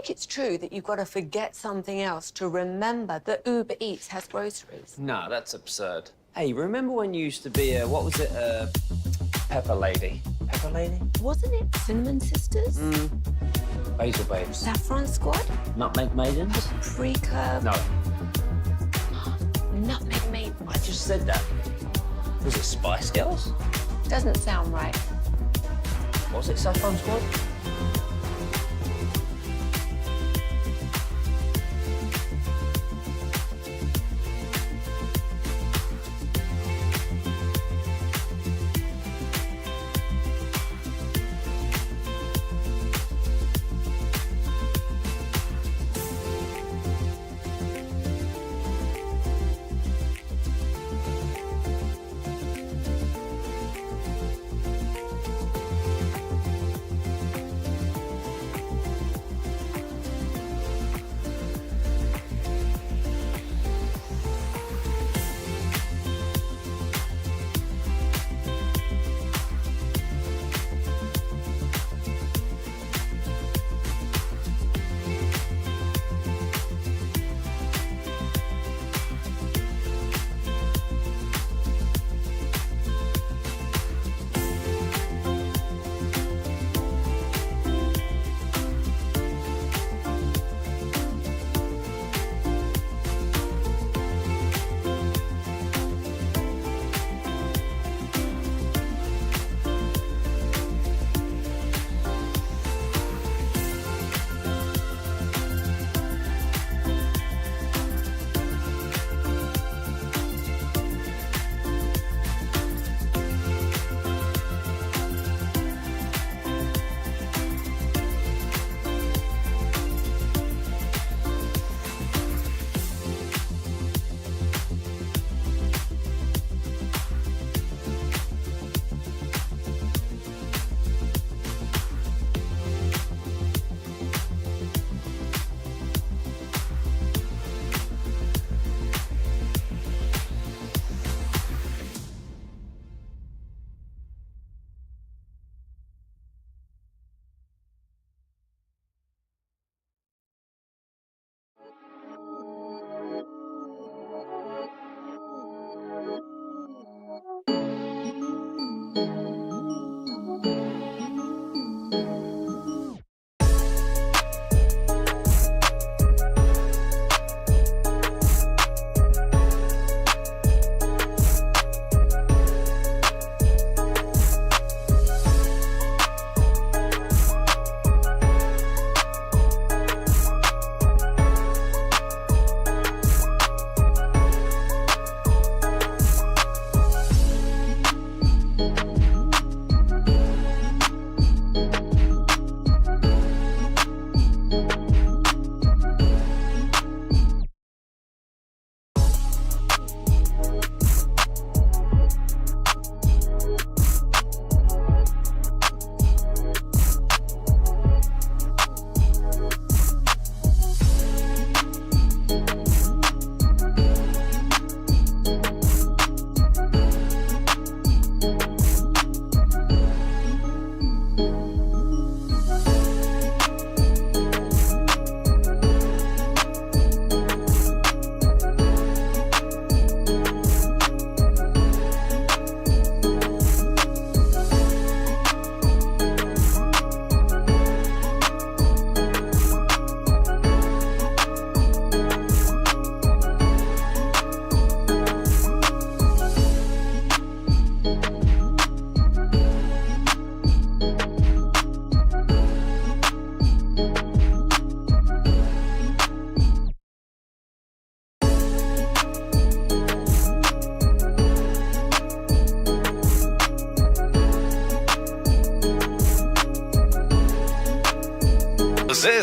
think it's true that you've got to forget something else to remember that Uber Eats has groceries? No, that's absurd. Hey, remember when you used to be a, what was it, Pepper Lady? Pepper Lady? Wasn't it Cinnamon Sisters? Basil Babes. Saffron Squad? Nutmeg Maidens? Pre-curve? No. Nutmeg Maid. I just said that. Was it Spice Girls? Doesn't sound right. Was it Saffron Squad?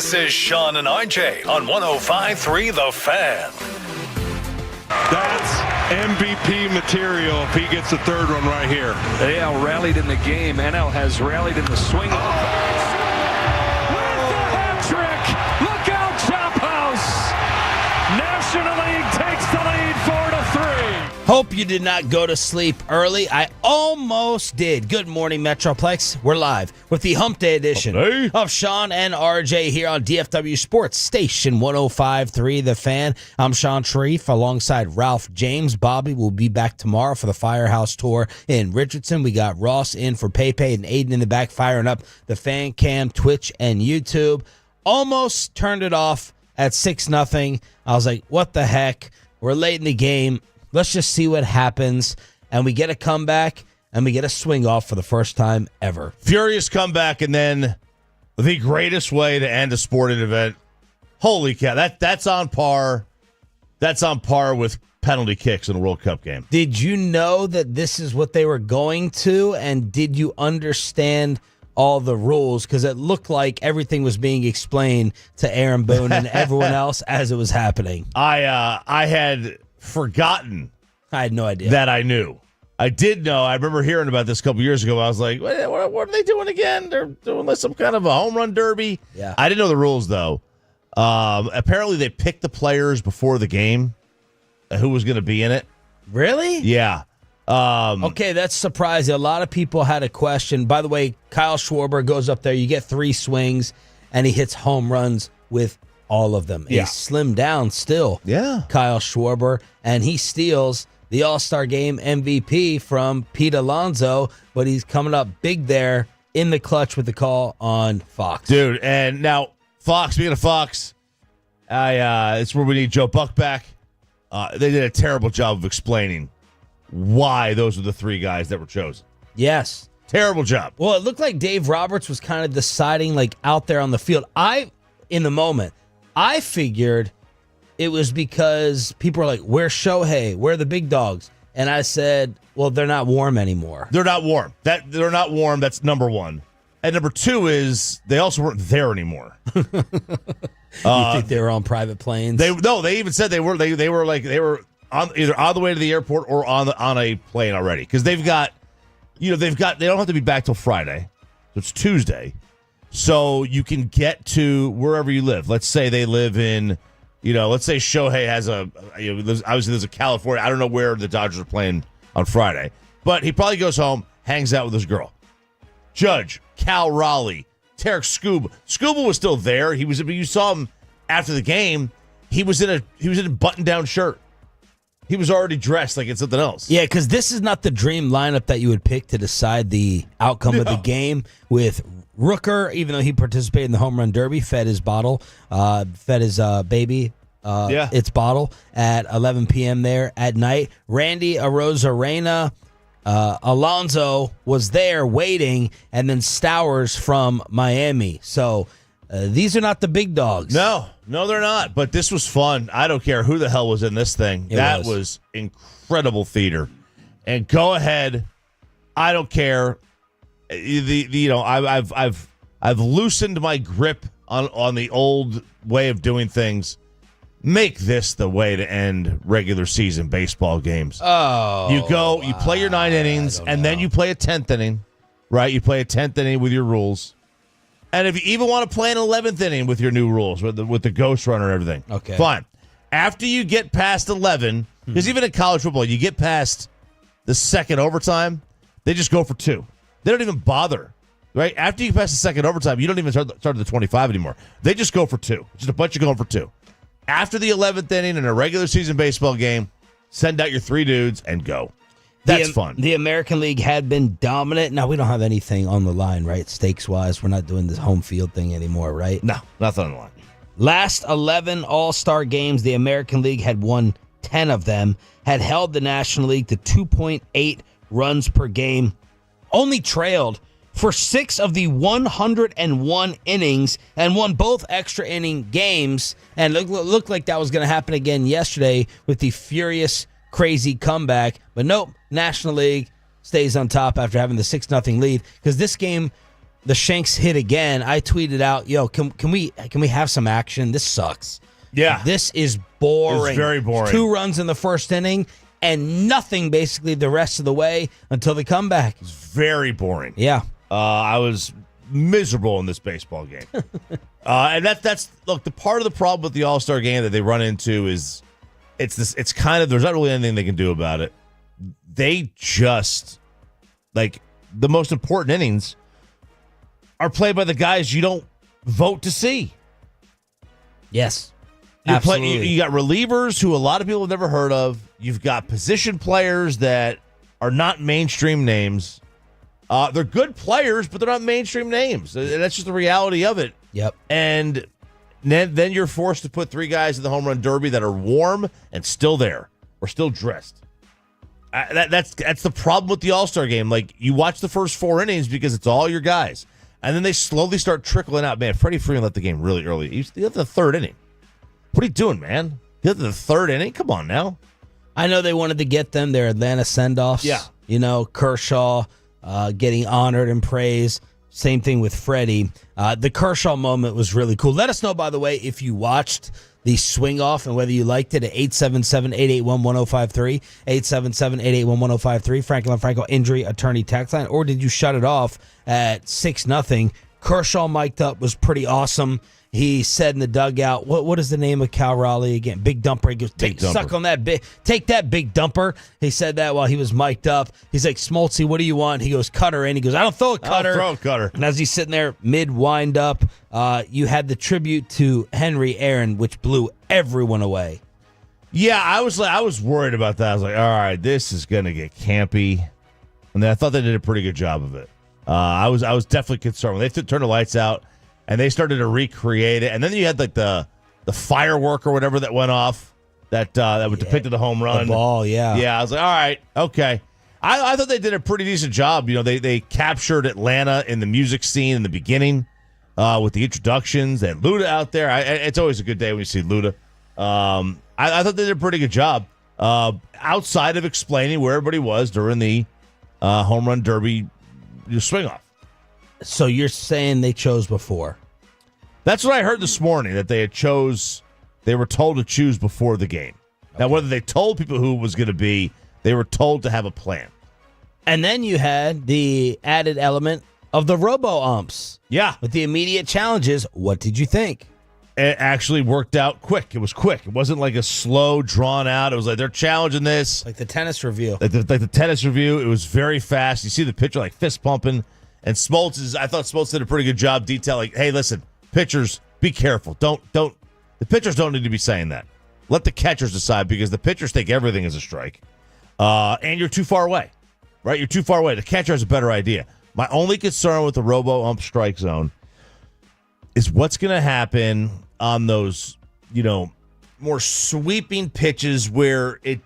This is Sean and RJ on 105.3 The Fan. That's MVP material if he gets the third one right here. AL rallied in the game. NL has rallied in the swing. With the hat trick. Look out, Chop House. National League takes the lead 4-3. Hope you did not go to sleep early. I almost did. Good morning, Metroplex. We're live with the Hump Day edition of Sean and RJ here on DFW Sports Station 105.3 The Fan. I'm Sean Sharif alongside Ralph James. Bobby will be back tomorrow for the Firehouse Tour in Richardson. We got Ross in for Pepe and Aiden in the back firing up the fan cam, Twitch, and YouTube. Almost turned it off at 6-0. I was like, what the heck? We're late in the game. Let's just see what happens. And we get a comeback, and we get a swing off for the first time ever. Furious comeback, and then the greatest way to end a sporting event. Holy cow, that's on par. That's on par with penalty kicks in a World Cup game. Did you know that this is what they were going to, and did you understand all the rules? Because it looked like everything was being explained to Aaron Boone and everyone else as it was happening. I had forgotten. I had no idea that I knew. I did know. I remember hearing about this a couple years ago. I was like, what are they doing again? They're doing some kind of a home run derby. Yeah. I didn't know the rules, though. Apparently, they picked the players before the game, who was going to be in it. Really? Yeah. Okay, that's surprising. A lot of people had a question. By the way, Kyle Schwarber goes up there. You get 3 swings, and he hits home runs with all of them. Yeah. He's slimmed down still. Yeah. Kyle Schwarber, and he steals the All-Star Game MVP from Pete Alonso, but he's coming up big there in the clutch with the call on Fox. Dude, and now Fox, speaking of Fox, it's where we need Joe Buck back. They did a terrible job of explaining why those were the 3 guys that were chosen. Yes. Terrible job. Well, it looked like Dave Roberts was kind of deciding, like, out there on the field. In the moment, I figured it was because people were like, where's Shohei? Where are the big dogs? And I said, well, they're not warm anymore. They're not warm. They're not warm. That's number 1. And number 2 is they also weren't there anymore. You think they were on private planes? They even said they were either on the way to the airport or on a plane already, because they don't have to be back till Friday. So it's Tuesday. So you can get to wherever you live. Let's say they live in, let's say Shohei has obviously there's a California. I don't know where the Dodgers are playing on Friday, but he probably goes home, hangs out with his girl. Judge, Cal Raleigh, Tarek Scuba. Scuba was still there. You saw him after the game. He was in a button-down shirt. He was already dressed like it's something else. Yeah, because this is not the dream lineup that you would pick to decide the outcome of the game with Rooker, even though he participated in the home run derby, fed his baby its bottle at 11 p.m. there at night. Randy Arozarena, Alonso was there waiting, and then Stowers from Miami. So these are not the big dogs. No, they're not. But this was fun. I don't care who the hell was in this thing. That was incredible theater. And go ahead. I don't care. I've loosened my grip on the old way of doing things. Make this the way to end regular season baseball games. Oh, you play your 9 innings, and then you play a 10th inning, right? You play a 10th inning with your rules. And if you even want to play an 11th inning with your new rules, with the ghost runner and everything, okay, fine. After you get past 11, because even in college football, you get past the second overtime, they just go for 2. They don't even bother, right? After you pass the second overtime, you don't even start at the 25 anymore. They just go for 2. Just a bunch of going for 2. After the 11th inning in a regular season baseball game, send out your 3 dudes and go. That's fun. The American League had been dominant. Now, we don't have anything on the line, right? Stakes-wise, we're not doing this home field thing anymore, right? No, nothing on the line. Last 11 All-Star games, the American League had won 10 of them, had held the National League to 2.8 runs per game, only trailed for 6 of the 101 innings, and won both extra inning games. And it looked like that was going to happen again yesterday with the furious, crazy comeback. But nope, National League stays on top after having the 6-0 lead. Because this game, the Shanks hit again. I tweeted out, "Yo, can we have some action? This sucks." Yeah, this is boring. It's very boring. 2 runs in the first inning and nothing basically the rest of the way until the comeback. It's very boring. Yeah. I was miserable in this baseball game. And that's look, the part of the problem with the All-Star game that they run into is it's kind of, there's not really anything they can do about it. they just, like, the most important innings are played by the guys you don't vote to see. Yes. You got relievers who a lot of people have never heard of. You've got position players that are not mainstream names. They're good players, but they're not mainstream names. And that's just the reality of it. Yep. And then you're forced to put 3 guys in the home run derby that are warm and still there or still dressed. That's the problem with the All-Star game. Like, you watch the first 4 innings because it's all your guys. And then they slowly start trickling out. Man, Freddie Freeman left the game really early. He left the 3rd inning. What are you doing, man? He left the 3rd inning? Come on now. I know they wanted to get them their Atlanta send-offs. Yeah. You know, Kershaw getting honored and praised. Same thing with Freddie. The Kershaw moment was really cool. Let us know, by the way, if you watched the swing off and whether you liked it at 877-881-1053, 877-881-1053, Franklin Franco injury attorney text line, or did you shut it off at 6-0? Kershaw mic'd up, was pretty awesome. He said in the dugout, what is the name of Cal Raleigh again? Big Dumper. He goes, suck on that take that big dumper. He said that while he was mic'd up. He's like, Smoltzy, what do you want? He goes, cutter in. He goes, I don't throw a cutter. I'll throw a cutter. And as he's sitting there mid wind up, you had the tribute to Henry Aaron, which blew everyone away. Yeah, I was worried about that. I was like, all right, this is gonna get campy. And then I thought they did a pretty good job of it. I was definitely concerned when they turned the lights out and they started to recreate it. And then you had like the firework or whatever that went off that would depict the home run. The ball, yeah. Yeah, I was like, all right, okay. I thought they did a pretty decent job. You know, they captured Atlanta in the music scene in the beginning with the introductions. And Luda out there. It's always a good day when you see Luda. I thought they did a pretty good job outside of explaining where everybody was during the home run derby swing off. So you're saying they chose before? That's what I heard this morning, that they were told to choose before the game. Okay. Now, whether they told people who it was going to be, they were told to have a plan. And then you had the added element of the robo-umps. Yeah. With the immediate challenges. What did you think? It actually worked out quick. It was quick. It wasn't like a slow, drawn out. It was like they're challenging this. Like the tennis review. Like the tennis review. It was very fast. You see the pitcher like fist pumping. And I thought Smoltz did a pretty good job detailing, hey, listen, pitchers, be careful. The pitchers don't need to be saying that. Let the catchers decide, because the pitchers think everything is a strike. And you're too far away, right? You're too far away. The catcher has a better idea. My only concern with the robo-ump strike zone is what's going to happen on those, more sweeping pitches where it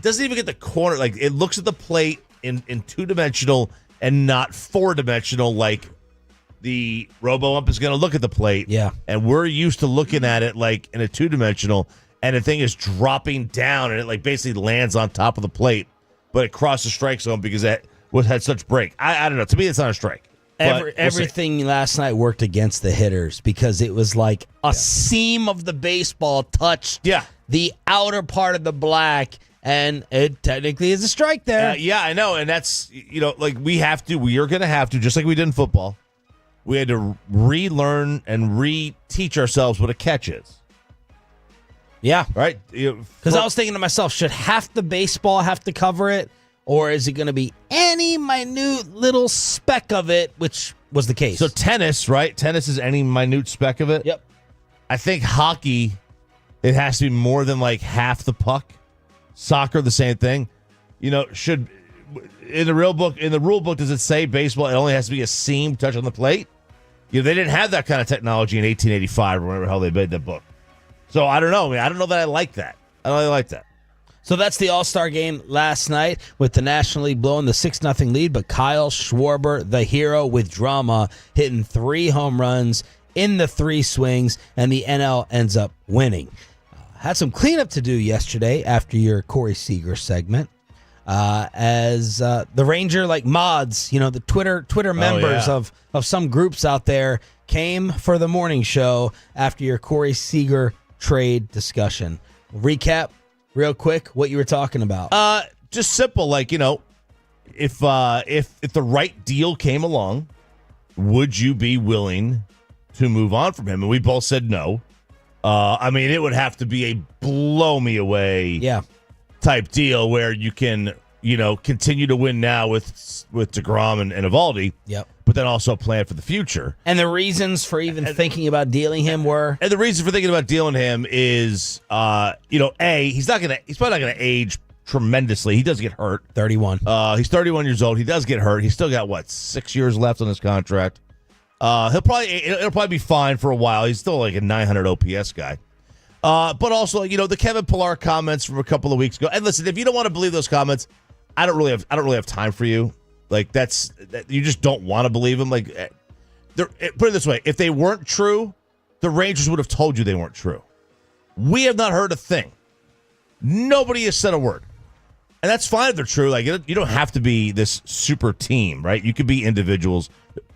doesn't even get the corner. Like, it looks at the plate in two-dimensional and not 4-dimensional, like the robo-ump is going to look at the plate. Yeah. And we're used to looking at it like in a 2-dimensional, and the thing is dropping down, and it like basically lands on top of the plate, but it crossed the strike zone because it had such break. I don't know. To me, it's not a strike. Everything last night worked against the hitters because it was like a seam of the baseball touched the outer part of the black, and it technically is a strike there. Yeah, I know. And that's, we are going to have to, just like we did in football, we had to relearn and reteach ourselves what a catch is. Yeah. Right? Because I was thinking to myself, should half the baseball have to cover it? Or is it going to be any minute little speck of it, which was the case? So tennis, right? Tennis is any minute speck of it? Yep. I think hockey, it has to be more than like half the puck. Soccer, the same thing. Should in the rule book, does it say baseball it only has to be a seam touch on the plate? They didn't have that kind of technology in 1885 or whatever the hell they made that book. So I don't know. I don't know that I like that. I don't really like that. So that's the All-Star game last night with the National League blowing the 6-0 lead, but Kyle Schwarber, the hero with drama, hitting 3 home runs in the 3 swings, and the NL ends up winning. Had some cleanup to do yesterday after your Cory Seager segment. As the Ranger mods, the Twitter members of some groups out there came for the morning show after your Cory Seager trade discussion. Recap real quick what you were talking about. Just simple, if the right deal came along, would you be willing to move on from him? And we both said no. It would have to be a blow me away type deal where you can continue to win now with DeGrom and Eovaldi. Yep. But then also plan for the future. And the reasons for even thinking about dealing him were? And the reason for thinking about dealing him is, he's probably not gonna age tremendously. He does get hurt. 31. He's 31 years old. He does get hurt. He's still got 6 years left on his contract. It'll probably be fine for a while. He's still like a 900 OPS guy. But also, the Kevin Pillar comments from a couple of weeks ago. And listen, if you don't want to believe those comments, I don't really have time for you. Like you just don't want to believe them. Like, put it this way: if they weren't true, the Rangers would have told you they weren't true. We have not heard a thing. Nobody has said a word, and that's fine if they're true. Like, you don't have to be this super team, right? You could be individuals.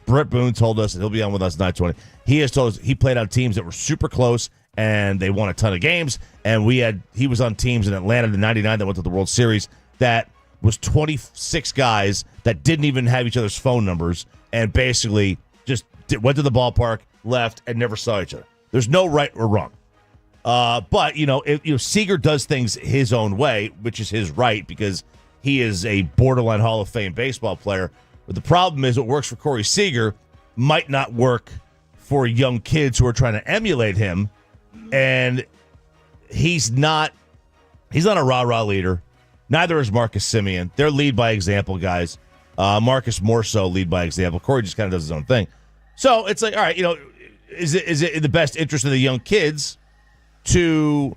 Brett Boone told us, and he'll be on with us 9:20. He has told us he played on teams that were super close and they won a ton of games. And he was on teams in Atlanta in '99 that went to the World Series that was 26 guys that didn't even have each other's phone numbers and basically just went to the ballpark, left, and never saw each other. There's no right or wrong. But if Seager does things his own way, which is his right because he is a borderline Hall of Fame baseball player. But the problem is what works for Cory Seager might not work for young kids who are trying to emulate him. And he's not a rah-rah leader. Neither is Marcus Semien. They're lead by example guys. Marcus more so lead by example. Cory just kind of does his own thing. So it's like, all right, is it in the best interest of the young kids to,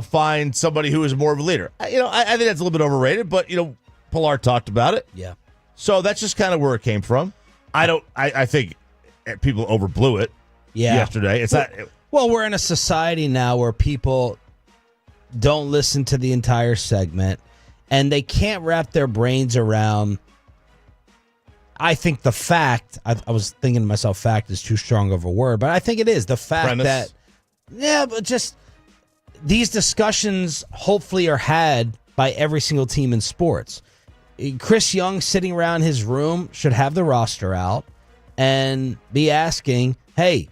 find somebody who is more of a leader? I think that's a little bit overrated, but, Pillar talked about it. Yeah. So that's just kind of where it came from. I think people overblew it yesterday. It's not. Well, we're in a society now where people don't listen to the entire segment, and they can't wrap their brains around. I think the fact, I was thinking to myself, fact is too strong of a word, but I think it is. The fact that, but just these discussions hopefully are had by every single team in sports. Chris Young sitting around his room should have the roster out and be asking, hey,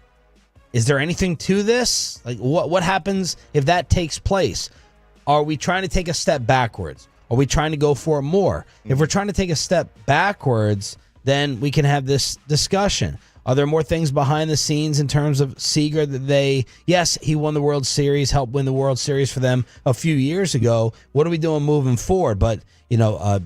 is there anything to this? Like, what happens if that takes place? Are we trying to take a step backwards? Are we trying to go for it more? If we're trying to take a step backwards, then we can have this discussion. Are there more things behind the scenes in terms of Seager that yes, he won the World Series, helped win the World Series for them a few years ago. What are we doing moving forward? But,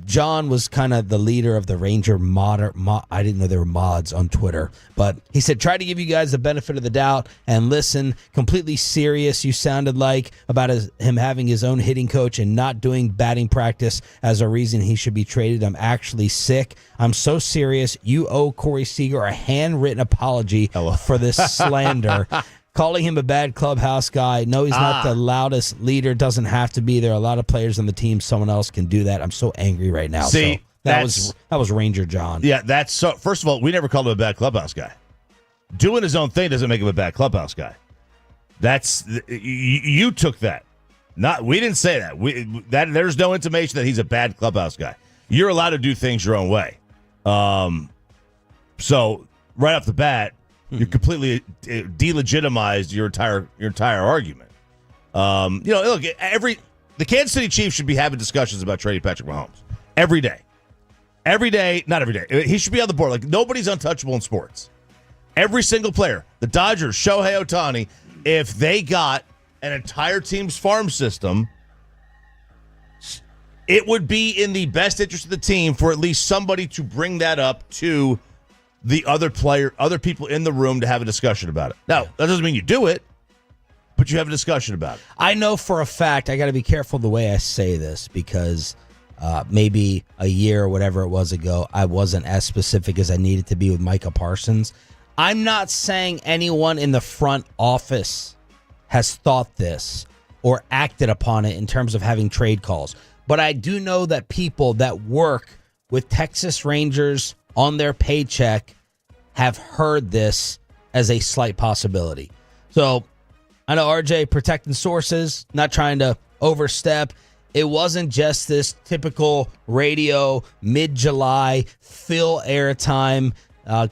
John was kind of the leader of the Ranger I didn't know there were mods on Twitter, but he said, try to give you guys the benefit of the doubt and listen. Completely serious, you sounded like, about him having his own hitting coach and not doing batting practice as a reason he should be traded. I'm actually sick. I'm so serious. You owe Cory Seager a handwritten apology for this slander. Calling him a bad clubhouse guy. No, he's not the loudest leader. Doesn't have to be. There are a lot of players on the team. Someone else can do that. I'm so angry right now. See, so that was Ranger John. Yeah, that's so. First of all, we never called him a bad clubhouse guy. Doing his own thing doesn't make him a bad clubhouse guy. That's you took that. We didn't say that. There's no intimation that he's a bad clubhouse guy. You're allowed to do things your own way. So right off the bat, you completely delegitimized your entire argument. Look, the Kansas City Chiefs should be having discussions about trading Patrick Mahomes every day. Not every day. He should be on the board. Like, nobody's untouchable in sports. Every single player, the Dodgers, Shohei Ohtani, if they got an entire team's farm system, it would be in the best interest of the team for at least somebody to bring that up to the other people in the room to have a discussion about it. Now, that doesn't mean you do it, but you have a discussion about it. I know for a fact, I got to be careful the way I say this because maybe a year or whatever it was ago, I wasn't as specific as I needed to be with Micah Parsons. I'm not saying anyone in the front office has thought this or acted upon it in terms of having trade calls. But I do know that people that work with Texas Rangers on their paycheck have heard this as a slight possibility. So I know RJ protecting sources, not trying to overstep. It wasn't just this typical radio mid-July fill airtime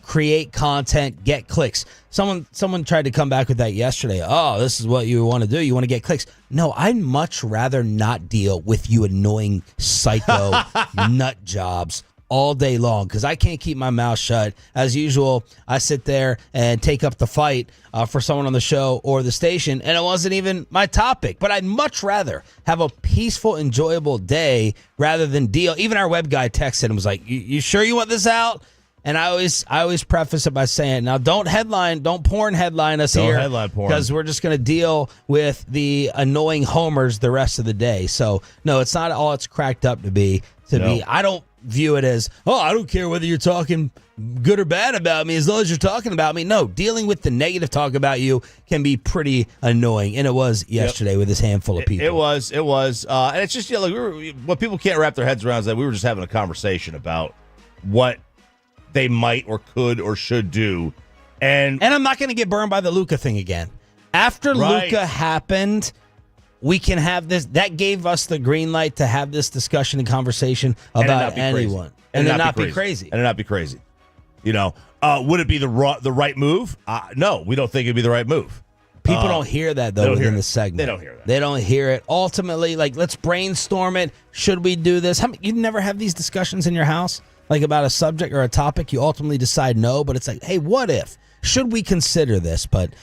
create content, get clicks. Someone tried to come back with that yesterday. Oh, this is what you want to do. You want to get clicks. No, I'd much rather not deal with you annoying psycho nut jobs all day long because I can't keep my mouth shut. As usual, I sit there and take up the fight for someone on the show or the station, and it wasn't even my topic. But I'd much rather have a peaceful, enjoyable day rather than deal. Even our web guy texted and was like, you sure you want this out? And I always preface it by saying, now don't porn headline us here. Don't headline porn. Because we're just going to deal with the annoying homers the rest of the day. So, no, it's not all it's cracked up to be. I don't view it as, I don't care whether you're talking good or bad about me as long as you're talking about me. No, dealing with the negative talk about you can be pretty annoying, and it was yesterday with this handful of people. It was, and it's just what people can't wrap their heads around is that we were just having a conversation about what they might or could or should do, and I'm not going to get burned by the Luka thing again. After Luka happened, we can have this. That gave us the green light to have this discussion and conversation about anyone, and then not be crazy. And not be crazy. Would it be the right move? No, we don't think it'd be the right move. People don't hear that, though, within the segment. They don't hear that. They don't hear it. Ultimately, let's brainstorm it. Should we do this? You never have these discussions in your house, about a subject or a topic? You ultimately decide no, but it's like, hey, what if? Should we consider this? But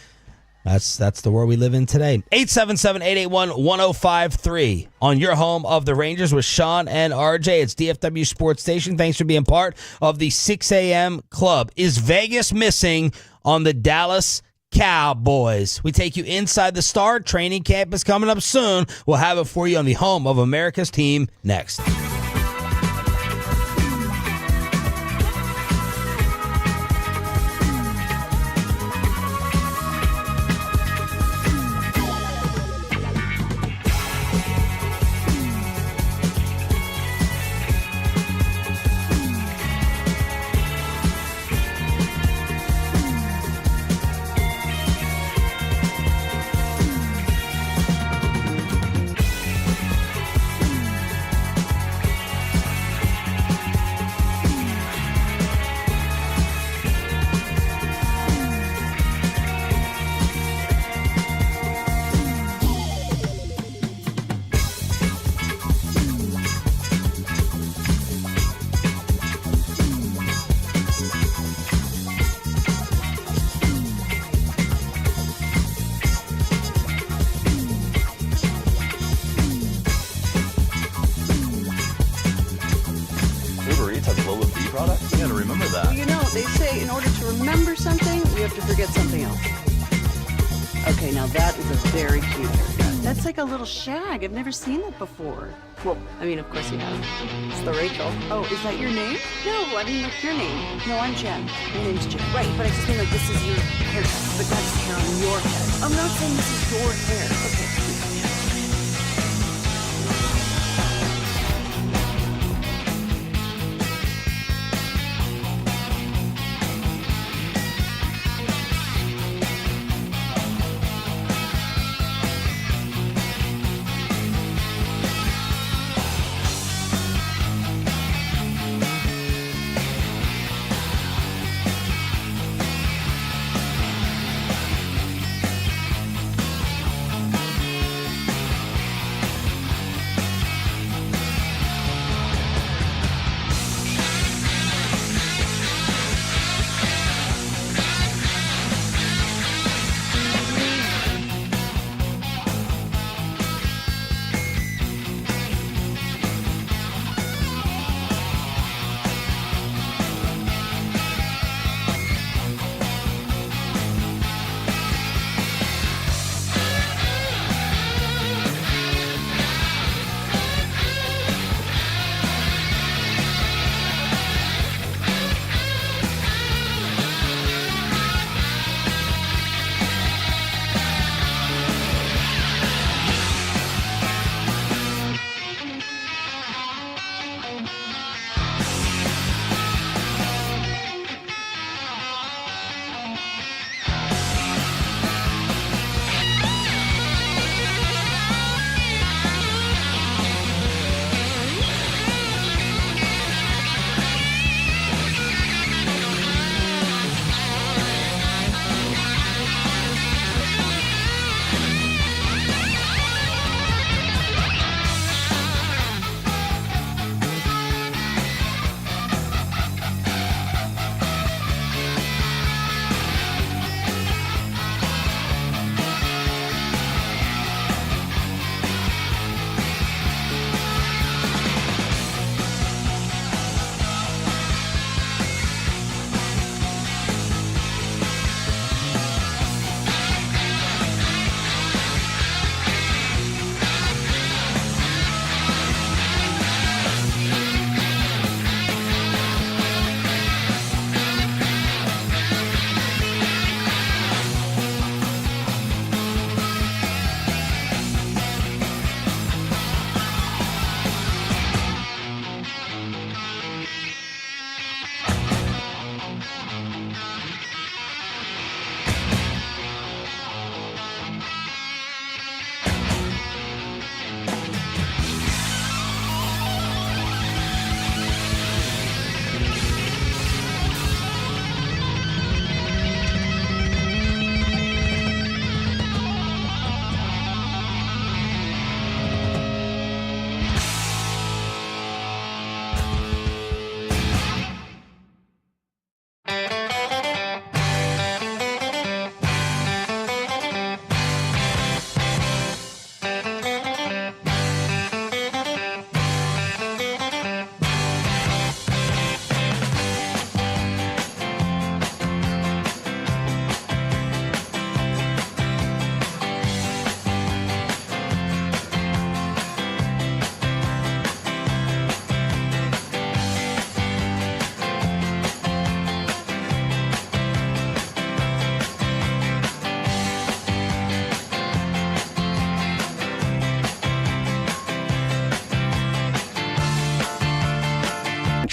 that's the world we live in today. 877-881-1053 on your home of the Rangers with Sean and RJ. It's DFW Sports Station. Thanks for being part of the 6 a.m. club. Is Vegas missing on the Dallas Cowboys? We take you inside the Star. Training camp is coming up soon. We'll have it for you on the home of America's team next. Okay, now that is a very cute haircut. That's like a little shag. I've never seen that before. Well, I mean, of course you have. It's the Rachel. Oh, is that your name? No, I mean, your name. No, I'm Jen. My name's Jen. Right, but I just mean, this is your haircut. But that's hair on your head. I'm not saying this is your hair. Okay.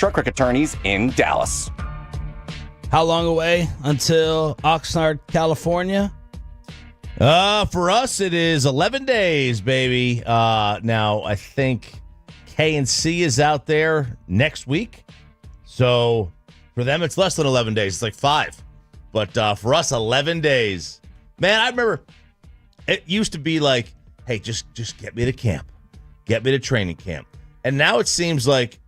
Truck attorneys in Dallas. How long away until Oxnard, California? For us, it is 11 days, baby. Now, I think K&C is out there next week. So for them, it's less than 11 days. It's like 5. But for us, 11 days. Man, I remember it used to be like, hey, just get me to camp. Get me to training camp. And now it seems like,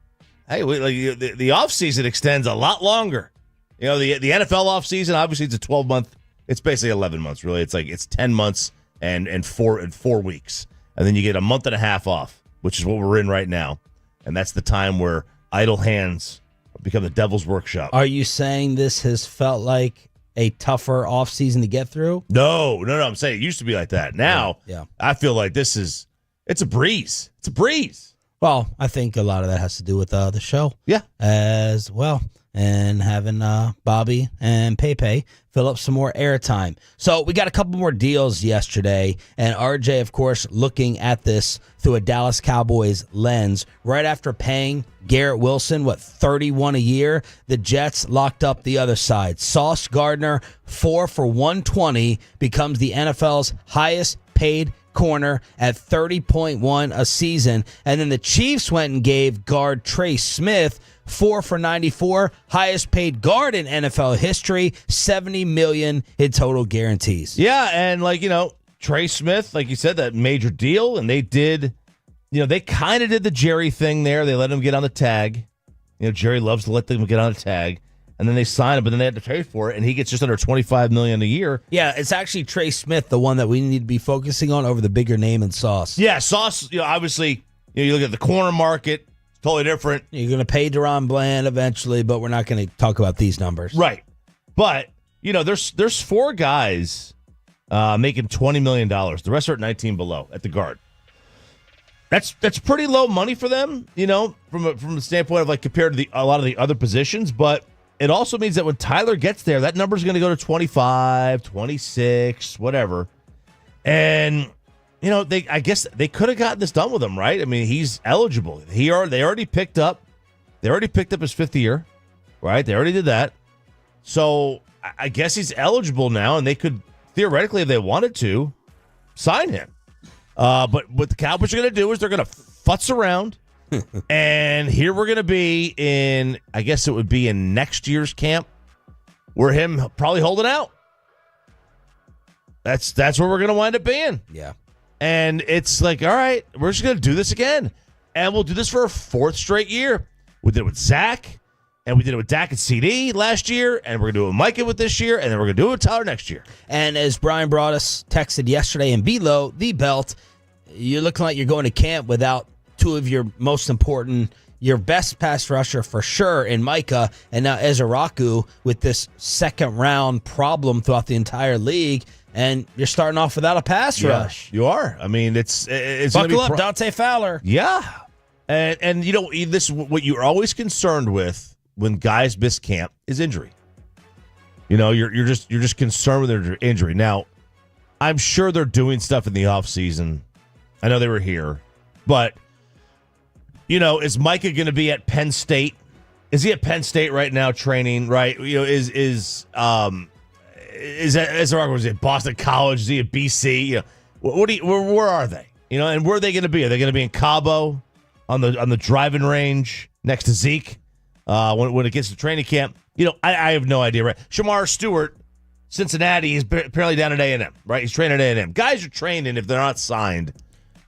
hey, the offseason extends a lot longer. You know, the NFL offseason, obviously, it's a 12-month. It's basically 11 months, really. It's 10 months and 4 weeks. And then you get a month and a half off, which is what we're in right now. And that's the time where idle hands become the devil's workshop. Are you saying this has felt like a tougher offseason to get through? No. I'm saying it used to be like that. Now, yeah. I feel like it's a breeze. It's a breeze. Well, I think a lot of that has to do with the show. Yeah. As well. And having Bobby and Pepe fill up some more airtime. So we got a couple more deals yesterday, and RJ, of course, looking at this through a Dallas Cowboys lens. Right after paying Garrett Wilson, $31 a year, the Jets locked up the other side. Sauce Gardner, 4 for $120, becomes the NFL's highest paid corner at $30.1 a season. And then the Chiefs went and gave guard Trey Smith 4 for $94, highest paid guard in NFL history, $70 million in total guarantees. Yeah, and Trey Smith, like you said, that major deal, and they did, they kind of did the Jerry thing there. They let him get on the tag. Jerry loves to let them get on the tag. And then they sign him, but then they had to pay for it, and he gets just under $25 million a year. Yeah, it's actually Trey Smith, the one that we need to be focusing on over the bigger name and Sauce. Yeah, Sauce, obviously, you look at the corner market, totally different. You're going to pay Deron Bland eventually, but we're not going to talk about these numbers. Right. But, there's 4 guys making $20 million. The rest are at 19 below at the guard. That's pretty low money for them, from the standpoint of compared to a lot of the other positions. But it also means that when Tyler gets there, that number's going to go to 25, 26, whatever. And I guess they could have gotten this done with him, right? I mean, he's eligible. They already picked up his 5th year, right? They already did that. So I guess he's eligible now, and they could theoretically, if they wanted to, sign him. But what the Cowboys are going to do is they're going to futz around, and here we're going to be in, I guess it would be in next year's camp, where him probably holding out. That's where we're going to wind up being. Yeah. And it's like, all right, we're just going to do this again. And we'll do this for a 4th straight year. We did it with Zach, and we did it with Dak and CD last year, and we're going to do it with Micah with this year, and then we're going to do it with Tyler next year. And as Brian brought us, texted yesterday, and below the belt, you're looking like you're going to camp without 2 of your most important, your best pass rusher for sure in Micah, and now Ezeraku with this second-round problem throughout the entire league. And you're starting off without a pass rush. You are. I mean, it's buckle up, Dante Fowler. Yeah, and this is what you're always concerned with when guys miss camp is injury. You're just concerned with their injury. Now, I'm sure they're doing stuff in the offseason. I know they were here, but is Micah going to be at Penn State? Is he at Penn State right now training? Right? Is it Boston College? Is he at BC? Where are they? And where are they going to be? Are they going to be in Cabo on the driving range next to Zeke when it gets to training camp? I have no idea. Right? Shamar Stewart, Cincinnati, he's apparently down at A&M. Right? He's training at A&M. Guys are training if they're not signed.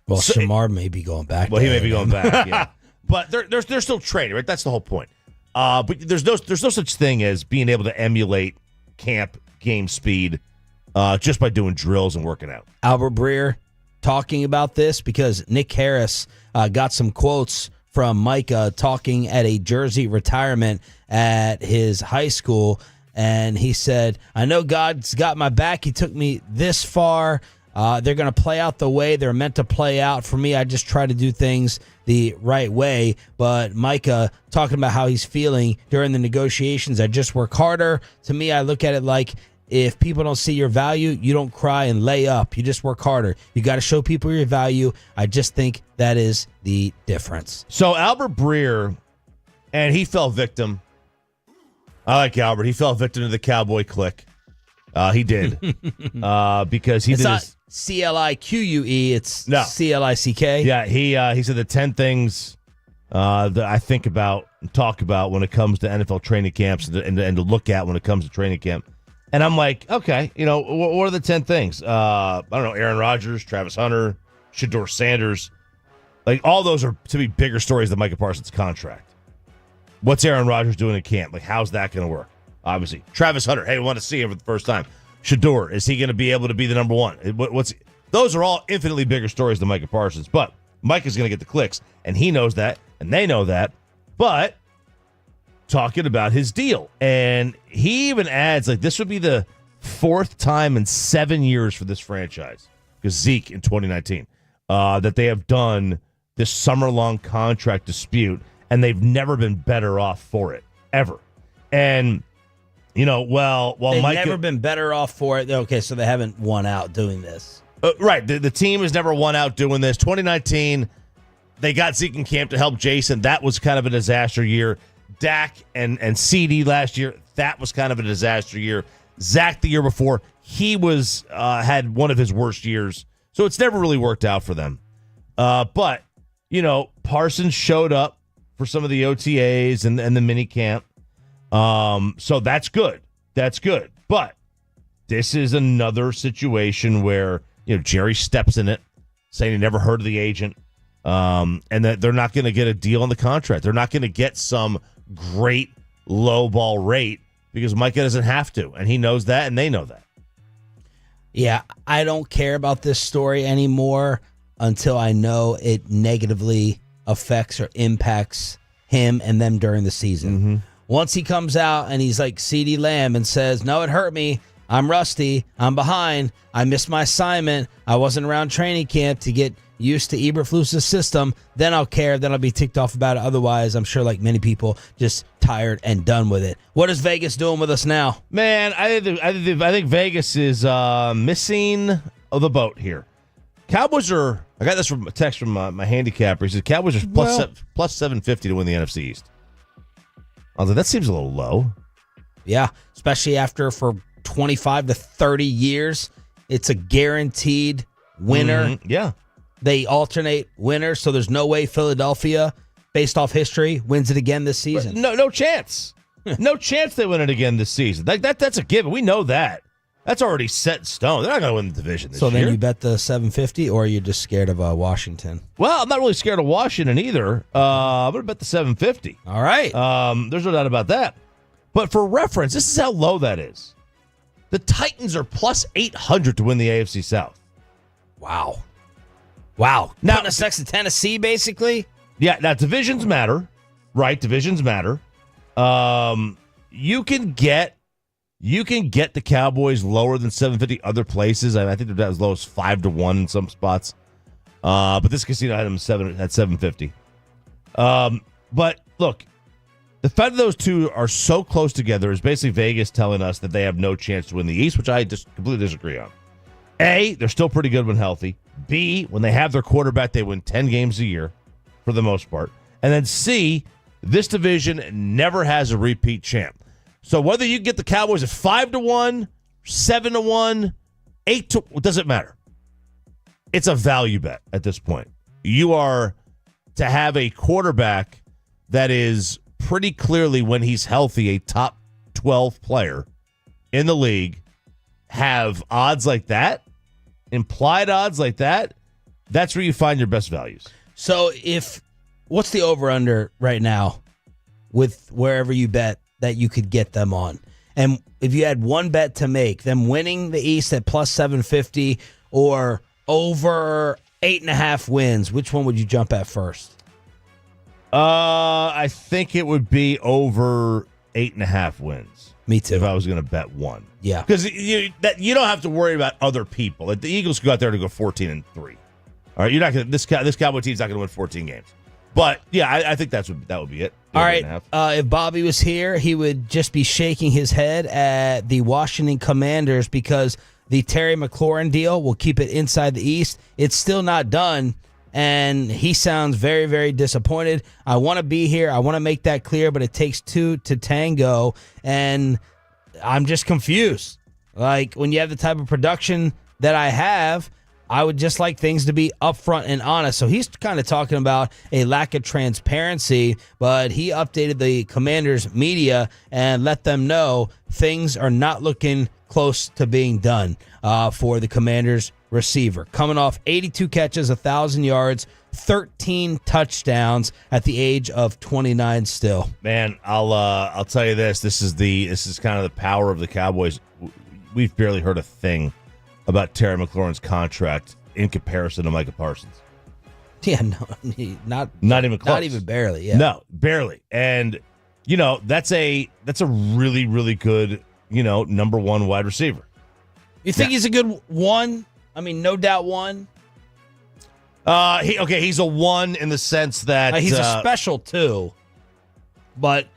Well, Shamar may be going back. Well, he may be going back. Yeah, but they're still training. Right? That's the whole point. But there's no such thing as being able to emulate camp game speed just by doing drills and working out. Albert Breer talking about this because Nick Harris got some quotes from Micah talking at a jersey retirement at his high school, and he said, I know God's got my back. He took me this far. They're going to play out the way they're meant to play out. For me, I just try to do things the right way. But Micah talking about how he's feeling during the negotiations. I just work harder. To me, I look at it like if people don't see your value, you don't cry and lay up. You just work harder. You got to show people your value. I just think that is the difference. So Albert Breer And he fell victim. I like Albert. He fell victim to the Cowboy clique. He did. Because he it's did not his... CLIQUE, it's No. CLICK. Yeah, he said the 10 things that I think about and talk about when it comes to NFL training camps and to look at when it comes to training camp. And I'm like, okay, what are the 10 things? I don't know, Aaron Rodgers, Travis Hunter, Shedeur Sanders. Like, all those are, to me, bigger stories than Micah Parsons' contract. What's Aaron Rodgers doing in camp? Like, how's that going to work? Obviously. Travis Hunter, hey, we want to see him for the first time. Shedeur, is he going to be able to be the number one? Those are all infinitely bigger stories than Micah Parsons. But Micah's going to get the clicks, and he knows that, and they know that. But talking about his deal, and he even adds, like, this would be the fourth time in 7 years for this franchise, because Zeke in 2019, that they have done this summer-long contract dispute, and they've never been better off for it, ever. And, while They've Micah... never been better off for it. Okay, so they haven't won out doing this. Right. The team has never won out doing this. 2019, they got Zeke in camp to help Jason. That was kind of a disaster year. Dak and CD last year, that was kind of a disaster year. Zach the year before, he was had one of his worst years. So it's never really worked out for them. But, Parsons showed up for some of the OTAs and the mini camp. So that's good. That's good. But this is another situation where, Jerry steps in it, saying he never heard of the agent, and that they're not going to get a deal on the contract. They're not going to get some great low ball rate because Micah doesn't have to, and he knows that, and they know that. Yeah, I don't care about this story anymore until I know it negatively affects or impacts him and them during the season. Mm-hmm. Once he comes out and he's like CeeDee Lamb and says, no, it hurt me. I'm rusty. I'm behind. I missed my assignment. I wasn't around training camp to get used to Eberflus's system. Then I'll care. Then I'll be ticked off about it. Otherwise, I'm sure like many people, just tired and done with it. What is Vegas doing with us now? Man, I think Vegas is missing the boat here. Cowboys are, I got this from a text from my handicapper. He said Cowboys are plus 750 to win the NFC East. I was like, that seems a little low. Yeah, especially after for 25 to 30 years, it's a guaranteed winner. Mm-hmm. Yeah. They alternate winners, so there's no way Philadelphia, based off history, wins it again this season. No chance. No chance they win it again this season. That's a given. We know that. That's already set in stone. They're not going to win the division this year. So then you bet the 750, or are you just scared of Washington? Well, I'm not really scared of Washington either. I'm going to bet the 750. All right. There's no doubt about that. But for reference, this is how low that is. The Titans are plus 800 to win the AFC South. Wow. Now, putting us next to Tennessee, basically? Yeah, now divisions matter, right? Divisions matter. You can get the Cowboys lower than 750 other places. I think they're as low as 5-1 in some spots. But this casino had them at 750. But look, the fact that those two are so close together is basically Vegas telling us that they have no chance to win the East, which I just completely disagree on. A, they're still pretty good when healthy. B, when they have their quarterback, they win 10 games a year for the most part. And then C, this division never has a repeat champ. So whether you get the Cowboys at 5-1, 7-1, 8-, it doesn't matter. It's a value bet at this point. You are to have a quarterback that is pretty clearly, when he's healthy, a top 12 player in the league, have odds like that, implied odds like that. That's where you find your best values. So what's the over-under right now with wherever you bet that you could get them on? And if you had one bet to make, them winning the East at plus 750 or over 8.5 wins, which one would you jump at first? I think it would be over 8.5 wins. Me too. If I was going to bet one. Yeah. Because you don't have to worry about other people. Like the Eagles go out there to go 14-3. All right, you're not going to. This Cowboy team's not going to win 14 games. But yeah, I think that would be it. All right. If Bobby was here, he would just be shaking his head at the Washington Commanders because the Terry McLaurin deal will keep it inside the East. It's still not done, and he sounds very, very disappointed. I want to be here. I want to make that clear, but it takes two to tango, and I'm just confused. Like, when you have the type of production that I have, I would just like things to be upfront and honest. So he's kind of talking about a lack of transparency, but he updated the Commanders media and let them know things are not looking close to being done for the Commanders receiver. Coming off 82 catches, 1,000 yards, 13 touchdowns at the age of 29 still. Man, I'll tell you this. This is kind of the power of the Cowboys. We've barely heard a thing about Terry McLaurin's contract in comparison to Micah Parsons. Yeah, no, not even close. Not even barely, yeah. No, barely. And, that's a really, really good, number one wide receiver. You think he's a good one? I mean, no doubt one. He's a one in the sense that... he's a special two, but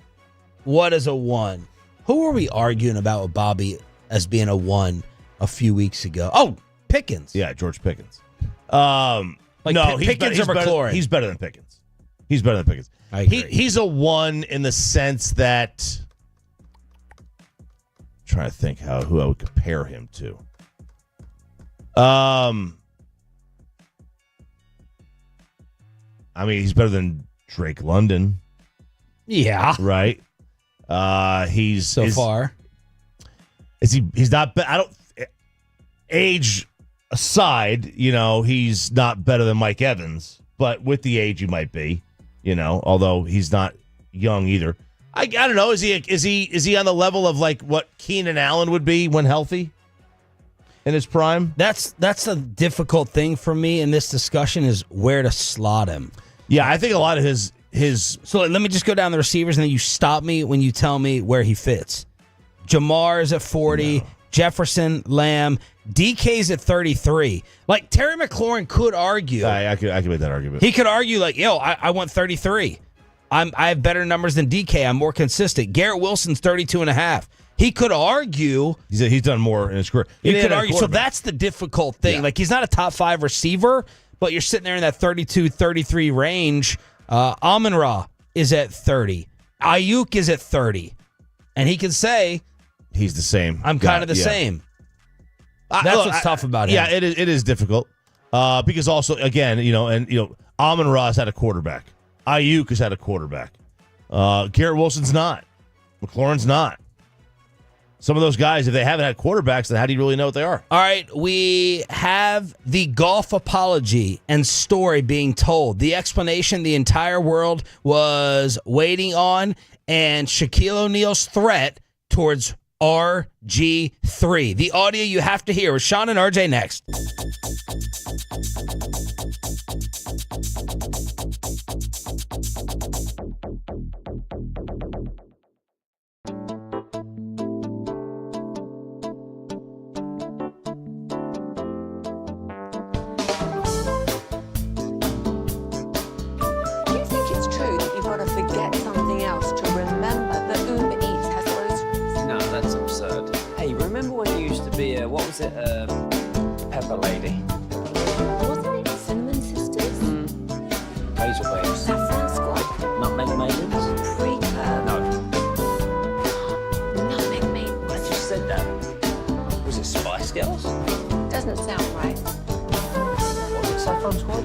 what is a one? Who were we arguing about with Bobby as being a one a few weeks ago? Oh, Pickens. Yeah, George Pickens. Pickens or McLaurin? He's better than Pickens. He's better than Pickens. I agree. He's a one in the sense that... I'm trying to think who I would compare him to. He's better than Drake London. Yeah. Right? He's far. He's not. I don't. Age aside, he's not better than Mike Evans. But with the age, he might be. Although he's not young either. I don't know. Is he on the level of like what Keenan Allen would be when healthy in his prime? That's a difficult thing for me in this discussion is where to slot him. Yeah, I think a lot of his. So let me just go down the receivers, and then you stop me when you tell me where he fits. Jamar is at 40. No. Jefferson, Lamb, DK's at 33. Like, Terry McLaurin could argue. I could make that argument. He could argue, like, I want 33. I have better numbers than DK. I'm more consistent. Garrett Wilson's 32.5. He could argue. He's done more in his career. He could argue. So that's the difficult thing. Yeah. Like, he's not a top 5 receiver, but you're sitting there in that 32, 33 range. Amon-Ra is at 30. Ayuk is at 30. And he can say, he's the same. I'm kind of the same. That's what's tough about him. Yeah, it is difficult. Because also, again, Amon-Ra's had a quarterback. Ayuk has had a quarterback. Garrett Wilson's not. McLaurin's not. Some of those guys, if they haven't had quarterbacks, then how do you really know what they are? All right, we have the golf apology and story being told. The explanation the entire world was waiting on, and Shaquille O'Neal's threat towards RG3. The audio you have to hear with Sean and RJ next. Pepper lady. Wasn't it Cinnamon Sisters? Hazel Babes. Saffron Squad? Nutmeg Maidens? Pre-curb? No. Nutmeg Maidens? I just said that. Was it Spice Girls? Doesn't sound right. Was it Saffron Squad?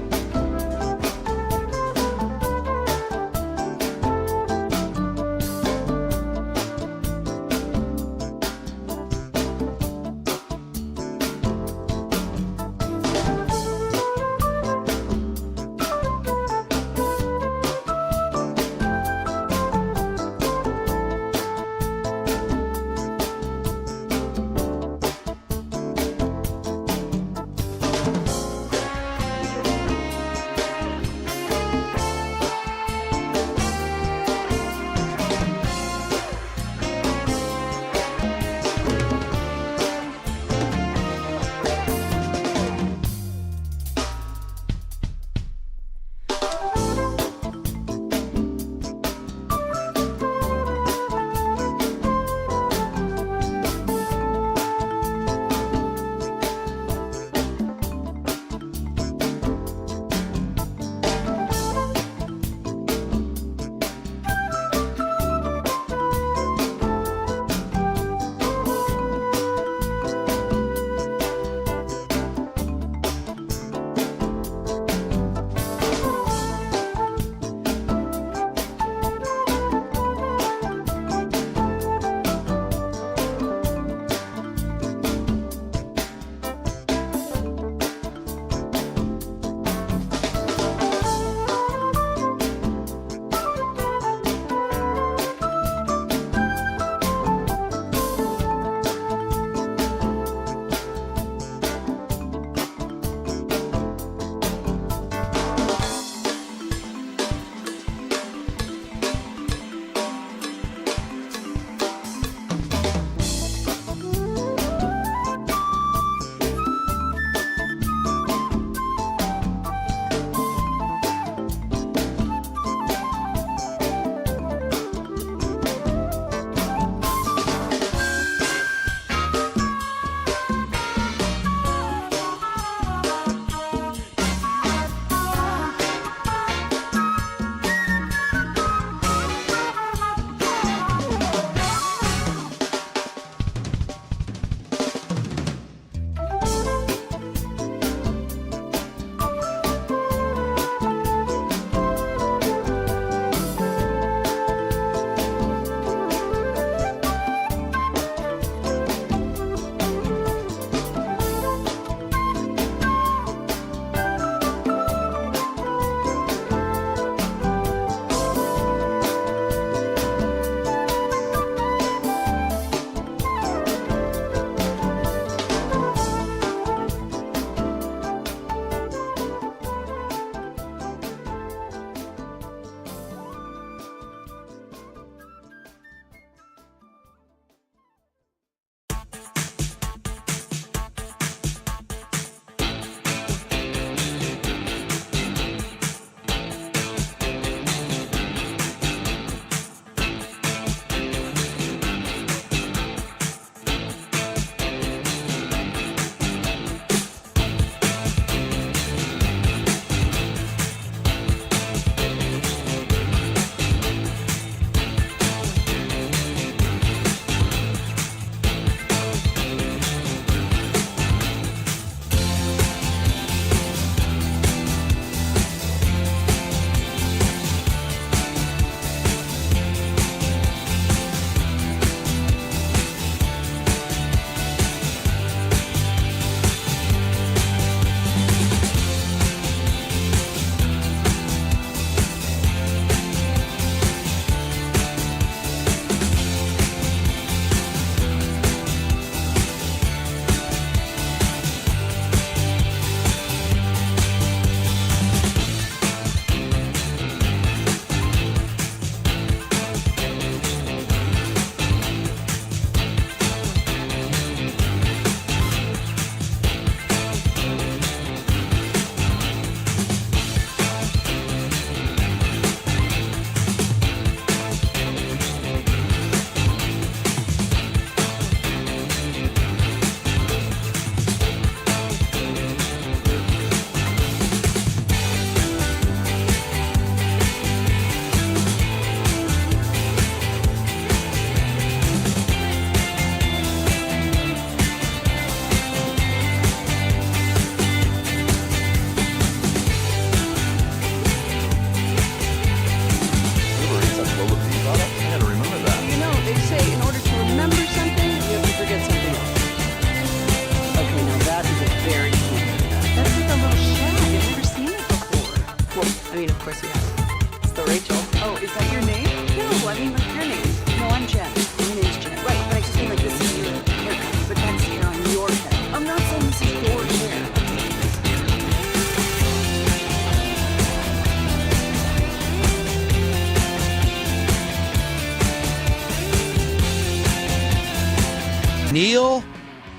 O'Neal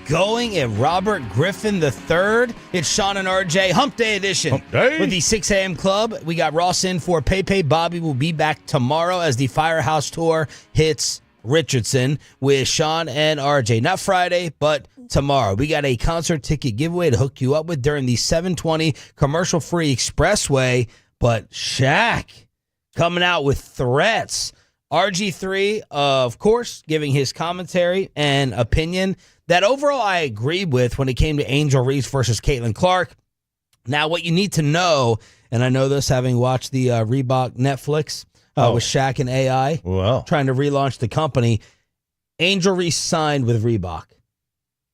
going at Robert Griffin III. It's Sean and RJ Hump Day edition. Hump Day. With the 6 a.m. club. We got Ross in for Pepe. Bobby will be back tomorrow as the Firehouse Tour hits Richardson with Sean and RJ. Not Friday, but tomorrow. We got a concert ticket giveaway to hook you up with during the 720 commercial-free expressway. But Shaq coming out with threats. RG3, of course, giving his commentary and opinion that overall I agreed with when it came to Angel Reese versus Caitlin Clark. Now, what you need to know, and I know this having watched the Reebok Netflix with Shaq and AI, trying to relaunch the company, Angel Reese signed with Reebok.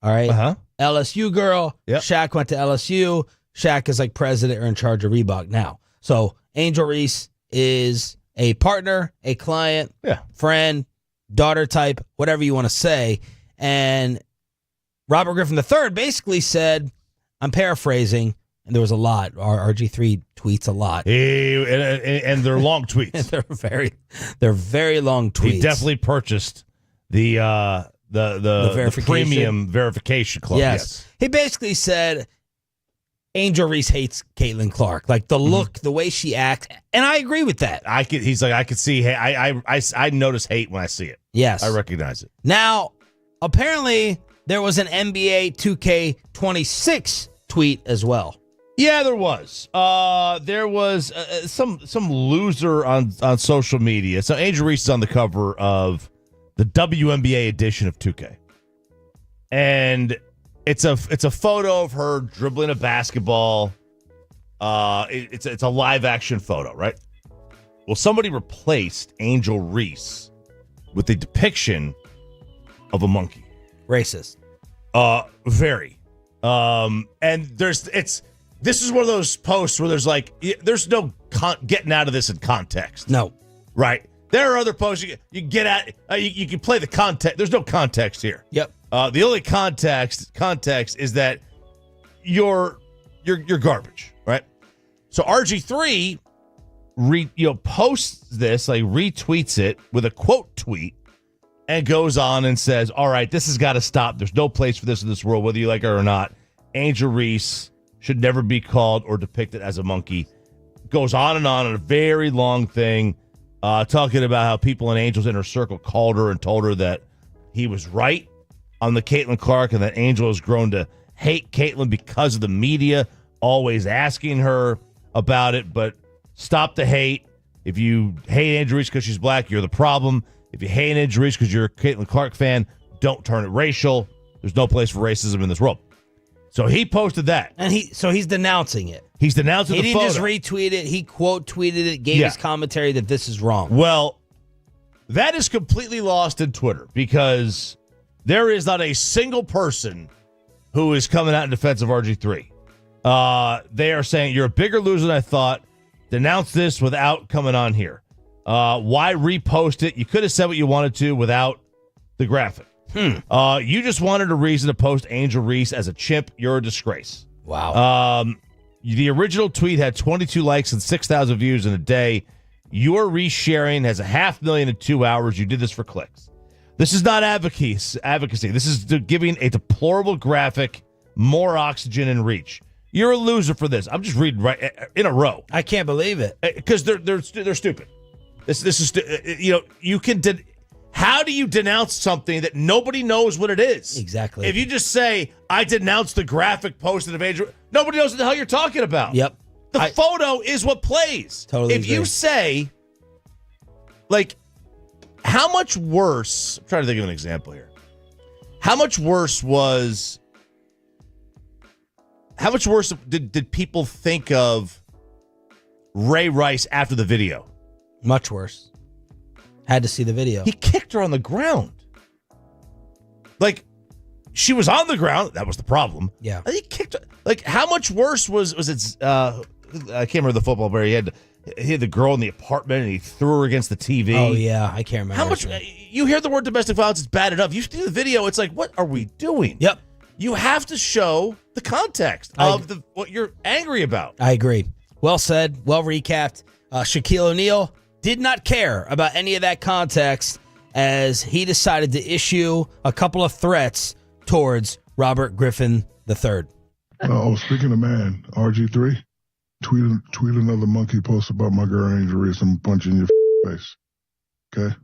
All right? LSU girl. Yep. Shaq went to LSU. Shaq is like president or in charge of Reebok now. So Angel Reese is a partner, a client, friend, daughter type, whatever you want to say. And Robert Griffin III basically said, I'm paraphrasing, and there was a lot. RG3 tweets a lot. And they're long tweets. they're very long tweets. He definitely purchased the premium verification club. Yes. He basically said Angel Reese hates Caitlin Clark. Like the look, the way she acts. And I agree with that. He's like, I could see, I notice hate when I see it. Yes. I recognize it. Now, apparently, there was an NBA 2K26 tweet as well. Yeah, there was. There was some loser on social media. So Angel Reese is on the cover of the WNBA edition of 2K. And it's a photo of her dribbling a basketball. It's a live action photo, right? Well, somebody replaced Angel Reese with a depiction of a monkey. Racist. Very. And this is one of those posts where there's like, there's no getting out of this in context. No. Right. There are other posts you get at. You can play the context. There's no context here. Yep. The only context is that you're garbage, right? So RG3 posts this, like retweets it with a quote tweet, and goes on and says, all right, this has got to stop. There's no place for this in this world, whether you like it or not. Angel Reese should never be called or depicted as a monkey. Goes on in a very long thing, talking about how people in Angel's inner circle called her and told her that he was right on the Caitlin Clark and that Angel has grown to hate Caitlin because of the media always asking her about it. But stop the hate. If you hate Angel Reese because she's black, you're the problem. If you hate Angel Reese because you're a Caitlin Clark fan, don't turn it racial. There's no place for racism in this world. So he posted that. And he's denouncing it. He's denouncing the photo. He didn't just retweet it. He quote tweeted it, gave his commentary that this is wrong. Well, that is completely lost in Twitter because there is not a single person who is coming out in defense of RG3. They are saying, you're a bigger loser than I thought. Denounce this without coming on here. Why repost it? You could have said what you wanted to without the graphic. You just wanted a reason to post Angel Reese as a chimp. You're a disgrace. Wow. The original tweet had 22 likes and 6,000 views in a day. Your resharing has 500,000 in 2 hours. You did this for clicks. This is not advocacy. This is giving a deplorable graphic more oxygen and reach. You're a loser for this. I'm just reading right in a row. I can't believe it because they're stupid. This is you can. How do you denounce something that nobody knows what it is? Exactly. If you just say, I denounce the graphic posted of Angel, nobody knows what the hell you're talking about. Yep. The photo is what plays. Totally If agree. you say, like, how much worse, I'm trying to think of an example here. How much worse did people think of Ray Rice after the video? Much worse. Had to see the video. He kicked her on the ground. Like, she was on the ground. That was the problem. Yeah. He kicked her. Like, how much worse was it? I can't remember the football player. He had the girl in the apartment and he threw her against the TV. Oh, yeah. I can't remember. How much? You hear the word domestic violence, it's bad enough. You see the video, it's like, what are we doing? Yep. You have to show the context of what you're angry about. I agree. Well said. Well recapped. Shaquille O'Neal did not care about any of that context as he decided to issue a couple of threats towards Robert Griffin III. Oh, speaking of man, RG3, tweet another monkey post about my girl Angel Reese. I'm punching your face. Okay?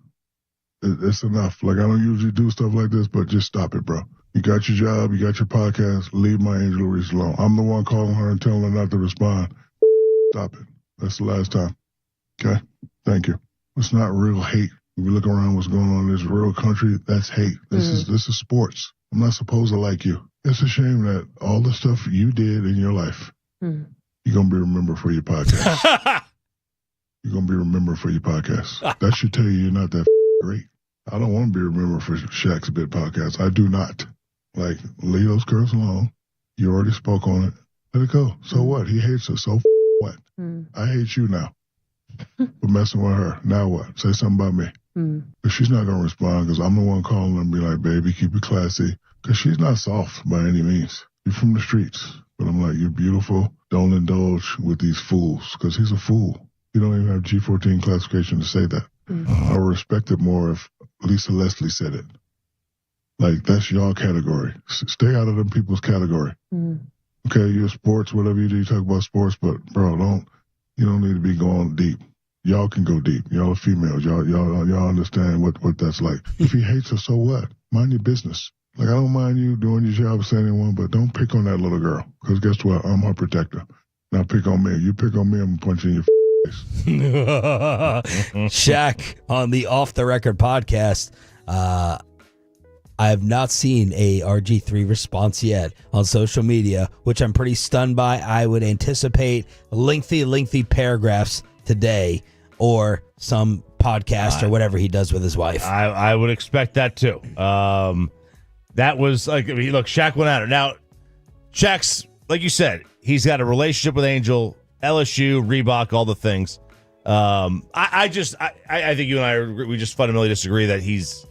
It's enough. Like, I don't usually do stuff like this, but just stop it, bro. You got your job. You got your podcast. Leave my Angel Reese alone. I'm the one calling her and telling her not to respond. Stop it. That's the last time. Okay? Thank you. It's not real hate. If you look around what's going on in this real country, that's hate. This is sports. I'm not supposed to like you. It's a shame that all the stuff you did in your life, you're going to be remembered for your podcast. You're going to be remembered for your podcast. That should tell you you're not that great. I don't want to be remembered for Shaq's Bit podcast. I do not. Like, leave those girls alone. You already spoke on it. Let it go. So what? He hates us. So what? I hate you now. For messing with her. Now what? Say something about me. But she's not going to respond because I'm the one calling her and be like, baby, keep it classy. Because she's not soft by any means. You're from the streets. But I'm like, you're beautiful. Don't indulge with these fools because he's a fool. You don't even have G14 classification to say that. I would respect it more if Lisa Leslie said it. Like, that's your category. Stay out of them people's category. Okay, you're sports, whatever you do, you talk about sports, but, bro, you don't need to be going deep. Y'all can go deep. Y'all are females. Y'all understand what that's like. If he hates her, so what? Mind your business. Like, I don't mind you doing your job as anyone, but don't pick on that little girl. Because guess what? I'm her protector. Now pick on me. You pick on me, I'm punching your face. Shaq on the Off the Record podcast. I have not seen a RG3 response yet on social media, which I'm pretty stunned by. I would anticipate lengthy paragraphs today or some podcast or whatever he does with his wife. I would expect that too. That was like, I mean, look, Shaq went at her. Now, Shaq's, like you said, he's got a relationship with Angel, LSU, Reebok, all the things. I think you and I, we just fundamentally disagree that he's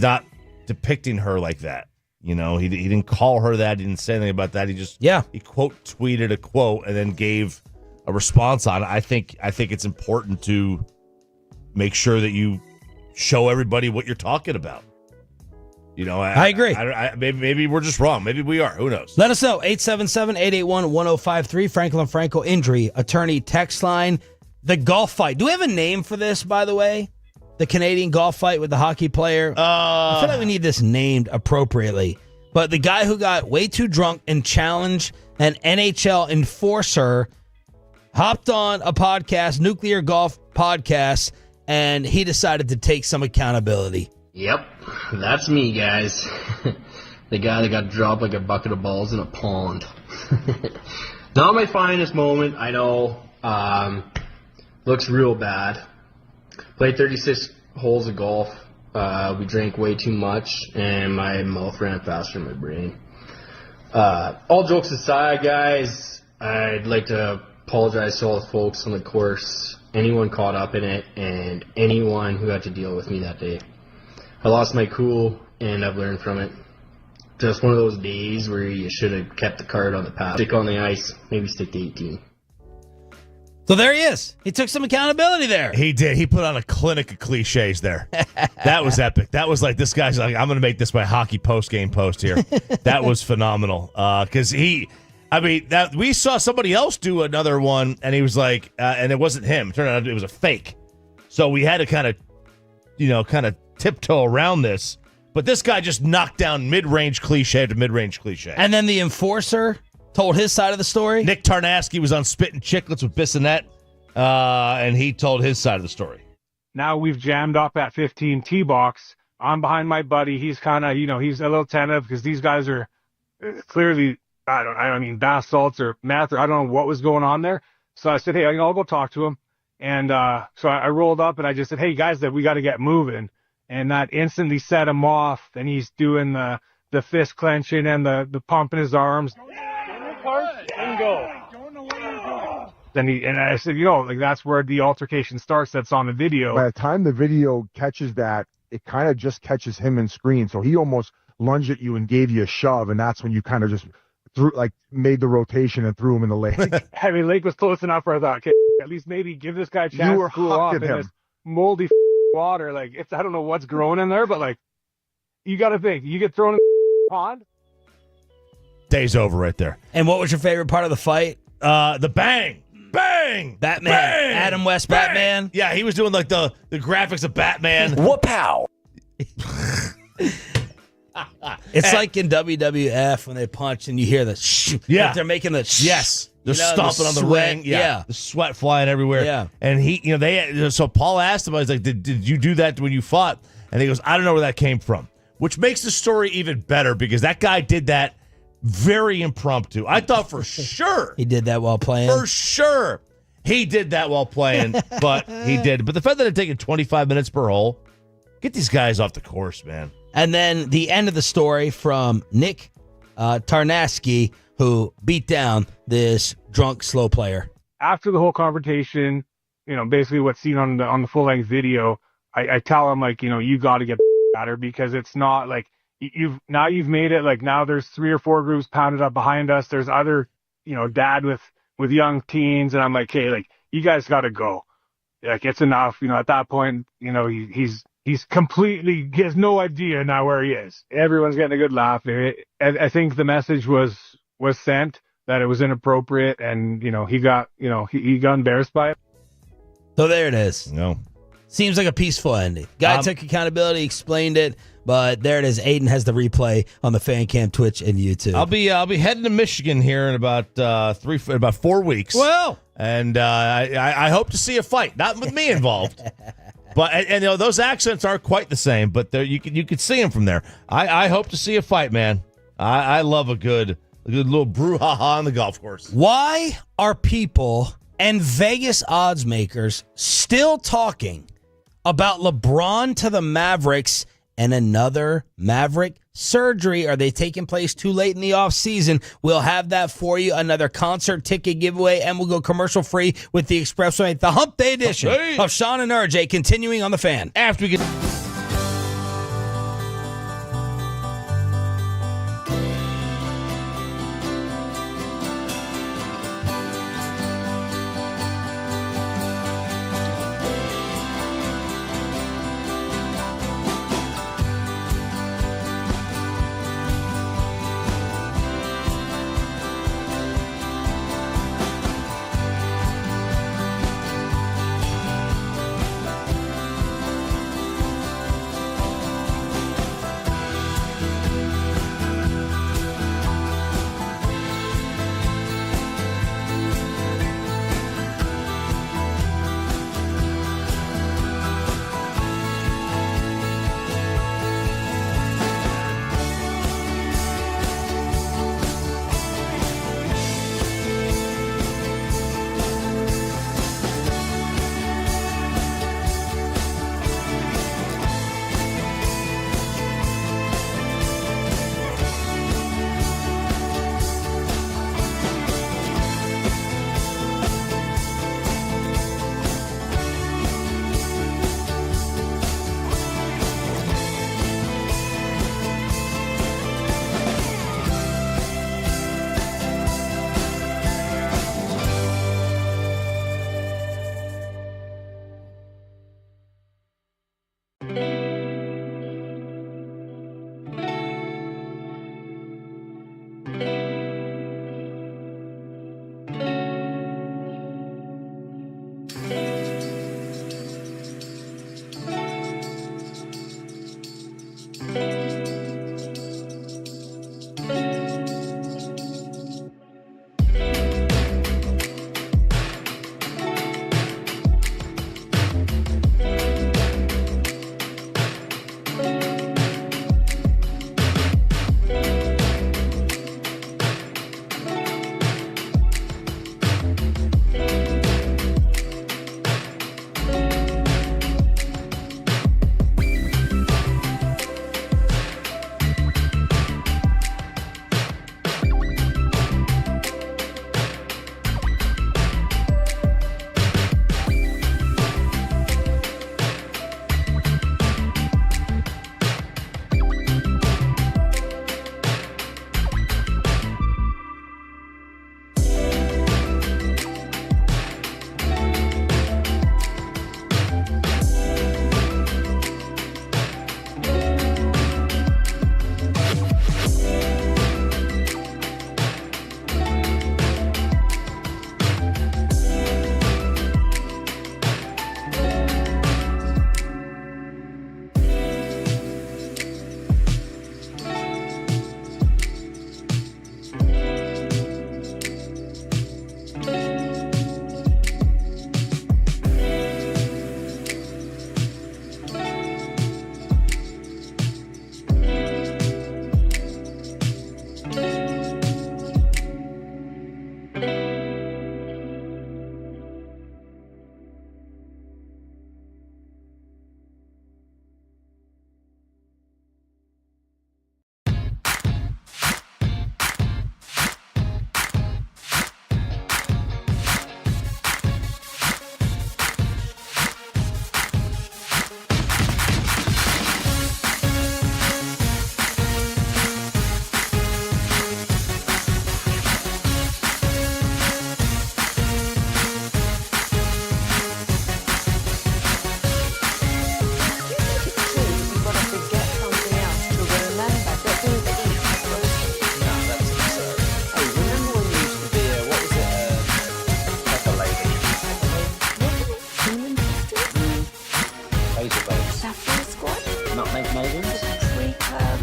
not depicting her like that. You know, he didn't call her that. He didn't say anything about that. He just, he quote tweeted a quote and then gave a response on it. I think it's important to make sure that you show everybody what you're talking about. You know, I agree. Maybe we're just wrong. Maybe we are. Who knows? Let us know. 877-881-1053. Franklin Franco injury attorney text line. The golf fight. Do we have a name for this, by the way? The Canadian golf fight with the hockey player? I feel like we need this named appropriately. But the guy who got way too drunk and challenged an NHL enforcer hopped on a podcast, Nuclear Golf Podcast, and he decided to take some accountability. Yep, that's me, guys. The guy that got dropped like a bucket of balls in a pond. Not my finest moment, I know. Looks real bad. Played 36 holes of golf. We drank way too much, and my mouth ran faster than my brain. All jokes aside, guys, I'd like to apologize to all the folks on the course, anyone caught up in it, and anyone who had to deal with me that day. I lost my cool, and I've learned from it. Just one of those days where you should have kept the card on the path. Stick on the ice, maybe stick to 18. So there he is. He took some accountability there. He did. He put on a clinic of cliches there. That was epic. That was like, this guy's like, I'm going to make this my hockey post-game post here. That was phenomenal. Because we saw somebody else do another one, and he was like, and it wasn't him. It turned out it was a fake. So we had to kind of tiptoe around this. But this guy just knocked down mid-range cliche to mid-range cliche. And then the enforcer told his side of the story. Nick Tarnasky was on Spittin' Chicklets with Bissonette, and he told his side of the story. Now we've jammed up at 15 tee box. I'm behind my buddy. He's kind of, he's a little tentative because these guys are clearly, bath salts or meth, or I don't know what was going on there. So I said, hey, I'll go talk to him. And so I rolled up and I just said, hey, guys, that we got to get moving. And that instantly set him off. And he's doing the fist clenching and the pump in his arms. And go. And I said, that's where the altercation starts. That's on the video. By the time the video catches that, it kind of just catches him in screen. So he almost lunged at you and gave you a shove. And that's when you kind of just made the rotation and threw him in the lake. Lake was close enough where I thought, okay, at least maybe give this guy a chance to cool off in this moldy water. Like, I don't know what's growing in there, but like, you got to think, you get thrown in the pond. Day's over right there. And what was your favorite part of the fight? The bang. Bang! Batman. Bang! Adam West Bang! Batman. Yeah, he was doing like the graphics of Batman. Whoop-pow. It's like in WWF when they punch and you hear the shh. Yeah. Like they're making the shh. Yes. They're You know, stomping on the sweat. ring. Yeah. The sweat flying everywhere. Yeah. And so Paul asked him, I was like, did you do that when you fought? And he goes, I don't know where that came from. Which makes the story even better because that guy did that very impromptu. I thought for sure. He did that while playing. For sure. He did that while playing, but he did. But the fact that it taken 25 minutes per hole, get these guys off the course, man. And then the end of the story from Nick Tarnasky, who beat down this drunk slow player. After the whole confrontation, basically what's seen on the full length video, I tell him like, you got to get better because it's not like you've made it like now there's 3 or 4 groups pounded up behind us. There's other, dad with young teens. And I'm like, hey, like you guys got to go. Like it's enough. At that point, he's completely, he has no idea now where he is. Everyone's getting a good laugh. I think the message was sent that it was inappropriate and, he got embarrassed by it. So there it is. No. Seems like a peaceful ending. Guy took accountability, explained it, but there it is. Aiden has the replay on the Fan Cam, Twitch, and YouTube. I'll be heading to Michigan here in about 4 weeks. Well, and I hope to see a fight, not with me involved. But and those accents aren't quite the same, but you could see them from there. I hope to see a fight, man. I love a good little brouhaha on the golf course. Why are people and Vegas odds makers still talking about LeBron to the Mavericks and another Maverick surgery? Are they taking place too late in the offseason? We'll have that for you. Another concert ticket giveaway, and we'll go commercial free with the Expressway, the Hump Day edition of Sean and RJ, continuing on the Fan. After we get...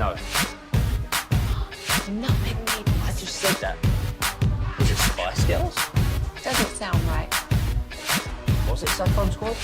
No. Nothing made I just said that. Was it Spice Girls? Doesn't sound right. Was it Saffron Squad?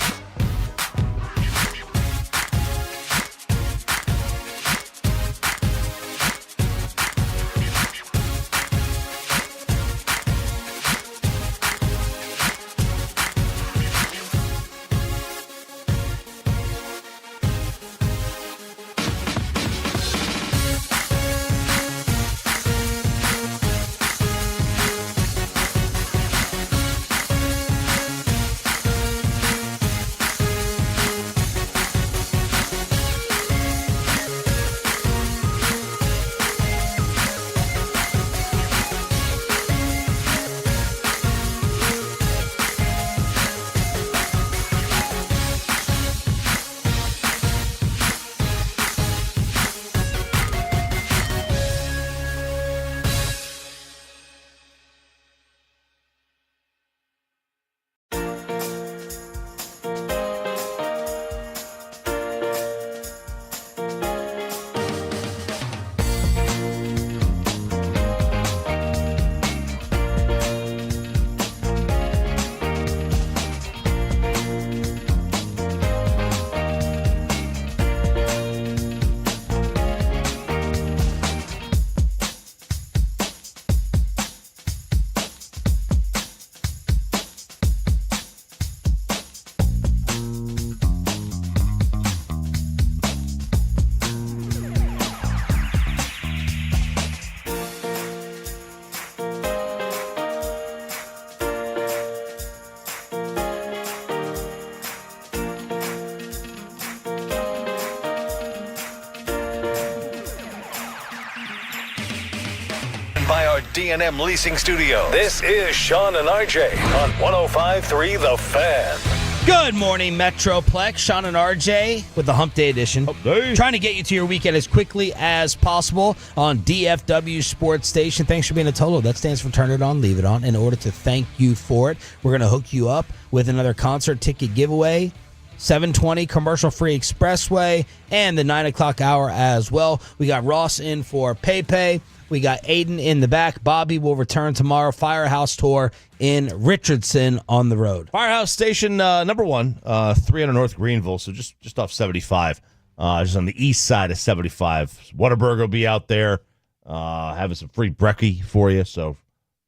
By our D&M Leasing Studio. This is Sean and RJ on 105.3 The Fan. Good morning, Metroplex. Sean and RJ with the Hump Day edition. Trying to get you to your weekend as quickly as possible on DFW Sports Station. Thanks for being a Tolo. That stands for Turn It On, Leave It On. In order to thank you for it, we're going to hook you up with another concert ticket giveaway. 720 commercial-free expressway and the 9 o'clock hour as well. We got Ross in for PayPay. We got Aiden in the back. Bobby will return tomorrow. Firehouse Tour in Richardson on the road. Firehouse Station number 1, 300 North Greenville, so just off 75, just on the east side of 75. Whataburger will be out there having some free brekkie for you. So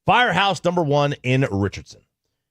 Firehouse number 1 in Richardson.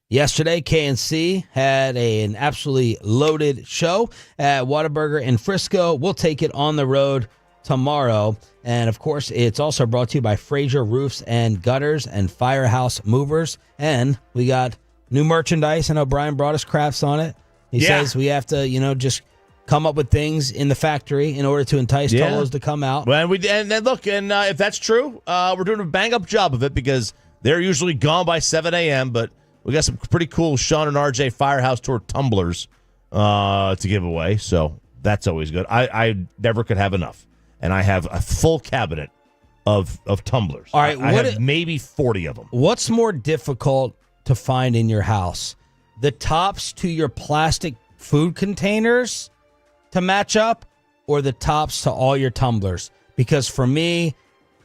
Yesterday, KNC had an absolutely loaded show at Whataburger in Frisco. We'll take it on the road tomorrow. And, of course, it's also brought to you by Fraser Roofs and Gutters and Firehouse Movers. And we got new merchandise. I know Brian brought us crafts on it. He says we have to, just come up with things in the factory in order to entice Tolos to come out. Well, and look, if that's true, we're doing a bang-up job of it because they're usually gone by 7 a.m., but we got some pretty cool Sean and RJ Firehouse Tour tumblers to give away, so that's always good. I never could have enough. And I have a full cabinet of tumblers. All right, I have maybe 40 of them. What's more difficult to find in your house? The tops to your plastic food containers to match up, or the tops to all your tumblers? Because for me,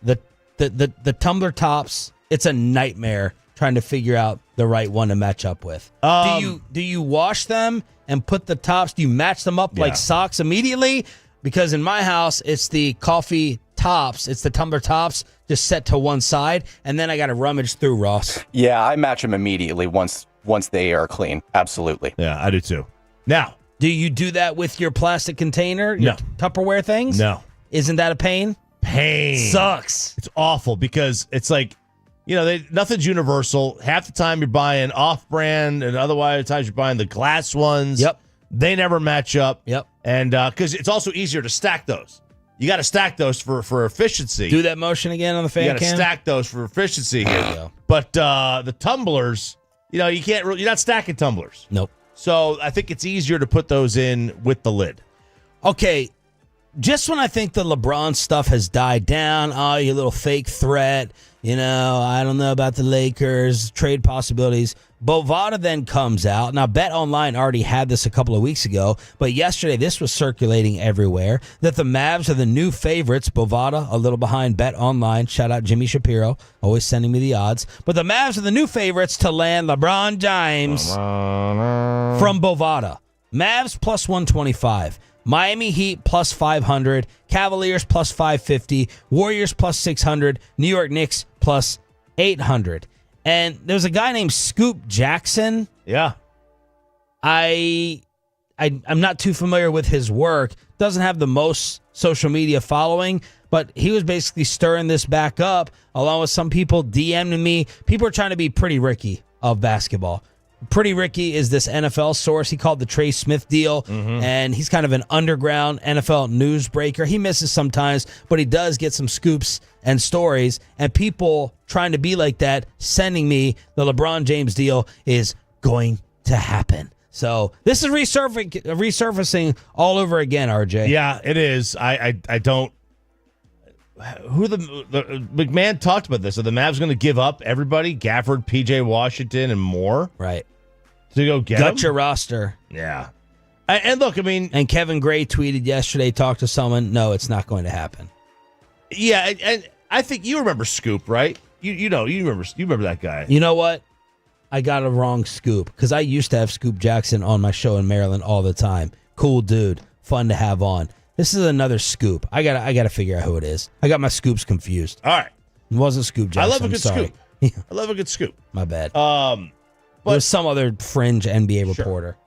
the tumbler tops, it's a nightmare trying to figure out the right one to match up with. Do you wash them and put the tops? Do you match them up like socks immediately? Because in my house, it's the coffee tops. It's the tumbler tops just set to one side, and then I got to rummage through, Ross. Yeah, I match them immediately once they are clean. Absolutely. Yeah, I do too. Now, do you do that with your plastic container, your Tupperware things? No. Isn't that a pain? Pain. Sucks. It's awful because it's like, nothing's universal. Half the time you're buying off-brand, and otherwise times you're buying the glass ones. Yep. They never match up. Yep. And because it's also easier to stack those. You got to stack those for efficiency. Do that motion again on the fan cam. You got to cam. stack those for efficiency here. There you go. But the tumblers, you're not stacking tumblers. Nope. So I think it's easier to put those in with the lid. Okay, just when I think the LeBron stuff has died down, you little fake threat, I don't know about the Lakers, trade possibilities. Bovada then comes out. Now, Bet Online already had this a couple of weeks ago, but yesterday this was circulating everywhere, that the Mavs are the new favorites. Bovada, a little behind Bet Online. Shout out Jimmy Shapiro, always sending me the odds. But the Mavs are the new favorites to land LeBron James from Bovada. Mavs plus 125. Miami Heat plus 500. Cavaliers plus 550. Warriors plus 600. New York Knicks plus 800. And there's a guy named Scoop Jackson. Yeah. I'm not too familiar with his work. Doesn't have the most social media following, but he was basically stirring this back up, along with some people DMing me. People are trying to be Pretty Ricky of basketball. Pretty Ricky is this NFL source. He called the Trey Smith deal, and he's kind of an underground NFL newsbreaker. He misses sometimes, but he does get some scoops and stories, and people trying to be like that, sending me the LeBron James deal is going to happen. So this is resurfacing all over again, RJ. Yeah, it is. I don't. Who the McMahon talked about this. Are the Mavs going to give up everybody? Gafford, PJ Washington, and more? Right. To go get Gut them? your roster. Yeah. And look, I mean... And Kevin Gray tweeted yesterday, talked to someone. No, it's not going to happen. Yeah, and I think you remember Scoop, right? You remember that guy. You know what? I got a wrong Scoop, because I used to have Scoop Jackson on my show in Maryland all the time. Cool dude. Fun to have on. This is another Scoop. I gotta figure out who it is. I got my Scoops confused. All right. It wasn't Scoop Jackson. I love a good scoop. I love a good scoop. My bad. But it was some other fringe NBA reporter.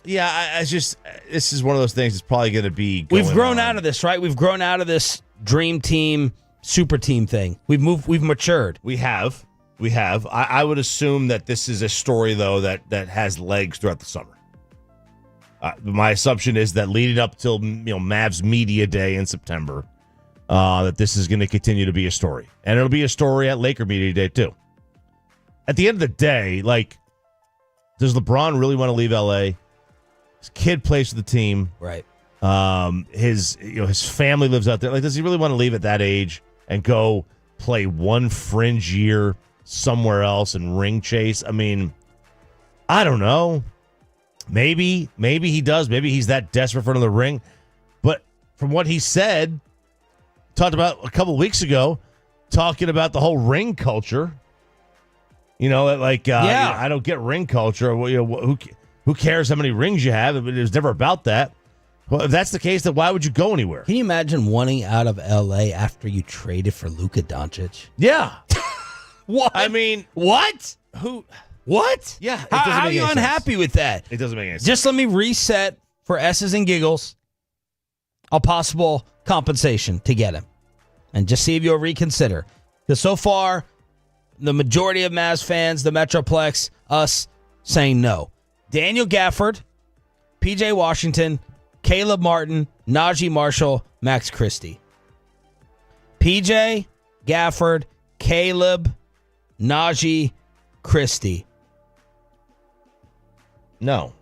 Yeah, this is one of those things that's probably going to be We've grown on. out of this, right? We've grown out of this dream team, super team thing. We've matured. We have. I would assume that this is a story, though, that has legs throughout the summer. My assumption is that leading up till Mavs Media Day in September, that this is going to continue to be a story. And it'll be a story at Laker Media Day, too. At the end of the day, does LeBron really want to leave L.A.? His kid plays for the team. Right. His family lives out there. Does he really want to leave at that age and go play one fringe year somewhere else and ring chase? I mean, I don't know. Maybe he does. Maybe he's that desperate for another ring. But from what he said, talked about a couple of weeks ago, talking about the whole ring culture. I don't get ring culture. Who cares how many rings you have? It was never about that. Well, if that's the case, then why would you go anywhere? Can you imagine wanting out of L.A. after you traded for Luka Doncic? Yeah. What? I mean, what? Who? What? Yeah. How are you unhappy with that? It doesn't make any sense. Just let me reset for S's and giggles a possible compensation to get him. And just see if you'll reconsider. Because so far, the majority of Mavs fans, the Metroplex, us, saying no. Daniel Gafford, PJ Washington, Caleb Martin, Najee Marshall, Max Christie. PJ, Gafford, Caleb, Najee, Christie. No.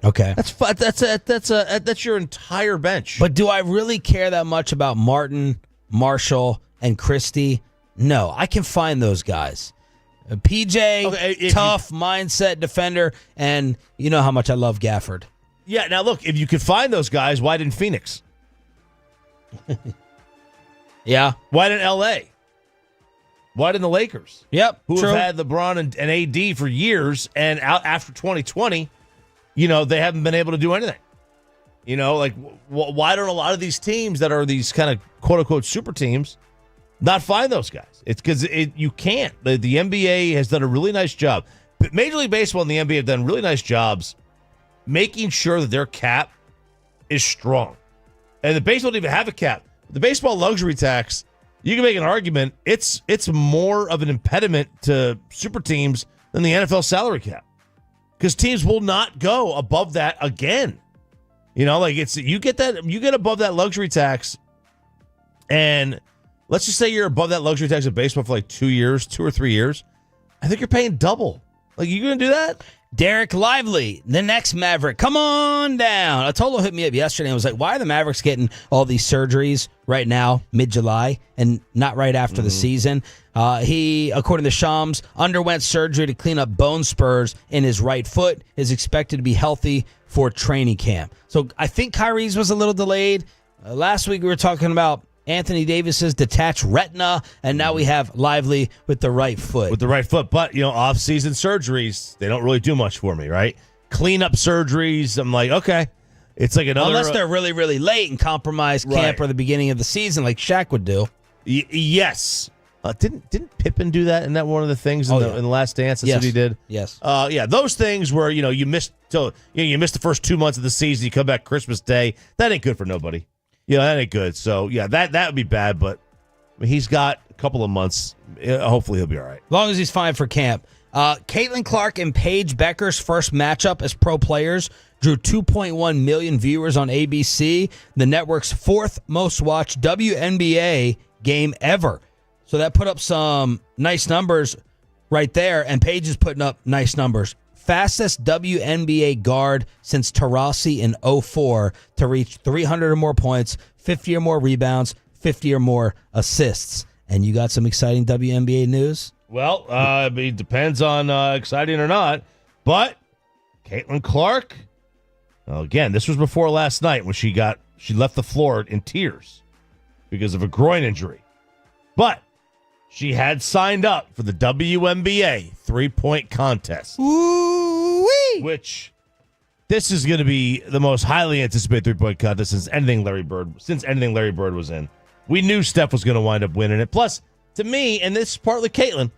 Okay. That's your entire bench. But do I really care that much about Martin, Marshall, and Christie? No, I can find those guys. PJ, tough mindset defender, and you know how much I love Gafford. Yeah, now look, if you could find those guys, why didn't Phoenix? Yeah. Why didn't L.A.? Why didn't the Lakers? Yep, Who true. have had LeBron and AD for years, and out after 2020, they haven't been able to do anything. Why don't a lot of these teams that are these kind of quote-unquote super teams not find those guys? It's because you can't. The NBA has done a really nice job. But Major League Baseball and the NBA have done really nice jobs making sure that their cap is strong. And the baseball don't even have a cap. The baseball luxury tax, you can make an argument, it's more of an impediment to super teams than the NFL salary cap. Because teams will not go above that again. You get above that luxury tax, and let's just say you're above that luxury tax of baseball for 2 or 3 years. I think you're paying double. You gonna do that? Derek Lively, the next Maverick, come on down. Atolo hit me up yesterday and was like, why are the Mavericks getting all these surgeries right now, mid-July, and not right after the season? He, according to Shams, underwent surgery to clean up bone spurs in his right foot, is expected to be healthy for training camp. So I think Kyrie's was a little delayed. Last week we were talking about Anthony Davis's detached retina, and now we have Lively with the right foot. With the right foot, but, off-season surgeries, they don't really do much for me, right? Clean-up surgeries, I'm like, okay. It's like another... Unless they're really, really late and compromise camp or the beginning of the season like Shaq would do. Yes. Didn't Pippen do that? Isn't that one of the things in the Last Dance? That's what he did? Yes. Those things where, you missed you missed the first 2 months of the season, you come back Christmas Day, that ain't good for nobody. That ain't good. So, that would be bad, but he's got a couple of months. Hopefully he'll be all right. As long as he's fine for camp. Caitlin Clark and Paige Becker's first matchup as pro players drew 2.1 million viewers on ABC, the network's fourth most watched WNBA game ever. So that put up some nice numbers right there, and Paige is putting up nice numbers. Fastest WNBA guard since Taurasi in 2004 to reach 300 or more points, 50 or more rebounds, 50 or more assists. And you got some exciting WNBA news? Well, it depends on exciting or not. But Caitlin Clark, again, this was before last night when she left the floor in tears because of a groin injury. But she had signed up for the WNBA three-point contest. Ooh-wee! Which, this is going to be the most highly anticipated three-point contest since anything Larry Bird was in. We knew Steph was going to wind up winning it. Plus, to me, and this is partly Caitlin,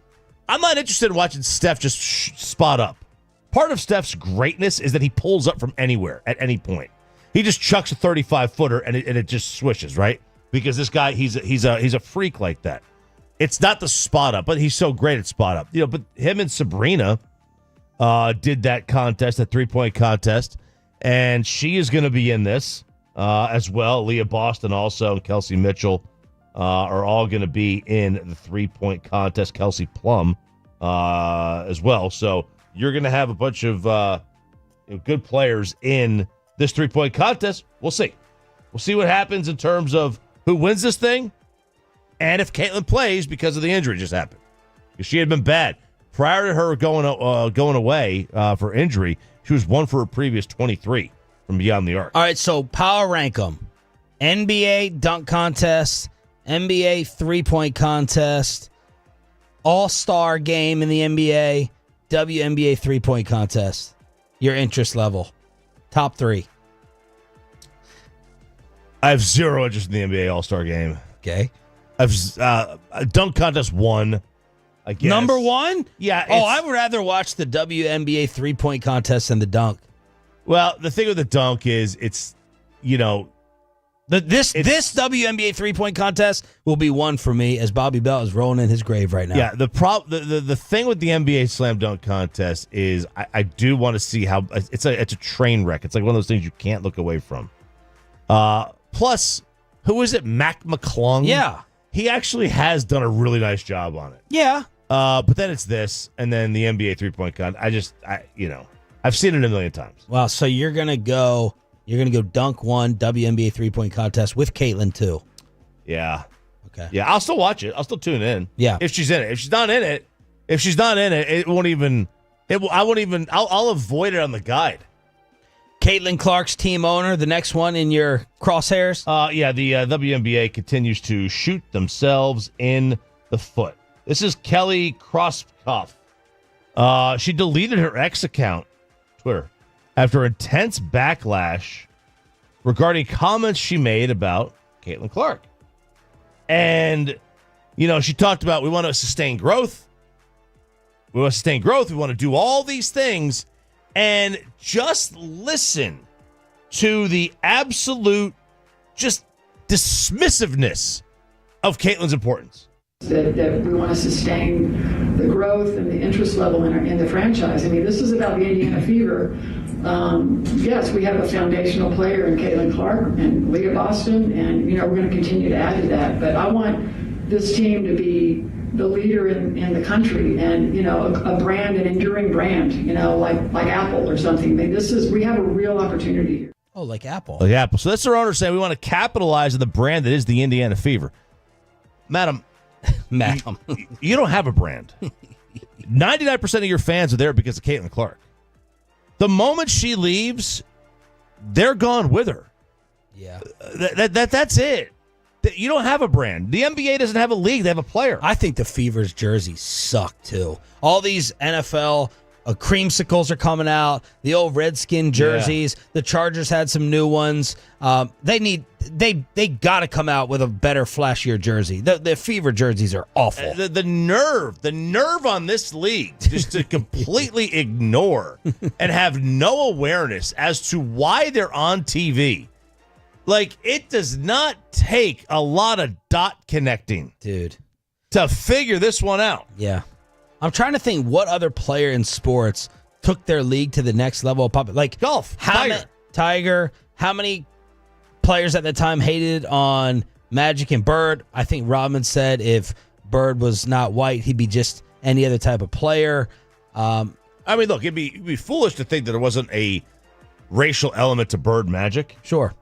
I'm not interested in watching Steph just spot up. Part of Steph's greatness is that he pulls up from anywhere at any point. He just chucks a 35-footer and it just swishes, right? Because this guy, he's a freak like that. It's not the spot up, but he's so great at spot up. But him and Sabrina did that contest, that three-point contest, and she is going to be in this as well. Leah Boston also and Kelsey Mitchell are all going to be in the three-point contest. Kelsey Plum as well. So you're going to have a bunch of good players in this three-point contest. We'll see. We'll see what happens in terms of who wins this thing. And if Caitlin plays because of the injury just happened. Because she had been bad. Prior to her going away for injury, she was 1 for her previous 23 from beyond the arc. All right, so power rank them. NBA dunk contest, NBA three-point contest, all-star game in the NBA, WNBA three-point contest. Your interest level. Top 3. I have zero interest in the NBA all-star game. Okay. I've dunk contest 1, I guess. Number 1? Yeah. I would rather watch the WNBA three-point contest than the dunk. Well, the thing with the dunk is this WNBA three-point contest will be 1 for me as Bobby Bell is rolling in his grave right now. Yeah, the thing with the NBA slam dunk contest is I do want to see how it's a train wreck. It's like one of those things you can't look away from. Plus, who is it? Mac McClung? Yeah. He actually has done a really nice job on it. Yeah. But then it's this, and then the NBA three-point contest. I've seen it a million times. Wow, so you're gonna go dunk 1, WNBA three-point contest with Caitlin 2. Yeah. Okay. Yeah, I'll still watch it. I'll still tune in. Yeah. If she's in it. If she's not in it, I'll avoid it on the guide. Caitlin Clark's team owner, the next one in your crosshairs? The WNBA continues to shoot themselves in the foot. This is Kelly Krauskopf. She deleted her ex account, Twitter, after intense backlash regarding comments she made about Caitlin Clark. And, she talked about we want to sustain growth. We want to do all these things. And just listen to the absolute just dismissiveness of Caitlin's importance. That we want to sustain the growth and the interest level in the franchise. I mean, this is about the Indiana Fever. Yes, we have a foundational player in Caitlin Clark and Leah Boston, and we're going to continue to add to that. But I want this team to be the leader in the country, and a brand, an enduring brand, like Apple or something. I mean, we have a real opportunity here. Oh, like Apple. Like Apple. So that's their owner saying we want to capitalize on the brand that is the Indiana Fever. Madam, you don't have a brand. 99% of your fans are there because of Caitlin Clark. The moment she leaves, they're gone with her. Yeah. That's it. You don't have a brand. The NBA doesn't have a league. They have a player. I think the Fever's jerseys suck, too. All these NFL creamsicles are coming out. The old Redskin jerseys. Yeah. The Chargers had some new ones. They got to come out with a better, flashier jersey. The Fever jerseys are awful. The nerve on this league just to completely ignore and have no awareness as to why they're on TV. Like, it does not take a lot of dot connecting, dude, to figure this one out. Yeah. I'm trying to think what other player in sports took their league to the next level of pop. Like golf, Tiger. How many players at the time hated on Magic and Bird? I think Rodman said if Bird was not white, he'd be just any other type of player. I mean, look, it'd be foolish to think that there wasn't a racial element to Bird Magic. Sure.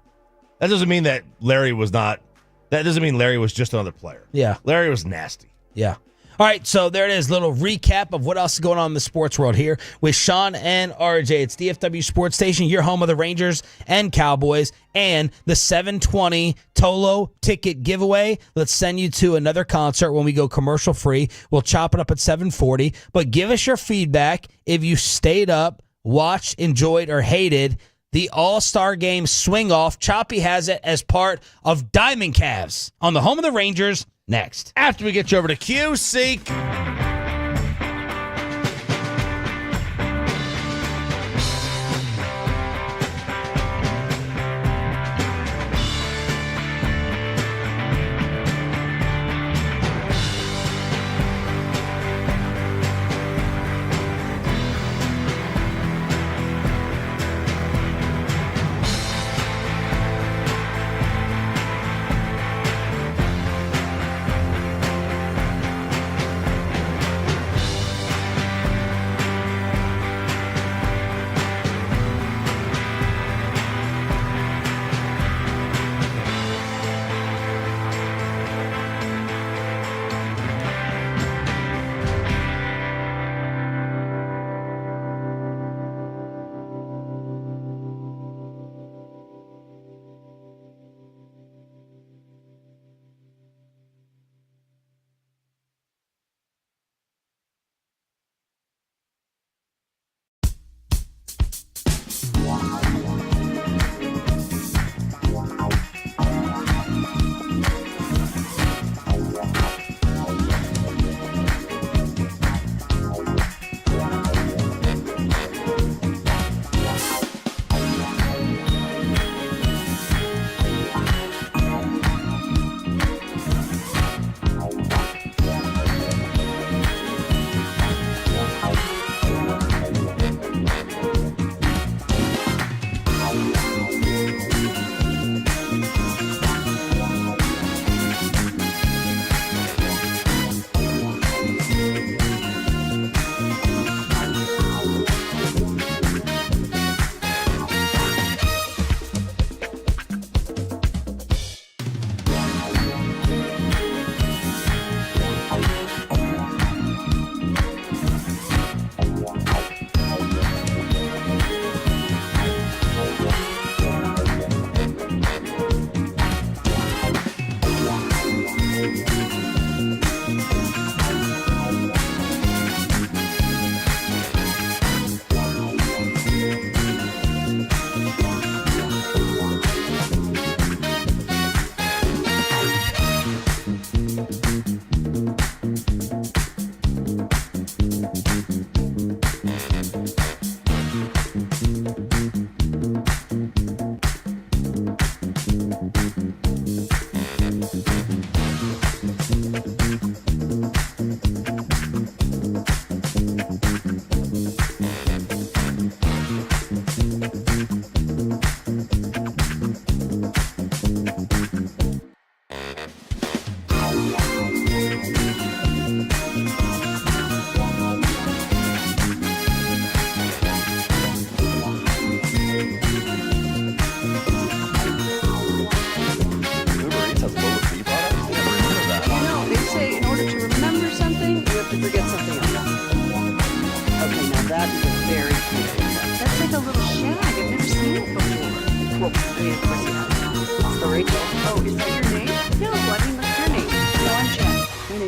That doesn't mean that Larry was not. That doesn't mean Larry was just another player. Yeah. Larry was nasty. Yeah. All right, so there it is. Little recap of what else is going on in the sports world here with Sean and RJ. It's DFW Sports Station, your home of the Rangers and Cowboys, and the 720 Tolo ticket giveaway. Let's send you to another concert when we go commercial free. We'll chop it up at 740, but give us your feedback if you stayed up, watched, enjoyed, or hated the All-Star Game swing-off. Choppy has it as part of Diamond Calves on the home of the Rangers next. After we get you over to QC.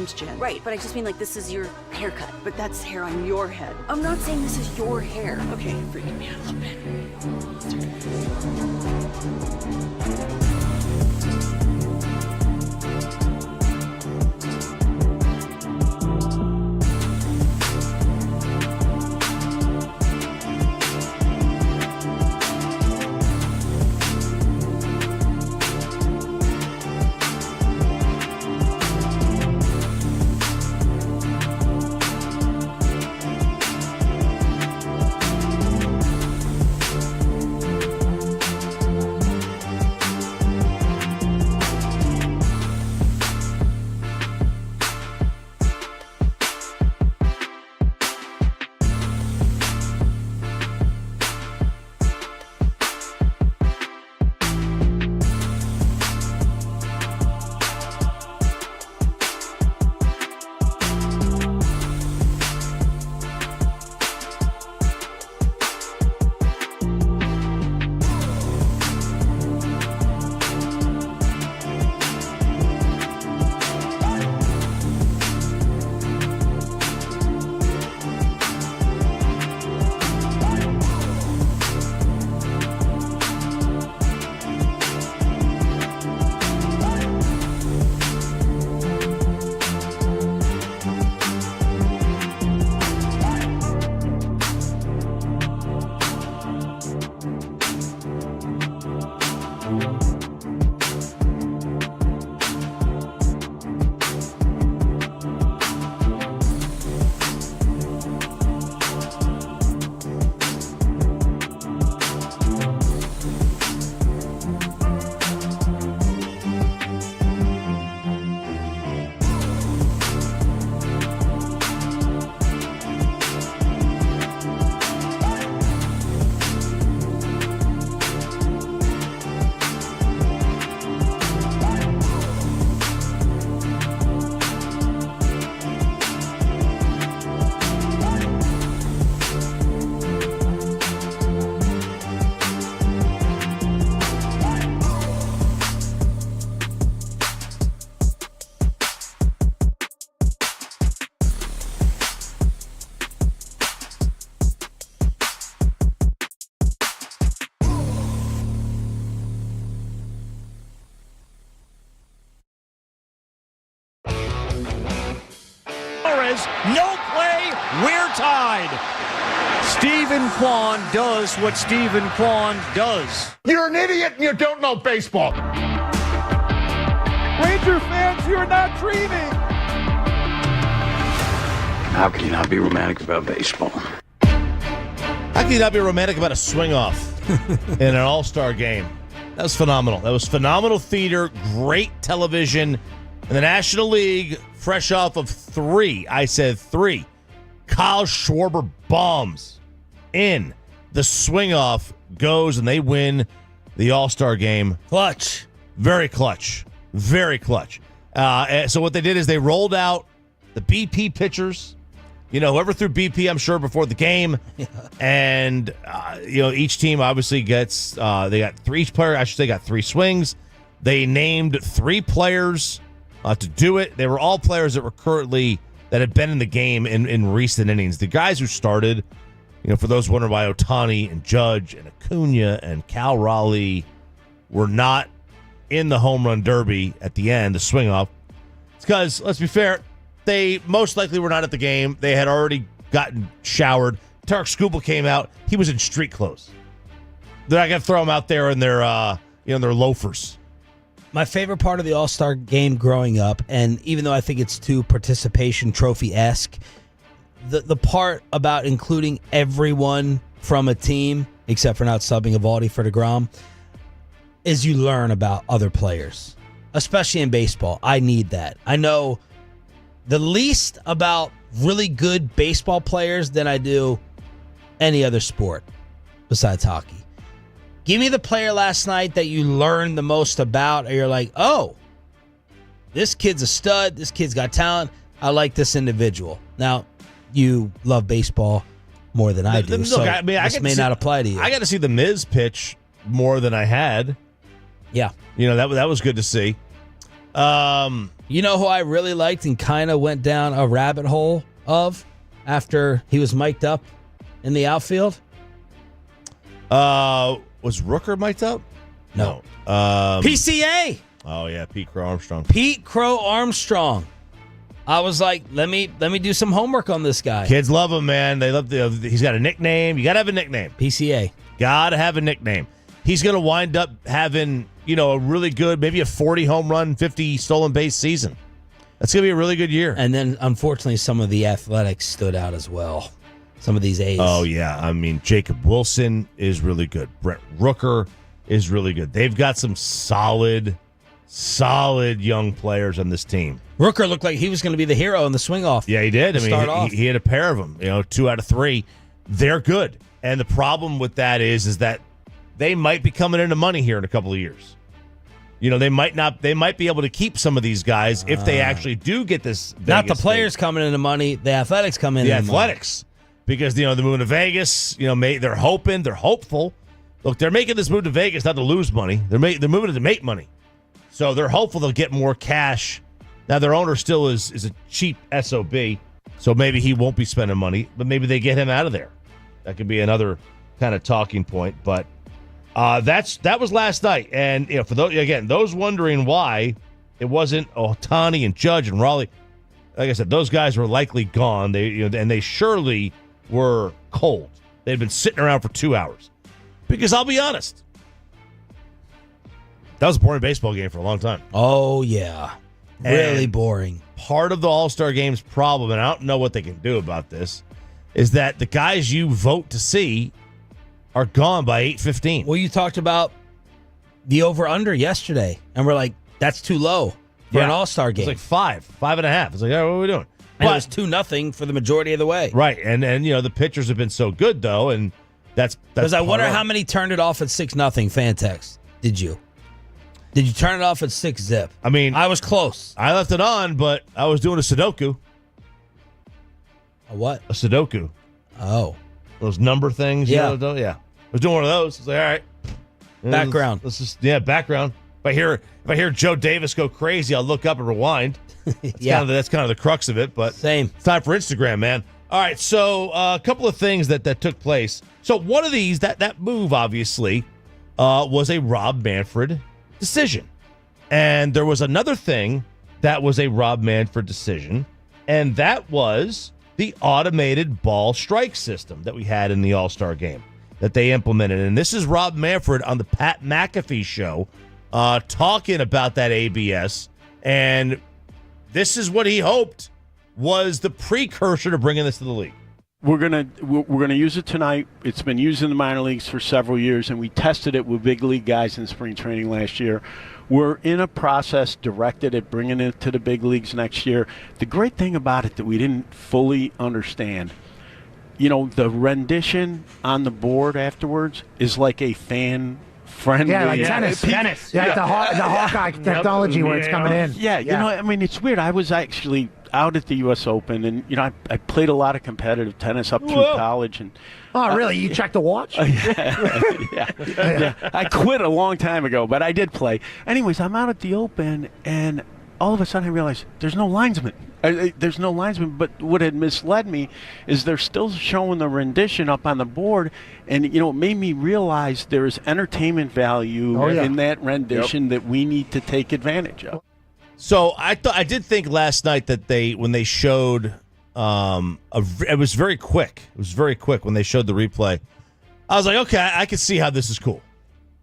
name's Jen. Right, but I just mean like this is your haircut. But that's hair on your head. I'm not saying this is your hair. Okay, freaking me out a little bit. No play, we're tied. Steven Kwan does what Steven Kwan does. You're an idiot and you don't know baseball. Ranger fans, you're not dreaming. How can you not be romantic about baseball? How can you not be romantic about a swing-off in an all-star game? That was phenomenal. That was phenomenal theater, great television. In the National League, fresh off of three, I said three, Kyle Schwarber bombs in. The swing-off goes, and they win the all-star game. Clutch. Very clutch. Very clutch. So what they did is they rolled out the BP pitchers. You know, whoever threw BP, I'm sure, before the game. Yeah. And, each team obviously gets, they got three, each player, I should say, got three swings. They named three players to do it. They were all players that had been in the game in recent innings. The guys who started, for those wondering why Ohtani and Judge and Acuna and Cal Raleigh were not in the home run derby at the end, the swing off, it's because, let's be fair, they most likely were not at the game. They had already gotten showered. Tarek Skubal came out. He was in street clothes. They're not going to throw him out there in their loafers. My favorite part of the All-Star game growing up, and even though I think it's too participation trophy-esque, the part about including everyone from a team, except for not subbing Evaldi for DeGrom, is you learn about other players, especially in baseball. I need that. I know the least about really good baseball players than I do any other sport besides hockey. Give me the player last night that you learned the most about, or you're like, oh, this kid's a stud. This kid's got talent. I like this individual. Now, you love baseball more than I do, so this may not apply to you. I got to see the Miz pitch more than I had. Yeah. That was good to see. You know who I really liked and kind of went down a rabbit hole of after he was mic'd up in the outfield? Was Rooker mic'd up? No. PCA. Oh yeah, Pete Crow Armstrong. Pete Crow Armstrong. I was like, let me do some homework on this guy. Kids love him, man. They love he's got a nickname. You got to have a nickname. PCA. Got to have a nickname. He's going to wind up having, a really good, maybe a 40 home run, 50 stolen base season. That's going to be a really good year. And then, unfortunately, some of the athletics stood out as well. Some of these A's. Oh, yeah. I mean, Jacob Wilson is really good. Brent Rooker is really good. They've got some solid young players on this team. Rooker looked like he was going to be the hero in the swing-off. Yeah, he did. I mean, he had a pair of them, 2 out of 3. They're good. And the problem with that is that they might be coming into money here in a couple of years. They might be able to keep some of these guys if they actually do get this Vegas not the players thing. coming into money, the athletics come in. The athletics. Because, they're moving to Vegas, they're hoping, they're hopeful. Look, they're making this move to Vegas not to lose money. They're moving it to make money. So they're hopeful they'll get more cash. Now, their owner still is a cheap SOB, so maybe he won't be spending money, but maybe they get him out of there. That could be another kind of talking point, but that was last night. And for those wondering why it wasn't Ohtani and Judge and Raleigh, like I said, those guys were likely gone. And they surely were cold. They'd been sitting around for 2 hours. Because I'll be honest, that was a boring baseball game for a long time. Oh, yeah. Really And boring. Part of the All-Star Game's problem, and I don't know what they can do about this, is that the guys you vote to see are gone by 8:15. Well, you talked about the over-under yesterday, and we're like, that's too low for an All-Star game. It's like 5.5. It's like, what are we doing? And it was 2-0 for the majority of the way. Right, and the pitchers have been so good, though, and that's Because I wonder part of how many turned it off at 6-0 fan text. Did you? Did you turn it off at 6-zip? I mean, I was close. I left it on, but I was doing a Sudoku. A what? A Sudoku. Oh. Those number things. Yeah. Yeah. I was doing one of those. I was like, all right. Background. Let's just, background. If I hear Joe Davis go crazy, I'll look up and rewind. That's kind of the crux of it, but same. It's time for Instagram, man. All right, so a couple of things that took place. So one of these, that move, obviously, was a Rob Manfred decision. And there was another thing that was a Rob Manfred decision, and that was the automated ball strike system that we had in the All-Star game that they implemented. And this is Rob Manfred on the Pat McAfee show talking about that ABS, and this is what he hoped was the precursor to bringing this to the league. We're gonna use it tonight. It's been used in the minor leagues for several years, and we tested it with big league guys in spring training last year. We're in a process directed at bringing it to the big leagues next year. The great thing about it that we didn't fully understand, the rendition on the board afterwards is like a fan friendly. Yeah, like tennis. Yeah, the Hawkeye technology where it's coming in. Yeah, it's weird. I was actually out at the U.S. Open, and I played a lot of competitive tennis up through college. And really? You checked the watch? Yeah. I quit a long time ago, but I did play. Anyways, I'm out at the Open, and all of a sudden I realized there's no linesman. There's no linesman, but what had misled me is they're still showing the rendition up on the board, and it made me realize there is entertainment value in that rendition that we need to take advantage of. So I did think last night that when they showed, it was very quick. It was very quick when they showed the replay. I was like, okay, I can see how this is cool.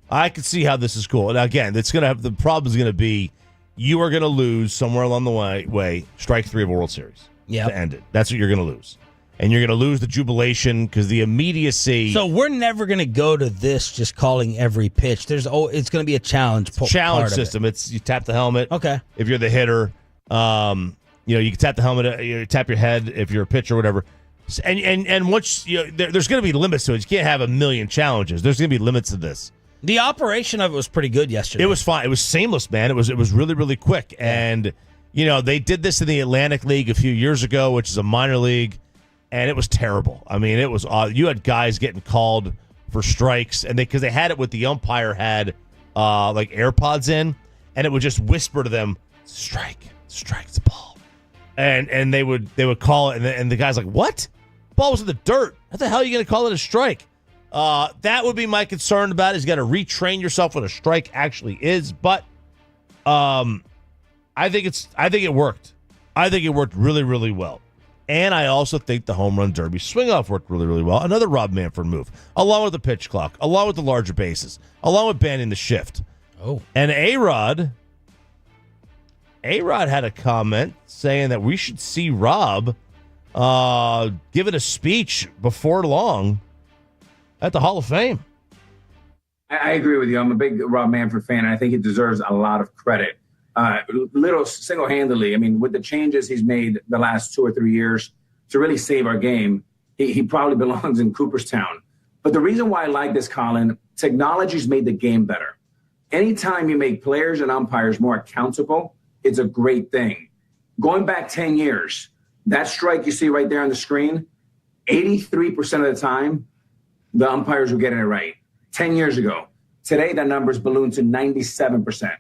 And again, the problem is going to be you are going to lose somewhere along the way strike 3 of a World Series to end it. That's what you're going to lose. And you're going to lose the jubilation because the immediacy. So we're never going to go to this just calling every pitch. It's going to be a challenge. Challenge system. It's you tap the helmet. Okay. If you're the hitter, you can tap the helmet. You tap your head if you're a pitcher or whatever. And once there's going to be limits to it. You can't have a million challenges. There's going to be limits to this. The operation of it was pretty good yesterday. It was fine. It was seamless, man. It was really, really quick. And they did this in the Atlantic League a few years ago, which is a minor league. And it was terrible. I mean, it was you had guys getting called for strikes, and because they had it with the umpire had like AirPods in, and it would just whisper to them, strike, the ball. And they would call it, and the guy's like, what? Ball was in the dirt. How the hell are you going to call it a strike? That would be my concern about it. Is you got to retrain yourself what a strike actually is. But I think it worked. I think it worked really, really well. And I also think the home run derby swing-off worked really, really well. Another Rob Manfred move, along with the pitch clock, along with the larger bases, along with banning the shift. Oh. And A-Rod had a comment saying that we should see Rob give it a speech before long at the Hall of Fame. I agree with you. I'm a big Rob Manfred fan, and I think he deserves a lot of credit. Little single-handedly, I mean, with the changes he's made the last 2 or 3 years to really save our game, he probably belongs in Cooperstown. But the reason why I like this, Colin, technology's made the game better. Anytime you make players and umpires more accountable, it's a great thing. Going back 10 years, that strike you see right there on the screen, 83% of the time, the umpires were getting it right. 10 years ago. Today, that number's ballooned to 97%.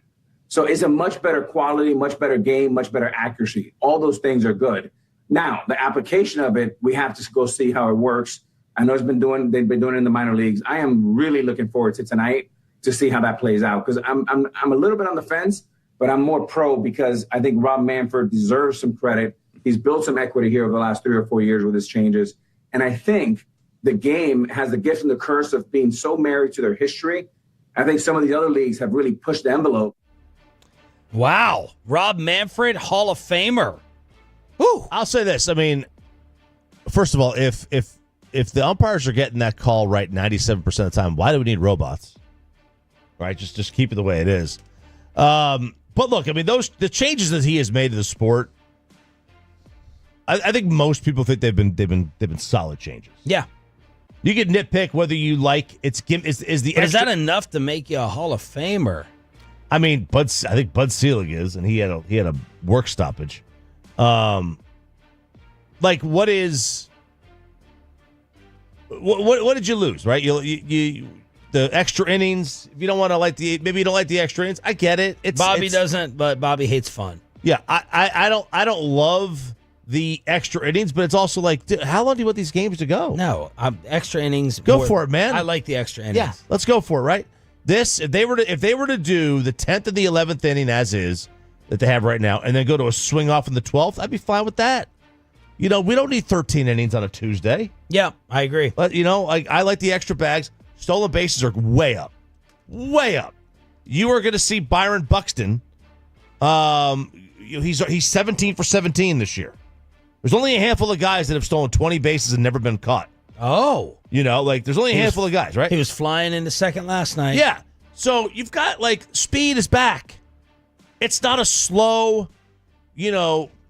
So it's a much better quality, much better game, much better accuracy. All those things are good. Now, the application of it, we have to go see how it works. I know they've been doing it in the minor leagues. I am really looking forward to tonight to see how that plays out, because I'm a little bit on the fence, but I'm more pro because I think Rob Manfred deserves some credit. He's built some equity here over the last 3 or 4 years with his changes. And I think the game has the gift and the curse of being so married to their history. I think some of the other leagues have really pushed the envelope. Wow. Rob Manfred, Hall of Famer. Whew. I'll say this. I mean, first of all, if the umpires are getting that call right 97% of the time, why do we need robots? Right? Just keep it the way it is. But look, I mean, the changes that he has made to the sport, I think most people think they've been solid changes. Yeah. You can nitpick whether you like is that enough to make you a Hall of Famer? I mean, I think Bud Selig is, and he had a work stoppage. What did you lose? Right, you the extra innings. If you don't want to maybe you don't like the extra innings. I get it. Bobby doesn't, but Bobby hates fun. Yeah, I don't love the extra innings, but it's also like, dude, how long do you want these games to go? No, extra innings. Go for it, man. I like the extra innings. Yeah, let's go for it. Right. This, if they were to do the 10th and the 11th inning as is that they have right now, and then go to a swing off in the 12th, I'd be fine with that. You know, we don't need 13 innings on a Tuesday. Yeah, I agree. But I like the extra bags. Stolen bases are way up, way up. You are going to see Byron Buxton. He's 17 for 17 this year. There's only a handful of guys that have stolen 20 bases and never been caught. Oh. There's only a handful of guys, right? He was flying into second last night. Yeah. So you've got, speed is back. It's not a slow,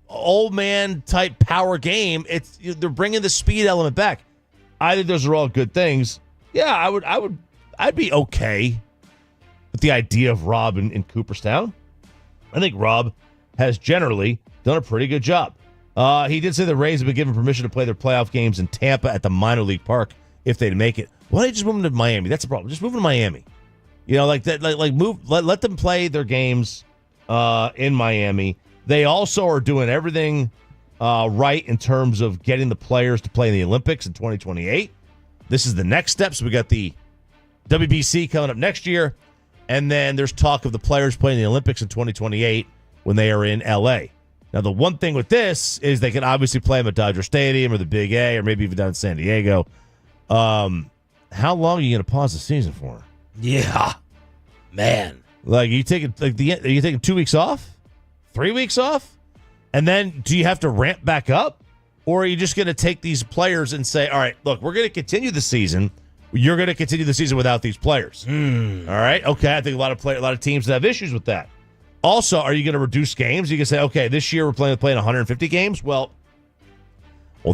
old man type power game. They're bringing the speed element back. I think those are all good things. Yeah, I'd be okay with the idea of Rob in Cooperstown. I think Rob has generally done a pretty good job. He did say the Rays have been given permission to play their playoff games in Tampa at the minor league park if they'd make it. Why don't they just move them to Miami? That's the problem. Just move them to Miami. Let them play their games in Miami. They also are doing everything right in terms of getting the players to play in the Olympics in 2028. This is the next step. So we got the WBC coming up next year, and then there's talk of the players playing the Olympics in 2028 when they are in LA. Now, the one thing with this is they can obviously play them at Dodger Stadium or the Big A or maybe even down in San Diego. How long are you going to pause the season for? Yeah, man. Are you taking 2 weeks off, 3 weeks off, and then do you have to ramp back up, or are you just going to take these players and say, all right, look, we're going to continue the season. You're going to continue the season without these players. All right, okay. I think a lot of teams have issues with that. Also, are you going to reduce games? You can say, okay, this year we're playing 150 games. Well,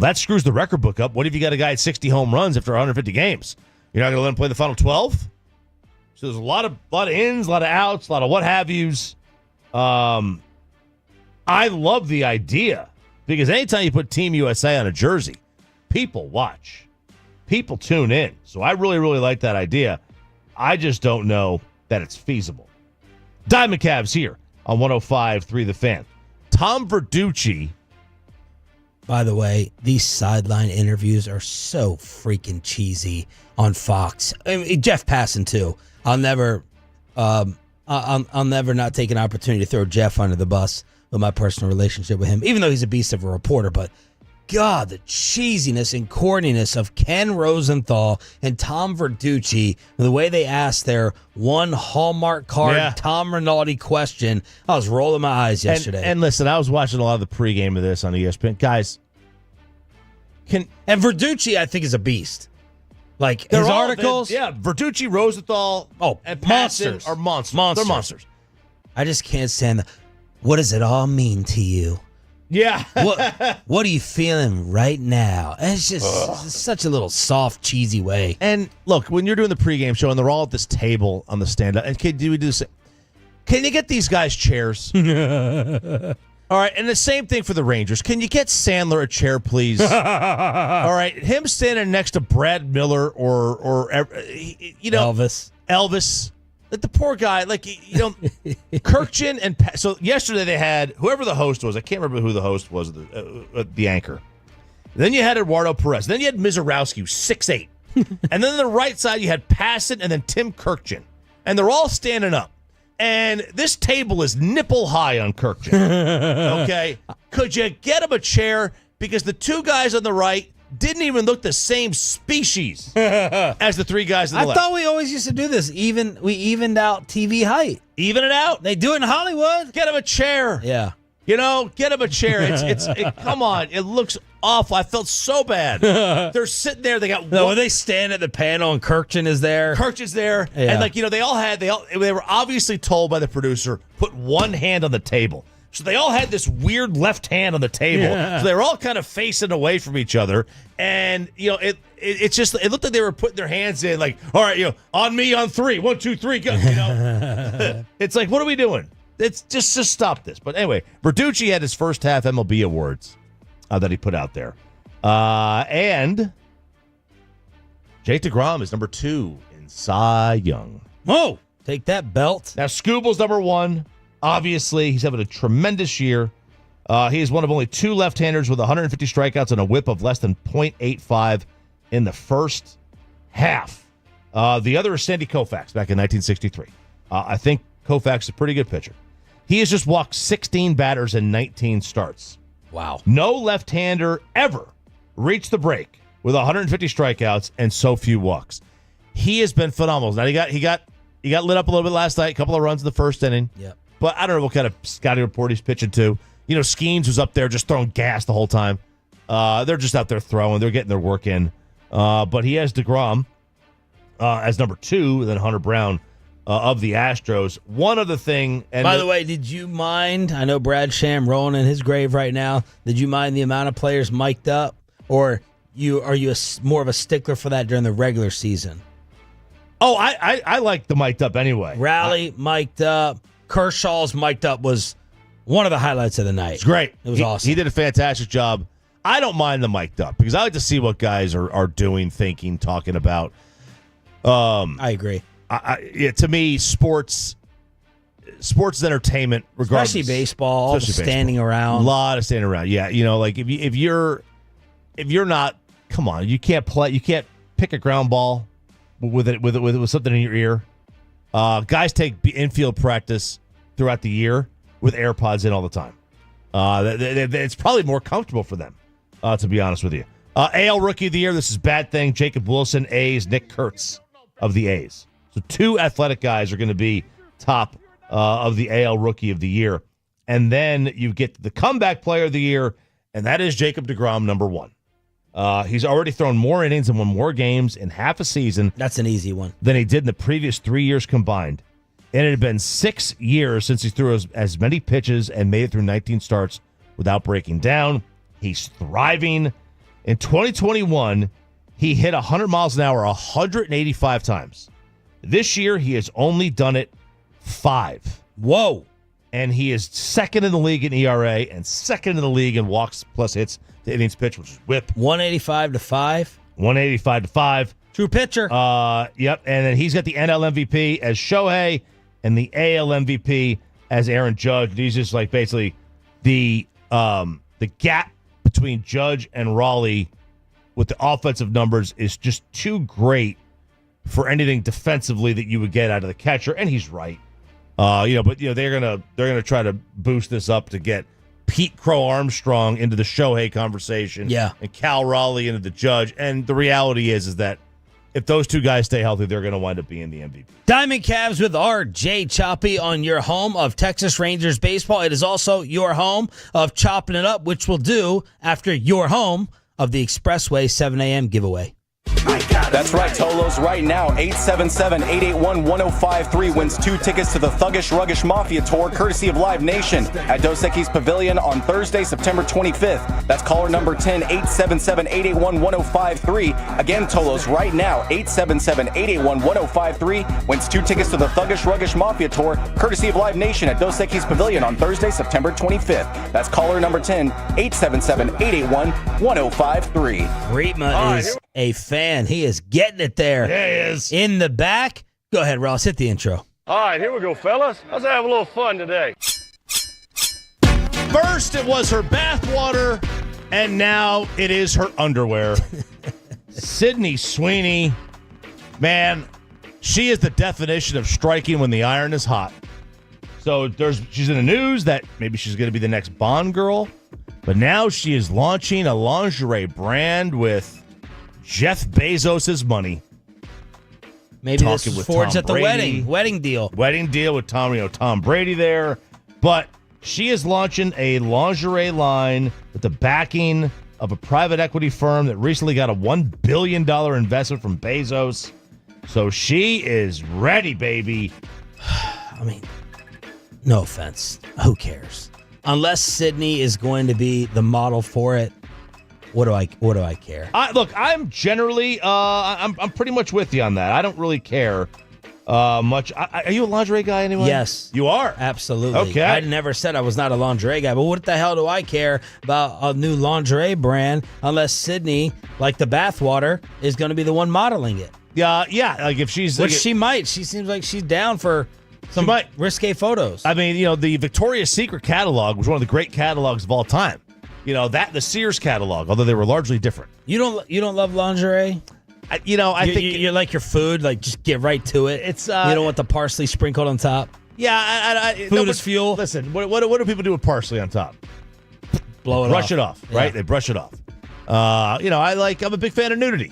that screws the record book up. What if you got a guy at 60 home runs after 150 games? You're not going to let him play the final 12? So there's a lot of ins, a lot of outs, a lot of what have yous. I love the idea because anytime you put Team USA on a jersey, people watch. People tune in. So I really, really like that idea. I just don't know that it's feasible. Diamond Cavs here on 105.3 The Fan. Tom Verducci. By the way, these sideline interviews are so freaking cheesy on Fox. I mean, Jeff Passan too. I'll never not take an opportunity to throw Jeff under the bus with my personal relationship with him, even though he's a beast of a reporter. But God, the cheesiness and corniness of Ken Rosenthal and Tom Verducci, the way they asked their one Hallmark card Tom Rinaldi question, I was rolling my eyes yesterday. And listen, I was watching a lot of the pregame of this on ESPN. Guys, and Verducci, I think, is a beast. Like, his articles. Verducci, Rosenthal, and monsters. Passan are monsters. They're monsters. I just can't stand that. What does it all mean to you? Yeah. What are you feeling right now? And it's just such a little soft, cheesy way. And look, when you're doing the pregame show and they're all at this table on the stand-up, and can we do this? Can you get these guys chairs? All right, and the same thing for the Rangers. Can you get Sandler a chair, please? All right, him standing next to Brad Miller or Elvis. Like the poor guy, Kirkchin and so yesterday they had whoever the host was. I can't remember who the host was, the anchor. Then you had Eduardo Perez. Then you had Mizorowski, who's 6'8". And then on the right side you had Passan and then Tim Kirkchin, and they're all standing up. And this table is nipple high on Kirkchin. Okay, could you get him a chair because the two guys on the right didn't even look the same species as the three guys on the left. I thought we always used to do this. We evened out TV height. Even it out. They do it in Hollywood. Get him a chair. Yeah. Get him a chair. Come on. It looks awful. I felt so bad. They're sitting there. They got when they stand at the panel and Kirkchin is there. Kirkchin's there. Yeah. And they were obviously told by the producer, put one hand on the table. So they all had this weird left hand on the table. Yeah. So they were all kind of facing away from each other. And, it looked like they were putting their hands in like, all right, on me on 3. 1, 2, 3, go. It's like, what are we doing? It's just stop this. But anyway, Verducci had his first half MLB awards that he put out there. And Jake DeGrom is number 2 in Cy Young. Whoa, take that belt. Now, Scooble's number 1. Obviously, he's having a tremendous year. He is one of only 2 left-handers with 150 strikeouts and a whip of less than .85 in the first half. The other is Sandy Koufax back in 1963. I think Koufax is a pretty good pitcher. He has just walked 16 batters in 19 starts. Wow. No left-hander ever reached the break with 150 strikeouts and so few walks. He has been phenomenal. Now, he got lit up a little bit last night, a couple of runs in the first inning. Yep. But I don't know what kind of scouting report he's pitching to. Skeens was up there just throwing gas the whole time. They're just out there throwing. They're getting their work in. But he has DeGrom as number 2, then Hunter Brown of the Astros. One other thing. And by the way, did you mind? I know Brad Sham rolling in his grave right now. Did you mind the amount of players mic'd up? Or are you more of a stickler for that during the regular season? Oh, I like the mic'd up anyway. Rally mic'd up. Kershaw's mic'd up was one of the highlights of the night. It's great. It was awesome. He did a fantastic job. I don't mind the mic'd up because I like to see what guys are doing, thinking, talking about. I agree. To me, sports is entertainment, regardless. Especially baseball, all the standing around. A lot of standing around. Yeah, like if you're not, come on, you can't pick a ground ball with something in your ear. Guys take infield practice throughout the year with AirPods in all the time. It's probably more comfortable for them, to be honest with you. AL Rookie of the Year, this is bad thing. Jacob Wilson, A's. Nick Kurtz of the A's. So 2 athletic guys are going to be top of the AL Rookie of the Year. And then you get the Comeback Player of the Year, and that is Jacob DeGrom, number 1. He's already thrown more innings and won more games in half a season. That's an easy one. Than he did in the previous 3 years combined. And it had been 6 years since he threw as many pitches and made it through 19 starts without breaking down. He's thriving. In 2021, he hit 100 miles an hour 185 times. This year, he has only done it 5. Whoa. And he is second in the league in ERA and second in the league in walks plus hits to innings pitched, which is whip. 185 to 5. 185 to 5. True pitcher. Yep. And then he's got the NL MVP as Shohei and the AL MVP as Aaron Judge. He's just like basically the gap between Judge and Raleigh with the offensive numbers is just too great for anything defensively that you would get out of the catcher, and he's right. But they're gonna try to boost this up to get Pete Crow Armstrong into the Shohei conversation, and Cal Raleigh into the Judge. And the reality is that if those two guys stay healthy, they're going to wind up being the MVP. Diamond Cavs with RJ Choppy on your home of Texas Rangers baseball. It is also your home of Chopping It Up, which we'll do after your home of the Expressway 7 a.m. giveaway. That's right, Tolos. Right now, 877-881-1053 wins 2 tickets to the Thuggish Ruggish Mafia Tour, courtesy of Live Nation, at Dos Equis Pavilion on Thursday, September 25th. That's caller number 10, 877-881-1053. Again, Tolos, right now, 877-881-1053 wins 2 tickets to the Thuggish Ruggish Mafia Tour, courtesy of Live Nation, at Dos Equis Pavilion on Thursday, September 25th. That's caller number 10, 877-881-1053. Reitma is a fan. He is getting it there. Yeah, he is. In the back. Go ahead, Ross. Hit the intro. All right, here we go, fellas. Let's have a little fun today. First, it was her bathwater, and now it is her underwear. Sidney Sweeney, man, she is the definition of striking when the iron is hot. So she's in the news that maybe she's going to be the next Bond girl, but now she is launching a lingerie brand with Jeff Bezos' money. Maybe this was forged at the wedding deal. Wedding deal with Tom Brady there. But she is launching a lingerie line with the backing of a private equity firm that recently got a $1 billion investment from Bezos. So she is ready, baby. I mean, no offense. Who cares? Unless Sydney is going to be the model for it, what do I care? Look, I'm generally, I'm pretty much with you on that. I don't really care much. Are you a lingerie guy anyway? Yes. You are? Absolutely. Okay. I never said I was not a lingerie guy, but what the hell do I care about a new lingerie brand unless Sydney, like the bathwater, is going to be the one modeling it? Yeah. Like if she's... Which she might. She seems like she's down for some risque photos. I mean, the Victoria's Secret catalog was one of the great catalogs of all time. The Sears catalog, although they were largely different. You don't love lingerie? I think you're like your food, like just get right to it. It's you don't want the parsley sprinkled on top. Yeah, food is fuel. Listen, what do people do with parsley on top? Blow it off. Brush it off, right? Yeah. They brush it off. I'm a big fan of nudity.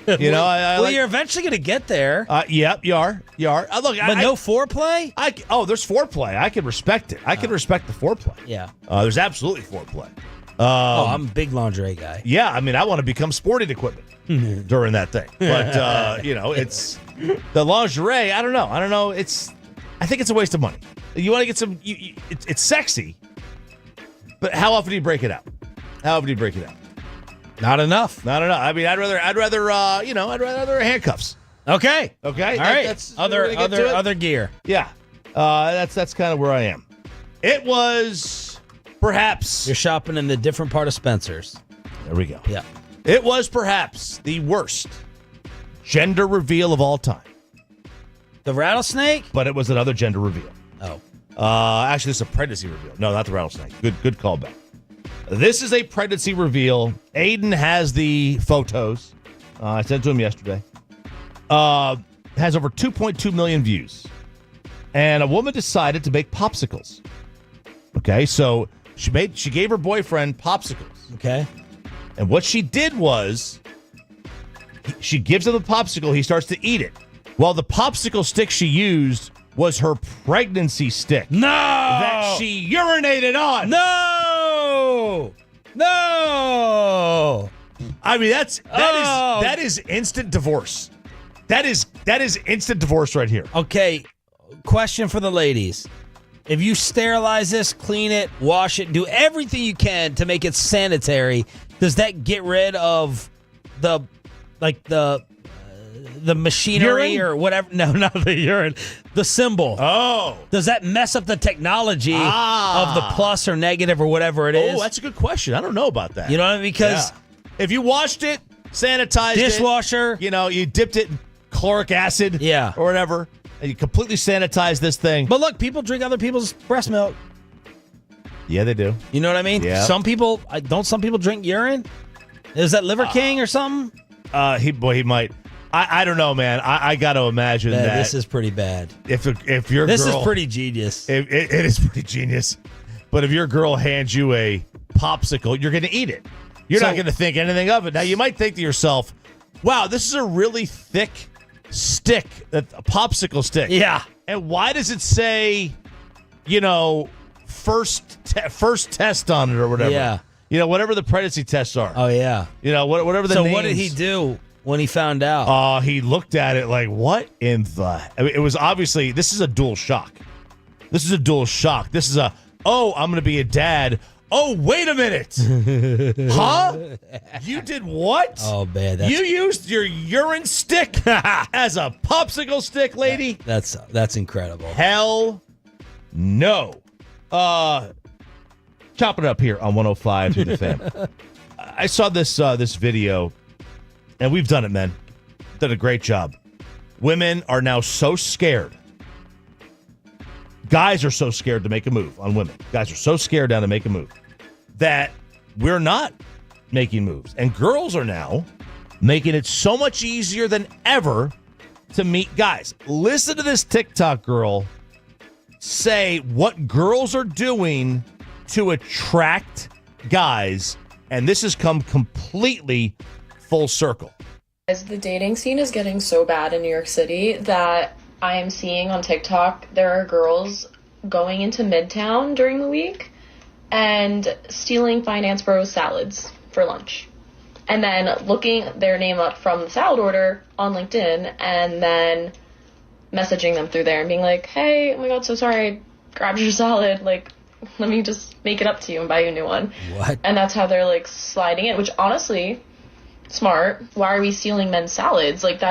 You're eventually going to get there. Yep, you are. Look, but no foreplay? There's foreplay. I can respect it. I can respect the foreplay. Yeah. There's absolutely foreplay. I'm a big lingerie guy. Yeah, I mean, I want to become sporting equipment during that thing. But, it's the lingerie. I don't know. I think it's a waste of money. You want to get some, it's sexy, but how often do you break it out? Not enough. I mean, I'd rather handcuffs. Okay. All right. That's other gear. Yeah. That's kind of where I am. It was perhaps... You're shopping in the different part of Spencer's. There we go. Yeah. It was perhaps the worst gender reveal of all time. The rattlesnake? But it was another gender reveal. Oh. Actually, this is a pregnancy reveal. No, not the rattlesnake. Good callback. This is a pregnancy reveal. Aiden has the photos. I sent to him yesterday. Has over 2.2 million views. And a woman decided to make popsicles. Okay, so she gave her boyfriend popsicles. Okay. And what she did was she gives him the popsicle. He starts to eat it. Well, the popsicle stick she used was her pregnancy stick. No! That she urinated on. No! I mean, that is instant divorce. That is instant divorce right here. Okay, question for the ladies. If you sterilize this, clean it, wash it, do everything you can to make it sanitary, does that get rid of the machinery urine? or whatever? No, not the urine. The symbol. Oh. Does that mess up the technology of the plus or negative or whatever it is? Oh, that's a good question. I don't know about that. You know what I mean? Because if you washed it, sanitized dishwasher, you dipped it in chloric acid, or whatever. And you completely sanitize this thing. But look, people drink other people's breast milk. Yeah, they do. You know what I mean? Yeah. Some people drink urine? Is that Liver King or something? He might. I don't know, man. I got to imagine that this is pretty bad. If your this girl, is pretty genius. It is pretty genius. But if your girl hands you a popsicle, you're going to eat it. You're not going to think anything of it. Now, you might think to yourself, wow, this is a really thick stick, a popsicle stick. Yeah. And why does it say, first test on it or whatever? Yeah. Whatever the pregnancy tests are. Oh, yeah. Whatever the names. So what did he do when he found out? He looked at it like, what in the... I mean, it was obviously... This is a dual shock. This is I'm going to be a dad. Oh, wait a minute. Huh? You did what? Oh, man. You used your urine stick as a popsicle stick, lady? That's incredible. Hell no. Chopping it up here on 105 through the Fan. I saw this video, and we've done it, man. Done a great job. Women are now so scared. Guys are so scared to make a move on women. Guys are so scared now to make a move that we're not making moves. And girls are now making it so much easier than ever to meet guys. Listen to this TikTok girl say what girls are doing to attract guys, and this has come completely full circle. The dating scene is getting so bad in New York City that I am seeing on TikTok there are girls going into Midtown during the week and stealing Finance Bros salads for lunch. And then looking their name up from the salad order on LinkedIn and then messaging them through there and being like, hey, oh my God, so sorry, I grabbed your salad. Like, let me just make it up to you and buy you a new one. What? And that's how they're like sliding in, which honestly, smart. Why are we stealing men's salads? Like,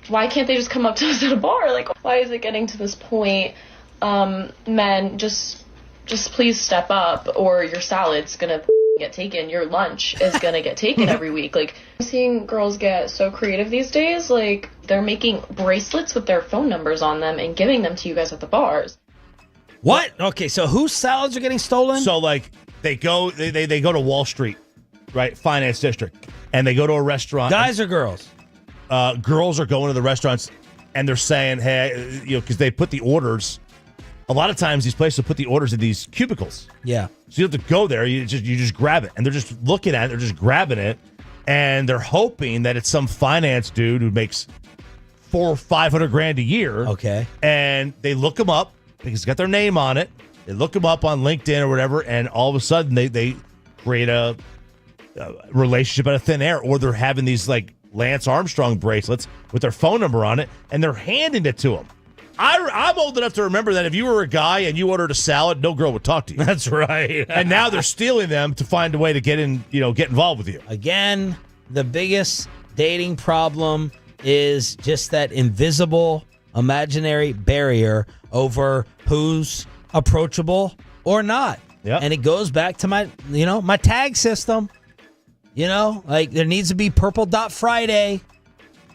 why can't they just come up to us at a bar? Like, why is it getting to this point? Men, just please step up or your salad's gonna get taken. Your lunch is gonna get taken every week. Like, I'm seeing girls get so creative these days. Like, they're making bracelets with their phone numbers on them and giving them to you guys at the bars. What? Okay, so whose salads are getting stolen? So, like, they go to Wall Street, right? Finance district. And they go to a restaurant. Guys or girls? Girls are going to the restaurants and they're saying, hey, because they put the orders. A lot of times these places put the orders in these cubicles. Yeah. So you have to go there. You just grab it. And they're just looking at it. They're just grabbing it. And they're hoping that it's some finance dude who makes $400,000 or $500,000 a year. Okay. And they look him up because it's got their name on it. They look him up on LinkedIn or whatever. And all of a sudden they create a relationship out of thin air. Or they're having these like Lance Armstrong bracelets with their phone number on it. And they're handing it to him. I'm old enough to remember that if you were a guy and you ordered a salad, no girl would talk to you. That's right. And now they're stealing them to find a way to get involved with you. Again, the biggest dating problem is just that invisible, imaginary barrier over who's approachable or not. Yep. And it goes back to my tag system. Like there needs to be purple dot Friday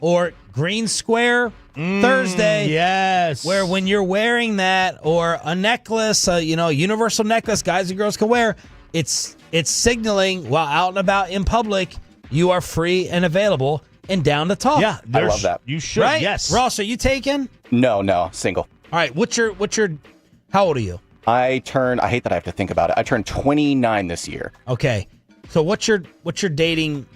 or green square Thursday. Yes. Where when you're wearing that or a necklace, universal necklace guys and girls can wear, it's signaling while out and about in public, you are free and available and down to talk. Yeah, I love that. You should, right? yes. Ross, are you taken? No, single. All right, how old are you? I hate that I have to think about it. I turned 29 this year. Okay. So what's your dating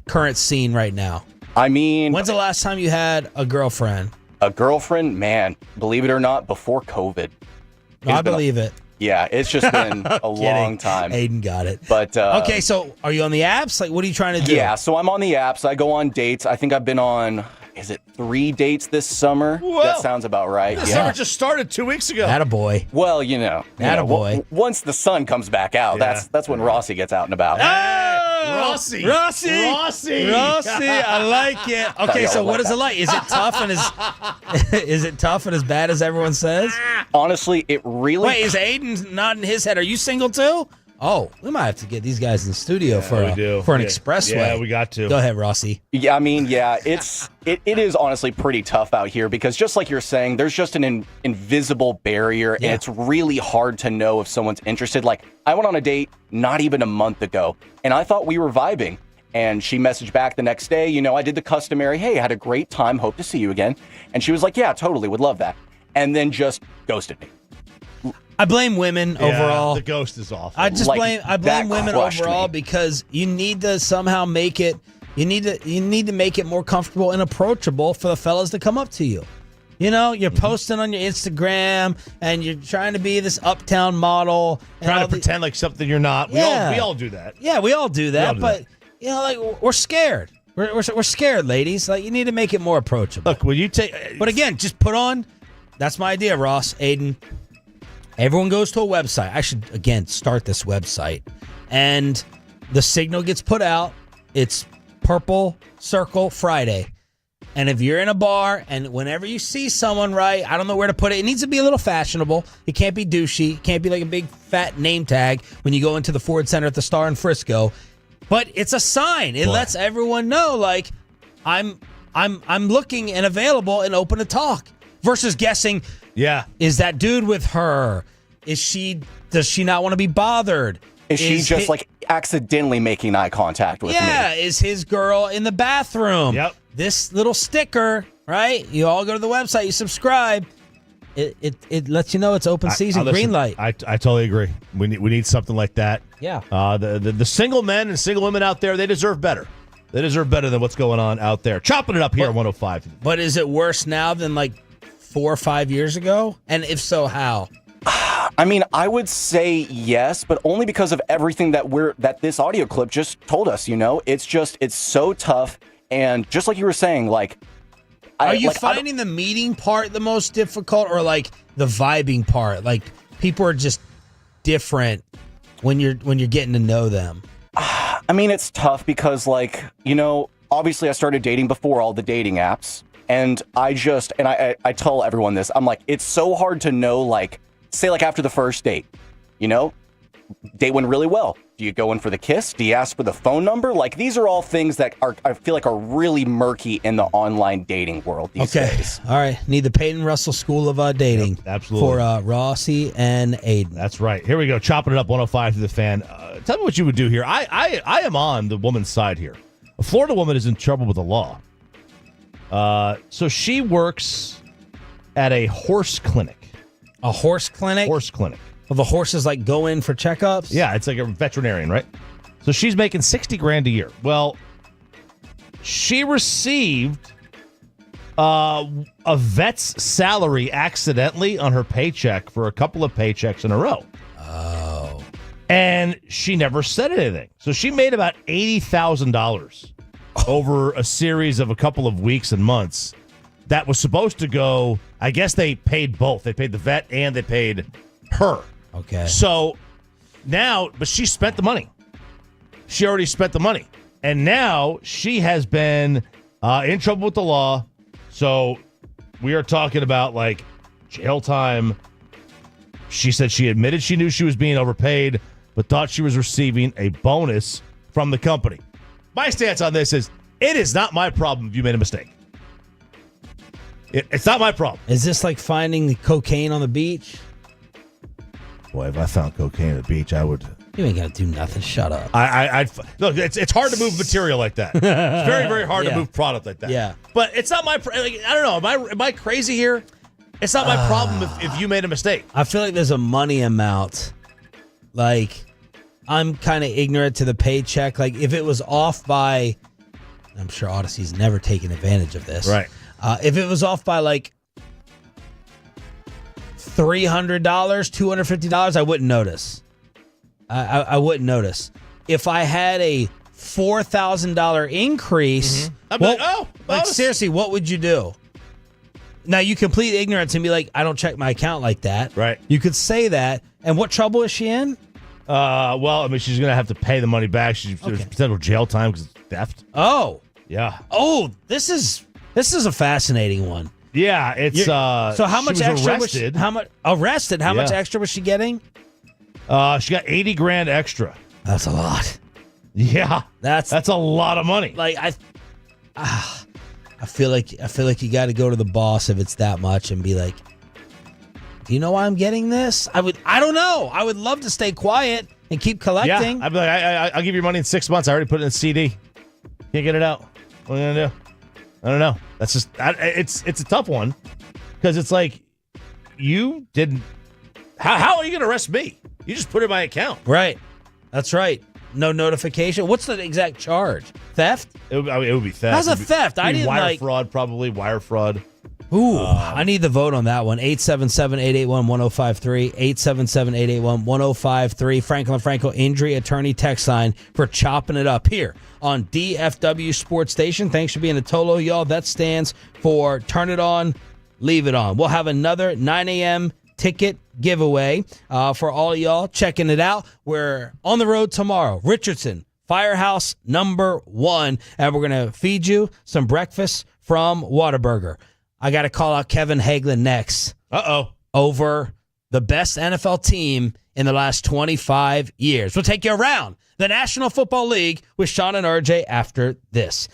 current scene right now? I mean, when's the last time you had a girlfriend? A girlfriend, man, believe it or not, before COVID. I believe it. Yeah, it's just been a long time. Aiden got it. But okay, so are you on the apps? Like, what are you trying to do? Yeah, so I'm on the apps. I go on dates. I think I've been on, 3 dates this summer? Whoa. That sounds about right. This summer just started 2 weeks ago. Attaboy. Well, Attaboy. Once the sun comes back out, that's when Rossi gets out and about. Rossi. I like it. Okay, so what is it like? Is it tough and as bad as everyone says? Honestly, it really. Wait, is Aiden nodding his head? Are you single too? Oh, we might have to get these guys in the studio for an expressway. Yeah, we got to. Go ahead, Rossi. Yeah, I mean, it is honestly pretty tough out here because just like you're saying, there's just an invisible barrier, and it's really hard to know if someone's interested. Like, I went on a date not even a month ago, and I thought we were vibing. And she messaged back the next day, I did the customary, hey, I had a great time, hope to see you again. And she was like, yeah, totally, would love that. And then just ghosted me. I blame women overall. The ghost is awful. I blame women overall because you need to somehow make it. You need to make it more comfortable and approachable for the fellas to come up to you. You're posting on your Instagram and you're trying to be this uptown model, trying to pretend like something you're not. We all do that. Yeah, we all do that. But we're scared. We're scared, ladies. Like, you need to make it more approachable. Look, when you take, but again, just put on. That's my idea, Ross, Aiden. Everyone goes to a website. I should, again, start this website. And the signal gets put out. It's Purple Circle Friday. And if you're in a bar and whenever you see someone, right, I don't know where to put it. It needs to be a little fashionable. It can't be douchey. It can't be like a big fat name tag when you go into the Ford Center at the Star in Frisco. But it's a sign. It lets everyone know, like, I'm looking and available and open to talk. Versus guessing, is that dude with her? Does she not want to be bothered? Is she just like accidentally making eye contact with me? Yeah, is his girl in the bathroom? Yep. This little sticker, right? You all go to the website, you subscribe. It lets you know it's open season, green light. I totally agree. We need something like that. Yeah. The single men and single women out there, they deserve better. They deserve better than what's going on out there. Chopping it up here at 105. But is it worse now than like 4 or 5 years ago? And if so, how? I mean, I would say yes, but only because of everything that this audio clip just told us, It's so tough. And just like you were saying, like, are you finding the meeting part the most difficult or like the vibing part? Like, people are just different when you're getting to know them. I mean, it's tough because, like, obviously I started dating before all the dating apps. And I tell everyone this, I'm like, it's so hard to know, like, say, like, after the first date, date went really well. Do you go in for the kiss? Do you ask for the phone number? Like, these are all things that I feel like are really murky in the online dating world these days. All right. Need the Peyton Russell School of Dating. Yep, absolutely. For Rossi and Aiden. That's right. Here we go. Chopping it up 105 to the Fan. Tell me what you would do here. I am on the woman's side here. A Florida woman is in trouble with the law. So she works at a horse clinic. A horse clinic? Horse clinic. Well, the horses like go in for checkups? Yeah, it's like a veterinarian, right? So she's making $60,000 a year. Well, she received a vet's salary accidentally on her paycheck for a couple of paychecks in a row. Oh. And she never said anything. So she made about $80,000 over a series of a couple of weeks and months. That was supposed to go, I guess they paid both. They paid the vet and they paid her. Okay. So now, but she spent the money. She already spent the money. And now she has been in trouble with the law. So we are talking about like jail time. She said she admitted she knew she was being overpaid, but thought she was receiving a bonus from the company. My stance on this is it is not my problem if you made a mistake. It's not my problem. Is this like finding the cocaine on the beach? Boy, if I found cocaine at the beach, I would. You ain't got to do nothing. Shut up. I'd look, it's hard to move material like that. It's very, very hard to move product like that. Yeah. But it's not my, I don't know. Am I crazy here? It's not my problem if you made a mistake. I feel like there's a money amount. Like, I'm kind of ignorant to the paycheck. Like, if it was off by, I'm sure Odyssey's never taken advantage of this. Right. If it was off by like $300, $250, I wouldn't notice. I wouldn't notice. If I had a $4,000 increase, like seriously, what would you do? Now, you complete ignorance and be like, I don't check my account like that. Right. You could say that. And what trouble is she in? Well, I mean, she's going to have to pay the money back. There's potential jail time because it's theft. Oh. Yeah. Oh, this is a fascinating one. Yeah, it's so how much extra arrested. How much extra was she getting? She got $80,000 extra. That's a lot. Yeah, that's a lot of money. Like I feel like you got to go to the boss if it's that much and be like, do you know why I'm getting this? I don't know. I would love to stay quiet and keep collecting. Yeah, I'd be like, I'll give you your money in 6 months. I already put it in a CD. Can't get it out. What are you gonna do? I don't know. That's just it's a tough one because it's like you didn't. How are you gonna arrest me? You just put it in my account. Right. That's right. No notification. What's the exact charge? Theft? It would be theft. How's a theft? I didn't wire fraud, probably wire fraud. Ooh, I need the vote on that one. 877-881-1053. 877-881-1053. Franklin Franco Injury Attorney text line for chopping it up here on DFW Sports Station. Thanks for being a Tolo, y'all. That stands for Turn It On, Leave It On. We'll have another 9 a.m. ticket giveaway for all of y'all checking it out. We're on the road tomorrow. Richardson, Firehouse #1, and we're going to feed you some breakfast from Whataburger. I got to call out Kevin Hagelin next. Over the best NFL team in the last 25 years. We'll take you around the National Football League with Sean and RJ after this.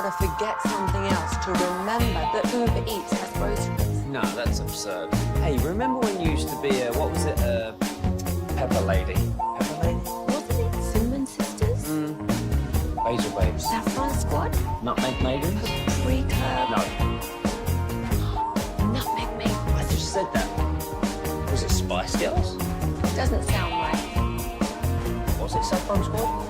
got to forget something else to remember that Uber Eats has groceries. No, that's absurd. Hey, remember when you used to be a, what was it, a pepper lady? Pepper lady? Wasn't it Cinnamon Sisters? Basil Babes. Saffron Squad? Nutmeg Maidens? Paprika? No. Nutmeg Maidens. I just said that. Was it Spice Girls? Doesn't sound right. Was it Saffron Squad?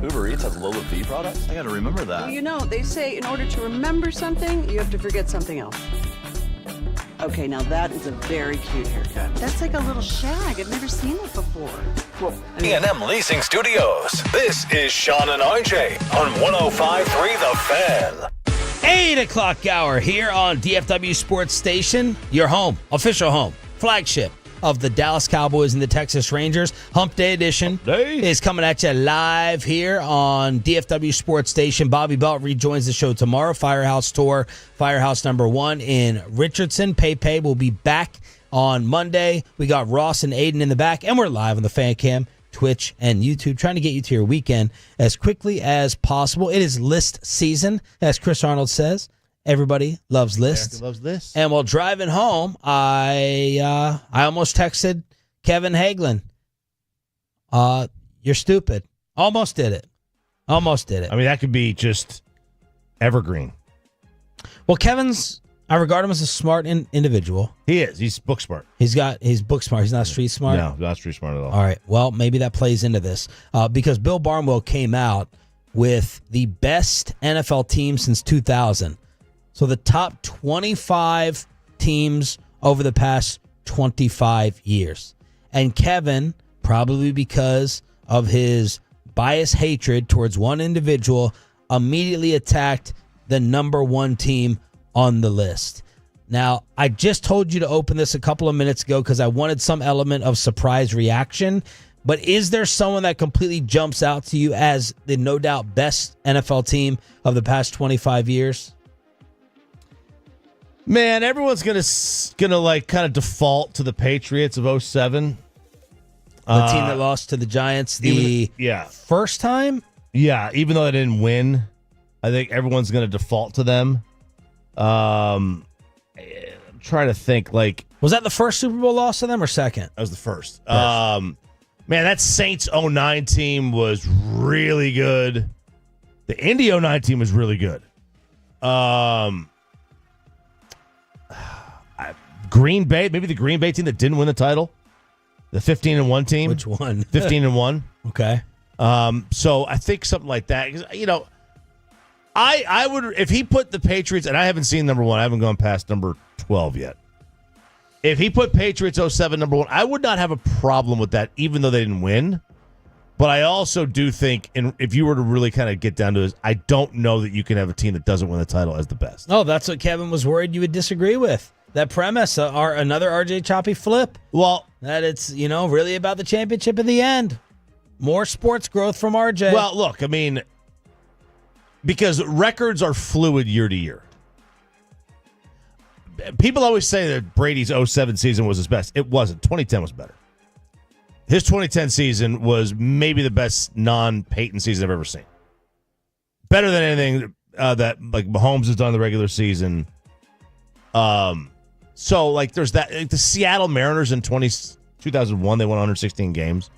Uber Eats has low fee products? I gotta remember that. Well, you know, they say in order to remember something, you have to forget something else. Okay, now that is a very cute haircut. That's like a little shag. I've never seen it before. Well, D&M Leasing Studios. This is Sean and RJ on 105.3 The Fan. 8 o'clock hour here on DFW Sports Station, your home, official home, flagship of the Dallas Cowboys and the Texas Rangers. Hump Day edition is coming at you live here on DFW Sports Station. Bobby Belt rejoins the show tomorrow. Firehouse Tour, Firehouse #1 in Richardson. Pepe will be back on Monday. We got Ross and Aiden in the back, and we're live on the Fan Cam, Twitch, and YouTube, trying to get you to your weekend as quickly as possible. It is list season, as Chris Arnold says. Everybody loves lists. America loves lists. And while driving home, I almost texted Kevin Hagelin. You're stupid. Almost did it. I mean, that could be just evergreen. Well, I regard him as a smart individual. He is. He's book smart. He's book smart. He's not street smart. No, not street smart at all. All right. Well, maybe that plays into this because Bill Barnwell came out with the best NFL team since 2000. So the top 25 teams over the past 25 years. And Kevin, probably because of his biased hatred towards one individual, immediately attacked the number one team on the list. Now, I just told you to open this a couple of minutes ago because I wanted some element of surprise reaction. But is there someone that completely jumps out to you as the no doubt best NFL team of the past 25 years? Man, everyone's gonna like kind of default to the Patriots of 2007. The team that lost to the Giants first time? Yeah, even though they didn't win, I think everyone's gonna default to them. I'm trying to think, like, was that the first Super Bowl loss to them or second? That was the first. Man, that Saints 09 team was really good. The Indy 09 team was really good. Green Bay, maybe the Green Bay team that didn't win the title, the 15-1 team. Which one? 15-1. Okay. So I think something like that. 'Cause, you know, I would, if he put the Patriots, and I haven't seen number 1, I haven't gone past number 12 yet. If he put Patriots 07 number 1, I would not have a problem with that, even though they didn't win. But I also do think, and if you were to really kind of get down to this, I don't know that you can have a team that doesn't win the title as the best. Oh, that's what Kevin was worried you would disagree with. That premise, another RJ Choppy flip. Well, that it's, really about the championship in the end. More sports growth from RJ. Well, look, I mean, because records are fluid year to year. People always say that Brady's 07 season was his best. It wasn't. 2010 was better. His 2010 season was maybe the best non-Peyton season I've ever seen. Better than anything that like Mahomes has done in the regular season. So like there's that, like the Seattle Mariners in 2001, they won 116 games.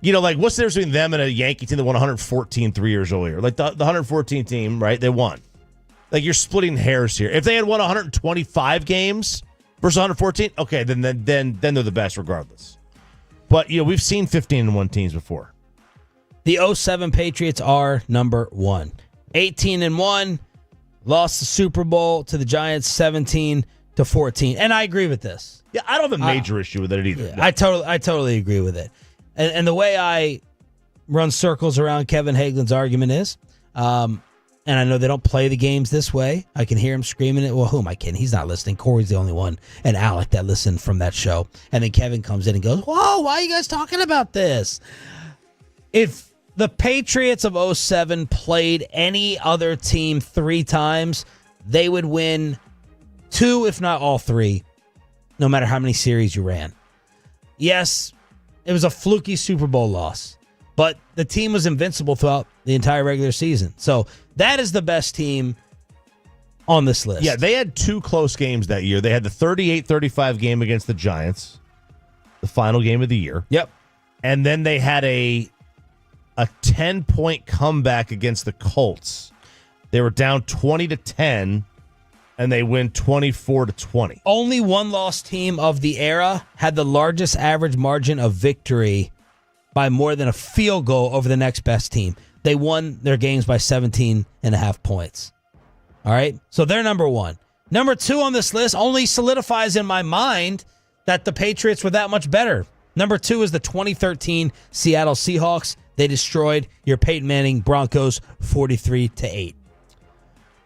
Like what's the difference between them and a Yankee team that won 114 3 years earlier? Like the 114 team, right? They won. Like you're splitting hairs here. If they had won 125 games versus 114, okay, then they're the best regardless. But we've seen 15-1 teams before. The 07 Patriots are number 1. 18-1, lost the Super Bowl to the Giants 17-14. And I agree with this. Yeah, I don't have a major issue with it either. Yeah, I totally agree with it. And the way I run circles around Kevin Hagelin's argument is, and I know they don't play the games this way. I can hear him screaming it. Well, who am I kidding? He's not listening. Corey's the only one, and Alec that listened from that show. And then Kevin comes in and goes, whoa, why are you guys talking about this? If the Patriots of 07 played any other team 3 times, they would win 2, if not all 3, no matter how many series you ran. Yes, it was a fluky Super Bowl loss, but the team was invincible throughout the entire regular season. So that is the best team on this list. Yeah, they had 2 close games that year. They had the 38-35 game against the Giants, the final game of the year. Yep. And then they had a 10-point comeback against the Colts. They were down 20-10, and they win 24-20. Only one loss team of the era had the largest average margin of victory by more than a field goal over the next best team. they won their games by 17.5 points. All right? So they're number one. Number two on this list only solidifies in my mind that the Patriots were that much better. Number two is the 2013 Seattle Seahawks. They destroyed your Peyton Manning Broncos 43-8.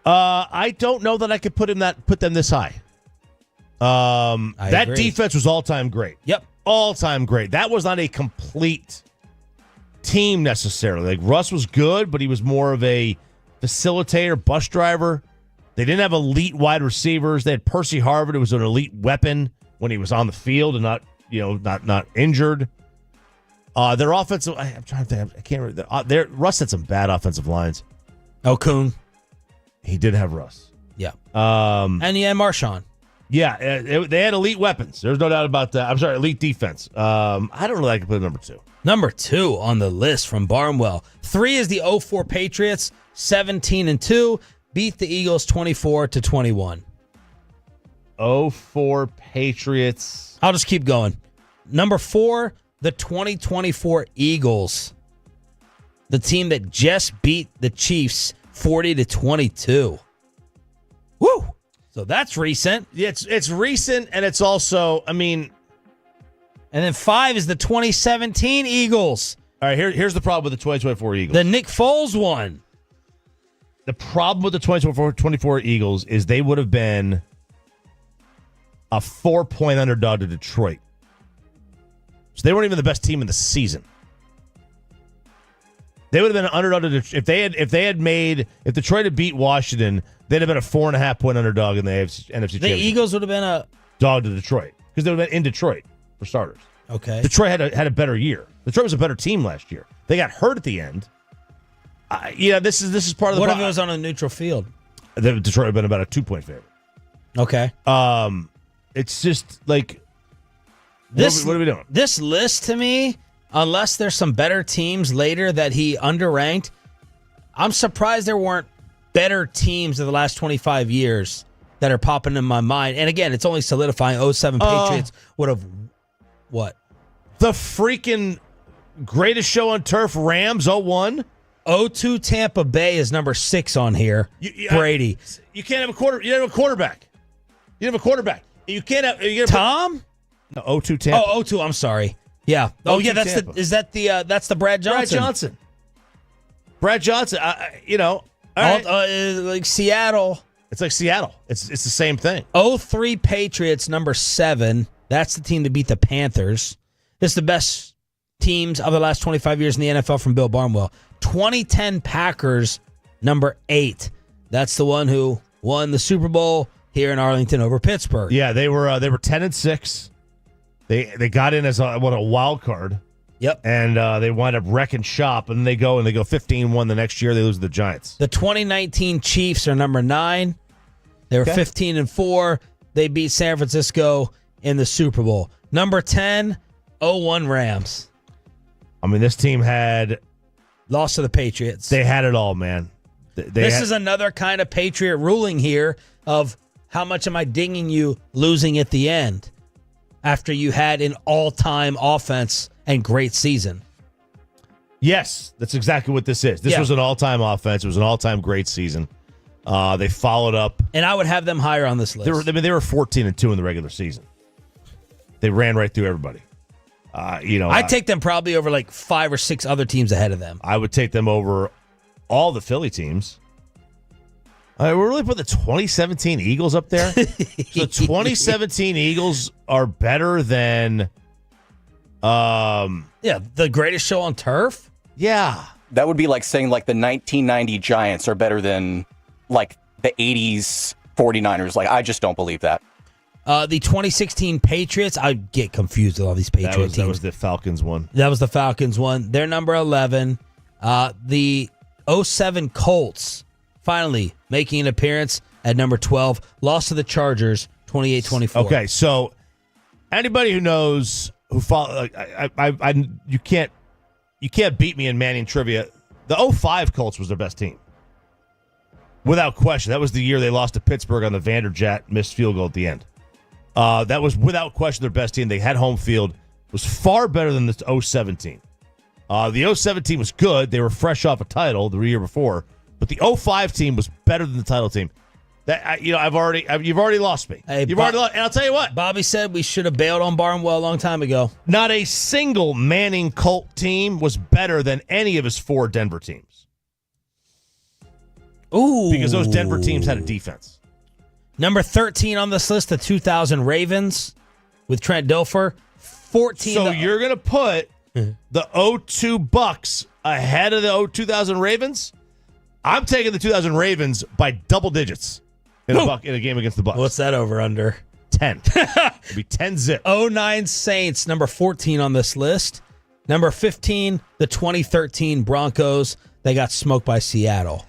I don't know that I could put them this high. That agree. defense was all-time great. Yep. All-time great. That was not a complete team necessarily. Like, Russ was good, but he was more of a facilitator, bus driver. They didn't have elite wide receivers. They had Percy Harvin, who was an elite weapon when he was on the field and not injured. Their offensive, I'm trying to think. I can't remember. Russ had some bad offensive lines. Kuhn. He did have Russ. Yeah. And yeah, Marshawn. Yeah, they had elite weapons. There's no doubt about that. I'm sorry, elite defense. I don't know that I can put number two. Number two on the list from Barnwell. 3 is the 04 Patriots, 17-2, beat the Eagles 24-21. 04 Patriots. I'll just keep going. Number 4, the 2024 Eagles. The team that just beat the Chiefs 40-22. Woo! So that's recent. Yeah, it's recent, and it's also, And then 5 is the 2017 Eagles. All right, here's the problem with the 2024 Eagles. The Nick Foles one. The problem with the 2024 Eagles is they would have been a 4-point underdog to Detroit. So they weren't even the best team in the season. They would have been an underdog to Detroit. If Detroit had beat Washington, they'd have been a 4.5-point underdog in the NFC Championship. The Eagles would have been a dog to Detroit because they would have been in Detroit for starters. Okay. Detroit had a better year. Detroit was a better team last year. They got hurt at the end. This is part of the. What if it was on a neutral field? Detroit would have been about a 2-point favorite. Okay. It's just like this. What are we doing? This list to me, unless there's some better teams later that he underranked, I'm surprised there weren't better teams of the last 25 years that are popping in my mind. And again, it's only solidifying 07 Patriots would have what? The freaking greatest show on turf, Rams 01. 02 Tampa Bay is number 6 on here. Brady. You can't have a quarterback. You don't have a quarterback. You can't have Tom? No, 02 Tampa. Oh, 02, I'm sorry. Yeah. Oh, yeah, that's Tampa. That's the Brad Johnson. Brad Johnson, all right. Like Seattle. It's like Seattle. It's the same thing. 03 Patriots, number 7. That's the team that beat the Panthers. This is the best teams of the last 25 years in the NFL from Bill Barnwell. 2010 Packers, number 8. That's the one who won the Super Bowl here in Arlington over Pittsburgh. Yeah, they were 10-6. They got in as a wild card. Yep. And they wind up wrecking shop, and they go 15-1 the next year. They lose to the Giants. The 2019 Chiefs are number 9. They were 15-4. They beat San Francisco in the Super Bowl. Number 10, 01 Rams. I mean, this team had lost to the Patriots. They had it all, man. This is another kind of Patriot ruling here of how much am I dinging you losing at the end after you had an all-time offense and great season. Yes, that's exactly what this is. This was an all-time offense. It was an all-time great season. They followed up. And I would have them higher on this list. They were 14-2 in the regular season. They ran right through everybody. I'd take them probably over like 5 or 6 other teams ahead of them. I would take them over all the Philly teams. We're really putting the 2017 Eagles up there. So the 2017 Eagles are better than the greatest show on turf? Yeah. That would be like saying like the 1990 Giants are better than like the 80s 49ers. Like, I just don't believe that. The 2016 Patriots, I get confused with all these Patriot teams. That was the Falcons one. They're number 11. The 07 Colts finally making an appearance at number 12. Lost to the Chargers 28-24. Okay, so anybody who knows who follow, you can't beat me in Manning trivia. The 05 Colts was their best team. Without question. That was the year they lost to Pittsburgh on the Vanderjagt missed field goal at the end. That was without question their best team. They had home field. It was far better than the 017. The 07 team was good. They were fresh off a title the year before. But the 05 team was better than the title team. You've already lost me. Hey, You've already lost. And I'll tell you what. Bobby said we should have bailed on Barnwell a long time ago. Not a single Manning Colt team was better than any of his 4 Denver teams. Ooh. Because those Denver teams had a defense. Number 13 on this list, the 2000 Ravens with Trent Dilfer. 14. So you're going to put the 02 Bucks ahead of the 2000 Ravens? I'm taking the 2000 Ravens by double digits in a game against the Bucks. What's that over under? 10. It'll be 10-zip. 09 Saints, number 14 on this list. Number 15, the 2013 Broncos. They got smoked by Seattle.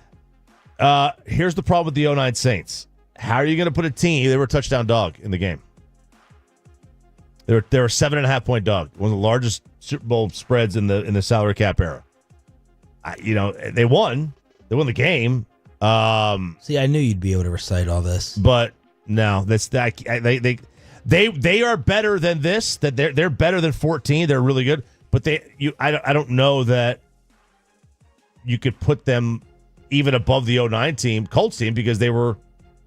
Here's the problem with the 09 Saints. How are you going to put a team? They were a touchdown dog in the game. They were a 7.5-point dog. One of the largest Super Bowl spreads in the salary cap era. They won. They won the game. See, I knew you'd be able to recite all this, but no, they are better than this. That they're better than 14. They're really good, but I don't know that you could put them even above the 09 team, Colts team, because they were.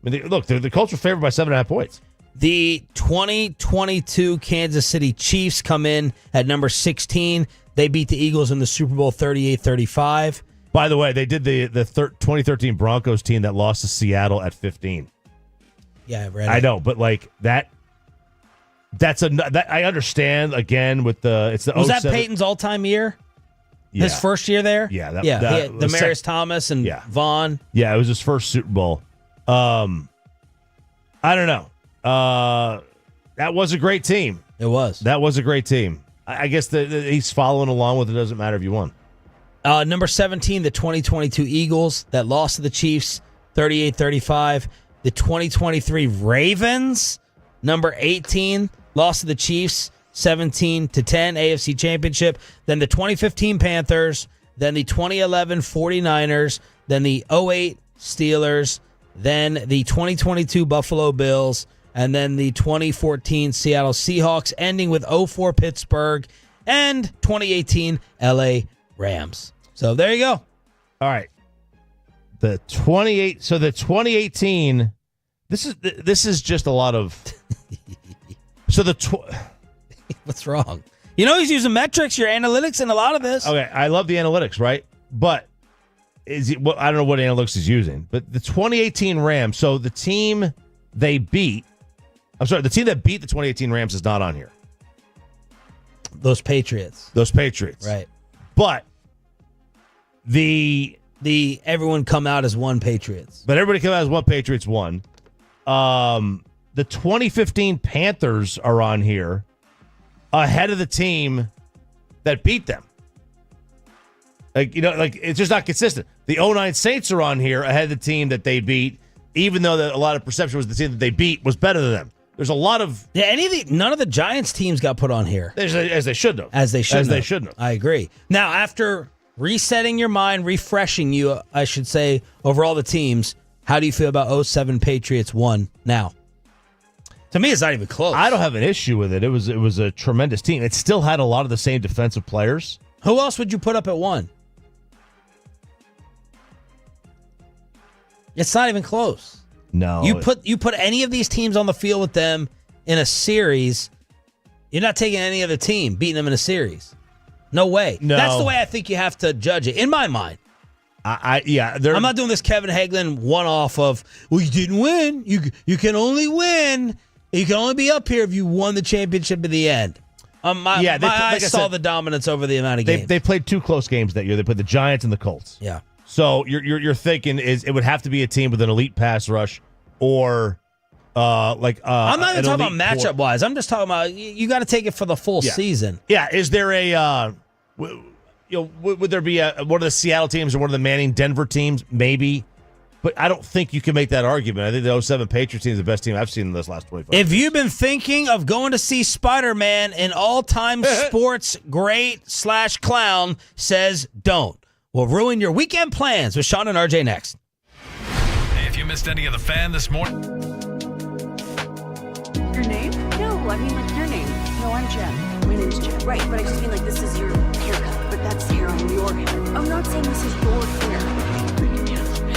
The Colts were favored by 7.5 points. The 2022 Kansas City Chiefs come in at number 16. They beat the Eagles in the Super Bowl 38-35. By the way, they did the 2013 Broncos team that lost to Seattle at 15. Yeah, I read it. I know, but like that I understand again with it's the was 07. that Peyton's all-time year? Yeah. His first year there? Yeah, He had Demaryius Thomas and Vaughn. Yeah, it was his first Super Bowl. I don't know. That was a great team. It was. That was a great team. I guess he's following along with it. Doesn't matter if you won. Number 17, the 2022 Eagles that lost to the Chiefs 38-35. The 2023 Ravens, number 18, lost to the Chiefs 17-10, AFC Championship. Then the 2015 Panthers, then the 2011 49ers, then the 08 Steelers, then the 2022 Buffalo Bills, and then the 2014 Seattle Seahawks, ending with 04 Pittsburgh and 2018 LA Rams. So there you go. All right. The 2018, this is just a lot of what's wrong? He's using metrics, your analytics, and a lot of this. Okay, I love the analytics, right? But I don't know what analytics he's using. But the 2018 Rams, so the team they beat, the team that beat the 2018 Rams is not on here. Those Patriots. Right. But the everyone come out as one Patriots. But everybody come out as one Patriots won. The 2015 Panthers are on here ahead of the team that beat them. It's just not consistent. The 09 Saints are on here ahead of the team that they beat, even though a lot of perception was the team that they beat was better than them. There's a lot of none of the Giants teams got put on here as they should have. As they should have. I agree. Now, after resetting your mind, refreshing you, I should say, over all the teams, how do you feel about 07 Patriots 1 now? To me, it's not even close. I don't have an issue with it. It was a tremendous team. It still had a lot of the same defensive players. Who else would you put up at 1? It's not even close. No. You put any of these teams on the field with them in a series, you're not taking any other team, beating them in a series. No way. No. That's the way I think you have to judge it, in my mind. I'm not doing this Kevin Hagelin one-off of, well, you didn't win. You can only win. You can only be up here if you won the championship in the end. My eyes saw the dominance over the amount of games. They played 2 close games that year. They played the Giants and the Colts. Yeah. So you're thinking is it would have to be a team with an elite pass rush or I'm not even talking about matchup wise. I'm just talking about you got to take it for the full season. Yeah. Is there would there be one of the Seattle teams or one of the Manning Denver teams? Maybe. But I don't think you can make that argument. I think the 07 Patriots team is the best team I've seen in this last 25 years. If you've been thinking of going to see Spider-Man, an all-time sports great/clown says don't. We'll ruin your weekend plans with Sean and RJ next. Hey, if you missed any of the fan this morning. Your name? No, I mean like your name. No, I'm Jen. My name's Jen. Right, but I just mean like this is your haircut. But That's hair on your head. I'm not saying this is your hair. Bring it down for me.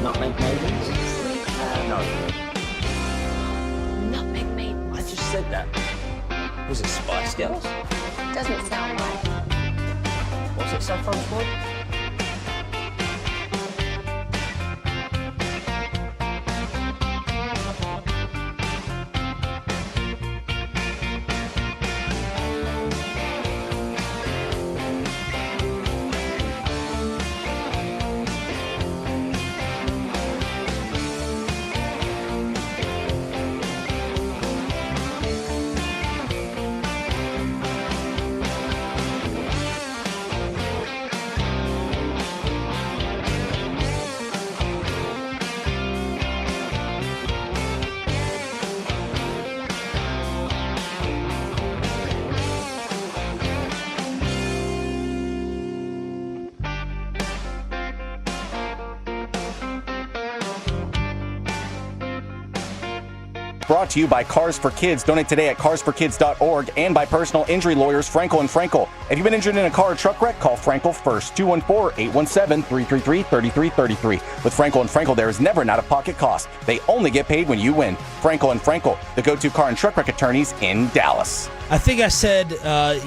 Nutmeg maidens? No. Nutmeg maidens. I just said that. Was it Spice Girls? Doesn't sound right. Was it Saffron Squad? brought to you by Cars for Kids. Donate today at carsforkids.org and by personal injury lawyers Frankel and Frankel. If you've been injured in a car or truck wreck, call Frankel first. 214-817-333-3333. With Frankel and Frankel, there is never an out-of-pocket cost. They only get paid when you win. Frankel and Frankel, the go-to car and truck wreck attorneys in Dallas. I think I said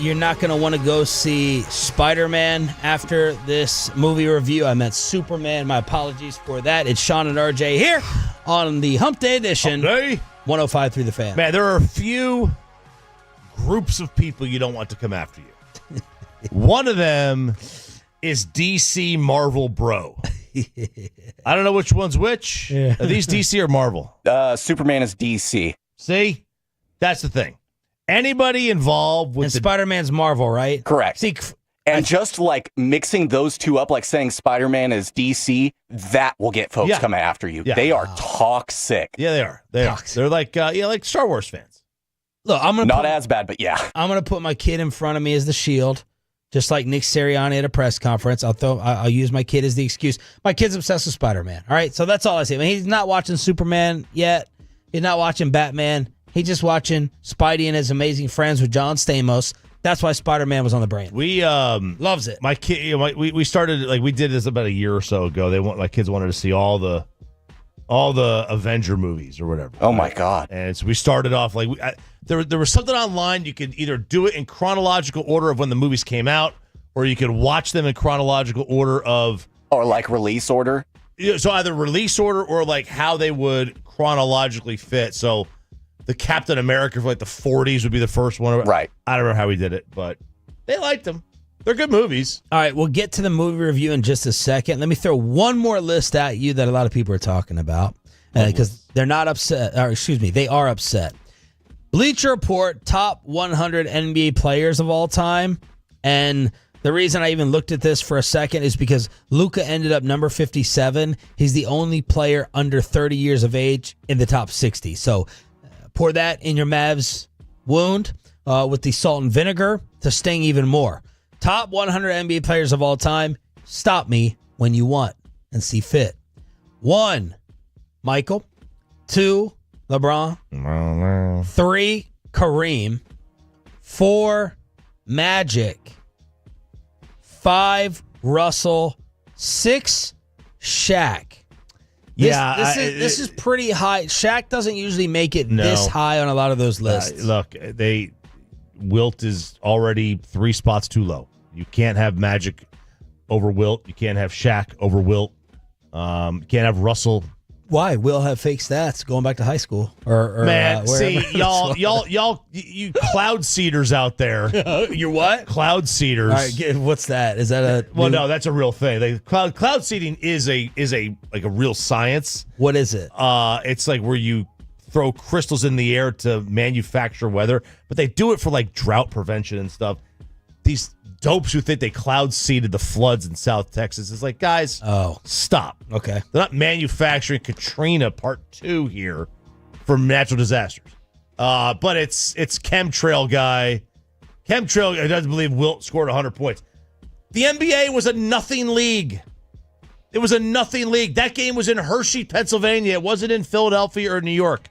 you're not going to want to go see Spider-Man after this movie review. I meant Superman. My apologies for that. It's Sean and RJ here on the Hump Day edition. 105.3 The Fan. Man, there are a few groups of people you don't want to come after you. One of them is DC Marvel Bro. I don't know which one's which. Yeah. Are these DC or Marvel? Superman is DC. See? That's the thing. Anybody involved with Spider-Man's Marvel, right? Correct. See, and just like mixing those two up, like saying Spider-Man is DC, that will get folks coming after you. Yeah. They are toxic. Yeah, they are. They are. They're like like Star Wars fans. Look, I'm gonna not as bad, but yeah. I'm gonna put my kid in front of me as the shield, just like Nick Sirianni at a press conference. I'll use my kid as the excuse. My kid's obsessed with Spider-Man. All right, so that's all I say. I mean, he's not watching Superman yet. He's not watching Batman. He's just watching Spidey and his amazing friends with John Stamos. That's why Spider-Man was on the brain. We loves it. My kid, we started we did this about a year or so ago. My kids wanted to see all the Avenger movies or whatever. Oh my God! And so we started off there was something online. You could either do it in chronological order of when the movies came out, or you could watch them in chronological order of like release order. So either release order or like how they would chronologically fit. So the Captain America for the 40s would be the first one. Right. I don't know how we did it, but they liked them. They're good movies. All right, we'll get to the movie review in just a second. Let me throw one more list at you that a lot of people are talking about because they're not upset. Or excuse me, they are upset. Bleacher Report top 100 NBA players of all time, and the reason I even looked at this for a second is because Luka ended up number 57. He's the only player under 30 years of age in the top 60. So pour that in your Mavs wound with the salt and vinegar to sting even more. Top 100 NBA players of all time. Stop me when you want and see fit. 1, Michael. 2, LeBron. 3, Kareem. 4, Magic. 5, Russell. 6, Shaq. This is pretty high. Shaq doesn't usually make it this high on a lot of those lists. Look, Wilt is already 3 spots too low. You can't have Magic over Wilt. You can't have Shaq over Wilt. You can't have Russell. Why? We'll have fake stats going back to high school. Or see, y'all, you cloud seeders out there. You're what? Cloud seeders. All right, what's that? Is that a? Well, no, that's a real thing. Cloud seeding is a real science. What is it? It's like where you throw crystals in the air to manufacture weather, but they do it for like drought prevention and stuff. These dopes who think they cloud seeded the floods in South Texas. It's like, guys, stop. Okay. They're not manufacturing Katrina Part 2 here for natural disasters. But it's chemtrail guy. Chemtrail doesn't believe Wilt scored 100 points. The NBA was a nothing league. It was a nothing league. That game was in Hershey, Pennsylvania. It wasn't in Philadelphia or New York.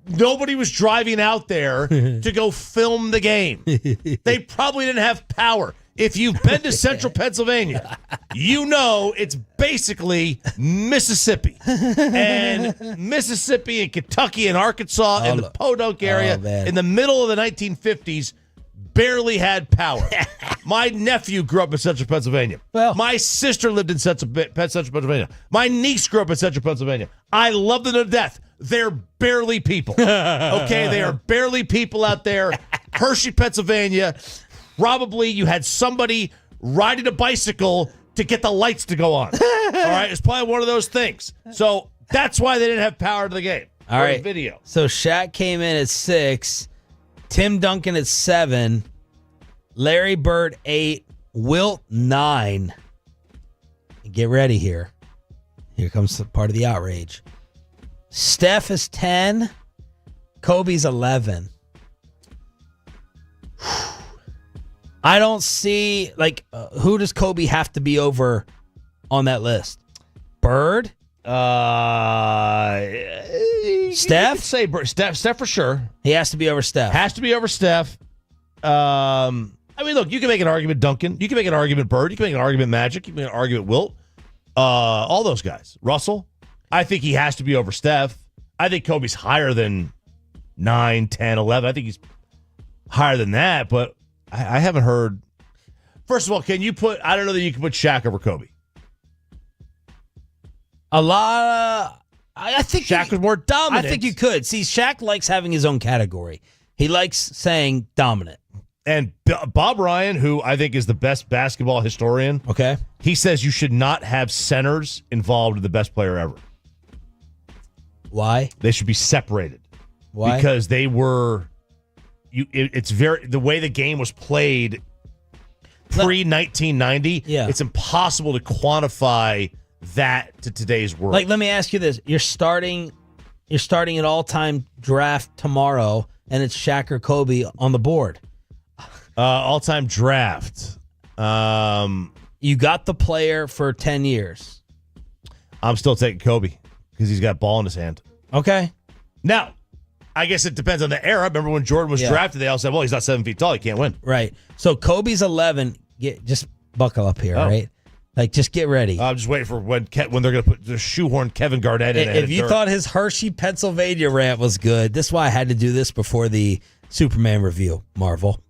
Nobody was driving out there to go film the game. They probably didn't have power. If you've been to central Pennsylvania, you know it's basically Mississippi. And Mississippi and Kentucky and Arkansas and the Podunk area in the middle of the 1950s barely had power. My nephew grew up in central Pennsylvania. Well, my sister lived in central Pennsylvania. My niece grew up in central Pennsylvania. I love them to death. They're barely people. Okay, they are barely people out there. Hershey, Pennsylvania. Probably you had somebody riding a bicycle to get the lights to go on. All right, it's probably one of those things. So that's why they didn't have power to the game. All right, video. So Shaq came in at 6, Tim Duncan at 7, Larry Bird 8, Wilt 9. Get ready here. Here comes the part of the outrage. Steph is 10. Kobe's 11. I don't see, who does Kobe have to be over on that list? Bird? Steph? You could say Steph for sure. He has to be over Steph. Has to be over Steph. I mean, look, you can make an argument Duncan. You can make an argument Bird. You can make an argument Magic. You can make an argument Wilt. All those guys. Russell, I think he has to be over Steph. I think Kobe's higher than 9, 10, 11. I think he's higher than that, but I haven't heard. First of all, I don't know that you can put Shaq over Kobe. I think Shaq was more dominant. I think you could. See, Shaq likes having his own category. He likes saying dominant. And Bob Ryan, who I think is the best basketball historian, okay, he says you should not have centers involved with the best player ever. Why? They should be separated. Why? Because they were. It's the way the game was played pre-1990. Yeah, it's impossible to quantify that to today's world. Like, let me ask you this: You're starting an all-time draft tomorrow, and it's Shaq or Kobe on the board. All-time draft. You got the player for 10 years. I'm still taking Kobe because he's got ball in his hand. Okay. Now, I guess it depends on the era. Remember when Jordan was drafted, they all said, well, he's not 7 feet tall. He can't win. Right. So Kobe's 11. Just buckle up here, right? Like, just get ready. I'm just waiting for when they're going to put the shoehorn Kevin Garnett in. If you thought his Hershey, Pennsylvania rant was good, this is why I had to do this before the Superman review, Marvel.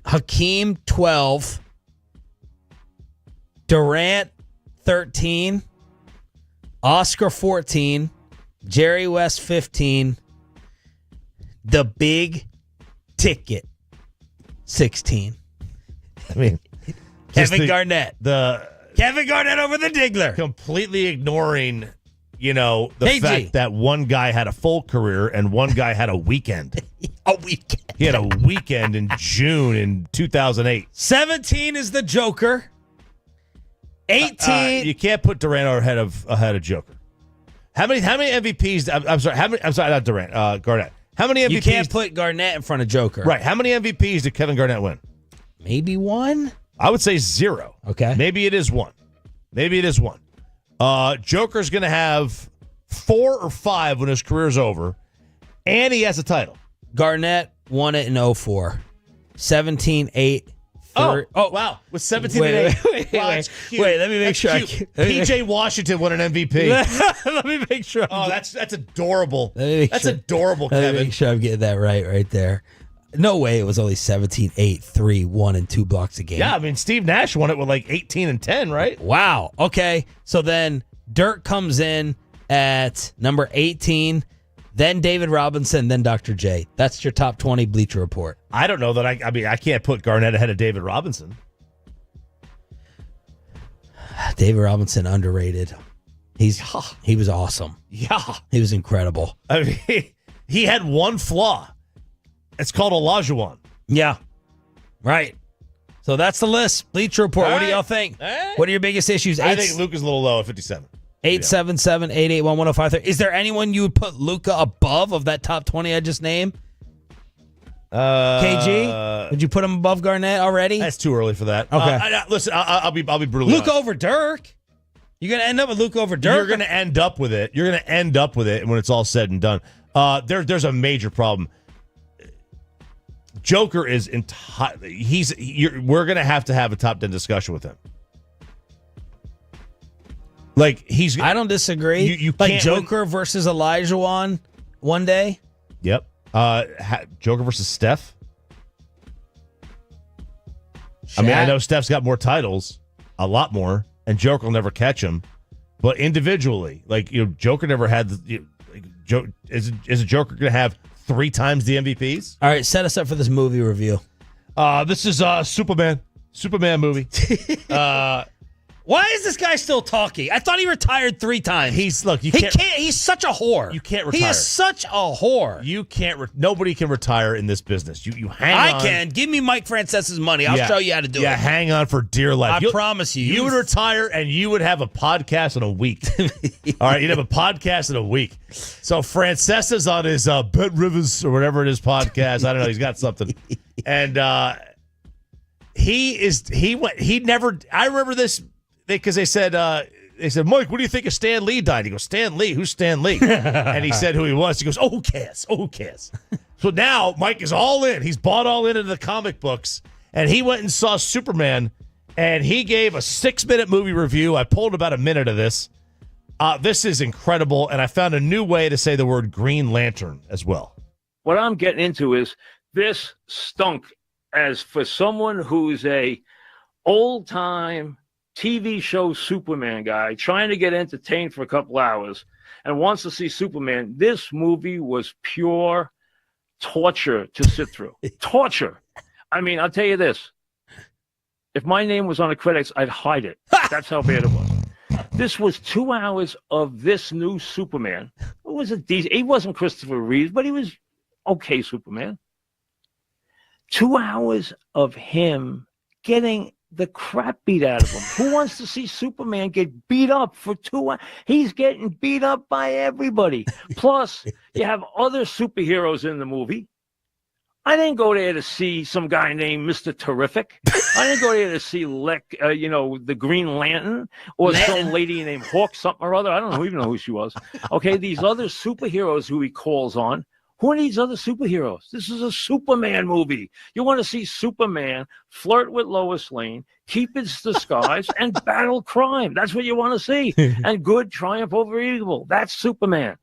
Hakeem, 12. Durant, 13. Oscar, 14. Jerry West, 15. The big ticket, 16. I mean, Kevin Garnett. Kevin Garnett over the Diggler. Completely ignoring, the fact that one guy had a full career and one guy had a weekend. A weekend. He had a weekend in June in 2008. 17 is the Joker. 18. You can't put Durant ahead of Joker. How many MVPs? I'm sorry, not Durant. Garnett. How many MVPs? You can't put Garnett in front of Joker. Right. How many MVPs did Kevin Garnett win? Maybe one. I would say 0. Okay. Maybe it is 1. Joker's going to have 4 or 5 when his career's over, and he has a title. Garnett won it in 04. 17, 8. Oh, wow. With 17 and 8. Wait, let me make sure. PJ Washington won an MVP. Let me make sure. That's adorable. Adorable, Kevin. Let me make sure I'm getting that right there. No way it was only 17, 8, 3, 1, and 2 blocks a game. Yeah, I mean, Steve Nash won it with like 18 and 10, right? Wow. Okay. So then Dirk comes in at number 18, then David Robinson, then Dr. J. That's your top 20 Bleacher Report. I don't know that I can't put Garnett ahead of David Robinson. David Robinson, underrated. He was awesome. Yeah. He was incredible. I mean, he had one flaw. It's called Olajuwon. Yeah. Right. So that's the list. Bleacher Report. What do y'all think? What are your biggest issues? I think Luka's a little low at 57. 877-881-1053. Is there anyone you would put Luka above of that top 20 I just named? KG? Would you put him above Garnett already? That's too early for that. Okay. Listen, I'll be brutally Luka honest. over Dirk? You're going to end up with Luka over Dirk? You're going to end up with it. You're going to end up with it when it's all said and done. There's a major problem. Joker is we're going to have a top 10 discussion with him. Like I don't disagree. You like can't Joker versus Olajuwon one day. Yep. Joker versus Steph. Shaq. I mean, I know Steph's got more titles, a lot more, and Joker will never catch him. But individually, Joker never had. Is a Joker going to have 3 times the MVPs? All right, set us up for this movie review. This is Superman movie. Why is this guy still talking? I thought he retired 3 times. He's such a whore. You can't retire. He is such a whore. You can't. Nobody can retire in this business. You hang on. I can. Give me Mike Francesa's money. I'll show you how to do it. Yeah, hang on for dear life. I promise you. You would retire and you would have a podcast in a week. All right, you'd have a podcast in a week. So Francesa's on his Bet Rivers or whatever it is podcast. I don't know. He's got something, and he never. I remember this. Because they said they said, Mike, what do you think of Stan Lee died? He goes, Stan Lee? Who's Stan Lee? And he said who he was. He goes, Cass. So now Mike is all in. He's bought all into the comic books, and he went and saw Superman, and he gave a 6-minute movie review. I pulled about a minute of this. This is incredible, and I found a new way to say the word Green Lantern as well. What I'm getting into is this stunk as for someone who's a old-time TV show Superman guy trying to get entertained for a couple hours and wants to see Superman. This movie was pure torture to sit through. Torture. I mean, I'll tell you this. If my name was on the credits, I'd hide it. That's how bad it was. This was 2 hours of this new Superman. It was he wasn't Christopher Reeve, but he was okay Superman. 2 hours of him getting the crap beat out of him. Who wants to see Superman get beat up for 2 hours? He's getting beat up by everybody. Plus, you have other superheroes in the movie. I didn't go there to see some guy named Mr. Terrific. I didn't go there to see the Green Lantern or some lady named Hawk something or other. I don't even know who she was. Okay, these other superheroes who he calls on. Who are these other superheroes? This is a Superman movie. You want to see Superman flirt with Lois Lane, keep his disguise, and battle crime. That's what you want to see. And good triumph over evil. That's Superman.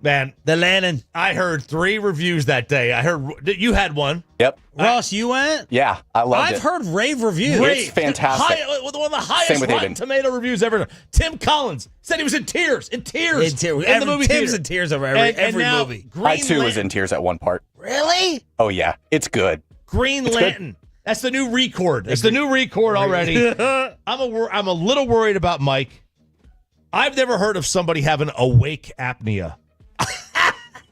Man, the Lantern. I heard 3 reviews that day. I heard you had one. Yep. Ross, you went? Yeah, I loved it. I've heard rave reviews. It's fantastic. One of the highest Rotten Tomato reviews ever. Tim Collins said he was in tears. In the movie Tim's theater. in tears over every now, movie. I, too, was in tears at one part. Really? Oh, yeah. It's good. Green Lantern. That's the new record. It's the new record already. I'm a little worried about Mike. I've never heard of somebody having awake apnea.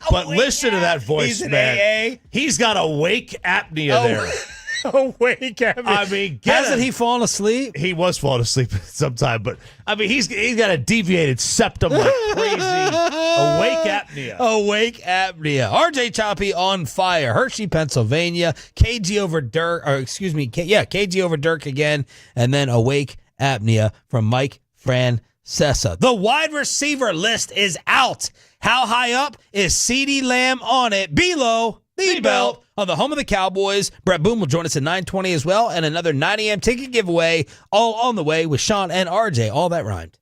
But listen to that voice, man. AA. He's got awake apnea there. Awake apnea. I mean, hasn't he fallen asleep? He was falling asleep sometime, but I mean, he's got a deviated septum like crazy. Awake apnea. Awake apnea. RJ Choppy on fire. Hershey, Pennsylvania. KG over Dirk, KG over Dirk again, and then awake apnea from Mike Francesa. The wide receiver list is out. How high up is CeeDee Lamb on it? Below the belt on the home of the Cowboys. Brett Boone will join us at 9:20 as well, and another 9 a.m. ticket giveaway all on the way with Sean and RJ. All that rhymed.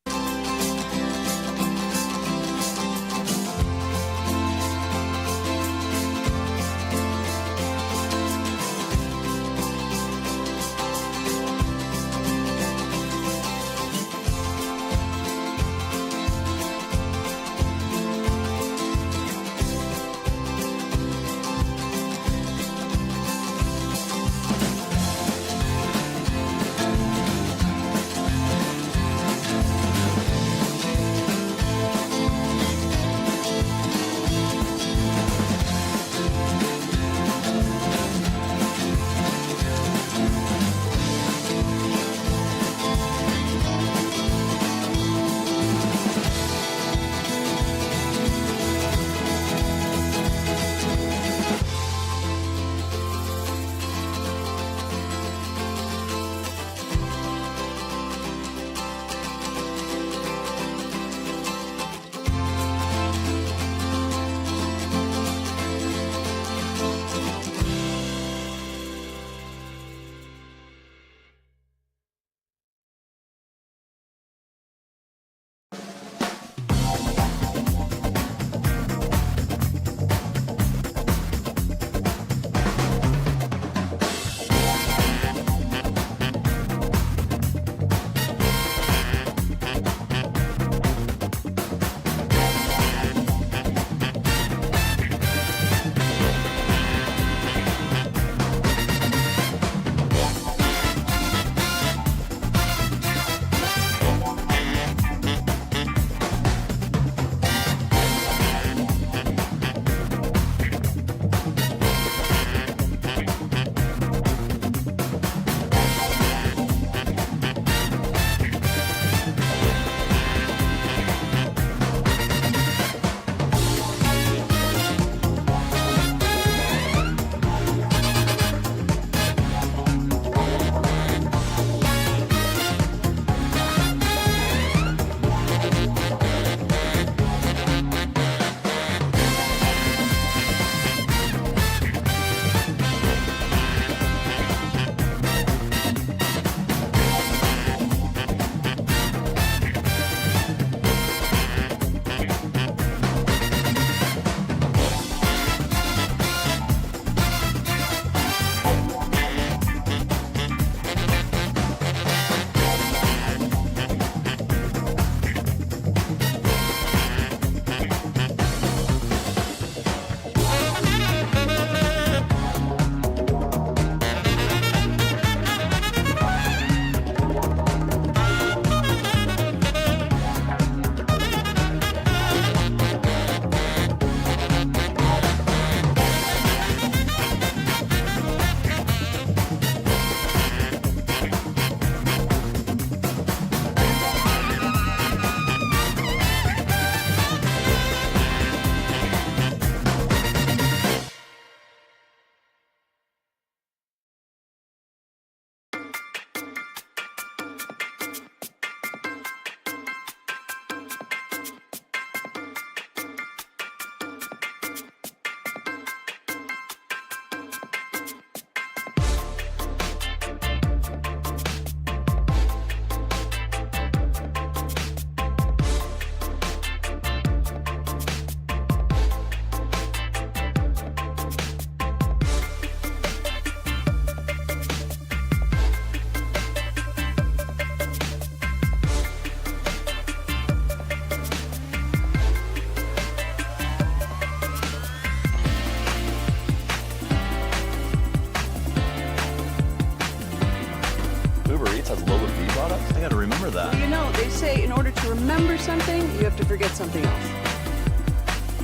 remember that. Well, you know, they say in order to remember something, you have to forget something else.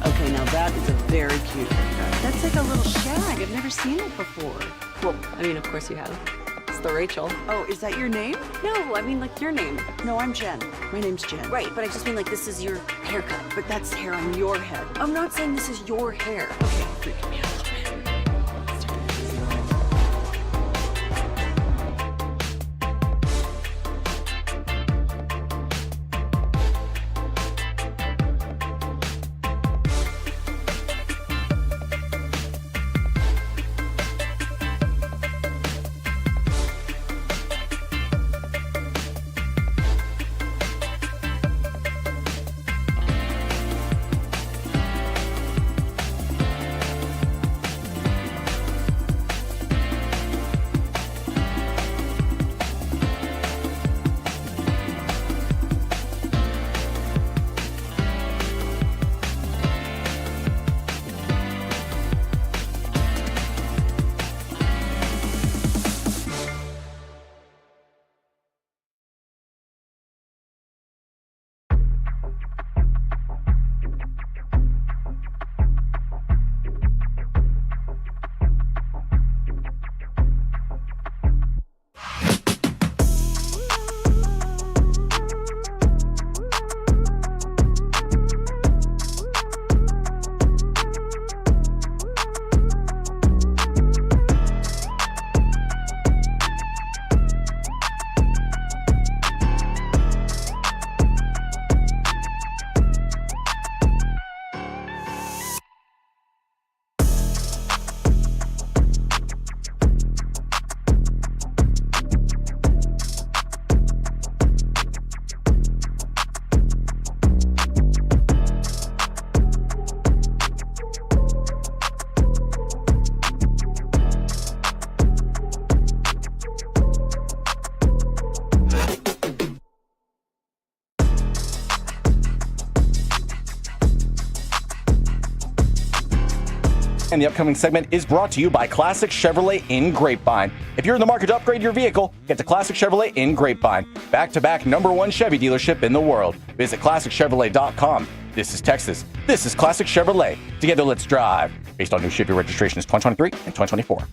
Okay, now that is a very cute haircut. That's like a little shag. I've never seen it before. Well, I mean, of course you have. It's the Rachel. Oh, is that your name? No, I mean like your name. No, I'm Jen. My name's Jen. Right, but I just mean like this is your haircut. But that's hair on your head. I'm not saying this is your hair. Okay, freak me out. And the upcoming segment is brought to you by Classic Chevrolet in Grapevine. If you're in the market to upgrade your vehicle, get to Classic Chevrolet in Grapevine. Back-to-back #1 Chevy dealership in the world. Visit ClassicChevrolet.com. This is Texas. This is Classic Chevrolet. Together, let's drive. Based on new Chevy registrations 2023 and 2024.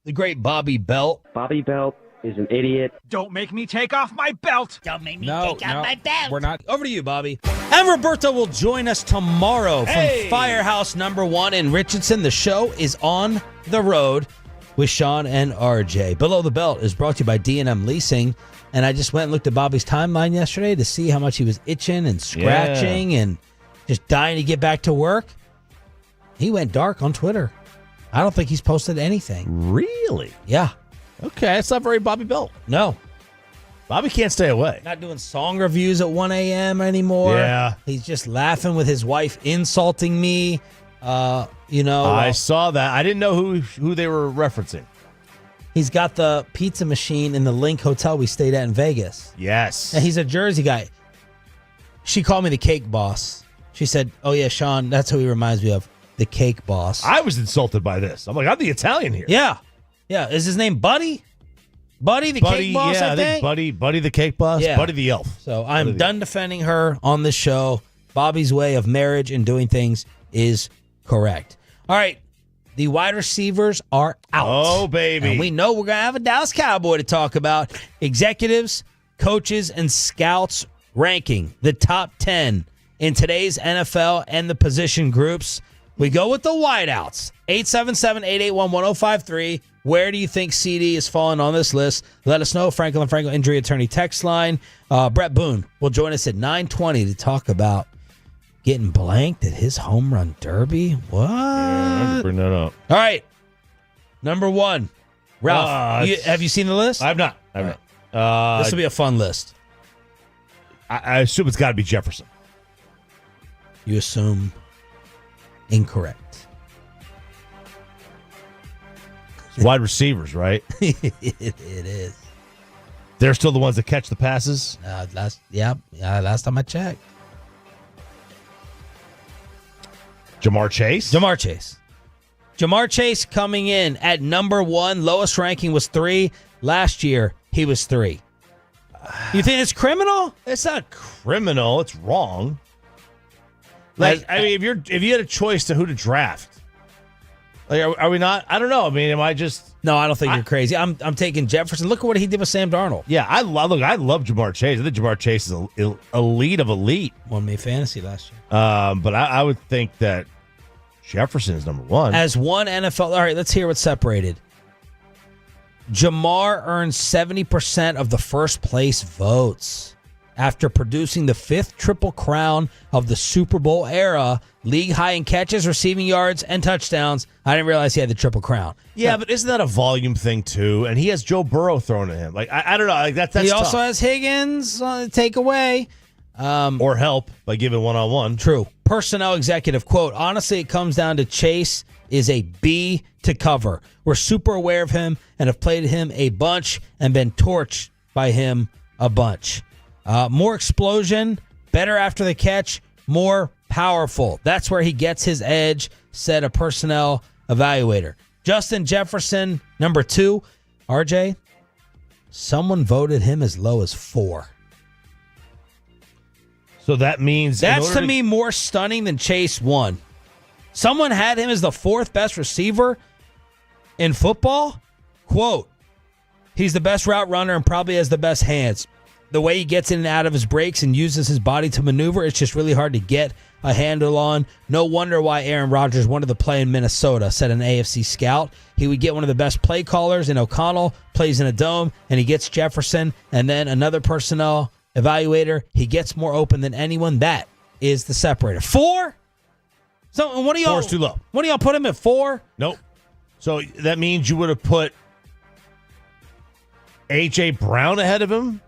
The great Bobby Belt. Bobby Belt is an idiot. Don't make me take off my belt. Don't make me take off my belt. We're not. Over to you, Bobby. And Roberto will join us tomorrow from Firehouse #1 in Richardson. The show is on the road with Sean and RJ. Below the Belt is brought to you by D&M Leasing. And I just went and looked at Bobby's timeline yesterday to see how much he was itching and scratching and just dying to get back to work. He went dark on Twitter. I don't think he's posted anything. Really? Yeah. Okay, it's not very Bobby Belt. No. Bobby can't stay away. Not doing song reviews at 1 a.m. anymore. Yeah. He's just laughing with his wife, insulting me. I saw that. I didn't know who they were referencing. He's got the pizza machine in the Link Hotel we stayed at in Vegas. Yes. And he's a Jersey guy. She called me the cake boss. She said, "Oh, yeah, Sean, that's who he reminds me of, the cake boss." I was insulted by this. I'm like, I'm the Italian here. Yeah. Yeah. Is his name Buddy? Buddy the cake boss, yeah, I think? Buddy the cake boss. Yeah. Buddy the elf. So I'm done defending her on this show. Bobby's way of marriage and doing things is correct. All right. The wide receivers are out. Oh, baby. And we know we're going to have a Dallas Cowboy to talk about. Executives, coaches, and scouts ranking the top 10 in today's NFL and the position groups. We go with the wideouts. 877-881-1053. Where do you think CD is falling on this list? Let us know. Franklin Franco Injury Attorney text line. Brett Boone will join us at 9:20 to talk about getting blanked at his home run derby. What? Yeah, bring that up. All right. Number 1. Ralph, have you seen the list? I have not. This will be a fun list. I assume it's got to be Jefferson. You assume incorrect. Wide receivers, right? It is. They're still the ones that catch the passes? Last time I checked. Jamar Chase? Jamar Chase coming in at number 1. Lowest ranking was 3. Last year, he was 3. You think it's criminal? It's not criminal. It's wrong. Like, I mean, if you had a choice to who to draft, like, are we not? I don't know. I mean, am I just? No, I don't think you're crazy. I'm taking Jefferson. Look at what he did with Sam Darnold. Yeah, I love Jamar Chase. I think Jamar Chase is elite of elite. Won me fantasy last year. But I would think that Jefferson is number one. As one NFL. All right, let's hear what's separated. Jamar earned 70% of the first place votes after producing the 5th Triple Crown of the Super Bowl era, league high in catches, receiving yards, and touchdowns. I didn't realize he had the Triple Crown. Yeah, but isn't that a volume thing too? And he has Joe Burrow thrown at him. Like I don't know. Like that's he tough. also has Higgins take away. Or help by giving one-on-one. True. Personnel executive, quote, honestly, it comes down to Chase is a B to cover. We're super aware of him and have played him a bunch and been torched by him a bunch. More explosion, better after the catch, more powerful. That's where he gets his edge, said a personnel evaluator. Justin Jefferson, number 2. RJ, someone voted him as low as 4. So that means that's to me more stunning than Chase 1. Someone had him as the 4th best receiver in football. Quote, he's the best route runner and probably has the best hands. The way he gets in and out of his breaks and uses his body to maneuver, it's just really hard to get a handle on. No wonder why Aaron Rodgers wanted to play in Minnesota, said an AFC scout. He would get one of the best play callers in O'Connell, plays in a dome, and he gets Jefferson. And then another personnel evaluator, he gets more open than anyone. That is the separator. 4? So what do y'all? 4's too low. What do y'all put him at 4? Nope. So that means you would have put A.J. Brown ahead of him,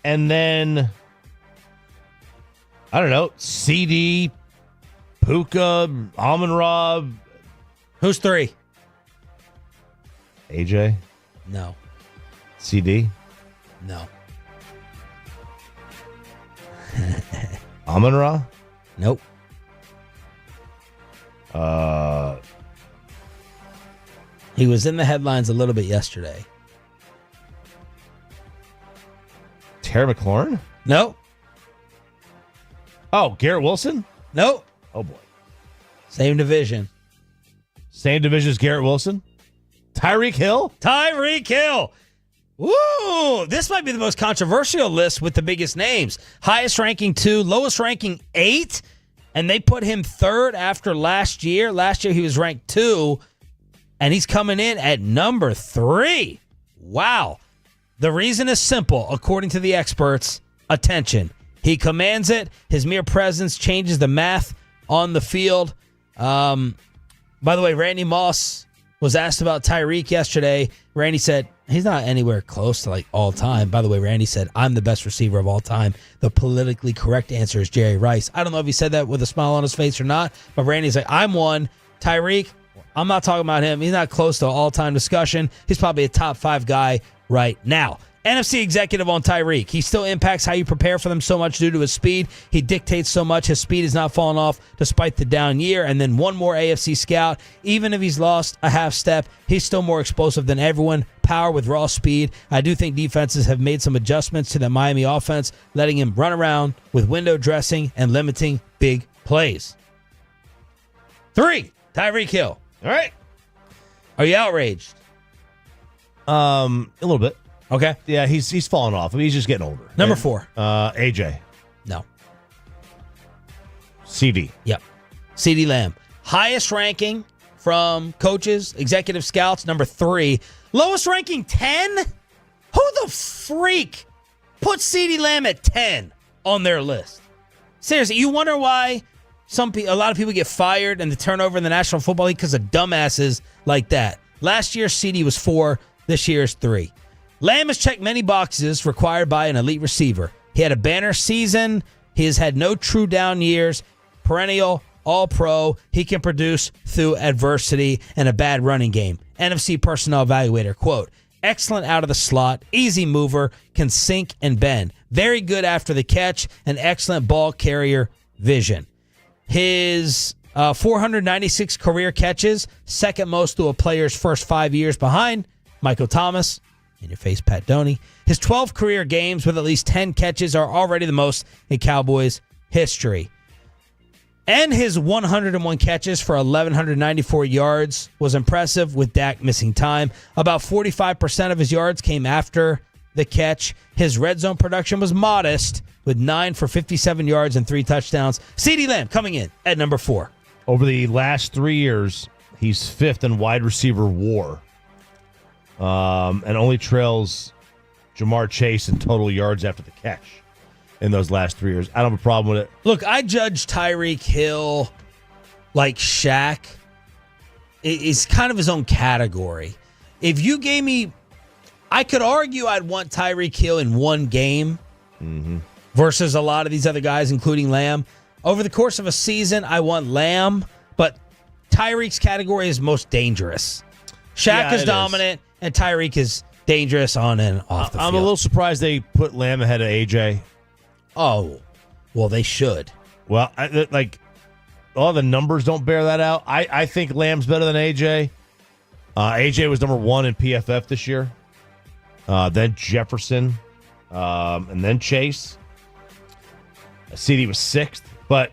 and then I don't know, CD, Puka, Amon-Ra. Who's 3? A.J. No. CD. No. Amon-Ra. Nope. He was in the headlines a little bit yesterday. Terry McLaurin? Nope. Oh, Garrett Wilson? Nope. Oh, boy. Same division. Same division as Garrett Wilson? Tyreek Hill? Tyreek Hill. Woo! This might be the most controversial list with the biggest names. Highest ranking 2, lowest ranking 8, and they put him 3rd after last year. Last year he was ranked 2, and he's coming in at number 3. Wow. The reason is simple, according to the experts. Attention. He commands it. His mere presence changes the math on the field. By the way, Randy Moss was asked about Tyreek yesterday. Randy said he's not anywhere close to like all time. By the way, Randy said, I'm the best receiver of all time. The politically correct answer is Jerry Rice. I don't know if he said that with a smile on his face or not, but Randy's like, I'm one. Tyreek, I'm not talking about him. He's not close to all-time discussion. He's probably a top 5 guy right now. NFC executive on Tyreek. He still impacts how you prepare for them so much due to his speed. He dictates so much. His speed has not fallen off despite the down year. And then one more AFC scout. Even if he's lost a half step, he's still more explosive than everyone. Power with raw speed. I do think defenses have made some adjustments to the Miami offense, letting him run around with window dressing and limiting big plays. 3, Tyreek Hill. All right. Are you outraged? A little bit. Okay. Yeah, he's falling off. I mean, he's just getting older. Number 4. AJ. No. CD. Yep. CD Lamb. Highest ranking from coaches, executive scouts, number 3. Lowest ranking 10? Who the freak put CD Lamb at 10 on their list? Seriously, you wonder why a lot of people get fired and the turnover in the National Football League because of dumbasses like that. Last year, CD was 4. This year is 3. Lamb has checked many boxes required by an elite receiver. He had a banner season. He has had no true down years. Perennial All-Pro. He can produce through adversity and a bad running game. NFC personnel evaluator, quote, excellent out of the slot, easy mover, can sink and bend. Very good after the catch, and excellent ball carrier vision. His 496 career catches, second most to a player's first 5 years behind Michael Thomas. In your face, Pat Doney. His 12 career games with at least 10 catches are already the most in Cowboys history. And his 101 catches for 1,194 yards was impressive with Dak missing time. About 45% of his yards came after the catch. His red zone production was modest with 9 for 57 yards and 3 touchdowns. CeeDee Lamb coming in at number 4. Over the last 3 years, he's 5th in wide receiver WAR. And only trails Jamar Chase in total yards after the catch in those last 3 years. I don't have a problem with it. Look, I judge Tyreek Hill like Shaq. It's kind of his own category. If you gave me, I could argue I'd want Tyreek Hill in one game versus a lot of these other guys, including Lamb. Over the course of a season, I want Lamb, but Tyreek's category is most dangerous. Shaq is dominant, and Tyreek is dangerous on and off the field. I'm a little surprised they put Lamb ahead of AJ. Oh, well, they should. Well, all the numbers don't bear that out. I think Lamb's better than AJ. AJ was number 1 in PFF this year. Then Jefferson, and then Chase. CeeDee was 6th, but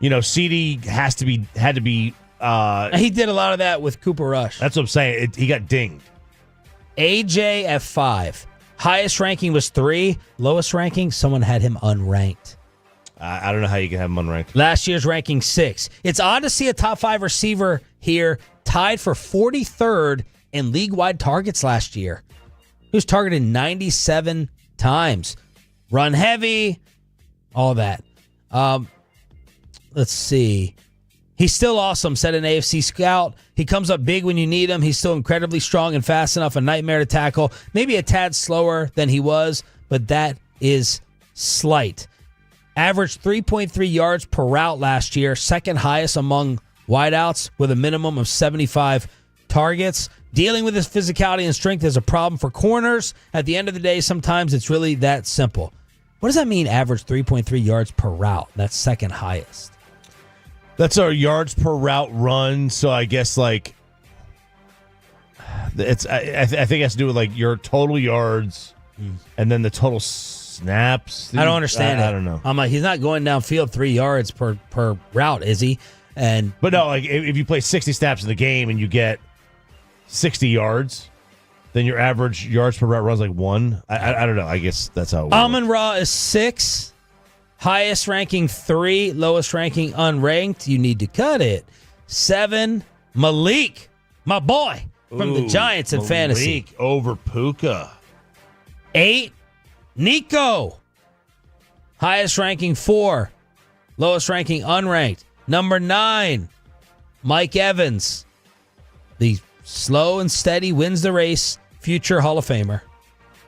CeeDee had to be. He did a lot of that with Cooper Rush. That's what I'm saying. He got dinged. AJ at 5. Highest ranking was 3. Lowest ranking, someone had him unranked. I don't know how you can have him unranked. Last year's ranking 6. It's odd to see a top 5 receiver here tied for 43rd in league-wide targets last year. He was targeted 97 times. Run heavy, all that. Let's see. He's still awesome, said an AFC scout. He comes up big when you need him. He's still incredibly strong and fast enough, a nightmare to tackle. Maybe a tad slower than he was, but that is slight. Averaged 3.3 yards per route last year, second highest among wideouts with a minimum of 75 targets. Dealing with his physicality and strength is a problem for corners. At the end of the day, sometimes it's really that simple. What does that mean, average 3.3 yards per route? That's second highest. That's our yards per route run. So I guess it's. I think it has to do with your total yards and then the total snaps. I don't understand it. I don't know. I'm like, he's not going downfield 3 yards per route, is he? But no, if you play 60 snaps in the game and you get 60 yards, then your average yards per route runs 1. I don't know. I guess that's how it works. Amon-Ra is 6. Highest ranking 3, lowest ranking unranked. You need to cut it. 7, Malik, my boy from the Giants in fantasy. Malik over Puka. 8, Nico. Highest ranking 4, lowest ranking unranked. Number 9, Mike Evans. The slow and steady wins the race, future Hall of Famer.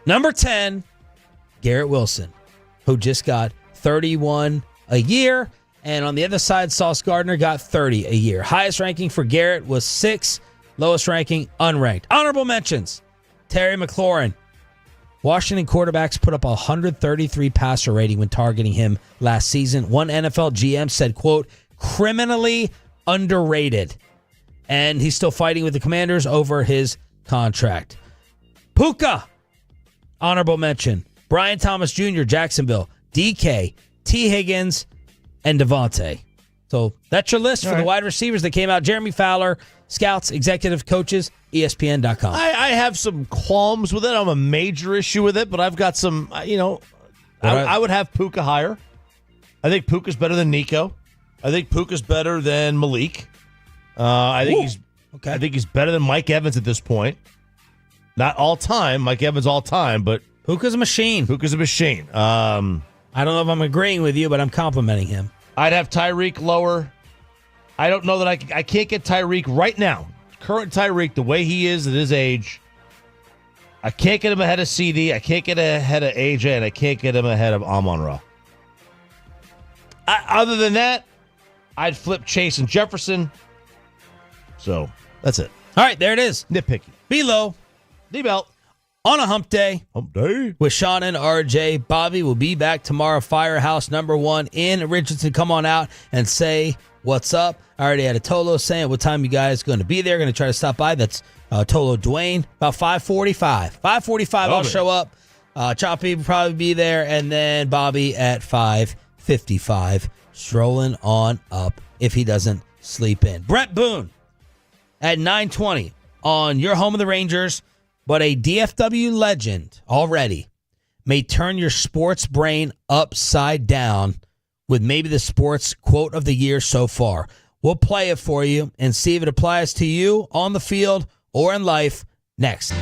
Number 10, Garrett Wilson, who just got 31 a year. And on the other side, Sauce Gardner got 30 a year. Highest ranking for Garrett was 6. Lowest ranking, unranked. Honorable mentions, Terry McLaurin. Washington quarterbacks put up a 133 passer rating when targeting him last season. One NFL GM said, quote, criminally underrated. And he's still fighting with the Commanders over his contract. Puka, honorable mention. Brian Thomas Jr., Jacksonville. DK, T. Higgins, and Devontae. So that's your list for the wide receivers that came out. Jeremy Fowler, scouts, executive coaches, ESPN.com. I have some qualms with it. I have a major issue with it, but I've got some, I would have Puka higher. I think Puka's better than Nico. I think Puka's better than Malik. I think he's better than Mike Evans at this point. Not all time, Mike Evans all time, but Puka's a machine. I don't know if I'm agreeing with you, but I'm complimenting him. I'd have Tyreek lower. I don't know that I can't get Tyreek right now. Current Tyreek, the way he is at his age, I can't get him ahead of CD. I can't get ahead of AJ, and I can't get him ahead of Amon-Ra. Other than that, I'd flip Chase and Jefferson. So that's it. All right, there it is. Nitpicky. Be low. D-belt. on a hump day. Hump day. With Sean and RJ. Bobby will be back tomorrow. Firehouse #1 in Richardson. Come on out and say what's up. I already had a Tolo saying what time you guys going to be there. Going to try to stop by. That's Tolo Dwayne. About 5:45. 5:45 I'll show up. Choppy will probably be there. And then Bobby at 5:55. Strolling on up if he doesn't sleep in. Brett Boone at 9:20 on your home of the Rangers. But a DFW legend already may turn your sports brain upside down with maybe the sports quote of the year so far. We'll play it for you and see if it applies to you on the field or in life next.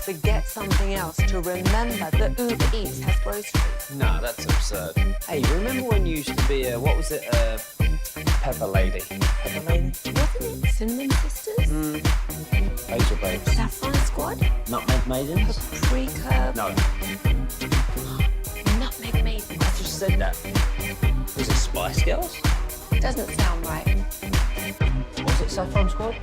Forget something else to remember that Uber Eats has groceries. No, that's absurd. Hey, remember when you used to be a, what was it, Pepper Lady? Pepper Lady? Wasn't it Cinnamon Sisters? Basil Babes. Sapphire Squad? Nutmeg Maidens? Paprika? No. Nutmeg Maidens. I just said that. Was it Spice Girls? Doesn't sound right. Was it Saffron Squad?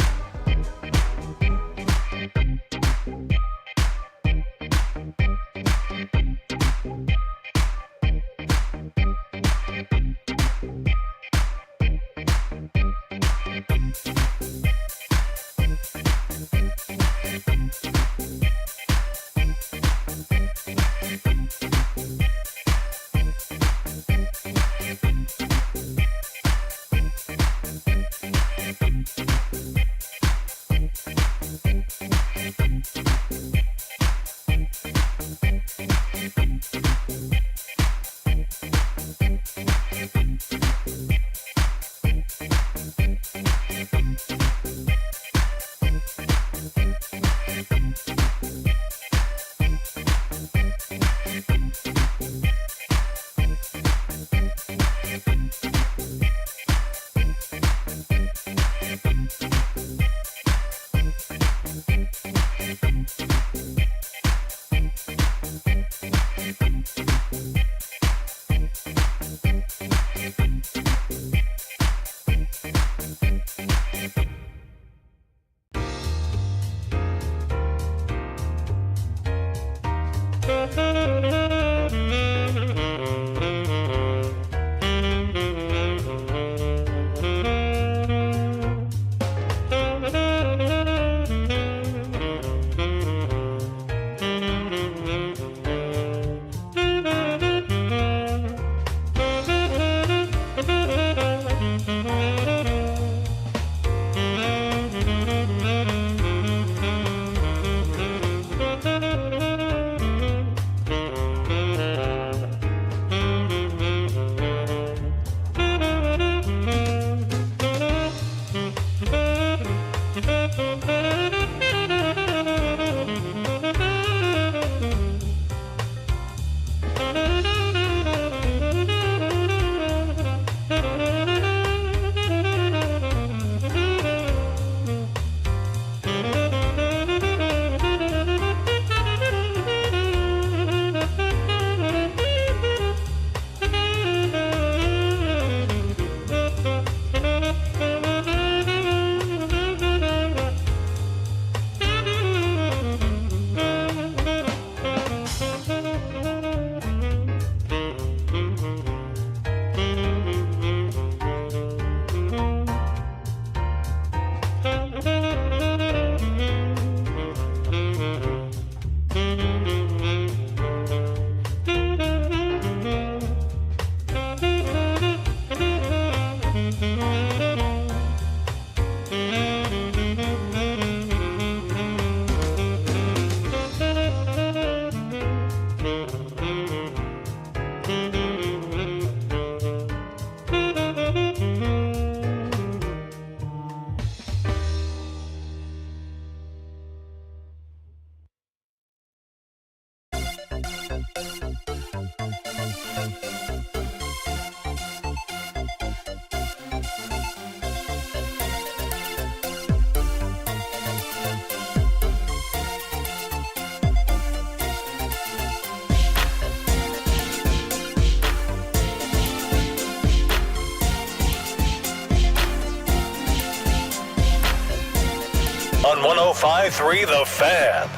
on 105.3 The Fan.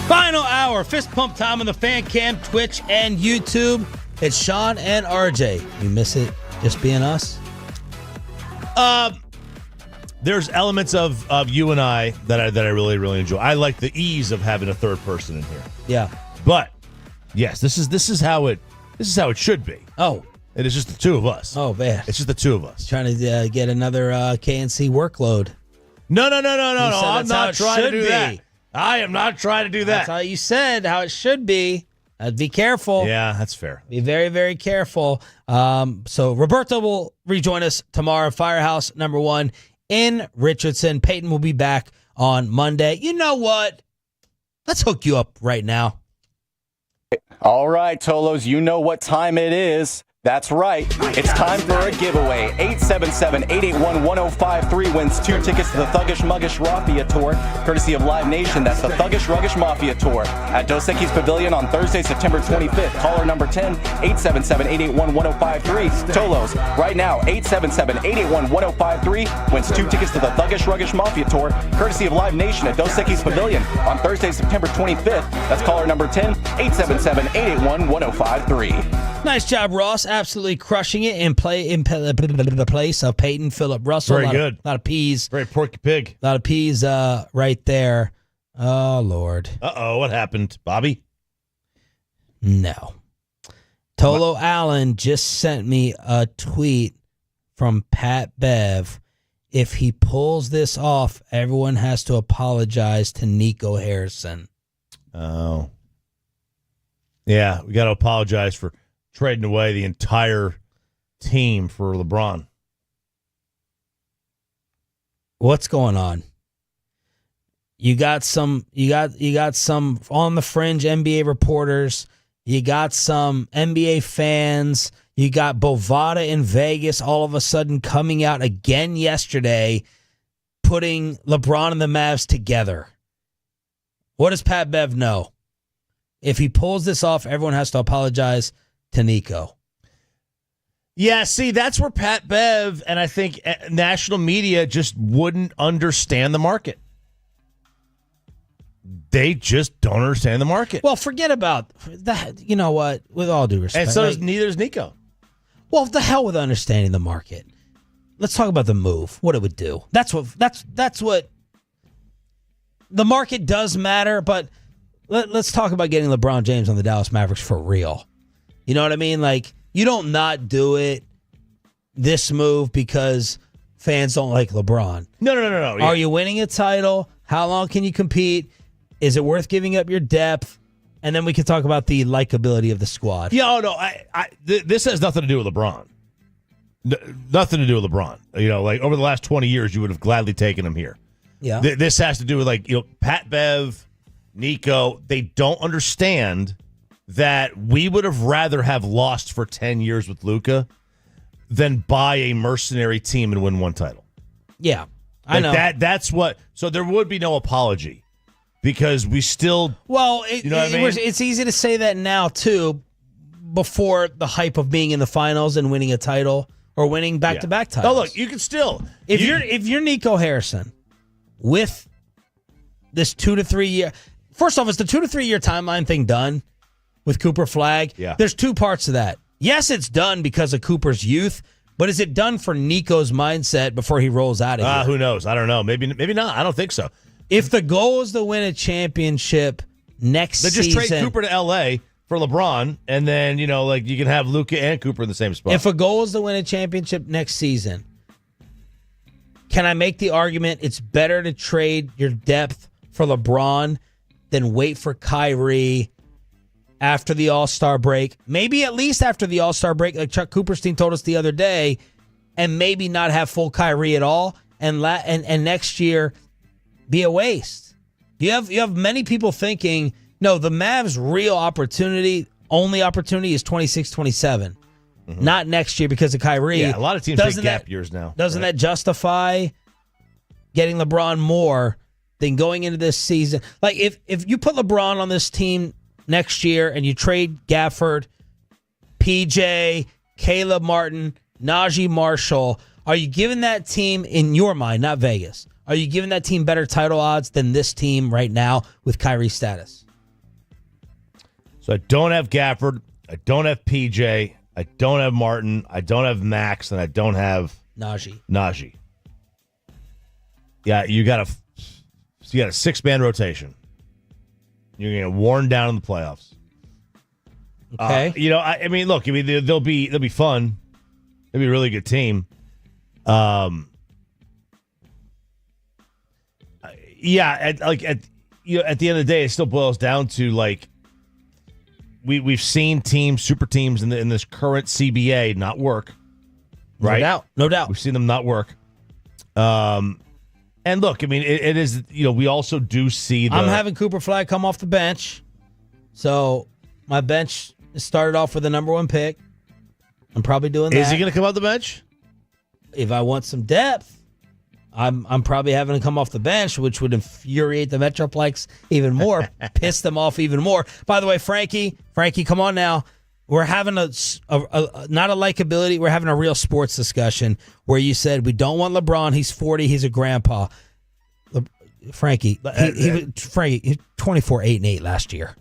Final hour, fist pump time on the Fan Cam, Twitch, and YouTube. It's Sean and RJ. You miss it just being us? There's elements of you and I that I really, really enjoy. I like the ease of having a third person in here. Yeah. But yes, this is how it should be. Oh. It is just the two of us. Oh, man. It's just the two of us. Trying to get another KNC workload. No. I'm not trying to do be. that. I am not trying to do that. That's how you said how it should be. Be careful. Yeah, that's fair. Be very, very careful. So Roberto will rejoin us tomorrow. Firehouse #1 in Richardson. Peyton will be back on Monday. You know what? Let's hook you up right now. All right, Tolos, you know what time it is. That's right. It's time for a giveaway. 877-881-1053 wins 2 tickets to the Thuggish Muggish Mafia Tour, courtesy of Live Nation. That's the Thuggish Ruggish Mafia Tour at Dos Equis Pavilion on Thursday, September 25th. Caller number 10, 877-881-1053. Tolos, right now, 877-881-1053 wins 2 tickets to the Thuggish Ruggish Mafia Tour, courtesy of Live Nation at Dos Equis Pavilion on Thursday, September 25th. That's caller number 10, 877-881-1053. Nice job, Ross. Absolutely crushing it in the place of Peyton Phillip Russell. Very good. A lot of peas. Very porky pig. A lot of peas right there. Oh, Lord. Uh-oh, what happened? Bobby? No. Tolo Allen just sent me a tweet from Pat Bev. If he pulls this off, everyone has to apologize to Nico Harrison. Oh. Yeah, we got to apologize for trading away the entire team for LeBron. What's going on? You got some on the fringe NBA reporters. You got some NBA fans. You got Bovada in Vegas all of a sudden coming out again yesterday, putting LeBron and the Mavs together. What does Pat Bev know? If he pulls this off, everyone has to apologize to Nico. Yeah, see, that's where Pat Bev and I think national media just wouldn't understand the market. They just don't understand the market. Well, forget about that. You know what? With all due respect. And so neither is Nico. Well, the hell with understanding the market. Let's talk about the move. What it would do. That's what the market does matter, but let's talk about getting LeBron James on the Dallas Mavericks for real. You know what I mean? Like, you don't not do it, this move, because fans don't like LeBron. No. Yeah. Are you winning a title? How long can you compete? Is it worth giving up your depth? And then we can talk about the likability of the squad. Yeah, no, this has nothing to do with LeBron. Nothing to do with LeBron. You know, like over the last 20 years, you would have gladly taken him here. Yeah. This has to do with, like, you know, Pat Bev, Nico, they don't understand that we would have rather have lost for 10 years with Luka than buy a mercenary team and win one title. Yeah, I know. That's what. So there would be no apology because we still. Well, you know what I mean? It's easy to say that now too, before the hype of being in the finals and winning a title or winning back-to-back titles. No, look, you can still if you're Nico Harrison with this 2 to 3 year. First off, is the 2 to 3 year timeline thing done with Cooper Flagg? Yeah. There's two parts to that. Yes, it's done because of Cooper's youth, but is it done for Nico's mindset before he rolls out of here? Who knows? I don't know. Maybe not. I don't think so. If the goal is to win a championship next season, just trade Cooper to L.A. for LeBron, and then, you know, like, you can have Luka and Cooper in the same spot. If a goal is to win a championship next season, can I make the argument it's better to trade your depth for LeBron than wait for Kyrie after the All-Star break? Maybe at least after the All-Star break, like Chuck Cooperstein told us the other day, and maybe not have full Kyrie at all, and next year be a waste. You have many people thinking, no, the Mavs' real only opportunity is 26-27. Mm-hmm. Not next year because of Kyrie. Yeah, a lot of teams take gap years now. Doesn't that justify getting LeBron more than going into this season? Like, if you put LeBron on this team next year and you trade Gafford, PJ, Caleb Martin, Najee Marshall, are you giving that team, in your mind, not Vegas, Are you giving that team better title odds than this team right now with Kyrie's status? So I don't have Gafford. I don't have PJ. I don't have Martin. I don't have Max, and I don't have Najee. Yeah, you got a 6-man rotation. You're going to get worn down in the playoffs. Okay. I mean, look. I mean, they'll be fun. They'll be a really good team. At the end of the day, it still boils down to like we've seen teams, super teams in this current CBA not work. Right? No doubt. We've seen them not work. And look, I mean, it is. We also do see. I'm having Cooper Flag come off the bench, so my bench started off with the number 1 pick. I'm probably doing that. Is he going to come off the bench? If I want some depth, I'm probably having to come off the bench, which would infuriate the Metroplex even more, piss them off even more. By the way, Frankie, come on now. We're having not a likability. We're having a real sports discussion where you said we don't want LeBron. He's 40. He's a grandpa. Frankie, he's 24, 8, and 8 last year.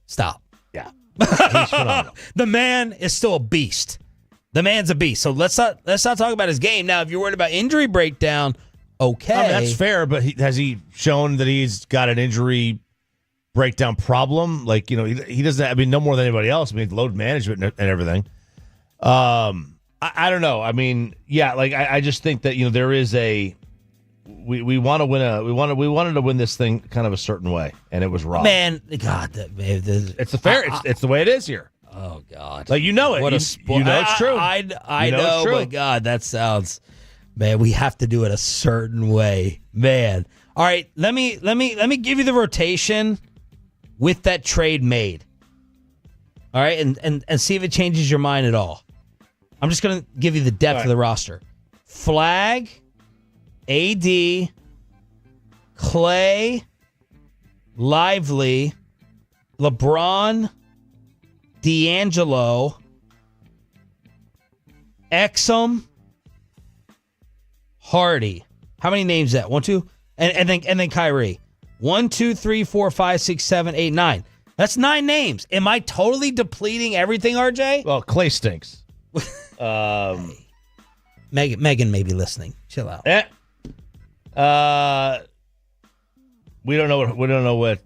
Stop. Yeah, he's phenomenal. The man is still a beast. The man's a beast. So let's not talk about his game now. If you're worried about injury breakdown, okay, I mean, that's fair. But has he shown that he's got an injury breakdown problem? Like, he doesn't. I mean, no more than anybody else. I mean, load management and everything. I don't know. I mean, yeah. Like, I just think that there is a. We want to win we wanted to win this thing kind of a certain way, and it was wrong. Man, God, it's the fair. It's the way it is here. Oh God, like it. What a sport! It's true. I know, but God, that sounds. Man, we have to do it a certain way, man. All right, let me give you the rotation with that trade made. All right, and see if it changes your mind at all. I'm just gonna give you the depth of the roster. Flag, AD, Clay, Lively, LeBron, D'Angelo, Exum, Hardy. How many names is that? 1, 2, and then Kyrie. 1, 2, 3, 4, 5, 6, 7, 8, 9. That's 9 names. Am I totally depleting everything, RJ? Well, Clay stinks. Megan may be listening. Chill out. We don't know what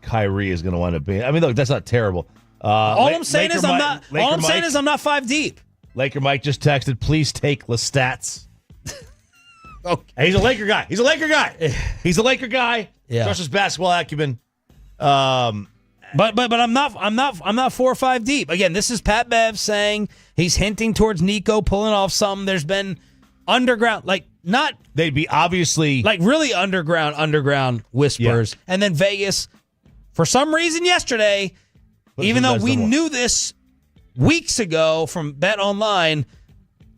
Kyrie is going to wind up being. I mean, look, that's not terrible. All I'm saying is I'm not 5 deep. Laker Mike just texted, please take Lestat's. Okay. He's a Laker guy. He's a Laker guy. Yeah. Trusts his basketball acumen. But I'm not 4 or 5 deep. Again, this is Pat Bev saying he's hinting towards Nico pulling off something. There's been underground, they'd be obviously really underground whispers. Yeah. And then Vegas, for some reason yesterday, even though we knew this weeks ago from Bet Online,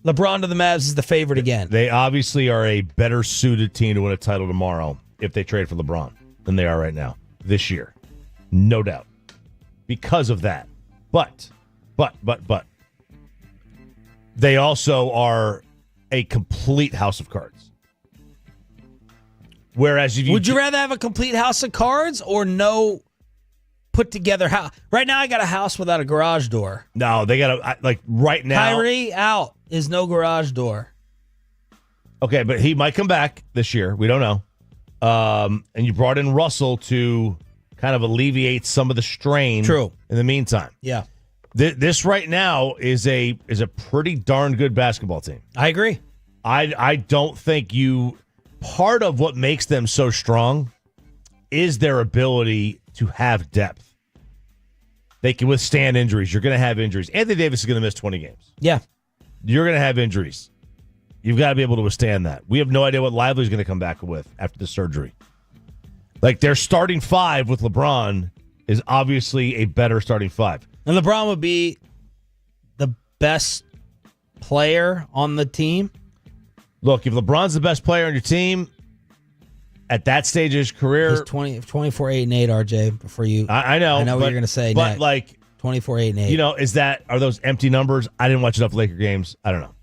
LeBron to the Mavs is the favorite again. They obviously are a better suited team to win a title tomorrow if they trade for LeBron than they are right now this year. No doubt. Because of that. But they also are a complete house of cards. Whereas would you rather have a complete house of cards or no put together house? Right now I got a house without a garage door. No, they got right now. Kyrie out is no garage door. Okay, but he might come back this year. We don't know. And you brought in Russell to kind of alleviate some of the strain. True. In the meantime. Yeah. This right now is a pretty darn good basketball team. I agree. I don't think part of what makes them so strong is their ability to have depth. They can withstand injuries. You're going to have injuries. Anthony Davis is going to miss 20 games. Yeah. You're going to have injuries. You've got to be able to withstand that. We have no idea what Lively's going to come back with after the surgery. Like, their starting 5 with LeBron is obviously a better starting 5. And LeBron would be the best player on the team. Look, if LeBron's the best player on your team at that stage of his career, he's 24, 8, and 8, RJ. Before you, I know what you're going to say. But next. 24, 8, and 8. Are those empty numbers? I didn't watch enough Laker games. I don't know.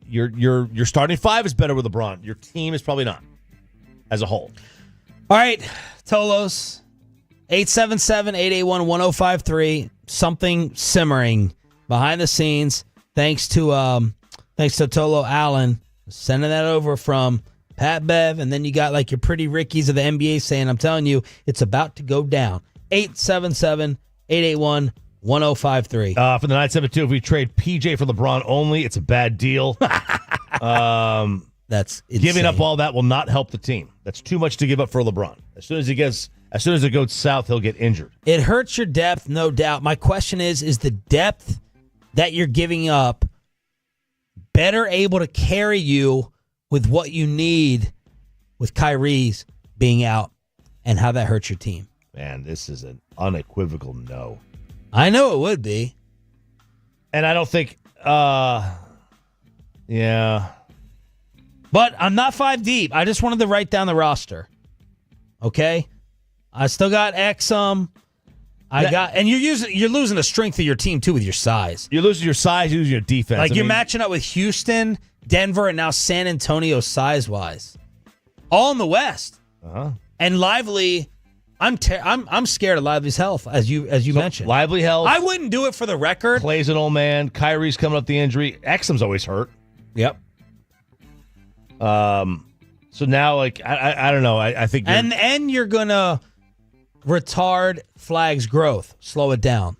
your starting five is better with LeBron. Your team is probably not, as a whole. All right, Tolos, 877-881-1053. Something simmering behind the scenes. Thanks to Tolo Allen sending that over from Pat Bev, and then you got like your pretty Rickies of the NBA saying, I'm telling you, it's about to go down. 877-881-1053. For the 972, if we trade PJ for LeBron only, it's a bad deal. That's insane. Giving up all that will not help the team. That's too much to give up for LeBron. As soon as it goes south, he'll get injured. It hurts your depth, no doubt. My question is the depth that you're giving up better able to carry you with what you need with Kyrie's being out and how that hurts your team? Man, this is an unequivocal no. I know it would be. And I don't think, yeah. But I'm not 5 deep. I just wanted to write down the roster. Okay? I still got Exum. And you're losing the strength of your team too with your size. You're losing your size, you're losing your defense. Like you're matching up with Houston, Denver, and now San Antonio size-wise. All in the West. Uh-huh. And Lively, I'm scared of Lively's health, as you mentioned. Lively health. I wouldn't do it for the record. Clay's an old man. Kyrie's coming up the injury. Exum's always hurt. Yep. So now, like, I don't know. I think and you're gonna retard Flag's growth, slow it down.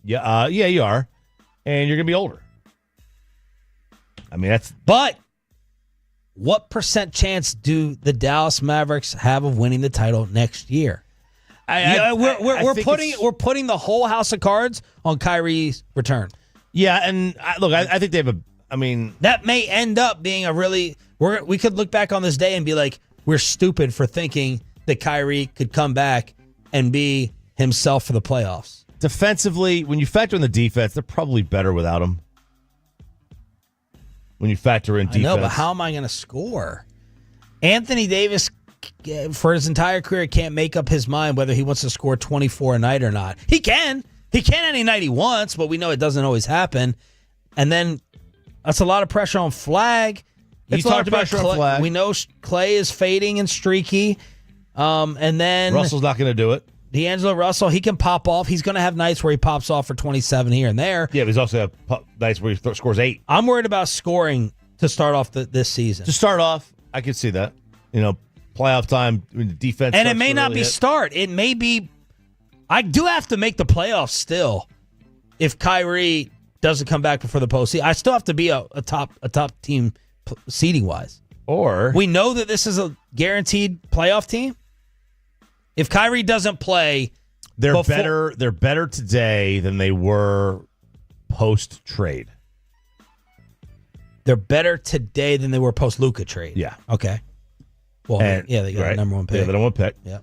Yeah, you are, and you're gonna be older. I mean, But what % chance do the Dallas Mavericks have of winning the title next year? We're putting the whole house of cards on Kyrie's return. Yeah, and I think they have that may end up being we could look back on this day and be like, we're stupid for thinking that Kyrie could come back and be himself for the playoffs. Defensively, when you factor in the defense, they're probably better without him. When you factor in defense. I know, but how am I going to score? Anthony Davis, for his entire career, can't make up his mind whether he wants to score 24 a night or not. He can. He can any night he wants, but we know it doesn't always happen. And then that's a lot of pressure on Flag. It's a lot of pressure on Flag. We know Clay is fading and streaky. And then Russell's not going to do it. D'Angelo Russell, he can pop off. He's going to have nights where he pops off for 27 here and there. Yeah, but he's also have nights where he scores 8. I'm worried about scoring to start off this season. To start off, I could see that. Playoff time, the defense. And it may not be start. It may be. I do have to make the playoffs still. If Kyrie doesn't come back before the postseason, I still have to be a top team seeding wise. Or we know that this is a guaranteed playoff team. If Kyrie doesn't play, they're better. They're better today than they were post trade. They're better today than they were post Luka trade. Yeah. Okay. Well, they got the number one pick. Yeah, the number one pick. Yeah.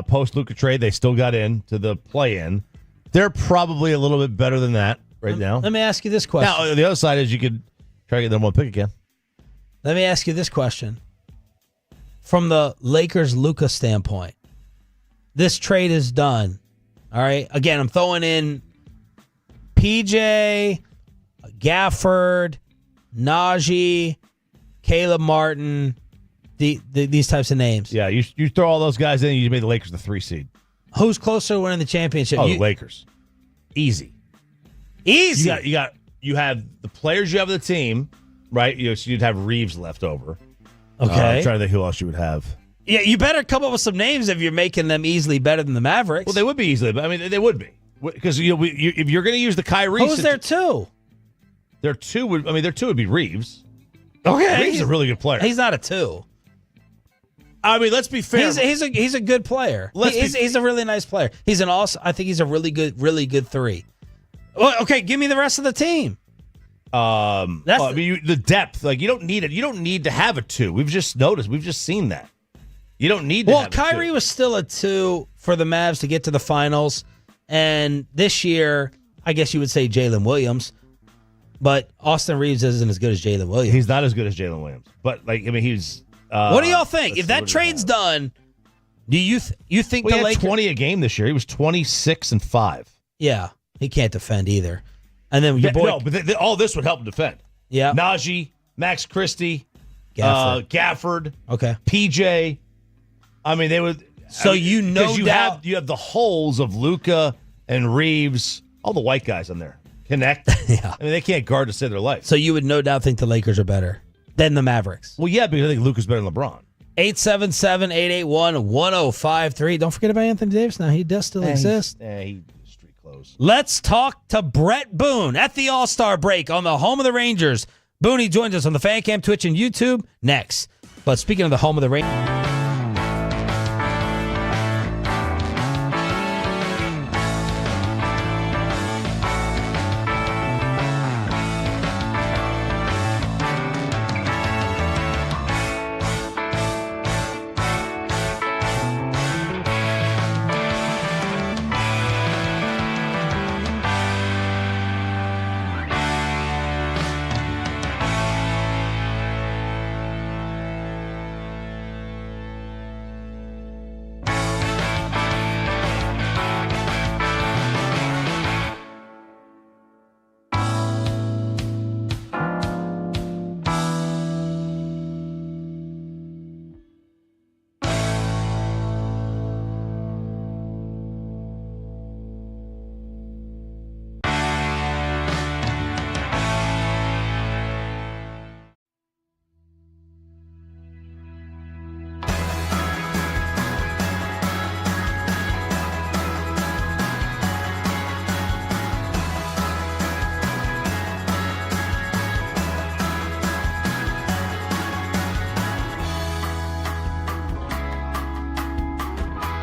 Post Luka trade, they still got into the play-in. They're probably a little bit better than that right now. Let me ask you this question. Now, the other side is you could try to get the number one pick again. Let me ask you this question. From the Lakers-Luka standpoint, this trade is done. All right. Again, I'm throwing in PJ, Gafford, Najee, Caleb Martin, these types of names. Yeah, you throw all those guys in, you made the Lakers the 3 seed. Who's closer to winning the championship? The Lakers. Easy. You have the players you have on the team, right? So you'd have Reeves left over. Okay. I'm trying to think who else you would have. Yeah, you better come up with some names if you're making them easily better than the Mavericks. Well, they would be easily, but they would be. Because if you're going to use the Kyrie... Who's there two? Their two would be Reeves. Okay. Reeves is a really good player. He's not a 2. I mean, let's be fair. He's a good player. He's a really nice player. I think he's a really good 3. Well, okay, give me the rest of the team. The depth, like you don't need it. You don't need to have a 2. We've just seen that. You don't need to have a 2. Kyrie was still a 2 for the Mavs to get to the finals, and this year, I guess you would say Jalen Williams, but Austin Reeves isn't as good as Jalen Williams. He's not as good as Jalen Williams, but he's. What do y'all think? If that trade's done, do you think the Lakers... He had 20 a game this year. He was 26-5. Yeah, he can't defend either. And then your boy... No, but all this would help him defend. Yeah. Najee, Max Christie, Gafford. Okay. PJ. I mean, they would. So you have the holes of Luka and Reeves, all the white guys on there. Connect. Yeah. I mean, they can't guard to save their life. So you would no doubt think the Lakers are better than the Mavericks. Well, yeah, because I think Luka's better than LeBron. 877-881-1053. Don't forget about Anthony Davis now. He does still exist. He street clothes. Let's talk to Brett Boone at the All-Star break on the home of the Rangers. Boone, he joins us on the Fan Cam, Twitch, and YouTube next. But speaking of the home of the Rangers.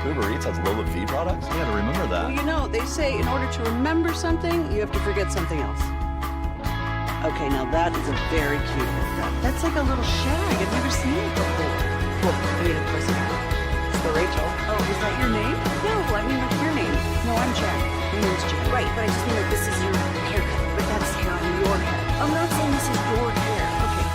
Uber Eats has low fee products? You gotta remember that. Well, you know, they say in order to remember something, you have to forget something else. Okay, now that is a very cute haircut. That's like a little shag. I've never seen it before. Well, I mean, of course you have. It's the Rachel. Oh, is that your name? No, I mean, like your name. No, I'm Jack. My name's Jack. Right, but I just mean like this is your haircut. But that's hair on your head. I'm not saying this is your hair. Okay.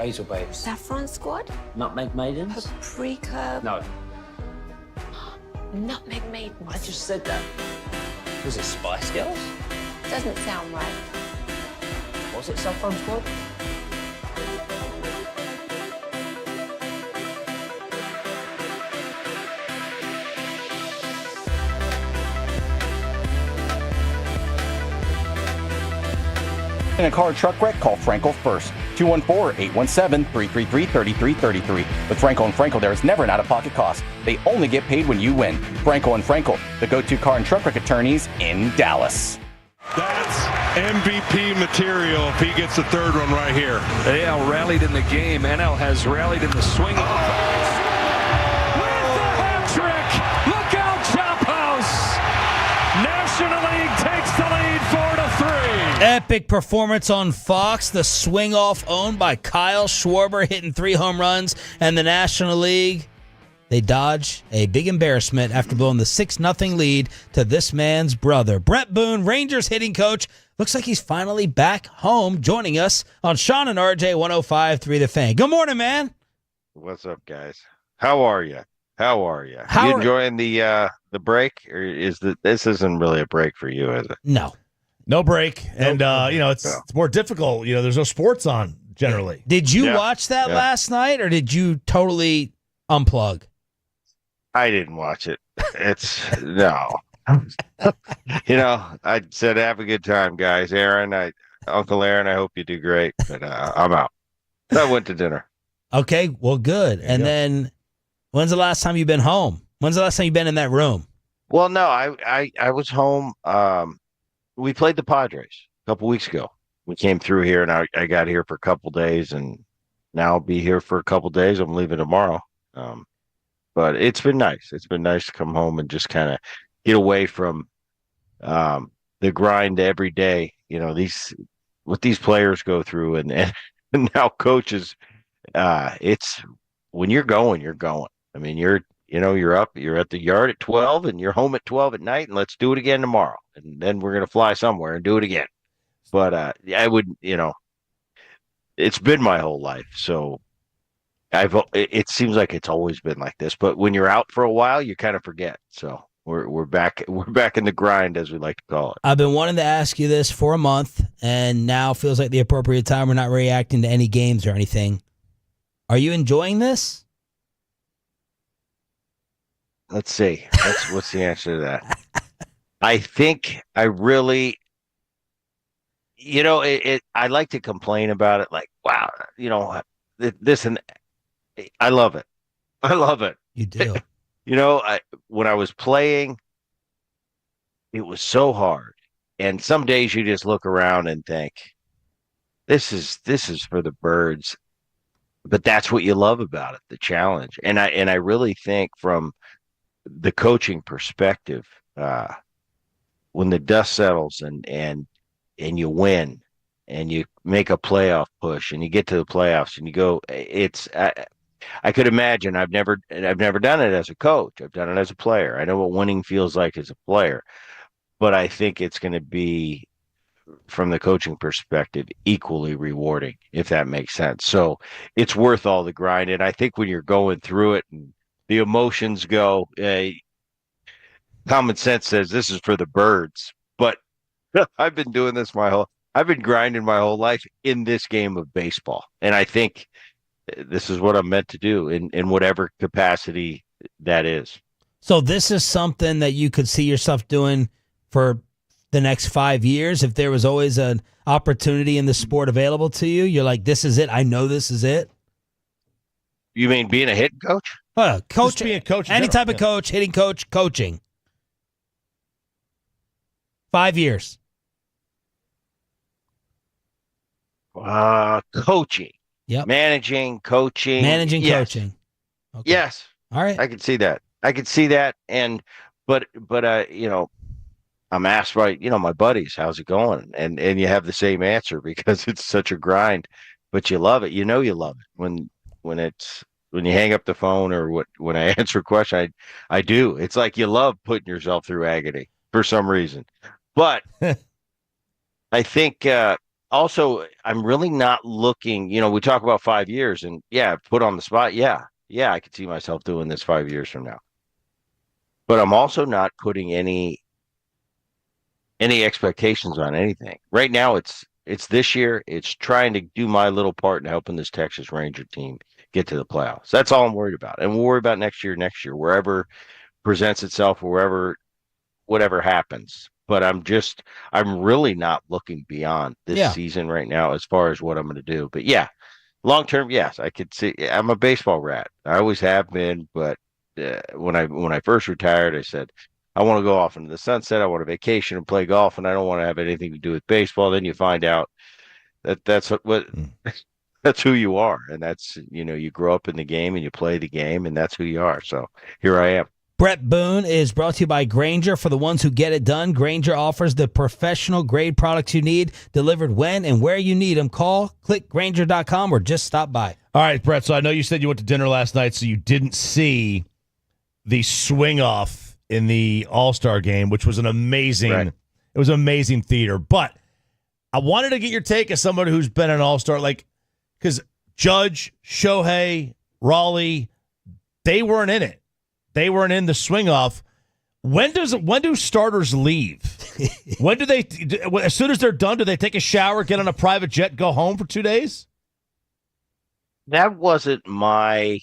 Hazel Babes. Saffron Squad? Nutmeg Maidens? Paprika? No. Nutmeg Maidens. I just said that. Was it Spice Girls? Doesn't sound right. Was it Saffron Squad? In a car or truck wreck, call Frankel first. 214-817-333-3333. With Frankel and Frankel, there is never an out-of-pocket cost. They only get paid when you win. Frankel and Frankel, the go-to car and truck wreck attorneys in Dallas. That's MVP material if he gets the third one right here. AL rallied in the game. NL has rallied in the swing. With the hat trick. Look out, Chop House. National League takes the lead 4-3. Epic performance on Fox. The swing off owned by Kyle Schwarber, hitting 3 home runs, and the National League, they dodge a big embarrassment after blowing the 6-0 lead to this man's brother. Brett Boone, Rangers hitting coach, looks like he's finally back home, joining us on Sean and RJ 105.3 The Fan. Good morning, man. What's up, guys? How are you? You enjoying the break, or this isn't really a break for you, is it? No break, and it's more difficult. There's no sports on generally. Did you watch that last night, or did you totally unplug? I didn't watch it. It's no. I said have a good time, guys. Uncle Aaron, I hope you do great, but I'm out. I went to dinner. Okay, well, good. And then, when's the last time you've been home? When's the last time you've been in that room? Well, no, I was home. We played the Padres a couple weeks ago. We came through here, and I got here for a couple days, and now I'll be here for a couple days. I'm leaving tomorrow. But it's been nice. It's been nice to come home and just kind of get away from the grind every day. What these players go through, and now coaches. It's when you're going. I mean, you're up. You're at the yard at 12, and you're home at 12 at night, and let's do it again tomorrow. And then we're gonna fly somewhere and do it again. But I would, it's been my whole life, so. It seems like it's always been like this, but when you're out for a while, you kind of forget. So we're back in the grind, as we like to call it. I've been wanting to ask you this for a month, and now feels like the appropriate time. We're not reacting to any games or anything. Are you enjoying this? Let's see. What's the answer to that? I think I really, I like to complain about it, like, wow, this and. I love it. You do. When I was playing, it was so hard. And some days you just look around and think, this is for the birds. But that's what you love about it, the challenge. And I really think from the coaching perspective, when the dust settles and you win and you make a playoff push and you get to the playoffs and you go, I could imagine. I've never done it as a coach. I've done it as a player. I know what winning feels like as a player, but I think it's going to be, from the coaching perspective, equally rewarding, if that makes sense. So it's worth all the grind. And I think when you're going through it and the emotions go, common sense says this is for the birds. But I've been doing this I've been grinding my whole life in this game of baseball, and I think this is what I'm meant to do in whatever capacity that is. So this is something that you could see yourself doing for the next 5 years. If there was always an opportunity in the sport available to you, you're like, this is it. I know this is it. You mean being a hitting coach? Coach, just be a coach. Any type of coach, hitting coach, coaching. 5 years. Coaching. Yep. Managing, coaching. Yes. Coaching. Okay. Yes. All right. I can see that. But I'm asked by, my buddies, how's it going? And you have the same answer because it's such a grind, but you love it. You love it when you hang up the phone or when I answer a question, I do. It's like you love putting yourself through agony for some reason. But I think also, I'm really not looking, we talk about 5 years and put on the spot. Yeah, I could see myself doing this 5 years from now. But I'm also not putting any expectations on anything. Right now, it's this year. It's trying to do my little part in helping this Texas Ranger team get to the playoffs. That's all I'm worried about. And we'll worry about next year, wherever presents itself, whatever happens. But I'm really not looking beyond this season right now as far as what I'm going to do. But long term, yes, I could see. I'm a baseball rat. I always have been. But when I first retired, I said, I want to go off into the sunset. I want to vacation and play golf, and I don't want to have anything to do with baseball. Then you find out that's what that's who you are, and that's you grow up in the game and you play the game, and that's who you are. So here I am. Brett Boone is brought to you by Grainger. For the ones who get it done, Grainger offers the professional grade products you need, delivered when and where you need them. Call, click Grainger.com, or just stop by. All right, Brett, so I know you said you went to dinner last night, so you didn't see the swing off in the All-Star game, which was an amazing, It was amazing theater. But I wanted to get your take as someone who's been an All-Star, because Judge, Shohei, Raleigh, they weren't in it. They weren't in the swing off. When do starters leave? When do they? As soon as they're done, do they take a shower, get on a private jet, go home for 2 days? That wasn't my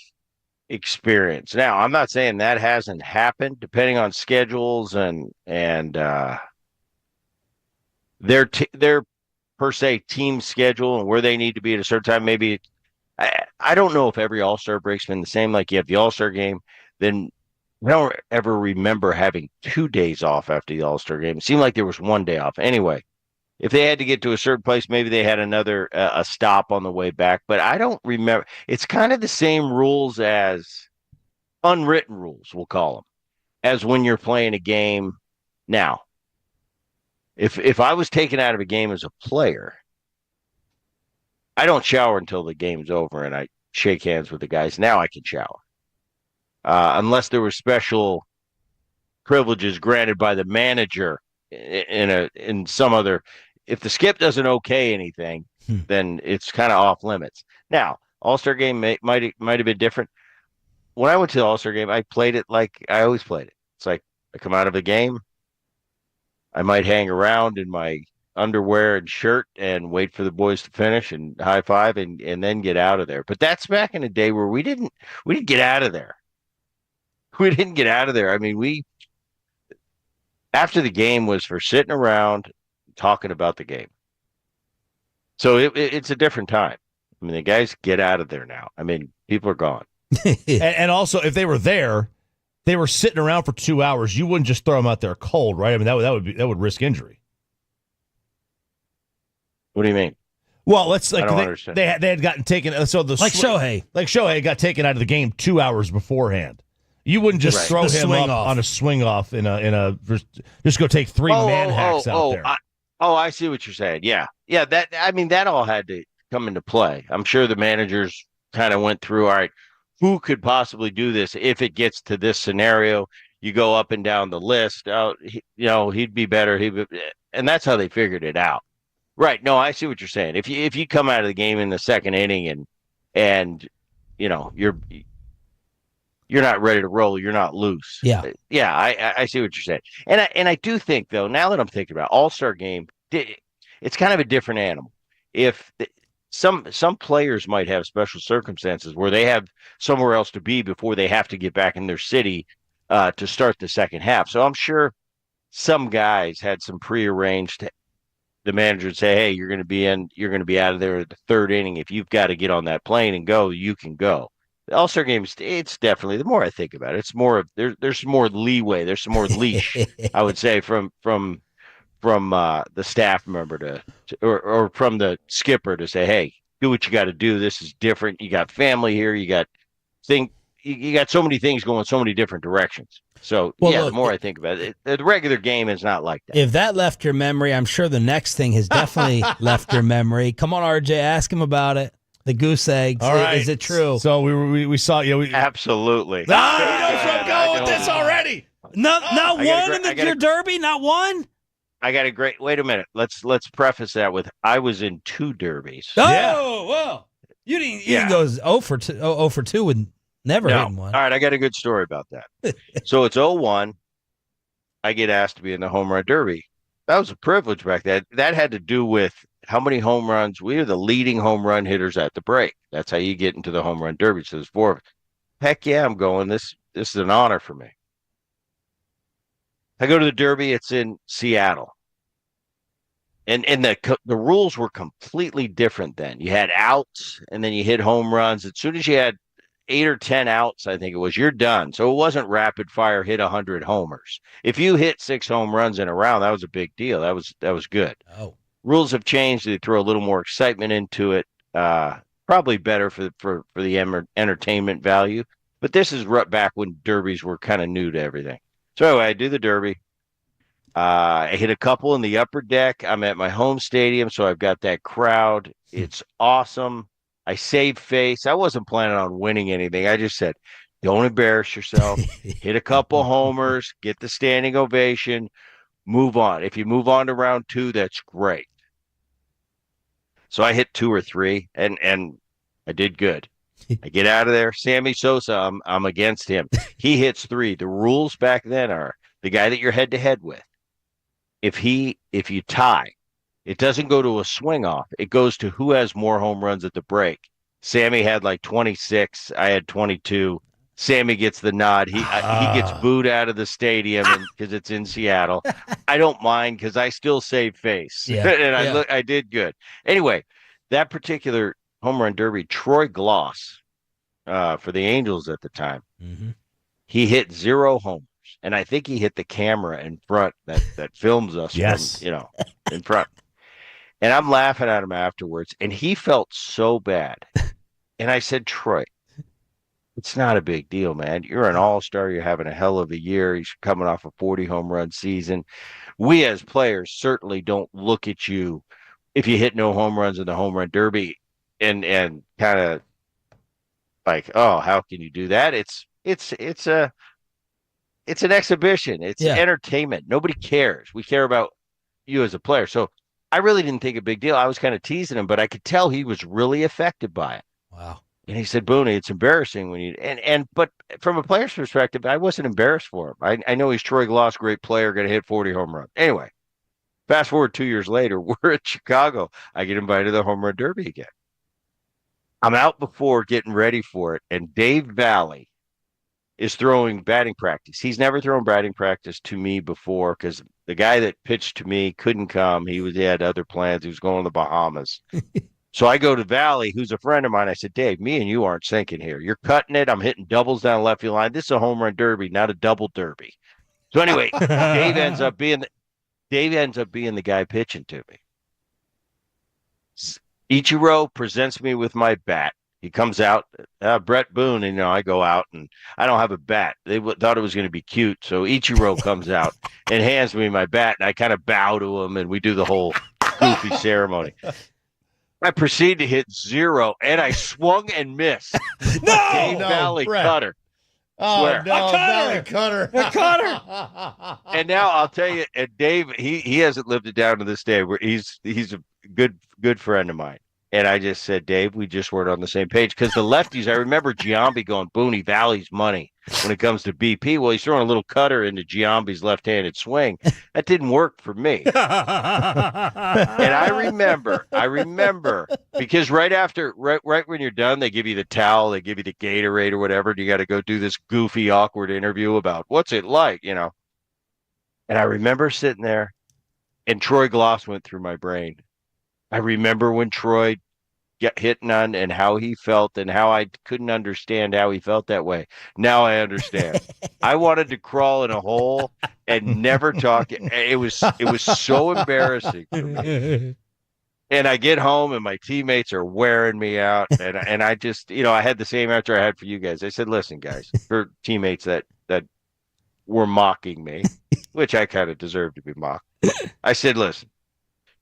experience. Now, I'm not saying that hasn't happened, depending on schedules and their per se team schedule and where they need to be at a certain time. Maybe I don't know if every All-Star break's been the same. Like you have the All-Star game, then I don't ever remember having 2 days off after the All-Star game. It seemed like there was 1 day off. Anyway, if they had to get to a certain place, maybe they had another a stop on the way back. But I don't remember. It's kind of the same rules as unwritten rules, we'll call them, as when you're playing a game now. If I was taken out of a game as a player, I don't shower until the game's over and I shake hands with the guys. Now I can shower. Unless there were special privileges granted by the manager in some other. If the skip doesn't okay anything, then it's kind of off limits. Now, All-Star game might have been different. When I went to the All-Star game, I played it like I always played it. It's like I come out of a game, I might hang around in my underwear and shirt and wait for the boys to finish and high five and then get out of there. But that's back in the day where we didn't get out of there. We didn't get out of there. I mean, after the game was for sitting around talking about the game. So it's a different time. I mean, the guys get out of there now. I mean, people are gone. and also, if they were there, they were sitting around for 2 hours. You wouldn't just throw them out there cold, right? I mean, that would risk injury. What do you mean? Well, let's I don't understand. They had gotten taken. So Shohei got taken out of the game 2 hours beforehand. You wouldn't just throw him up on a swing off in a just go take three man hacks out there. I see what you're saying. Yeah. That all had to come into play. I'm sure the managers kind of went through. All right, who could possibly do this if it gets to this scenario? You go up and down the list. He'd be better. And that's how they figured it out. Right. No, I see what you're saying. If you come out of the game in the second inning and you're not ready to roll, you're not loose. Yeah. Yeah, I see what you're saying. And I do think, though, now that I'm thinking about it, All-Star game, it's kind of a different animal. If some players might have special circumstances where they have somewhere else to be before they have to get back in their city to start the second half. So I'm sure some guys had some prearranged. The manager would say, hey, you're going to be out of there at the third inning. If you've got to get on that plane and go, you can go. The All-Star game, it's definitely, the more I think about it, it's more of there's some more leeway, there's some more leash, I would say, from the staff member or from the skipper to say, hey, do what you got to do. This is different. You got family here. You got so many things going so many different directions. So look, the more I think about it, the regular game is not like that. If that left your memory, I'm sure the next thing has definitely left your memory. Come on, RJ, ask him about it. The goose eggs. All right. Is it true? So we saw you. Absolutely. He knows where I'm going with this already. Not one in your derby? Not one? I got a great. Wait a minute. Let's preface that with I was in 2 derbies. Oh, well. You didn't go 0 for 2 with never hitting one. All right, I got a good story about that. So it's 0-1. I get asked to be in the home run derby. That was a privilege back then. That had to do with how many home runs. We were the leading home run hitters at the break. That's how you get into the home run derby. So there's 4 of us. Heck yeah, I'm going. This is an honor for me. I go to the derby. It's in Seattle. And the rules were completely different then. You had outs, and then you hit home runs. As soon as you had 8 or 10 outs, I think it was, you're done. So it wasn't rapid fire, hit 100 homers. If you hit 6 home runs in a round, that was a big deal. That was good. Oh. Rules have changed. They throw a little more excitement into it. Probably better for the entertainment value. But this is right back when derbies were kind of new to everything. So anyway, I do the derby. I hit a couple in the upper deck. I'm at my home stadium, so I've got that crowd. It's awesome. I saved face. I wasn't planning on winning anything. I just said, don't embarrass yourself. Hit a couple homers, get the standing ovation, move on. If you move on to round 2, that's great. So I hit 2 or 3, and I did good. I get out of there. Sammy Sosa, I'm against him. He hits 3. The rules back then are the guy that you're head-to-head with. If you tie, it doesn't go to a swing off. It goes to who has more home runs at the break. Sammy had like 26. I had 22. Sammy gets the nod. He gets booed out of the stadium because it's in Seattle. I don't mind because I still save face. Yeah. And I did good. Anyway, that particular home run derby, Troy Gloss for the Angels at the time, he hit 0 homers. And I think he hit the camera in front that films us from, in front. And I'm laughing at him afterwards. And he felt so bad. And I said, Troy, it's not a big deal, man. You're an all-star. You're having a hell of a year. He's coming off a 40 home run season. We as players certainly don't look at you if you hit no home runs in the home run derby and kind of like, oh, how can you do that? It's an exhibition. It's entertainment. Nobody cares. We care about you as a player. So I really didn't think a big deal. I was kind of teasing him, but I could tell he was really affected by it. Wow. And he said, Boone, it's embarrassing when you but from a player's perspective, I wasn't embarrassed for him. I know he's Troy Gloss, great player, going to hit 40 home runs. Anyway, fast forward 2 years later, we're at Chicago. I get invited to the home run derby again. I'm out before getting ready for it, and Dave Valley is throwing batting practice. He's never thrown batting practice to me before because the guy that pitched to me couldn't come. He had other plans. He was going to the Bahamas. So I go to Valley, who's a friend of mine. I said, Dave, me and you aren't sinking here. You're cutting it. I'm hitting doubles down left field line. This is a home run derby, not a double derby. So anyway, Dave ends up being the guy pitching to me. Ichiro presents me with my bat. He comes out, Brett Boone, and I go out, and I don't have a bat. They thought it was going to be cute, so Ichiro comes out and hands me my bat, and I kind of bow to him, and we do the whole goofy ceremony. I proceed to hit 0, and I swung and missed. Dave Valley Brett. cutter. Oh, Swear. no, Valley cutter. And now I'll tell you, and Dave, he hasn't lived it down to this day. Where he's a good friend of mine. And I just said, Dave, we just weren't on the same page. Because the lefties, I remember Giambi going, Booney, Valley's money when it comes to BP. Well, he's throwing a little cutter into Giambi's left-handed swing. That didn't work for me. And I remember, because right when you're done, they give you the towel, they give you the Gatorade or whatever, and you got to go do this goofy, awkward interview about what's it like, And I remember sitting there, and Troy Gloss went through my brain. I remember when Troy got hit on and how he felt and how I couldn't understand how he felt that way. Now I understand. I wanted to crawl in a hole and never talk. It was so embarrassing for me. And I get home and my teammates are wearing me out. And I just, I had the same answer I had for you guys. I said, listen, guys, for teammates that were mocking me, which I kind of deserved to be mocked. I said, listen.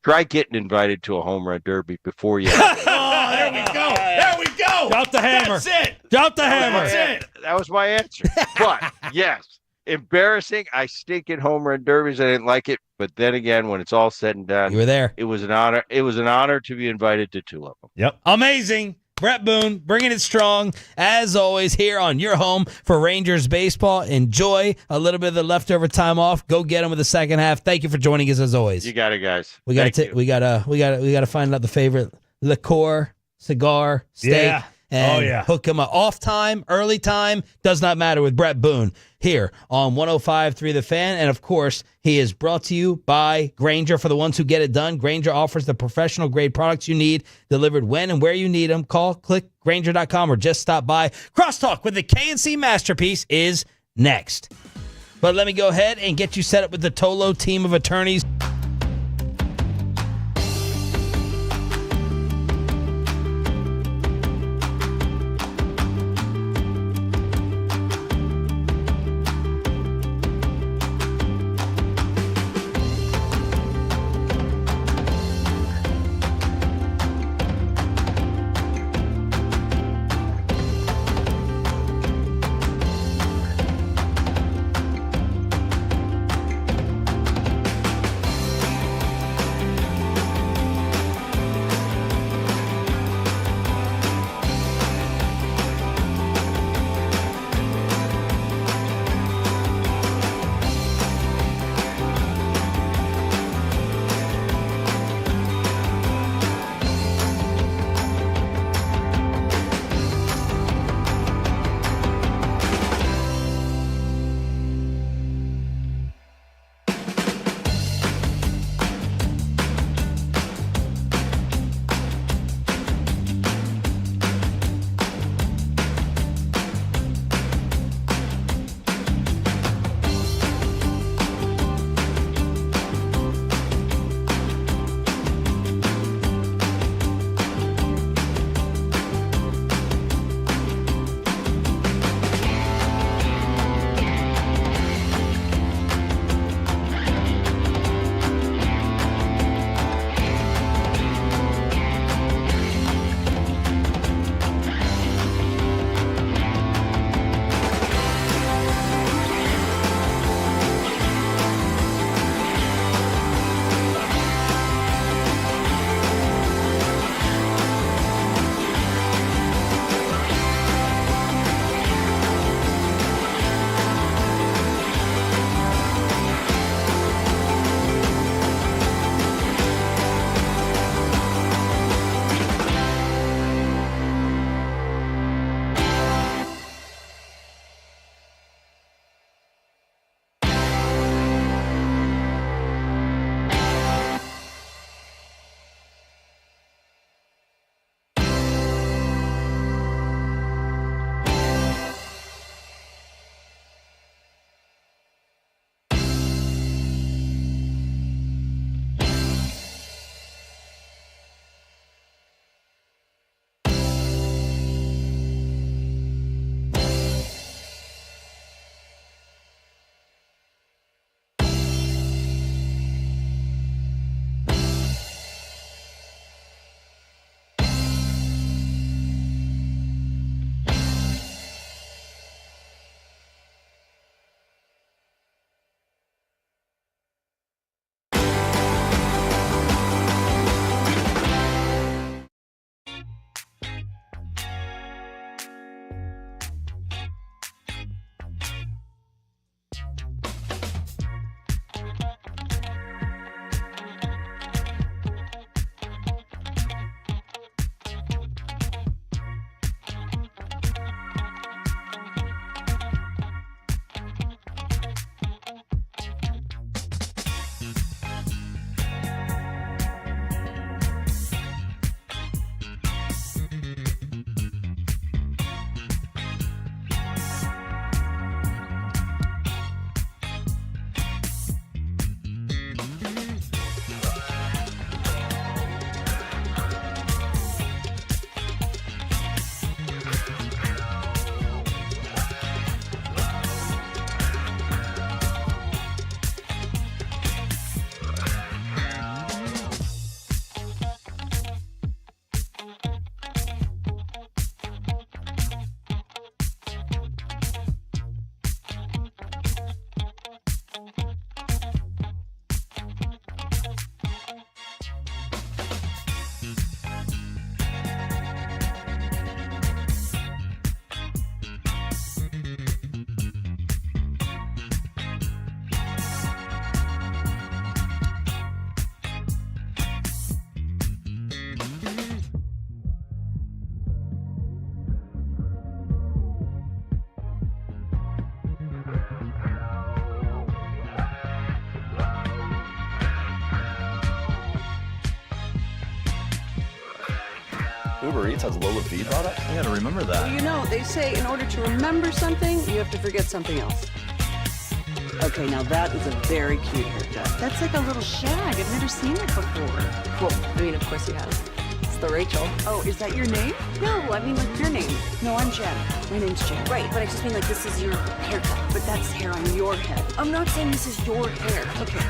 Try getting invited to a home run derby before you. Oh, there we go. There we go. Drop the hammer. That's it. Drop the hammer. That's it. That was my answer. But yes, embarrassing. I stink at home run derbies. I didn't like it. But then again, when it's all said and done, You were there. It was an honor. It was an honor to be invited to 2 of them. Yep. Amazing. Brett Boone bringing it strong, as always, here on your home for Rangers baseball. Enjoy a little bit of the leftover time off. Go get them with the second half. Thank you for joining us, as always. You got it, guys. We got to find out the favorite liqueur, cigar, steak, and hook him up. Off time, early time, does not matter with Brett Boone here on 105.3 The Fan. And, of course, he is brought to you by Grainger. For the ones who get it done, Grainger offers the professional-grade products you need delivered when and where you need them. Call, click, Grainger.com, or just stop by. Crosstalk with the K&C Masterpiece is next. But let me go ahead and get you set up with the Tolo team of attorneys. Uber Eats has low fee products? I gotta remember that. You know, they say in order to remember something, you have to forget something else. Okay, now that is a very cute haircut. That's like a little shag. I've never seen it before. Well, I mean, of course you have. It's the Rachel. Oh, is that your name? No, I mean like your name. No, I'm Jen. My name's Jen. Right, but I just mean like this is your haircut. But that's hair on your head. I'm not saying this is your hair. Okay.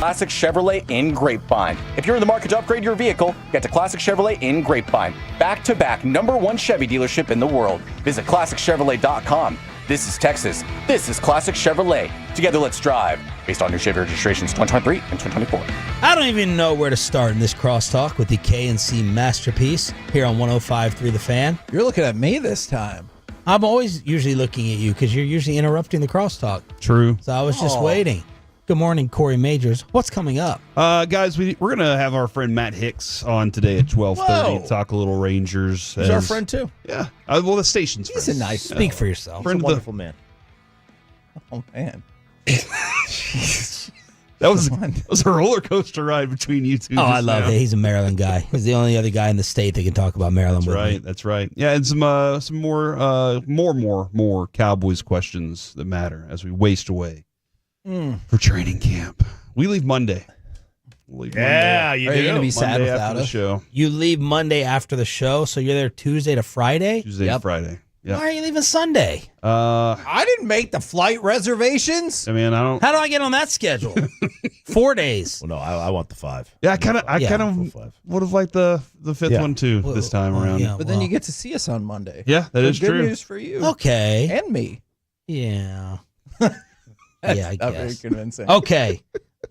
Classic Chevrolet in Grapevine. If you're in the market to upgrade your vehicle, get to Classic Chevrolet in Grapevine. Back-to-back #1 Chevy dealership in the world. Visit ClassicChevrolet.com. This is Texas. This is Classic Chevrolet. Together, let's drive. Based on new Chevy registrations 2023 and 2024. I don't even know where to start in this crosstalk with the K&C masterpiece here on 105.3 The Fan. You're looking at me this time. I'm always usually looking at you because you're usually interrupting the crosstalk. True. So I was just waiting. Good morning, Corey Majors. What's coming up? Guys, we're going to have our friend Matt Hicks on today at 12:30 to talk a little Rangers. He's our friend, too. Yeah. Well, the station's He's friend. a nice Speak for yourself. He's a wonderful man. Oh, man. That was a roller coaster ride between you two. Oh, I love it. He's a Maryland guy. He's the only other guy in the state that can talk about Maryland with me. That's right. Yeah, and some more Cowboys questions that matter as we waste away for training camp. We leave Monday. Yeah, you Are you do. going to be sad Monday without after the us? show. You leave Monday after the show, so you're there Tuesday to Friday? Tuesday to Friday. Why are you leaving Sunday? I didn't make the flight reservations. I mean, I don't. How do I get on that schedule? 4 days. Well, no, I want the 5. Yeah, I kind of would have liked the fifth one too this time around. Yeah, But then you get to see us on Monday. Yeah, that is Good true. news for you. Okay. And me. Yeah. That's Yeah, I not very guess. convincing. Okay.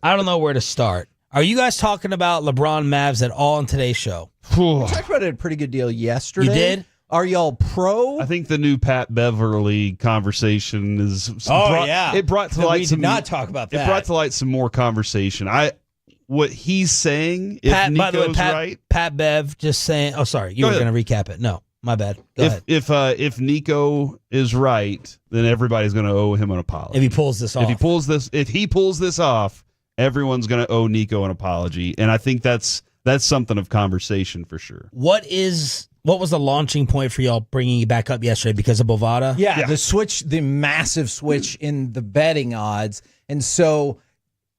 I don't know where to start. Are you guys talking about LeBron Mavs at all on today's show? We talked about it a pretty good deal yesterday. You did? Are y'all pro? I think the new Pat Beverly conversation is. It brought to light we some. did not talk about that. It brought to light some more conversation. What he's saying, if Pat, by the way, Nico's Pat, right. Pat Bev just saying. Oh, sorry. You Go were ahead. going to recap it. No, my bad. Go ahead. If Nico is right, then everybody's going to owe him an apology. If he pulls this off. If he pulls this off, everyone's going to owe Nico an apology, and I think that's something of conversation for sure. What was the launching point for y'all bringing you back up yesterday because of Bovada? Yeah, the massive switch in the betting odds. And so,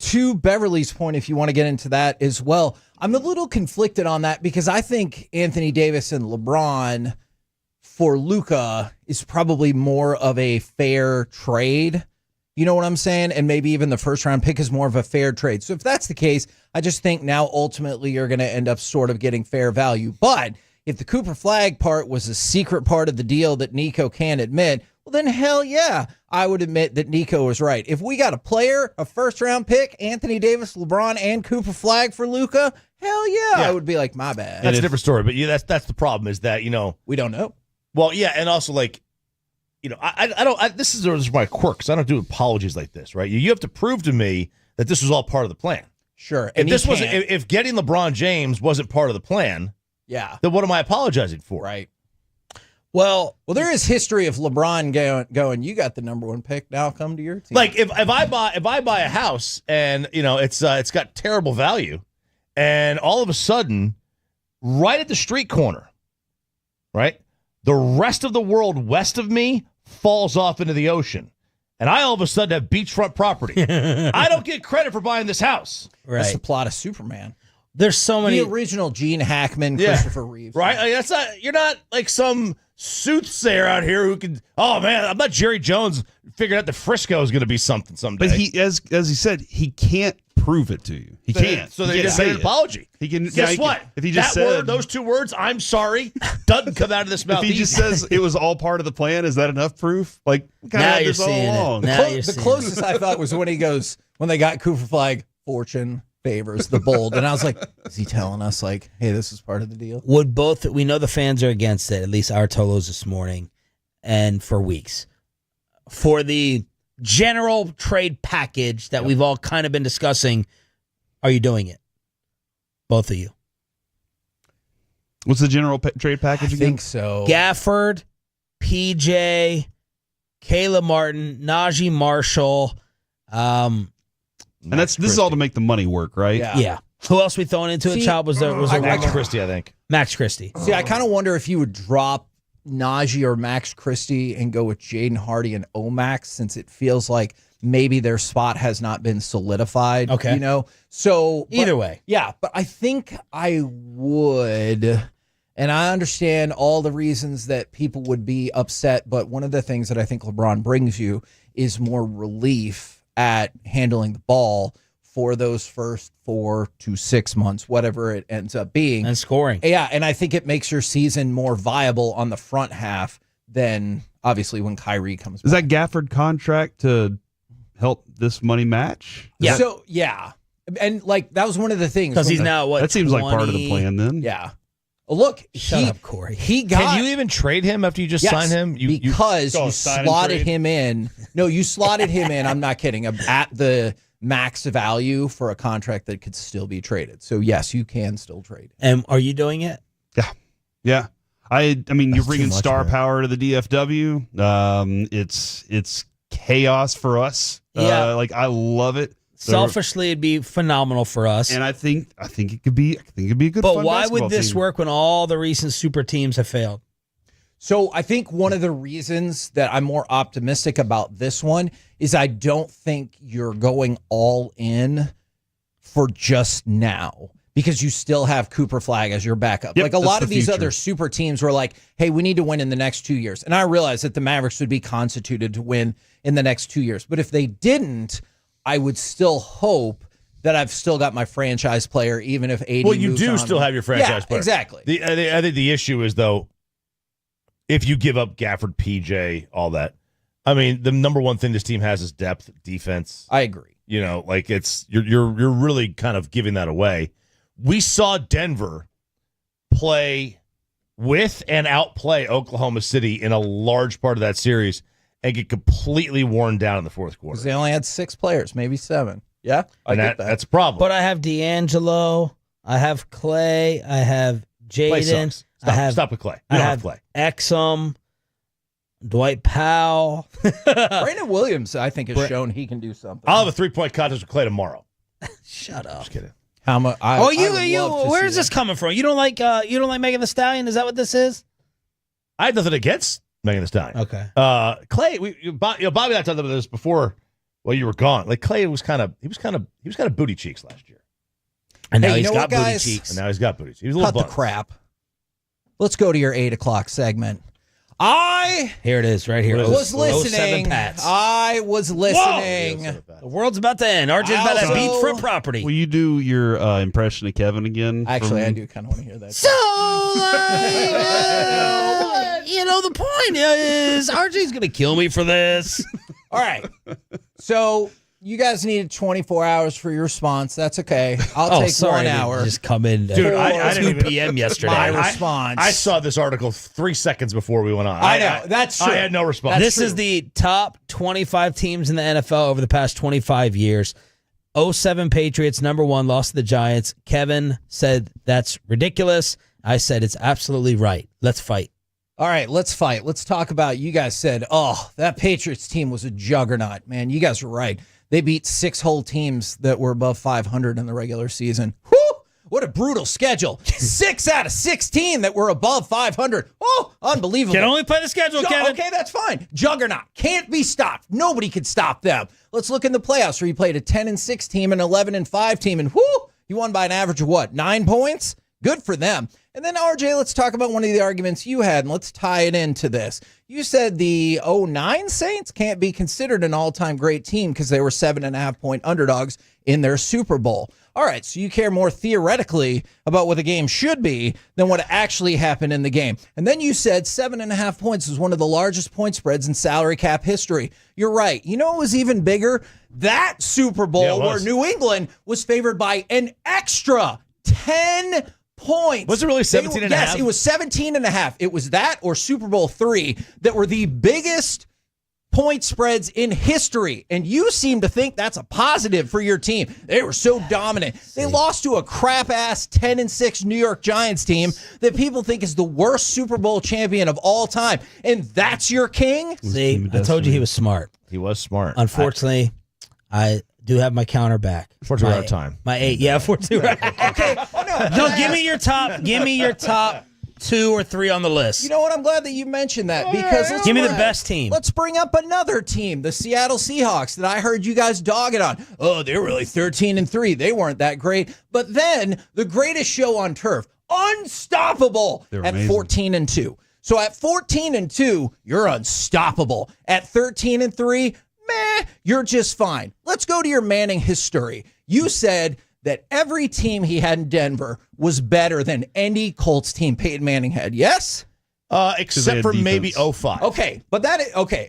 to Beverly's point, if you want to get into that as well, I'm a little conflicted on that because I think Anthony Davis and LeBron for Luka is probably more of a fair trade. You know what I'm saying? And maybe even the first round pick is more of a fair trade. So if that's the case, I just think now ultimately you're going to end up sort of getting fair value. But if the Cooper Flag part was a secret part of the deal that Nico can't admit, well, then hell yeah, I would admit that Nico was right. If we got a player, a first-round pick, Anthony Davis, LeBron, and Cooper Flag for Luka, hell yeah, I would be like, my bad. That's a different story. But that's the problem is that, we don't know. Well, yeah, and also, like, I don't. This is my quirk, because I don't do apologies like this, right? You have to prove to me that this was all part of the plan. Sure. If this wasn't, if getting LeBron James wasn't part of the plan, yeah, then what am I apologizing for? Right. Well, there is history of LeBron going. You got the number one pick. Now I'll come to your team. Like if I buy a house and it's got terrible value, and all of a sudden, right at the street corner, right, the rest of the world west of me falls off into the ocean, and I all of a sudden have beachfront property. I don't get credit for buying this house. Right. That's the plot of Superman. There's so many. The original Gene Hackman, Christopher Reeves. Right? Like, that's not. You're not like some soothsayer out here who can. Oh man, I'm not Jerry Jones figuring out that Frisco is going to be something someday. But he, as he said, he can't prove it to you. He can't. So he they can't just say made an it. apology. He can. Guess what? If he just that said word, those two words, I'm sorry, doesn't come out of this mouth. If he just says it was all part of the plan, is that enough proof? Like, we kind of had this all along. The closest I thought was when they got Cooper Flag, fortune favors the bold. And I was like, is he telling us, like, hey, this is part of the deal? We know the fans are against it, at least our Tolos this morning, and for weeks. For the general trade package that we've all kind of been discussing, are you doing it? Both of you. What's the general trade package again? I think so. Gafford, PJ, Kayla Martin, Najee Marshall. And this is all to make the money work, right? Yeah. Who else we throwing into it? Child was there. Max Christie, I think. Max Christie. See, I kind of wonder if you would drop Najee or Max Christie and go with Jaden Hardy and Omax, since it feels like maybe their spot has not been solidified. Okay. So either way. Yeah, but I think I would, and I understand all the reasons that people would be upset, but one of the things that I think LeBron brings you is more relief at handling the ball for those first 4 to 6 months, whatever it ends up being. And scoring. Yeah, and I think it makes your season more viable on the front half than, obviously, when Kyrie comes back. Is that Gafford contract to help this money match? Yeah. So, yeah. And, like, that was one of the things. Because he's now, what, That seems like part of the plan then. Yeah. Look, Shut up, Corey. He got. Can you even trade him after you just Yes, sign him? Because you sign and slotted trade? him in. No, you slotted him in. I'm not kidding. At the max value for a contract that could still be traded. So yes, you can still trade. And are you doing it? Yeah. I mean, you're bringing too much, star man. power to the DFW. It's chaos for us. Yeah. Like, I love it. Selfishly, it'd be phenomenal for us. And I think it could be a good. But fun why basketball would this team. work when all the recent super teams have failed? So I think one of the reasons that I'm more optimistic about this one is I don't think you're going all in for just now, because you still have Cooper Flag as your backup. Yep, like a lot that's of the these future. other super teams were like, hey, we need to win in the next 2 years. And I realized that the Mavericks would be constituted to win in the next 2 years. But if they didn't, I would still hope that I've still got my franchise player, even if AD Well, you moves do on. still have your franchise player. Exactly. I think the issue is, though, if you give up Gafford, PJ, all that, I mean, the number one thing this team has is depth, defense. I agree. Like you're really kind of giving that away. We saw Denver play with and outplay Oklahoma City in a large part of that series and get completely worn down in the fourth quarter. Because they only had 6 players, maybe 7. Yeah, I get that. That's a problem. But I have D'Angelo, I have Clay, I have Clay Jaden, sucks. Stop with Clay. I You don't have Clay. Exum, Dwight Powell. Brandon Williams, I think, has shown he can do something. I'll have a 3-point contest with Clay tomorrow. Shut up. Just kidding. How much? Where is this coming from? You don't like Megan Thee Stallion? Is that what this is? I had nothing against Megan Thee Stallion. Okay. Clay, Bobby and I talked about this before. Well, you were gone. Like Clay was kind of booty cheeks last year, and now Hey, you he's know got what, booty guys? cheeks. and now he's got booty cheeks. He was a little Cut the buzzed. crap. Let's go to your 8 o'clock segment. I Here it is, right here. was 07 listening. Pats. I was listening. The world's about to end. RJ's about to Also- beat front property. Will you do your impression of Kevin again? Actually, I do kind of want to hear that. So, the point is, RJ's going to kill me for this. All right. So you guys needed 24 hours for your response. That's okay. I'll take 1 hour. Just come in. Dude, I didn't 2 even- p.m. yesterday. My response. I saw this article 3 seconds before we went on. I know. That's true. I had no response. This is the top 25 teams in the NFL over the past 25 years. 07 Patriots, number 1, lost to the Giants. Kevin said that's ridiculous. I said it's absolutely right. Let's fight. All right, let's fight. Let's talk about, you guys said, that Patriots team was a juggernaut. Man, you guys were right. They beat 6 whole teams that were above 500 in the regular season. Whew! What a brutal schedule. 6 out of 16 that were above 500. Oh, unbelievable. Can only play the schedule, Kevin. Okay, that's fine. Juggernaut. Can't be stopped. Nobody can stop them. Let's look in the playoffs where you played a 10-6 team, an 11-5 team, and whoo, you won by an average of what, 9 points? Good for them. And then, RJ, let's talk about one of the arguments you had, and let's tie it into this. You said the 09 Saints can't be considered an all-time great team because they were 7.5-point underdogs in their Super Bowl. All right, so you care more theoretically about what the game should be than what actually happened in the game. And then you said 7.5 points was one of the largest point spreads in salary cap history. You're right. You know what was even bigger? That Super Bowl where New England was favored by an extra 10 points. Was it really 17 and a half? Yes, it was 17 and a half. It was that or Super Bowl III that were the biggest point spreads in history. And you seem to think that's a positive for your team. They were so dominant. They lost to a crap-ass 10-6 New York Giants team that people think is the worst Super Bowl champion of all time. And that's your king? See, I told you he was smart. He was smart. Unfortunately, I do have my counter back. Unfortunately, we're out of time. My 8. Yeah, 42. Okay. No, give me your top 2 or 3 on the list. You know what? I'm glad that you mentioned that because give me the best team. Let's bring up another team, the Seattle Seahawks, that I heard you guys dog it on. Oh, they're really 13-3. They weren't that great. But then the greatest show on turf, unstoppable at 14-2. So at 14-2, you're unstoppable. At 13-3, you're just fine. Let's go to your Manning history. You said that every team he had in Denver was better than any Colts team Peyton Manning had. Yes? Except for maybe 05. Okay, but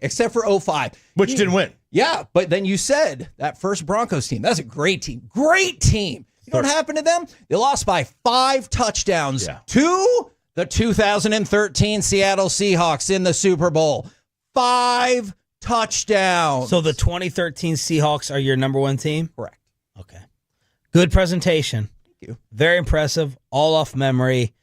except for 05. Which didn't win. Yeah, but then you said that first Broncos team, that's a great team. Great team. You know what happened to them? They lost by 5 touchdowns to the 2013 Seattle Seahawks in the Super Bowl. 5 touchdowns. So the 2013 Seahawks are your number 1 team? Correct. Okay. Good presentation. Thank you. Very impressive. All off memory.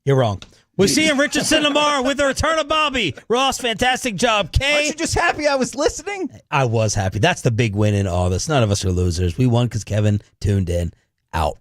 You're wrong. We'll see you, Richardson, tomorrow with the return of Bobby Ross. Fantastic job, Kay. Aren't you just happy I was listening? I was happy. That's the big win in all this. None of us are losers. We won because Kevin tuned in. Out.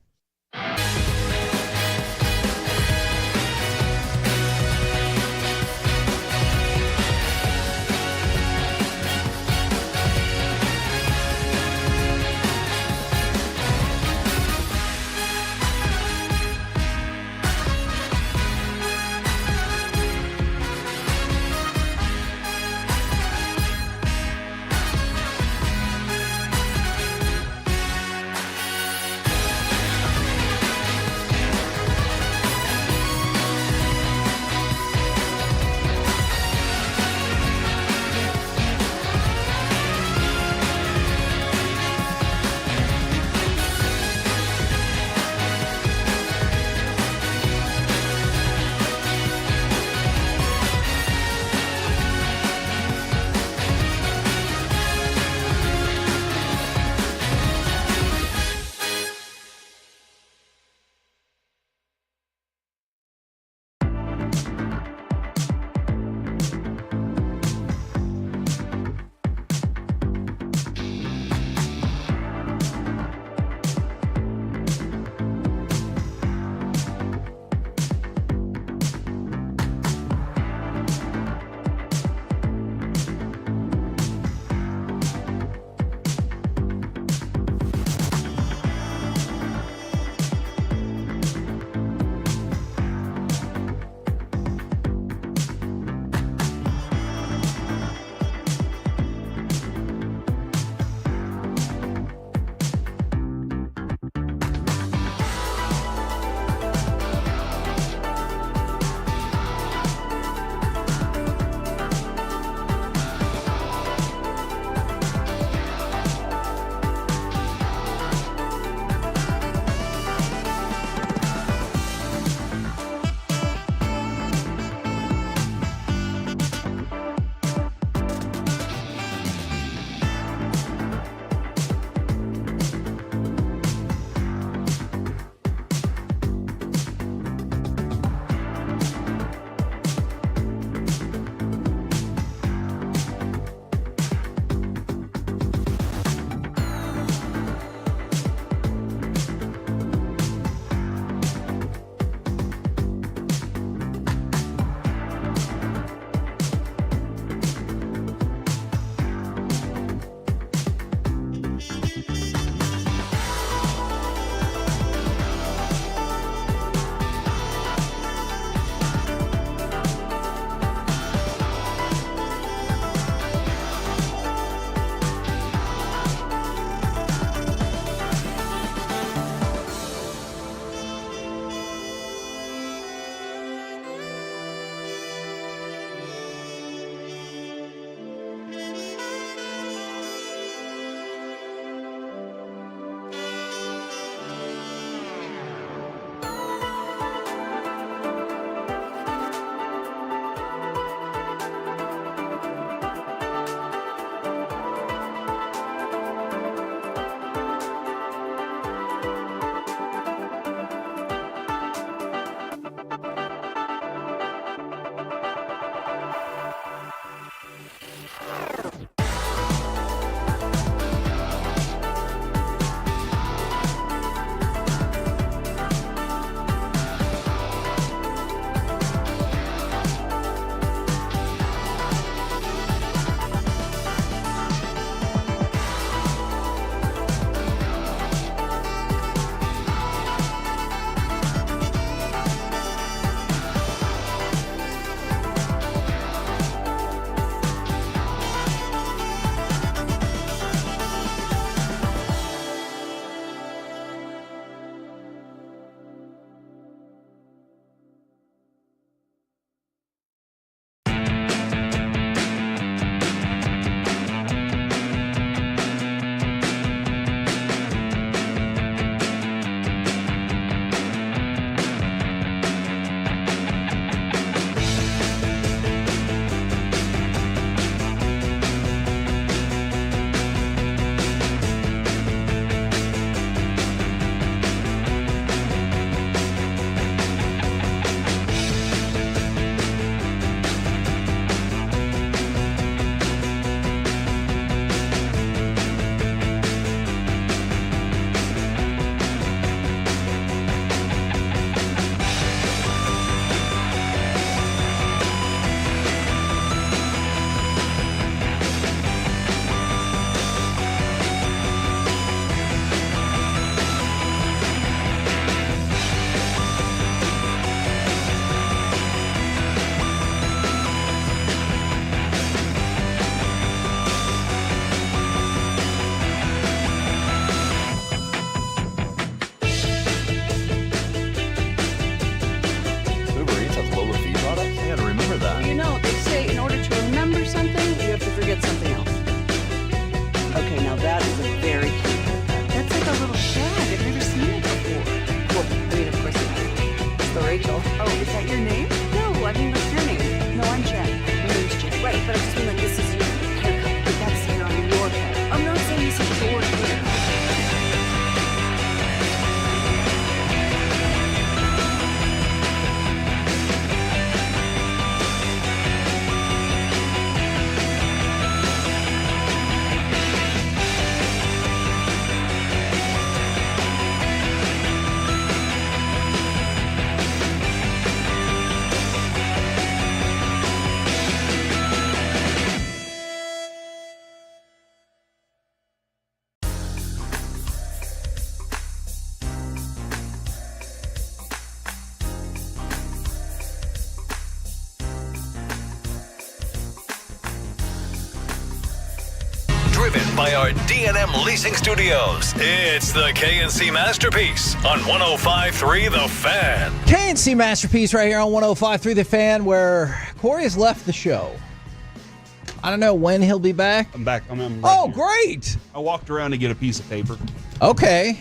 driven by our D&M Leasing Studios. It's the KNC Masterpiece on 105.3 The Fan. KNC Masterpiece right here on 105.3 The Fan, where Cory has left the show. I don't know when he'll be back. I'm back. I'm right here. Great. I walked around to get a piece of paper. Okay.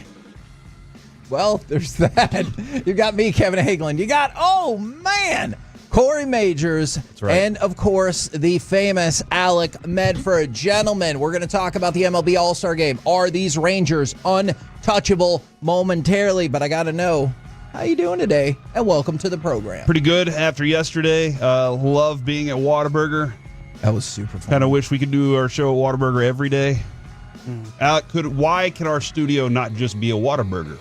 Well, there's that. You got me, Kevin Hagelin. You got, Cory Majors. That's right. And, of course, the famous Alec Medford. Gentlemen, we're going to talk about the MLB All-Star Game. Are these Rangers untouchable momentarily? But I got to know, how you doing today? And welcome to the program. Pretty good after yesterday. Love being at Whataburger. That was super fun. Kind of wish we could do our show at Whataburger every day. Alec, why can our studio not just be a Whataburger?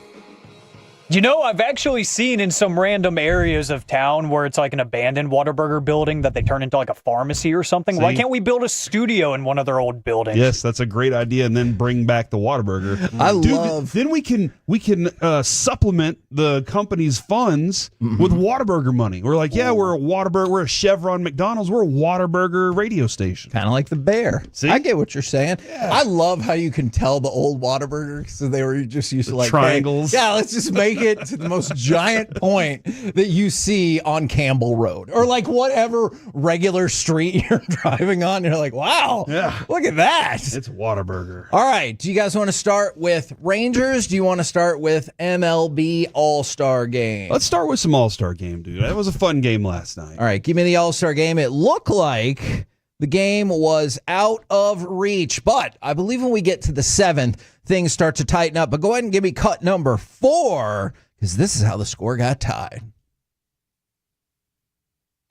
You know, I've actually seen in some random areas of town where it's like an abandoned Whataburger building that they turn into like a pharmacy or something. See? Why can't we build a studio in one of their old buildings? Yes, that's a great idea, and then bring back the Whataburger. Then we can supplement the company's funds with Whataburger money. We're like, we're a Whataburger, we're a Chevron McDonald's, we're a Whataburger radio station. Kind of like the Bear. See? I get what you're saying. Yeah. I love how you can tell the old Whataburger because they were just used to like triangles. Hey, let's just make it to the most giant point that you see on Campbell Road or like whatever regular street you're driving on. You're like, wow, look at that. It's Whataburger. All right. Do you guys want to start with Rangers? Do you want to start with MLB All-Star Game? Let's start with some All-Star Game, dude. That was a fun game last night. All right. Give me the All-Star Game. It looked like the game was out of reach, but I believe when we get to the 7th, things start to tighten up. But go ahead and give me cut number 4, because this is how the score got tied.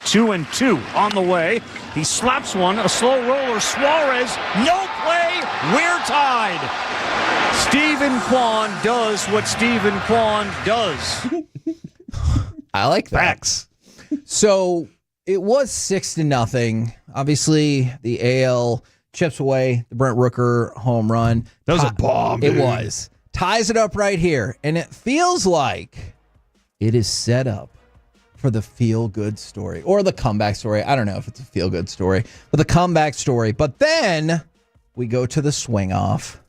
2-2 on the way. He slaps one, a slow roller. Suarez, no play. We're tied. Steven Kwan does what Steven Kwan does. I like that. Facts. So it was 6-0. Obviously, the AL chips away the Brent Rooker home run. That was a bomb, It dude. was. Ties it up right here. And it feels like it is set up for the feel-good story or the comeback story. I don't know if it's a feel-good story, but the comeback story. But then we go to the swing-off,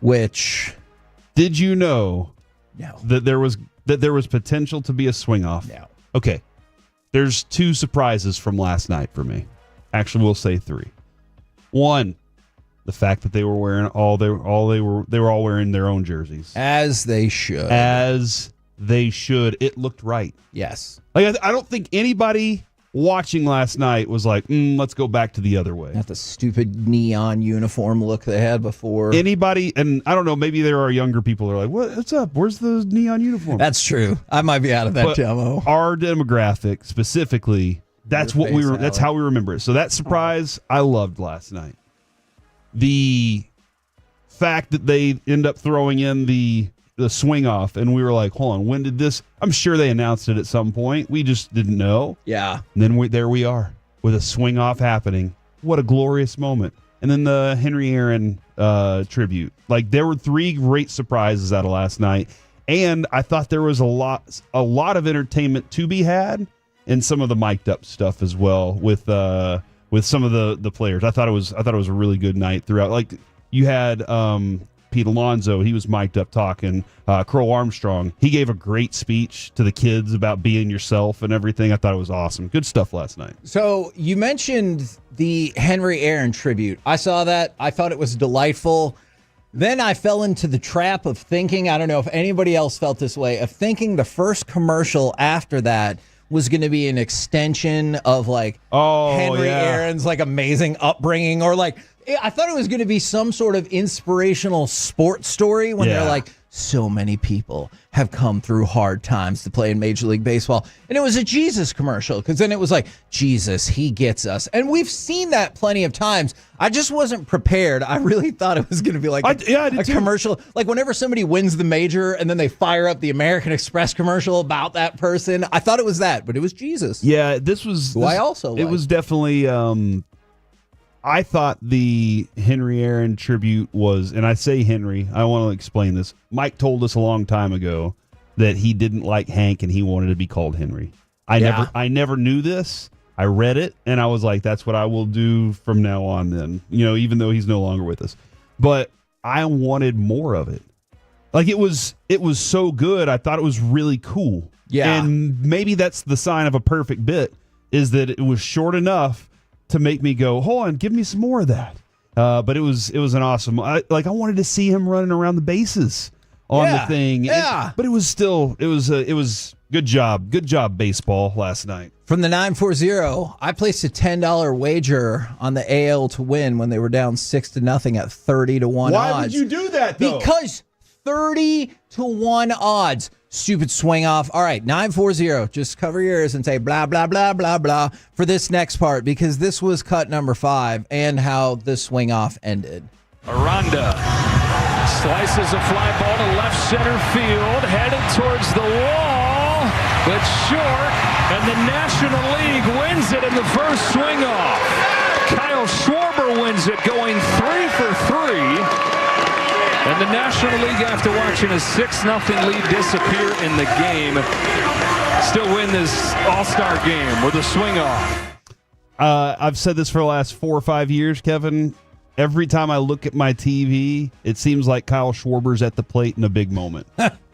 which... Did you know No. that there was potential to be a swing-off? No. Okay. There's 2 surprises from last night for me. Actually, we'll say 3. 1, the fact that they were wearing they were all wearing their own jerseys. As they should. It looked right. Yes. Like I don't think anybody watching last night was like, let's go back to the other way. Not the stupid neon uniform look they had before. Anybody, and I don't know, maybe there are younger people that are like, what's up? Where's the neon uniform? That's true. I might be out of that demo. Our demographic specifically, that's what we were. That's how we remember it. So that surprise, I loved last night. The fact that they end up throwing in the swing off, and we were like, hold on, when did this? I'm sure they announced it at some point. We just didn't know. Yeah. And then there we are with a swing off happening. What a glorious moment. And then the Henry Aaron tribute. Like, there were 3 great surprises out of last night, and I thought there was a lot of entertainment to be had, and some of the mic'd up stuff as well with some of the players. I thought it was a really good night throughout. Like, you had Pete Alonso, he was mic'd up talking. Carl Armstrong, he gave a great speech to the kids about being yourself and everything. I thought it was awesome. Good stuff last night. So you mentioned the Henry Aaron tribute. I saw that. I thought it was delightful. Then I fell into the trap of thinking, I don't know if anybody else felt this way, of thinking the first commercial after that was going to be an extension of like Henry Aaron's like amazing upbringing, or like I thought it was going to be some sort of inspirational sports story when they're like, so many people have come through hard times to play in Major League Baseball. And it was a Jesus commercial, because then it was like, Jesus, he gets us. And we've seen that plenty of times. I just wasn't prepared. I really thought it was going to be like a commercial. Like whenever somebody wins the major and then they fire up the American Express commercial about that person. I thought it was that, but it was Jesus. Yeah, this was... I also It was definitely... I thought the Henry Aaron tribute was, and I say Henry, I want to explain this. Mike told us a long time ago that he didn't like Hank and he wanted to be called Henry. I never knew this, I read it, and I was like, that's what I will do from now on then, even though he's no longer with us. But I wanted more of it. Like, it was so good, I thought it was really cool. Yeah. And maybe that's the sign of a perfect bit, is that it was short enough to make me go, hold on, give me some more of that. But it was an awesome. I wanted to see him running around the bases on the thing. Yeah. But it was good job baseball last night. From the 940, I placed a $10 wager on the AL to win when they were down 6-0 at 30-1 odds. Why would you do that, though? Because 30-1 odds. Stupid swing off. All right, 940. Just cover your ears and say blah, blah, blah, blah, blah for this next part, because this was cut number 5 and how the swing off ended. Aranda slices a fly ball to left center field, headed towards the wall, but short, and the National League wins it in the first swing off. Kyle Schwarber wins it, going 3 for 3. And the National League, after watching a 6-0 lead disappear in the game, still win this All-Star game with a swing off. I've said this for the last 4 or 5 years, Kevin. Every time I look at my TV, it seems like Kyle Schwarber's at the plate in a big moment.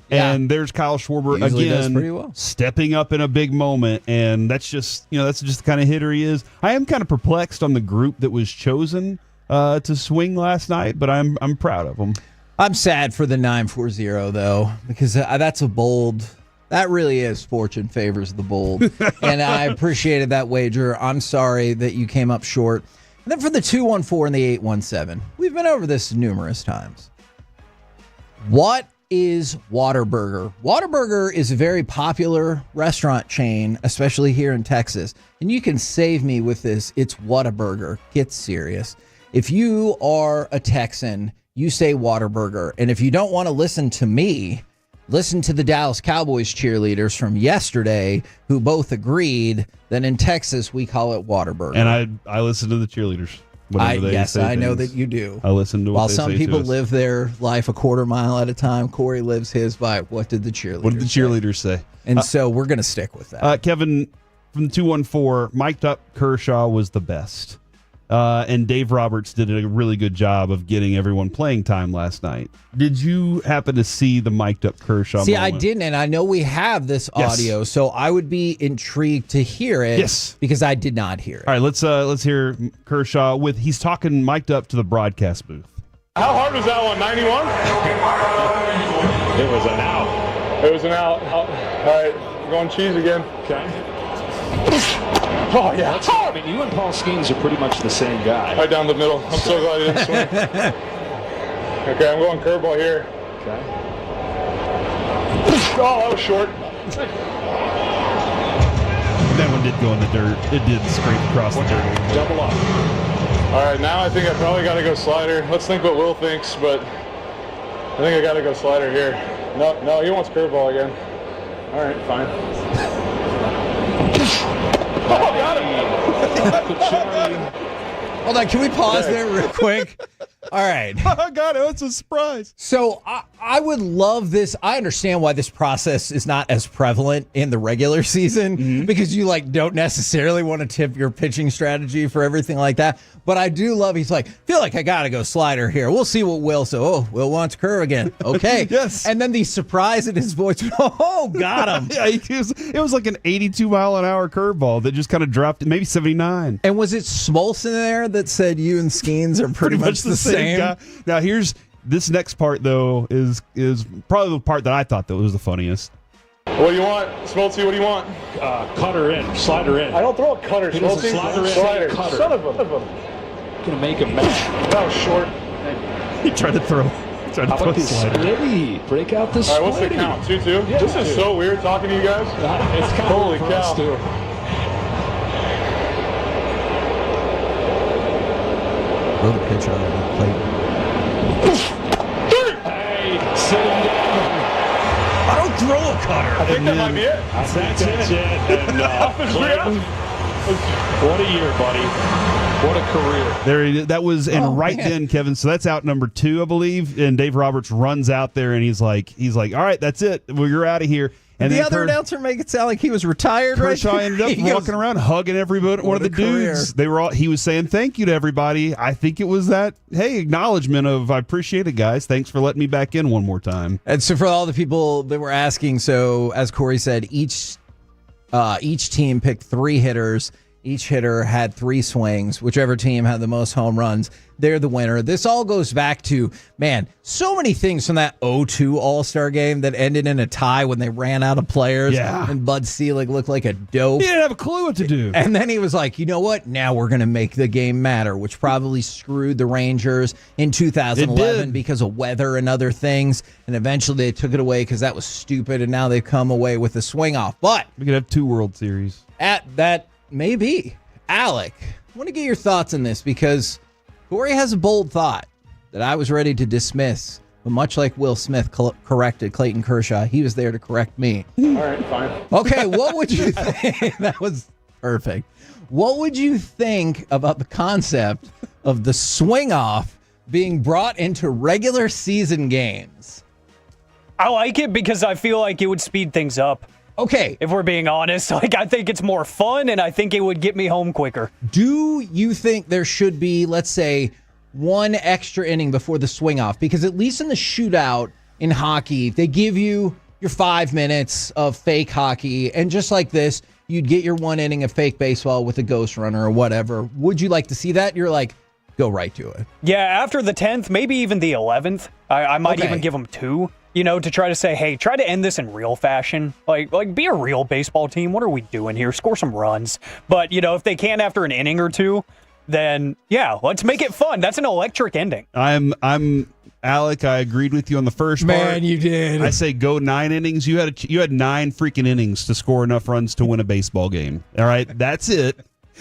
And there's Kyle Schwarber again, stepping up in a big moment, and that's just the kind of hitter he is. I am kind of perplexed on the group that was chosen to swing last night, but I'm proud of them. I'm sad for the 940, though, because that's a bold. That really is fortune favors the bold. And I appreciated that wager. I'm sorry that you came up short. And then for the 214 and the 817, we've been over this numerous times. What is Whataburger? Whataburger is a very popular restaurant chain, especially here in Texas. And you can save me with this. It's Whataburger. Get serious. If you are a Texan, you say Whataburger. And if you don't want to listen to me, listen to the Dallas Cowboys cheerleaders from yesterday, who both agreed that in Texas we call it Whataburger. And I listen to the cheerleaders. Yes, I know that you do. I listen to what While they some say people to us. live their life a quarter mile at a time, Corey lives his by what did the cheerleaders say? And so we're going to stick with that. Kevin, from the 214, mic'd up Kershaw was the best. And Dave Roberts did a really good job of getting everyone playing time last night. Did you happen to see the mic'd up Kershaw See, moment? I didn't, and I know we have this audio, so I would be intrigued to hear it. Yes. Because I did not hear it. All right, let's hear Kershaw he's talking mic'd up to the broadcast booth. How hard was that one? 91? It was an out. It was an out. All right, we're going cheese again. Okay. Oh, yeah. I mean, you and Paul Skeens are pretty much the same guy. Right down the middle. I'm so glad I didn't swing. Okay, I'm going curveball here. Okay. Oh, that was short. That one did go in the dirt. It did scrape across the dirt. Double up. All right, now I think I probably got to go slider. Let's think what Will thinks, but I think I got to go slider here. No, he wants curveball again. All right, fine. Oh, got it. Hold on, can we pause there real quick? All right. I got it. It's a surprise. So I would love this. I understand why this process is not as prevalent in the regular season because you don't necessarily want to tip your pitching strategy for everything like that. But I do love, he's like, feel like I got to go slider here. We'll see what Will says. Oh, Will wants curve again. Okay. Yes. And then the surprise in his voice. Oh, got him. Yeah, it was like an 82-mile-an-hour curveball that just kind of dropped, maybe 79. And was it Smolson there that said you and Skeens are pretty much the same guy? Now, here's this next part, though, is probably the part that I thought that was the funniest. What do you want? Smoltzy, what do you want? Cutter in, slider in. I don't throw a cutter, Smoltzy. Slider in, Slider. cutter. Son of a. Gonna make him mad. That was short. He tried to throw. How about this splitty? Break out this All right, what's the count? 2-2? Yeah, this is so weird talking to you guys. It's kind Holy of cow. too. Throw the pitch on the plate. Hey, sit him down. I don't throw a cutter. I think that might be it. I think that's it. And Clayton, what a year, buddy. What a career. There, that was, and then, Kevin. So that's out number 2, I believe. And Dave Roberts runs out there, and he's like, all right, that's it. Well, you're out of here. And the then other announcer make it sound like he was retired, right? Kershaw ended up walking around hugging everybody. One of the dudes. He was saying thank you to everybody. I think it was that, hey, acknowledgement of, I appreciate it, guys. Thanks for letting me back in one more time. And so for all the people that were asking, so as Cory said, each team picked 3 hitters. Each hitter had 3 swings. Whichever team had the most home runs, they're the winner. This all goes back to, man, so many things from that 0-2 All-Star game that ended in a tie when they ran out of players. Yeah. And Bud Selig looked like a dope. He didn't have a clue what to do. And then he was like, you know what? Now we're going to make the game matter, which probably screwed the Rangers in 2011 because of weather and other things. And eventually they took it away because that was stupid. And now they've come away with a swing off. But we could have 2 World Series. At that, maybe. Alec, I want to get your thoughts on this because Cory has a bold thought that I was ready to dismiss. But much like Will Smith corrected Clayton Kershaw, he was there to correct me. All right, fine. Okay, what would you think? That was perfect. What would you think about the concept of the swing off being brought into regular season games? I like it because I feel like it would speed things up. Okay. If we're being honest, I think it's more fun, and I think it would get me home quicker. Do you think there should be, let's say, 1 extra inning before the swing off? Because at least in the shootout in hockey, they give you your 5 minutes of fake hockey, and just like this, you'd get your 1 inning of fake baseball with a ghost runner or whatever. Would you like to see that? You're like, go right to it. Yeah, after the 10th, maybe even the 11th, I might even give them 2. To try to say, hey, try to end this in real fashion. Like be a real baseball team. What are we doing here? Score some runs. But, if they can after an inning or 2, then, yeah, let's make it fun. That's an electric ending. I'm Alec, I agreed with you on the first part. Man, you did. I say go 9 innings. You had 9 freaking innings to score enough runs to win a baseball game. All right, that's it.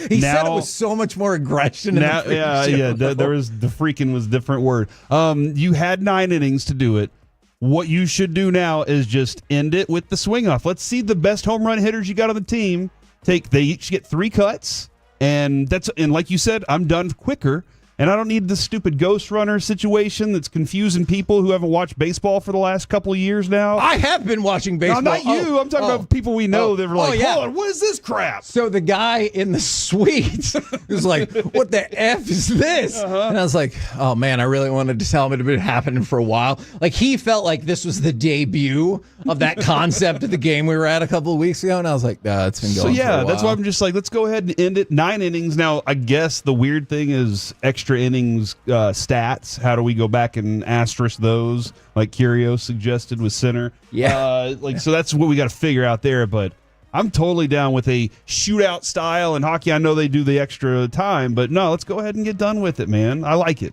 He said it was so much more aggression. Now, there was the freaking was a different word. You had 9 innings to do it. What you should do now is just end it with the swing off. Let's see the best home run hitters you got on the team. They each get 3 cuts, and like you said, I'm done quicker. And I don't need this stupid ghost runner situation that's confusing people who haven't watched baseball for the last couple of years now. I have been watching baseball. No, not you. I'm talking about people we know that were like, hold on, what is this crap? So the guy in the suite was like, what the F is this? And I was like, oh, man, I really wanted to tell him it had been happening for a while. Like, he felt like this was the debut of that concept of the game we were at a couple of weeks ago. And I was like, it's been going for a while. That's why I'm just like, let's go ahead and end it. 9 innings. Now, I guess the weird thing is extra innings stats. How do we go back and asterisk those, like Curio suggested with center? Yeah. So that's what we got to figure out there. But I'm totally down with a shootout style in hockey. I know they do the extra time, but no, let's go ahead and get done with it, man. I like it.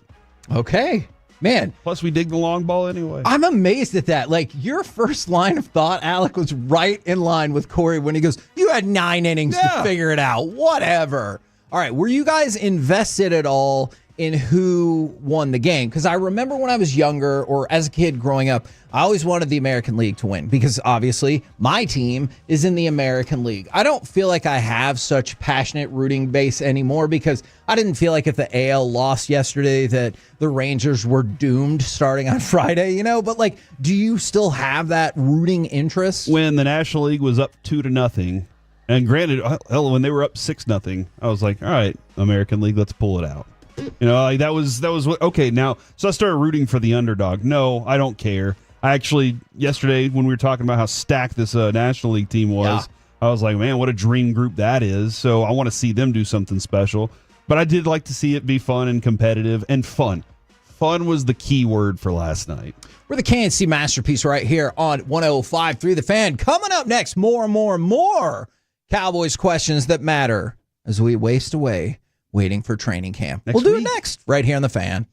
Okay. Man. Plus, we dig the long ball anyway. I'm amazed at that. Like, your first line of thought, Alec, was right in line with Cory when he goes, you had 9 innings to figure it out. Whatever. All right. Were you guys invested at all in who won the game? Because I remember when I was younger, or as a kid growing up, I always wanted the American League to win because obviously my team is in the American League. I don't feel like I have such passionate rooting base anymore because I didn't feel like if the AL lost yesterday that the Rangers were doomed starting on Friday, But like, do you still have that rooting interest? When the National League was up 2-0, and granted, hell, when they were up 6-0, I was like, all right, American League, let's pull it out. That was what, okay, now, so I started rooting for the underdog. No, I don't care. I actually, yesterday, when we were talking about how stacked this National League team was, I was like, man, what a dream group that is. So I want to see them do something special. But I did like to see it be fun and competitive and fun. Fun was the key word for last night. We're the KNC Masterpiece right here on 105.3 The Fan. Coming up next, more Cowboys questions that matter as we waste away waiting for training camp. We'll do it next, right here on The Fan.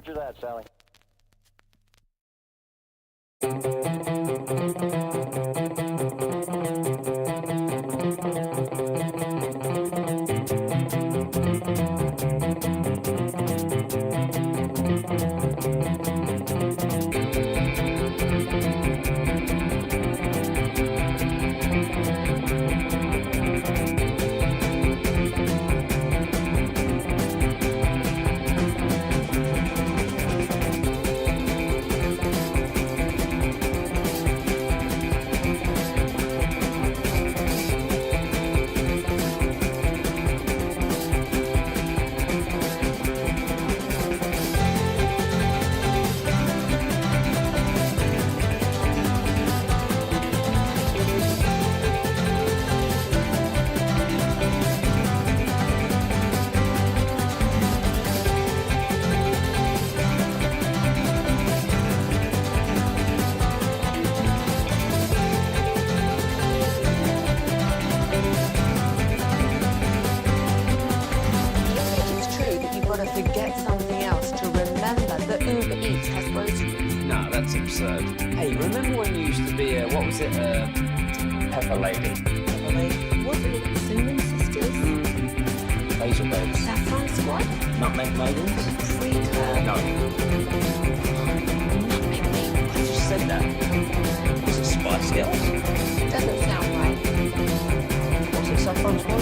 Roger that, Sally. Forget something else to remember that Uber Eats has groceries. No, that's absurd. Hey, remember when you used to be a, what was it, Pepper Lady? Pepper Lady? Wasn't it Cinnamon Sisters? Basil Babes. Saffron Squad? Nutmeg Maidens? Freak. No. I just said that. Was it Spice Girls? Doesn't sound right. Was it Saffron Squad?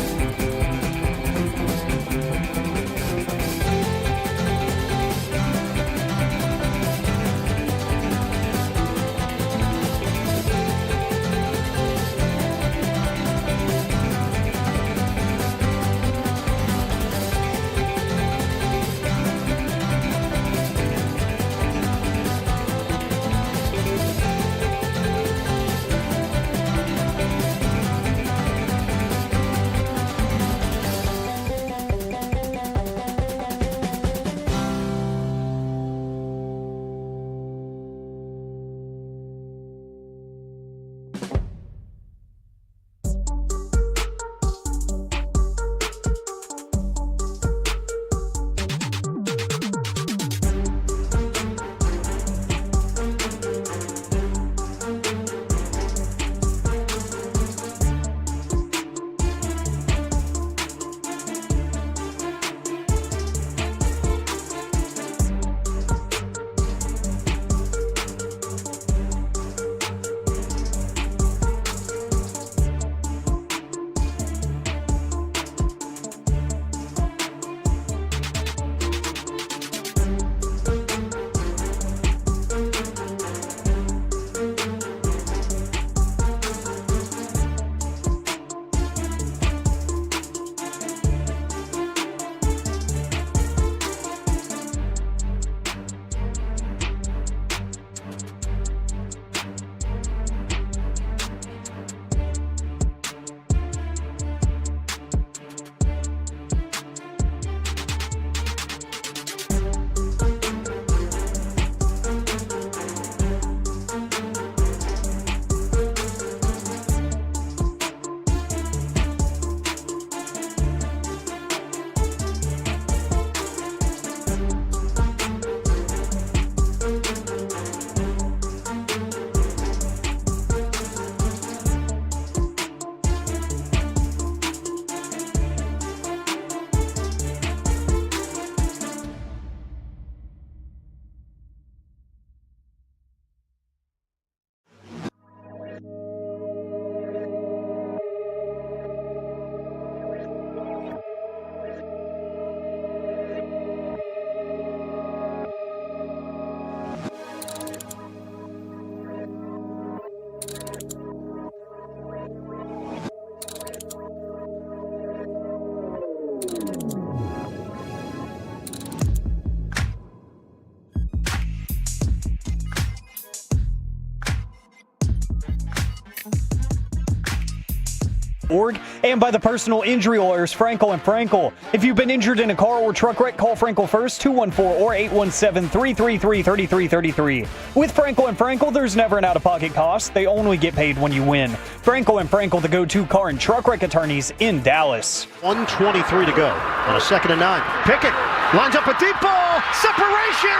And by the personal injury lawyers, Frankel and Frankel. If you've been injured in a car or truck wreck, call Frankel first, 214 or 817-333-3333. With Frankel and Frankel, there's never an out-of-pocket cost. They only get paid when you win. Frankel and Frankel, the go-to car and truck wreck attorneys in Dallas. 1:23 to go on a 2nd and 9. Pickett Lines up a deep ball. Separation.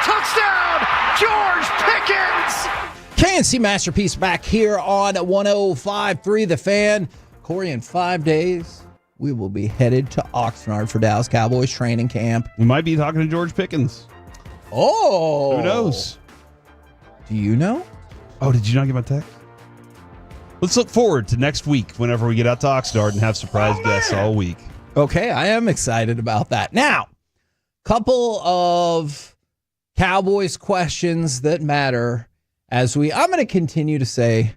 Touchdown. George Pickens. KNC Masterpiece back here on 105.3 The Fan. Corey, in 5 days, we will be headed to Oxnard for Dallas Cowboys training camp. We might be talking to George Pickens. Oh. Who knows? Do you know? Oh, did you not get my text? Let's look forward to next week whenever we get out to Oxnard and have surprise guests all week. Okay, I am excited about that. Now, couple of Cowboys questions that matter as I'm going to continue to say,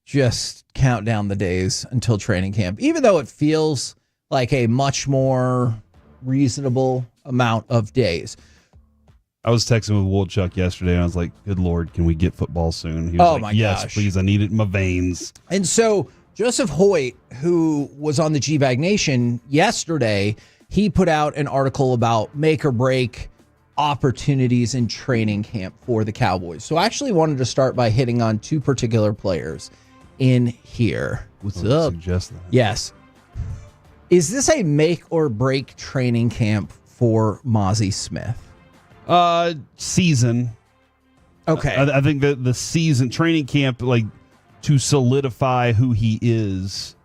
just count down the days until training camp, even though it feels like a much more reasonable amount of days. I was texting with Woolchuck yesterday, and I was like, good Lord, can we get football soon? He was my yes, gosh. please, I need it in my veins. And so Joseph Hoyt, who was on the G-Bag Nation yesterday, he put out an article about make or break opportunities in training camp for the Cowboys. So I actually wanted to start by hitting on two particular players in here. What's up? Suggest that. Yes. Is this a make or break training camp for Mozzie Smith? Season. Okay. I think that the season training camp, like to solidify who he is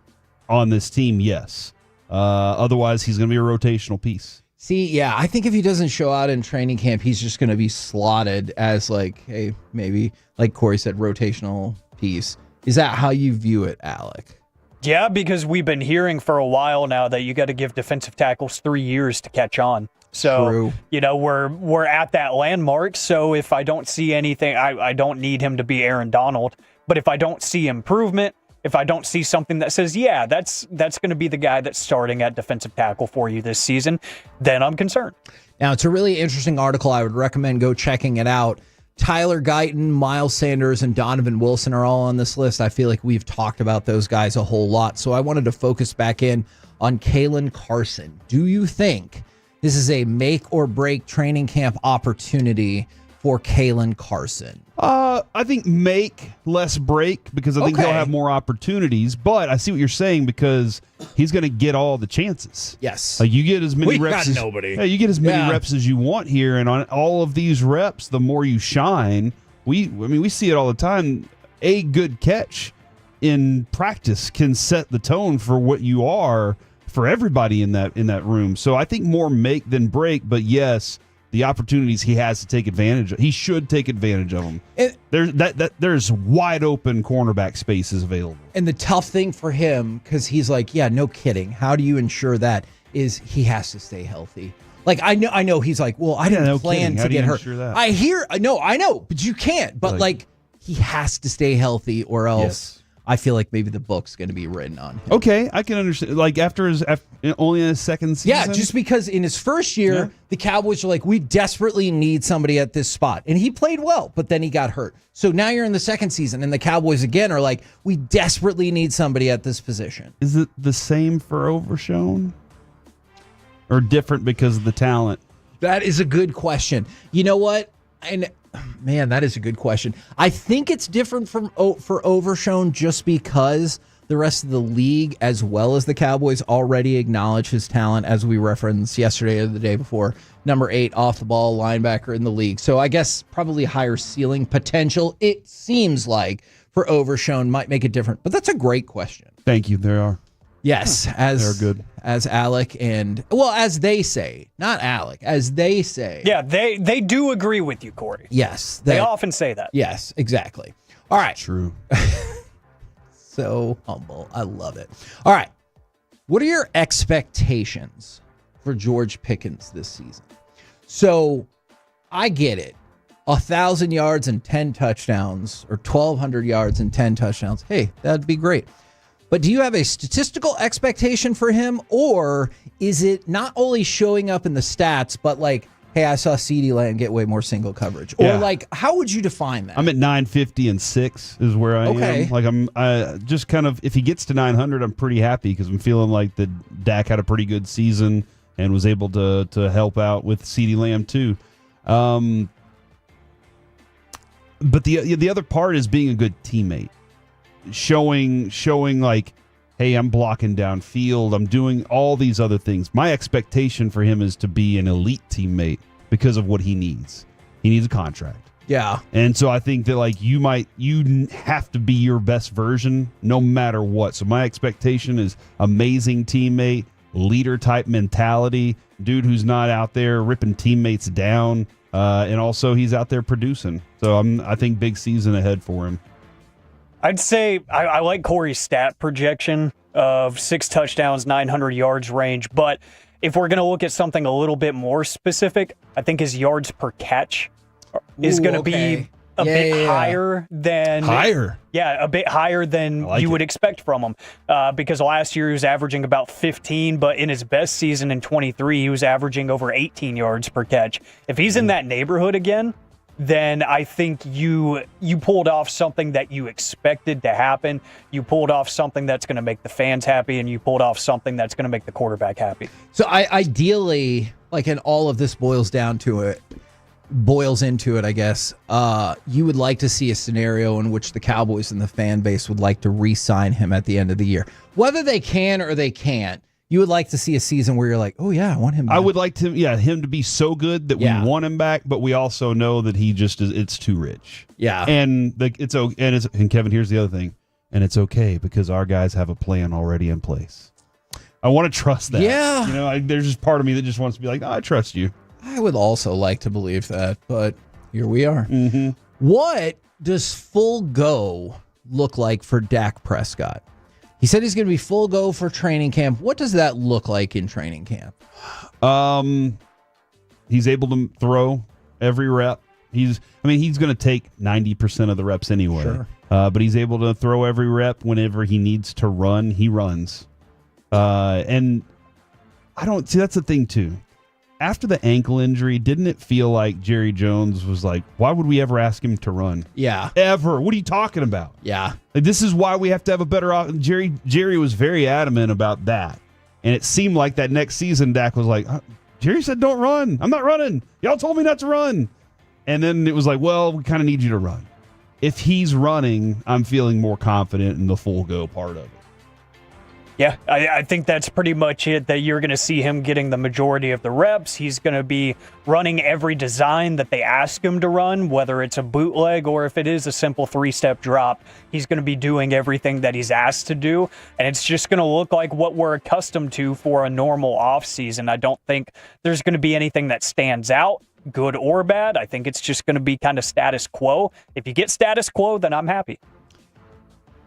on this team, yes. Otherwise, he's going to be a rotational piece. See, yeah, I think if he doesn't show out in training camp, he's just going to be slotted as like, hey, maybe, like Corey said, rotational piece. Is that how you view it, Alec? Yeah, because we've been hearing for a while now that you got to give defensive tackles 3 years to catch on. So, True. We're at that landmark. So if I don't see anything, I don't need him to be Aaron Donald. But if I don't see improvement, if I don't see something that says, yeah, that's going to be the guy that's starting at defensive tackle for you this season, then I'm concerned. Now, it's a really interesting article. I would recommend go checking it out. Tyler Guyton, Miles Sanders, and Donovan Wilson are all on this list. I feel like we've talked about those guys a whole lot. So I wanted to focus back in on Kalen Carson. Do you think this is a make or break training camp opportunity for Kalen Carson? I think make, less break, because I think he'll have more opportunities. But I see what you're saying, because he's going to get all the chances. Yes. Like you get as many We reps. got nobody. Yeah, you get as many reps as you want here, and on all of these reps, the more you shine. We see it all the time. A good catch in practice can set the tone for what you are for everybody in that room. So I think more make than break. But yes, the opportunities he has to take advantage of, he should take advantage of them. There's wide open cornerback spaces available. And the tough thing for him, because he's like, yeah, no kidding. How do you ensure that? Is he has to stay healthy. Like, I know he's like, well, I didn't plan to get hurt. That? I know, but you can't. But like he has to stay healthy, or else I feel like maybe the book's going to be written on him. Okay, I can understand. Like after only in his second season? Yeah, just because in his first year, the Cowboys are like, we desperately need somebody at this spot. And he played well, but then he got hurt. So now you're in the second season, and the Cowboys again are like, we desperately need somebody at this position. Is it the same for Overshown? Or different because of the talent? That is a good question. You know what? And man, that is a good question. I think it's different for Overshown just because the rest of the league, as well as the Cowboys, already acknowledge his talent, as we referenced yesterday or the day before. Number 8 off the ball linebacker in the league. So I guess probably higher ceiling potential, it seems like, for Overshown might make it different. But that's a great question. Thank you. There are. Yes, they're good. As Alec and, well, as they say, not Alec, as they say. Yeah, they do agree with you, Corey. Yes. They often say that. Yes, exactly. All right. True. So humble. I love it. All right. What are your expectations for George Pickens this season? So I get it. 1,000 yards and 10 touchdowns, or 1,200 yards and 10 touchdowns. Hey, that'd be great. But do you have a statistical expectation for him, or is it not only showing up in the stats, but like, hey, I saw CeeDee Lamb get way more single coverage? Or like, how would you define that? I'm at 950 and 6 is where I am. Like I just kind of, if he gets to 900, I'm pretty happy, because I'm feeling like the Dak had a pretty good season and was able to help out with CeeDee Lamb too. But the other part is being a good teammate. Showing like hey, I'm blocking downfield, I'm doing all these other things. My expectation for him is to be an elite teammate because of what he needs. He needs a contract. Yeah. And so I think that you have to be your best version no matter what. So my expectation is amazing teammate, leader type mentality, dude who's not out there ripping teammates down, and also he's out there producing. So I think big season ahead for him. I'd say I like Cory's stat projection of 6 touchdowns, 900 yards range, but if we're going to look at something a little bit more specific, I think his yards per catch is going to be a bit higher than a bit higher than you would expect from him, because last year he was averaging about 15, but in his best season in 23 he was averaging over 18 yards per catch. If he's in that neighborhood again, then I think you pulled off something that you expected to happen. You pulled off something that's going to make the fans happy, and you pulled off something that's going to make the quarterback happy. So ideally, and all of this boils into it, I guess, you would like to see a scenario in which the Cowboys and the fan base would like to re-sign him at the end of the year. Whether they can or they can't, you would like to see a season where you're like, oh, yeah, I want him back. I would like him to be so good that we want him back, but we also know that he just it's too rich. Yeah. And and Kevin, here's the other thing. And it's okay because our guys have a plan already in place. I want to trust that. Yeah. There's just part of me that just wants to be like, I trust you. I would also like to believe that, but here we are. Mm-hmm. What does full go look like for Dak Prescott? He said he's going to be full go for training camp. What does that look like in training camp? He's able to throw every rep. He's going to take 90% of the reps anyway. Sure. But he's able to throw every rep. Whenever he needs to run, he runs. And I don't see, that's the thing too. After the ankle injury, didn't it feel like Jerry Jones was like, why would we ever ask him to run? Yeah. Ever. What are you talking about? Yeah. This is why we have to have a better Jerry was very adamant about that. And it seemed like that next season, Dak was like, Jerry said don't run. I'm not running. Y'all told me not to run. And then it was like, well, we kind of need you to run. If he's running, I'm feeling more confident in the full go part of it. Yeah, I think that's pretty much it, that you're going to see him getting the majority of the reps. He's going to be running every design that they ask him to run, whether it's a bootleg or if it is a simple 3-step drop. He's going to be doing everything that he's asked to do, and it's just going to look like what we're accustomed to for a normal offseason. I don't think there's going to be anything that stands out, good or bad. I think it's just going to be kind of status quo. If you get status quo, then I'm happy.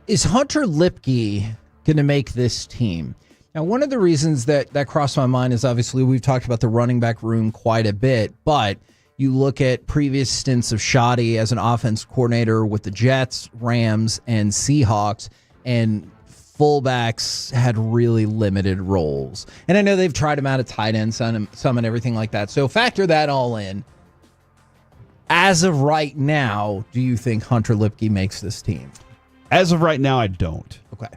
Is Hunter Lipke going to make this team? Now, one of the reasons that crossed my mind is obviously we've talked about the running back room quite a bit, but you look at previous stints of Shoddy as an offense coordinator with the Jets, Rams, and Seahawks, and fullbacks had really limited roles. And I know they've tried him out at tight end, some and everything like that. So factor that all in. As of right now, do you think Hunter Lipke makes this team? As of right now, I don't. Okay.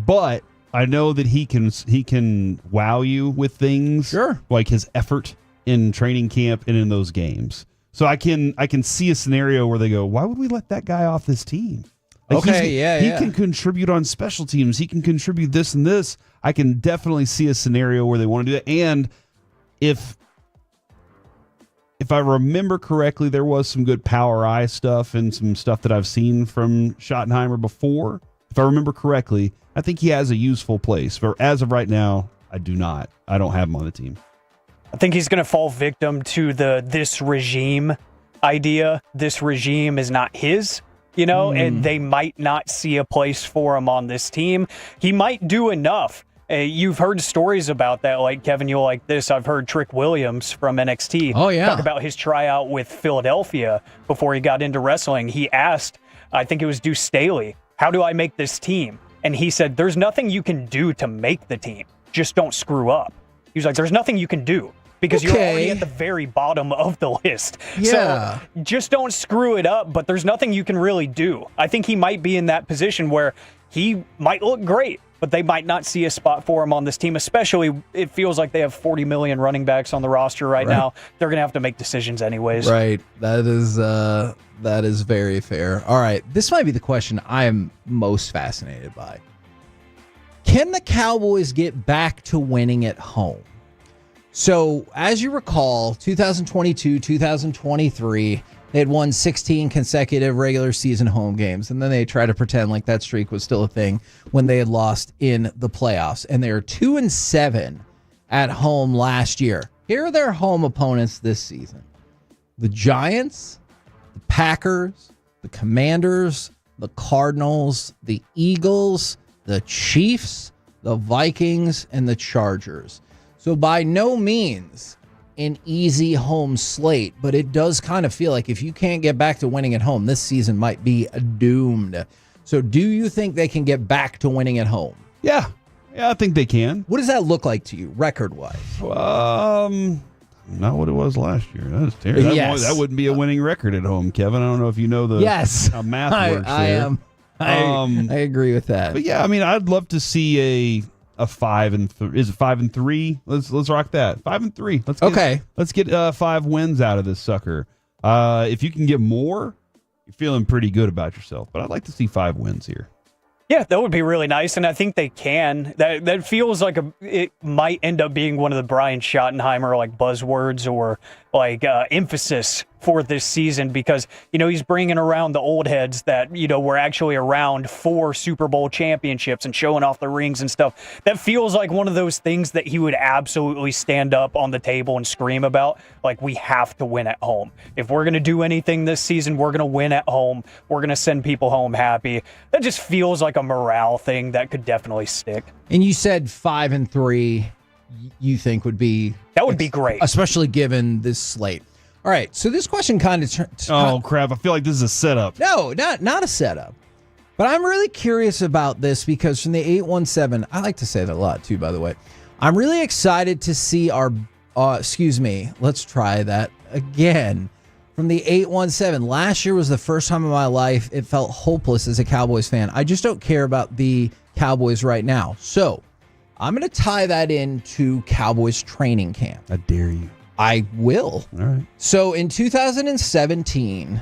But I know that he can wow you with things, sure, like his effort in training camp and in those games. So I can see a scenario where they go, why would we let that guy off this team? Like he can contribute on special teams. He can contribute this and this. I can definitely see a scenario where they want to do that. And if I remember correctly, there was some good power eye stuff and some stuff that I've seen from Schottenheimer before. If I remember correctly, I think he has a useful place. But as of right now, I do not. I don't have him on the team. I think he's going to fall victim to this regime idea. This regime is not his, and they might not see a place for him on this team. He might do enough. You've heard stories about that, like Kevin, you'll like this. I've heard Trick Williams from NXT talk about his tryout with Philadelphia before he got into wrestling. He asked, I think it was Deuce Staley, how do I make this team? And he said, there's nothing you can do to make the team. Just don't screw up. He was like, there's nothing you can do because you're already at the very bottom of the list. Yeah. So just don't screw it up, but there's nothing you can really do. I think he might be in that position where he might look great, but they might not see a spot for him on this team, especially it feels like they have 40 million running backs on the roster right now. They're going to have to make decisions anyways. Right. That is very fair. All right. This might be the question I am most fascinated by. Can the Cowboys get back to winning at home? So, as you recall, 2022, 2023, they had won 16 consecutive regular season home games, and then they tried to pretend like that streak was still a thing when they had lost in the playoffs. And they were 2-7 at home last year. Here are their home opponents this season: the Giants, the Packers, the Commanders, the Cardinals, the Eagles, the Chiefs, the Vikings, and the Chargers. So by no means an easy home slate, but it does kind of feel like if you can't get back to winning at home, this season might be doomed. So do you think they can get back to winning at home? Yeah, I think they can. What does that look like to you, record-wise? Not what it was last year. That was terrible. Yes. That wouldn't be a winning record at home, Kevin. I don't know if you know how math works there. I agree with that. But yeah, I mean, I'd love to see a 5-3. Is it 5-3? Let's rock that. 5-3. Let's get 5 wins out of this sucker. If you can get more, you're feeling pretty good about yourself. But I'd like to see 5 wins here. Yeah, that would be really nice, and I think they can. That feels like it might end up being one of the Brian Schottenheimer like buzzwords or like emphasis for this season, because he's bringing around the old heads that were actually around for Super Bowl championships and showing off the rings and stuff. That feels like one of those things that he would absolutely stand up on the table and scream about. Like, we have to win at home. If we're going to do anything this season, we're going to win at home. We're going to send people home happy. That just feels like a morale thing that could definitely stick. And you said 5-3 you think would be... That would be great. Especially given this slate. All right, so this question kind of... Oh, crap. I feel like this is a setup. No, not a setup. But I'm really curious about this because from the 817, I like to say that a lot too, by the way. I'm really excited to see our... let's try that again. From the 817, last year was the first time in my life it felt hopeless as a Cowboys fan. I just don't care about the Cowboys right now. So I'm going to tie that into Cowboys training camp. I dare you. I will. All right. So in 2017,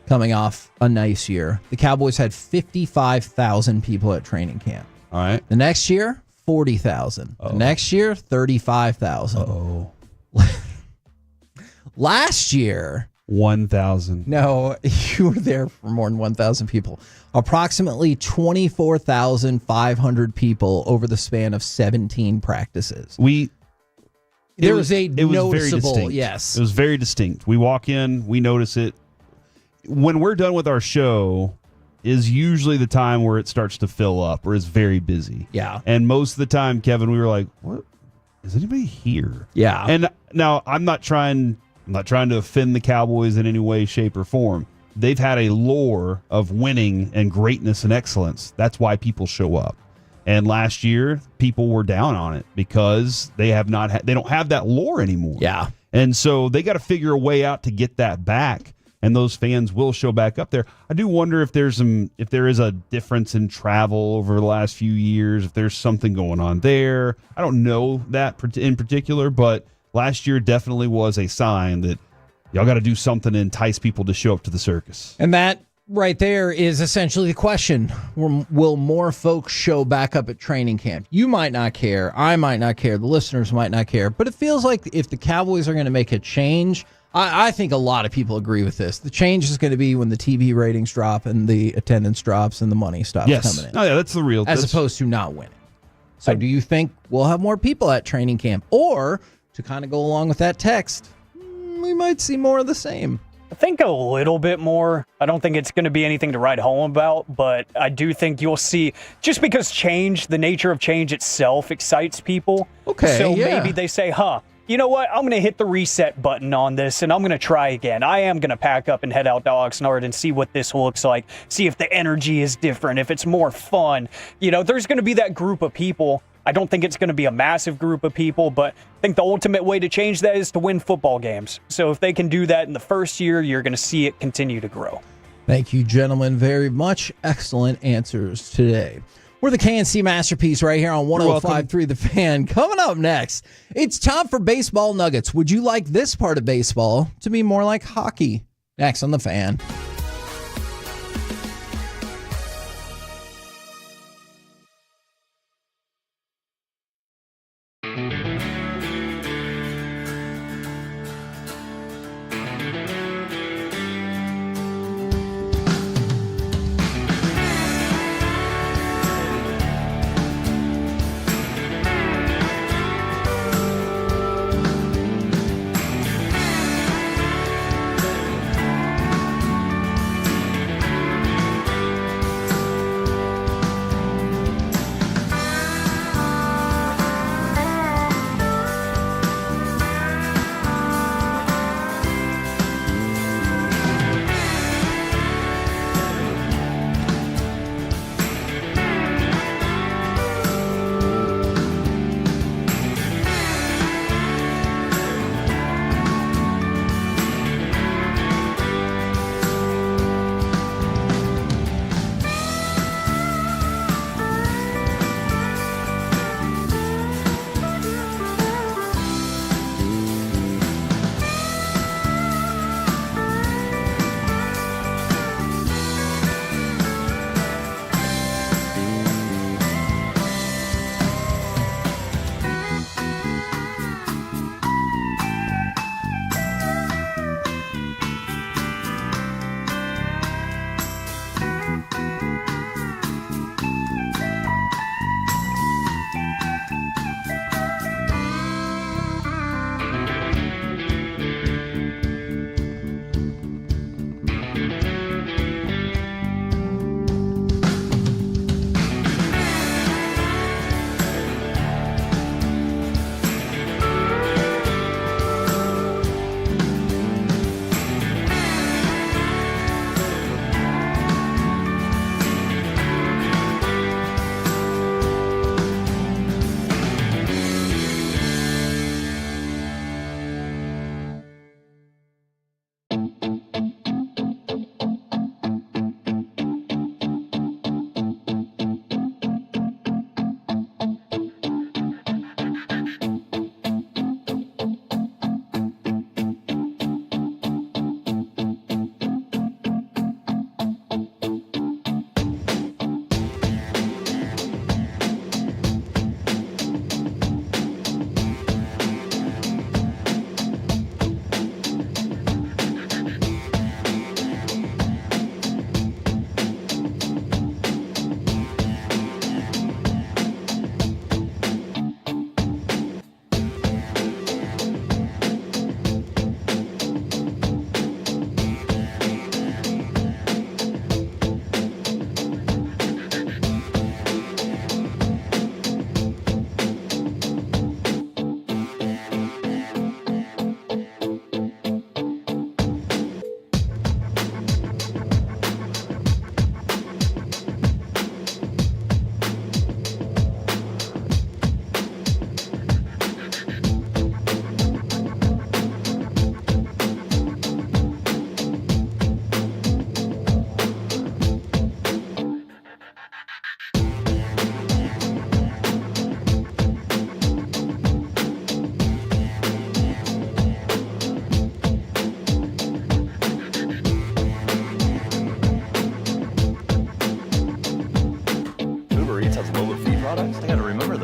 coming off a nice year, the Cowboys had 55,000 people at training camp. All right. The next year, 40,000. The next year, 35,000. Uh-oh. Last year, 1,000. No, you were there for more than 1,000 people. Approximately 24,500 people over the span of 17 practices. It was very distinct. Yes. It was very distinct. We walk in, we notice it. When we're done with our show is usually the time where it starts to fill up or is very busy. Yeah. And most of the time, Kevin, we were like, what? Is anybody here? Yeah. And now I'm not trying to offend the Cowboys in any way, shape, or form. They've had a lore of winning and greatness and excellence. That's why people show up. And last year, people were down on it because they don't have that lore anymore. Yeah. And so they got to figure a way out to get that back, and those fans will show back up there. I do wonder if there is a difference in travel over the last few years, if there's something going on there. I don't know that in particular, but last year definitely was a sign that y'all got to do something to entice people to show up to the circus. And that right there is essentially the question. Will more folks show back up at training camp? You might not care. I might not care. The listeners might not care. But it feels like if the Cowboys are going to make a change, I think a lot of people agree with this. The change is going to be when the TV ratings drop and the attendance drops and the money stops coming in. Oh, yeah, that's the real. As opposed to not winning. So do you think we'll have more people at training camp? Or, to kind of go along with that text, we might see more of the same. I think a little bit more. I don't think it's going to be anything to write home about, but I do think you'll see, just because the nature of change itself excites people. Okay, so yeah. maybe they say, you know what? I'm going to hit the reset button on this, and I'm going to try again. I am going to pack up and head out to Oxnard and see what this looks like, see if the energy is different, if it's more fun. There's going to be that group of people. I don't think it's going to be a massive group of people, but I think the ultimate way to change that is to win football games. So if they can do that in the first year, you're going to see it continue to grow. Thank you, gentlemen, very much. Excellent answers today. We're the KNC Masterpiece right here on 105.3 The Fan. Coming up next, it's time for Baseball Nuggets. Would you like this part of baseball to be more like hockey? Next on The Fan.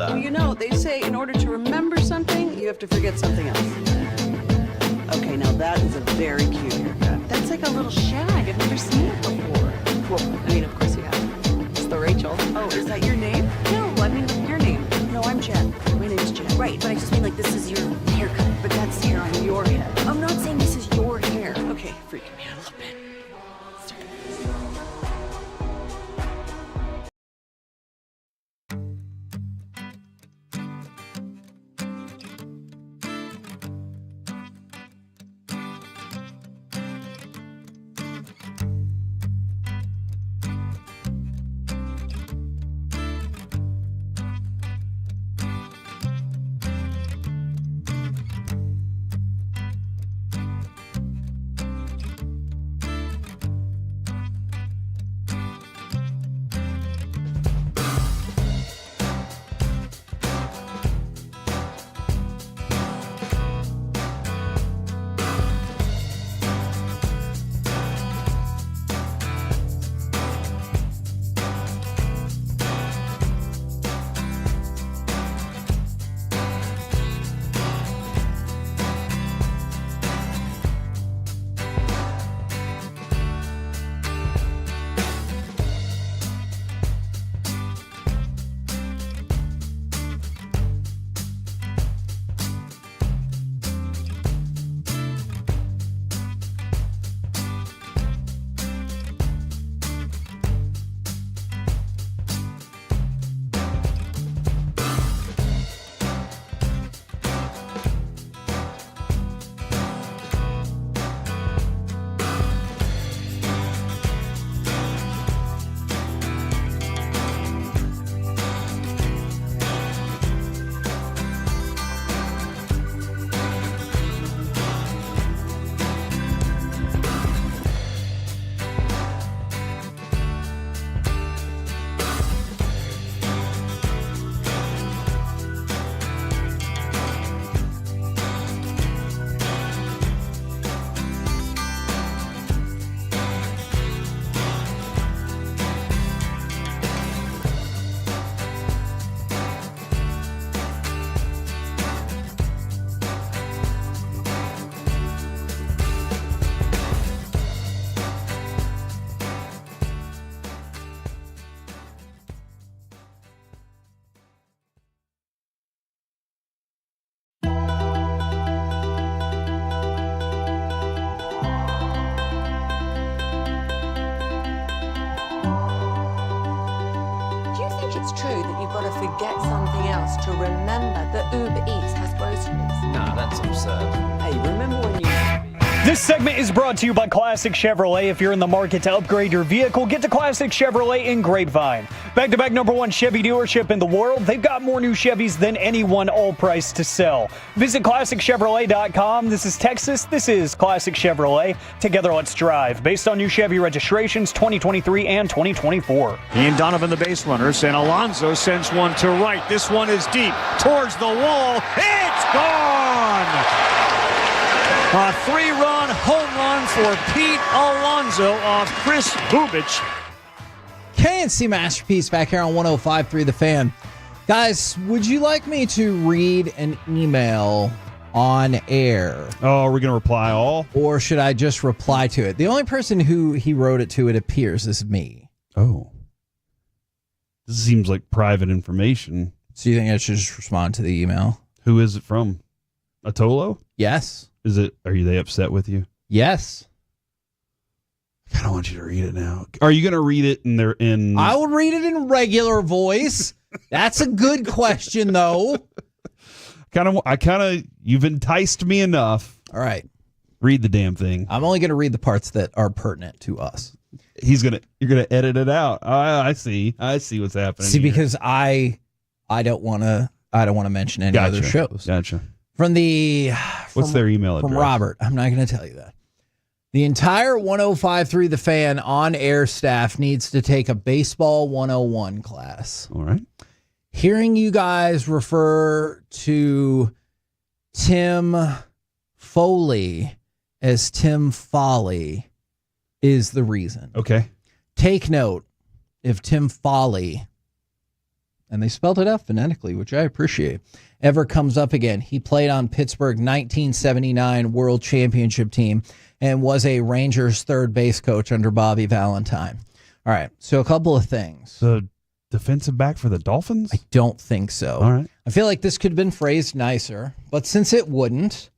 Well, you know, they say in order to remember something, you have to forget something else. Okay, now that is a very cute haircut. That's like a little shag. I've never seen it before. Well, I mean, of course you have. It's the Rachel. Oh, is that your name? No, I mean your name. No, I'm Jen. My name's Jen. Right, but I just mean like this is your haircut. But that's hair on your head. I'm not saying this is your hair. Okay, freaking me out a little bit. it's true that you've got to forget something else to remember that Uber Eats has groceries? Nah, that's absurd. Hey, remember when you... This segment is brought to you by Classic Chevrolet. If you're in the market to upgrade your vehicle, get to Classic Chevrolet in Grapevine. Back-to-back #1 Chevy dealership in the world. They've got more new Chevys than anyone, all priced to sell. Visit ClassicChevrolet.com. This is Texas. This is Classic Chevrolet. Together, let's drive. Based on new Chevy registrations 2023 and 2024. Ian Donovan, the base runner, and Alonso sends one to right. This one is deep towards the wall. It's gone! A 3-run home run for Pete Alonso off Chris Bubich. KNC Masterpiece back here on 105.3 The Fan. Guys, would you like me to read an email on air? Oh, are we going to reply all? Or should I just reply to it? The only person who he wrote it to, it appears, is me. Oh. This seems like private information. So you think I should just respond to the email? Who is it from? Atolo? Yes. Are they upset with you? Yes. I kind of want you to read it now. Are you going to read it in I will read it in regular voice. That's a good question, though. You've enticed me enough. All right. Read the damn thing. I'm only going to read the parts that are pertinent to us. You're going to edit it out. I see what's happening. See, because I don't want to mention any other shows. Gotcha. What's their email address? From Robert. I'm not going to tell you that. The entire 105.3 The Fan on-air staff needs to take a baseball 101 class. All right. Hearing you guys refer to Tim Foley as Tim Foley is the reason. Okay. Take note, if Tim Foley And they spelled it out phonetically, which I appreciate. Ever comes up again. He played on Pittsburgh 1979 World Championship team and was a Rangers third base coach under Bobby Valentine. All right, so a couple of things. The defensive back for the Dolphins? I don't think so. All right. I feel like this could have been phrased nicer, but since it wouldn't,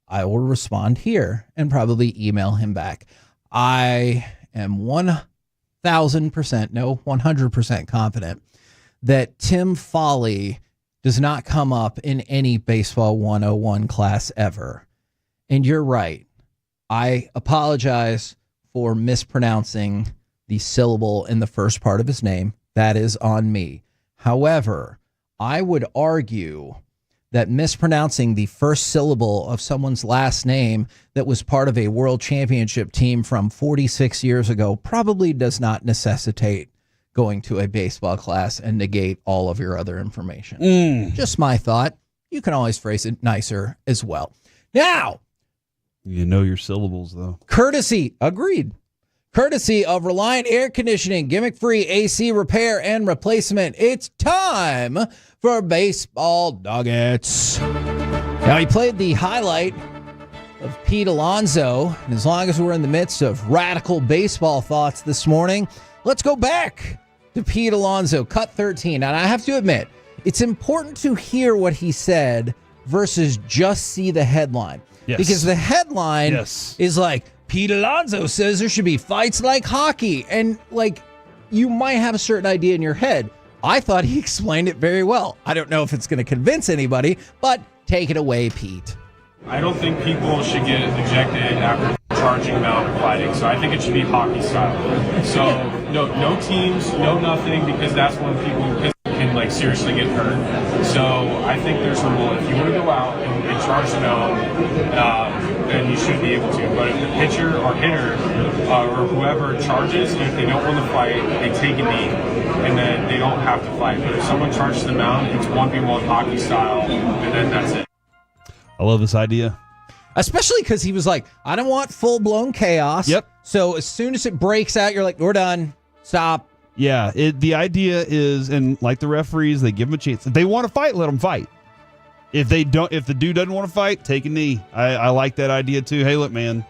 I will respond here and probably email him back. I am 1,000%, no, 100% confident that Tim Foley does not come up in any Baseball 101 class ever. And you're right. I apologize for mispronouncing the syllable in the first part of his name. That is on me. However, I would argue that mispronouncing the first syllable of someone's last name that was part of a world championship team from 46 years ago probably does not necessitate going to a baseball class and negate all of your other information. Just my thought. You can always phrase it nicer as well. Now, you know your syllables, though. Courtesy of Reliant Air Conditioning, gimmick-free AC repair and replacement. It's time for Baseball Nuggets. Now, he played the highlight of Pete Alonso, and as long as we're in the midst of radical baseball thoughts this morning, let's go back to Pete Alonso, cut 13. And I have to admit, it's important to hear what he said versus just see the headline. Yes. Because the headline is like, Pete Alonso says there should be fights like hockey. And, like, you might have a certain idea in your head. I thought he explained it very well. I don't know if it's going to convince anybody, but take it away, Pete. I don't think people should get ejected after charging them out and fighting. So I think it should be hockey style. So no teams, no nothing, because that's when people can like seriously get hurt. So I think there's a rule. If you want to go out and charge them out, then you should be able to. But if the pitcher or hitter or whoever charges, if they don't want to fight, they take a knee, and then they don't have to fight. But if someone charges them out, it's 1v1 hockey style, and then that's it. I love this idea. Especially because he was like, I don't want full-blown chaos. Yep. So as soon as it breaks out, you're like, we're done. Stop. Yeah, the idea is, and like the referees, they give them a chance. If they want to fight, let them fight. If the dude doesn't want to fight, take a knee. I like that idea too. Hey, look, man,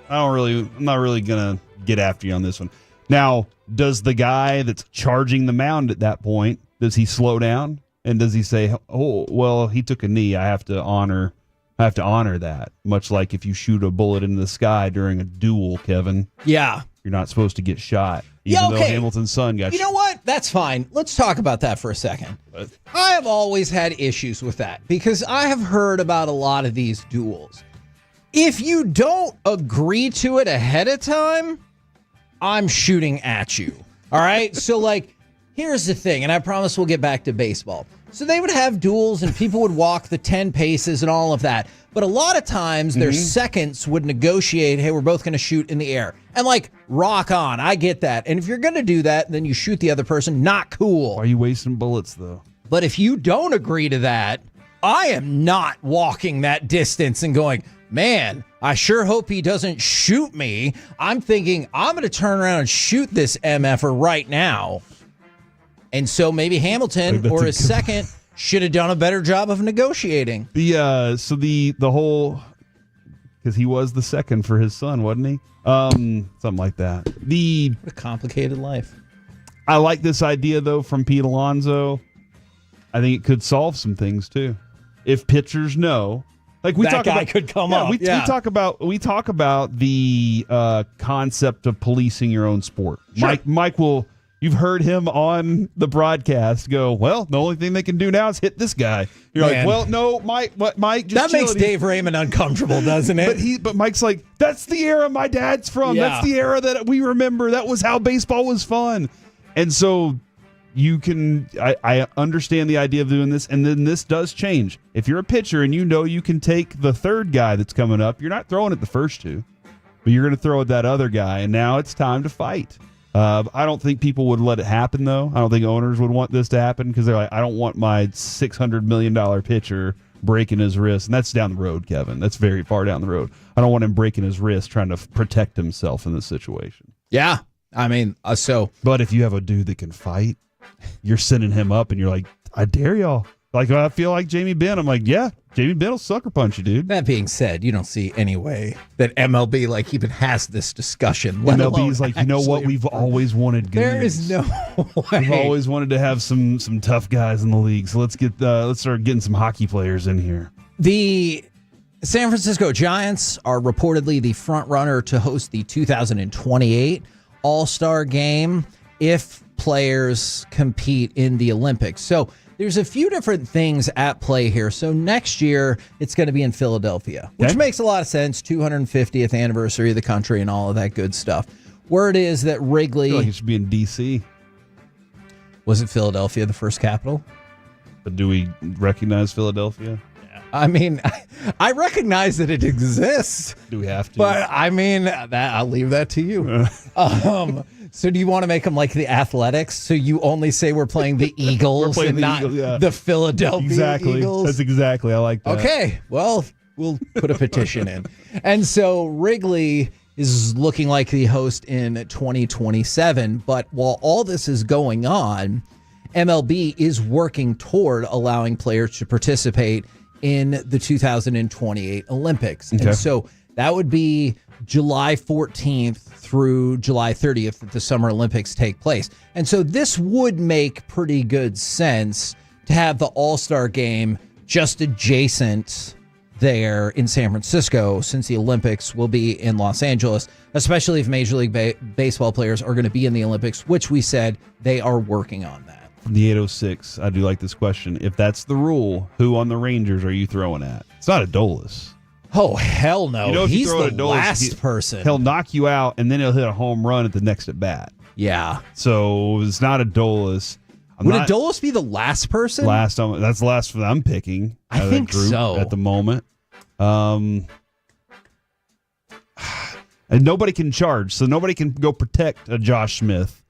I'm not really gonna get after you on this one. Now, does the guy that's charging the mound at that point, does he slow down and does he say, oh, well, he took a knee, I have to honor that? Much like if you shoot a bullet into the sky during a duel, Kevin. Yeah. You're not supposed to get shot, even though Hamilton's son got shot. You know what? That's fine. Let's talk about that for a second. I have always had issues with that because I have heard about a lot of these duels. If you don't agree to it ahead of time, I'm shooting at you. All right? So, like, here's the thing, and I promise we'll get back to baseball. So they would have duels and people would walk the 10 paces and all of that. But a lot of times their seconds would negotiate, hey, we're both going to shoot in the air. And like, rock on. I get that. And if you're going to do that, then you shoot the other person. Not cool. Why are you wasting bullets, though? But if you don't agree to that, I am not walking that distance and going, man, I sure hope he doesn't shoot me. I'm thinking, I'm going to turn around and shoot this MFer right now. And so maybe Hamilton or his second should have done a better job of negotiating. The whole, because he was the second for his son, wasn't he? Something like that. What a complicated life. I like this idea though from Pete Alonso. I think it could solve some things too. If pitchers know, like we that talk guy about, could come up. We talk about the concept of policing your own sport. Sure. Mike will. You've heard him on the broadcast go, well, the only thing they can do now is hit this guy. You're Man. like, well, no, Mike, just that makes Dave Raymond uncomfortable, doesn't it? But Mike's like, that's the era my dad's from. Yeah. That's the era that we remember. That was how baseball was fun. And so I understand the idea of doing this, and then this does change. If you're a pitcher and you know you can take the third guy that's coming up, you're not throwing at the first two, but you're going to throw at that other guy, and now it's time to fight. I don't think people would let it happen, though. I don't think owners would want this to happen because they're like, I don't want my $600 million pitcher breaking his wrist. And that's down the road, Kevin. That's very far down the road. I don't want him breaking his wrist trying to protect himself in this situation. Yeah. I mean, But if you have a dude that can fight, you're sending him up, and you're like, I dare y'all. Like, I feel like Jamie Benn. I'm like, yeah, Jamie Benn will sucker punch you, dude. That being said, you don't see any way that MLB like even has this discussion. MLB is like, you know what? We've always wanted good. There is no way. We've always wanted to have some tough guys in the league. So let's start getting some hockey players in here. The San Francisco Giants are reportedly the front runner to host the 2028 All-Star Game if players compete in the Olympics. So there's a few different things at play here. So next year, it's going to be in Philadelphia, which makes a lot of sense. 250th anniversary of the country and all of that good stuff. Word is that Wrigley... I feel like it should be in D.C. Was it Philadelphia, the first capital? But do we recognize Philadelphia? I mean, I recognize that it exists. Do we have to? But I mean, I'll leave that to you. So do you want to make them like the Athletics? So you only say we're playing the Eagles and not the Philadelphia Eagles? That's exactly. I like that. Okay. Well, we'll put a petition in. And so Wrigley is looking like the host in 2027. But while all this is going on, MLB is working toward allowing players to participate in the 2028 Olympics. Okay. And so that would be July 14th through July 30th that the Summer Olympics take place. And so this would make pretty good sense to have the All-Star Game just adjacent there in San Francisco, since the Olympics will be in Los Angeles, especially if Major League Baseball players are going to be in the Olympics, which we said they are working on that. From the 806, I do like this question. If that's the rule, who on the Rangers are you throwing at? It's not Adolis. Oh, hell no. You know, if he's you throw the Adolis, last person. He'll knock you out, and then he'll hit a home run at the next at bat. Yeah. So it's not Adolis. Would Adolis be the last person? That's the last one I'm picking. I think so. At the moment. And nobody can charge, so nobody can go protect a Josh Smith.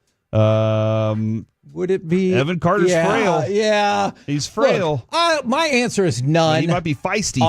Would it be Evan Carter's frail? Yeah, he's frail. Look, my answer is none. He might be feisty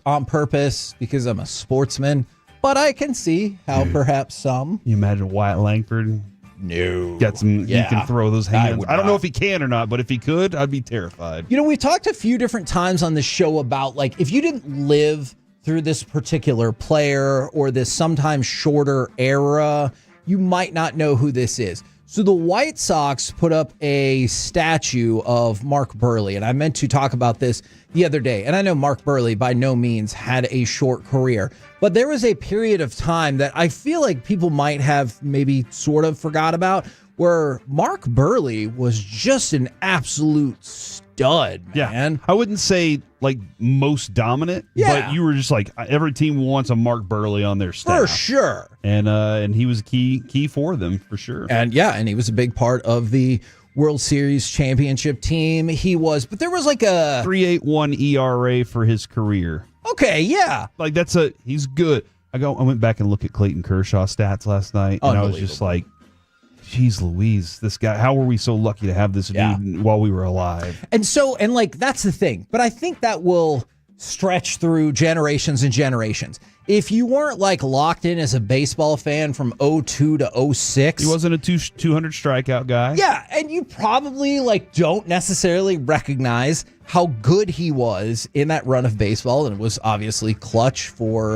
on purpose because I'm a sportsman, but I can see how perhaps some. You imagine Wyatt Langford? No, got some. Yeah. He can throw those hands. I don't know not. if he can or not, but if he could, I'd be terrified. You know, we talked a few different times on the show about like if you didn't live through this particular player or this sometimes shorter era, you might not know who this is. So the White Sox put up a statue of Mark Burley, and I meant to talk about this the other day. And I know Mark Burley by no means had a short career, but there was a period of time that I feel like people might have maybe sort of forgot about, where Mark Burley was just an absolute stud, man. Yeah. I wouldn't say like most dominant, but you were just like every team wants a Mark Burley on their staff. For sure. And he was key for them for sure. And and he was a big part of the World Series championship team. But there was like a 3.81 ERA for his career. Okay, yeah. Like he's good. I went back and looked at Clayton Kershaw stats last night, and I was just like, jeez Louise, this guy, how were we so lucky to have this dude while we were alive? And that's the thing. But I think that will stretch through generations and generations. If you weren't like locked in as a baseball fan from 02 to 06. He wasn't a 200 strikeout guy. Yeah, and you probably like don't necessarily recognize how good he was in that run of baseball, and it was obviously clutch for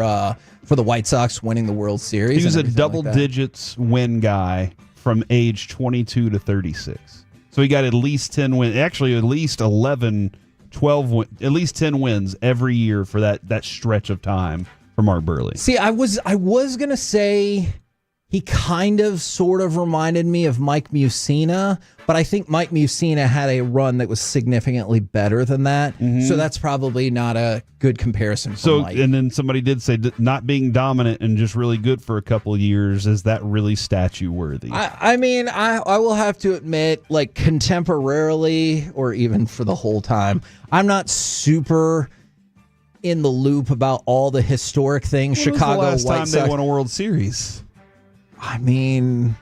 the White Sox winning the World Series. He was a double digits win guy from age 22 to 36. So he got at least 10 wins, actually at least 11, 12, at least 10 wins every year for that stretch of time for Mark Burley. See, I was going to say he kind of sort of reminded me of Mike Mussina, but I think Mike Mussina had a run that was significantly better than that. Mm-hmm. So that's probably not a good comparison for Mike. And then somebody did say not being dominant and just really good for a couple of years, is that really statue worthy? I mean, I will have to admit, like contemporarily or even for the whole time, I'm not super in the loop about all the historic things. When Chicago was the last White time Sox. they won a World Series? I mean,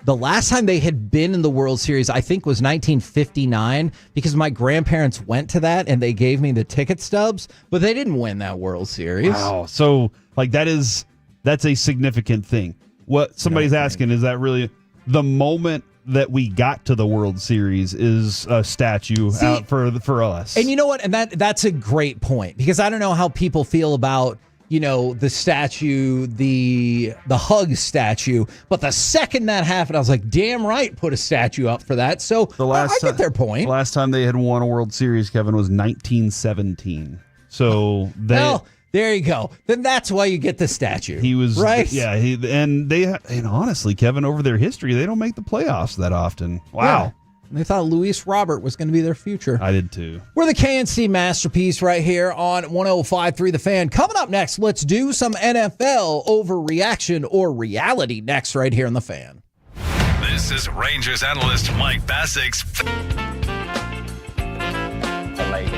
the last time they had been in the World Series, I think, was 1959, because my grandparents went to that and they gave me the ticket stubs, but they didn't win that World Series. Wow. So, like, that's a significant thing. What somebody's asking, is that really the moment that we got to the World Series is a statue out for us. And you know what? And that's a great point, because I don't know how people feel about, the statue, the hug statue, but the second that happened, I was like, damn right, put a statue up for that. So I get their point. The last time they had won a World Series, Kevin, was 1917. So well, there you go. Then that's why you get the statue. He was right. Yeah, and honestly, Kevin, over their history, they don't make the playoffs that often. Wow. Yeah. They thought Luis Robert was going to be their future. I did too. We're the KNC Masterpiece right here on 105.3 The Fan. Coming up next, let's do some NFL overreaction or reality next right here on The Fan. This is Rangers analyst Mike Bassick's The lady.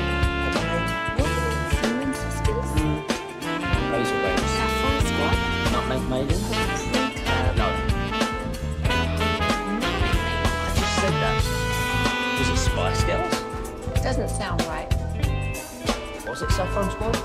Nutmeg Maiden? No. I just said that. Was it Spice Girls? Doesn't sound right. Was it Saffron Squad?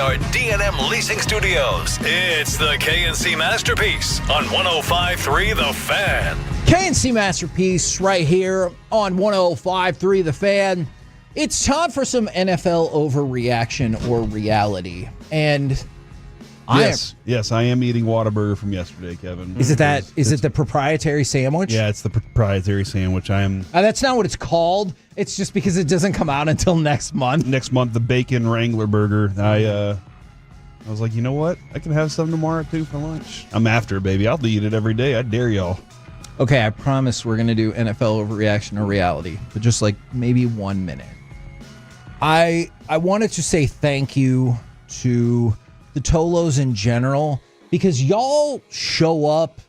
our D&M Leasing Studios. It's the KNC Masterpiece on 105.3 The Fan. KNC Masterpiece right here on 105.3 The Fan. It's time for some NFL overreaction or reality. And Yes, I am eating Whataburger from yesterday, Kevin. Is it the proprietary sandwich? Yeah, it's the proprietary sandwich. That's not what it's called. It's just because it doesn't come out until next month. Next month, the Bacon Wrangler Burger. I was like, you know what? I can have some tomorrow, too, for lunch. I'm after it, baby. I'll eat it every day. I dare y'all. Okay, I promise we're going to do NFL overreaction or reality, but just like maybe 1 minute. I wanted to say thank you to the Tolos in general, because y'all show up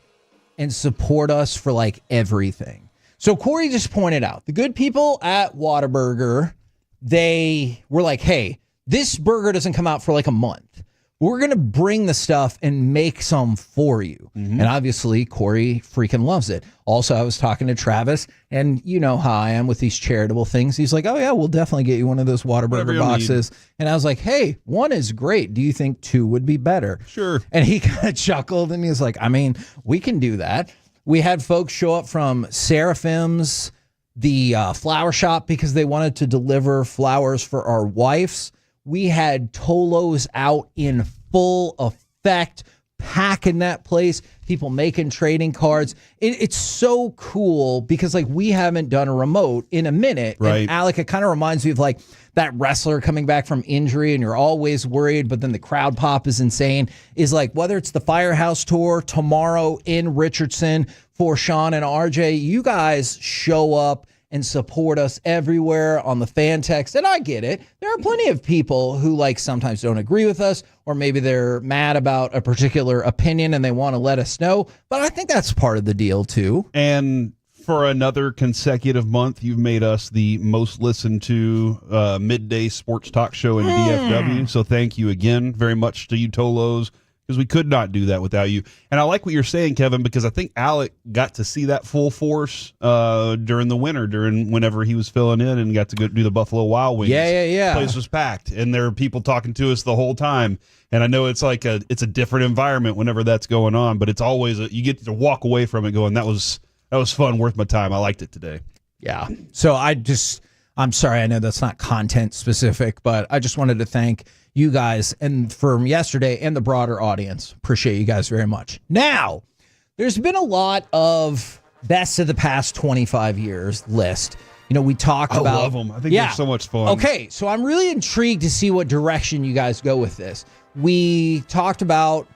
and support us for like everything. So Corey just pointed out the good people at Whataburger, they were like, hey, this burger doesn't come out for like a month. We're going to bring the stuff and make some for you. And obviously, Corey freaking loves it. Also, I was talking to Travis, and you know how I am with these charitable things. He's like, oh, yeah, we'll definitely get you one of those Whataburger boxes. And I was like, hey, 1 is great. Do you think 2 would be better? Sure. And he kind of chuckled, and he was like, I mean, we can do that. We had folks show up from Seraphim's, the flower shop, because they wanted to deliver flowers for our wives. We had Tolos out in full effect, packing that place, people making trading cards. It's so cool because like we haven't done a remote in a minute. Right. And Alec, it kind of reminds me of like that wrestler coming back from injury and you're always worried, but then the crowd pop is insane. Is like whether it's the Firehouse Tour tomorrow in Richardson for Sean and RJ, you guys show up and support us everywhere on the fan text. And I get it. There are plenty of people who like sometimes don't agree with us, or maybe they're mad about a particular opinion and they want to let us know. But I think that's part of the deal too. And for another consecutive month, you've made us the most listened to midday sports talk show in DFW. So thank you again very much to you, Tolos, because we could not do that without you. And I like what you're saying, Kevin, because I think Alec got to see that full force during the winter, whenever he was filling in and got to go do the Buffalo Wild Wings. Yeah. The place was packed, and there were people talking to us the whole time. And I know it's like it's a different environment whenever that's going on, but it's always you get to walk away from it going, that was fun, worth my time. I liked it today. Yeah. So I'm sorry, I know that's not content specific, but I just wanted to thank you guys and from yesterday and the broader audience. Appreciate you guys very much. Now, there's been a lot of best of the past 25 years list. You know, we talked about. I love them. I think they're so much fun. Okay, so I'm really intrigued to see what direction you guys go with this. We talked about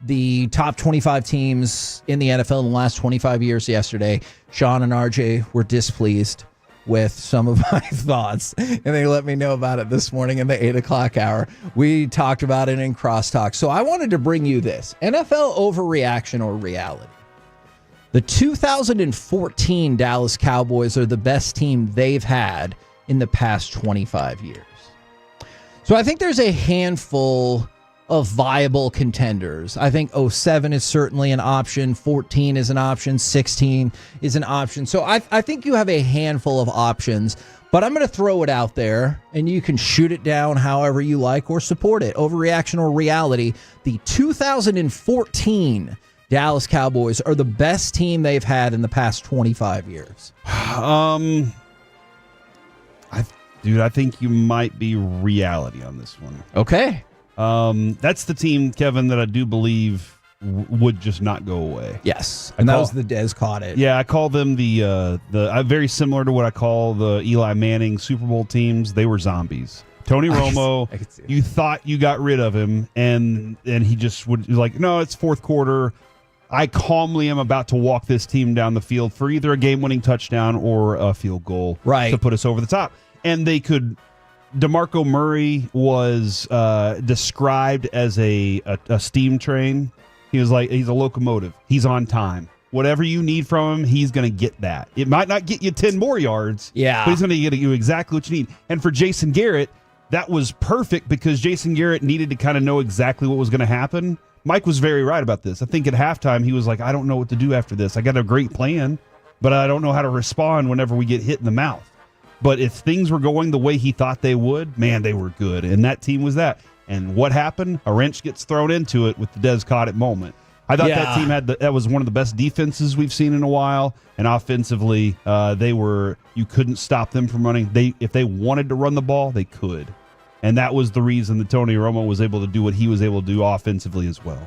the top 25 teams in the NFL in the last 25 years yesterday. Sean and RJ were displeased with some of my thoughts, and they let me know about it this morning in the 8 o'clock hour. We talked about it in Crosstalk. So I wanted to bring you this NFL overreaction or reality. The 2014 Dallas Cowboys are the best team they've had in the past 25 years. So I think there's a handful of viable contenders. I think 07 is certainly an option. 14 is an option. 16 is an option. So I think you have a handful of options, but I'm going to throw it out there and you can shoot it down however you like or support it. Overreaction or reality. The 2014 Dallas Cowboys are the best team they've had in the past 25 years. I think you might be reality on this one. Okay. That's the team, Kevin, that I do believe would just not go away. Yes, and that was the Dez caught it. Yeah, I call them the very similar to what I call the Eli Manning Super Bowl teams. They were zombies. Tony Romo, you thought you got rid of him, and he just would like, no, it's fourth quarter. I calmly am about to walk this team down the field for either a game-winning touchdown or a field goal to put us over the top, and they could. DeMarco Murray was described as a steam train. He was like, he's a locomotive. He's on time. Whatever you need from him, he's going to get that. It might not get you 10 more yards, but he's going to get you exactly what you need. And for Jason Garrett, that was perfect because Jason Garrett needed to kind of know exactly what was going to happen. Mike was very right about this. I think at halftime, he was like, I don't know what to do after this. I got a great plan, but I don't know how to respond whenever we get hit in the mouth. But if things were going the way he thought they would, man, they were good. And that team was that. And what happened? A wrench gets thrown into it with the Des Cottet moment. I thought that team that was one of the best defenses we've seen in a while, and offensively, you couldn't stop them from running. If they wanted to run the ball, they could, and that was the reason that Tony Romo was able to do what he was able to do offensively as well.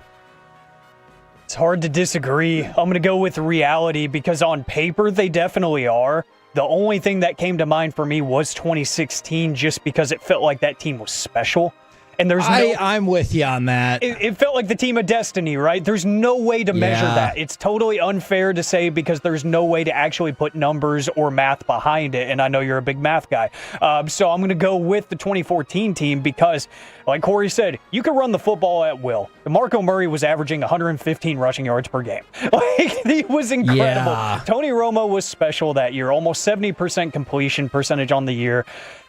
It's hard to disagree. I'm going to go with reality because on paper they definitely are. The only thing that came to mind for me was 2016, just because it felt like that team was special. And I'm with you on that. It felt like the team of destiny, right? There's no way to measure that. It's totally unfair to say because there's no way to actually put numbers or math behind it. And I know you're a big math guy. So I'm going to go with the 2014 team because, like Cory said, you can run the football at will. DeMarco Murray was averaging 115 rushing yards per game. He was incredible. Yeah. Tony Romo was special that year, almost 70% completion percentage on the year.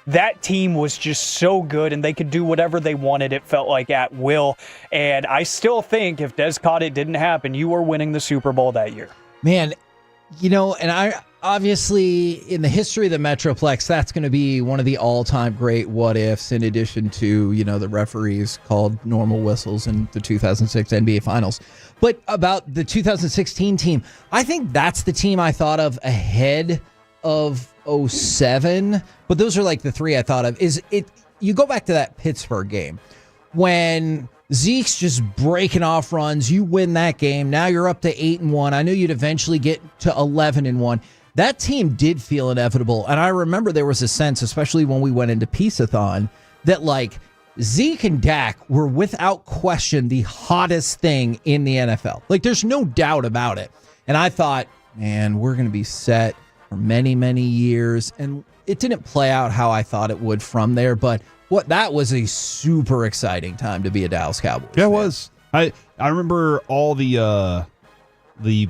That team was just so good, and they could do whatever they wanted, it felt like, at will. And I still think if Des Cottet didn't happen, you were winning the Super Bowl that year. Man, and I obviously, in the history of the Metroplex, that's going to be one of the all-time great what-ifs, in addition to, the referees called normal whistles in the 2006 NBA Finals. But about the 2016 team, I think that's the team I thought of ahead of 07, but those are like the three I thought of. You go back to that Pittsburgh game when Zeke's just breaking off runs, you win that game, now you're up to 8-1. I knew you'd eventually get to 11-1. That team did feel inevitable, and I remember there was a sense, especially when we went into Peace-a-thon, that like Zeke and Dak were without question the hottest thing in the NFL. Like there's no doubt about it. And I thought, man, we're going to be set for many, many years, and it didn't play out how I thought it would from there, but that was a super exciting time to be a Dallas Cowboys fan. It was. I remember all the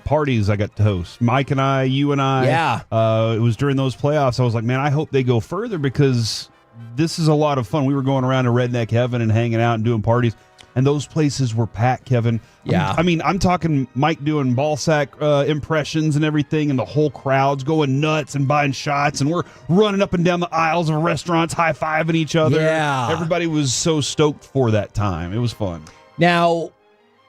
parties I got to host. Mike and I, you and I. Yeah. It was during those playoffs. I was like, man, I hope they go further because this is a lot of fun. We were going around to Redneck Heaven and hanging out and doing parties. And those places were packed, Kevin. Yeah. I'm talking Mike doing ball sack impressions and everything, and the whole crowd's going nuts and buying shots, and we're running up and down the aisles of restaurants, high-fiving each other. Yeah. Everybody was so stoked for that time. It was fun. Now,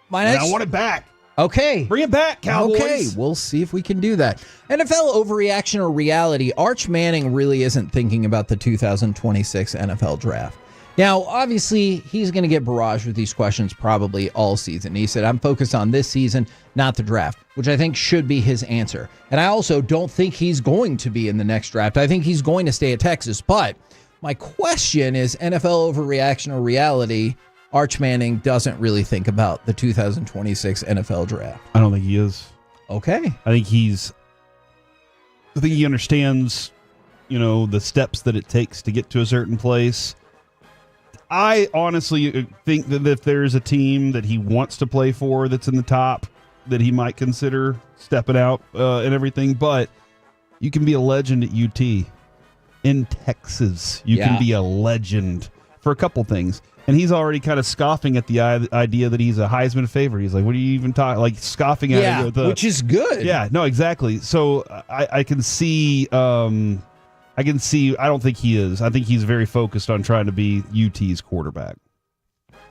I want it back. Okay. Bring it back, Cowboys. Okay, we'll see if we can do that. NFL overreaction or reality, Arch Manning really isn't thinking about the 2026 NFL draft. Now, obviously, he's going to get barraged with these questions probably all season. He said, I'm focused on this season, not the draft, which I think should be his answer. And I also don't think he's going to be in the next draft. I think he's going to stay at Texas. But my question is, NFL overreaction or reality, Arch Manning doesn't really think about the 2026 NFL draft. I don't think he is. Okay. I think he understands, the steps that it takes to get to a certain place. I honestly think that if there's a team that he wants to play for that's in the top, that he might consider stepping out and everything. But you can be a legend at UT. In Texas, you can be a legend for a couple things. And he's already kind of scoffing at the idea that he's a Heisman favorite. He's like, what are you even talking? Like scoffing at it. Which is good. Yeah, no, exactly. So I can see... I don't think he is. I think he's very focused on trying to be UT's quarterback.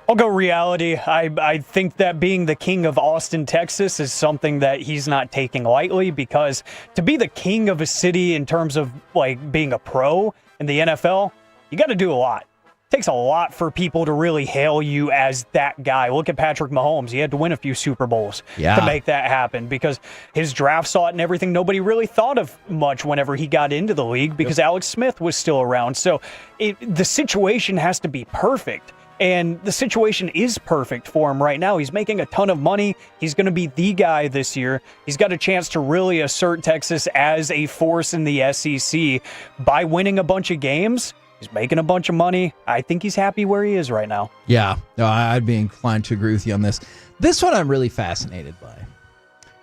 I'll go reality. I think that being the king of Austin, Texas is something that he's not taking lightly because to be the king of a city in terms of like being a pro in the NFL, you got to do a lot. It takes a lot for people to really hail you as that guy. Look at Patrick Mahomes. He had to win a few Super Bowls to make that happen because his draft slot and everything, nobody really thought of much whenever he got into the league because Alex Smith was still around. So the situation has to be perfect. And the situation is perfect for him right now. He's making a ton of money. He's going to be the guy this year. He's got a chance to really assert Texas as a force in the SEC by winning a bunch of games. He's making a bunch of money. I think he's happy where he is right now. Yeah, no, I'd be inclined to agree with you on this. This one I'm really fascinated by.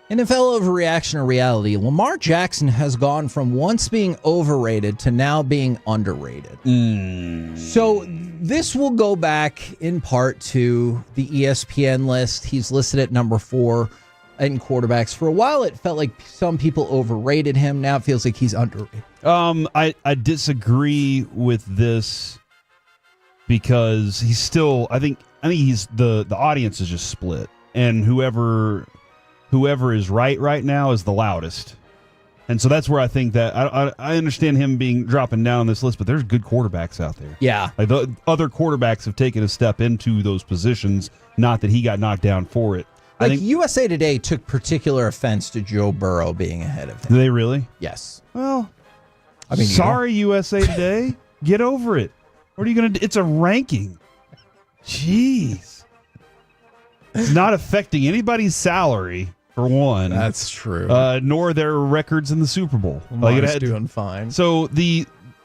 NFL overreaction or reality. Lamar Jackson has gone from once being overrated to now being underrated. So this will go back in part to the ESPN list. He's listed at number 4 in quarterbacks. For a while, it felt like some people overrated him. Now it feels like he's underrated. I disagree with this because he's still. I think he's the audience is just split, and whoever is right now is the loudest. And so that's where I think that I understand him being dropping down on this list, but there's good quarterbacks out there. Yeah. Like the other quarterbacks have taken a step into those positions, not that he got knocked down for it. Like I think USA Today took particular offense to Joe Burrow being ahead of him. Do they really? Yes. Well, I mean, sorry, USA Today. Get over it. What are you going to do? It's a ranking. Jeez. It's not affecting anybody's salary. For one, that's true. Nor their records in the Super Bowl. Lamar's doing fine. So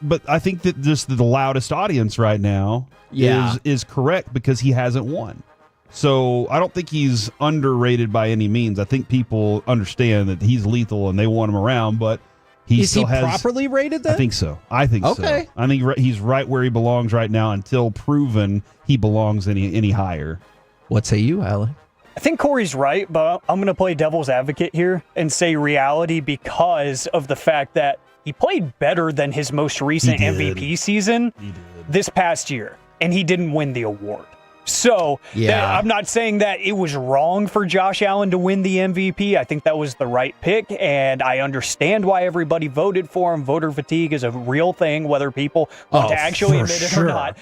but I think that just the loudest audience right now is correct because he hasn't won. So I don't think he's underrated by any means. I think people understand that he's lethal and they want him around, but is he properly rated then? I think so. Okay. I think he's right where he belongs right now until proven he belongs any higher. What say you, Alec? I think Corey's right, but I'm going to play devil's advocate here and say reality because of the fact that he played better than his most recent MVP season this past year, and he didn't win the award. So I'm not saying that it was wrong for Josh Allen to win the MVP. I think that was the right pick, and I understand why everybody voted for him. Voter fatigue is a real thing, whether people want to actually admit it or not.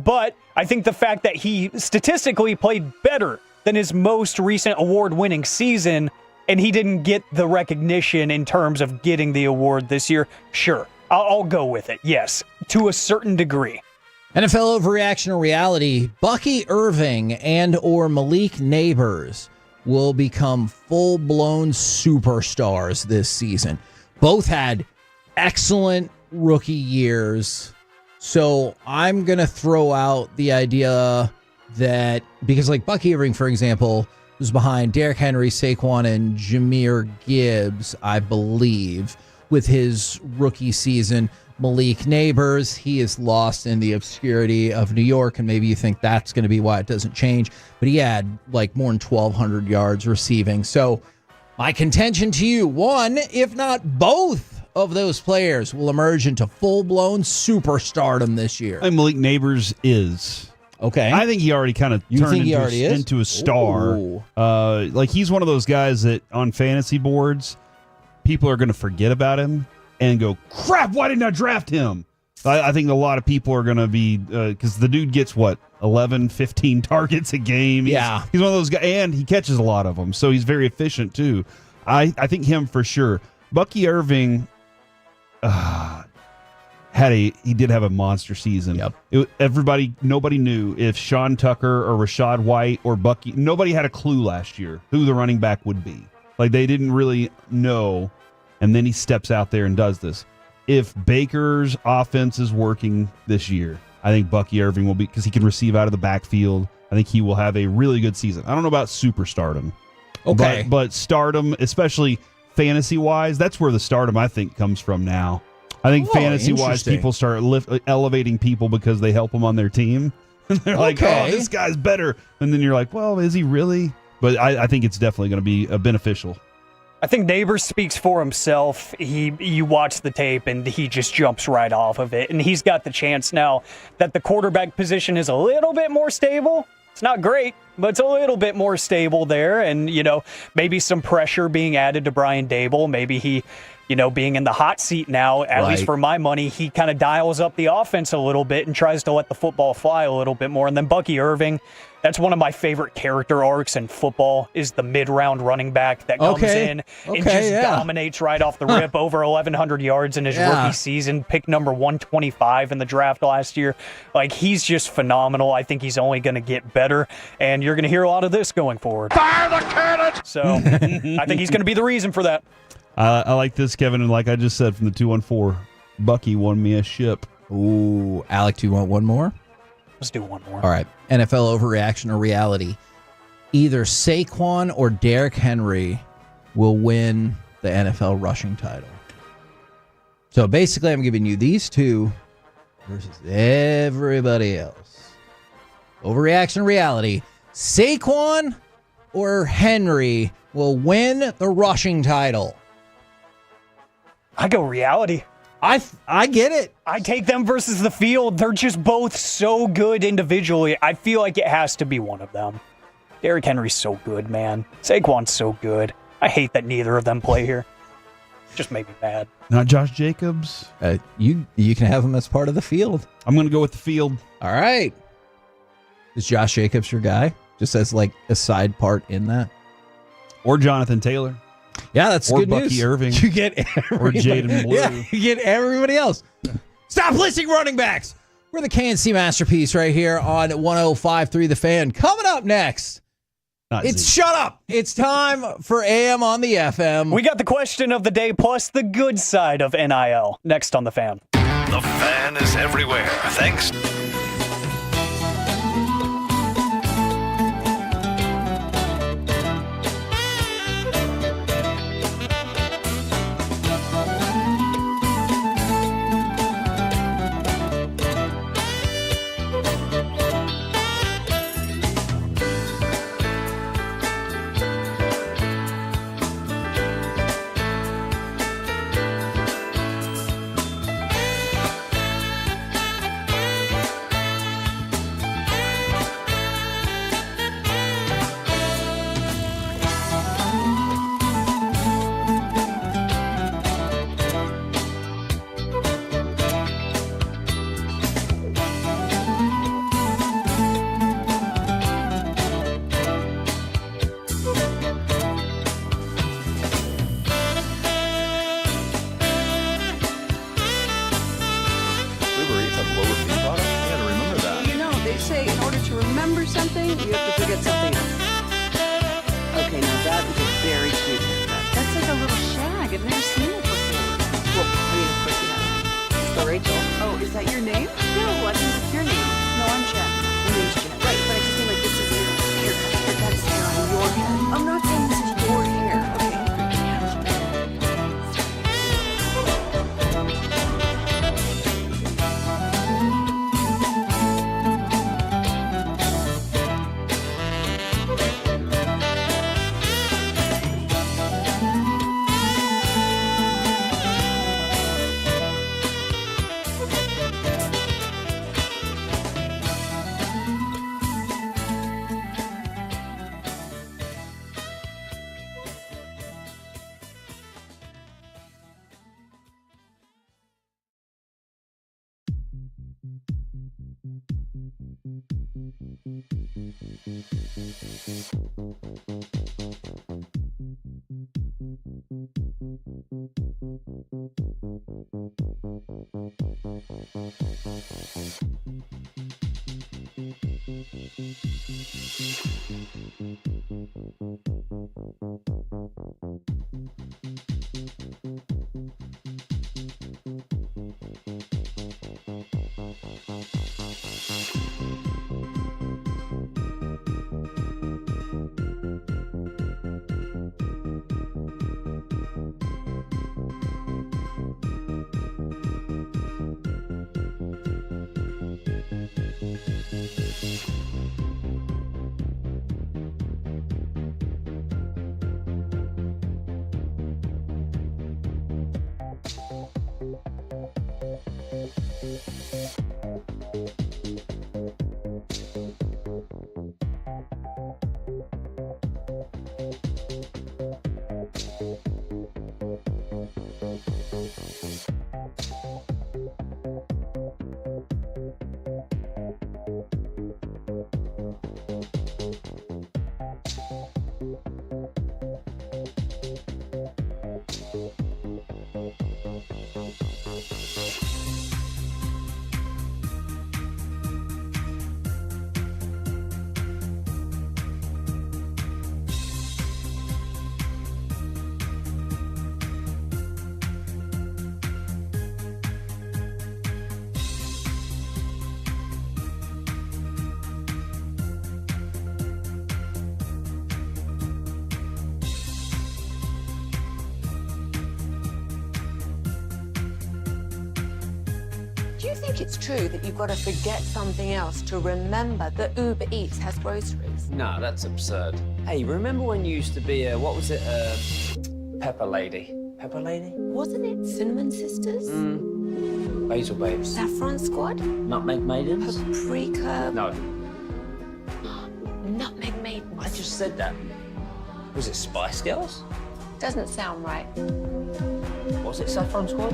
But I think the fact that he statistically played better than his most recent award-winning season, and he didn't get the recognition in terms of getting the award this year, sure, I'll go with it, yes, to a certain degree. NFL overreaction or reality, Bucky Irving and or Malik Neighbors will become full-blown superstars this season. Both had excellent rookie years, so I'm going to throw out the idea that, because like Bucky Irving, for example, was behind Derrick Henry, Saquon, and Jahmyr Gibbs, I believe, with his rookie season. Malik Neighbors, he is lost in the obscurity of New York, and maybe you think that's going to be why it doesn't change, but he had like more than 1,200 yards receiving. So my contention to you, one, if not both of those players will emerge into full-blown superstardom this year. And Malik Neighbors is. Okay. I think he already kind of turned into a star. Like he's one of those guys that on fantasy boards, people are going to forget about him and go, crap, why didn't I draft him? I think a lot of people are going to be, because the dude gets, 11, 15 targets a game. He's one of those guys, and he catches a lot of them, so he's very efficient too. I think him for sure. Bucky Irving he did have a monster season. Yep. Nobody knew if Sean Tucker or Rashad White or Bucky, nobody had a clue last year who the running back would be. Like they didn't really know. And then he steps out there and does this. If Baker's offense is working this year, I think Bucky Irving will be, because he can receive out of the backfield. I think he will have a really good season. I don't know about superstardom. Okay. But stardom, especially fantasy-wise, that's where the stardom, I think, comes from now. I think fantasy-wise, people start elevating people because they help them on their team. They're like, oh, this guy's better. And then you're like, well, is he really? But I think it's definitely going to be beneficial. I think Neighbors speaks for himself. You watch the tape and he just jumps right off of it. And he's got the chance now that the quarterback position is a little bit more stable. It's not great, but it's a little bit more stable there. And, maybe some pressure being added to Brian Dable. Maybe he, being in the hot seat now, at least for my money, he kind of dials up the offense a little bit and tries to let the football fly a little bit more. And then Bucky Irving, that's one of my favorite character arcs in football, is the mid-round running back that comes in and just dominates right off the rip, over 1,100 yards in his rookie season, pick number 125 in the draft last year. Like, he's just phenomenal. I think he's only going to get better, and you're going to hear a lot of this going forward. Fire the cannon! So I think he's going to be the reason for that. I like this, Kevin, and like I just said from the 214, Bucky won me a ship. Ooh, Alec, do you want one more? Let's do one more. All right. NFL overreaction or reality. Either Saquon or Derrick Henry will win the NFL rushing title. So basically, I'm giving you these two versus everybody else. Overreaction or reality. Saquon or Henry will win the rushing title. I go reality. I get it. I take them versus the field. They're just both so good individually. I feel like it has to be one of them. Derrick Henry's so good, man. Saquon's so good. I hate that neither of them play here. Just made me mad. Not Josh Jacobs. You can have him as part of the field. I'm going to go with the field. All right. Is Josh Jacobs your guy? Just as like a side part in that? Or Jonathan Taylor. Yeah, that's or good Bucky news. Irving. You get or Jaden Blue. Yeah, you get everybody else. Stop listing running backs. We're the KNC masterpiece right here on 105.3 The Fan. Coming up next. Shut up. It's time for AM on the FM. We got the question of the day plus the good side of NIL next on The Fan. The Fan is everywhere. Thanks. Do you think it's true that you've got to forget something else to remember that Uber Eats has groceries? No, that's absurd. Hey, remember when you used to be what was it, Pepper Lady? Pepper Lady? Wasn't it Cinnamon Sisters? Basil babes. Saffron Squad? Nutmeg maidens? Paprika? No. Nutmeg maidens. I just said that. Was it Spice Girls? Doesn't sound right. Was it Saffron Squad?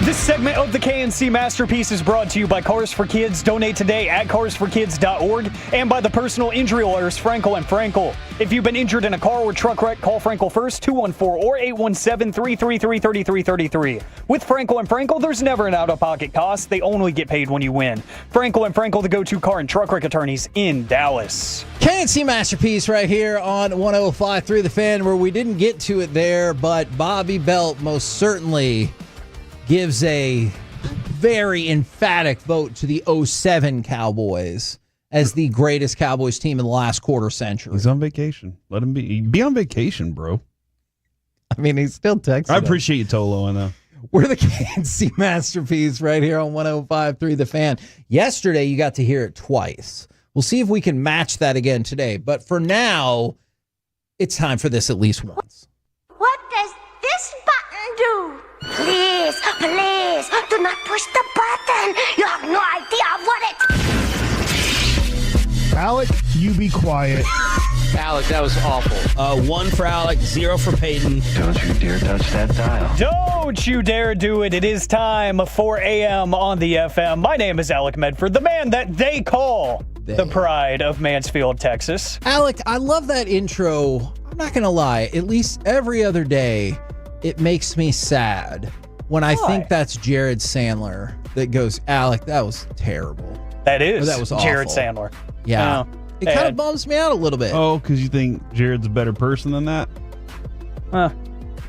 This segment of the KNC Masterpiece is brought to you by Cars for Kids. Donate today at carsforkids.org and by the personal injury lawyers Frankel and Frankel. If you've been injured in a car or truck wreck, call Frankel first, 214 or 817-333-3333. With Frankel and Frankel, there's never an out-of-pocket cost. They only get paid when you win. Frankel and Frankel, the go-to car and truck wreck attorneys in Dallas. KNC Masterpiece right here on 105.3 The Fan, where we didn't get to it there, but Bobby Belt most certainly gives a very emphatic vote to the 07 Cowboys as the greatest Cowboys team in the last quarter century. He's on vacation. Let him be on vacation, bro. I mean, he's still texting. I appreciate you, Tolo. I know. We're the KNC Masterpiece right here on 105.3 The Fan. Yesterday, you got to hear it twice. We'll see if we can match that again today. But for now, it's time for this at least once. What does this button do? Please, please, do not push the button. You have no idea what it... Alec, you be quiet. Alec, that was awful. 1 for Alec, 0 for Peyton. Don't you dare touch that dial. Don't you dare do it. It is time, 4 a.m. on the FM. My name is Alec Medford, the man that they call the pride of Mansfield, Texas. Alec, I love that intro. I'm not going to lie. At least every other day, it makes me sad when I think that's Jared Sandler that goes, Alec, that was terrible. That is. Or that was Jared awful. Sandler. Yeah. It kind of bums me out a little bit. Oh, because you think Jared's a better person than that? Huh.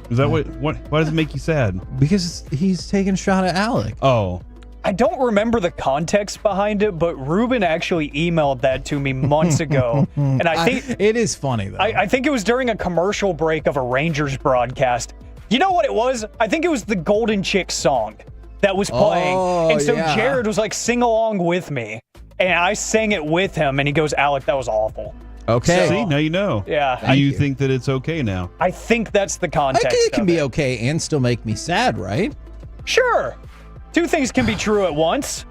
Is that why does it make you sad? Because he's taking a shot at Alec. Oh. I don't remember the context behind it, but Ruben actually emailed that to me months ago. And I think it is funny, though. I think it was during a commercial break of a Rangers broadcast. You know what it was? I think it was the Golden Chick song that was playing. And so Jared was like, sing along with me. And I sang it with him, and he goes, Alec, that was awful. Okay. See, now you know. Yeah. Do you think that it's okay now? I think that's the context. I think it can be okay and still make me sad, right? Sure. Two things can be true at once.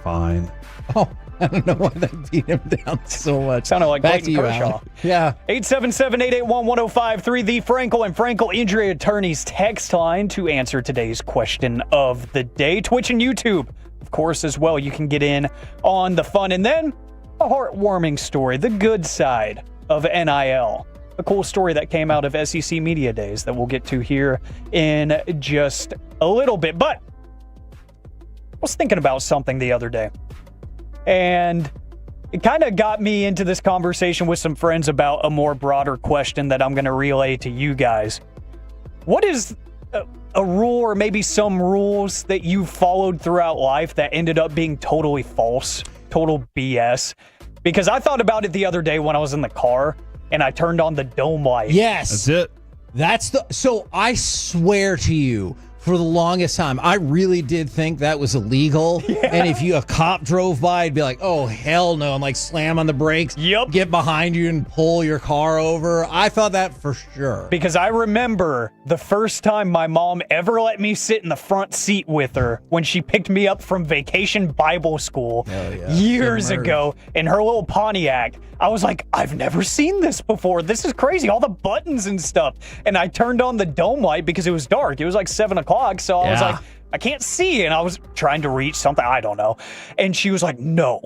Fine. Oh, I don't know why that beat him down so much. Sounded like Back Clayton to you, Kershaw. Alec. Yeah. 877-881-1053, the Frankel and Frankel Injury Attorneys text line to answer today's question of the day. Twitch and YouTube, of course, as well. You can get in on the fun. And then a heartwarming story, the good side of NIL. A cool story that came out of SEC Media Days that we'll get to here in just a little bit. But I was thinking about something the other day, and it kind of got me into this conversation with some friends about a more broader question that I'm going to relay to you guys. What is a rule, or maybe some rules that you followed throughout life that ended up being totally false, total BS? Because I thought about it the other day when I was in the car and I turned on the dome light. Yes. That's it. So I swear to you, for the longest time, I really did think that was illegal. Yeah. And if a cop drove by, I'd be like, oh, hell no, and like slam on the brakes, get behind you and pull your car over. I thought that for sure. Because I remember the first time my mom ever let me sit in the front seat with her when she picked me up from vacation Bible school years ago in her little Pontiac. I was like, I've never seen this before. This is crazy. All the buttons and stuff. And I turned on the dome light because it was dark. It was like 7 o'clock. So I was like, I can't see. And I was trying to reach something. I don't know. And she was like, no,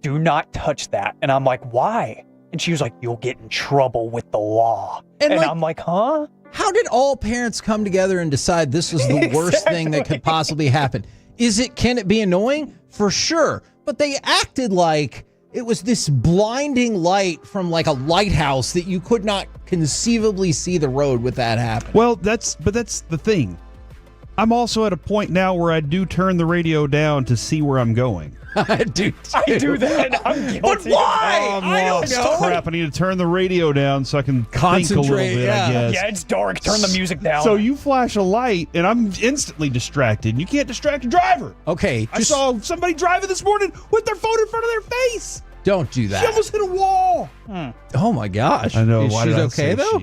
do not touch that. And I'm like, why? And she was like, you'll get in trouble with the law. And I'm like, huh? How did all parents come together and decide this was the worst thing that could possibly happen? Can it be annoying? For sure. But they acted like it was this blinding light from like a lighthouse that you could not conceivably see the road with that happen. Well, that's the thing. I'm also at a point now where I do turn the radio down to see where I'm going. I do that. I'm guilty. But why? I'm I don't lost. know. Crap, I need to turn the radio down so I can think a little bit, I guess. Yeah, it's dark. Turn the music down. So you flash a light, and I'm instantly distracted. And you can't distract a driver. Okay. I saw somebody driving this morning with their phone in front of their face. Don't do that. She almost hit a wall. Oh, my gosh. I know. She's okay, though?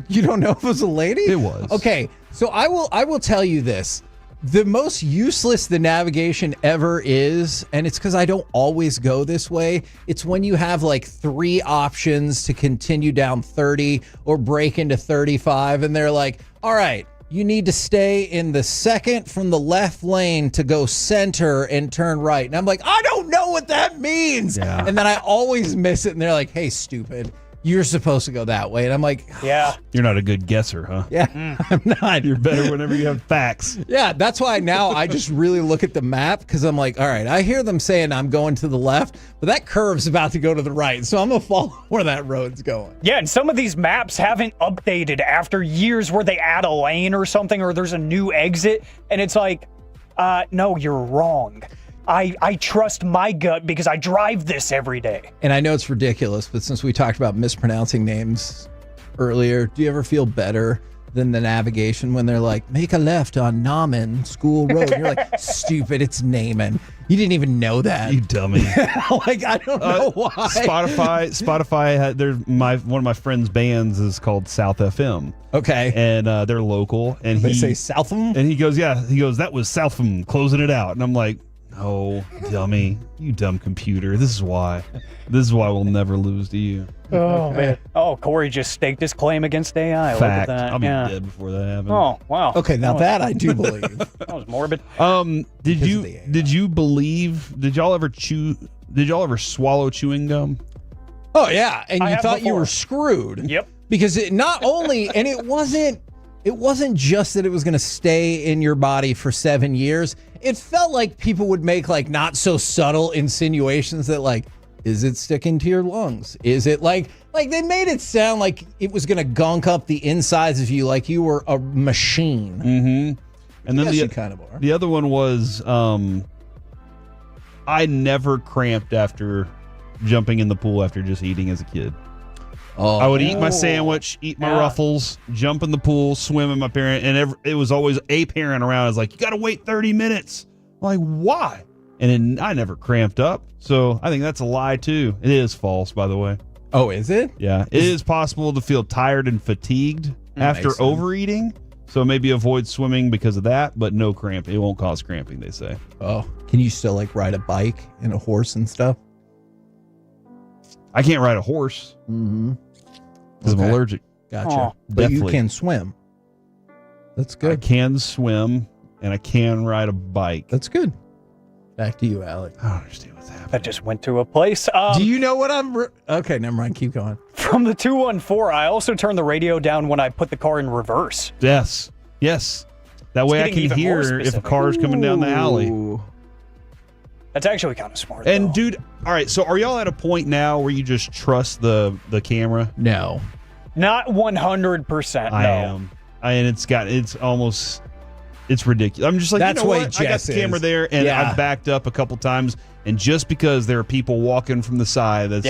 You don't know if it was a lady? It was. Okay, so I will tell you this. The most useless the navigation ever is, and it's because I don't always go this way, it's when you have like 3 options to continue down 30 or break into 35, and they're like, all right, you need to stay in the second from the left lane to go center and turn right. And I'm like, I don't know what that means. Yeah. And then I always miss it, and they're like, hey, stupid. You're supposed to go that way. And I'm like, yeah. You're not a good guesser, huh? Yeah, I'm not. You're better whenever you have facts. Yeah, that's why now I just really look at the map because I'm like, all right, I hear them saying I'm going to the left, but that curve's about to go to the right. So I'm going to follow where that road's going. Yeah, and some of these maps haven't updated after years where they add a lane or something or there's a new exit. And it's like, no, you're wrong. I trust my gut because I drive this every day. And I know it's ridiculous, but since we talked about mispronouncing names earlier, do you ever feel better than the navigation when they're like, make a left on Naaman School Road? And you're like, stupid, it's Naaman. You didn't even know that. You dummy. Like, I don't know why. Spotify had one of my friend's bands is called South FM. Okay. And they're local. And they say Southam? And he goes, that was Southam closing it out. And I'm like, no, dummy. You dumb computer. This is why we'll never lose to you. Oh, man. Oh, Corey just staked his claim against AI. Fact. Look at that. I'll be dead before that happens. Oh, wow. Okay, now that I do believe. That was morbid. Did y'all ever swallow chewing gum? Oh, yeah. And you thought you were screwed. Yep. Because it not only, and it wasn't just that it was going to stay in your body for 7 years. It felt like people would make like not so subtle insinuations that like, is it sticking to your lungs? Is it like they made it sound like it was going to gunk up the insides of you like you were a machine. Mm-hmm. And then you kind of are. The other one was I never cramped after jumping in the pool after just eating as a kid. Oh. I would eat my sandwich, eat my Ruffles, jump in the pool, swim with my parent, and it was always a parent around. I was like, you got to wait 30 minutes. I'm like, why? And then I never cramped up. So I think that's a lie, too. It is false, by the way. Oh, is it? Yeah. It is possible to feel tired and fatigued after overeating. So maybe avoid swimming because of that, but no cramp. It won't cause cramping, they say. Oh, can you still like ride a bike and a horse and stuff? I can't ride a horse. Mm-hmm. Because I'm allergic. Gotcha. But you can swim. That's good. I can swim, and I can ride a bike. That's good. Back to you, Alec. I don't understand what's happening. That just went to a place. Do you know what I'm... Okay, never mind. Keep going. From the 214, I also turn the radio down when I put the car in reverse. Yes. That way I can hear if a car's coming down the alley. That's actually kind of smart. And though. dude, all right, so are y'all at a point now where you just trust the camera? No. Not 100%. I am. And it's ridiculous. I'm just like, that's you know why what? I got the camera there, and I've backed up a couple times, and just because there are people walking from the side, that's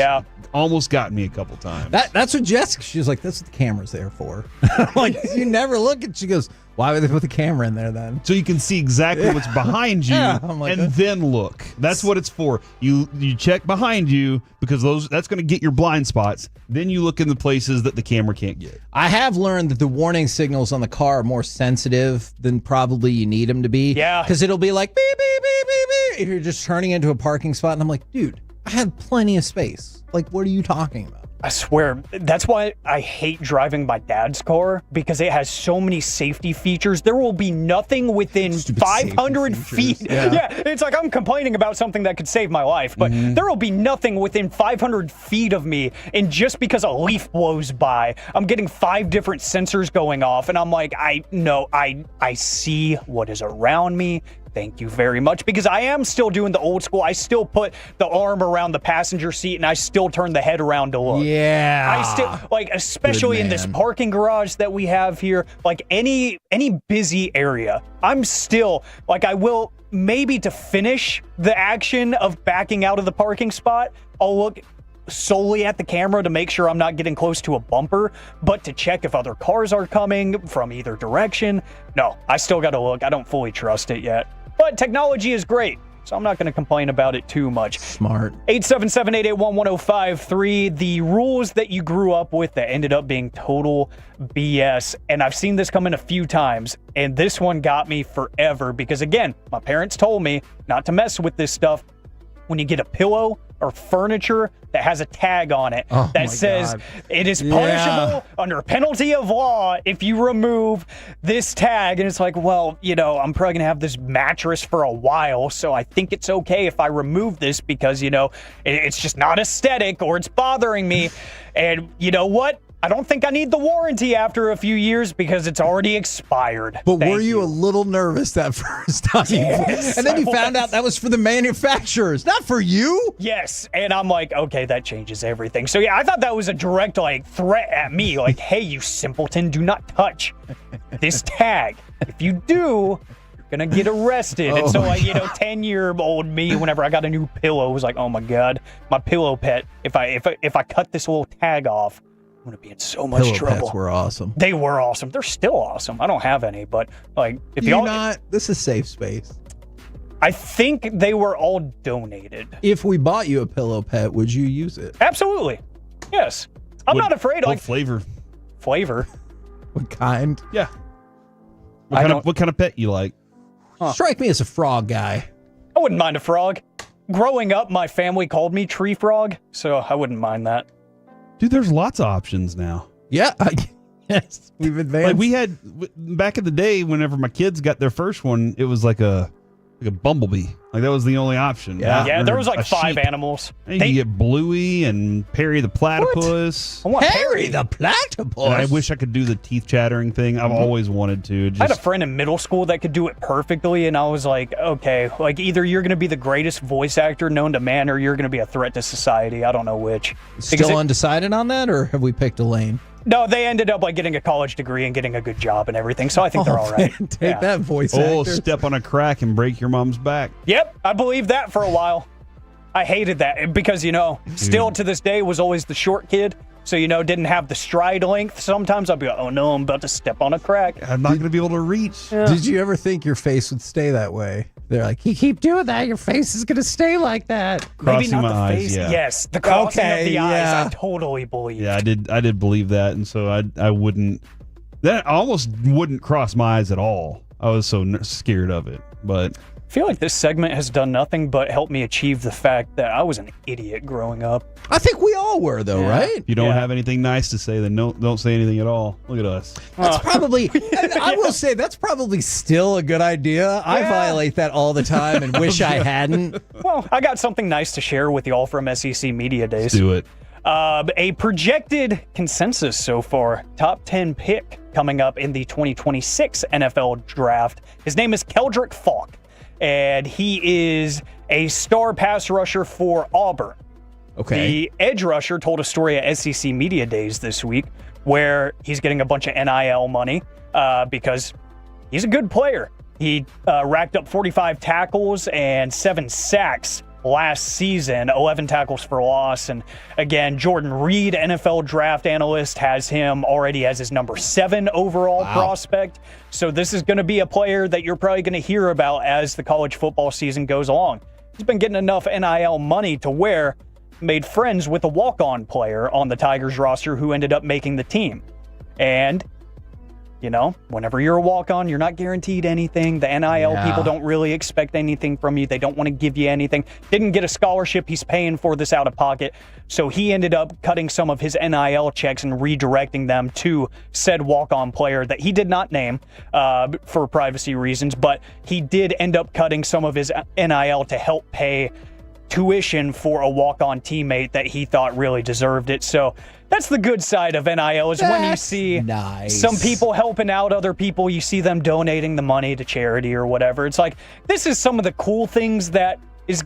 almost gotten me a couple times. That's what Jessica, she was like, that's what the camera's there for. I'm like, you never look at, she goes, Why would they put the camera in there then? So you can see exactly what's behind you and then look. That's what it's for. You check behind you because that's going to get your blind spots. Then you look in the places that the camera can't get. I have learned that the warning signals on the car are more sensitive than probably you need them to be. Yeah. Because it'll be like, beep, beep, beep, beep, beep, if you're just turning into a parking spot. And I'm like, dude, I had plenty of space. Like, what are you talking about? I swear, that's why I hate driving my dad's car, because it has so many safety features. There will be nothing within 500 feet. Yeah, it's like I'm complaining about something that could save my life, but there will be nothing within 500 feet of me, and just because a leaf blows by, I'm getting 5 different sensors going off, and I'm like, I see what is around me. Thank you very much, because I am still doing the old school. I still put the arm around the passenger seat and I still turn the head around to look. Yeah. I still, like, especially in this parking garage that we have here, like any busy area, I'm still, like, I will maybe to finish the action of backing out of the parking spot, I'll look solely at the camera to make sure I'm not getting close to a bumper, but to check if other cars are coming from either direction, no, I still got to look. I don't fully trust it yet. But technology is great, so I'm not going to complain about it too much. Smart. 877-881-1053, the rules that you grew up with that ended up being total BS. And I've seen this come in a few times, and this one got me forever because, again, my parents told me not to mess with this stuff. When you get a pillow or furniture that has a tag on it that says it is punishable under a penalty of law if you remove this tag. And it's like, well, you know, I'm probably going to have this mattress for a while, so I think it's okay if I remove this because, you know, it's just not aesthetic or it's bothering me. And you know what? I don't think I need the warranty after a few years because it's already expired. But were you a little nervous that first time? Yes, and then you found out that was for the manufacturers, not for you? Yes. And I'm like, okay, that changes everything. So yeah, I thought that was a direct like threat at me. Like, hey, you simpleton, do not touch this tag. If you do, you're gonna get arrested. And so like, you know, 10-year-old me, whenever I got a new pillow, was like, oh my God, my pillow pet. If I cut this little tag off, I'm going to be in so much Pillow trouble. Pets were awesome. They were awesome. They're still awesome. I don't have any, but like, if you're not, this is safe space. I think they were all donated. If we bought you a pillow pet, would you use it? Absolutely. Yes. I'm not afraid. What flavor? Flavor. What kind? Yeah. What kind of pet you like? Strike me as a frog guy. I wouldn't mind a frog. Growing up, my family called me Tree Frog, so I wouldn't mind that. Dude, there's lots of options now. Yeah, yes, we've advanced. Like we had back in the day, whenever my kids got their first one, it was like a bumblebee. Like that was the only option. Yeah, there was like 5 animals. You get Bluey and Perry the platypus. Perry the platypus. And I wish I could do the teeth chattering thing. I've always wanted to. I had a friend in middle school that could do it perfectly, and I was like, okay, like either you're going to be the greatest voice actor known to man, or you're going to be a threat to society. I don't know which. Still undecided on that, or have we picked a lane? No, they ended up like getting a college degree and getting a good job and everything, so I think they're all right. Take that voice actor. Oh, step on a crack and break your mom's back. Yep, I believed that for a while. I hated that because, you know, still to this day was always the short kid. So, you know, didn't have the stride length. Sometimes I'd be like, oh no, I'm about to step on a crack. I'm not going to be able to reach. Yeah. Did you ever think your face would stay that way? They're like, you keep doing that, your face is going to stay like that. Crossing Maybe not my the eyes, face. yeah. Yes, the crossing of the eyes, yeah. I totally believe. Yeah, I did believe that, and so I wouldn't. That almost wouldn't cross my eyes at all. I was so scared of it, but. I feel like this segment has done nothing but help me achieve the fact that I was an idiot growing up. I think we all were, though, right? If you don't have anything nice to say, then don't say anything at all. Look at us. That's probably, I will say, that's probably still a good idea. I violate that all the time and wish I hadn't. Well, I got something nice to share with y'all from SEC Media Days. Let's do it. A projected consensus so far, top 10 pick coming up in the 2026 NFL Draft. His name is Keldrick Falk, and he is a star pass rusher for Auburn. Okay. The edge rusher told a story at SEC Media Days this week where he's getting a bunch of NIL money because he's a good player. He racked up 45 tackles and 7 sacks last season, 11 tackles for loss. And again, Jordan Reed, NFL draft analyst, has him already as his number 7 overall prospect. So this is going to be a player that you're probably going to hear about as the college football season goes along. He's been getting enough NIL money to where made friends with a walk-on player on the Tigers roster who ended up making the team. And whenever you're a walk-on, you're not guaranteed anything. The NIL people don't really expect anything from you. They don't want to give you anything. Didn't get a scholarship. He's paying for this out of pocket. So he ended up cutting some of his NIL checks and redirecting them to said walk-on player that he did not name for privacy reasons, but he did end up cutting some of his NIL to help pay tuition for a walk-on teammate that he thought really deserved it. So that's the good side of NIL, is when you see some people helping out other people, you see them donating the money to charity or whatever. It's like, this is some of the cool things that is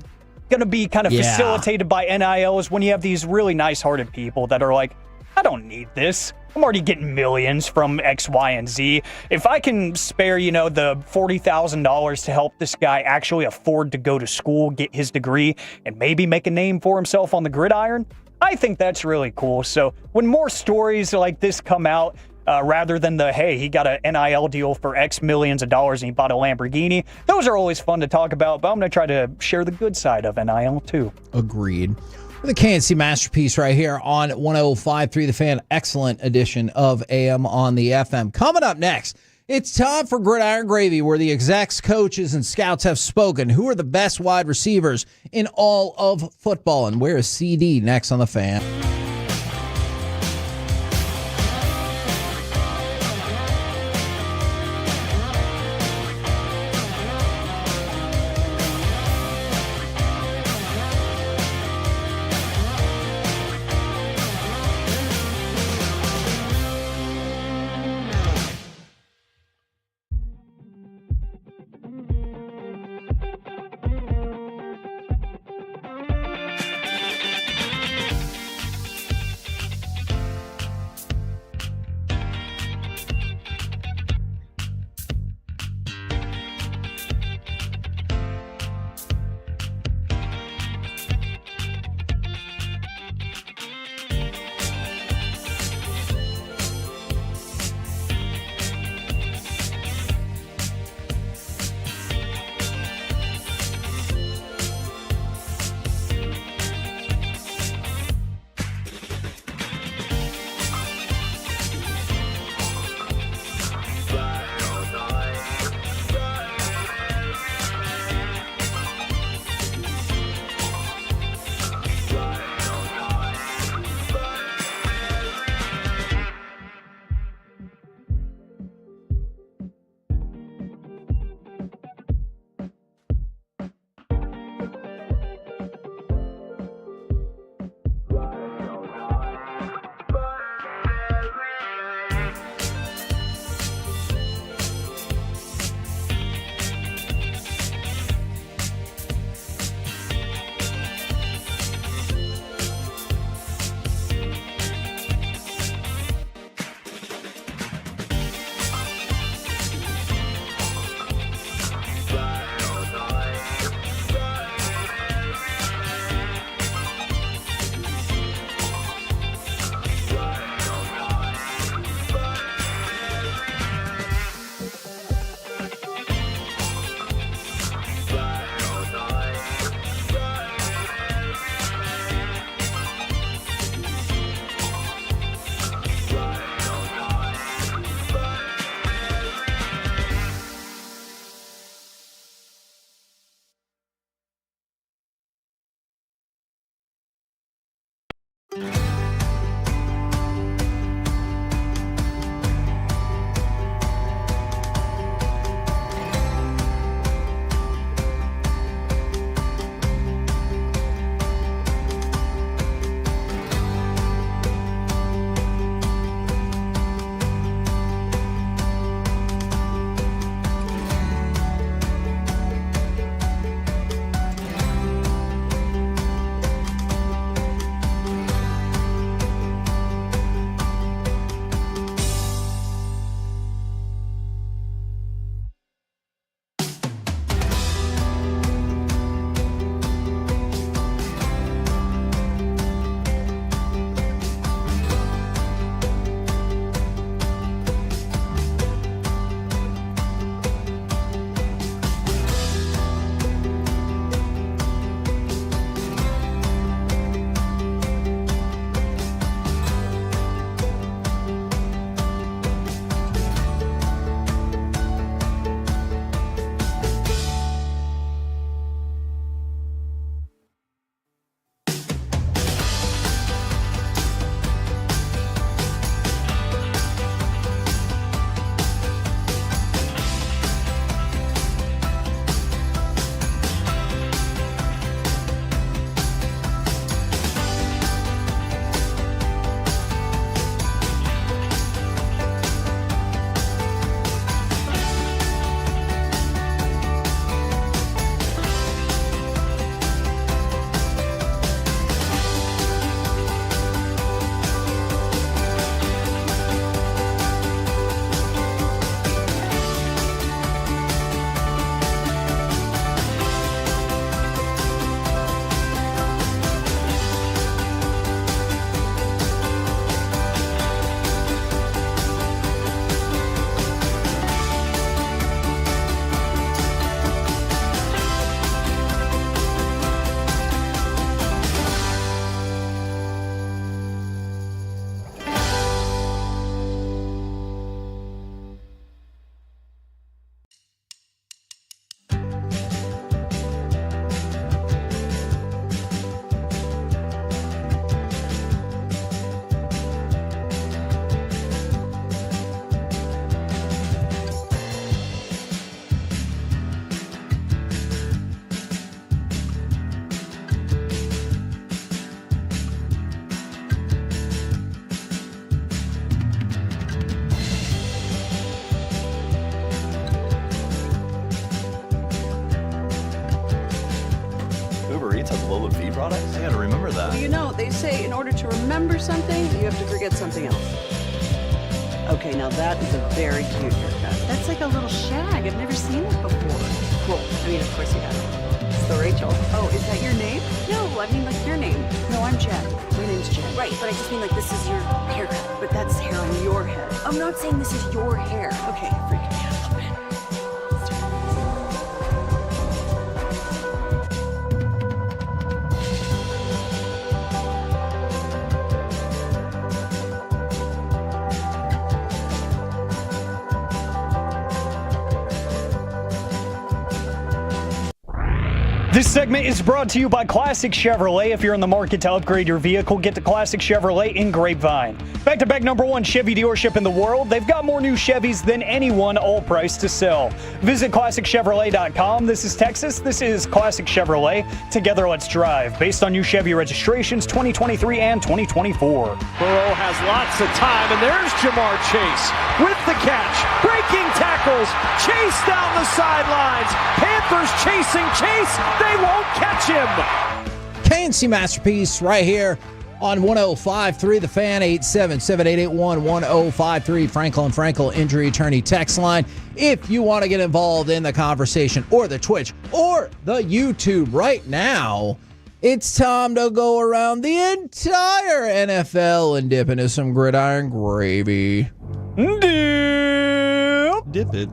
going to be kind of facilitated by NIL, is when you have these really nice-hearted people that are like, I don't need this. I'm already getting millions from X, Y, and Z. If I can spare, the $40,000 to help this guy actually afford to go to school, get his degree, and maybe make a name for himself on the gridiron, I think that's really cool. So when more stories like this come out, rather than hey, he got an NIL deal for X millions of dollars and he bought a Lamborghini, those are always fun to talk about, but I'm going to try to share the good side of NIL too. Agreed. The KNC Masterpiece right here on 105.3 The Fan. Excellent edition of AM on the FM. Coming up next, it's time for Gridiron Gravy, where the execs, coaches, and scouts have spoken. Who are the best wide receivers in all of football? And where is CD next on The Fan? got to remember that. Well, you know, they say in order to remember something, you have to forget something else. Okay, now that is a very cute haircut. That's like a little shag. I've never seen it before. Well, I mean, of course you have. It's the Rachel. Oh, is that your name? No, I mean like your name. No, I'm Jen. My name's Jen. Right, but I just mean like this is your haircut. But that's hair on your head. I'm not saying this is your hair. Okay, freak me out a little bit. This segment is brought to you by Classic Chevrolet. If you're in the market to upgrade your vehicle, get to Classic Chevrolet in Grapevine. Back-to-back #1 Chevy dealership in the world. They've got more new Chevys than anyone, all priced to sell. Visit ClassicChevrolet.com. This is Texas. This is Classic Chevrolet. Together, let's drive. Based on new Chevy registrations 2023 and 2024. Burrow has lots of time, and there's Jamar Chase with the catch. Breaking tackles. Chase down the sidelines. Panthers chasing Chase. They won't catch him. KNC Masterpiece right here on 105.3 The Fan, 877-881-1053. Franklin Frankel Injury Attorney text line. If you want to get involved in the conversation or the Twitch or the YouTube right now, it's time to go around the entire NFL and dip into some gridiron gravy. Dip it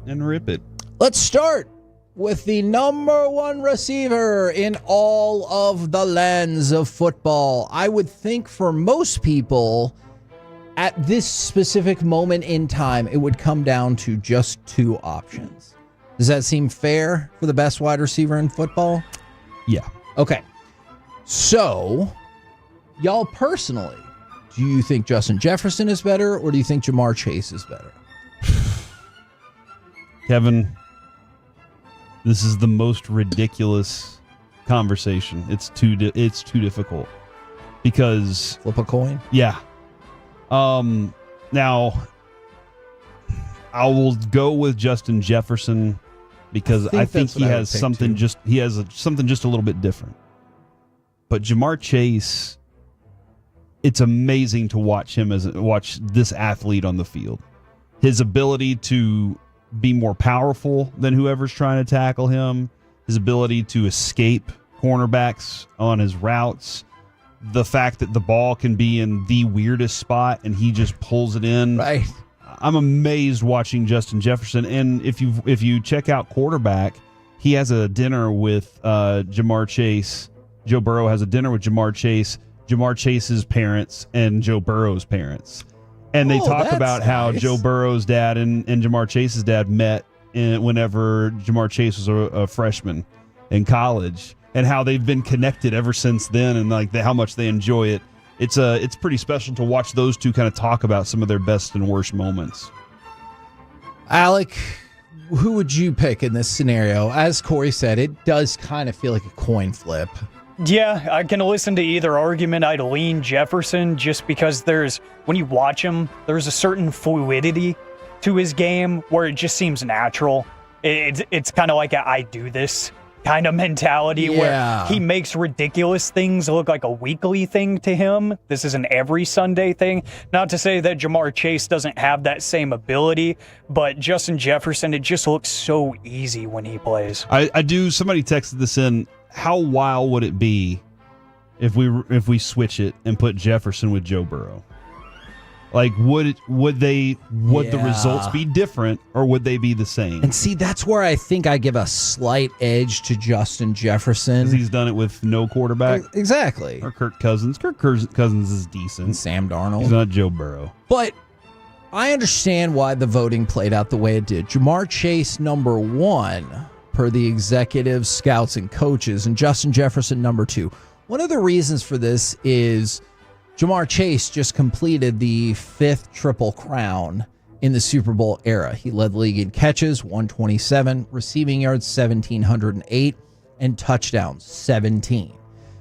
and rip it. Let's start with the #1 receiver in all of the lands of football. I would think for most people at this specific moment in time, it would come down to just two options. Does that seem fair for the best wide receiver in football? Yeah. Okay. So, y'all personally, do you think Justin Jefferson is better or do you think Jamar Chase is better? Kevin, this is the most ridiculous conversation. It's too difficult because flip a coin. Yeah. Now I will go with Justin Jefferson because I think he has something just a little bit different. But Jamar Chase, it's amazing to watch this athlete on the field. His ability to be more powerful than whoever's trying to tackle him, his ability to escape cornerbacks on his routes, the fact that the ball can be in the weirdest spot and he just pulls it in. Right. I'm amazed watching Justin Jefferson. And if you check out quarterback, he has a dinner with Jamar Chase. Joe Burrow has a dinner with Jamar Chase, Jamar Chase's parents, and Joe Burrow's parents. And they talk about how Joe Burrow's dad and Jamar Chase's dad met whenever Jamar Chase was a freshman in college, and how they've been connected ever since then, and like how much they enjoy it. It's pretty special to watch those two kind of talk about some of their best and worst moments. Alec, who would you pick in this scenario? As Corey said, it does kind of feel like a coin flip. Yeah, I can listen to either argument. I'd lean Jefferson just because when you watch him, there's a certain fluidity to his game where it just seems natural. It's kind of like I do this kind of mentality where he makes ridiculous things look like a weekly thing to him. This is an every Sunday thing. Not to say that Jamar Chase doesn't have that same ability, but Justin Jefferson, it just looks so easy when he plays. I do. Somebody texted this in. How wild would it be if we switch it and put Jefferson with Joe Burrow? Like, would the results be different or would they be the same? And see, that's where I think I give a slight edge to Justin Jefferson. Because he's done it with no quarterback. Exactly. Or Kirk Cousins. Kirk Cousins is decent. And Sam Darnold. He's not Joe Burrow. But I understand why the voting played out the way it did. Jamar Chase, #1, per the executives, scouts, and coaches, and Justin Jefferson, #2. One of the reasons for this is Jamar Chase just completed the 5th Triple Crown in the Super Bowl era. He led the league in catches, 127, receiving yards, 1,708, and touchdowns, 17.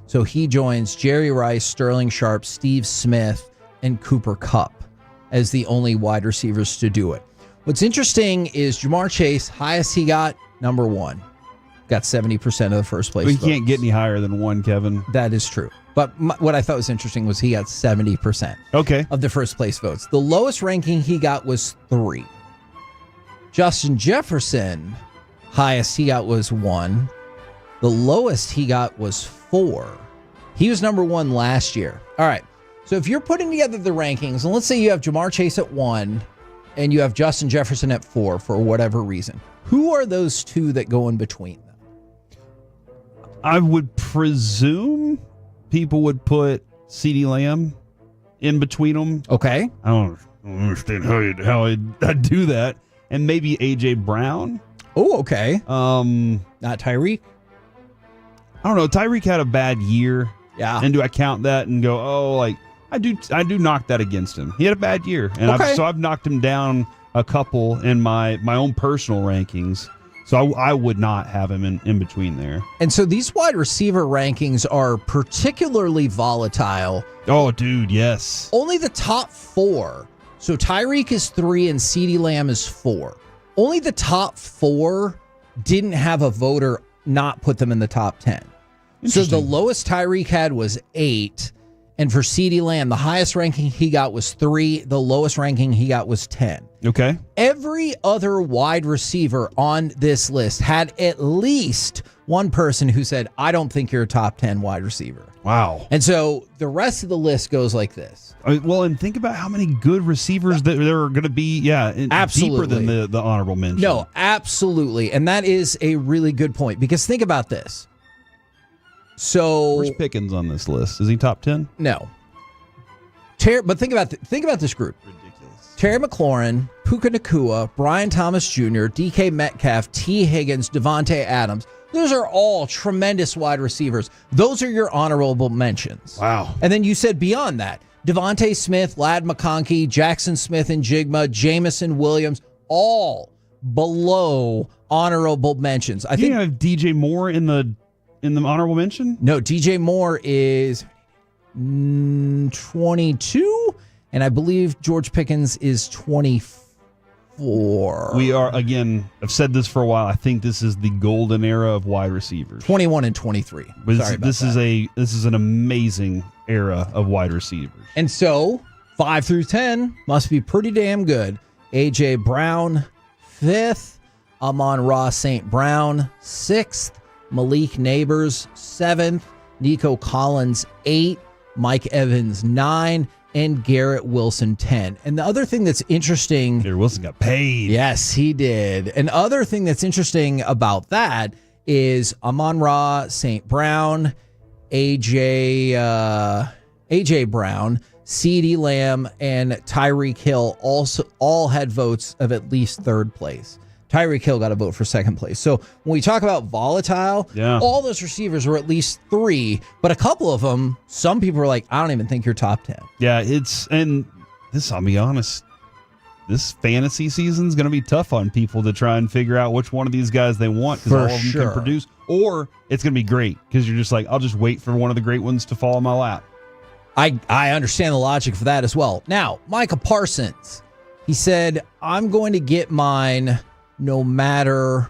So he joins Jerry Rice, Sterling Sharp, Steve Smith, and Cooper Kupp as the only wide receivers to do it. What's interesting is Jamar Chase, highest he got, #1. got 70% of the first place We votes. can't get any higher than 1, Kevin. That is true. But what I thought was interesting was he got 70% of the first place votes. The lowest ranking he got was 3. Justin Jefferson, highest he got was 1. The lowest he got was 4. He was number 1 last year. All right. So if you're putting together the rankings, and let's say you have Jamar Chase at 1 and you have Justin Jefferson at 4 for whatever reason, who are those two that go in between them? I would presume people would put CeeDee Lamb in between them. Okay. I don't understand how I'd do that. And maybe A.J. Brown. Oh, okay. Not Tyreek? I don't know. Tyreek had a bad year. Yeah. And do I count that and go, oh, like, I do knock that against him. He had a bad year. And I've knocked him down a couple in my own personal rankings. So I would not have him in between there. And so these wide receiver rankings are particularly volatile. Oh, dude, yes. Only the top 4. So Tyreek is 3 and CeeDee Lamb is 4. Only the top 4 didn't have a voter not put them in the top 10. So the lowest Tyreek had was 8. And for CeeDee Lamb, the highest ranking he got was 3. The lowest ranking he got was 10. Okay. Every other wide receiver on this list had at least one person who said, I don't think you're a top 10 wide receiver. Wow. And so the rest of the list goes like this. Well, and think about how many good receivers that there are going to be, Absolutely. deeper than the honorable mention. No, absolutely. And that is a really good point because think about this. So where's Pickens on this list? Is he top 10? No. But think about this group. Ridiculous. Terry McLaurin, Puka Nacua, Brian Thomas Jr., DK Metcalf, T. Higgins, Devontae Adams. Those are all tremendous wide receivers. Those are your honorable mentions. Wow. And then you said beyond that, Devontae Smith, Lad McConkey, Jackson Smith and Jigma, Jamison Williams, all below honorable mentions. I think you have DJ Moore in the honorable mention? No, DJ Moore is 22, and I believe George Pickens is 24. We are, again, I've said this for a while. I think this is the golden era of wide receivers. 21 and 23. But Sorry about this that. This is an amazing era of wide receivers. And so 5 through 10 must be pretty damn good. A.J. Brown, 5th. Amon-Ra St. Brown, 6th. Malik Neighbors, 7th. Nico Collins, 8. Mike Evans, 9. And Garrett Wilson, 10. And the other thing that's interesting... Garrett Wilson got paid. Yes, he did. And other thing that's interesting about that is Amon-Ra St. Brown, A.J. Brown, CeeDee Lamb, and Tyreek Hill all had votes of at least 3rd place. Tyreek Hill got a vote for 2nd place. So when we talk about volatile, all those receivers were at least 3, but a couple of them, some people were like, I don't even think you're top 10. Yeah, I'll be honest, this fantasy season's going to be tough on people to try and figure out which one of these guys they want because all of them can produce, or it's going to be great because you're just like, I'll just wait for one of the great ones to fall in my lap. I understand the logic for that as well. Now, Micah Parsons, he said, I'm going to get mine no matter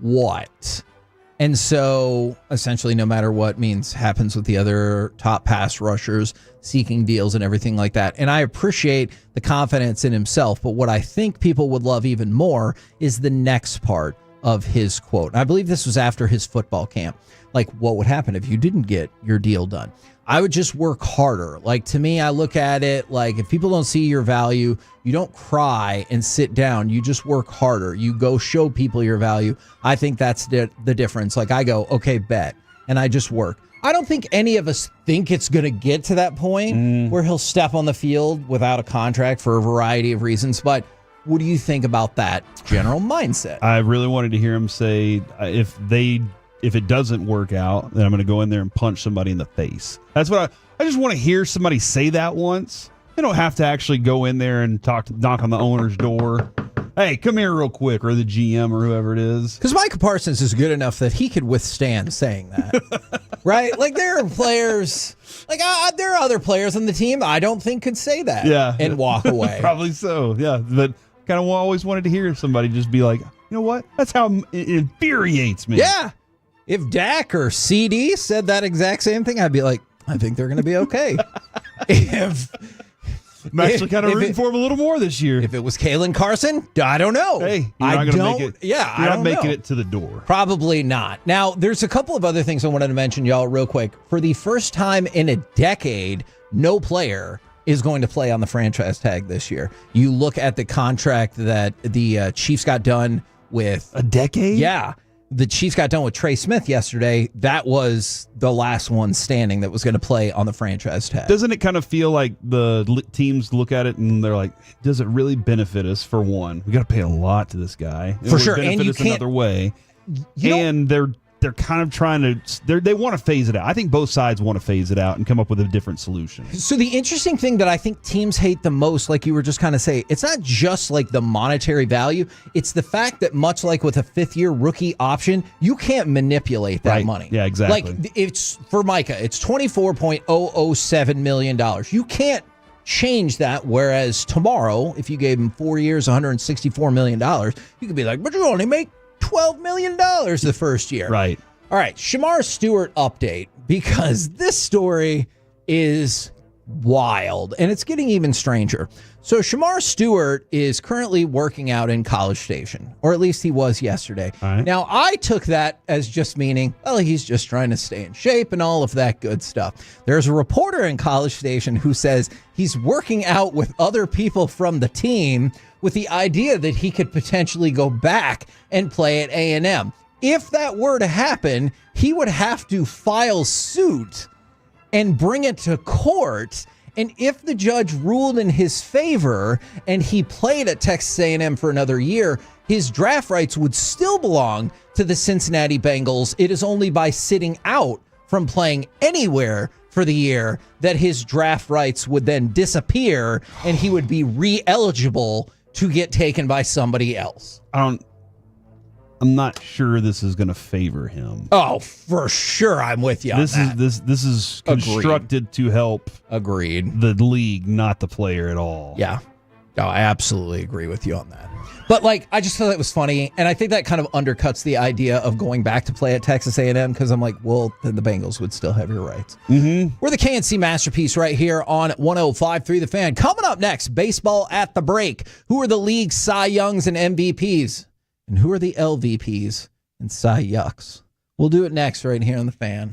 what. And so essentially no matter what means happens with the other top pass rushers seeking deals and everything like that. And I appreciate the confidence in himself, but what I think people would love even more is the next part of his quote. And I believe this was after his football camp. Like, what would happen if you didn't get your deal done? I would just work harder. Like, to me, I look at it like if people don't see your value, you don't cry and sit down. You just work harder. You go show people your value. I think that's the difference. Like, I go, okay, bet. And I just work. I don't think any of us think it's going to get to that point where he'll step on the field without a contract for a variety of reasons. But what do you think about that general mindset? I really wanted to hear him say if it doesn't work out, then I'm going to go in there and punch somebody in the face. That's what I just want to hear somebody say that once. They don't have to actually go in there and knock on the owner's door. Hey, come here real quick, or the GM or whoever it is. Because Micah Parsons is good enough that he could withstand saying that, right? Like there are players, there are other players on the team I don't think could say that and walk away. Probably so, yeah. But kind of always wanted to hear somebody just be like, You know what? That's how it infuriates me. Yeah. If Dak or CD said that exact same thing, I'd be like, I think they're going to be okay. I'm actually kind of rooting for him a little more this year. If it was Kalen Carson, I don't know. Hey, you're not going to make it. Yeah, you're not making it to the door. Probably not. Now, there's a couple of other things I wanted to mention, y'all, real quick. For the first time in a decade, no player is going to play on the franchise tag this year. You look at the contract that the Chiefs got done with. A decade? Yeah. The Chiefs got done with Trey Smith yesterday. That was the last one standing that was going to play on the franchise tag. Doesn't it kind of feel like the teams look at it and they're like, does it really benefit us? For one, we got to pay a lot to this guy. For sure. Benefit And you us can't, another way. And they're kind of trying to, they want to phase it out. I think both sides want to phase it out and come up with a different solution. So the interesting thing that I think teams hate the most, like you were just kind of saying, it's not just like the monetary value. It's the fact that much like with a fifth-year rookie option, you can't manipulate that money. Yeah, exactly. Like it's for Micah, it's $24.007 million. You can't change that. Whereas tomorrow, if you gave him 4 years, $164 million, you could be like, but you only make $12 million the first year. Right. All right. Shamar Stewart update, because this story is wild and it's getting even stranger. So Shamar Stewart is currently working out in College Station, or at least he was yesterday. Right. Now, I took that as just meaning, well, he's just trying to stay in shape and all of that good stuff. There's a reporter in College Station who says he's working out with other people from the team with the idea that he could potentially go back and play at A&M. If that were to happen, he would have to file suit and bring it to court. And if the judge ruled in his favor and he played at Texas A&M for another year, his draft rights would still belong to the Cincinnati Bengals. It is only by sitting out from playing anywhere for the year that his draft rights would then disappear and he would be re-eligible to get taken by somebody else. I'm not sure this is going to favor him. Oh, for sure, I'm with you. This is constructed to help. Agreed. The league, not the player at all. Yeah. No, I absolutely agree with you on that. But like, I just thought it was funny, and I think that kind of undercuts the idea of going back to play at Texas A&M, because I'm like, well, then the Bengals would still have your rights. Mm-hmm. We're the KNC Masterpiece right here on 105.3 The Fan. Coming up next, baseball at the break. Who are the league's Cy Youngs and MVPs? And who are the LVPs and Cy Yucks? We'll do it next right here on The Fan.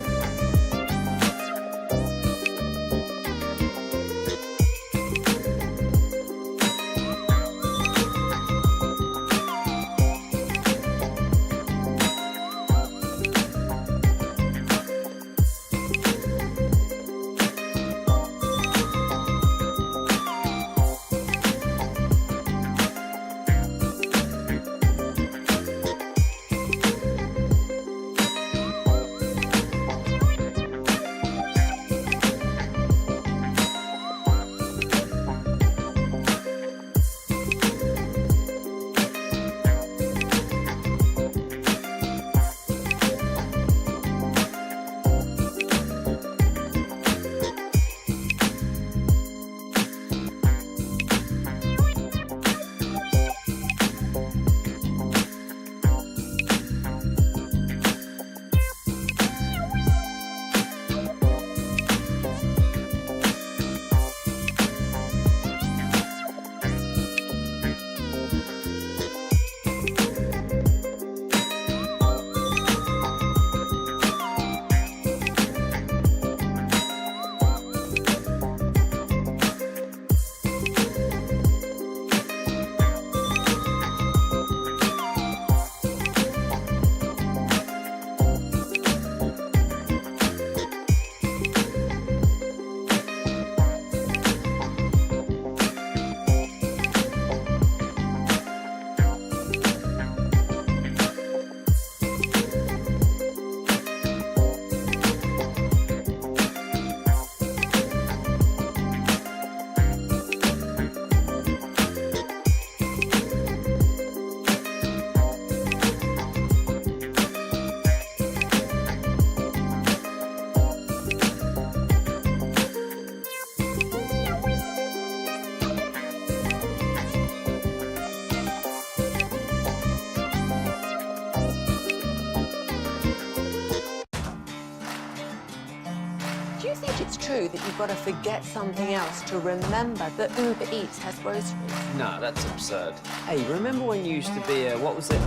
it's true that you've got to forget something else to remember that Uber Eats has groceries? No, that's absurd. Hey, remember when you used to be a, what was it,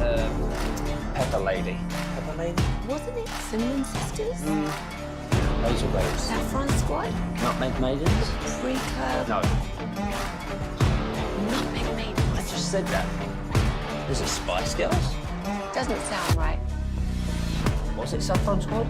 Pepper Lady? Pepper Lady? Wasn't it Cinnamon Sisters? Those are those. Saffron Squad? Nutmeg Maidens? Pre-curb? No. Nutmeg Maidens? I just said that. Is it Spice Girls? Doesn't sound right. Was it Saffron Squad?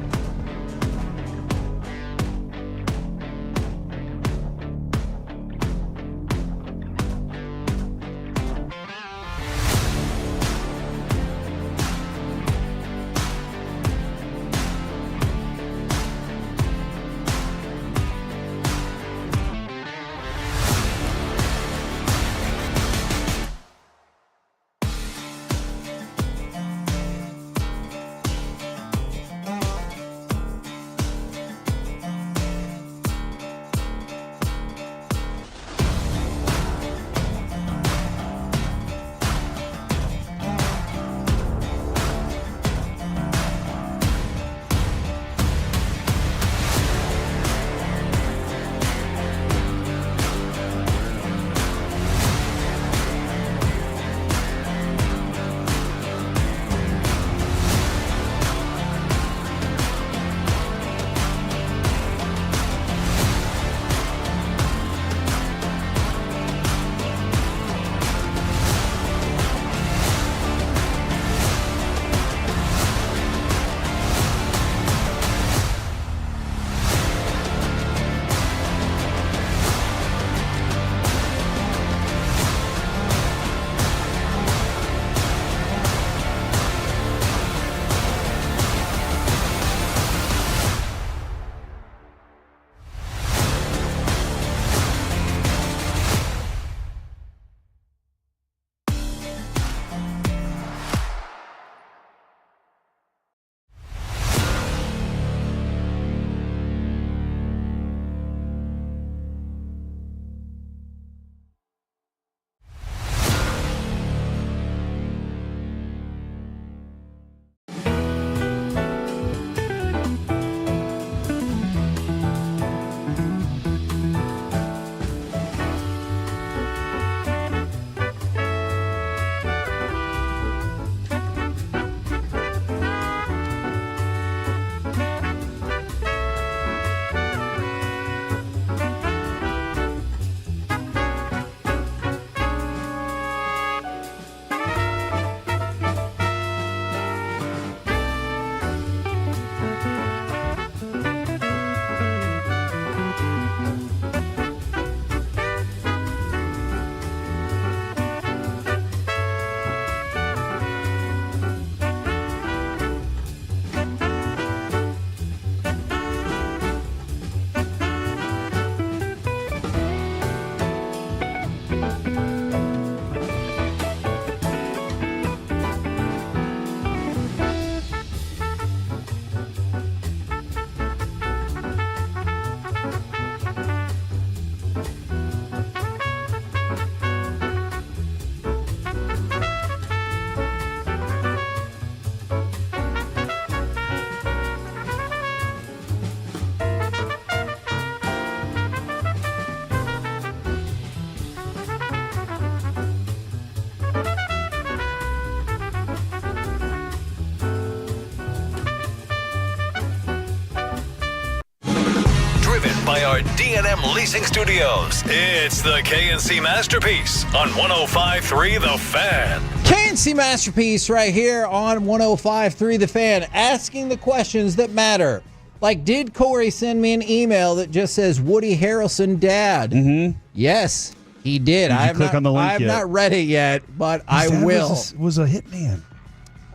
by our D&M Leasing Studios. It's the KNC Masterpiece on 105.3 The Fan. KNC Masterpiece right here on 105.3 The Fan, asking the questions that matter. Like, did Corey send me an email that just says Woody Harrelson dad? Mm-hmm. Yes, he did. I have not read it yet, but I will. Was a hitman.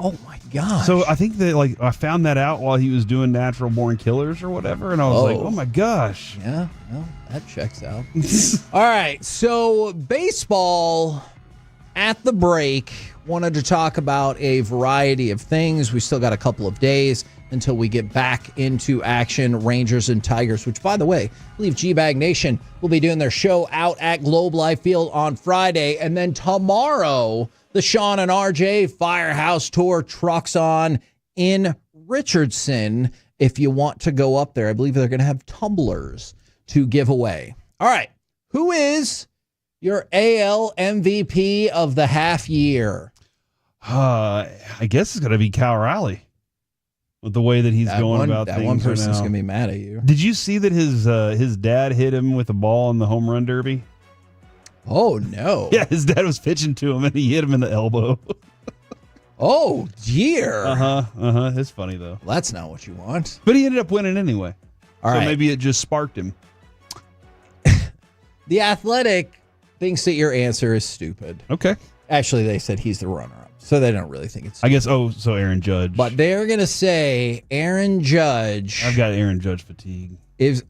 Oh my gosh. So I think that I found that out while he was doing Natural Born Killers or whatever, and I was like, oh my gosh. Yeah, well, that checks out. All right, so baseball at the break. Wanted to talk about a variety of things. We still got a couple of days until we get back into action. Rangers and Tigers, which, by the way, I believe G-Bag Nation will be doing their show out at Globe Life Field on Friday. And then tomorrow, the Sean and RJ Firehouse Tour trucks on in Richardson. if you want to go up there. I believe they're going to have tumblers to give away. All right. Who is your AL MVP of the half year? I guess it's going to be Cal Raleigh with the way that he's going about things. That one person's right now. going to be mad at you. Did you see that his dad hit him with a ball in the home run derby? Oh, no. Yeah, his dad was pitching to him, and he hit him in the elbow. Oh, dear. It's funny, though. Well, that's not what you want. But he ended up winning anyway. All so right. maybe it just sparked him. The Athletic thinks that your answer is stupid. Okay. Actually, they said he's the runner-up, so they don't really think it's stupid. I guess, so Aaron Judge. But they're going to say Aaron Judge. I've got Aaron Judge fatigue. Is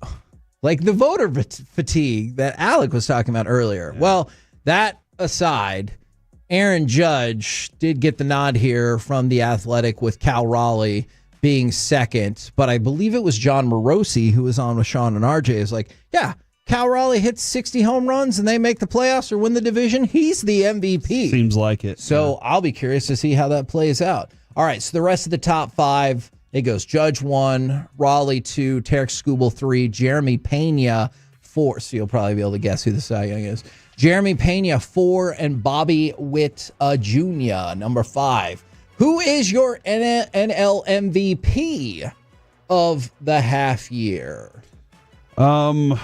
like the voter fatigue that Alec was talking about earlier. Yeah. Well, that aside, Aaron Judge did get the nod here from the Athletic with Cal Raleigh being second. But I believe it was John Morosi who was on with Sean and RJ. Is like, yeah, Cal Raleigh hits 60 home runs and they make the playoffs or win the division. He's the MVP. Seems like it. So I'll be curious to see how that plays out. All right, so the rest of the top five, it goes Judge 1, Raleigh 2, Tarek Skubal 3, Jeremy Pena 4. So you'll probably be able to guess who the Cy Young is. Jeremy Pena 4 and Bobby Witt Jr. number 5. Who is your NL MVP of the half year? I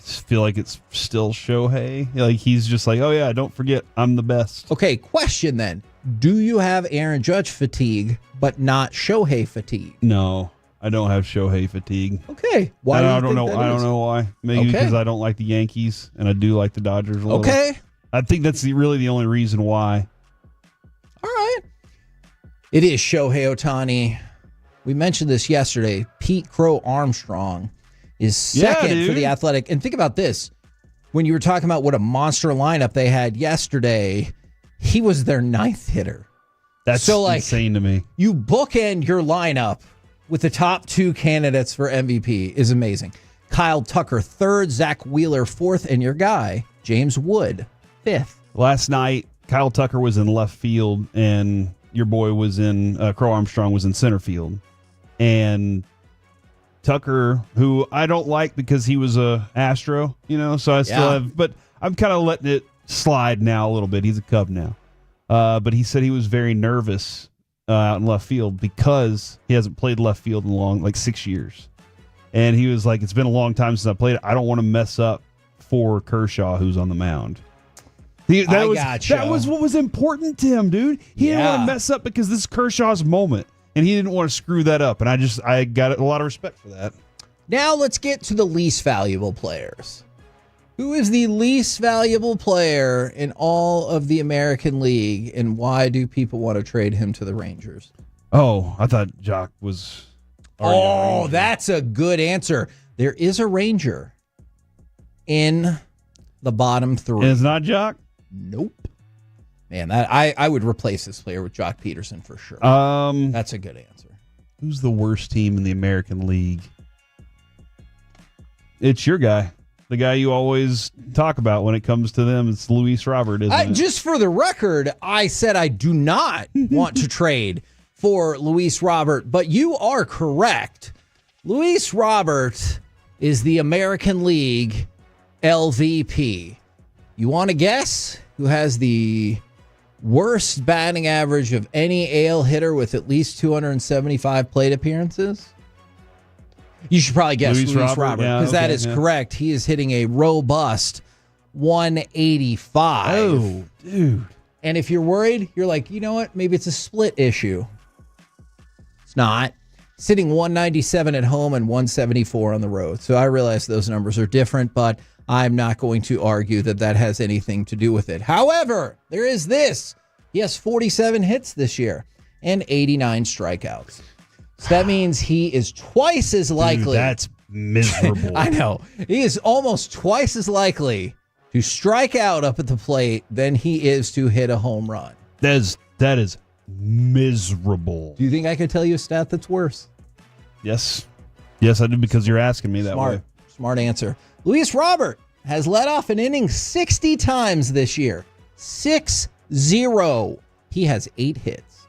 feel like it's still Shohei. Like he's just like, oh yeah, don't forget, I'm the best. Okay, question then. Do you have Aaron Judge fatigue, but not Shohei fatigue? No, I don't have Shohei fatigue. Okay, why? I don't know. I don't know why. Maybe because I don't like the Yankees and I do like the Dodgers a little. Okay, I think that's really the only reason why. All right. It is Shohei Ohtani. We mentioned this yesterday. Pete Crow Armstrong is second for the Athletic. And think about this. When you were talking about what a monster lineup they had yesterday, he was their 9th hitter. That's so insane to me. You bookend your lineup with the top 2 candidates for MVP is amazing. Kyle Tucker 3rd, Zach Wheeler 4th, and your guy, James Wood, 5th. Last night, Kyle Tucker was in left field, and your boy was in, Crow Armstrong was in center field. And Tucker, who I don't like because he was a Astro, so I still have, but I'm kind of letting it slide now a little bit. He's a Cub now. But he said he was very nervous out in left field because he hasn't played left field in 6 years. And he was like, it's been a long time since I played it. I don't want to mess up for Kershaw, who's on the mound. That was what was important to him, dude. He didn't want to mess up because this is Kershaw's moment. And he didn't want to screw that up. And I got a lot of respect for that. Now let's get to the least valuable players. Who is the least valuable player in all of the American League, and why do people want to trade him to the Rangers? Oh, I thought Jock was already that's a good answer. There is a Ranger in the bottom 3. And it's not Jock? Nope. Man, I would replace this player with Jock Peterson for sure. That's a good answer. Who's the worst team in the American League? It's your guy. The guy you always talk about when it comes to them. It's Luis Robert, isn't it? Just for the record, I said I do not want to trade for Luis Robert, but you are correct. Luis Robert is the American League LVP. You want to guess who has the worst batting average of any AL hitter with at least 275 plate appearances? You should probably guess Luis Robert because that is correct. He is hitting a robust 185. Oh, dude. And if you're worried, you're like, you know what? Maybe it's a split issue. It's not. Sitting 197 at home and 174 on the road. So I realize those numbers are different, but I'm not going to argue that has anything to do with it. However, there is this. He has 47 hits this year and 89 strikeouts. So that means he is twice as likely. Dude, that's miserable. I know. He is almost twice as likely to strike out up at the plate than he is to hit a home run. That is miserable. Do you think I could tell you a stat that's worse? Yes. Yes, I do, because you're asking me that way. Smart answer. Luis Robert has led off an inning 60 times this year. 6-0. He has 8 hits.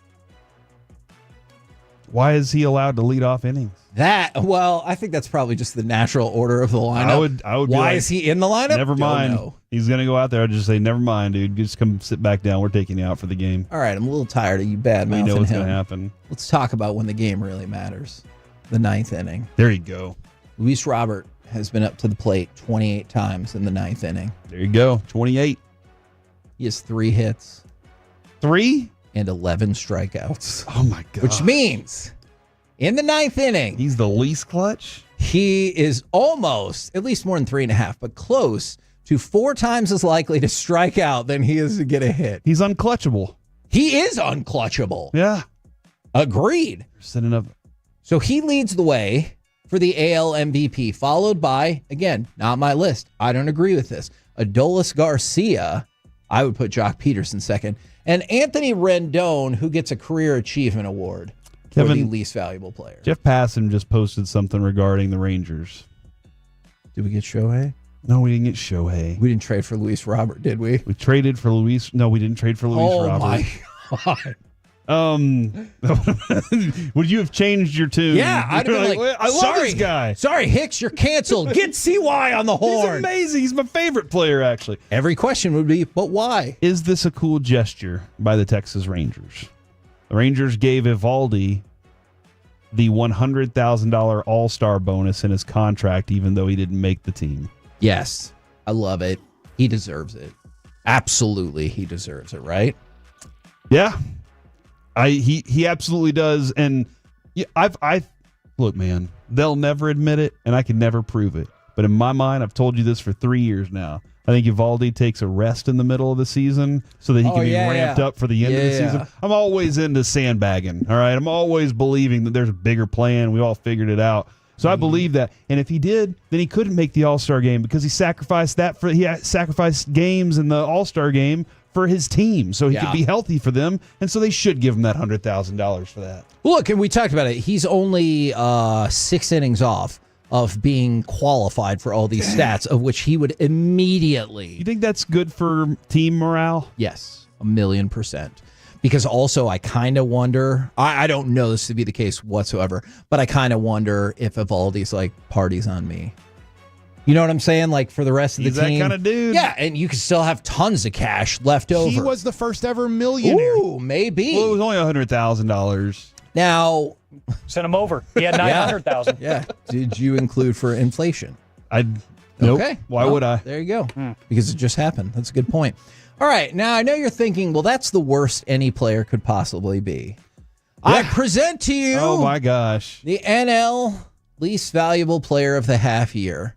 Why is he allowed to lead off innings? I think that's probably just the natural order of the lineup. I would. Why is he in the lineup? Never mind. Don't know. He's going to go out there. I'd just say, never mind, dude. Just come sit back down. We're taking you out for the game. All right, I'm a little tired of you bad-mouthing him. We know what's going to happen. Let's talk about when the game really matters. The 9th inning. There you go. Luis Robert has been up to the plate 28 times in the 9th inning. There you go. 28. He has 3 hits. 3? And 11 strikeouts. Oh, my God. Which means in the 9th inning, he's the least clutch. He is almost, at least more than 3.5, but close to 4 times as likely to strike out than he is to get a hit. He's unclutchable. He is unclutchable. Yeah. Agreed. Setting up. So he leads the way for the AL MVP, followed by, again, not my list. I don't agree with this. Adolis Garcia. I would put Jock Peterson second. And Anthony Rendon, who gets a Career Achievement Award for the least valuable player. Jeff Passan just posted something regarding the Rangers. Did we get Shohei? No, we didn't get Shohei. We didn't trade for Luis Robert, did we? We traded for Luis. No, we didn't trade for Luis Robert. Oh, my God. Would you have changed your tune? Yeah, I'd have been like, I love this guy. Sorry, Hicks, you're canceled. Get CY on the horn. He's amazing. He's my favorite player, actually. Every question would be, but why? Is this a cool gesture by the Texas Rangers? The Rangers gave Evaldi the $100,000 All-Star bonus in his contract, even though he didn't make the team. Yes, I love it. He deserves it. Absolutely, he deserves it, right? Yeah. He absolutely does. And yeah, I look, man, they'll never admit it, and I can never prove it. But in my mind, I've told you this for 3 years now. I think Evaldi takes a rest in the middle of the season so that he can be ramped up for the end of the season. I'm always into sandbagging, all right? I'm always believing that there's a bigger plan. We all figured it out. So I believe that. And if he did, then he couldn't make the All-Star game because he sacrificed games in the All-Star game for his team so he could be healthy for them. And so they should give him that $100,000 for that. Look, and we talked about it. He's only 6 innings off of being qualified for all these stats, of which he would immediately. You think that's good for team morale? Yes, 1,000,000%. Because also I kind of wonder, I don't know this to be the case whatsoever, but I kind of wonder if Evaldi's like, parties on me. You know what I'm saying? Like for the rest of the team. He's that kind of dude. Yeah, and you can still have tons of cash left over. He was the first ever millionaire. Ooh, maybe. Well, it was only $100,000. Now, send him over. He had 900,000. Yeah. Did you include for inflation? Nope. Okay. Why would I? There you go. Because it just happened. That's a good point. All right. Now, I know you're thinking, well, that's the worst any player could possibly be. Yeah. I present to you. Oh, my gosh. The NL least valuable player of the half year.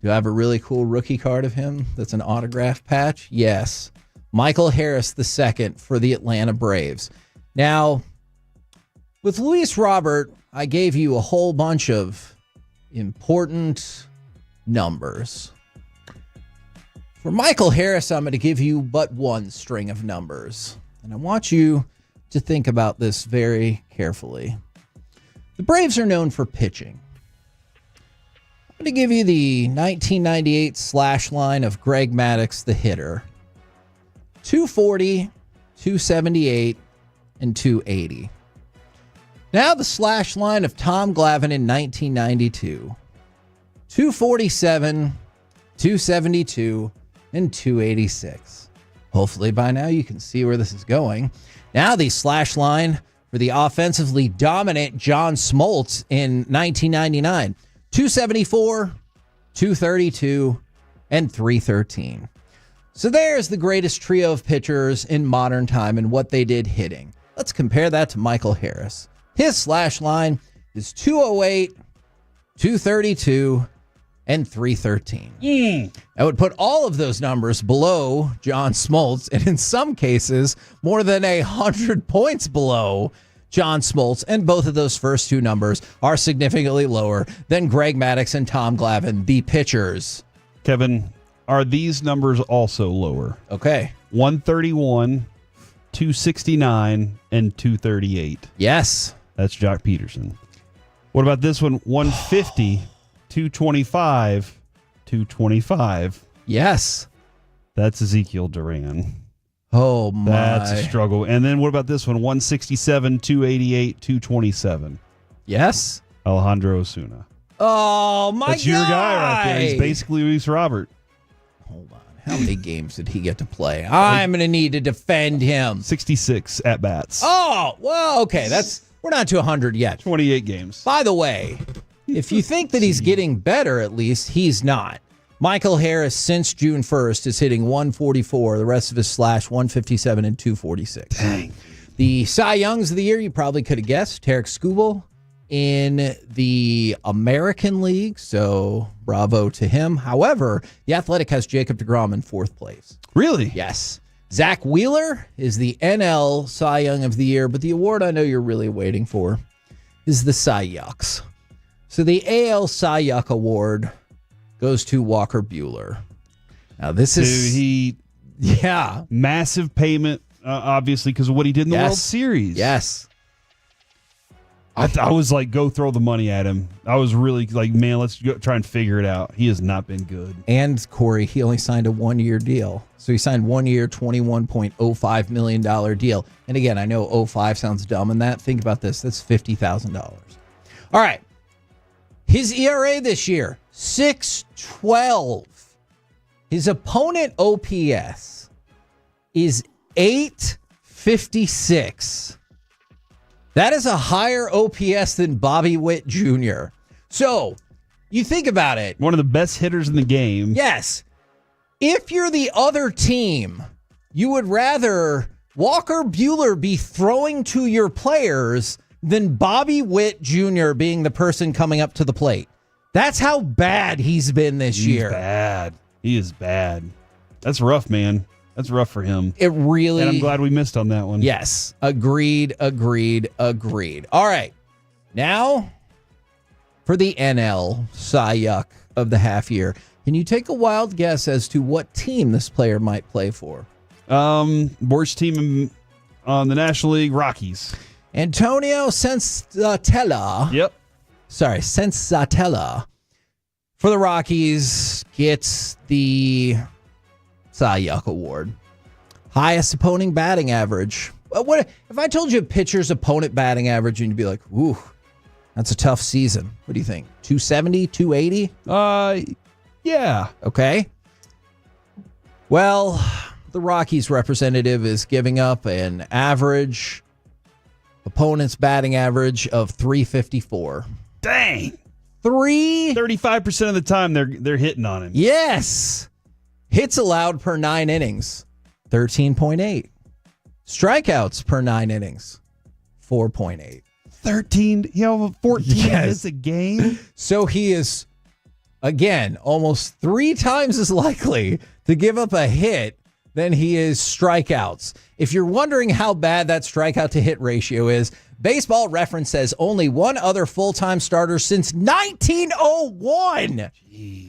Do I have a really cool rookie card of him that's an autograph patch? Yes. Michael Harris II for the Atlanta Braves. Now, with Luis Robert, I gave you a whole bunch of important numbers. For Michael Harris, I'm going to give you but one string of numbers. And I want you to think about this very carefully. The Braves are known for pitching. I'm going to give you the 1998 slash line of Greg Maddux, the hitter. 240, 278, and 280. Now the slash line of Tom Glavine in 1992. 247, 272, and 286. Hopefully by now you can see where this is going. Now the slash line for the offensively dominant John Smoltz in 1999. 274, 232, and 313. So there's the greatest trio of pitchers in modern time and what they did hitting. Let's compare that to Michael Harris. His slash line is 208, 232, and 313. I would put all of those numbers below John Smoltz, and in some cases, more than 100 points below John Smoltz, and both of those first two numbers are significantly lower than Greg Maddux and Tom Glavine, the pitchers. Kevin, are these numbers also lower? Okay. 131, 269, and 238. Yes. That's Jock Peterson. What about this one? 150, 225, 225. Yes. That's Ezekiel Duran. Oh, my. That's a struggle. And then what about this one? 167, 288, 227. Yes. Alejandro Osuna. Oh, my God. That's your guy right there. He's basically Luis Robert. Hold on. How many games did he get to play? I'm going to need to defend him. 66 at-bats. Oh, well, okay. We're not to 100 yet. 28 games. By the way, if you think that he's getting better, at least, he's not. Michael Harris, since June 1st, is hitting 144. The rest of his slash, 157 and 246. Dang. The Cy Youngs of the year, you probably could have guessed. Tarek Skubal in the American League, so bravo to him. However, the Athletic has Jacob deGrom in 4th place. Really? Yes. Zach Wheeler is the NL Cy Young of the year, but the award I know you're really waiting for is the Cy Yucks. So the AL Cy Yuck Award goes to Walker Buehler. Now this is massive payment, obviously because of what he did in the World Series. Yes. I was like, go throw the money at him. I was really like, man, let's go try and figure it out. He has not been good. And Corey, he only signed a 1-year deal. So he signed 1 year, $21.05 million deal. And again, I know 05 sounds dumb in that. Think about this. That's $50,000. All right. His ERA this year, 6.12. His opponent OPS is 856. That is a higher OPS than Bobby Witt Jr. So, you think about it. One of the best hitters in the game. Yes. If you're the other team, you would rather Walker Buehler be throwing to your players than Bobby Witt Jr. being the person coming up to the plate. That's how bad he's been this year. He is bad. That's rough, man. That's rough for him. It really... And I'm glad we missed on that one. Yes. Agreed. All right. Now, for the NL Cy Yuck of the half year, can you take a wild guess as to what team this player might play for? Worst team on the National League, Rockies. Antonio Senzatella. Yep. Sorry, Senzatella. For the Rockies, gets the Cy Yuck Award. Highest opponent batting average. What if I told you a pitcher's opponent batting average and you'd be like, ooh, that's a tough season. What do you think? 270, 280? Yeah. Okay. Well, the Rockies representative is giving up an average opponent's batting average of 354. Dang. 35% of the time they're hitting on him. Yes. Hits allowed per 9 innings, 13.8. Strikeouts per 9 innings, 4.8. 14 minutes a game. So he is, again, almost 3 times as likely to give up a hit than he is strikeouts. If you're wondering how bad that strikeout to hit ratio is, Baseball Reference says only one other full-time starter since 1901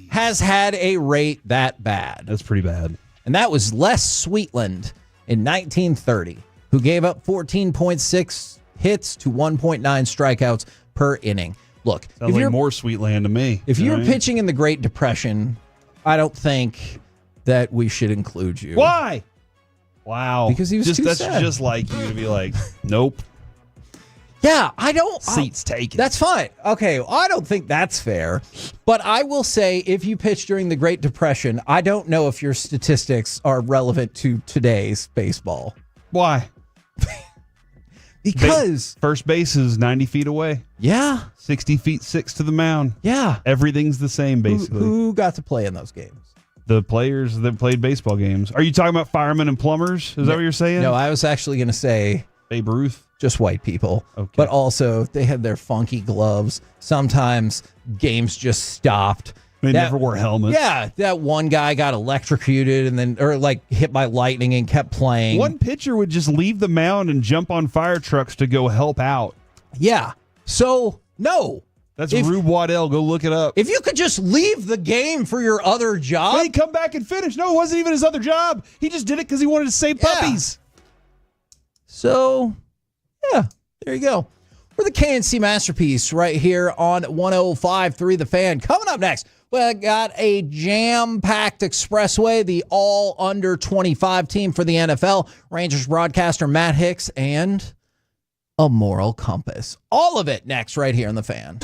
has had a rate that bad. That's pretty bad. And that was Les Sweetland in 1930, who gave up 14.6 hits to 1.9 strikeouts per inning. Look, sounds like more Sweetland to me. If you're pitching in the Great Depression, I don't think that we should include you. Why? Wow. Because he was too that's sad. just like you to be like, nope. Yeah, I don't. Seats taken. That's fine. Okay, I don't think that's fair. But I will say, if you pitch during the Great Depression, I don't know if your statistics are relevant to today's baseball. Why? Because first base is 90 feet away. Yeah. 60 feet 6 to the mound. Yeah. Everything's the same, basically. Who got to play in those games? The players that played baseball games. Are you talking about firemen and plumbers? Is that what you're saying? No, I was actually going to say Babe Ruth. Just white people. Okay. But also, they had their funky gloves. Sometimes games just stopped. They never wore helmets. Yeah, that one guy got electrocuted and then, or like hit by lightning and kept playing. One pitcher would just leave the mound and jump on fire trucks to go help out. Yeah. So, no. That's Rube Waddell. Go look it up. If you could just leave the game for your other job. Well, he'd come back and finish. No, it wasn't even his other job. He just did it because he wanted to save puppies. So, yeah, there you go. We're the KNC Masterpiece right here on 105.3 The Fan. Coming up next, we got a jam-packed expressway, the all under 25 team for the NFL. Rangers broadcaster Matt Hicks and a moral compass. All of it next right here on The Fan.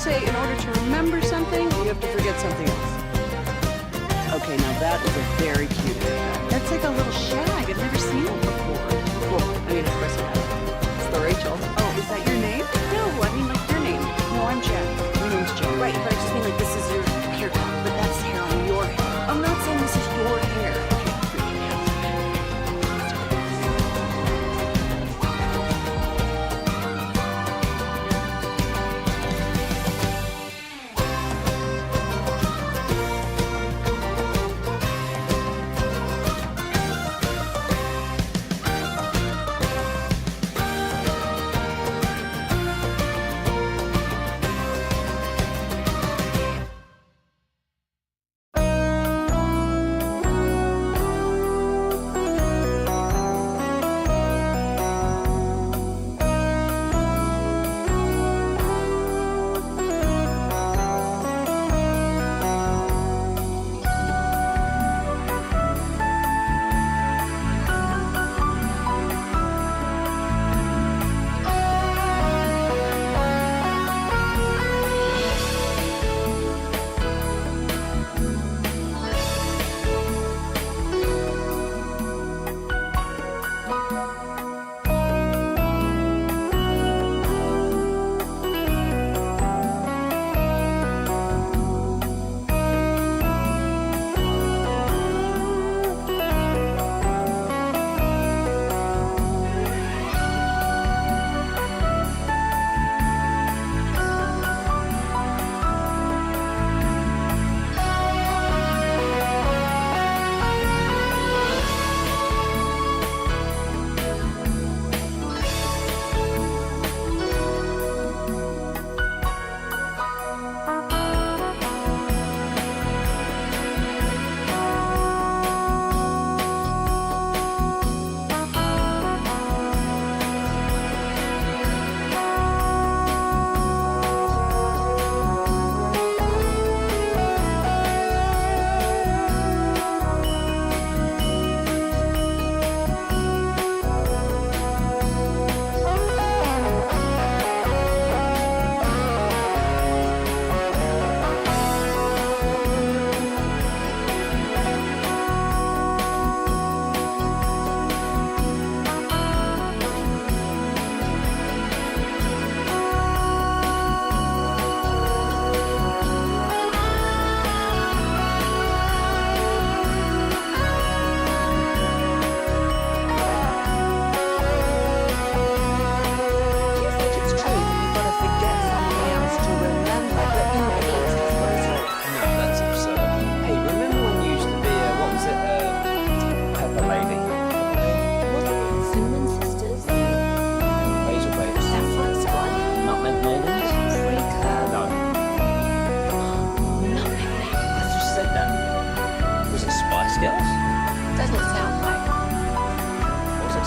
say in order to remember something, you have to forget something else. Okay, now that is a very cute haircut. That's like a little shag. I've never seen it before. Well, I mean, of course you have. It's the Rachel. Oh, is that your name? No, I mean like your name. No, I'm Jack. My name's Jack. Right, but I just mean like this is your haircut, but that's hair on your head. I'm not saying this is your hair.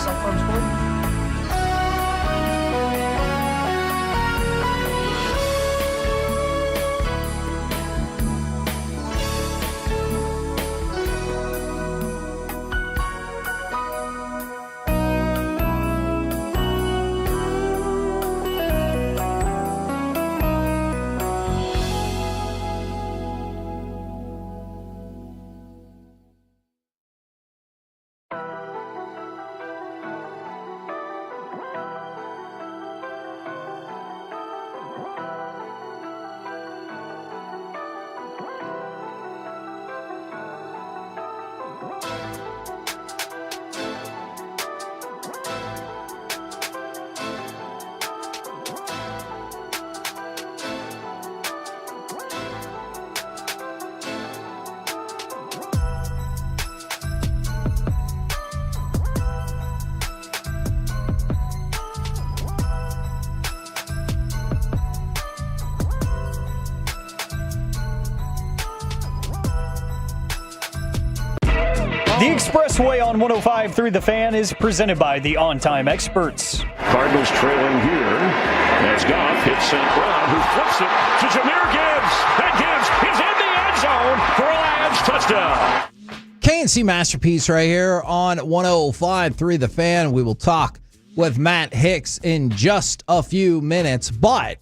State Farm scored? The Expressway on 105.3 The Fan is presented by the On Time Experts. Cardinals trailing here as Goff hits St. Brown, who flips it to Jahmyr Gibbs. And Gibbs is in the end zone for a Lions touchdown. KNC Masterpiece right here on 105.3 The Fan. We will talk with Matt Hicks in just a few minutes, but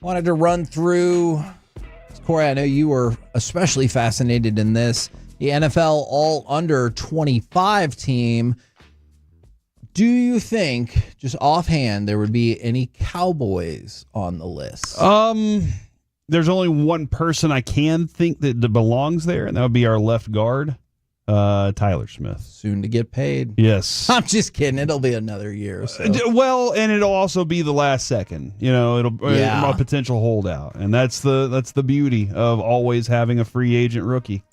wanted to run through, Corey, I know you were especially fascinated in this, the NFL all under 25 team. Do you think, just offhand, there would be any Cowboys on the list? There's only one person I can think that belongs there, and that would be our left guard, Tyler Smith. Soon to get paid. Yes. I'm just kidding. It'll be another year. So. Well, and it'll also be the last second. You know, it'll a potential holdout, and that's the beauty of always having a free agent rookie.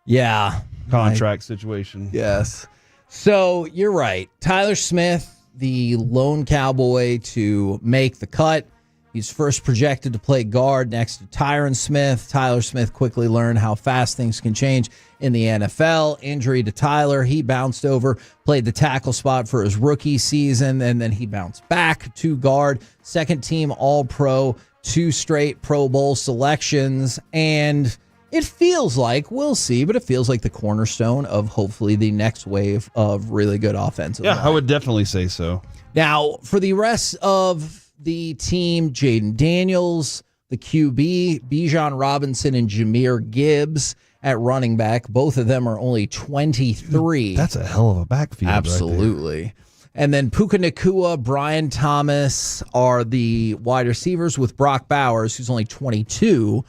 Yeah. Contract situation. Yes. So you're right. Tyler Smith, the lone Cowboy to make the cut. He's first projected to play guard next to Tyron Smith. Tyler Smith quickly learned how fast things can change in the NFL. Injury to Tyler. He bounced over, played the tackle spot for his rookie season, and then he bounced back to guard. Second team All-Pro, 2 straight Pro Bowl selections, and it feels like, we'll see, but it feels like the cornerstone of hopefully the next wave of really good offensive line. I would definitely say so. Now, for the rest of the team, Jaden Daniels, the QB, Bijan Robinson, and Jahmyr Gibbs at running back. Both of them are only 23. That's a hell of a backfield. Absolutely. Right, and then Puka Nacua, Brian Thomas are the wide receivers, with Brock Bowers, who's only 22,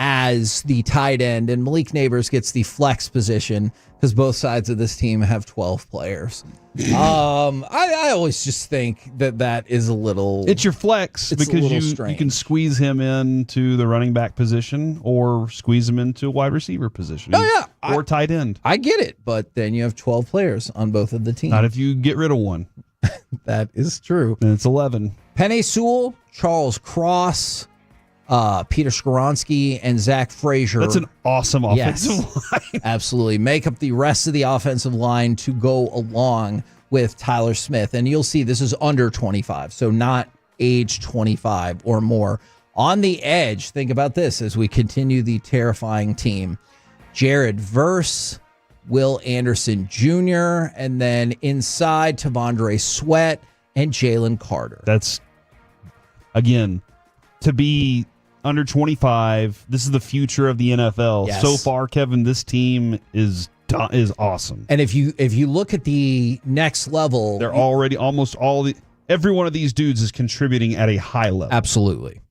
as the tight end, and Malik Neighbors gets the flex position because both sides of this team have 12 players. I always just think that is a little... It's your flex because you can squeeze him into the running back position or squeeze him into a wide receiver position. Oh, yeah. Or tight end. I get it, but then you have 12 players on both of the teams. Not if you get rid of one. That is true. Then it's 11. Penei Sewell, Charles Cross, Peter Skoronski, and Zach Frazier. That's an awesome offensive line. Absolutely. Make up the rest of the offensive line to go along with Tyler Smith. And you'll see this is under 25, so not age 25 or more. On the edge, think about this as we continue the terrifying team. Jared Verse, Will Anderson Jr., and then inside Tavondre Sweat and Jalen Carter. That's, again, to be under 25, this is the future of the NFL. Yes. So far, Kevin, this team is awesome. And if you look at the next level, they're already almost every one of these dudes is contributing at a high level. Absolutely.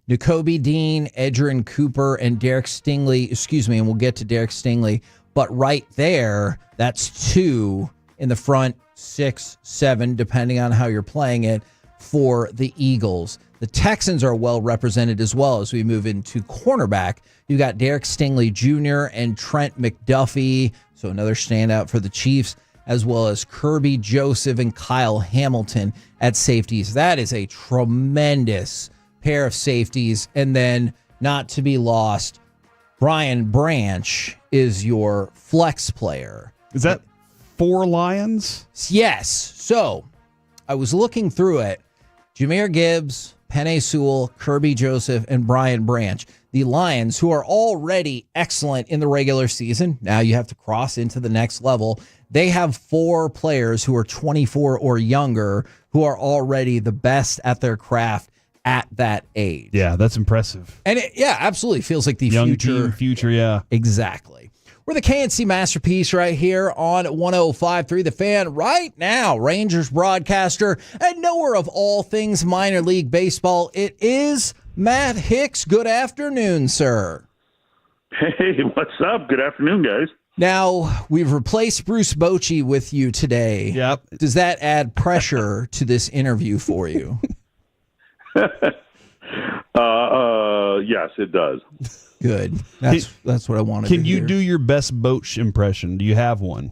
Nakobe Dean, Edgerrin Cooper, and Derek Stingley. Excuse me, and we'll get to Derek Stingley. But right there, that's 2 in the front, 6, 7, depending on how you're playing it, for the Eagles. The Texans are well represented as well as we move into cornerback. You got Derek Stingley Jr. and Trent McDuffie, so another standout for the Chiefs, as well as Kirby Joseph and Kyle Hamilton at safeties. That is a tremendous pair of safeties. And then, not to be lost, Brian Branch is your flex player. Is that 4 Lions? Yes. So I was looking through it. Jahmyr Gibbs, Penei Sewell, Kirby Joseph, and Brian Branch. The Lions, who are already excellent in the regular season. Now you have to cross into the next level. They have 4 players who are 24 or younger who are already the best at their craft at that age. Yeah, that's impressive. And it, absolutely feels like the young future. Yeah. Exactly. We're the KNC Masterpiece right here on 105.3 The Fan right now. Rangers broadcaster and knower of all things minor league baseball. It is Matt Hicks. Good afternoon, sir. Hey, what's up? Good afternoon, guys. Now, we've replaced Bruce Bochy with you today. Yep. Does that add pressure to this interview for you? Yes, it does. Good. That's what I wanted to hear. Can you do your best Boch impression? Do you have one?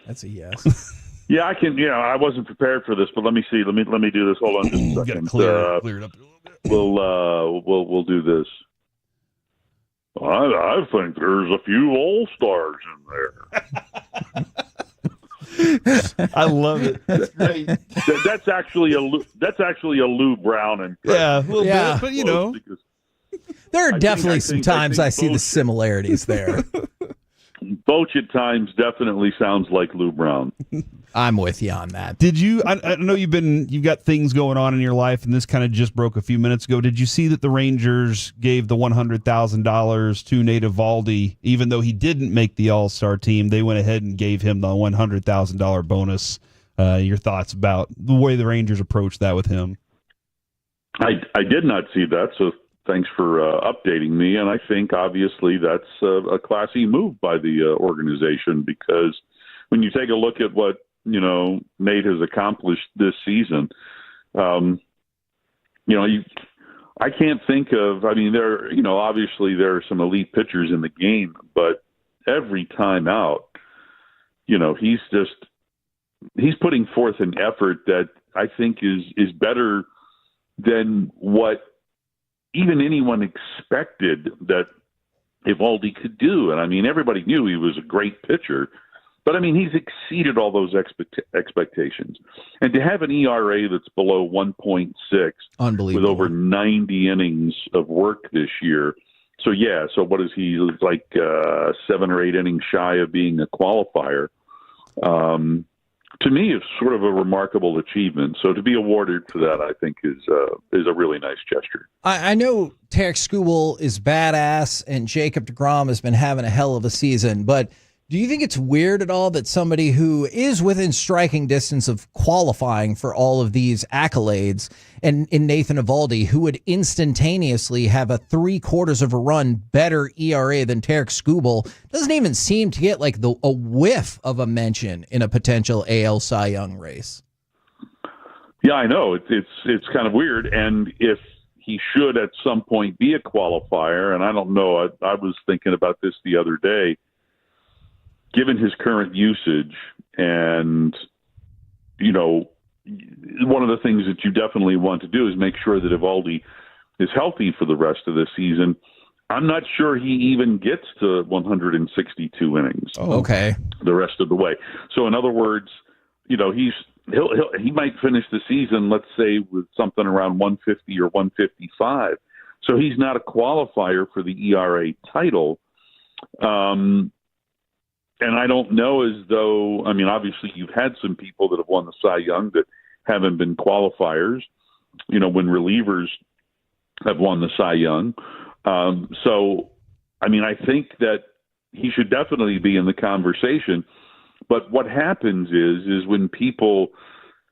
That's a yes. Yeah, I can. I wasn't prepared for this, but let me see. Let me do this. Hold on just a second. Clear it up a little bit. We'll do this. I think there's a few all-stars in there. I love it. That's great. That's actually a Lou Brown and a little bit, but there are definitely some times I see the similarities there. Boch at times definitely sounds like Lou Brown. I'm with you on that. Did you? I know you've got things going on in your life, and this kind of just broke a few minutes ago. Did you see that the Rangers gave the $100,000 to Nate Eovaldi, even though he didn't make the All-Star team? They went ahead and gave him the $100,000 bonus. Your thoughts about the way the Rangers approached that with him? I did not see that, so thanks for updating me. And I think obviously that's a classy move by the organization, because when you take a look at what Nate has accomplished this season, I can't think of. I mean, obviously there are some elite pitchers in the game, but every time out, he's putting forth an effort that I think is better than what even anyone expected that Eovaldi could do. And I mean, everybody knew he was a great pitcher, but I mean, he's exceeded all those expectations. And to have an ERA that's below 1.6 with over 90 innings of work this year. So what is he, like 7 or 8 innings shy of being a qualifier? To me, it's sort of a remarkable achievement. So to be awarded for that, I think, is a really nice gesture. I know Tarek Skubal is badass, and Jacob deGrom has been having a hell of a season. But do you think it's weird at all that somebody who is within striking distance of qualifying for all of these accolades, and in Nathan Eovaldi, who would instantaneously have a 3/4 of a run better ERA than Tarek Skubal, doesn't even seem to get like a whiff of a mention in a potential AL Cy Young race? Yeah, I know. It's kind of weird. And if he should at some point be a qualifier, and I don't know, I was thinking about this the other day, given his current usage, and, one of the things that you definitely want to do is make sure that Eovaldi is healthy for the rest of the season. I'm not sure he even gets to 162 innings. Oh, okay. The rest of the way. So in other words, he might finish the season, let's say, with something around 150 or 155. So he's not a qualifier for the ERA title. And I don't know as though, I mean, obviously you've had some people that have won the Cy Young that haven't been qualifiers, when relievers have won the Cy Young. So, I mean, I think that he should definitely be in the conversation. But what happens is when people,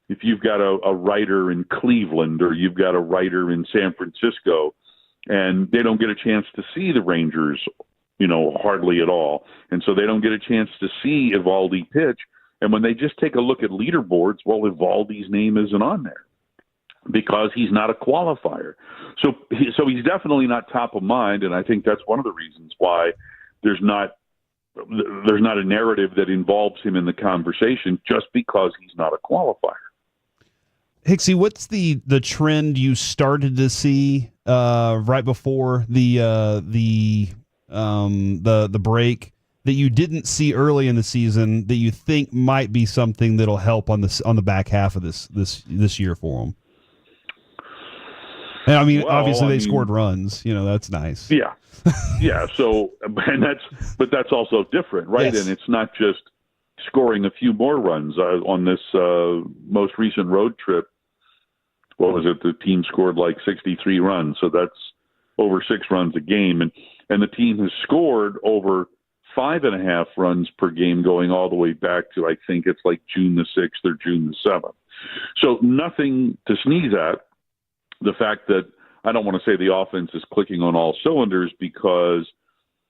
if you've got a writer in Cleveland or you've got a writer in San Francisco, and they don't get a chance to see the Rangers hardly at all. And so they don't get a chance to see Eovaldi pitch. And when they just take a look at leaderboards, well, Eovaldi's name isn't on there because he's not a qualifier. So he's definitely not top of mind. And I think that's one of the reasons why there's not a narrative that involves him in the conversation, just because he's not a qualifier. Hicksy, what's the trend you started to see right before the break that you didn't see early in the season that you think might be something that'll help on the back half of this year for them? And I mean, obviously they scored runs. That's nice. Yeah, yeah. So, but that's also different, right? Yes. And it's not just scoring a few more runs on this most recent road trip. What was it? The team scored like 63 runs, so that's over 6 runs a game, and the team has scored over 5.5 runs per game going all the way back to, I think it's like June the 6th or June the 7th. So nothing to sneeze at. The fact that I don't want to say the offense is clicking on all cylinders, because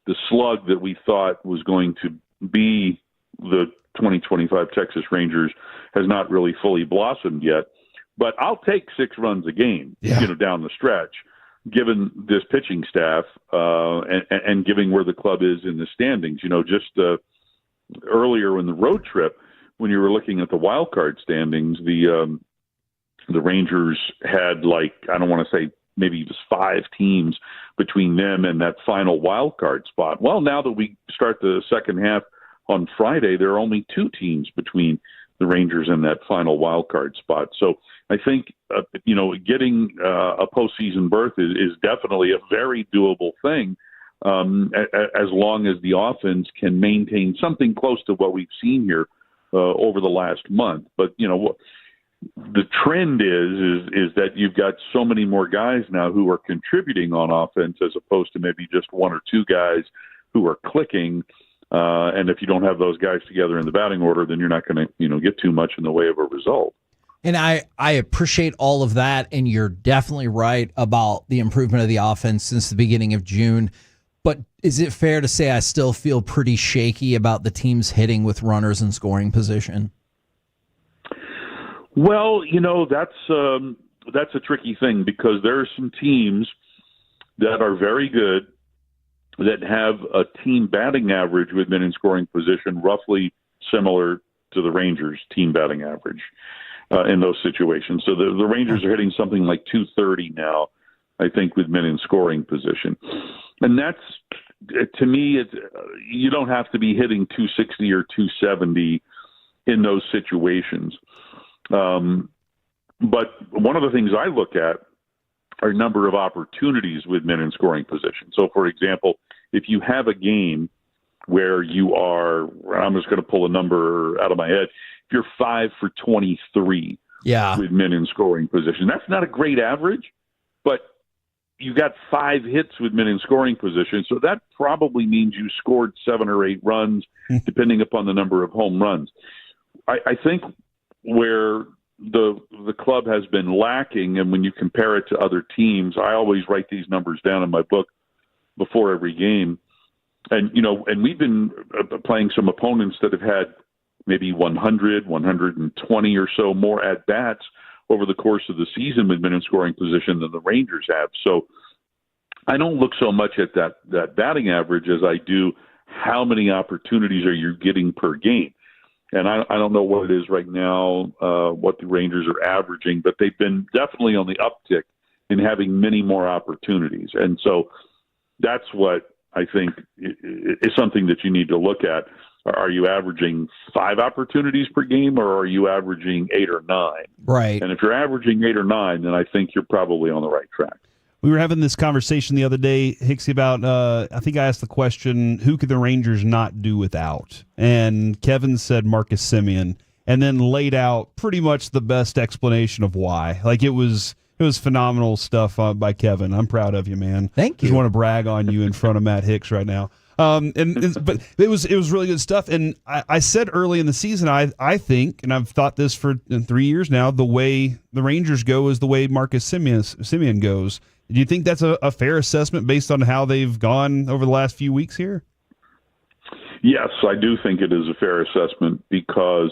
the slug that we thought was going to be the 2025 Texas Rangers has not really fully blossomed yet. But I'll take 6 runs a game, down the stretch, given this pitching staff and given where the club is in the standings. Just earlier in the road trip, when you were looking at the wild card standings, the Rangers had, like, I don't want to say maybe just 5 teams between them and that final wild card spot. Well, now that we start the second half on Friday, there are only 2 teams between the Rangers and that final wild card spot. So I think, getting a postseason berth is definitely a very doable thing, as long as the offense can maintain something close to what we've seen here over the last month. But, the trend is that you've got so many more guys now who are contributing on offense, as opposed to maybe just 1 or 2 guys who are clicking. And if you don't have those guys together in the batting order, then you're not going to, get too much in the way of a result. And I appreciate all of that, and you're definitely right about the improvement of the offense since the beginning of June. But is it fair to say I still feel pretty shaky about the teams hitting with runners in scoring position? Well, that's a tricky thing, because there are some teams that are very good that have a team batting average with men in scoring position roughly similar to the Rangers' team batting average in those situations. So the Rangers are hitting something like 230 now, I think, with men in scoring position. And that's, to me, you don't have to be hitting 260 or 270 in those situations. But one of the things I look at are number of opportunities with men in scoring position. So, for example, if you have a game where you are, I'm just going to pull a number out of my head, if you're 5 for 23 with men in scoring position, that's not a great average, but you got 5 hits with men in scoring position, so that probably means you scored 7 or 8 runs, depending upon the number of home runs. I think where the club has been lacking, and when you compare it to other teams, I always write these numbers down in my book before every game. And, and we've been playing some opponents that have had maybe 100, 120 or so more at-bats over the course of the season with men in scoring position than the Rangers have. So I don't look so much at that batting average as I do how many opportunities are you getting per game. And I don't know what it is right now, what the Rangers are averaging, but they've been definitely on the uptick in having many more opportunities. And so that's what I think is something that you need to look at. Are you averaging 5 opportunities per game, or are you averaging 8 or 9? Right. And if you're averaging 8 or 9, then I think you're probably on the right track. We were having this conversation the other day, Hicksy, about, I think I asked the question, who could the Rangers not do without? And Kevin said Marcus Semien, and then laid out pretty much the best explanation of why. Like, it was phenomenal stuff by Kevin. I'm proud of you, man. Thank you. Just want to brag on you in front of Matt Hicks right now. But it was really good stuff. And I said early in the season, I think, and I've thought this for 3 years now, the way the Rangers go is the way Marcus Semien goes. Do you think that's a fair assessment based on how they've gone over the last few weeks here? Yes, I do think it is a fair assessment, because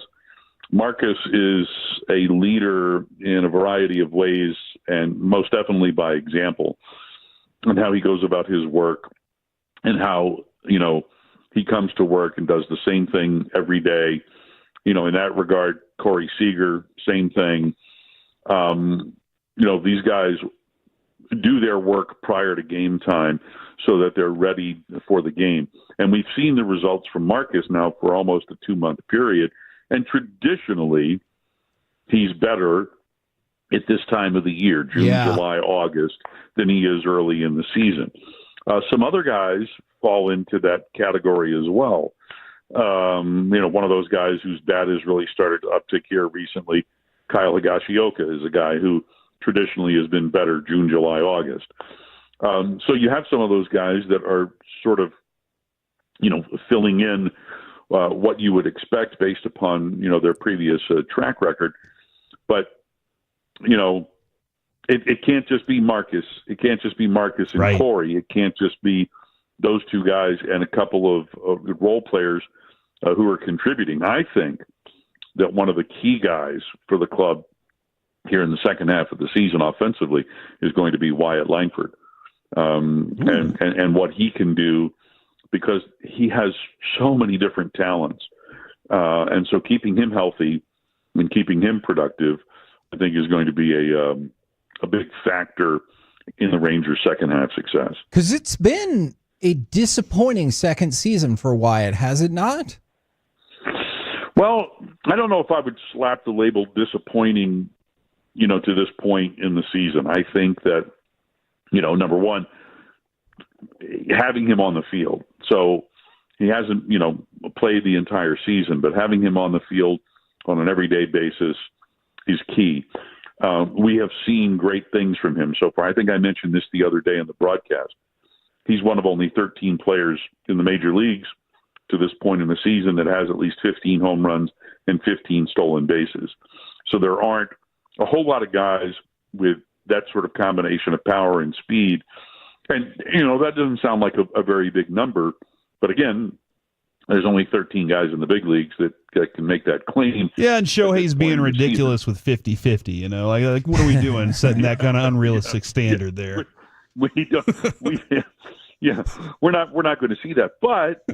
Marcus is a leader in a variety of ways, and most definitely by example, and how he goes about his work, and how, he comes to work and does the same thing every day. In that regard, Cory Seager, same thing. These guys do their work prior to game time so that they're ready for the game. And we've seen the results from Marcus now for almost a 2-month period. And traditionally, he's better at this time of the year, June, July, August, than he is early in the season. Some other guys fall into that category as well. One of those guys whose bat has really started to uptick here recently, Kyle Higashioka, is a guy who traditionally has been better June, July, August. So you have some of those guys that are sort of, filling in what you would expect based upon, their previous track record. But, it can't just be Marcus. It can't just be Marcus and Cory. It can't just be those two guys and a couple of role players who are contributing. I think that one of the key guys for the club here in the second half of the season offensively is going to be Wyatt Langford, and what he can do, because he has so many different talents. And so keeping him healthy and keeping him productive, I think, is going to be a big factor in the Rangers' second half success. Because it's been a disappointing second season for Wyatt, has it not? Well, I don't know if I would slap the label disappointing, to this point in the season. I think that, number one, having him on the field. So he hasn't, played the entire season, but having him on the field on an everyday basis is key. We have seen great things from him so far. I think I mentioned this the other day in the broadcast. He's one of only 13 players in the major leagues to this point in the season that has at least 15 home runs and 15 stolen bases. So there aren't a whole lot of guys with that sort of combination of power and speed. And, that doesn't sound like a very big number. But again, there's only 13 guys in the big leagues that can make that claim. Yeah, and Shohei's being ridiculous with 50-50, like what are we doing setting that kind of unrealistic standard there? We don't. We're not going to see that. But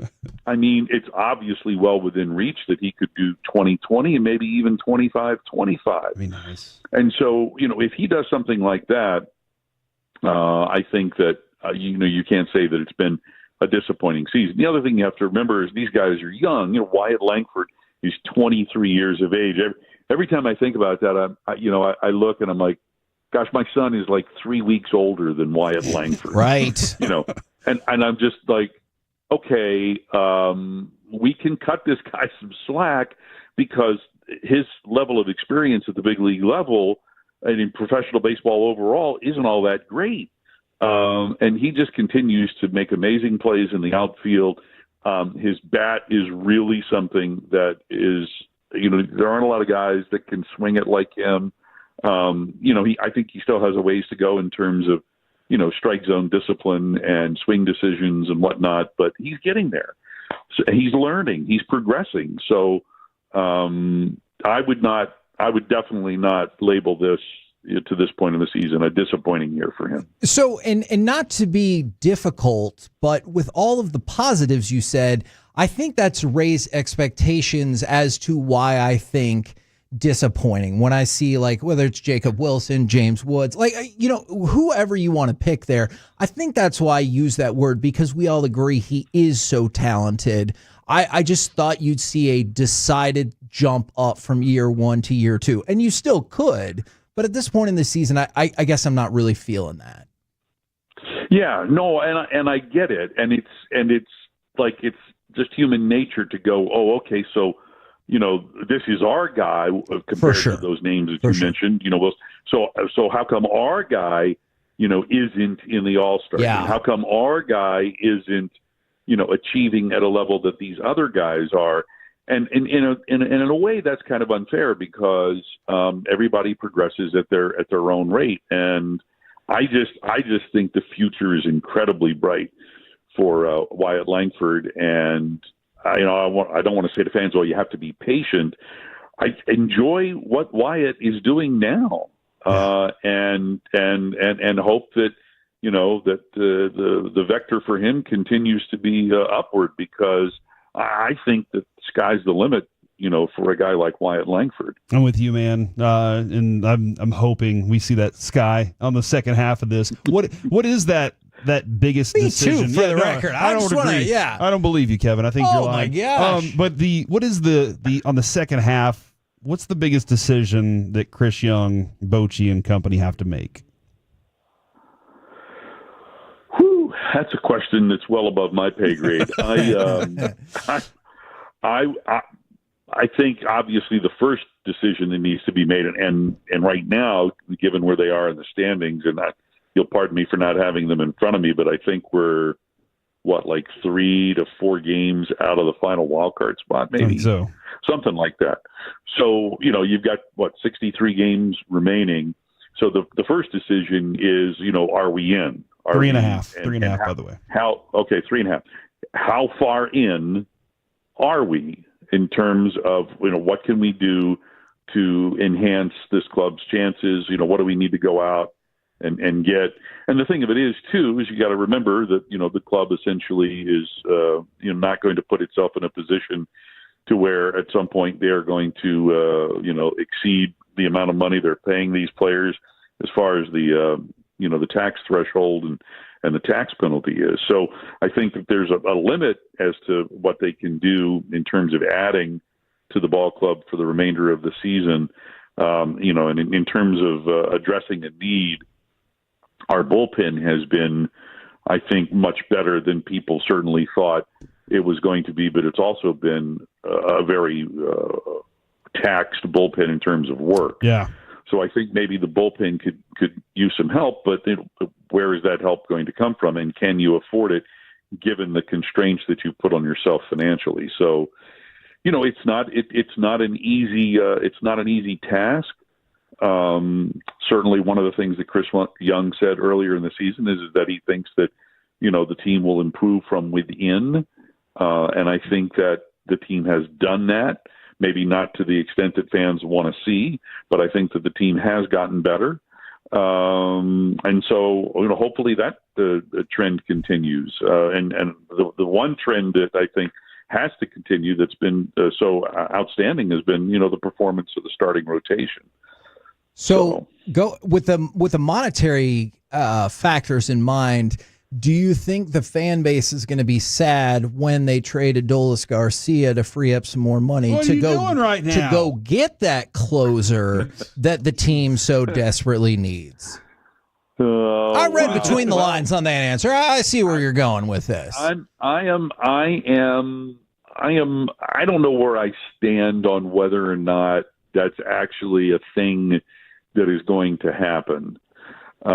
I mean, it's obviously well within reach that he could do 20-20 and maybe even 25-25. That'd be nice. And so, if he does something like that, I think that you can't say that it's been a disappointing season. The other thing you have to remember is these guys are young. Wyatt Langford is 23 years of age. Every time I think about that, I look and I'm like, gosh, my son is like 3 weeks older than Wyatt Langford. Right. And I'm just like, okay, we can cut this guy some slack because his level of experience at the big league level and in professional baseball overall isn't all that great. And he just continues to make amazing plays in the outfield. His bat is really something that is, there aren't a lot of guys that can swing it like him. I think he still has a ways to go in terms of, strike zone discipline and swing decisions and whatnot, but he's getting there. So he's learning, he's progressing. So, I would definitely not label this to this point in the season a disappointing year for him. So, and not to be difficult, but with all of the positives you said, I think that's raised expectations as to why I think disappointing when I see, like, whether it's Jacob Wilson, James Woods, whoever you want to pick there. I think that's why I use that word, because we all agree he is so talented. I just thought you'd see a decided jump up from year one to year two, and you still could. But at this point in the season, I guess I'm not really feeling that. Yeah, no, and I get it, and it's like it's just human nature to go, oh, okay, so this is our guy compared to those names that you mentioned. So how come our guy, isn't in the All-Star? Yeah. How come our guy isn't, achieving at a level that these other guys are? And in a way, that's kind of unfair because everybody progresses at their own rate. And I just think the future is incredibly bright for Wyatt Langford. And I don't want to say to fans, "Oh, you have to be patient." I enjoy what Wyatt is doing now, and hope that that the vector for him continues to be upward, because I think that sky's the limit for a guy like Wyatt Langford. I'm with you, man, and I'm hoping we see that sky on the second half of this. What is that biggest Me decision? too, for the record. I don't just wanna- agree. yeah. I don't believe you, Kevin. I think you're lying. my gosh. But what is the on the second half? What's the biggest decision that Chris Young, Bochy, and company have to make? Whew, that's a question that's well above my pay grade. I think obviously the first decision that needs to be made, and right now, given where they are in the standings, and you'll pardon me for not having them in front of me, but I think we're like 3 to 4 games out of the final wild card spot, maybe so. Something like that. So you've got 63 games remaining. So the first decision is are we in? Are 3.5. we, 3.5, by the way. 3.5. How far in are we in terms of what can we do to enhance this club's chances? What do we need to go out and get? And the thing of it is too is you got to remember that the club essentially is not going to put itself in a position to where at some point they are going to exceed the amount of money they're paying these players as far as the tax threshold and the tax penalty is. So I think that there's a limit as to what they can do in terms of adding to the ball club for the remainder of the season. And in terms of addressing a need, our bullpen has been, I think, much better than people certainly thought it was going to be, but it's also been a very taxed bullpen in terms of work. Yeah. So I think maybe the bullpen could use some help, but where is that help going to come from, and can you afford it given the constraints that you put on yourself financially? So, it's not an easy task. Certainly, one of the things that Chris Young said earlier in the season is that he thinks that the team will improve from within, and I think that the team has done that. Maybe not to the extent that fans want to see, but I think that the team has gotten better. And so, hopefully that the trend continues. And the one trend that I think has to continue that's been so outstanding has been, the performance of the starting rotation. So go with the monetary factors in mind. Do you think the fan base is going to be sad when they trade Adolis Garcia to free up some more money to go get that closer that the team so desperately needs? I read between the lines on that answer. I see where you're going with this. I don't know where I stand on whether or not that's actually a thing that is going to happen. This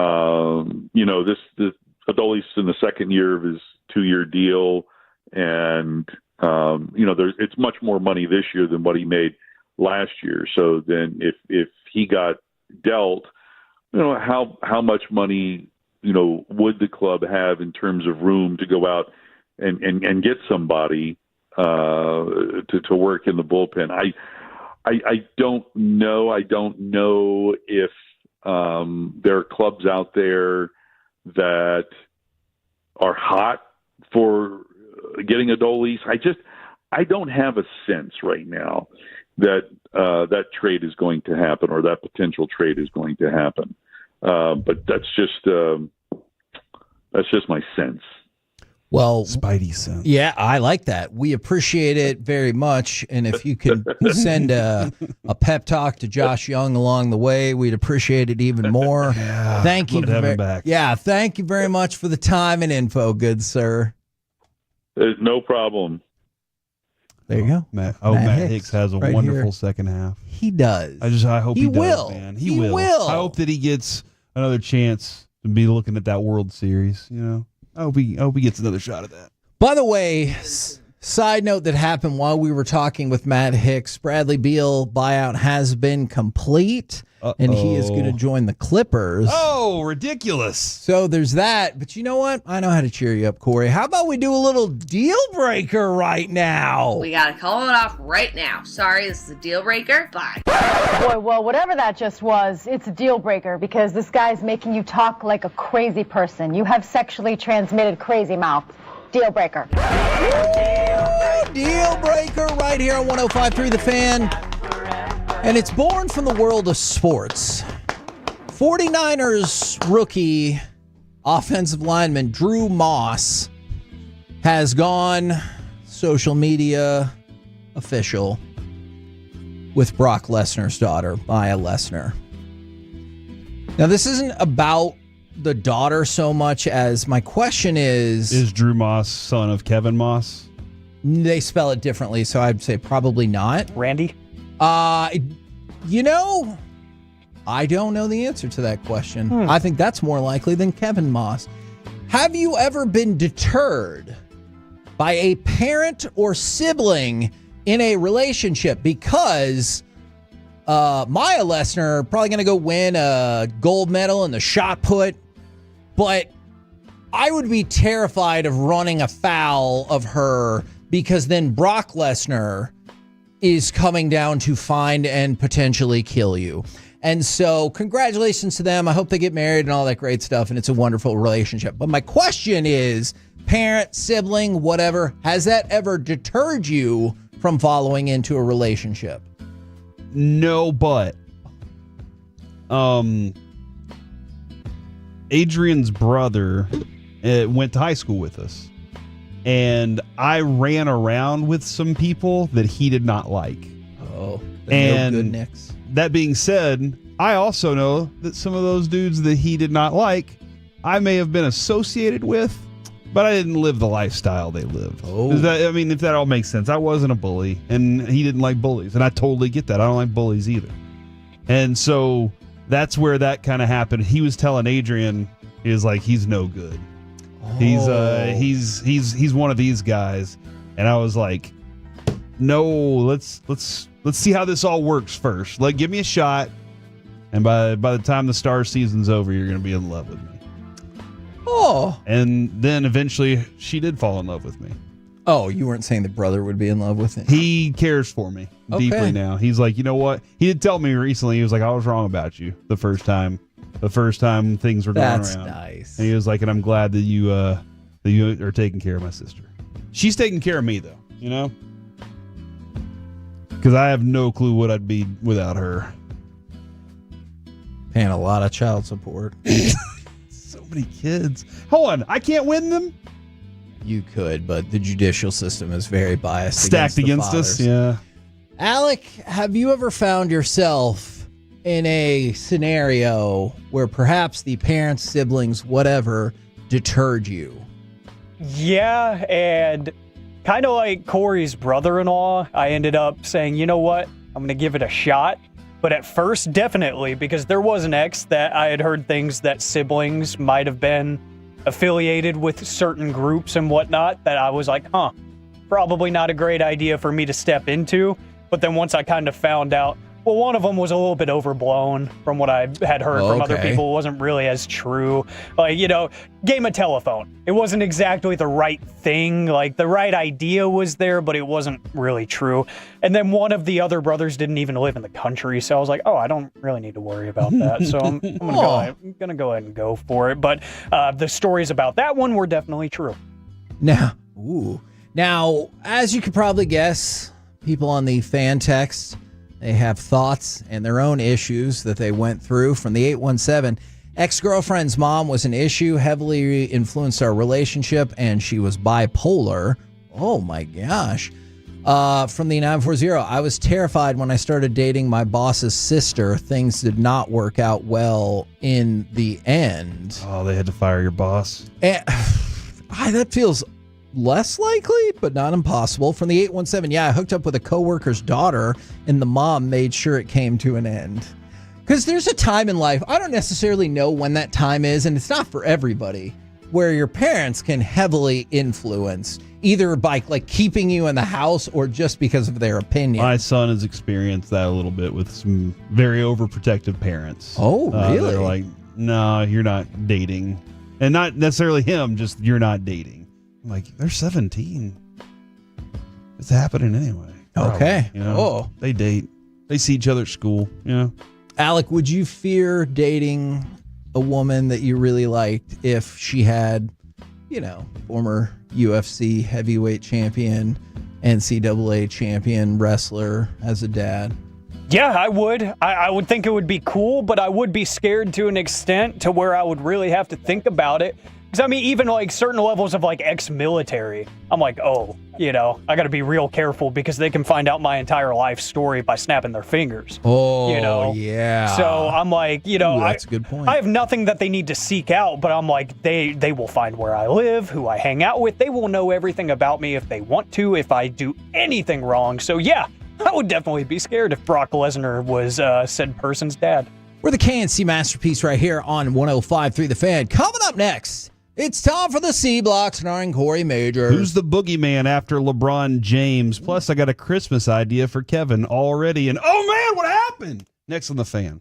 Adolis in the second year of his 2-year deal, and it's much more money this year than what he made last year. So then, if he got dealt, how much money would the club have in terms of room to go out and get somebody to work in the bullpen? I don't know. I don't know if there are clubs out there that are hot for getting Adolis. I don't have a sense right now that that trade is going to happen, or that potential trade is going to happen. But that's just my sense. Well, Spidey sense. Yeah, I like that. We appreciate it very much. And if you could send a pep talk to Josh Young along the way, we'd appreciate it even more. Thank you. Back. Yeah, thank you very much for the time and info, good sir. No problem. There you go. Matt Hicks has a right wonderful here. second half. He does. I hope he will. does, man. He will. I hope that he gets another chance to be looking at that World Series, I hope he gets another shot at that. By the way, side note that happened while we were talking with Matt Hicks, Bradley Beal buyout has been complete, and he is going to join the Clippers. Oh, ridiculous. So there's that. But you know what? I know how to cheer you up, Corey. How about we do a little deal breaker right now? We got to call it off right now. Sorry, this is a deal breaker. Bye. Boy, well, whatever that just was, it's a deal breaker because this guy's making you talk like a crazy person. You have sexually transmitted crazy mouth. Deal breaker. Deal Breaker right here on 105.3 The Fan. And it's born from the world of sports. 49ers rookie offensive lineman Drew Moss has gone social media official with Brock Lesnar's daughter, Maya Lesnar. Now, this isn't about the daughter so much as my question is Drew Moss son of Kevin Moss? They spell it differently, so I'd say probably not. Randy? You know, I don't know the answer to that question. I think that's more likely than Kevin Moss. Have you ever been deterred by a parent or sibling in a relationship because Maya Lesnar probably going to go win a gold medal in the shot put, but I would be terrified of running afoul of her because then Brock Lesnar is coming down to find and potentially kill you. And so congratulations to them. I hope they get married and all that great stuff, and it's a wonderful relationship. But my question is, parent, sibling, whatever, has that ever deterred you from following into a relationship? No, but Adrian's brother went to high school with us, and I ran around with some people that he did not like. Oh, and no good Knicks. That being said, I also know that some of those dudes that he did not like, I may have been associated with, but I didn't live the lifestyle they lived. Oh. If that all makes sense. I wasn't a bully, and he didn't like bullies, and I totally get that. I don't like bullies either. And so that's where that kind of happened. He was telling Adrian, he was like, he's no good. Oh. He's one of these guys. And I was like, no, let's see how this all works first. Give me a shot, and by the time the star season's over, you're going to be in love with me. Oh. And then eventually she did fall in love with me. Oh, you weren't saying the brother would be in love with him? He cares for me deeply now. He's like, you know what? He did tell me recently, he was like, I was wrong about you the first time things were going around. That's nice. And he was like, and I'm glad that you are taking care of my sister. She's taking care of me, though, you know? Because I have no clue what I'd be without her. Paying a lot of child support. So many kids. Hold on, I can't win them? You could, but the judicial system is very biased. Stacked against us, yeah. Alec, have you ever found yourself in a scenario where perhaps the parents, siblings, whatever, deterred you? Yeah, and kind of like Corey's brother-in-law, I ended up saying, you know what, I'm going to give it a shot. But at first, definitely, because there was an ex that I had heard things that siblings might have been affiliated with certain groups and whatnot that I was like, probably not a great idea for me to step into. But then once I kind of found out, well, one of them was a little bit overblown from what I had heard from other people. It wasn't really as true. Game of telephone. It wasn't exactly the right thing. The right idea was there, but it wasn't really true. And then one of the other brothers didn't even live in the country. So I was like, I don't really need to worry about that. So I'm going to go ahead and go for it. But the stories about that one were definitely true. Now, as you could probably guess, people on the fan text, they have thoughts and their own issues that they went through. From the 817, ex-girlfriend's mom was an issue, heavily influenced our relationship, and she was bipolar. Oh my gosh. From the 940, I was terrified when I started dating my boss's sister. Things did not work out well in the end. Oh, they had to fire your boss. And, that feels less likely, but not impossible. From the 817, I hooked up with a coworker's daughter, and the mom made sure it came to an end. Because there's a time in life, I don't necessarily know when that time is, and it's not for everybody, where your parents can heavily influence, either by keeping you in the house or just because of their opinion. My son has experienced that a little bit with some very overprotective parents. Oh, really? They're like, no, you're not dating. And not necessarily him, just you're not dating. I'm like, they're 17. It's happening anyway. Okay. They date. They see each other at school. Alec, would you fear dating a woman that you really liked if she had, former UFC heavyweight champion NCAA champion wrestler as a dad? Yeah, I would. I would think it would be cool, but I would be scared to an extent to where I would really have to think about it. Because, I mean, even like certain levels of like ex-military, I'm like, oh, I got to be real careful because they can find out my entire life story by snapping their fingers. Oh, yeah. So I'm like, that's a good point. I have nothing that they need to seek out, but I'm like, they will find where I live, who I hang out with. They will know everything about me if they want to, if I do anything wrong. So, yeah, I would definitely be scared if Brock Lesnar was said person's dad. We're the KNC Masterpiece right here on 105.3 The Fan. Coming up next, it's time for the C Block starring Corey Majors. Who's the boogeyman after LeBron James? Plus, I got a Christmas idea for Kevin already. And, oh, man, what happened? Next on The Fan.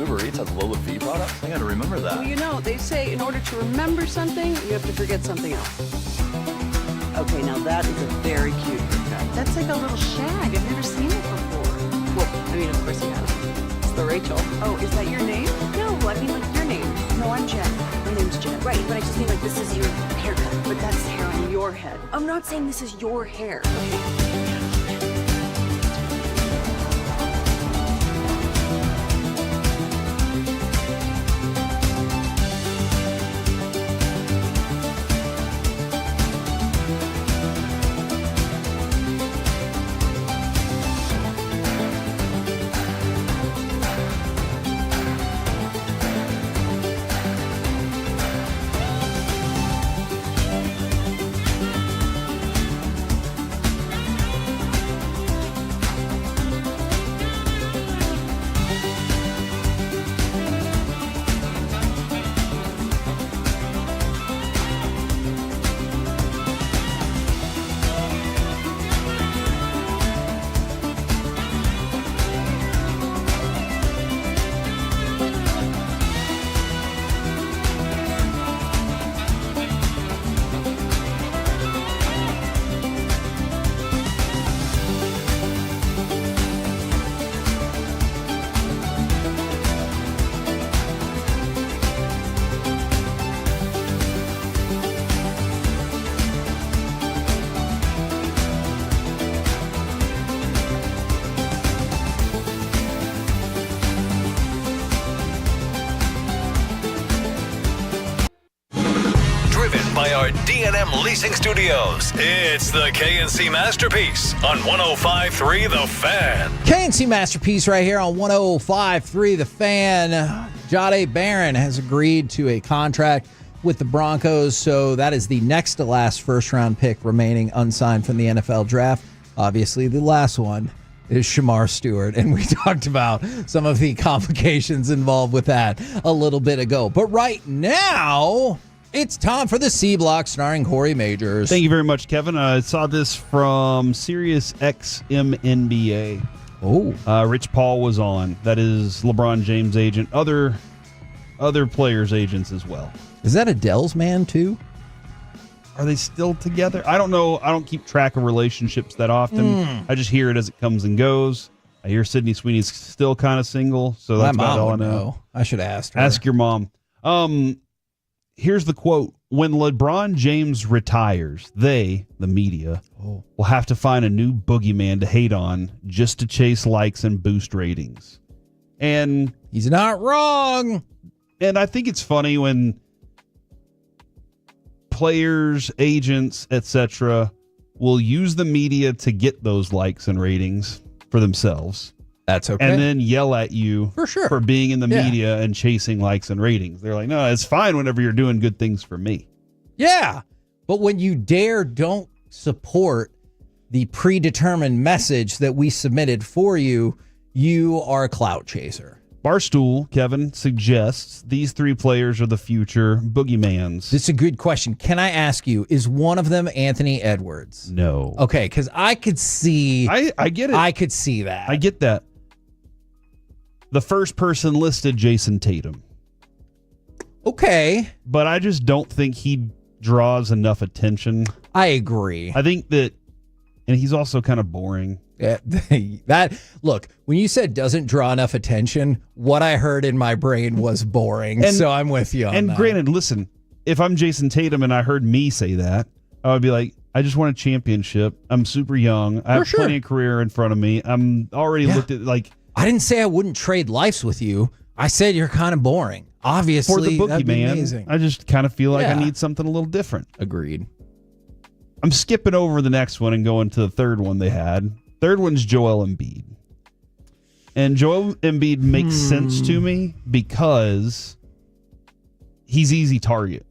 Uber Eats has low LVP products? I gotta remember that. Well, you know, they say in order to remember something, you have to forget something else. Okay, now that is a very cute haircut. That's like a little shag. I've never seen it before. Well, I mean, of course you have. It's the Rachel. Oh, is that your name? No, I mean like your name. No, I'm Jen. My name's Jen. Right, but I just mean like this is your haircut. But that's hair on your head. I'm not saying this is your hair. Okay. By our D&M Leasing Studios, it's the KNC Masterpiece on 105.3 The Fan. KNC Masterpiece right here on 105.3 The Fan. Jahdae Barron has agreed to a contract with the Broncos, so that is the next to last first-round pick remaining unsigned from the NFL draft. Obviously, the last one is Shamar Stewart, and we talked about some of the complications involved with that a little bit ago. But right now, it's time for the C Block starring Corey Majors. Thank you very much, Kevin. I saw this from Sirius XM NBA. Oh, Rich Paul was on. That is LeBron James' agent. Other players' agents as well. Is that Adele's man too? Are they still together? I don't know. I don't keep track of relationships that often. I just hear it as it comes and goes. I hear Sidney Sweeney's still kind of single, so that's about all I know. I should ask her. Ask your mom. Here's the quote. When LeBron James retires, they, the media, will have to find a new boogeyman to hate on just to chase likes and boost ratings. And he's not wrong. And I think it's funny when players, agents, etc., will use the media to get those likes and ratings for themselves. That's okay. And then yell at you for being in the media and chasing likes and ratings. They're like, no, it's fine whenever you're doing good things for me. Yeah. But when you don't support the predetermined message that we submitted for you, you are a clout chaser. Barstool, Kevin, suggests these three players are the future boogeymans. This is a good question. Can I ask you, is one of them Anthony Edwards? No. Okay, because I could see... I get it. I could see that. I get that. The first person listed, Jason Tatum. Okay. But I just don't think he draws enough attention. I agree. I think that... And he's also kind of boring. Look, when you said doesn't draw enough attention, what I heard in my brain was boring. So I'm with you on that. And granted, listen, if I'm Jason Tatum and I heard me say that, I would be like, I just won a championship. I'm super young. I have plenty of career in front of me. I'm already looked at like... I didn't say I wouldn't trade lives with you. I said you're kind of boring. Obviously, for the that'd be boogeyman, amazing. I just kind of feel like I need something a little different. Agreed. I'm skipping over the next one and going to the third one they had. Third one's Joel Embiid. And Joel Embiid makes sense to me because he's easy target.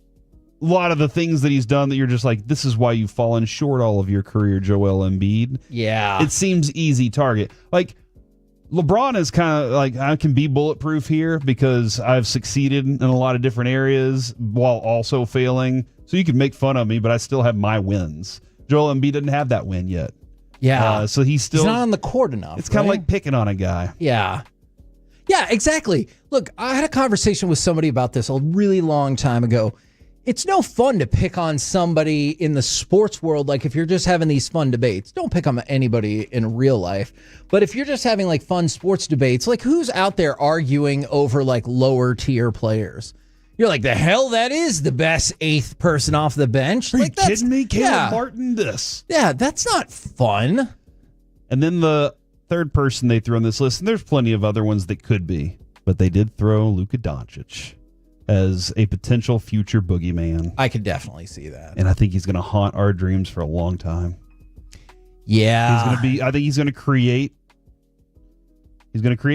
A lot of the things that he's done that you're just like, this is why you've fallen short all of your career, Joel Embiid. Yeah. It seems easy target. Like, LeBron is kind of like, I can be bulletproof here because I've succeeded in a lot of different areas while also failing. So you can make fun of me, but I still have my wins. Joel Embiid didn't have that win yet. Yeah. So he's not on the court enough. It's kind of like picking on a guy. Yeah. Yeah, exactly. Look, I had a conversation with somebody about this a really long time ago. It's no fun to pick on somebody in the sports world. Like if you're just having these fun debates, don't pick on anybody in real life. But if you're just having like fun sports debates, like who's out there arguing over like lower tier players? You're like, the hell, that is the best eighth person off the bench. Are you Like, that's, kidding me? Caleb yeah. Martin, this. Yeah, that's not fun. And then the third person they threw on this list, and there's plenty of other ones that could be, but they did throw Luka Doncic as a potential future boogeyman. I could definitely see that. And I think he's going to haunt our dreams for a long time. Yeah. I think he's going to create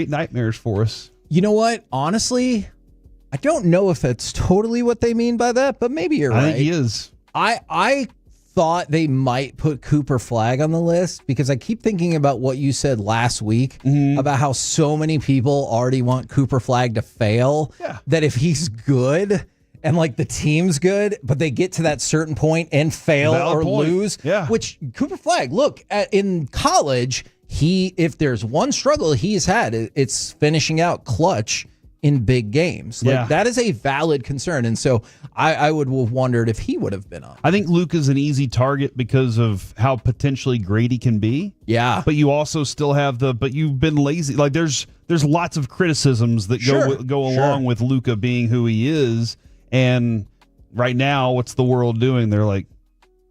nightmares for us. You know what? Honestly, I don't know if that's totally what they mean by that, but maybe you're right. I think he is. I thought they might put Cooper Flagg on the list because I keep thinking about what you said last week about how so many people already want Cooper Flagg to fail. Yeah. That if he's good and like the team's good, but they get to that certain point and fail or lose. Yeah. Which Cooper Flagg, look, in college, if there's one struggle he's had, it's finishing out clutch in big games. Like that is a valid concern. And so I would have wondered if he would have been on. I think Luka's an easy target because of how potentially great he can be. Yeah. But you also still have but you've been lazy. Like there's lots of criticisms that go along with Luka being who he is. And right now, what's the world doing? They're like,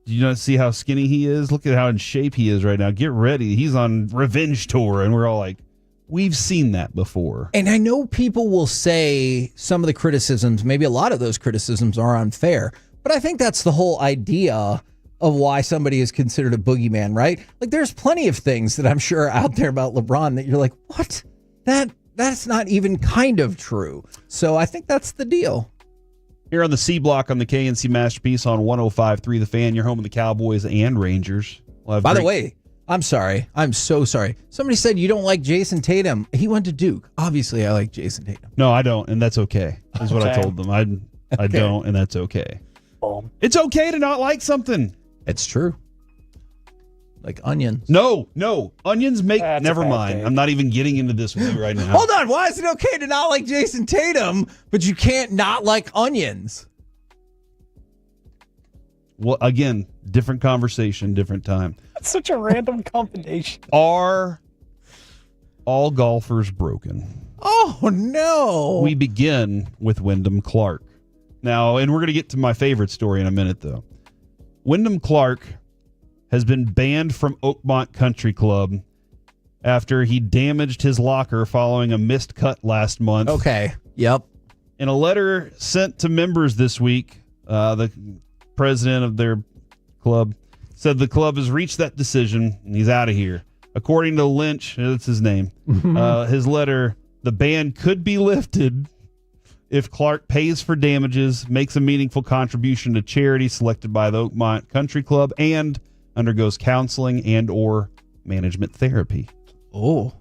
do you not see how skinny he is? Look at how in shape he is right now. Get ready. He's on revenge tour. And we're all like, we've seen that before. And I know people will say some of the criticisms, maybe a lot of those criticisms are unfair, but I think that's the whole idea of why somebody is considered a boogeyman, right? Like there's plenty of things that I'm sure are out there about LeBron that you're like, what? That's not even kind of true. So I think that's the deal. Here on the C Block on the KNC Masterpiece on 105.3 The Fan, your home of the Cowboys and Rangers. By the way, I'm sorry. I'm so sorry. Somebody said you don't like Jason Tatum. He went to Duke. Obviously, I like Jason Tatum. No, I don't, and that's okay. Is what I told them. I don't, and that's okay. It's okay to not like something. It's true. Like onions. No. Onions make... never mind. I'm not even getting into this with you right now. Hold on. Why is it okay to not like Jason Tatum, but you can't not like onions? Well, again, different conversation, different time. That's such a random combination. Are all golfers broken? Oh, no. We begin with Wyndham Clark. Now, and we're going to get to my favorite story in a minute, though. Wyndham Clark has been banned from Oakmont Country Club after he damaged his locker following a missed cut last month. Okay. Yep. In a letter sent to members this week, the president of their club said the club has reached that decision and he's out of here. According to Lynch, that's his name, his letter, the ban could be lifted if Clark pays for damages, makes a meaningful contribution to charity selected by the Oakmont Country Club, and undergoes counseling and or management therapy. Oh.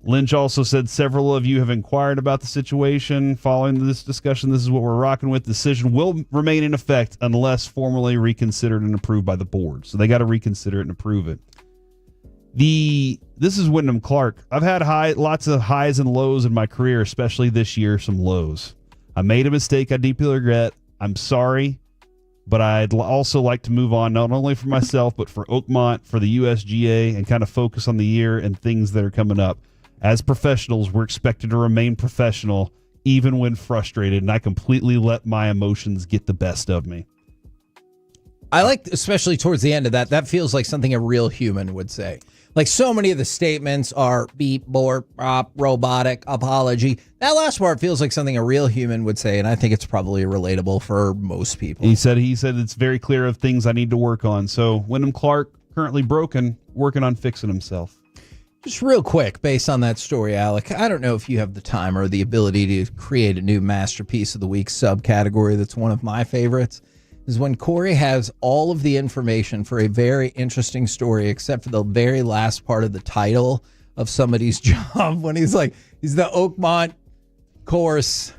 Lynch also said several of you have inquired about the situation. Following this discussion, this is what we're rocking with. Decision will remain in effect unless formally reconsidered and approved by the board. So they got to reconsider it and approve it. This is Wyndham Clark. I've had lots of highs and lows in my career, especially this year, some lows. I made a mistake I deeply regret. I'm sorry, but I'd also like to move on, not only for myself, but for Oakmont, for the USGA, and kind of focus on the year and things that are coming up. As professionals, we're expected to remain professional even when frustrated, and I completely let my emotions get the best of me. I like, especially towards the end of that feels like something a real human would say. Like so many of the statements are beep, borp, bop, robotic, apology. That last part feels like something a real human would say, and I think it's probably relatable for most people. He said it's very clear of things I need to work on. So Wyndham Clark, currently broken, working on fixing himself. Just real quick, based on that story, Alec, I don't know if you have the time or the ability to create a new Masterpiece of the Week subcategory that's one of my favorites. Is when Corey has all of the information for a very interesting story, except for the very last part of the title of somebody's job, when he's like, he's the Oakmont course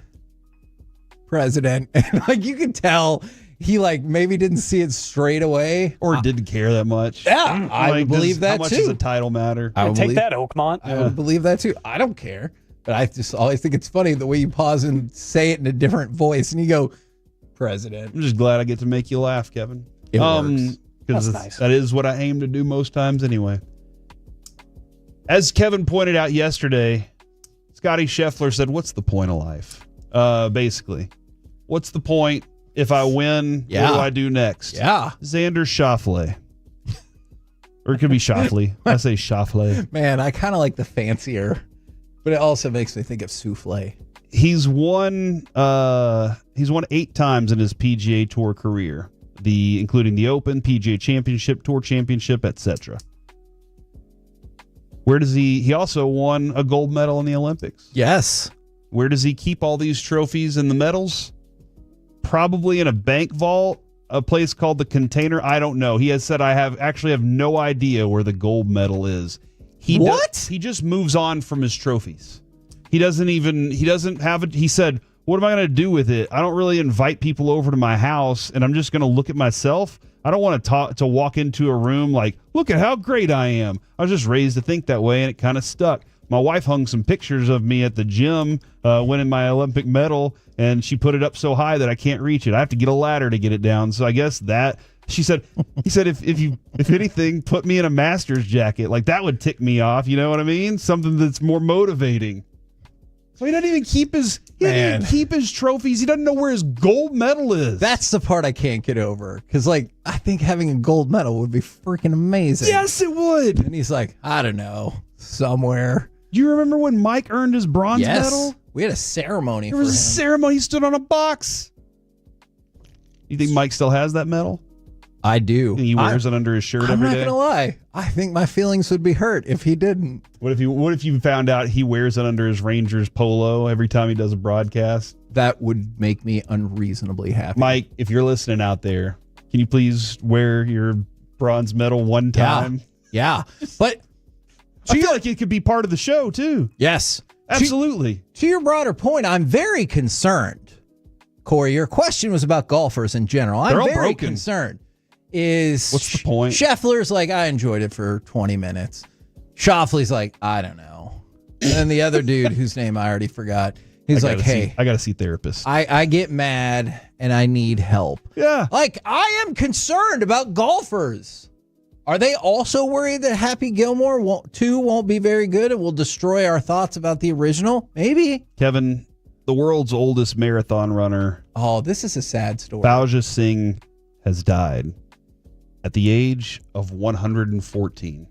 president. And like you can tell he like maybe didn't see it straight away, or didn't care that much. Yeah, I would believe that how much too. does a title matter? I would Take believe- that, Oakmont. I would believe that too. I don't care, but I just always think it's funny the way you pause and say it in a different voice, and you go, "President." I'm just glad I get to make you laugh, Kevin. It works. Because That's nice. that is what I aim to do most times anyway. As Kevin pointed out yesterday, Scotty Scheffler said, "What's the point of life?" Basically, what's the point if I win? Yeah. What do I do next? Yeah. Xander Schauffele. Or it could be Schauffele. I say Schauffele. Man, I kind of like the fancier, but it also makes me think of souffle. He's won 8 times in his PGA Tour career, including the Open, PGA Championship, Tour Championship, etc. Where does he also won a gold medal in the Olympics. Yes. Where does he keep all these trophies and the medals? Probably in a bank vault, a place called the Container. I don't know. He has said, I have no idea where the gold medal is. He just moves on from his trophies. He doesn't have it. He said, what am I going to do with it? I don't really invite people over to my house, and I'm just going to look at myself. I don't want to walk into a room like, look at how great I am. I was just raised to think that way, and it kind of stuck. My wife hung some pictures of me at the gym winning my Olympic medal, and she put it up so high that I can't reach it. I have to get a ladder to get it down. So I guess he said, if anything, put me in a Masters jacket. Like, that would tick me off. You know what I mean? Something that's more motivating. So he doesn't even keep his trophies. He doesn't know where his gold medal is. That's the part I can't get over. Because, I think having a gold medal would be freaking amazing. Yes, it would. And he's like, I don't know, somewhere. Do you remember when Mike earned his bronze medal? We had a ceremony There was a ceremony. He stood on a box. You think Mike still has that medal? I do. And he wears it under his shirt every day? I'm not going to lie. I think my feelings would be hurt if he didn't. What if you found out he wears it under his Rangers polo every time he does a broadcast? That would make me unreasonably happy. Mike, if you're listening out there, can you please wear your bronze medal one time? Yeah. But I feel like it could be part of the show, too. Yes. Absolutely. To your broader point, I'm very concerned. Corey, your question was about golfers in general. I'm very concerned. What's the point? Scheffler's like, I enjoyed it for 20 minutes. Schauffele's like, I don't know. And then the other dude, whose name I already forgot, he's like, hey, I got to see therapist. I get mad and I need help. Yeah. I am concerned about golfers. Are they also worried that Happy Gilmore 2 won't be very good and will destroy our thoughts about the original? Maybe. Kevin, the world's oldest marathon runner. Oh, this is a sad story. Balja Singh has died at the age of 114.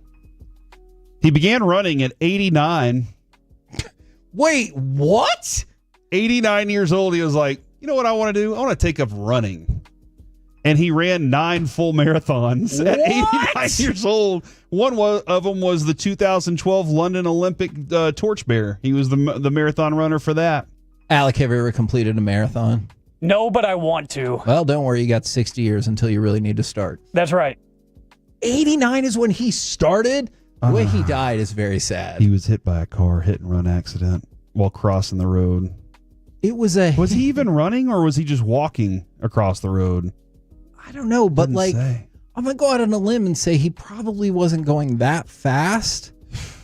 He began running at 89. Wait, what? 89 years old. He was like, you know what I want to do? I want to take up running. And he ran 9 full marathons at 89 years old. One of them was the 2012 London Olympic torchbearer. He was the marathon runner for that. Alec, have you ever completed a marathon? No, but I want to. Well, don't worry. You got 60 years until you really need to start. That's right. 89 is when he started. The way he died is very sad. He was hit by a car hit and run accident while crossing the road. Was he even running or was he just walking across the road? I don't know, but Didn't say. I'm going to go out on a limb and say he probably wasn't going that fast.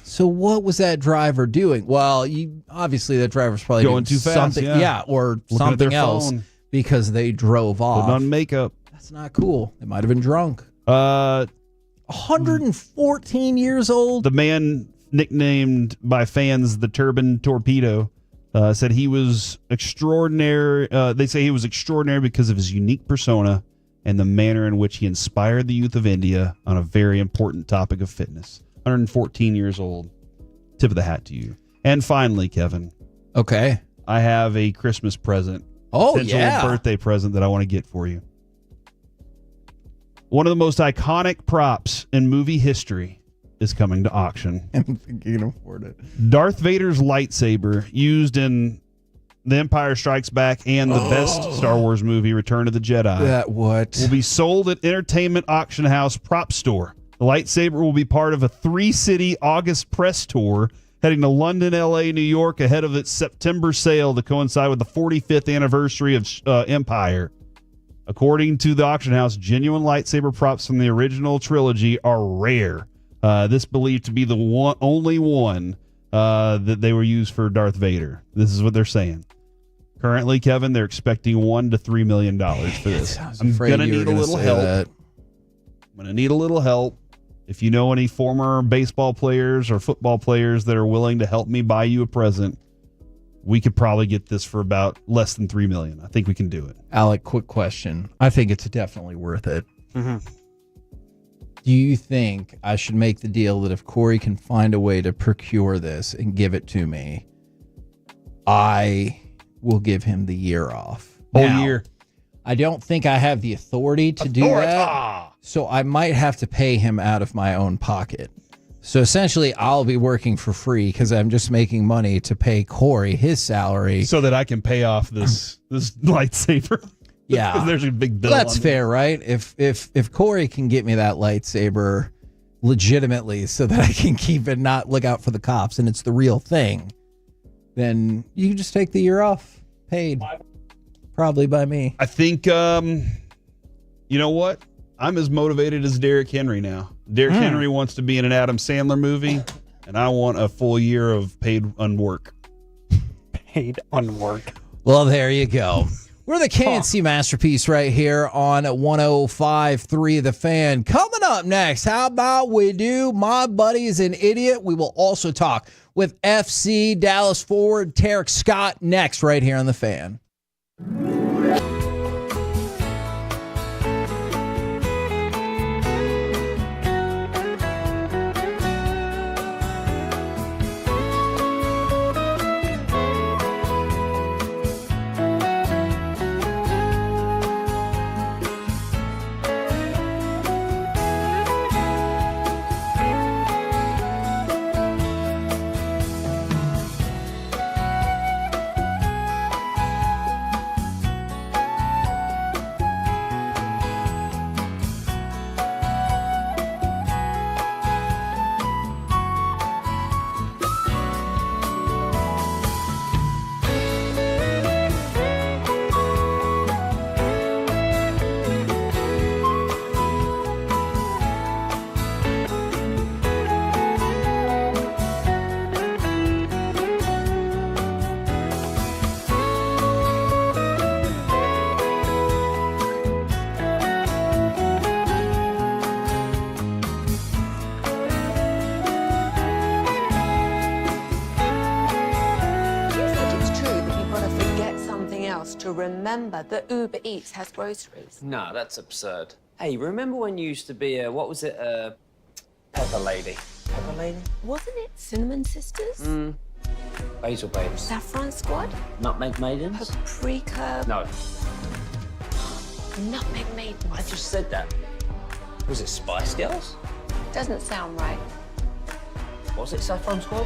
So what was that driver doing? Well, obviously that driver's probably going doing too fast, something, or looking something at their else phone. Because they drove off. Putting on makeup. That's not cool. They might have been drunk. 114 years old. The man nicknamed by fans the Turban Torpedo said he was extraordinary. They say he was extraordinary because of his unique persona and the manner in which he inspired the youth of India on a very important topic of fitness. 114 years old. Tip of the hat to you. And finally, Kevin. Okay. I have a Christmas present. Oh, potential birthday present that I want to get for you. One of the most iconic props in movie history is coming to auction. I don't think you can afford it. Darth Vader's lightsaber used in The Empire Strikes Back and the best Star Wars movie, Return of the Jedi. Will be sold at Entertainment Auction House Prop Store. The lightsaber will be part of a 3-city August press tour heading to London, L.A., New York ahead of its September sale to coincide with the 45th anniversary of Empire. According to the auction house, genuine lightsaber props from the original trilogy are rare. This believed to be the only one that they were used for Darth Vader. This is what they're saying. Currently, Kevin, they're expecting $1 to $3 million for this. I'm going to need a little help. I'm going to need a little help. If you know any former baseball players or football players that are willing to help me buy you a present, we could probably get this for about less than $3 million. I think we can do it. Alec, quick question. I think it's definitely worth it. Mm-hmm. Do you think I should make the deal that if Cory can find a way to procure this and give it to me, I will give him the year off? Whole year. I don't think I have the authority to do that. So I might have to pay him out of my own pocket. So essentially, I'll be working for free because I'm just making money to pay Cory his salary. So that I can pay off this lightsaber. Yeah. Because there's a big bill. That's on fair, right? If Cory can get me that lightsaber legitimately so that I can keep it, not look out for the cops, and it's the real thing, then you can just take the year off, paid. Probably by me. I think, you know what? I'm as motivated as Derrick Henry now. Derrick Henry wants to be in an Adam Sandler movie, and I want a full year of paid unwork. Paid unwork. Well, there you go. We're the KNC Masterpiece right here on 105.3 The Fan. Coming up next, how about we do My Buddy is an Idiot? We will also talk with FC Dallas forward Tarek Scott next right here on The Fan. To remember that Uber Eats has groceries. No, that's absurd. Hey, remember when you used to be a, what was it, Pepper Lady? Pepper Lady? Wasn't it Cinnamon Sisters? Basil Babes. Saffron Squad? Nutmeg Maidens? Paprika? No. Nutmeg Maidens. I just said that. Was it Spice Girls? Doesn't sound right. Was it Saffron Squad?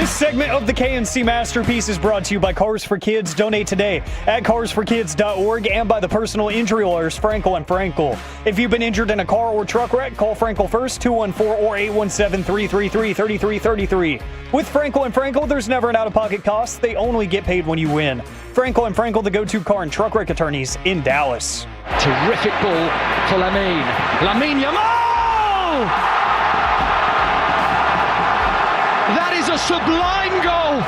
This segment of the KNC Masterpiece is brought to you by Cars for Kids. Donate today at carsforkids.org and by the personal injury lawyers Frankel and Frankel. If you've been injured in a car or truck wreck, call Frankel first, 214 or 817-333-3333. With Frankel and Frankel, there's never an out-of-pocket cost. They only get paid when you win. Frankel and Frankel, the go-to car and truck wreck attorneys in Dallas. Terrific ball for Lamine. Lamine Yamal! That is a sublime goal.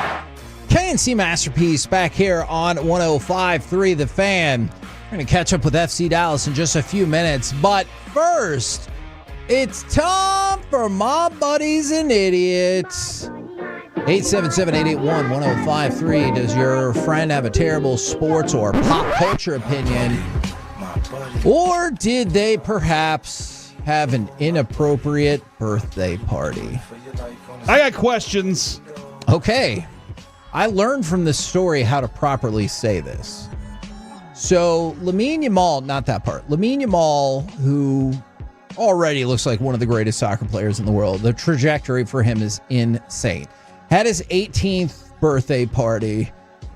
KNC Masterpiece back here on 105.3 The Fan. We're going to catch up with FC Dallas in just a few minutes. But first, it's time for My Buddies and Idiots. 877-881-1053. Does your friend have a terrible sports or pop culture opinion? Or did they perhaps have an inappropriate birthday party? I got questions. Okay. I learned from this story how to properly say this. So, Lamine Yamal, not that part. Lamine Yamal, who already looks like one of the greatest soccer players in the world. The trajectory for him is insane. Had his 18th birthday party,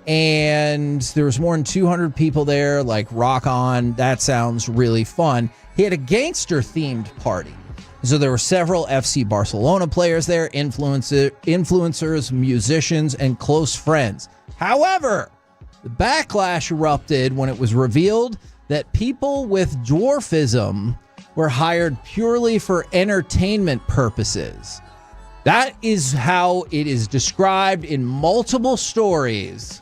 and there was more than 200 people there, like rock on. That sounds really fun. He had a gangster-themed party. So there were several FC Barcelona players there, influencers, musicians, and close friends. However, the backlash erupted when it was revealed that people with dwarfism were hired purely for entertainment purposes. That is how it is described in multiple stories.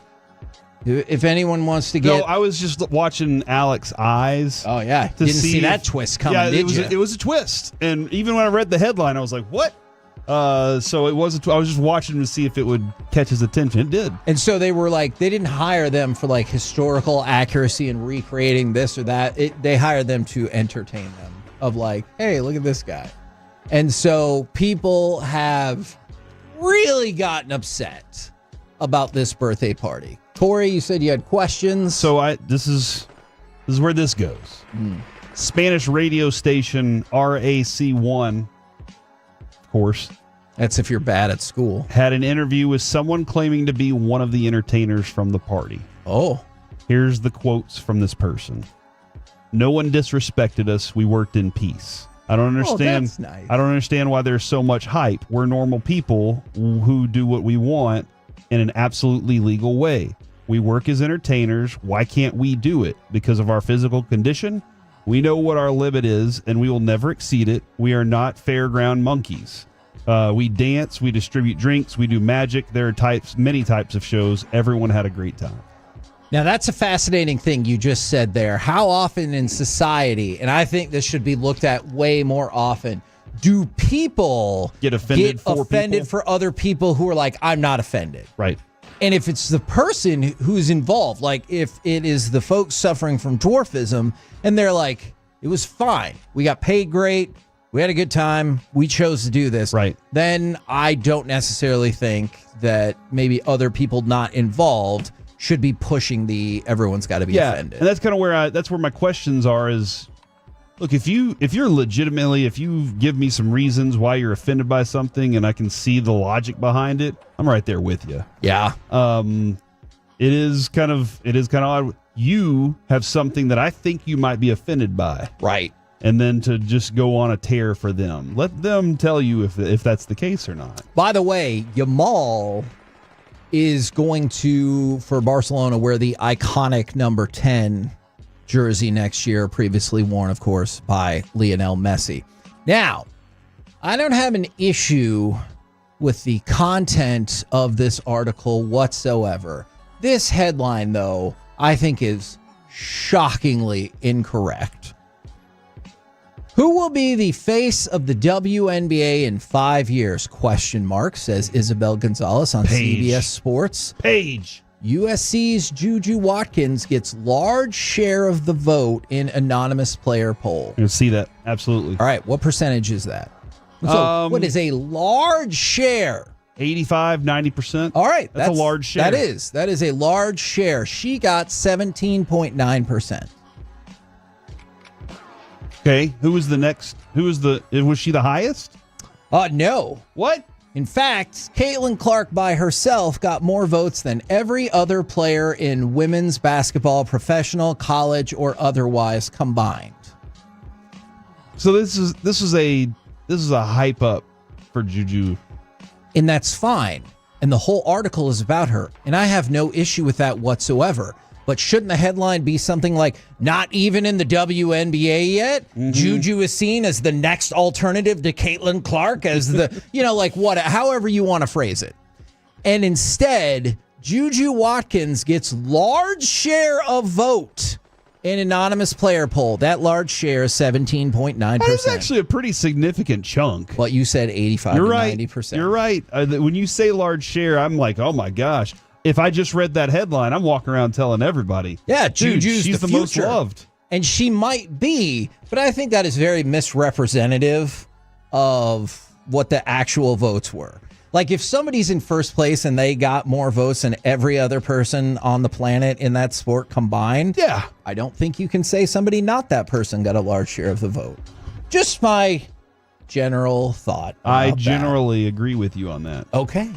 If anyone wants to get... No, I was just watching Alex's eyes. Oh, yeah. Didn't see that twist coming, did you? It was a twist. And even when I read the headline, I was like, what? So it was I was just watching to see if it would catch his attention. It did. And so they were like, they didn't hire them for like historical accuracy and recreating this or that. They hired them to entertain them of like, hey, look at this guy. And so people have really gotten upset about this birthday party. Corey, you said you had questions. So this is where this goes. Spanish radio station RAC1, of course. That's if you're bad at school. Had an interview with someone claiming to be one of the entertainers from the party. Oh. Here's the quotes from this person. No one disrespected us. We worked in peace. I don't understand. That's nice. I don't understand why there's so much hype. We're normal people who do what we want in an absolutely legal way. We work as entertainers. Why can't we do it? Because of our physical condition? We know what our limit is, and we will never exceed it. We are not fairground monkeys. We dance, we distribute drinks, we do magic. There are many types of shows. Everyone had a great time. Now, that's a fascinating thing you just said there. How often in society, and I think this should be looked at way more often, do people get offended for other people who are like, I'm not offended? Right. And if it's the person who's involved, like if it is the folks suffering from dwarfism, and they're like, it was fine. We got paid great. We had a good time. We chose to do this. Right. Then I don't necessarily think that maybe other people not involved should be pushing everyone's got to be offended. And that's kind of where that's where my questions are is, look, if you give me some reasons why you're offended by something and I can see the logic behind it, I'm right there with you. Yeah. It is kind of odd. You have something that I think you might be offended by. Right. And then to just go on a tear for them. Let them tell you if that's the case or not. By the way, Yamal is going to, for Barcelona, wear the iconic number 10 jersey next year, previously worn, of course, by Lionel Messi. Now, I don't have an issue with the content of this article whatsoever. This headline, though, I think is shockingly incorrect. Who will be the face of the WNBA in 5 years? ? Says Isabel Gonzalez on CBS Sports. Page. USC's Juju Watkins gets large share of the vote in anonymous player poll. You'll see that. Absolutely. All right. What percentage is that? So what is a large share? 85, 90%. All right. That's a large share. That is a large share. She got 17.9%. Okay. Who was the next? Was she the highest? No. What? In fact, Caitlin Clark by herself got more votes than every other player in women's basketball, professional, college, or otherwise combined. So this is a hype up for Juju. And that's fine. And the whole article is about her. And I have no issue with that whatsoever. But shouldn't the headline be something like, not even in the WNBA yet? Mm-hmm. Juju is seen as the next alternative to Caitlin Clark, as the, however you want to phrase it. And instead, Juju Watkins gets large share of vote in anonymous player poll. That large share is 17.9%. That is actually a pretty significant chunk. Well, you said 85 You're to right. 90%. You're right. When you say large share, I'm like, oh my gosh. If I just read that headline, I'm walking around telling everybody. Yeah, dude, Juju's she's the most loved. And she might be, but I think that is very misrepresentative of what the actual votes were. Like, if somebody's in first place and they got more votes than every other person on the planet in that sport combined, yeah, I don't think you can say somebody not that person got a large share of the vote. Just my general thought. I generally agree with you on that. Okay.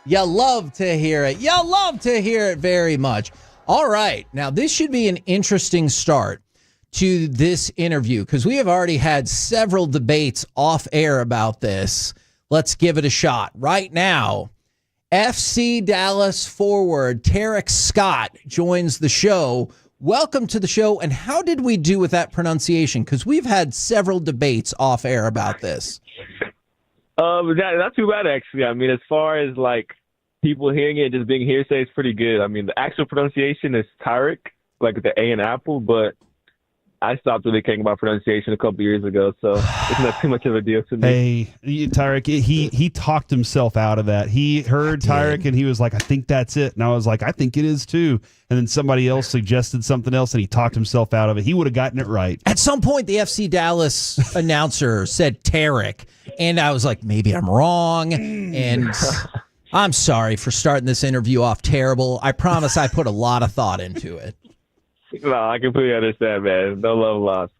You love to hear it. You love to hear it very much. All right. Now, this should be an interesting start to this interview because we have already had several debates off air about this. Let's give it a shot. Right now, FC Dallas forward Tarek Scott joins the show. Welcome to the show. And how did we do with that pronunciation? Because we've had several debates off air about this. Not too bad, actually. I mean, as far as, like, people hearing it just being hearsay, it's pretty good. I mean, the actual pronunciation is Tarek, like the A in Apple, but I stopped really caring about pronunciation a couple years ago, so it's not too much of a deal to me. Hey, Tarek, he talked himself out of that. He heard Tarek, and he was like, I think that's it. And I was like, I think it is, too. And then somebody else suggested something else, and he talked himself out of it. He would have gotten it right. At some point, the FC Dallas announcer said Tarek, and I was like, maybe I'm wrong, and I'm sorry for starting this interview off terrible. I promise I put a lot of thought into it. No, I completely understand, man. No love lost.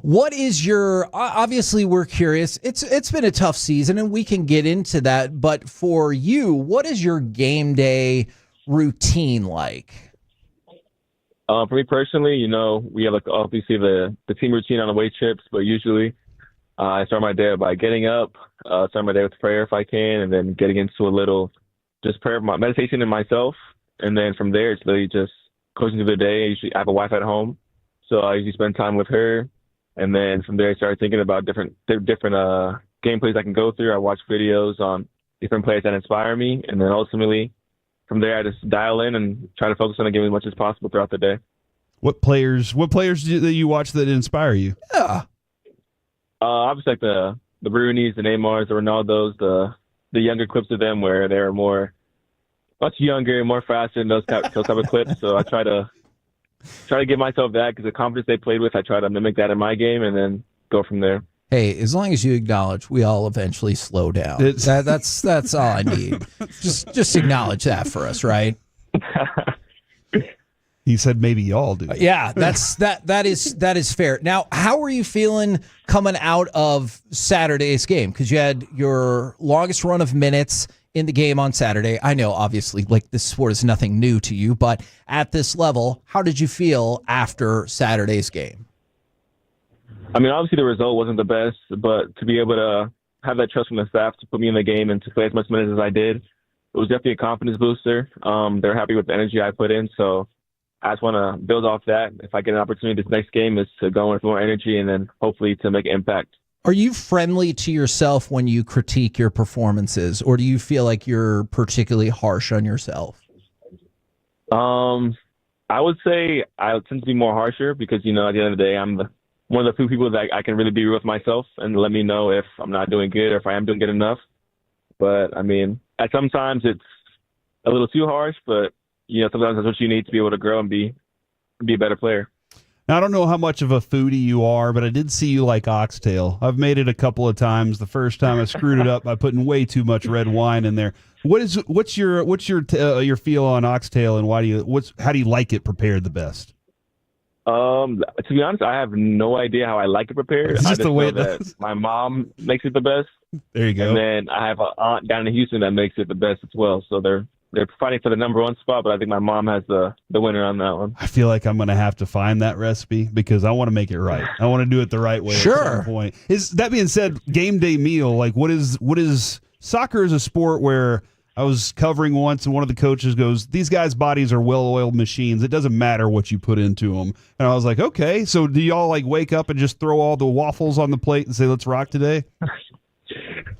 What is your, obviously we're curious. It's been a tough season and we can get into that, but for you, what is your game day routine like? For me personally, we have like obviously the team routine on the weight trips, but usually I start my day by getting up, start my day with prayer if I can, and then getting into a little just prayer, meditation in myself. And then from there, it's literally just coaching through the day. I usually have a wife at home, so I usually spend time with her. And then from there, I started thinking about different gameplays I can go through. I watch videos on different plays that inspire me. And then ultimately, from there, I just dial in and try to focus on the game as much as possible throughout the day. What players do you watch that inspire you? Yeah. Obviously, like the Brunies, the Neymars, the Ronaldos, the younger clips of them where they're much younger, more faster than those type of clips. So I try to give myself that because the confidence they played with, I try to mimic that in my game and then go from there. Hey, as long as you acknowledge we all eventually slow down. That's all I need. Just acknowledge that for us, right? He said maybe y'all do. Yeah, that is fair. Now, how are you feeling coming out of Saturday's game? Because you had your longest run of minutes in the game on Saturday. I know, obviously, like this sport is nothing new to you, but at this level, how did you feel after Saturday's game? I mean, obviously the result wasn't the best, but to be able to have that trust from the staff to put me in the game and to play as much minutes as I did, it was definitely a confidence booster. They're happy with the energy I put in, so I just want to build off that. If I get an opportunity this next game is to go in with more energy and then hopefully to make an impact. Are you friendly to yourself when you critique your performances, or do you feel like you're particularly harsh on yourself? I would say I tend to be more harsher because, at the end of the day, I'm one of the few people that I can really be real with myself and let me know if I'm not doing good or if I am doing good enough. But, I mean, sometimes it's a little too harsh, but, sometimes that's what you need to be able to grow and be a better player. Now, I don't know how much of a foodie you are, but I did see you like oxtail. I've made it a couple of times. The first time I screwed it up by putting way too much red wine in there. What's your feel on oxtail, and how do you like it prepared the best? To be honest, I have no idea how I like it prepared. It's I just just the way know it that my mom makes it the best. There you go. And then I have an aunt down in Houston that makes it the best as well. So they're fighting for the number one spot, but I think my mom has the winner on that one. I feel like I'm going to have to find that recipe because I want to make it right. I want to do it the right way at some point. That being said, game day meal, like what is soccer is a sport where I was covering once and one of the coaches goes, these guys' bodies are well-oiled machines. It doesn't matter what you put into them. And I was like, okay, so do y'all like wake up and just throw all the waffles on the plate and say, let's rock today?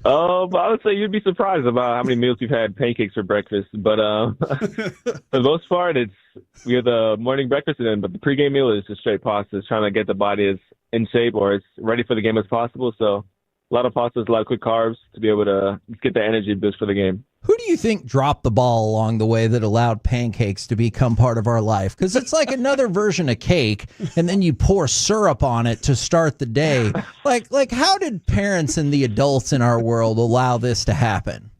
I would say you'd be surprised about how many meals we've had pancakes for breakfast. But for the most part, we have the morning breakfast, but the pregame meal is just straight pasta. It's trying to get the body as in shape or as ready for the game as possible. So a lot of pastas, a lot of quick carbs to be able to get the energy boost for the game. Who do you think dropped the ball along the way that allowed pancakes to become part of our life? Because it's like another version of cake, and then you pour syrup on it to start the day. Like, how did parents and the adults in our world allow this to happen?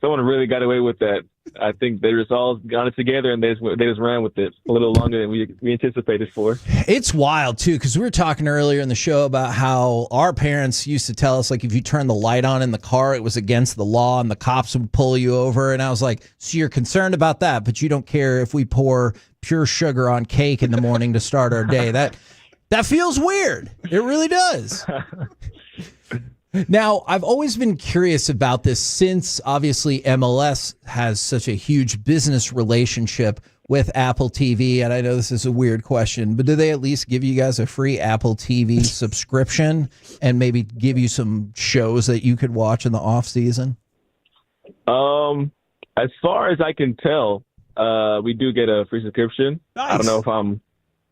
Someone really got away with that. I think they just all got it together and they just ran with it a little longer than we anticipated for. It's wild, too, because we were talking earlier in the show about how our parents used to tell us, like, if you turn the light on in the car, it was against the law and the cops would pull you over. And I was like, so you're concerned about that, but you don't care if we pour pure sugar on cake in the morning to start our day. That feels weird. It really does. Now, I've always been curious about this since obviously MLS has such a huge business relationship with Apple TV. And I know this is a weird question, but do they at least give you guys a free Apple TV subscription and maybe give you some shows that you could watch in the off season? As far as I can tell, we do get a free subscription. Nice. I don't know if I'm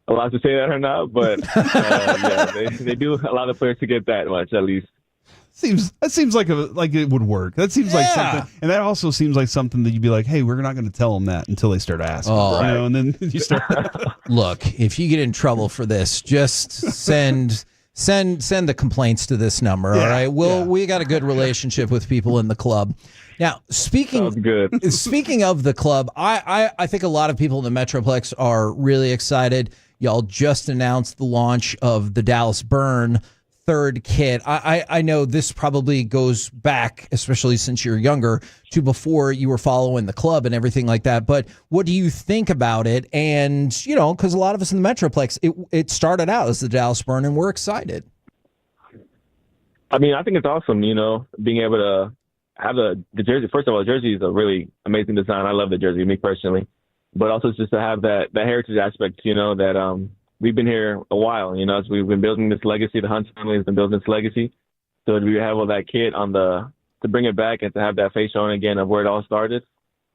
allowed to say that or not, but yeah, they do allow the players to get that much at least. That seems like it would work. That seems like something, and that also seems like something that you'd be like, "Hey, we're not going to tell them that until they start asking." And then you start. Look, if you get in trouble for this, just send the complaints to this number. All right, we got a good relationship with people in the club. Now, speaking of the club, I think a lot of people in the Metroplex are really excited. Y'all just announced the launch of the Dallas Burn third kit. I know this probably goes back, especially since you're younger, to before you were following the club and everything like that. But what do you think about it? And, because a lot of us in the Metroplex, it started out as the Dallas Burn, and we're excited. I mean, I think it's awesome, being able to have the jersey. First of all, the jersey is a really amazing design. I love the jersey, me personally. But also just to have that heritage aspect, that we've been here a while, as we've been building this legacy. The Hunt family has been building this legacy. So we have all that kit to bring it back and to have that face showing again of where it all started.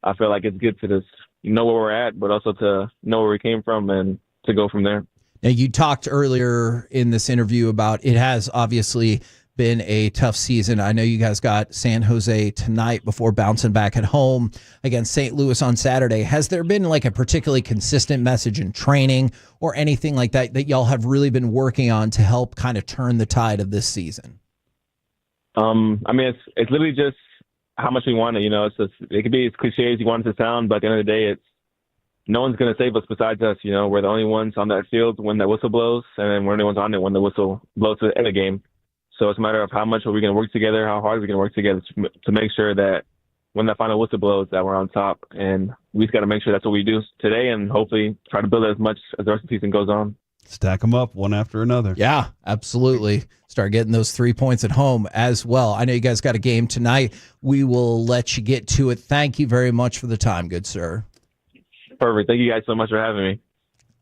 I feel like it's good to just know where we're at, but also to know where we came from and to go from there. Now, you talked earlier in this interview about it has obviously been a tough season. I know you guys got San Jose tonight before bouncing back at home against St. Louis on Saturday. Has there been like a particularly consistent message in training or anything like that y'all have really been working on to help kind of turn the tide of this season? I mean, it's literally just how much we want it. It could be as cliche as you want it to sound, but at the end of the day, no one's going to save us besides us. We're the only ones on that field when that whistle blows, and then we're the only ones on it when the whistle blows to the end of the game. So it's a matter of how much are we going to work together, how hard are we going to work together to make sure that when that final whistle blows that we're on top. And we just got to make sure that's what we do today and hopefully try to build it as much as the rest of the season goes on. Stack them up one after another. Yeah, absolutely. Start getting those 3 points at home as well. I know you guys got a game tonight. We will let you get to it. Thank you very much for the time, good sir. Perfect. Thank you guys so much for having me.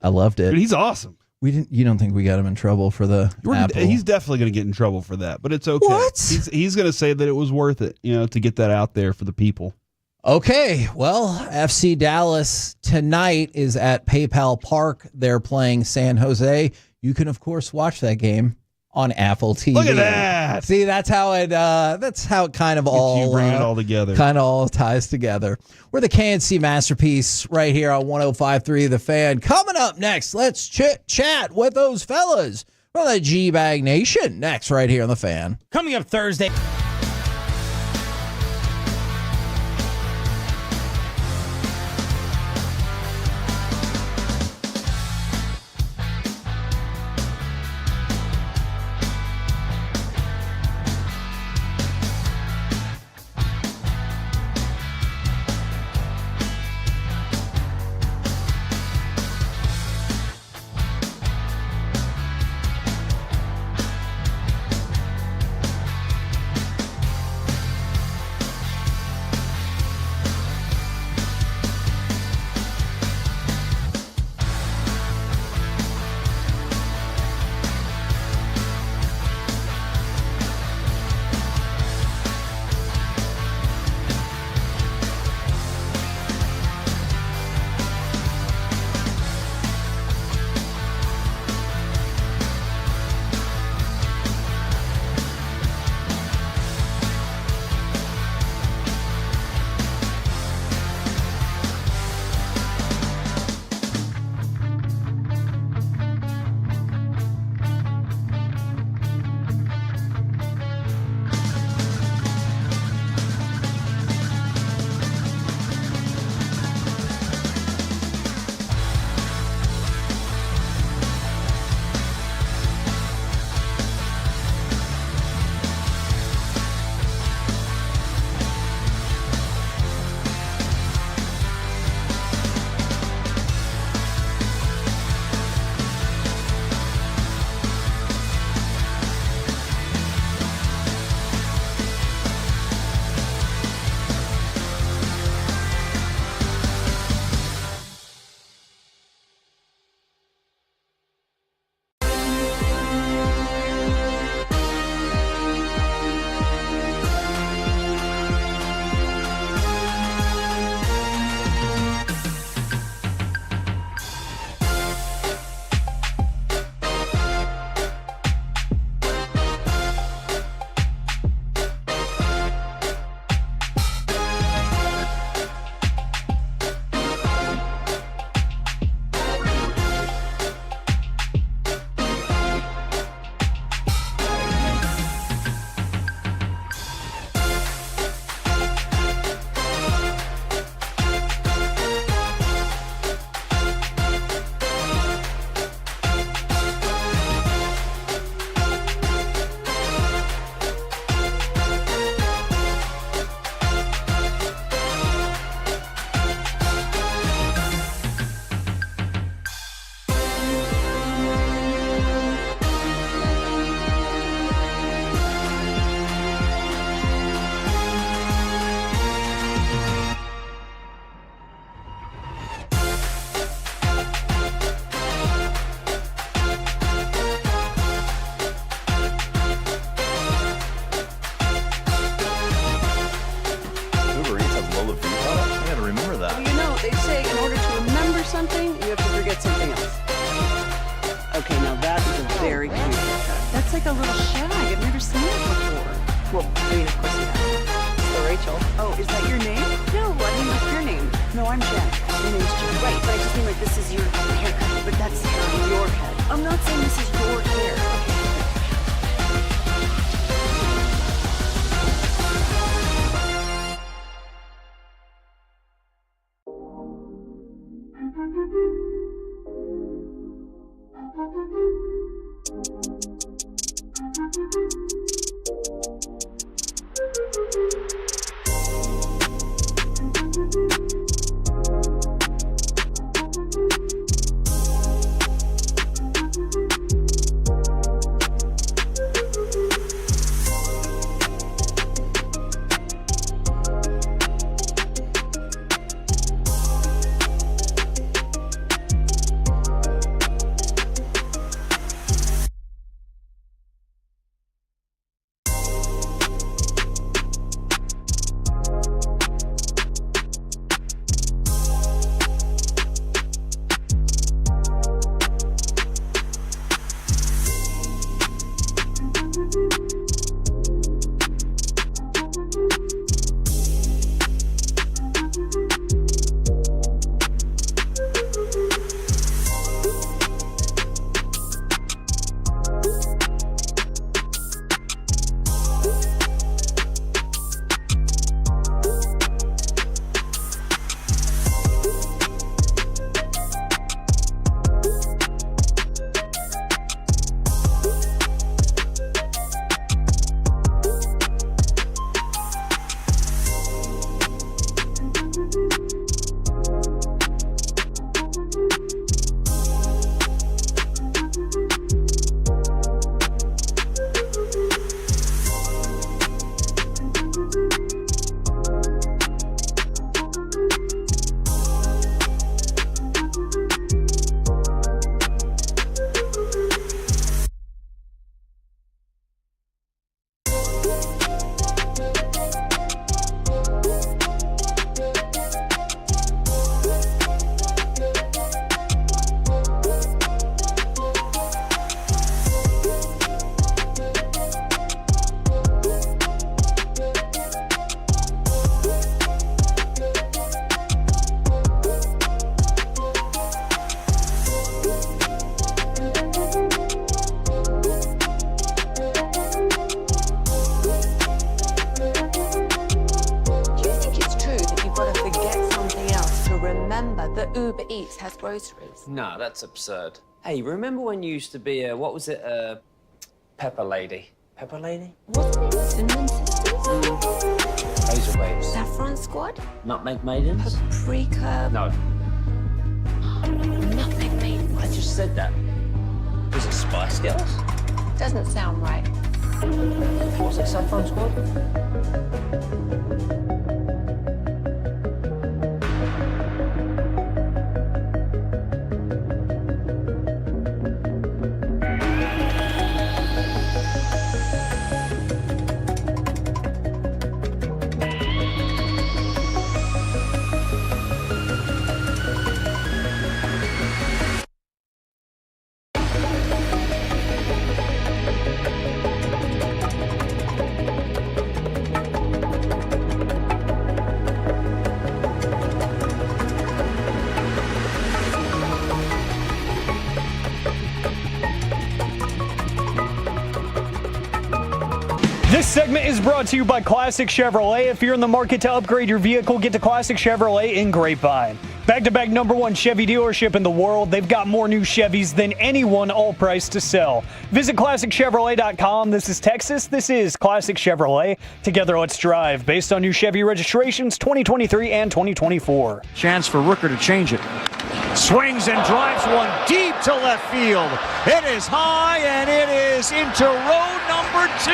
I loved it. Dude, he's awesome. You don't think we got him in trouble for the Apple? He's definitely going to get in trouble for that, but it's okay. What? He's going to say that it was worth it, to get that out there for the people. Okay, well, FC Dallas tonight is at PayPal Park. They're playing San Jose. You can, of course, watch that game on Apple TV. Look at that! See, that's how it kind of all bring it all together. Kind of all ties together. We're the KNC Masterpiece right here on 105.3 The Fan. Coming up next, let's chat with those fellas from the G-Bag Nation. Next, right here on The Fan. Coming up Thursday. get something else. Okay, now that is a very cute haircut. That's like a little shag. I've never seen it before. Well, I mean, of course you have. So Rachel. Oh, is that your name? No, I mean, like your name. No, I'm Jen. Your name's Jen. Right, but I just mean like this is your haircut, but that's hair on your head. I'm not saying this is your hair. Okay. Uber Eats has groceries. No, that's absurd. Hey, remember when you used to be a, what was it, Pepper Lady? Pepper Lady? Wasn't it Cinnamon Sisters? Hazel Babes. Saffron Squad? Nutmeg Maidens? Paprika? No. Nutmeg Maidens. I just said that. Was it Spice Girls? Doesn't sound right. What was it, Saffron Squad? This segment is brought to you by Classic Chevrolet. If you're in the market to upgrade your vehicle, get to Classic Chevrolet in Grapevine. Back-to-back #1 Chevy dealership in the world. They've got more new Chevys than anyone, all priced to sell. Visit ClassicChevrolet.com. This is Texas. This is Classic Chevrolet. Together, let's drive. Based on new Chevy registrations 2023 and 2024. Chance for Rooker to change it. Swings and drives one deep to left field. It is high and it is into row number 2.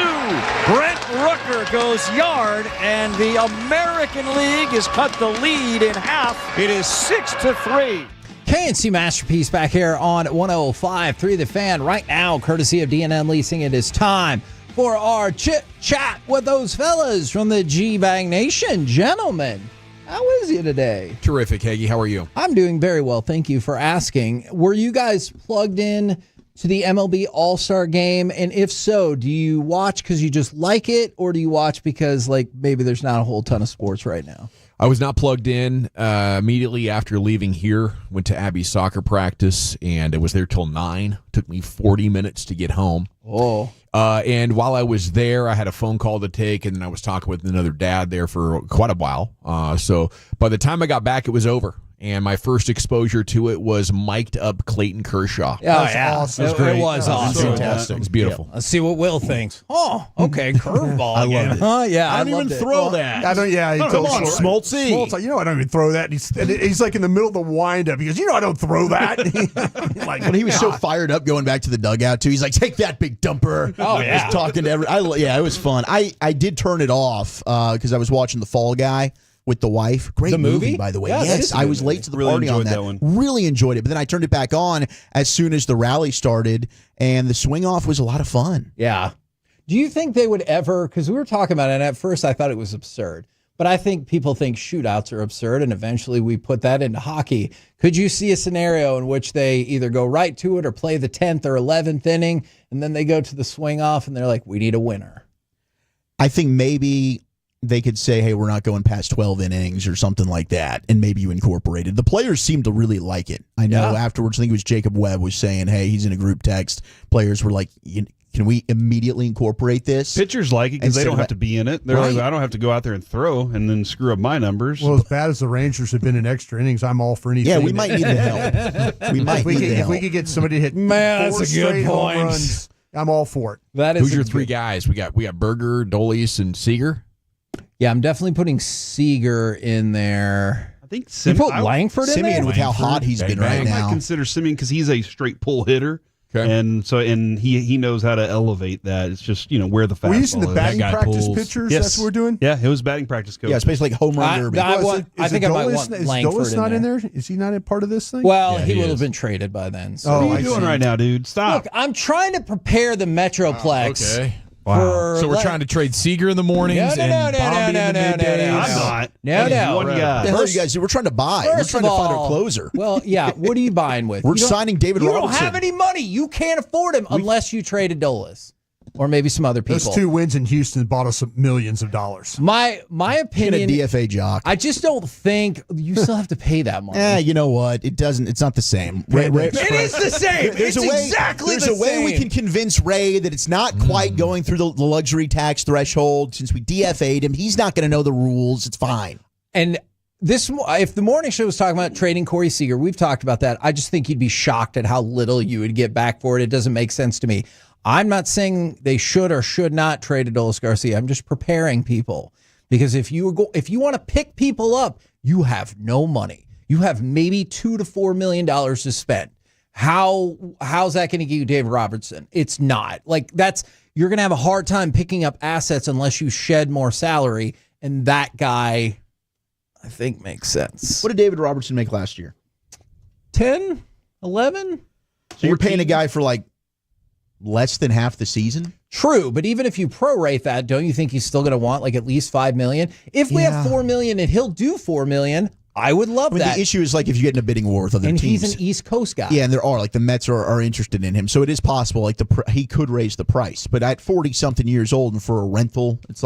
Brent Rooker goes yard and the American League has cut the lead in half. It is 6-3. KNC Masterpiece back here on 105.3 The Fan. Right now, courtesy of D&M Leasing, it is time for our chit chat with those fellas from the G-Bag Nation. Gentlemen, How is you today? Terrific, Hagee. How are you? I'm doing very well. Thank you for asking. Were you guys plugged in to the MLB All-Star Game? And if so, do you watch because you just like it, or do you watch because like maybe there's not a whole ton of sports right now? I was not plugged in immediately after leaving here. Went to Abby's soccer practice, and it was there till 9. Took me 40 minutes to get home. Oh. And while I was there, I had a phone call to take, and then I was talking with another dad there for quite a while. So by the time I got back, it was over. And my first exposure to it was mic'd up Clayton Kershaw. Awesome. It was awesome. Fantastic. It was beautiful. Yeah. Let's see what Will thinks. Oh, okay, curveball. I loved it. Yeah, I don't even throw that. I don't. Yeah, he come on, Smoltzy. Smoltz, like, I don't even throw that. He's like in the middle of the windup. He goes, I don't throw that. Like, when he was so fired up going back to the dugout too, he's like, "Take that, big dumper!" Oh yeah, just talking to it was fun. I did turn it off because I was watching The Fall Guy with the wife. Great the movie, by the way. Yeah, yes, I was late to the party on that. One. Really enjoyed it. But then I turned it back on as soon as the rally started, and the swing off was a lot of fun. Yeah. Do you think they would ever, because we were talking about it, and at first I thought it was absurd, but I think people think shootouts are absurd, and eventually we put that into hockey. Could you see a scenario in which they either go right to it or play the 10th or 11th inning, and then they go to the swing off, and they're like, we need a winner? I think maybe they could say, hey, we're not going past 12 innings or something like that, and maybe you incorporate it. The players seem to really like it. I know afterwards, I think it was Jacob Webb was saying, hey, he's in a group text. Players were like, can we immediately incorporate this? Pitchers like it because they don't have to be in it. They're like, I don't have to go out there and throw and then screw up my numbers. Well, as bad as the Rangers have been in extra innings, I'm all for anything. Yeah, we might need the help. If we could get somebody to hit that's a good home point. runs, I'm all for it. That is Who's your three guys? We got Berger, Dolis, and Seager. Yeah, I'm definitely putting Seager in there. I think you put Langford in Simeon there? with how hot he's been right now. I might consider Simeon because he's a straight pull hitter. Okay. And he knows how to elevate that. It's just, where the fastball is. We're using the batting practice pitchers? Yes. That's what we're doing? Yeah, it was batting practice coach. Yeah, it's basically like home run derby. I think I might want Langford Dolis not in there? Is he not a part of this thing? Well, he will have been traded by then. So. What are you doing right now, dude? Stop. Look, I'm trying to prepare the Metroplex. Okay. Wow. So we're trying to trade Seager in the mornings and Bombi in the middays. I'm not. No. What the hell are you guys do? We're trying to buy. We're trying to find our closer. Well, yeah. What are you buying with? We're signing David Robertson. You don't have any money. You can't afford him unless you traded Dolis. Or maybe some other people. Those 2 wins in Houston bought us millions of dollars. My opinion. Get a DFA jock. I just don't think you still have to pay that money. You know what? It doesn't. It's not the same. It is the same. It's exactly the same. There's a way we can convince Ray that it's not quite going through the luxury tax threshold. Since we DFA'd him, he's not going to know the rules. It's fine. And if the morning show was talking about trading Cory Seager, we've talked about that. I just think you'd be shocked at how little you would get back for it. It doesn't make sense to me. I'm not saying they should or should not trade Adolis Garcia. I'm just preparing people because if you want to pick people up, you have no money. You have maybe $2 to $4 million to spend. How's that going to get you David Robertson? It's not. You're going to have a hard time picking up assets unless you shed more salary, and that guy, I think, makes sense. What did David Robertson make last year? 10, 11. So you're paying a guy for less than half the season? True, but even if you prorate that, don't you think he's still going to want at least $5 million? If we have $4 million and he'll do $4 million, I would love that. The issue is if you get in a bidding war with other teams. And he's an East Coast guy. Yeah, and there are the Mets are interested in him, so it is possible he could raise the price. But at 40-something years old and for a rental, it's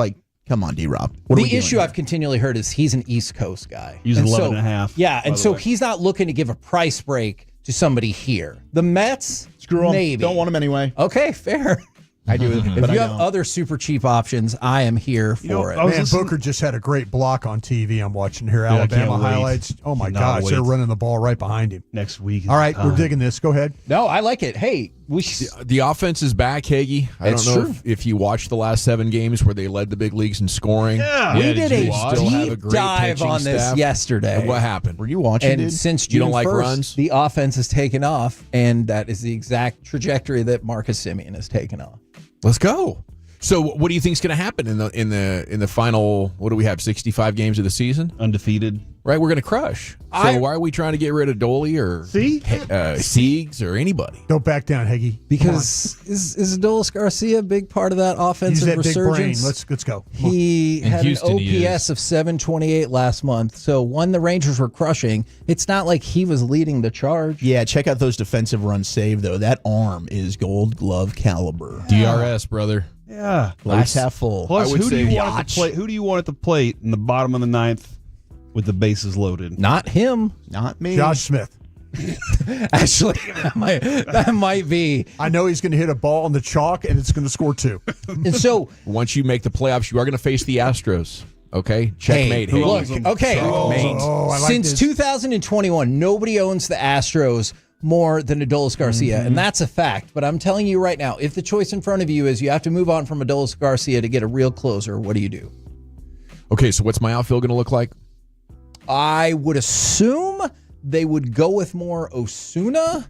come on, D-Rob. The issue I've continually heard is he's an East Coast guy. He's 11.5. Yeah, and so he's not looking to give a price break to somebody here. The Mets, screw him. Maybe. Don't want him anyway. Okay, fair. I do. If you have other super cheap options, I am here for it. Booker just had a great block on TV. I'm watching here, Alabama highlights. Oh my gosh, they're running the ball right behind him. Next week. All right, we're digging this. Go ahead. No, I like it. Hey, the offense is back, Hagee. I don't know if you watched the last 7 games where they led the big leagues in scoring. Yeah, we did a deep dive on this yesterday. What happened? Were you watching? And dude? since you June don't like 1st, runs, the offense has taken off, and that is the exact trajectory that Marcus Simeon has taken off. Let's go. So what do you think is going to happen in the final? What do we have? 65 games of the season, undefeated. Right, we're going to crush. So why are we trying to get rid of Doley or Siegs or anybody? Don't back down, Heggie. Because is Adolis Garcia a big part of that offensive Use that resurgence? Big brain. Let's go. He had an OPS of 728 last month. So when the Rangers were crushing, it's not like he was leading the charge. Yeah, check out those defensive runs saved, though. That arm is Gold Glove caliber. DRS, brother. Yeah. Glass half full. Plus, who do you want at the plate? Who do you want at the plate in the bottom of the ninth with the bases loaded? Not him. Not me. Josh Smith. Actually, that might be. I know he's going to hit a ball on the chalk, and it's going to score 2. And so, once you make the playoffs, you are going to face the Astros. Okay, checkmate. Hey, look, okay. Since this. 2021, nobody owns the Astros more than Adolis Garcia, and that's a fact. But I'm telling you right now, if the choice in front of you is you have to move on from Adolis Garcia to get a real closer, what do you do? Okay, so what's my outfield going to look like? I would assume they would go with more Osuna.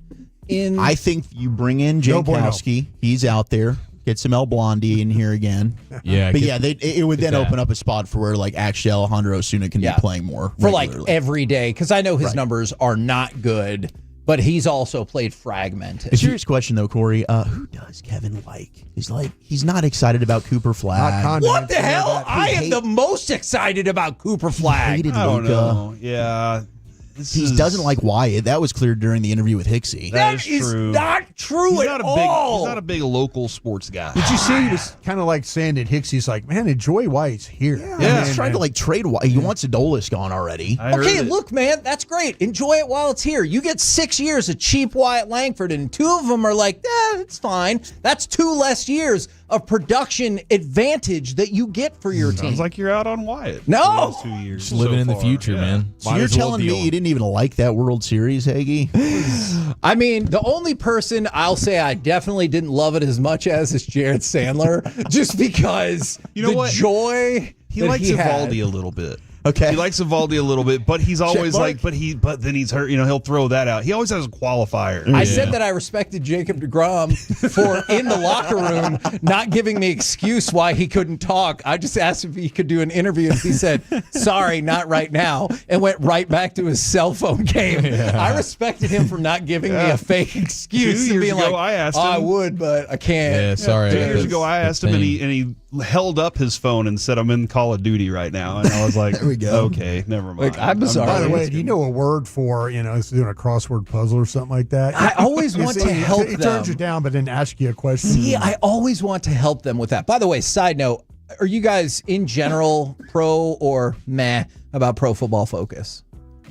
I think you bring in Jankowski. He's out there. Get some El Blondie in here again. Yeah. But it would then open up a spot for where actually Alejandro Osuna can be playing more for regularly. Every day, because I know his numbers are not good, but he's also played fragmented. A serious question though, Corey. Who does Kevin like? He's not excited about Cooper Flagg. What the hell? I am the most excited about Cooper Flagg. Hated I don't Luka. know. Yeah. He doesn't like Wyatt. That was clear during the interview with Hicksy. That is true. not true at all. He's not a big local sports guy. Did you see he was kind of like saying that Hicksy's like, man, enjoy Wyatt's here. Yeah, he's trying to trade Wyatt. He wants Adolis gone already. Okay, look, man, that's great. Enjoy it while it's here. You get 6 years of cheap Wyatt Langford, and 2 of them are like, it's fine. That's 2 less years of production advantage that you get for your team. Sounds like you're out on Wyatt. No. For those 2 years. Just living in the future, man. So you're telling me you didn't even like that World Series, Hagee? I mean, the only person I'll say I definitely didn't love it as much as is Jared Sandler, just because joy he likes Evaldi a little bit. Okay. He likes Evaldi a little bit, but he's always but then he's hurt. He'll throw that out. He always has a qualifier. I said that I respected Jacob deGrom for in the locker room not giving me excuse why he couldn't talk. I just asked if he could do an interview, and he said, "Sorry, not right now," and went right back to his cell phone game. Yeah. I respected him for not giving me a fake excuse and being like, I asked him, I would, but I can't. Yeah, sorry. 2 years ago, I asked him, and he held up his phone and said, "I'm in Call of Duty right now," and I was like, there we go. Okay, never mind. I'm sorry. By the way, do you know a word for, it's doing a crossword puzzle or something like that? I always want to help them. He turns you down, but then asks you a question. See, I always want to help them with that. By the way, side note, are you guys in general pro or meh about Pro Football Focus?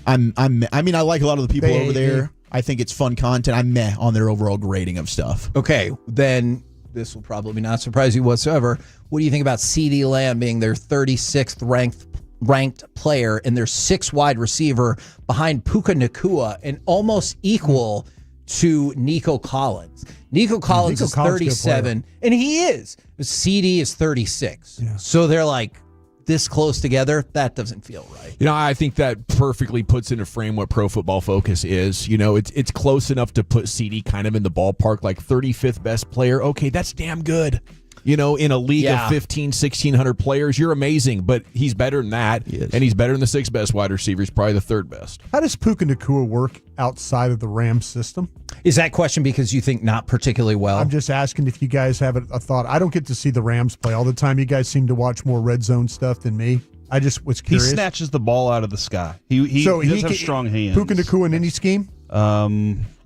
I like a lot of the people over there. I think it's fun content. I'm meh on their overall grading of stuff. Okay, then this will probably not surprise you whatsoever. What do you think about CeeDee Lamb being their 36th ranked player and their 6th wide receiver behind Puka Nacua and almost equal to Nico Collins? Nico Collins is 37, and he is. CD is 36. Yeah. So they're like this close together. That doesn't feel right. I think that perfectly puts into frame what Pro Football Focus is. It's close enough to put CD kind of in the ballpark, like 35th best player. Okay, that's damn good. In a league of 1,600 players, you're amazing, but he's better than that, and he's better than the 6th best wide receiver. He's probably the 3rd best. How does Puka Nacua work outside of the Rams system? Is that question because you think not particularly well? I'm just asking if you guys have a thought. I don't get to see the Rams play all the time. You guys seem to watch more red zone stuff than me. I just was curious. He snatches the ball out of the sky. He does have strong hands. Puka Nacua in any scheme? I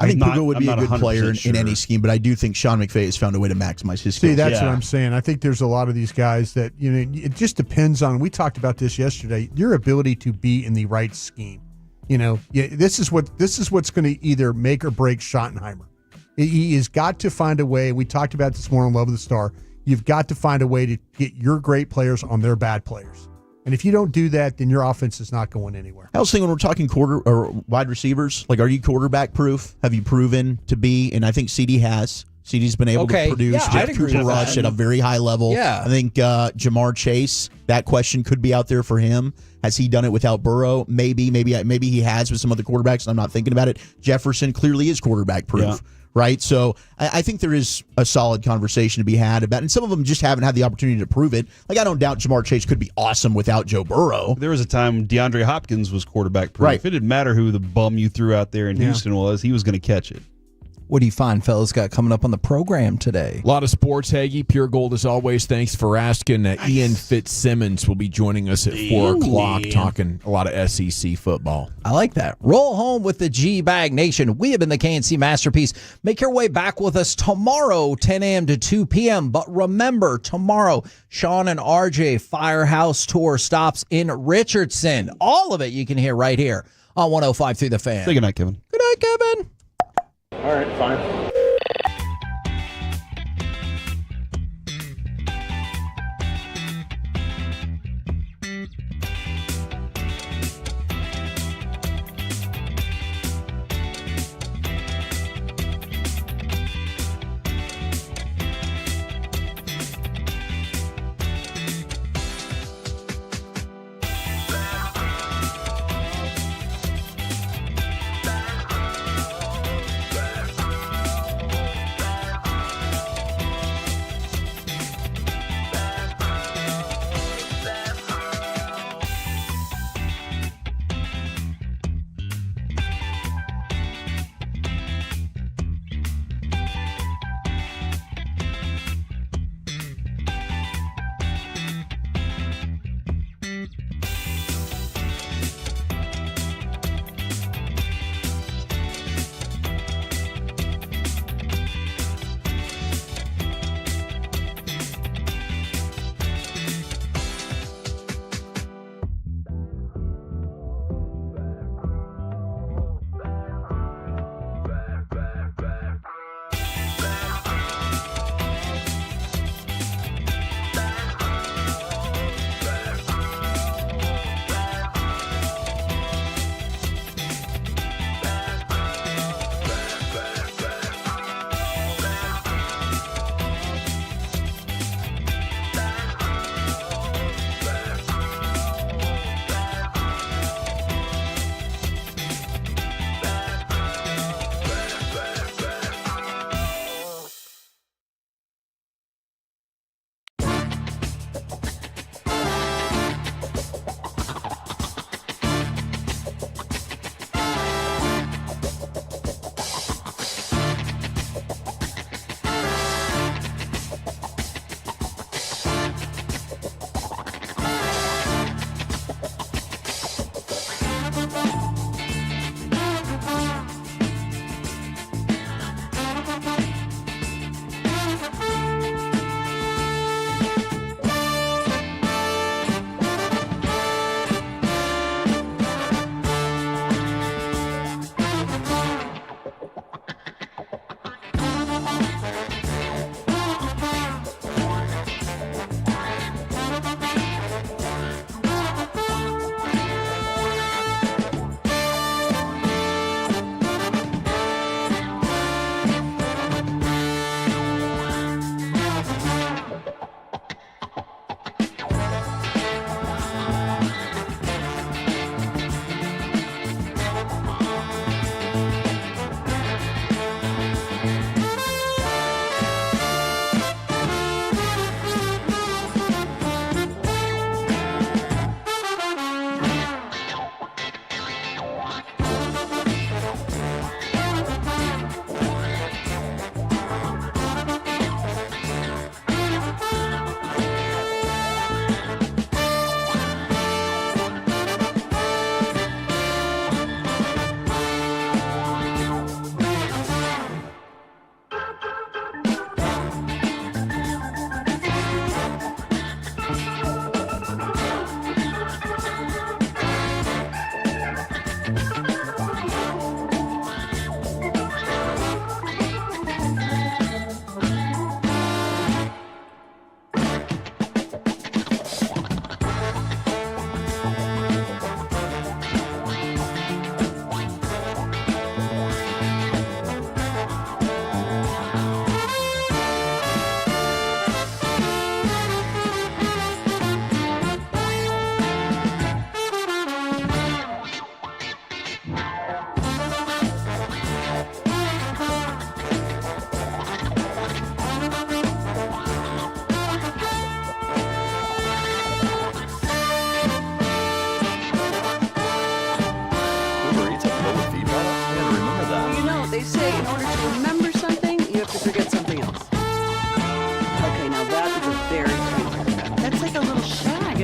think Puka would be a good player in any scheme, but I do think Sean McVay has found a way to maximize his skills. See, that's what I'm saying. I think there's a lot of these guys that, it just depends on, we talked about this yesterday, your ability to be in the right scheme. This is what's going to either make or break Schottenheimer. He has got to find a way. We talked about this more on Love of the Star. You've got to find a way to get your great players on their bad players. And if you don't do that, then your offense is not going anywhere. I was thinking when we're talking quarter or wide receivers, are you quarterback proof? Have you proven to be? And I think CD has. CD's been able to produce Jeff Cooper Rush at a very high level. Yeah. I think Jamar Chase, that question could be out there for him. Has he done it without Burrow? Maybe he has with some other quarterbacks, and I'm not thinking about it. Jefferson clearly is quarterback proof. Yeah. right? So I think there is a solid conversation to be had about, and some of them just haven't had the opportunity to prove it. Like, I don't doubt Jamar Chase could be awesome without Joe Burrow. There was a time DeAndre Hopkins was quarterback proof. Right. It didn't matter who the bum you threw out there in Houston was, he was going to catch it. What do you find fellas got coming up on the program today? A lot of sports, Hagee. Pure Gold, as always. Thanks for asking. Nice. Ian Fitzsimmons will be joining us at 4 o'clock talking a lot of SEC football. I like that. Roll home with the G-Bag Nation. We have been the KNC Masterpiece. Make your way back with us tomorrow, 10 a.m. to 2 p.m. But remember, tomorrow, Sean and RJ Firehouse Tour stops in Richardson. All of it you can hear right here on 105.3 The Fan. Say good night, Kevin. Good night, Kevin. All right, fine.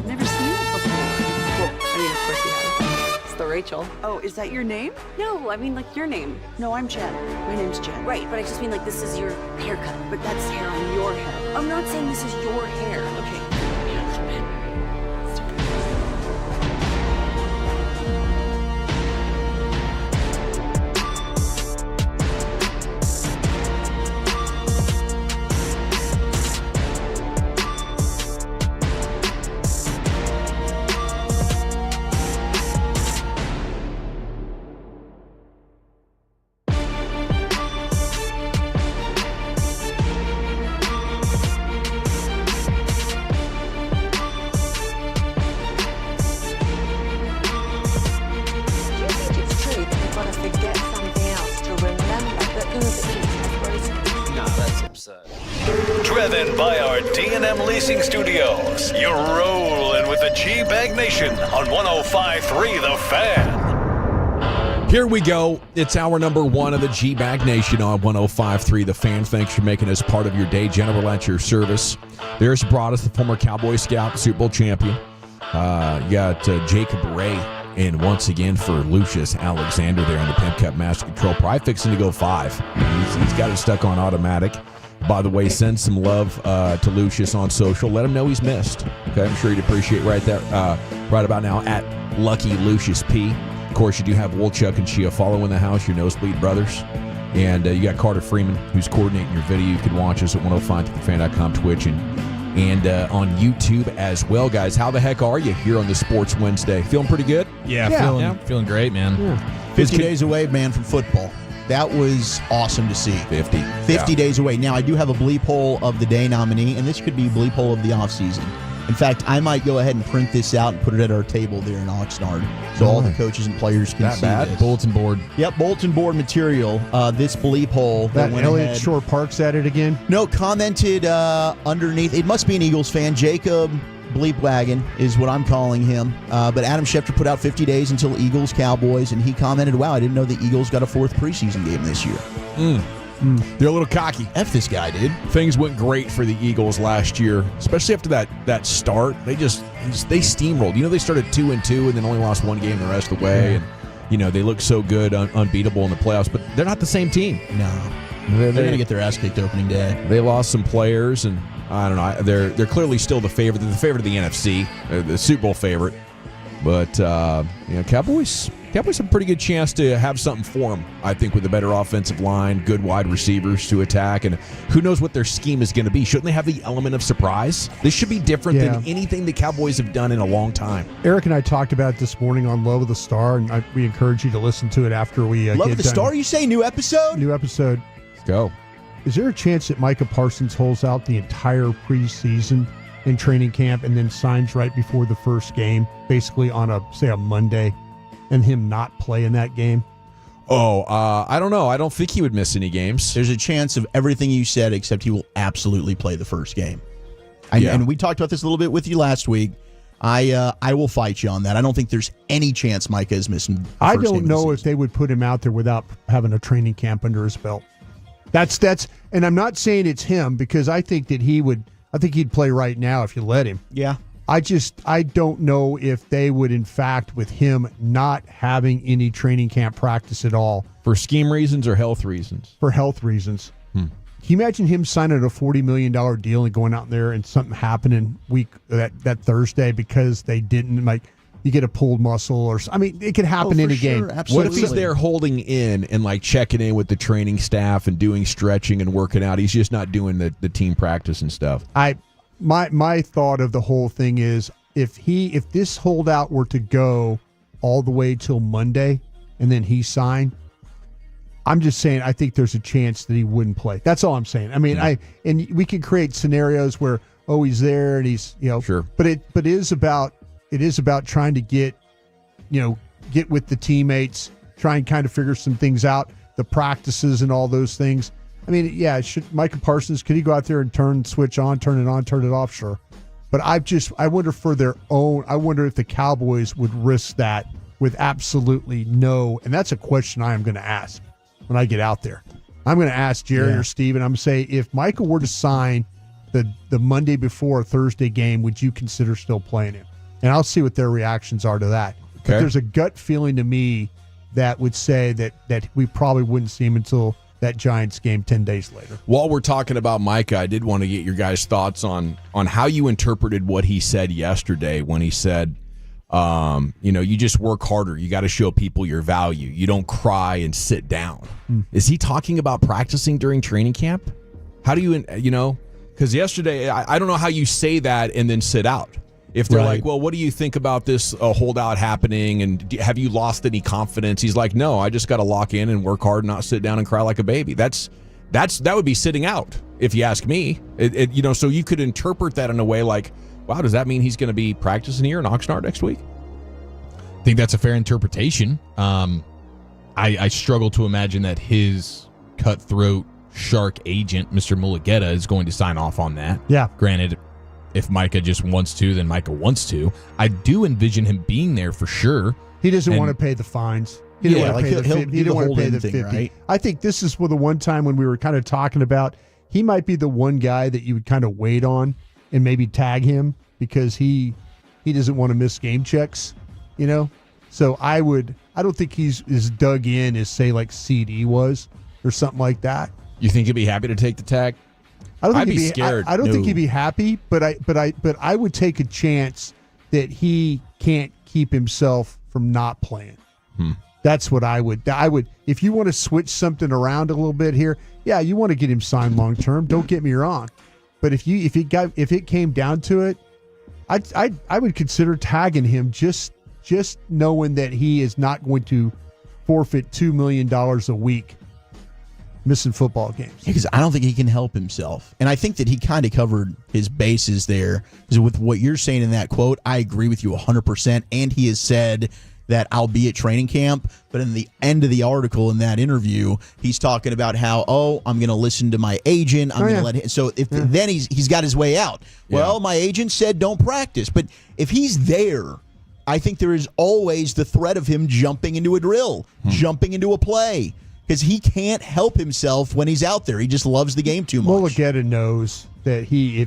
I've never seen it before. Well, I mean, of course you have. It's the Rachel. Oh, is that your name? No, I mean like your name. No, I'm Jen. My name's Jen. Right, but I just mean like this is your haircut. But that's hair on your head. I'm not saying this is your hair. Okay. Driven by our D&M Leasing Studios, you're rolling with the G-Bag Nation on 105.3 The Fan. Here we go. It's hour number one of the G-Bag Nation on 105.3 The Fan. Thanks for making us part of your day. General at your service. There's Broadus, the former Cowboy scout, Super Bowl champion. You got Jacob Ray in once again for Lucius Alexander there in the Pimp Cup Master Control. Probably fixing to go 5. He's got it stuck on automatic. By the way, send some love to Lucius on social. Let him know he's missed. Okay, I'm sure he'd appreciate right about now at Lucky Lucius P. Of course, you do have Wolchuk and Chia follow in the house, your Nosebleed brothers. And you got Carter Freeman, who's coordinating your video. You can watch us at 105thefan.com, Twitch, and on YouTube as well, guys. How the heck are you here on the Sports Wednesday? Feeling pretty good? Feeling great, man. Yeah. 50 days away, man, from football. That was awesome to see. 50 days away. Now, I do have a Bleep Hole of the Day nominee, and this could be Bleep Hole of the offseason. In fact, I might go ahead and print this out and put it at our table there in Oxnard so all the coaches and players can see this. Bulletin board. Yep, bulletin board material. This Bleep Hole. That Elliott Shore Park's at it again? No, commented underneath. It must be an Eagles fan. Jacob Bleep Wagon is what I'm calling him. But Adam Schefter put out 50 days until Eagles Cowboys, and he commented, wow, I didn't know the Eagles got a 4th preseason game this year. They're a little cocky. F this guy, dude. Things went great for the Eagles last year, especially after that start. They steamrolled. You know, they started 2-2 and then only lost one game the rest of the way. And, you know, they looked so good, unbeatable in the playoffs, but they're not the same team. No. They're going to get their ass kicked opening day. They lost some players, and I don't know. They're clearly still the favorite. They're the favorite of the NFC, the Super Bowl favorite. But, Cowboys have a pretty good chance to have something for them, I think, with a better offensive line, good wide receivers to attack, and who knows what their scheme is going to be. Shouldn't they have the element of surprise? This should be different than anything the Cowboys have done in a long time. Eric and I talked about it this morning on Love of the Star, and we encourage you to listen to it after we Love of the Star, you say? New episode? New episode. Let's go. Is there a chance that Micah Parsons holds out the entire preseason in training camp and then signs right before the first game, basically on a Monday, and him not play in that game? I don't know. I don't think he would miss any games. There's a chance of everything you said, except he will absolutely play the first game. And we talked about this a little bit with you last week. I will fight you on that. I don't think there's any chance Micah is missing. I don't know if they would put him out there without having a training camp under his belt. That's, and I'm not saying it's him, because I think that he'd play right now if you let him. Yeah. I don't know if they would, in fact, with him not having any training camp practice at all. For scheme reasons or health reasons? For health reasons. Can you imagine him signing a $40 million deal and going out there and something happening that Thursday because they didn't, like, you get a pulled muscle or I mean, it could happen in a game. Absolutely. What if he's there holding in and like checking in with the training staff and doing stretching and working out? He's just not doing the team practice and stuff. My thought of the whole thing is if this holdout were to go all the way till Monday and then he signed, I'm just saying I think there's a chance that he wouldn't play. That's all I'm saying. I mean, and we could create scenarios where he's there and he's sure. But it is about trying to get with the teammates, try and kind of figure some things out, the practices and all those things. I mean, should Micah Parsons, could he go out there and switch on, turn it on, turn it off? Sure. But I wonder for their own, I wonder if the Cowboys would risk that with absolutely no, and that's a question I am going to ask when I get out there. I'm going to ask Jerry or Steven, I'm going to say, if Michael were to sign the Monday before Thursday game, would you consider still playing him? And I'll see what their reactions are to that. But there's a gut feeling to me that would say that we probably wouldn't see him until that Giants game 10 days later. While we're talking about Micah, I did want to get your guys' thoughts on how you interpreted what he said yesterday when he said, you just work harder. You got to show people your value. You don't cry and sit down. Is he talking about practicing during training camp? How do you because yesterday, I don't know how you say that and then sit out. If they're like, well, what do you think about this holdout happening, and have you lost any confidence? He's like, no, I just got to lock in and work hard, not sit down and cry like a baby. That would be sitting out, if you ask me. So you could interpret that in a way like, wow, does that mean he's going to be practicing here in Oxnard next week? I think that's a fair interpretation. I struggle to imagine that his cutthroat shark agent, Mr. Mulugeta, is going to sign off on that. Yeah. Granted, if Micah just wants to, then Micah wants to. I do envision him being there for sure. He doesn't want to pay the fines. He didn't want to pay the 50. Right? I think this is the one time when we were kind of talking about he might be the one guy that you would kind of wait on and maybe tag him because he doesn't want to miss game checks, So I don't think he's as dug in as say like CD was or something like that. You think he'd be happy to take the tag? I'd be scared. I don't think he'd be happy, but I would take a chance that he can't keep himself from not playing. That's what I would. If you want to switch something around a little bit here, yeah, you want to get him signed long term. Don't get me wrong, but if it came down to it, I would consider tagging him just knowing that he is not going to forfeit $2 million a week missing football games. Because I don't think he can help himself. And I think that he kind of covered his bases there. Because with what you're saying in that quote, I agree with you 100%. And he has said that I'll be at training camp. But in the end of the article in that interview, he's talking about how, I'm going to listen to my agent. I'm going to let him. So then he's got his way out. Yeah. Well, my agent said don't practice. But if he's there, I think there is always the threat of him jumping into a drill, jumping into a play. Because he can't help himself when he's out there. He just loves the game too much. Mulugeta knows that he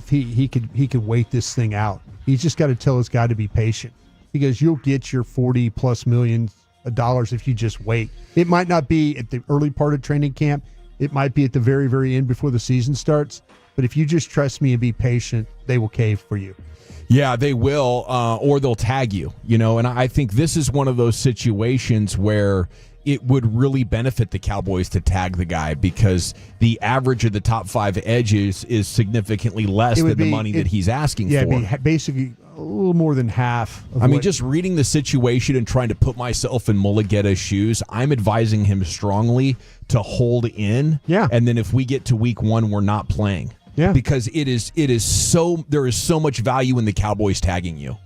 could wait this thing out. He's just got to tell his guy to be patient. Because you'll get your $40+ million if you just wait. It might not be at the early part of training camp. It might be at the very, very end before the season starts. But if you just trust me and be patient, they will cave for you. Yeah, they will, or they'll tag you. And I think this is one of those situations where it would really benefit the Cowboys to tag the guy because the average of the top 5 edges is significantly less than the money that he's asking for. Yeah, basically a little more than half. Just reading the situation and trying to put myself in Mulugeta's shoes, I'm advising him strongly to hold in. Yeah. And then if we get to week 1, we're not playing. Yeah. Because there is so much value in the Cowboys tagging you.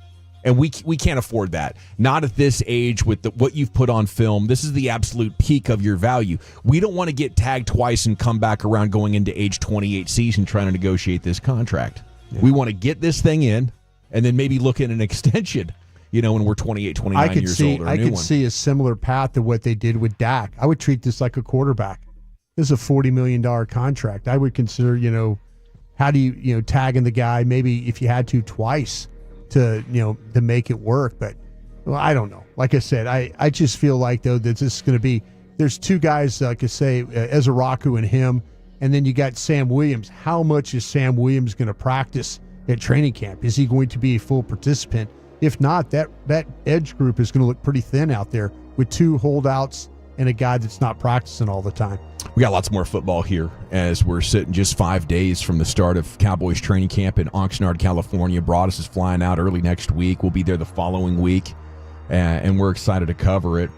And we can't afford that. Not at this age with what you've put on film. This is the absolute peak of your value. We don't want to get tagged twice and come back around going into age 28 season trying to negotiate this contract. Yeah. We want to get this thing in and then maybe look at an extension, when we're 28, 29 years old. I could see a similar path to what they did with Dak. I would treat this like a quarterback. This is a $40 million contract. I would consider, how do you, tagging the guy maybe if you had to twice to make it work. But I don't know. Like I said, I just feel like though that this is going to be, there's two guys like I say, Ezeraku and him, and then you got Sam Williams. How much is Sam Williams going to practice at training camp? Is he going to be a full participant? If not, that edge group is going to look pretty thin out there with 2 holdouts and a guy that's not practicing all the time. We got lots more football here as we're sitting just 5 days from the start of Cowboys training camp in Oxnard, California. Broadus is flying out early next week. We'll be there the following week, and we're excited to cover it.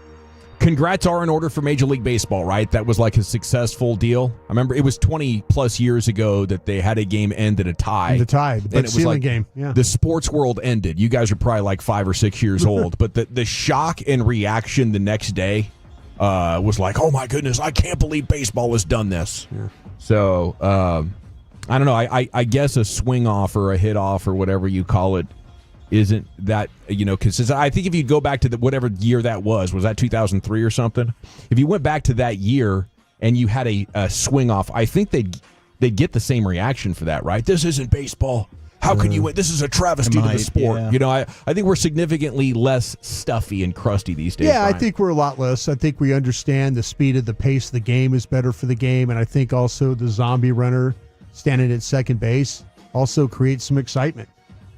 Congrats are in order for Major League Baseball, right? That was like a successful deal. I remember it was 20-plus years ago that they had a game end at a tie. The ceiling game. Yeah. The sports world ended. You guys are probably like 5 or 6 years old, but the shock and reaction the next day was like, oh my goodness, I can't believe baseball has done this. Yeah. So, I don't know. I guess a swing off or a hit off or whatever you call it isn't that, consistent. I think if you go back to whatever year that was that 2003 or something? If you went back to that year and you had a swing off, I think they'd they get the same reaction for that, right? This isn't baseball. How can you win? This is a travesty to the sport. Yeah. You know, I think we're significantly less stuffy and crusty these days. Yeah, Brian. I think we're a lot less. I think we understand the speed of the pace of the game is better for the game, and I think also the zombie runner standing at second base also creates some excitement.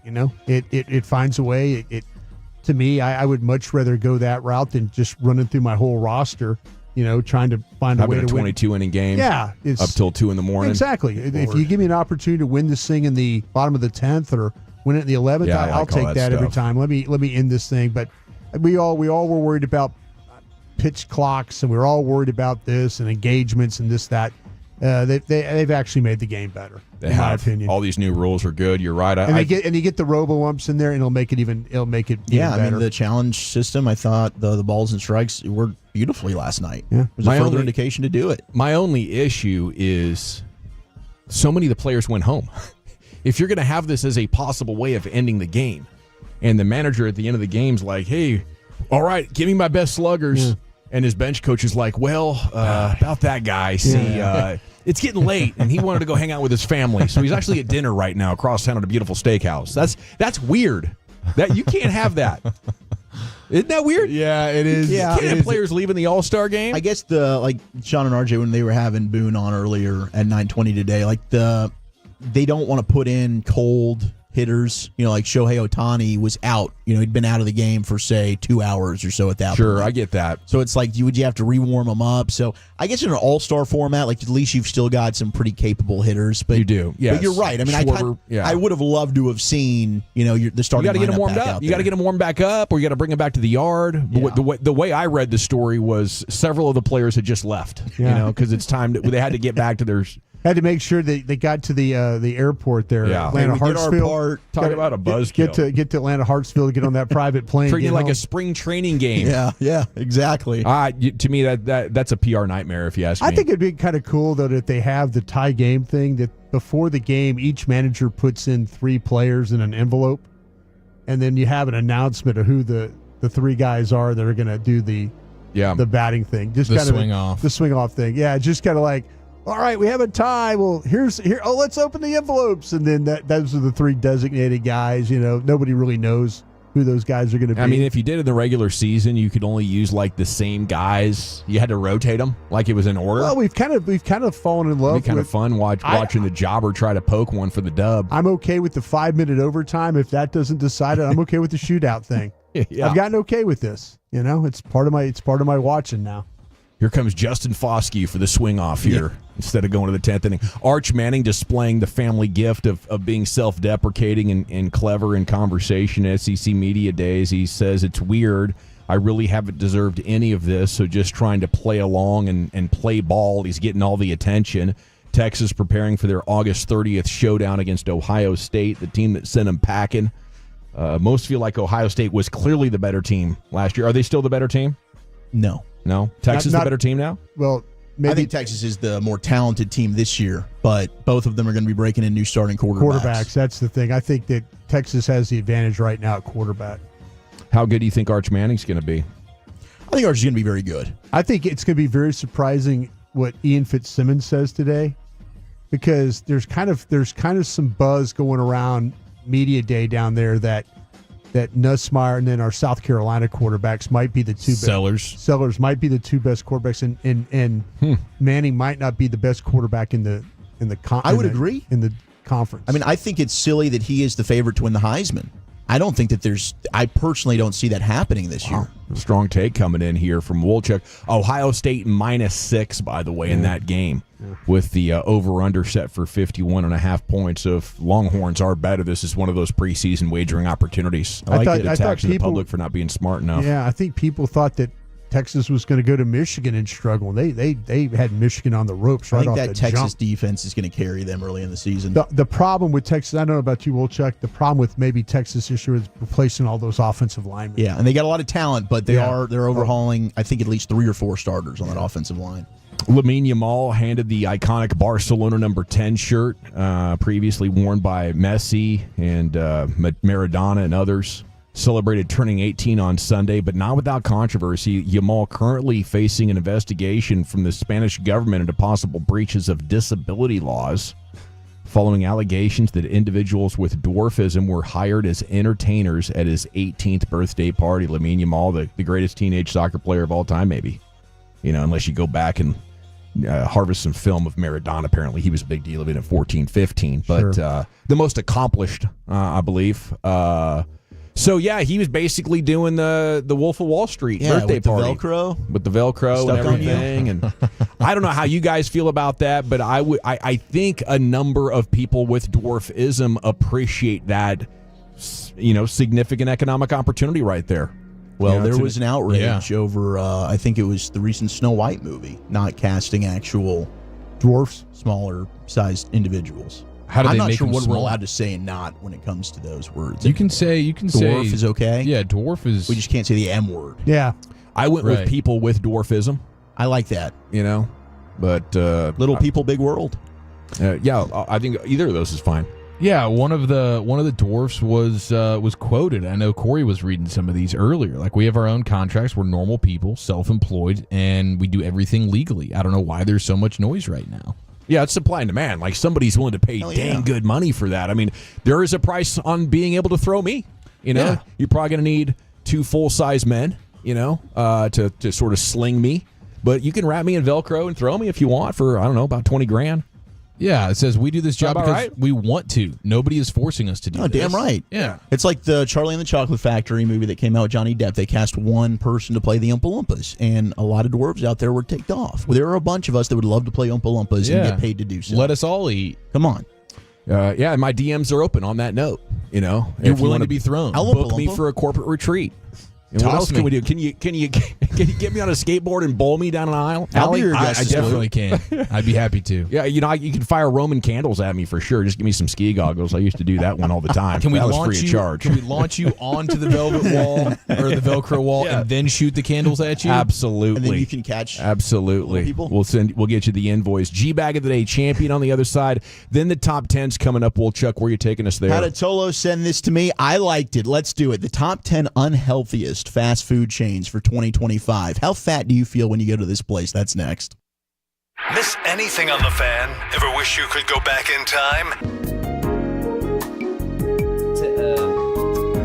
You know, it finds a way. To me, I would much rather go that route than just running through my whole roster. You know, trying to find a way to win. 22-inning game. Yeah, up till 2 in the morning. Exactly. If you give me an opportunity to win this thing in the bottom of the 10th or win it in the 11th, I'll take that every time. Let me end this thing. But we all were worried about pitch clocks, and we were all worried about this and engagements and this that. They've actually made the game better, my opinion. All these new rules are good. You're right. And you get the robo umps in there, and it'll make it even I better. mean, the challenge system, I thought the balls and strikes worked beautifully last night. Yeah. It was a further indication to do it. My only issue is so many of the players went home. If you're going to have this as a possible way of ending the game, and the manager at the end of the game's like, hey, all right, give me my best sluggers. Yeah. And his bench coach is like, well, about that guy. See, it's getting late, and he wanted to go hang out with his family. So he's actually at dinner right now across town at a beautiful steakhouse. That's weird. That you can't have that. Isn't that weird? Yeah, it is. Yeah, you can't have players leaving the All-Star game. I guess like Sean and RJ, when they were having Boone on earlier at 9:20 today, they don't want to put in cold hitters, like Shohei Ohtani was out. He'd been out of the game for, say, 2 hours or so at that point. Sure, I get that. So it's like, would you have to rewarm them up? So I guess in an all-star format, at least you've still got some pretty capable hitters. But you do, yes. But you're right. I mean, Schwarber, I would have loved to have seen, the starting lineup. You got to get them warmed back up. out You got to get them warmed back up, or you got to bring them back to the yard. Yeah. The way I read the story was several of the players had just left. Because it's time they had to get back to their. Had to make sure they got to the airport there. Yeah. Atlanta Hartsfield. Talk about a buzzkill. Get to Atlanta Hartsfield to get on that private plane. Treating it like a spring training game. Yeah, exactly. To me, that's a PR nightmare, if you ask me. I think it'd be kind of cool, though, that they have the tie game thing, that before the game, each manager puts in 3 players in an envelope, and then you have an announcement of who the 3 guys are that are going to do the batting thing. Just the kind swing of off. The swing off thing. Yeah, just kind of like, all right, we have a tie. Well, let's open the envelopes. And then those are the 3 designated guys. Nobody really knows who those guys are going to be. I mean, if you did in the regular season, you could only use the same guys. You had to rotate them like it was in order. Well, we've kind of fallen in love. It'd be kind of fun watching the jobber try to poke one for the dub. I'm okay with the 5-minute overtime. If that doesn't decide it, I'm okay with the shootout thing. Yeah. I've gotten okay with this. It's part of my watching now. Here comes Justin Foskey for the swing off here instead of going to the 10th inning. Arch Manning displaying the family gift of being self-deprecating and clever in conversation at SEC Media Days. He says, it's weird. I really haven't deserved any of this, so just trying to play along and play ball. He's getting all the attention. Texas preparing for their August 30th showdown against Ohio State, the team that sent them packing. Most feel like Ohio State was clearly the better team last year. Are they still the better team? No. Texas is the better team now? Well, maybe I think Texas is the more talented team this year, but both of them are going to be breaking in new starting quarterbacks. That's the thing. I think that Texas has the advantage right now at quarterback. How good do you think Arch Manning's going to be? I think Arch is going to be very good. I think it's going to be very surprising what Ian Fitzsimmons says today, because there's kind of some buzz going around media day down there that Nussmeier and then our South Carolina quarterbacks might be the 2 Sellers might be the 2 best quarterbacks, and Manning might not be the best quarterback in the I would agree in the conference. I mean, I think it's silly that he is the favorite to win the Heisman. I don't think that I personally don't see that happening this year. Strong take coming in here from Wolchuk. Ohio State -6, by the way, in that game with the over-under set for 51.5 points. So if Longhorns are better, this is one of those preseason wagering opportunities. I like the tax to the public for not being smart enough. Yeah, I think people thought that Texas was going to go to Michigan and struggle. They had Michigan on the ropes right off the jump. I think that Texas defense is going to carry them early in the season. The problem with Texas, I don't know about you, Wolchuk, the problem with maybe Texas this year is replacing all those offensive linemen. Yeah, and they got a lot of talent, but they're overhauling, I think, at least 3 or 4 starters on that offensive line. Lamine Yamal handed the iconic Barcelona number 10 shirt, previously worn by Messi and Maradona and others. celebrated turning 18 on Sunday, but not without controversy. Yamal currently facing an investigation from the Spanish government into possible breaches of disability laws following allegations that individuals with dwarfism were hired as entertainers at his 18th birthday party. Lamine Yamal, the greatest teenage soccer player of all time, maybe. Unless you go back and harvest some film of Maradona. Apparently, he was a big deal even at 14, 15. But Sure. The most accomplished, I believe. So, yeah, he was basically doing the Wolf of Wall Street birthday with the party. Velcro. With the Velcro Stuck and on you. everything. And I don't know how you guys feel about that, but I think a number of people with dwarfism appreciate that, significant economic opportunity right there. Well, there was an outrage over, I think it was the recent Snow White movie, not casting actual dwarfs, smaller sized individuals. How do I'm they not make sure them what we're small? allowed to say and not when it comes to those words. You can say dwarf is okay. Yeah, dwarf is. We just can't say the M word. Yeah. I went Right. with people with dwarfism. I like that. But little people, big world. I think either of those is fine. Yeah, one of the dwarfs was quoted. I know Corey was reading some of these earlier. Like, we have our own contracts. We're normal people, self-employed, and we do everything legally. I don't know why there's so much noise right now. Yeah, it's supply and demand. Like, somebody's willing to pay dang good money for that. I mean, there is a price on being able to throw me. You're probably going to need 2 full-size men, to sort of sling me. But you can wrap me in Velcro and throw me if you want for, I don't know, about $20,000. Yeah, it says we do this job About because right? we want to. Nobody is forcing us to do Oh, this. damn right. Yeah. It's like the Charlie and the Chocolate Factory movie that came out with Johnny Depp. They cast one person to play the Oompa Loompas, and a lot of dwarves out there were ticked off. Well, there are a bunch of us that would love to play Oompa Loompas and get paid to do so. Let us all eat. Come on. And my DMs are open on that note. You're If you willing wanna to be thrown. I'll book Oompa me Loompa. for a corporate retreat. And what Toss else me. can we do? Can you get me on a skateboard and bowl me down an aisle? I'll be your I guest this definitely can. I'd be happy to. Yeah, you can fire Roman candles at me for sure. Just give me some ski goggles. I used to do that one all the time. Can we that was launch free you? of charge. Can we launch you onto the velvet wall or the Velcro wall and then shoot the candles at you? Absolutely. And then you can catch Absolutely. people? We'll get you the invoice. G-Bag of the Day champion on the other side. Then the top 10's coming up. Well, Chuck, where are you taking us there? How did Tolo send this to me? I liked it. Let's do it. The top 10 unhealthiest fast food chains for 2025. How fat do you feel when you go to this place? That's next. Miss anything on the Fan? Ever wish you could go back in time?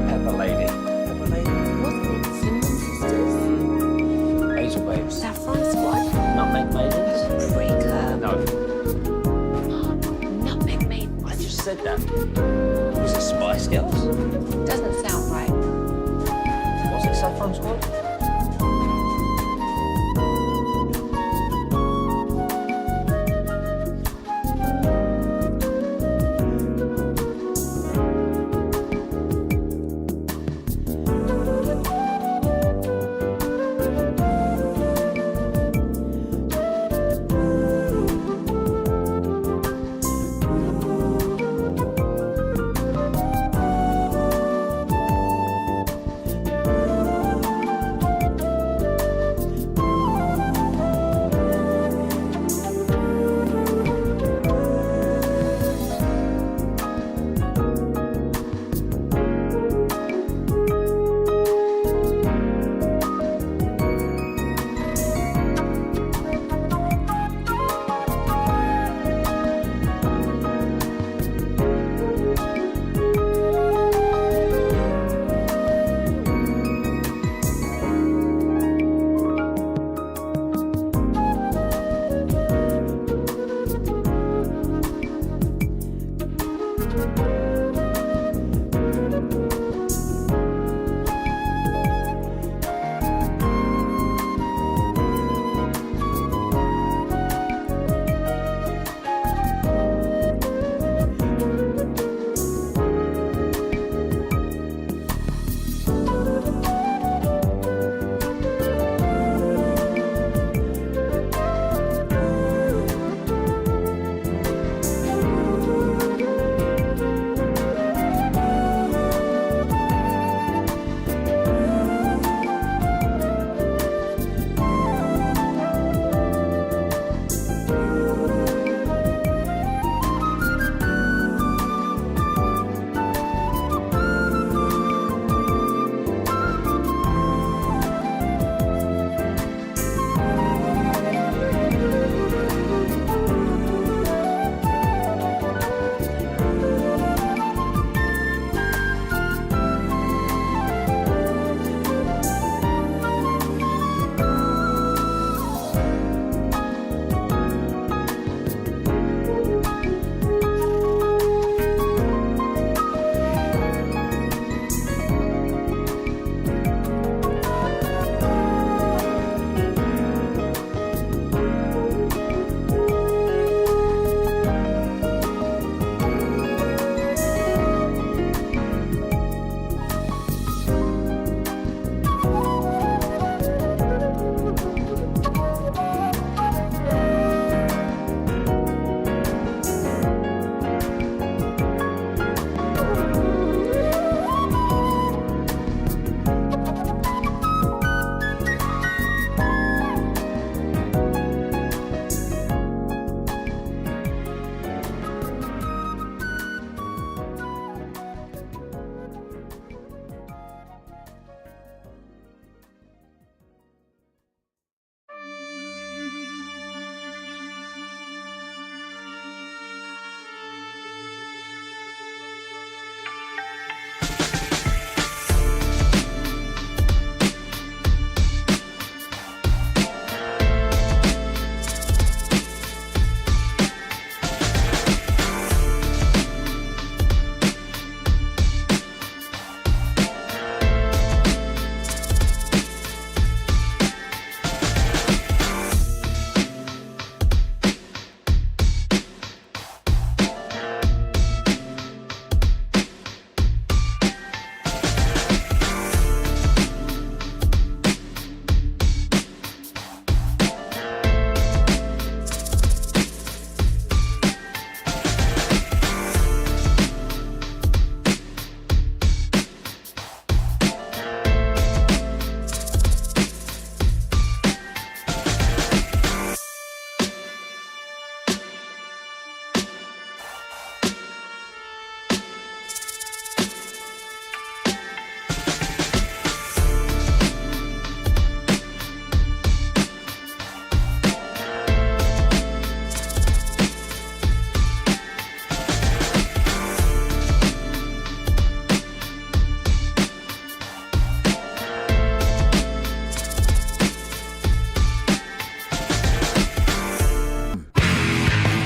Pepper Lady. Pepper Lady? Wasn't it Cinnamon Sisters? Hazel Babes. Saffron Squad? Nutmeg Maidens. Pre-Club? No. Nutmeg Maidens? I just said that. Was it Spice Girls? Doesn't sound right. Was it Saffron Squad?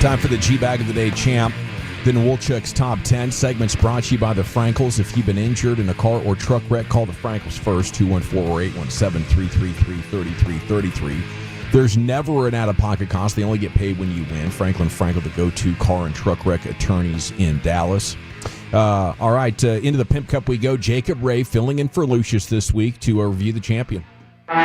Time for the G-Bag of the Day champ. Then Wolchuk's Top 10 segments brought to you by the Frankels. If you've been injured in a car or truck wreck, call the Frankels first, 214-817-333-3333. There's never an out-of-pocket cost. They only get paid when you win. Franklin Frankel, the go-to car and truck wreck attorneys in Dallas. All right, into the Pimp Cup we go. Jacob Ray filling in for Lucius this week to review the champion. All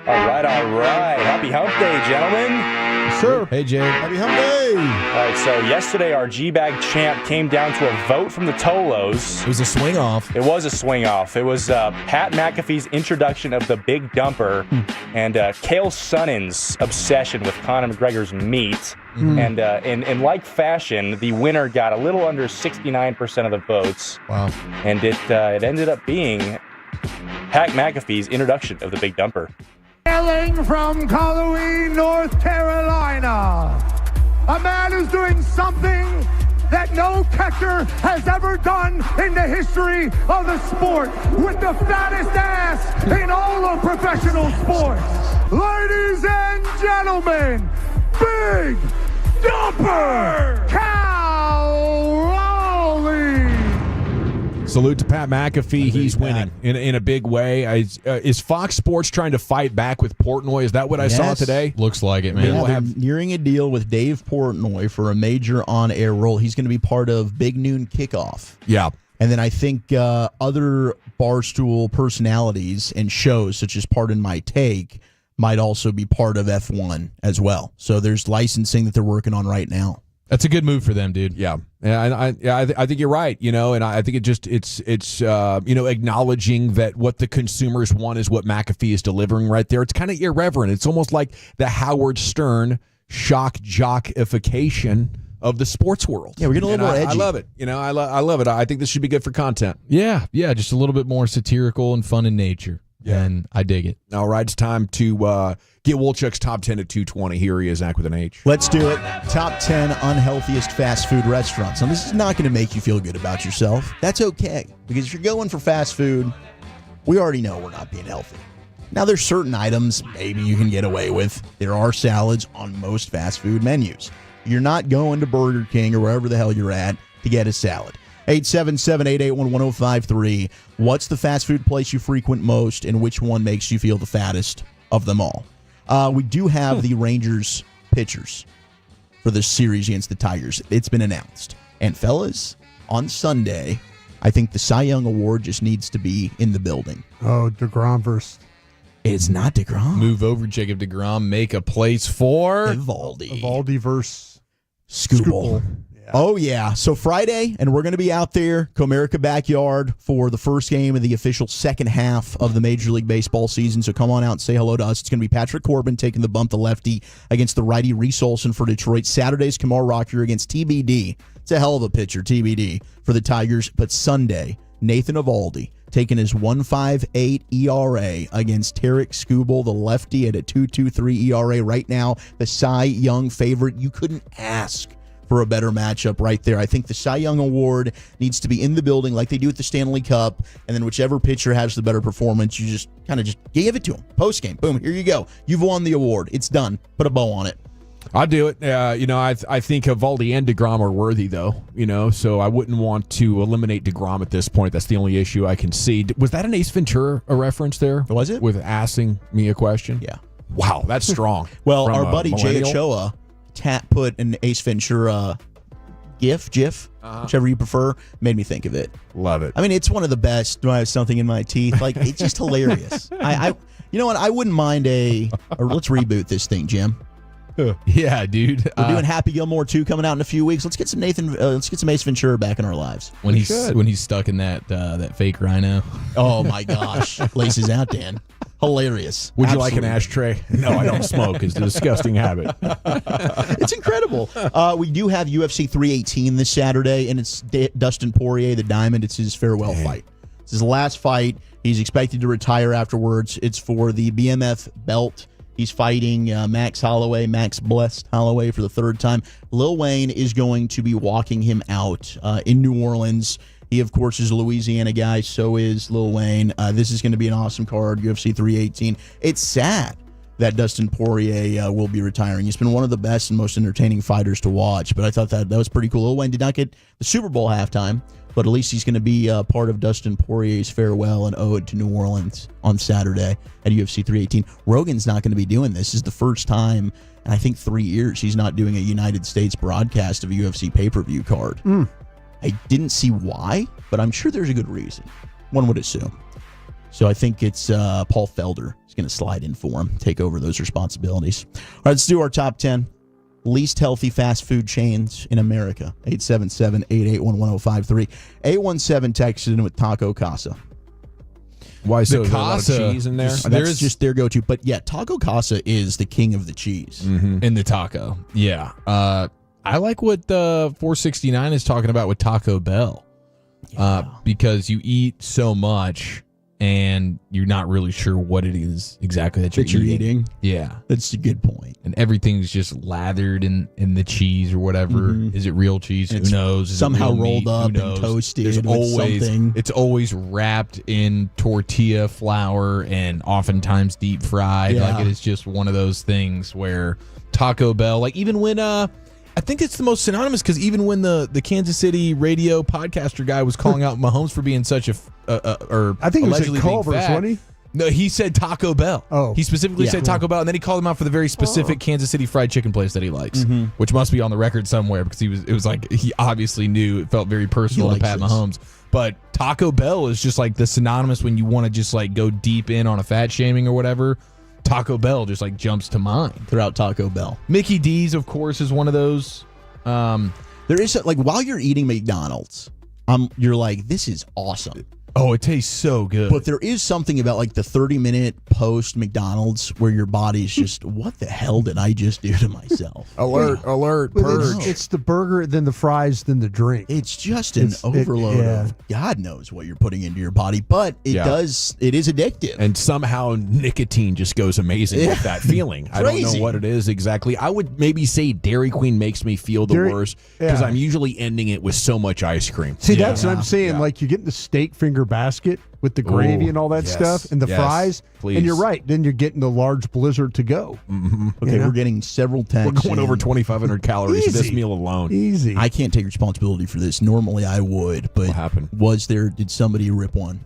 right. Happy Hump Day, gentlemen. Sure. Hey, Jay. Happy Hump Day. All right, so yesterday our G-Bag champ came down to a vote from the Tolos. It was a swing-off. It was a swing-off. It was Pat McAfee's introduction of the Big Dumper and Cale Sonnen's obsession with Conor McGregor's meat. And in like fashion, the winner got a little under 69% of the votes. Wow. And it ended up being Pat McAfee's introduction of the Big Dumper. Hailing from Halloween, North Carolina, a man who's doing something that no catcher has ever done in the history of the sport, with the fattest ass in all of professional sports. Ladies and gentlemen, Big Dumper Cal Raleigh. Salute to Pat McAfee. He's winning in a big way. Is Fox Sports trying to fight back with Portnoy? Is that what I saw today? Looks like it, man. Yeah, they're nearing a deal with Dave Portnoy for a major on-air role. He's going to be part of Big Noon Kickoff. Yeah. And then I think other Barstool personalities and shows, such as Pardon My Take, might also be part of F1 as well. So there's licensing that they're working on right now. That's a good move for them, dude. Yeah, I think you're right. And I think it's acknowledging that what the consumers want is what McAfee is delivering right there. It's kind of irreverent. It's almost like the Howard Stern shock jockification of the sports world. Yeah, we're getting a little more edgy. I love it. I love it. I think this should be good for content. Yeah, just a little bit more satirical and fun in nature. Yeah. And I dig it. All right, it's time to get Wolchuk's Top 10 at 220. Here he is, Zach with an H. Let's do it. Top 10 unhealthiest fast food restaurants. Now, this is not going to make you feel good about yourself. That's okay, because if you're going for fast food, we already know we're not being healthy. Now, there's certain items maybe you can get away with. There are salads on most fast food menus. You're not going to Burger King or wherever the hell you're at to get a salad. 877-881-1053. What's the fast food place you frequent most, and which one makes you feel the fattest of them all? We do have the Rangers pitchers for this series against the Tigers. It's been announced. And fellas, on Sunday, I think the Cy Young Award just needs to be in the building. Oh, DeGrom versus... It's not DeGrom. Move over, Jacob DeGrom. Make a place for... Evaldi versus... Skubal. Oh, yeah. So Friday, and we're going to be out there, Comerica Backyard, for the first game of the official second half of the Major League Baseball season. So come on out and say hello to us. It's going to be Patrick Corbin taking the bump, the lefty, against the righty Reese Olson for Detroit. Saturday's Kamar Rocker against TBD. It's a hell of a pitcher, TBD, for the Tigers. But Sunday, Nathan Evaldi taking his 1.58 ERA against Tarek Skubal, the lefty, at a 2.23 ERA. Right now, the Cy Young favorite. You couldn't ask for a better matchup right there. I think the Cy Young Award needs to be in the building like they do at the Stanley Cup, and then whichever pitcher has the better performance, you just give it to him. Post game, boom, here you go. You've won the award. It's done. Put a bow on it. I'll do it. I think Evaldi and DeGrom are worthy, though. So I wouldn't want to eliminate DeGrom at this point. That's the only issue I can see. Was that an Ace Ventura reference there? Was it? With asking me a question? Yeah. Wow, that's strong. Well, our buddy Jay Ochoa put an Ace Ventura GIF, whichever you prefer, made me think of it. Love it. I mean, it's one of the best. Do I have something in my teeth? Like, it's just hilarious. You know what? I wouldn't mind let's reboot this thing, Jim. Yeah, dude. We're doing Happy Gilmore 2 coming out in a few weeks. Let's get some Ace Ventura back in our lives. When he's stuck in that fake rhino. Oh my gosh. Laces out, Dan. Hilarious. Would you like an ashtray? No, I don't smoke. It's a disgusting habit. It's incredible. We do have UFC 318 this Saturday, and it's Dustin Poirier, the Diamond. It's his farewell fight. It's his last fight. He's expected to retire afterwards. It's for the BMF belt. He's fighting Max Blessed Holloway for the third time. Lil Wayne is going to be walking him out in New Orleans. He, of course, is a Louisiana guy. So is Lil Wayne. This is going to be an awesome card, UFC 318. It's sad that Dustin Poirier will be retiring. He's been one of the best and most entertaining fighters to watch, but I thought that was pretty cool. Lil Wayne did not get the Super Bowl halftime, but at least he's going to be part of Dustin Poirier's farewell and ode to New Orleans on Saturday at UFC 318. Rogan's not going to be doing this. This is the first time in, I think, 3 years he's not doing a United States broadcast of a UFC pay-per-view card. I didn't see why, but I'm sure there's a good reason. One would assume. So I think it's Paul Felder is going to slide in for him, take over those responsibilities. All right, let's do our top 10 least healthy fast food chains in America. 877-881-1053. 817 texted in with Taco Casa. Why so? The Casa, cheese in there? That's just their go-to. But yeah, Taco Casa is the king of the cheese. In the taco. Yeah. I like what 469 is talking about with Taco Bell. Because you eat so much and you're not really sure what it is exactly that you're eating. Yeah. That's a good point. And everything's just lathered in the cheese or whatever. Is it real cheese? Who knows? Is somehow it real rolled meat? up Who knows? and toasted There's with always, something. It's always wrapped in tortilla flour and oftentimes deep fried. Yeah. Like it is just one of those things where Taco Bell, like even when I think it's the most synonymous because even when the Kansas City radio podcaster guy was calling out Mahomes for being such a I think it was at Culver's, wasn't he? No, he said Taco Bell. Oh. He specifically said Taco Bell, and then he called him out for the very specific Kansas City fried chicken place that he likes, which must be on the record somewhere because it was like he obviously knew it felt very personal to Pat Mahomes. But Taco Bell is just like the synonymous when you want to just like go deep in on a fat shaming or whatever. Taco Bell just like jumps to mind. Throughout Taco Bell. Mickey D's, of course, is one of those. There is like while you're eating McDonald's, you're like, this is awesome. Oh, it tastes so good. But there is something about like the 30-minute post McDonald's where your body's just, what the hell did I just do to myself? Alert, purge. It's the burger, then the fries, then the drink. It's just an overload of God knows what you're putting into your body, but it is addictive. And somehow nicotine just goes amazing with that feeling. I don't know what it is exactly. I would maybe say Dairy Queen makes me feel the worst because I'm usually ending it with so much ice cream. See, that's what I'm saying. Like you're getting the steak finger basket with the gravy and all that stuff and the fries. Please. And you're right. Then you're getting the large blizzard to go. Okay, we're getting several texts. We're going over 2,500 calories Easy. this meal alone. Easy. I can't take responsibility for this. Normally I would, but what happened? Did somebody rip one?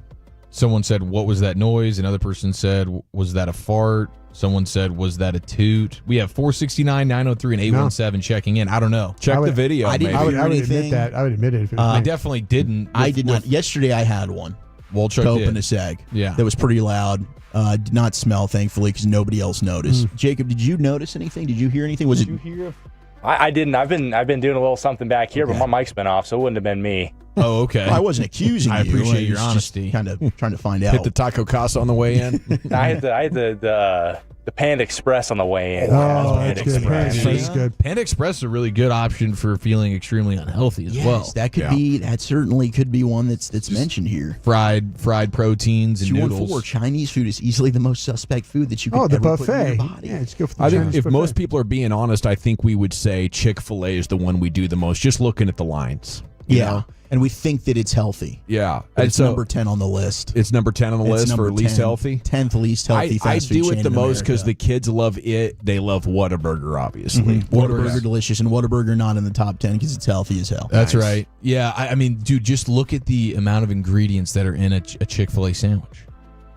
Someone said, what was that noise? Another person said, was that a fart? Someone said, was that a toot? We have 469, 903, and 817 checking in. I don't know. Check the video. I didn't hear anything. Admit that. I would admit it. If it was I me. definitely didn't. I did not. Yesterday I had one. Walchuk to open did. a seg. Yeah. That was pretty loud. Did not smell, thankfully, because nobody else noticed. Jacob, did you notice anything? Did you hear anything? Was it? I didn't. I've been doing a little something back here, but my mic's been off, so it wouldn't have been me. Oh, okay. I wasn't accusing you. I appreciate your was just honesty. Kind of trying to find out. Hit the Taco Casa on the way in. I had the Panda Express on the way in. Oh, that's good. Panda Express is good. Panda Express is a really good option for feeling extremely unhealthy as well. That could be. That certainly could be one that's mentioned here. Fried proteins and noodles. 214, Chinese food is easily the most suspect food that you can the ever buffet. put in your body. Yeah, let's go for the I think Chinese if buffet. most people are being honest, I think we would say Chick-fil-A is the one we do the most, just looking at the lines. You know? And we think that it's healthy. Yeah. But And it's so number 10 on the list. It's number 10 on the It's list for number least 10, healthy? 10th least healthy I fast food do chain it the in most because America. the kids love it. They love Whataburger, obviously. Whataburger delicious, and Whataburger not in the top 10 because it's healthy as hell. That's right. Yeah, I mean, dude, just look at the amount of ingredients that are in a Chick-fil-A sandwich,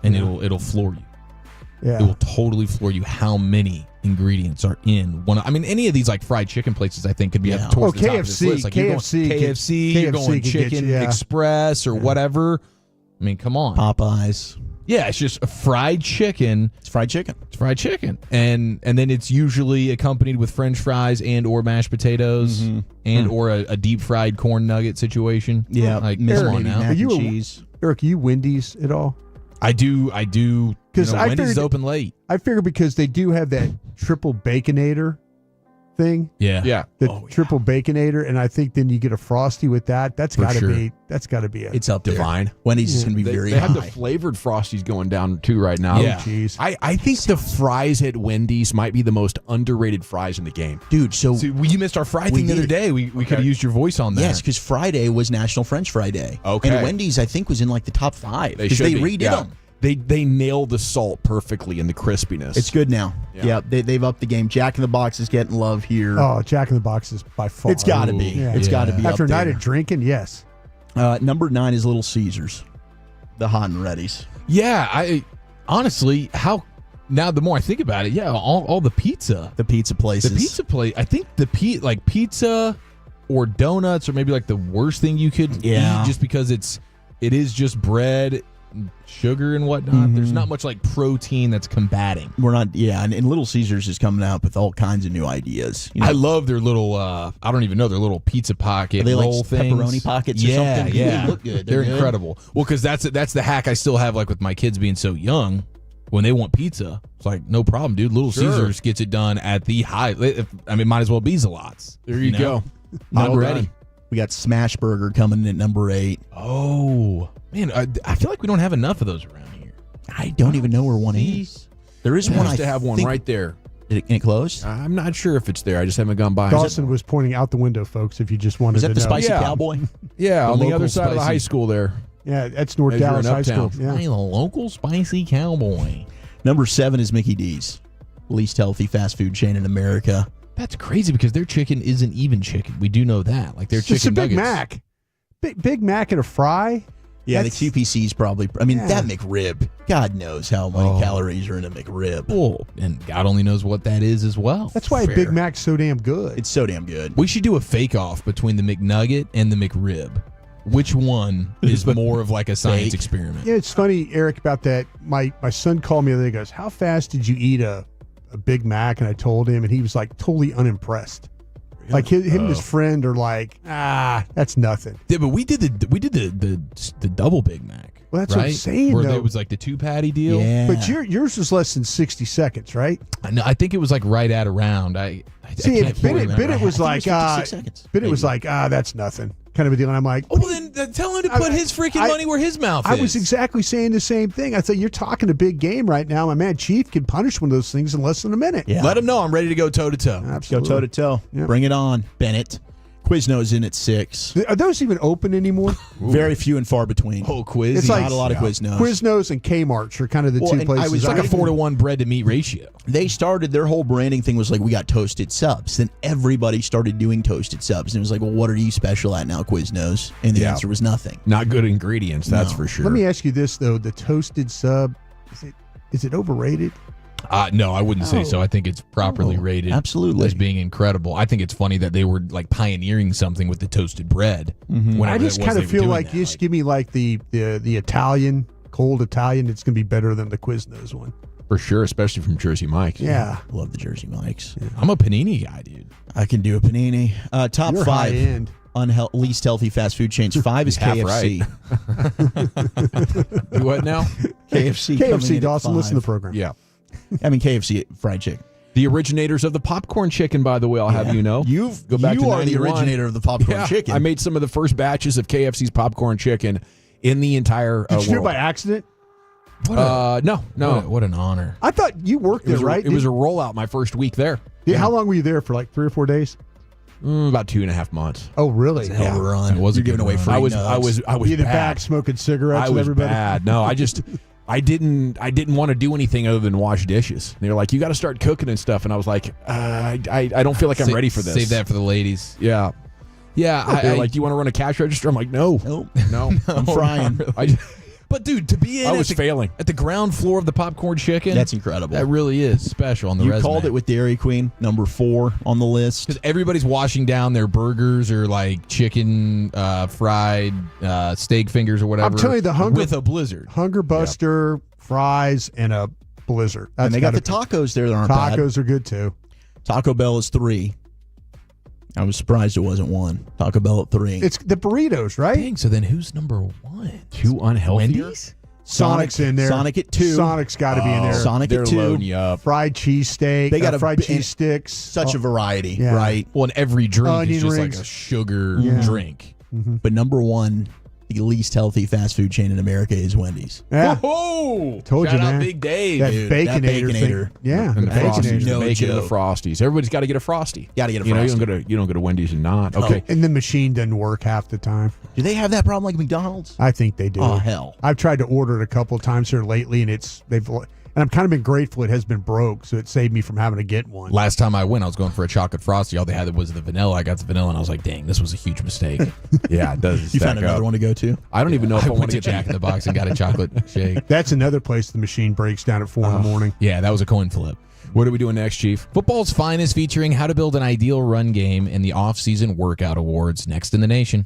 and it'll floor you. Yeah. It will totally floor you how many ingredients are in one. I mean, any of these like fried chicken places, I think, could be up towards the top of this list. Like KFC, you're going could get Chicken you, Express or whatever. I mean, come on, Popeyes. Yeah, it's just a fried chicken. It's fried chicken. It's fried chicken, and then it's usually accompanied with French fries and or mashed potatoes and or a deep fried corn nugget situation. Yeah, like come Eric, on now. mac and cheese. Eric, are you Wendy's at all? I do. Because Wendy's is open late. I figure because they do have that triple baconator thing. Yeah. The triple baconator, and I think then you get a Frosty with that. That's For got to sure. be. That's got to be it. It's up there. Divine. Wendy's is going to be very They high. have the flavored Frosties going down too right now. Yeah. Jeez. I think the fries at Wendy's might be the most underrated fries in the game. Dude, so you missed our fry We thing the other did. day. We could have used your voice on that. Yes, because Friday was National French Fry Day. Okay. And Wendy's, I think, was in like the top 5. They Because should they be, redid yeah. them. they nail the salt perfectly and the crispiness. It's good now. Yeah. They've upped the game. Jack in the Box is getting love here. Oh, Jack in the Box is by far. It's got to be. Yeah. It's got to be After up a night there. of drinking, yes. Number 9 is Little Caesars, the hot and readies. Yeah, I honestly, now the more I think about it, all the pizza places. The pizza place. I think like pizza or donuts or maybe like the worst thing you could eat just because it is just bread, sugar and whatnot. Mm-hmm. There's not much like protein that's combating. We're not, and Little Caesars is coming out with all kinds of new ideas. I love their little, I don't even know, their little pizza pocket Are they roll like things. pepperoni pockets or something? Yeah, They look good. They're good. incredible. Well, because that's the hack I still have, like with my kids being so young. When they want pizza, it's like, no problem, dude. Little Caesars gets it done at the high. Might as well be Zalots. There you go. Number ready. We got Smash Burger coming in at number 8. Oh, man. I feel like we don't have enough of those around here. I don't even know where one is. There is one. I to have one right there. Did it close? I'm not sure if it's there. I just haven't gone by. Dawson was pointing out the window, folks, if you just wanted Is that to the know. Spicy Cowboy? Yeah, The on the local other side of the spicy- high school there. Yeah, that's North As you're Dallas in High School. Uptown. Yeah. Hey, the local spicy cowboy. Number 7 is Mickey D's, least healthy fast food chain in America. That's crazy because their chicken isn't even chicken. We do know that. Like their It's just a chicken Big nuggets. Mac. Big Mac and a fry. Yeah, That's- the QPC's probably. I mean, Yeah. that McRib. God knows how many calories are in a McRib. Well, and God only knows what that is as well. That's why a Big Mac's so damn good. It's so damn good. We should do a fake off between the McNugget and the McRib. Which one is more of like a science experiment? Yeah, it's funny, Eric, about that. My son called me the other day and goes, how fast did you eat a Big Mac? And I told him, and he was like totally unimpressed. Like him and his friend are like, that's nothing. Yeah, but we did the double Big Mac. Well, that's what I'm right? saying, Where though. it was like the 2-patty deal. Yeah. But yours was less than 60 seconds, right? I think it was like right at around. See, can't remember. Bennett was like, 56 seconds. Bennett was like, that's nothing, kind of a deal. And I'm like, Oh, well, then tell him to put his freaking money where his mouth is. I was exactly saying the same thing. I said, you're talking a big game right now. My man Chief can punish one of those things in less than a minute. Yeah. Let him know I'm ready to go toe to toe. Go Absolutely. toe to toe. Yep. Bring it on, Bennett. Quiznos in at 6. Are those even open anymore? Very few and far between. Oh, Quiz. It's like Not a lot of Quiznos. Quiznos and Kmart's are kind of the Well, two and places. I was It's like a I- 4-to-1 bread to meat ratio. They started, their whole branding thing was like, we got toasted subs. Then everybody started doing toasted subs. And it was like, well, what are you special at now, Quiznos? And the answer was nothing. Not good ingredients, that's No. for sure. Let me ask you this though: the toasted sub, is it overrated? No, I wouldn't say so. I think it's properly rated. absolutely. As being incredible. I think it's funny that they were like pioneering something with the toasted bread. I just kind of feel like you just give me like the Italian, cold Italian. It's going to be better than the Quiznos one. For sure, especially from Jersey Mike's. Yeah. Love the Jersey Mikes. I'm a panini guy, dude. I can do a panini. Top You're 5 high end. least healthy fast food chains. 5 is Half KFC. You what now? KFC. coming in KFC, at Dawson, listen to the 5. program. Yeah. I mean, KFC fried chicken. The originators of the popcorn chicken, by the way, I'll have you know. You Go back to are the 91. originator of the popcorn Yeah, chicken. I made some of the first batches of KFC's popcorn chicken in the entire Did you do it world. by accident? No. What an honor. I thought you worked It was, there, right? it was a rollout my first week there. How long were you there for? Like 3 or 4 days? About 2.5 months. Oh, really? Hell of a run. It was a You're giving good away run. free I was You in the bad. back smoking cigarettes I with was everybody? bad. No, I didn't want to do anything other than wash dishes. They're like, you got to start cooking and stuff, and I was like, I don't feel like I'm ready for this. Save that for the ladies. Yeah. They're like, do you want to run a cash register? I'm like, no, no, I'm frying. But dude, to be in I was failing at the ground floor of the popcorn chicken, That's incredible. that really is special on the You resume. called it with Dairy Queen, number 4 on the list. Because everybody's washing down their burgers or like chicken fried steak fingers or whatever. I'm telling you, the hunger with a blizzard. Hunger Buster, fries, and a blizzard. And they got the gotta- tacos there that aren't bad. Tacos are good too. Taco Bell is 3. I was surprised it wasn't 1. Taco Bell at 3. It's the burritos, right? Dang, so then who's number 1? Too unhealthy. Wendy's? Sonic's in there. Sonic at 2. Sonic's got to be in there. Sonic They're at 2. loading you up. Fried cheese steak. They got fried a- cheese sticks. Such a variety, Yeah. right? Well, and every drink Onion is just rings. like a sugar Yeah. drink. But number 1, the least healthy fast food chain in America is Wendy's. Yeah. Whoa! Told Shout you, out man. Big Dave. That Dude, Baconator. that Baconator. Yeah. And the Frosties, No the bacon, and the joke. Frosties. Everybody's got to get a Frosty. Got to get a You know, Frosty. you don't go to Wendy's and not. Okay. And the machine doesn't work half the time. Do they have that problem like McDonald's? I think they do. Oh, hell. I've tried to order it a couple of times here lately, and and I've kind of been grateful it has been broke, so it saved me from having to get one. Last time I went, I was going for a chocolate Frosty. All they had was the vanilla. I got the vanilla, and I was like, dang, this was a huge mistake. Yeah, it does. You stack found another up. one to go to? I don't even know if I went want to to get Jack in the Box and got a chocolate shake. That's another place the machine breaks down at 4 in the morning. Yeah, that was a coin flip. What are we doing next, Chief? Football's Finest featuring how to build an ideal run game and the off-season workout awards next in the nation.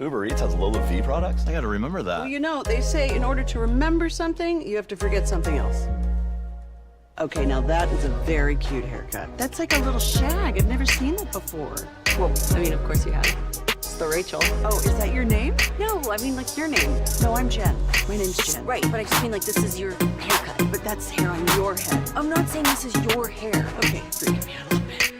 Uber Eats has low fee products? I gotta remember that. Well, you know, they say in order to remember something, you have to forget something else. Okay, now that is a very cute haircut. That's like a little shag. I've never seen that before. Well, I mean, of course you have. It's the Rachel. Oh, is that your name? No, I mean like your name. No, I'm Jen. My name's Jen. Right, but I just mean like this is your haircut. But that's hair on your head. I'm not saying this is your hair. Okay, forgive me a little bit.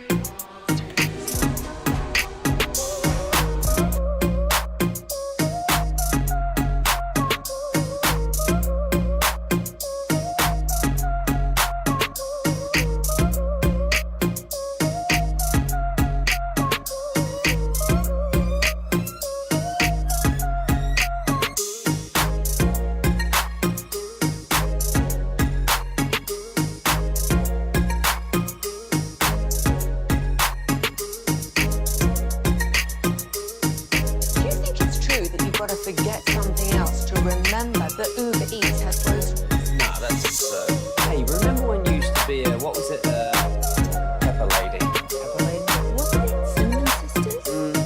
got to forget something else to remember that Uber Eats has groceries. Nah, that's absurd. Hey, remember when you used to be a, what was it, Pepper Lady? Pepper Lady? Wasn't it Cinnamon Sisters?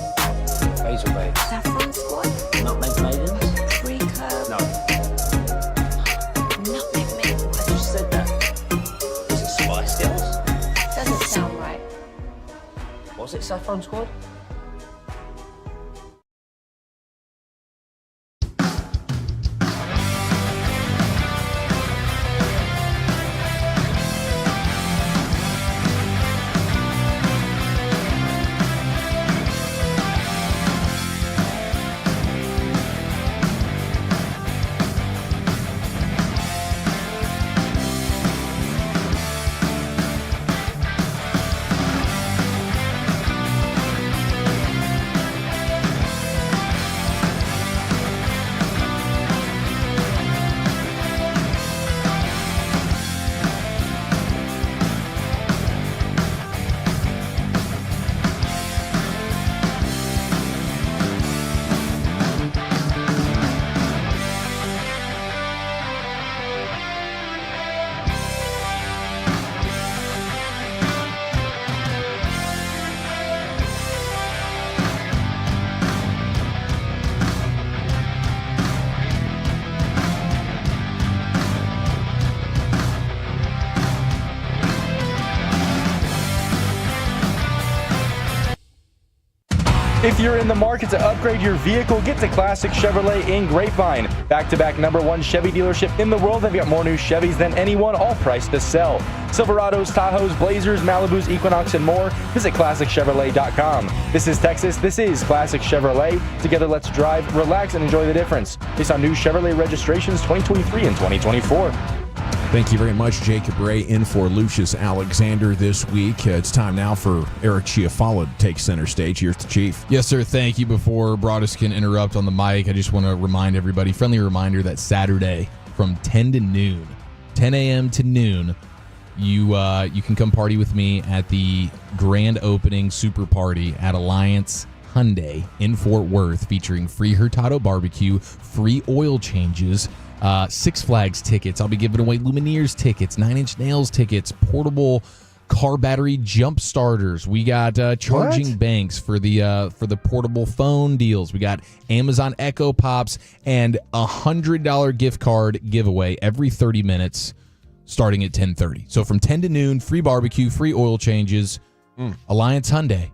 Basil Babes. Saffron Squad? Nutmeg Maidens? Pre-curve? No. Nutmeg Maidens? I just said that. Was it Spice Girls? Doesn't sound right. Was it Saffron Squad? If you're in the market to upgrade your vehicle, get to Classic Chevrolet in Grapevine. Back-to-back #1 Chevy dealership in the world. They've got more new Chevys than anyone, all priced to sell. Silverados, Tahoes, Blazers, Malibus, Equinox, and more. Visit ClassicChevrolet.com. This is Texas. This is Classic Chevrolet. Together, let's drive, relax, and enjoy the difference. Based on new Chevrolet registrations 2023 and 2024. Thank you very much, Jacob Ray, in for Lucius Alexander this week. It's time now for Eric Chiafala to take center stage. Here's the Chief. Yes, sir. Thank you. Before Broadus can interrupt on the mic, I just want to remind everybody, friendly reminder that Saturday from 10 to noon, 10 a.m. to noon, you can come party with me at the grand opening super party at Alliance Hyundai in Fort Worth, featuring free Hurtado barbecue, free oil changes, Six Flags tickets. I'll be giving away Lumineers tickets, 9 Inch Nails tickets, portable car battery jump starters. We got charging banks for the portable phone deals. We got Amazon Echo Pops and $100 gift card giveaway every 30 minutes starting at 10:30. So from 10 to noon, free barbecue, free oil changes. Alliance Hyundai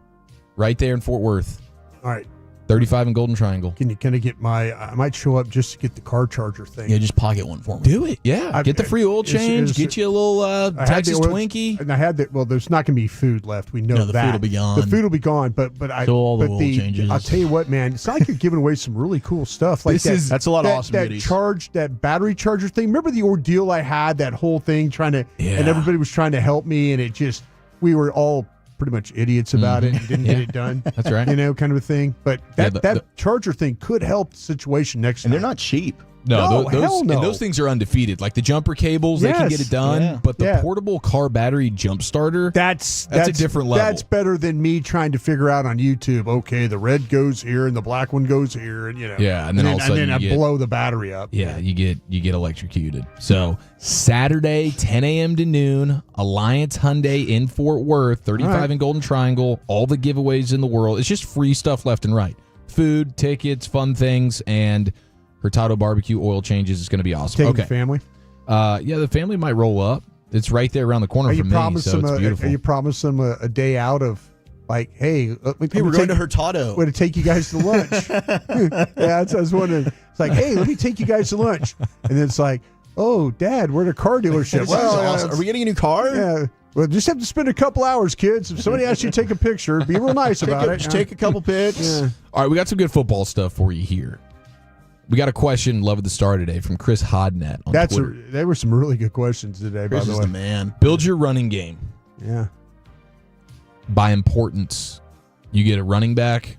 right there in Fort Worth. All right. 35 in Golden Triangle. Can I get I might show up just to get the car charger thing. Yeah, just pocket one for me. Do it. Yeah. Get the free oil change. Get you a little Texas Twinkie. And I had that. Well, there's not going to be food left. We know the that. food will be gone. The food will be gone. But So all the oil changes. I'll tell you what, man. It's like you're giving away some really cool stuff. Like that's a lot of awesome that goodies. That battery charger thing. Remember the ordeal I had? That whole thing and everybody was trying to help me, and we were all pretty much idiots about it and didn't get it done. That's right. Kind of a thing. But that charger thing could help the situation next time. And they're not cheap. No, hell no. And those things are undefeated. Like the jumper cables, they can get it done. Yeah. But the portable car battery jump starter, that's a different level. That's better than me trying to figure out on YouTube, okay, the red goes here and the black one goes here, and Yeah, and then all of a sudden I blow the battery up. Yeah, you get electrocuted. So Saturday, 10 a.m. to noon, Alliance Hyundai in Fort Worth, 35 in Golden Triangle, all the giveaways in the world. It's just free stuff left and right. Food, tickets, fun things, and Hurtado barbecue oil changes. Is going to be awesome. Taking the family? Yeah, the family might roll up. It's right there around the corner from me, so it's beautiful. Are you promising them a day out of, like, hey, we're going to Hurtado. We're going to take you guys to lunch. Yeah, that's what I was wondering. It's like, hey, let me take you guys to lunch. And then it's like, oh, Dad, we're at a car dealership. Awesome. Are we getting a new car? Yeah. Well, just have to spend a couple hours, kids. If somebody asks you to take a picture, be real nice about it. Just take a couple pics. Yeah. All right, we got some good football stuff for you here. We got a question, love of the star today, from Chris Hodnett on Twitter. There were some really good questions today, Chris by the way. is the man. Build your running game. Yeah. By importance, you get a running back,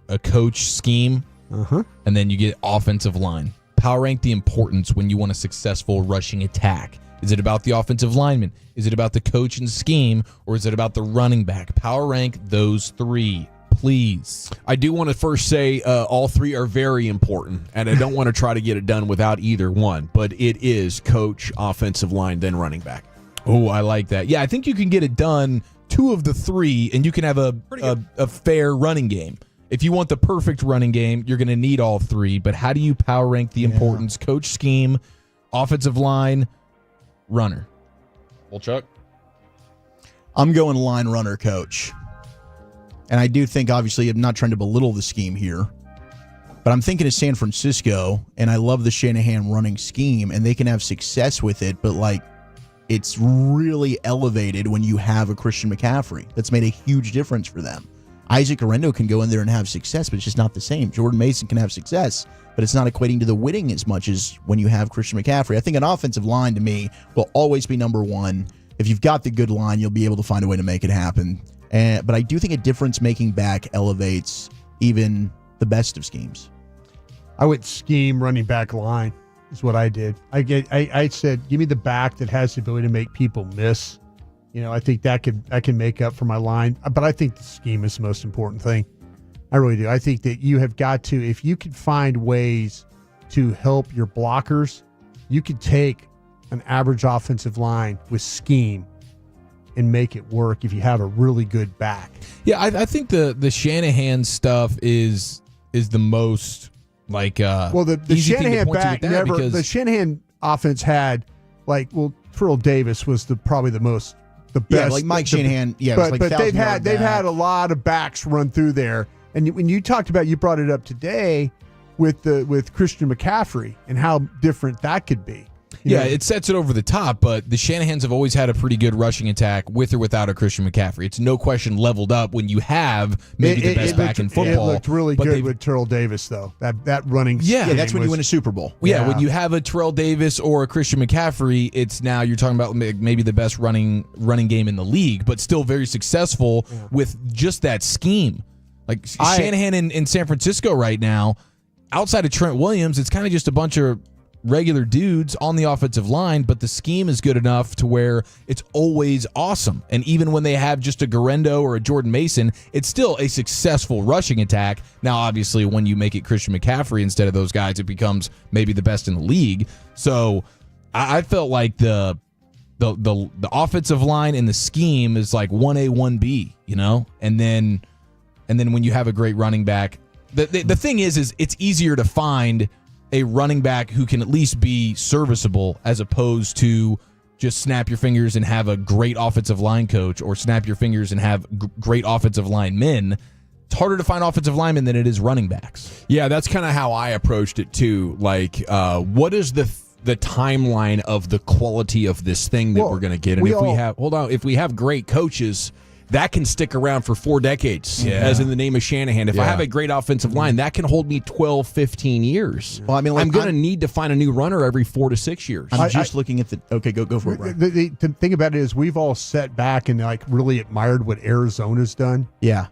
a coach scheme, and then you get offensive line. Power rank the importance when you want a successful rushing attack. Is it about the offensive lineman? Is it about the coach and scheme? Or is it about the running back? Power rank those three. please. I do want to first say all three are very important, and I don't want to try to get it done without either one, but it is coach, offensive line, then running back. Oh, I like that. Yeah, I think you can get it done, 2 of the 3, and you can have a fair running game. If you want the perfect running game, you're going to need all 3, but how do you power rank the importance? Coach, scheme, offensive line, runner. Well, Chuck? I'm going line, runner, coach. And I do think, obviously, I'm not trying to belittle the scheme here, but I'm thinking of San Francisco, and I love the Shanahan running scheme, and they can have success with it, but, like, it's really elevated when you have a Christian McCaffrey. That's made a huge difference for them. Isaac Orendo can go in there and have success, but it's just not the same. Jordan Mason can have success, but it's not equating to the winning as much as when you have Christian McCaffrey. I think an offensive line, to me, will always be number one. If you've got the good line, you'll be able to find a way to make it happen. But I do think a difference-making back elevates even the best of schemes. I went scheme, running back, line is what I did. I said, give me the back that has the ability to make people miss. You know, I think that can make up for my line. But I think the scheme is the most important thing. I really do. I think that you have got to, if you can find ways to help your blockers, you could take an average offensive line with scheme and make it work if you have a really good back. Yeah, I think the Shanahan stuff is the most the Shanahan back never. The Shanahan offense had Terrell Davis was probably the best. Yeah, like Mike Shanahan. Yeah, but they've had a lot of backs run through there. And when you talked about, you brought it up today with Christian McCaffrey and how different that could be. Yeah, it sets it over the top, but the Shanahans have always had a pretty good rushing attack with or without a Christian McCaffrey. It's no question leveled up when you have maybe the best back in football. It looked really good with Terrell Davis, though. That running Yeah, that's when you win a Super Bowl. Yeah, when you have a Terrell Davis or a Christian McCaffrey, it's now you're talking about maybe the best running game in the league, but still very successful with just that scheme. Like Shanahan in San Francisco right now, outside of Trent Williams, it's kind of just a bunch of regular dudes on the offensive line, but the scheme is good enough to where it's always awesome. And even when they have just a Garendo or a Jordan Mason, it's still a successful rushing attack. Now, obviously, when you make it Christian McCaffrey instead of those guys, it becomes maybe the best in the league. So I felt like the offensive line and the scheme is like 1A, 1B, you know? And then when you have a great running back, the thing is it's easier to find a running back who can at least be serviceable as opposed to just snap your fingers and have a great offensive line coach or snap your fingers and have great offensive line men. It's harder to find offensive linemen than it is running backs. Yeah, that's kind of how I approached it too. Like, what is the timeline of the quality of this thing that we're going to get? And if we have great coaches, that can stick around for 4 decades, as in the name of Shanahan. If I have a great offensive line, that can hold me 12, 15 years. Well, I mean, I'm going to need to find a new runner every 4 to 6 years. I'm just looking at the... Okay, go for it, Brian. The thing about it is we've all sat back and really admired what Arizona's done. Yeah.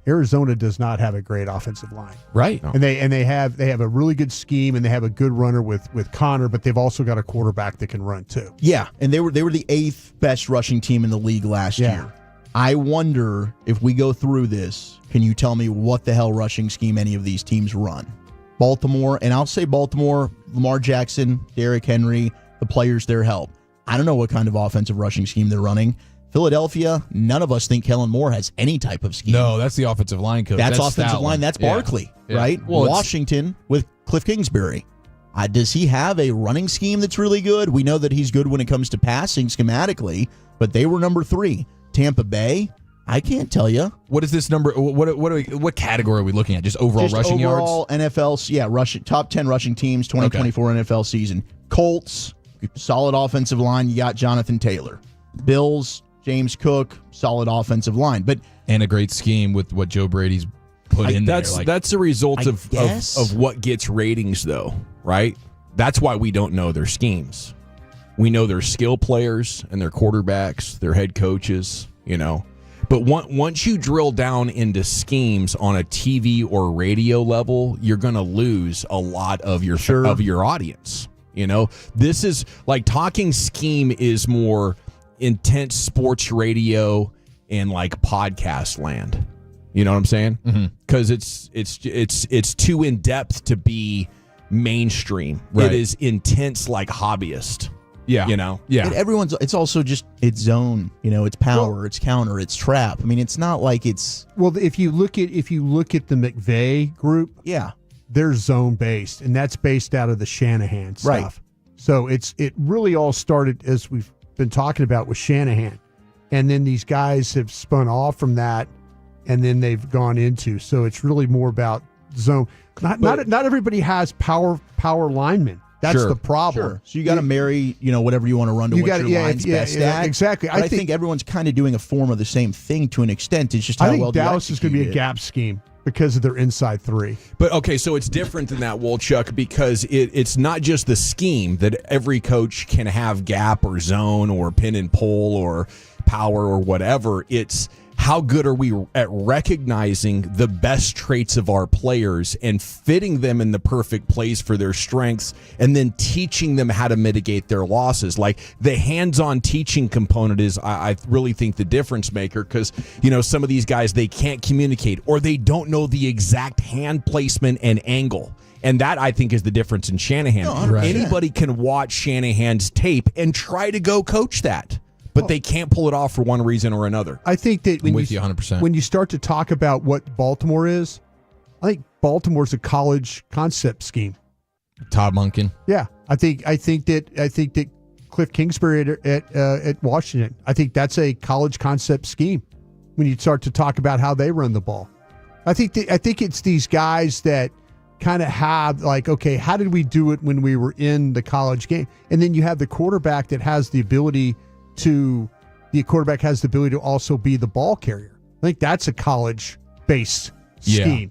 Arizona does not have a great offensive line. Right. And they have a really good scheme and they have a good runner with Connor, but they've also got a quarterback that can run too. Yeah, and they were the 8th best rushing team in the league last year. I wonder if we go through this, can you tell me what the hell rushing scheme any of these teams run? Baltimore, and I'll say Baltimore, Lamar Jackson, Derrick Henry, the players there help. I don't know what kind of offensive rushing scheme they're running. Philadelphia, none of us think Kellen Moore has any type of scheme. No, that's the offensive line coach. That's offensive line. That's Barkley, right? Well, Washington with Cliff Kingsbury. Does he have a running scheme that's really good? We know that he's good when it comes to passing schematically, but they were number 3. Tampa Bay, I can't tell you. What is this number? What category are we looking at? Just overall rushing yards? Overall NFL, top 10 rushing teams, 2024 NFL season. Colts, solid offensive line. You got Jonathan Taylor. Bills, James Cook, solid offensive line. And a great scheme with what Joe Brady's put in there. That's the result of what gets ratings, though, right? That's why we don't know their schemes. We know their skill players and their quarterbacks, their head coaches, you know. But once you drill down into schemes on a TV or radio level, you're going to lose a lot of your audience. You know, this is like talking scheme is more intense sports radio and like podcast land. You know what I'm saying? Because it's too in depth to be mainstream. Right. It is intense, like hobbyist. Yeah. You know? And it's also just it's zone, it's power, it's counter, it's trap. I mean, it's not like it's Well, if you look at the McVay group, they're zone based, and that's based out of the Shanahan stuff. Right. So it really all started, as we've been talking about, with Shanahan, and then these guys have spun off from that, and then they've gone into. So it's really more about zone. Not everybody has power linemen. That's the problem. Sure. So you got to marry, whatever you want to run to what your line's best at. Exactly. But I think everyone's kind of doing a form of the same thing to an extent. It's just how I think well Dallas is going to be a gap scheme because of their inside three. But okay, so it's different than that, Wolchuk, because it's not just the scheme that every coach can have gap or zone or pin and pull or power or whatever. It's how good are we at recognizing the best traits of our players and fitting them in the perfect place for their strengths, and then teaching them how to mitigate their losses. Like the hands-on teaching component is, I really think, the difference maker, because, some of these guys, they can't communicate or they don't know the exact hand placement and angle. And that, I think, is the difference in Shanahan. No, Anybody can watch Shanahan's tape and try to go coach that, but they can't pull it off for one reason or another. I think that I'm with you 100%. When you start to talk about what Baltimore is, I think Baltimore's a college concept scheme. Todd Monken. Yeah, I think that Cliff Kingsbury at Washington, I think that's a college concept scheme. When you start to talk about how they run the ball, I think it's these guys that kind of have like, okay, how did we do it when we were in the college game? And then you have the quarterback that has the ability to also be the ball carrier. I think that's a college-based scheme.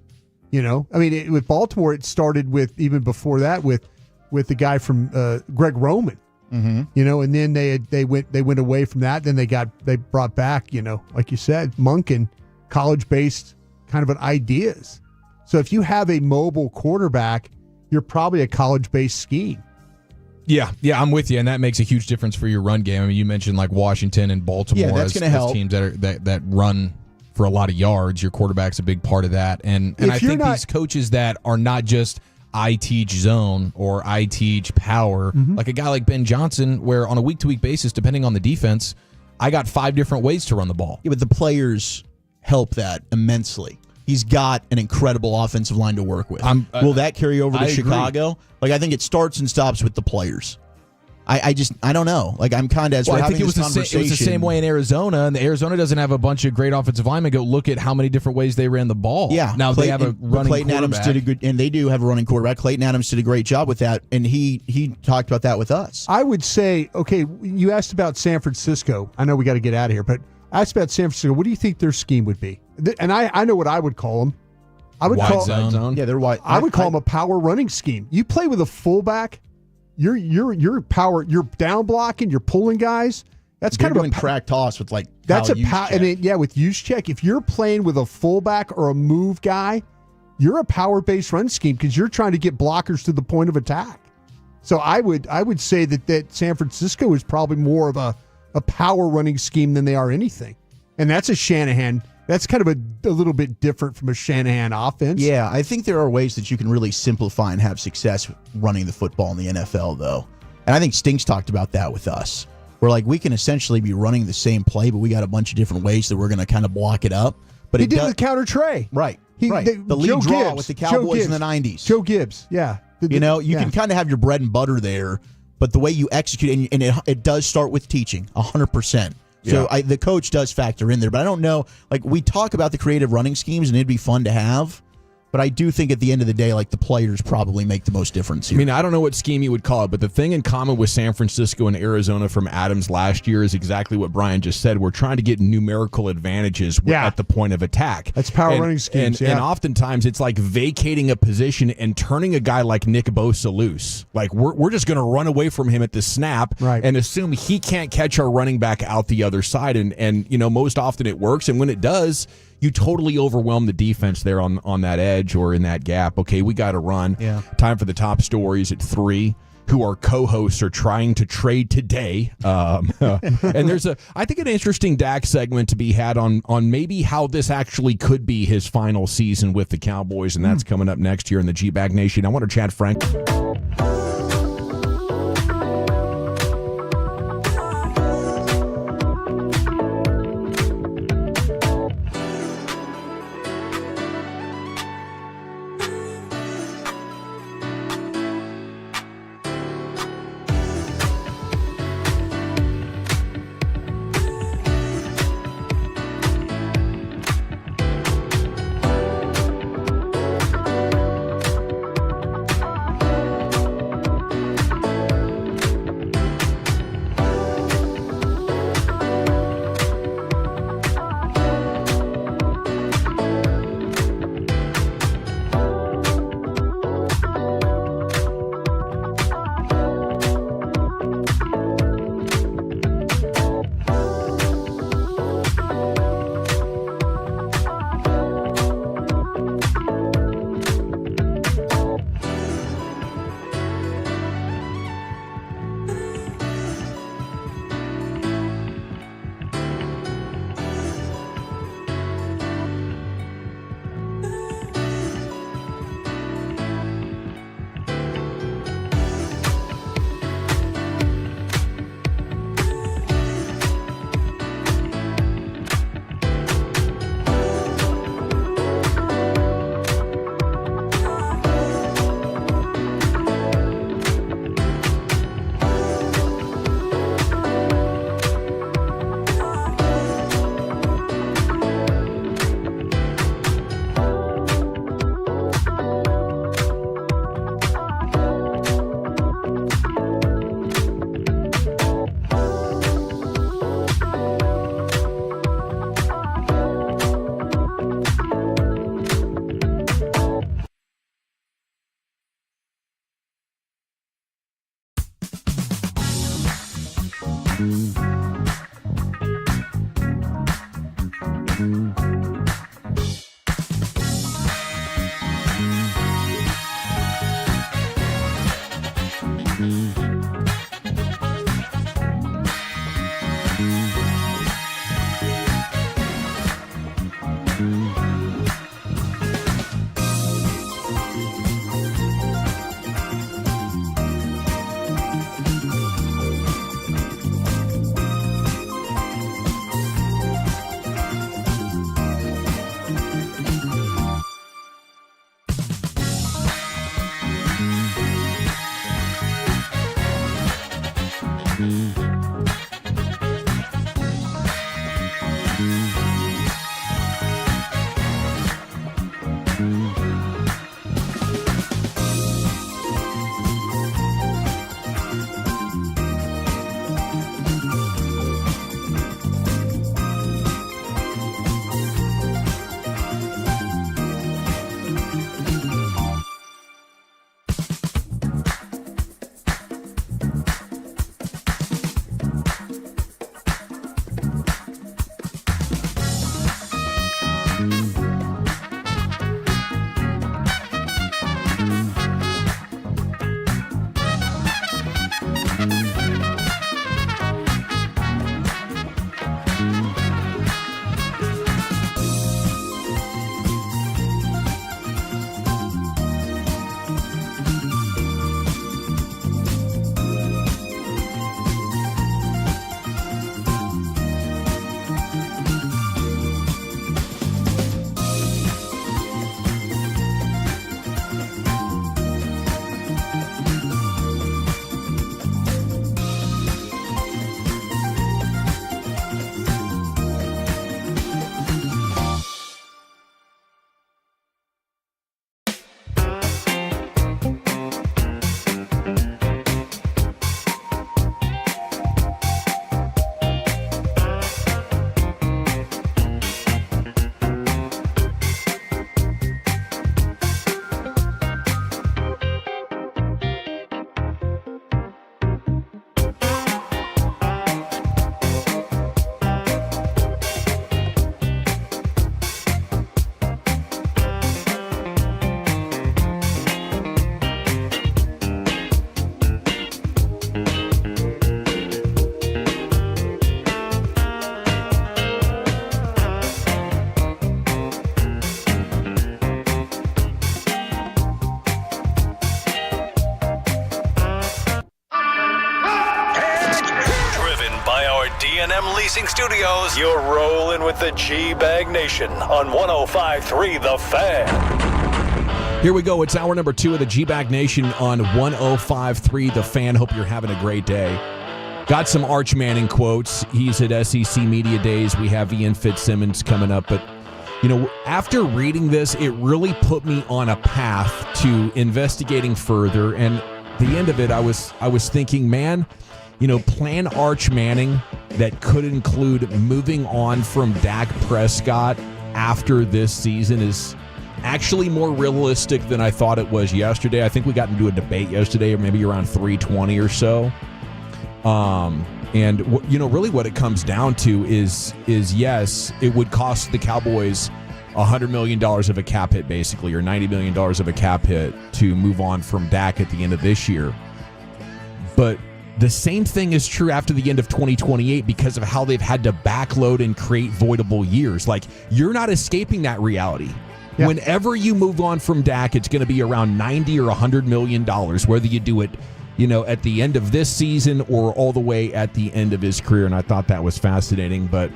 I mean, with Baltimore, it started with, even before that, with the guy from Greg Roman. And then they went away from that. Then they brought back, like you said, Monken, college-based kind of ideas. So if you have a mobile quarterback, you're probably a college-based scheme. Yeah, I'm with you, and that makes a huge difference for your run game. I mean, you mentioned like Washington and Baltimore that's gonna help. as teams that run for a lot of yards. Your quarterback's a big part of that, and I think these coaches that are not just I teach zone or I teach power, like a guy like Ben Johnson, where on a week-to-week basis, depending on the defense, I got 5 different ways to run the ball. Yeah, but the players help that immensely. He's got an incredible offensive line to work with. Will that carry over to Chicago? Like, I think it starts and stops with the players. I don't know. Like, I'm kind of, I think it was the same way in Arizona, and Arizona doesn't have a bunch of great offensive linemen. Go look at how many different ways they ran the ball. Yeah, now they have a running Clayton quarterback. Adams did a good, and they do have a running quarterback. Clayton Adams did a great job with that, and he talked about that with us. I would say, okay, you asked about San Francisco. I know we got to get out of here, but I asked about San Francisco. What do you think their scheme would be? And I know what I would call them. I would wide call zone. Yeah, they're wide. I would call them a power running scheme. You play with a fullback, you're power. You're down blocking. You're pulling guys. That's kind of a crack toss with like that's a power. And with Juszczyk, if you're playing with a fullback or a move guy, you're a power based run scheme because you're trying to get blockers to the point of attack. So I would say that San Francisco is probably more of a power running scheme than they are anything, and that's a Shanahan. That's kind of a little bit different from a Shanahan offense. Yeah, I think there are ways that you can really simplify and have success running the football in the NFL, though. And I think Stinks talked about that with us. We're like, we can essentially be running the same play, but we got a bunch of different ways that we're going to kind of block it up. But he did with counter Trey. Right. The lead Joe draw Gibbs, with the Cowboys in the 90s. Joe Gibbs, yeah. You can kind of have your bread and butter there, but the way you execute, and it does start with teaching, 100%. So the coach does factor in there, but I don't know. Like, we talk about the creative running schemes, and it'd be fun to have. But I do think at the end of the day, like, the players probably make the most difference here. I mean, I don't know what scheme you would call it, but the thing in common with San Francisco and Arizona from Adams last year is exactly what Brian just said. We're trying to get numerical advantages at the point of attack. That's power running schemes, and oftentimes it's like vacating a position and turning a guy like Nick Bosa loose. Like, we're just going to run away from him at the snap and assume he can't catch our running back out the other side. And most often it works, and when it does, you totally overwhelm the defense there on that edge or in that gap. Okay, we got to run. Yeah. Time for the top stories at 3. who are co-hosts, are trying to trade today. And there's I think an interesting Dak segment to be had on maybe how this actually could be his final season with the Cowboys, and that's coming up next year in the G-Bag Nation. I want to chat Frank. D&M Leasing Studios, you're rolling with the G-Bag Nation on 105.3 The Fan. Here we go. It's hour number 2 of the G-Bag Nation on 105.3 The Fan. Hope you're having a great day. Got some Arch Manning quotes. He's at SEC Media Days. We have Ian Fitzsimmons coming up. But, after reading this, it really put me on a path to investigating further. And the end of it, I was thinking, man, plan Arch Manning that could include moving on from Dak Prescott after this season is actually more realistic than I thought it was yesterday. I think we got into a debate yesterday, or maybe around 3:20 or so. And really what it comes down to is yes, it would cost the Cowboys $100 million of a cap hit, basically, or $90 million of a cap hit to move on from Dak at the end of this year. But the same thing is true after the end of 2028 because of how they've had to backload and create voidable years. Like, you're not escaping that reality. Yeah. Whenever you move on from Dak, it's going to be around $90 or $100 million, whether you do it at the end of this season or all the way at the end of his career. And I thought that was fascinating, but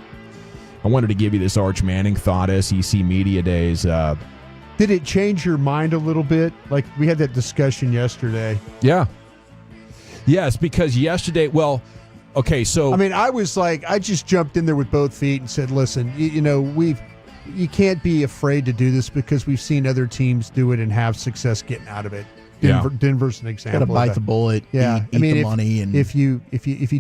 I wanted to give you this Arch Manning thought, SEC Media Days. Did it change your mind a little bit? Like, we had that discussion yesterday. Yeah. Yes, because yesterday, so. I mean, I was like, I just jumped in there with both feet and said, listen, you can't be afraid to do this because we've seen other teams do it and have success getting out of it. Denver's an example. Got to bite the bullet. Yeah, eat the money. And if you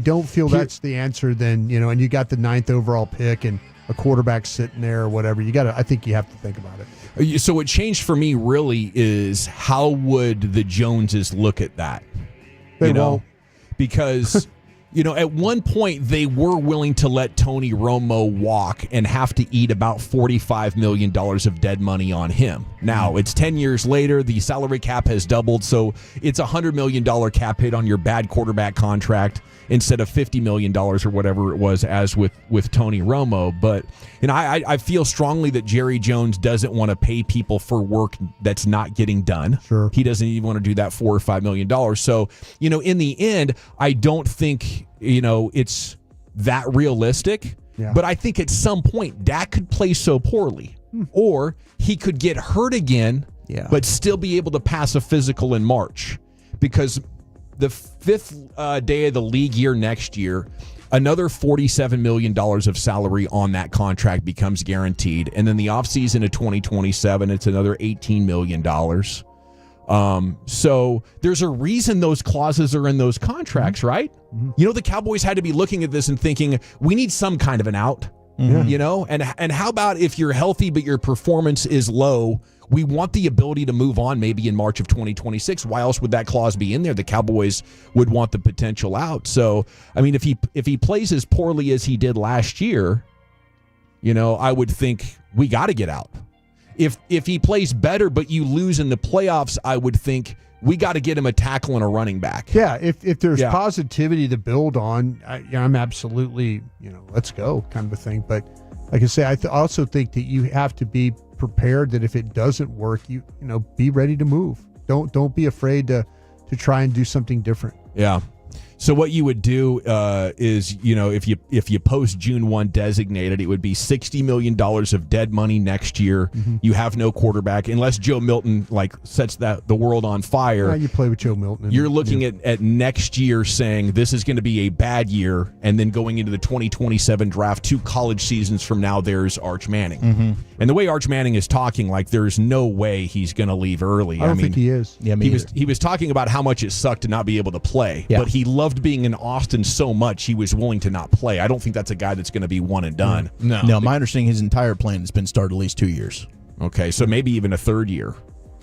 don't feel that's the answer, then and you got the 9th overall pick and a quarterback sitting there or whatever, I think you have to think about it. So what changed for me really is how would the Joneses look at that? They won't. Because at one point they were willing to let Tony Romo walk and have to eat about $45 million of dead money on him. Now, it's 10 years later, the salary cap has doubled, so it's a $100 million cap hit on your bad quarterback contract instead of $50 million or whatever it was as with Tony Romo. But I feel strongly that Jerry Jones doesn't want to pay people for work that's not getting done. Sure. He doesn't even want to do that $4 or $5 million. So, in the end, I don't think, it's that realistic. Yeah. But I think at some point, Dak could play so poorly. Or he could get hurt again, but still be able to pass a physical in March. Because the 5th day of the league year next year, another $47 million of salary on that contract becomes guaranteed. And then the offseason of 2027, it's another $18 million. So there's a reason those clauses are in those contracts, right? Mm-hmm. The Cowboys had to be looking at this and thinking, we need some kind of an out. Mm-hmm. And how about if you're healthy but your performance is low, we want the ability to move on maybe in March of 2026. Why else would that clause be in there? The Cowboys would want the potential out. So, I mean, if he plays as poorly as he did last year, I would think we got to get out. If he plays better but you lose in the playoffs, I would think we got to get him a tackle and a running back. Yeah, if there's positivity to build on, I'm absolutely, let's go kind of a thing. But like I say, I also think that you have to be prepared that if it doesn't work, be ready to move. Don't be afraid to try and do something different. Yeah. So what you would do is, if you post June 1 designated, it would be $60 million of dead money next year. Mm-hmm. You have no quarterback unless Joe Milton sets the world on fire. Yeah, you play with Joe Milton. You're looking at next year saying this is going to be a bad year, and then going into the 2027 draft, 2 college seasons from now, there's Arch Manning. Mm-hmm. And the way Arch Manning is talking, there's no way he's going to leave early. I don't think he is. Yeah, he was talking about how much it sucked to not be able to play, but he loved being in Austin so much he was willing to not play. I don't think that's a guy that's going to be one and done. No, my understanding, his entire plan has been start at least 2 years. Okay, so maybe even a third year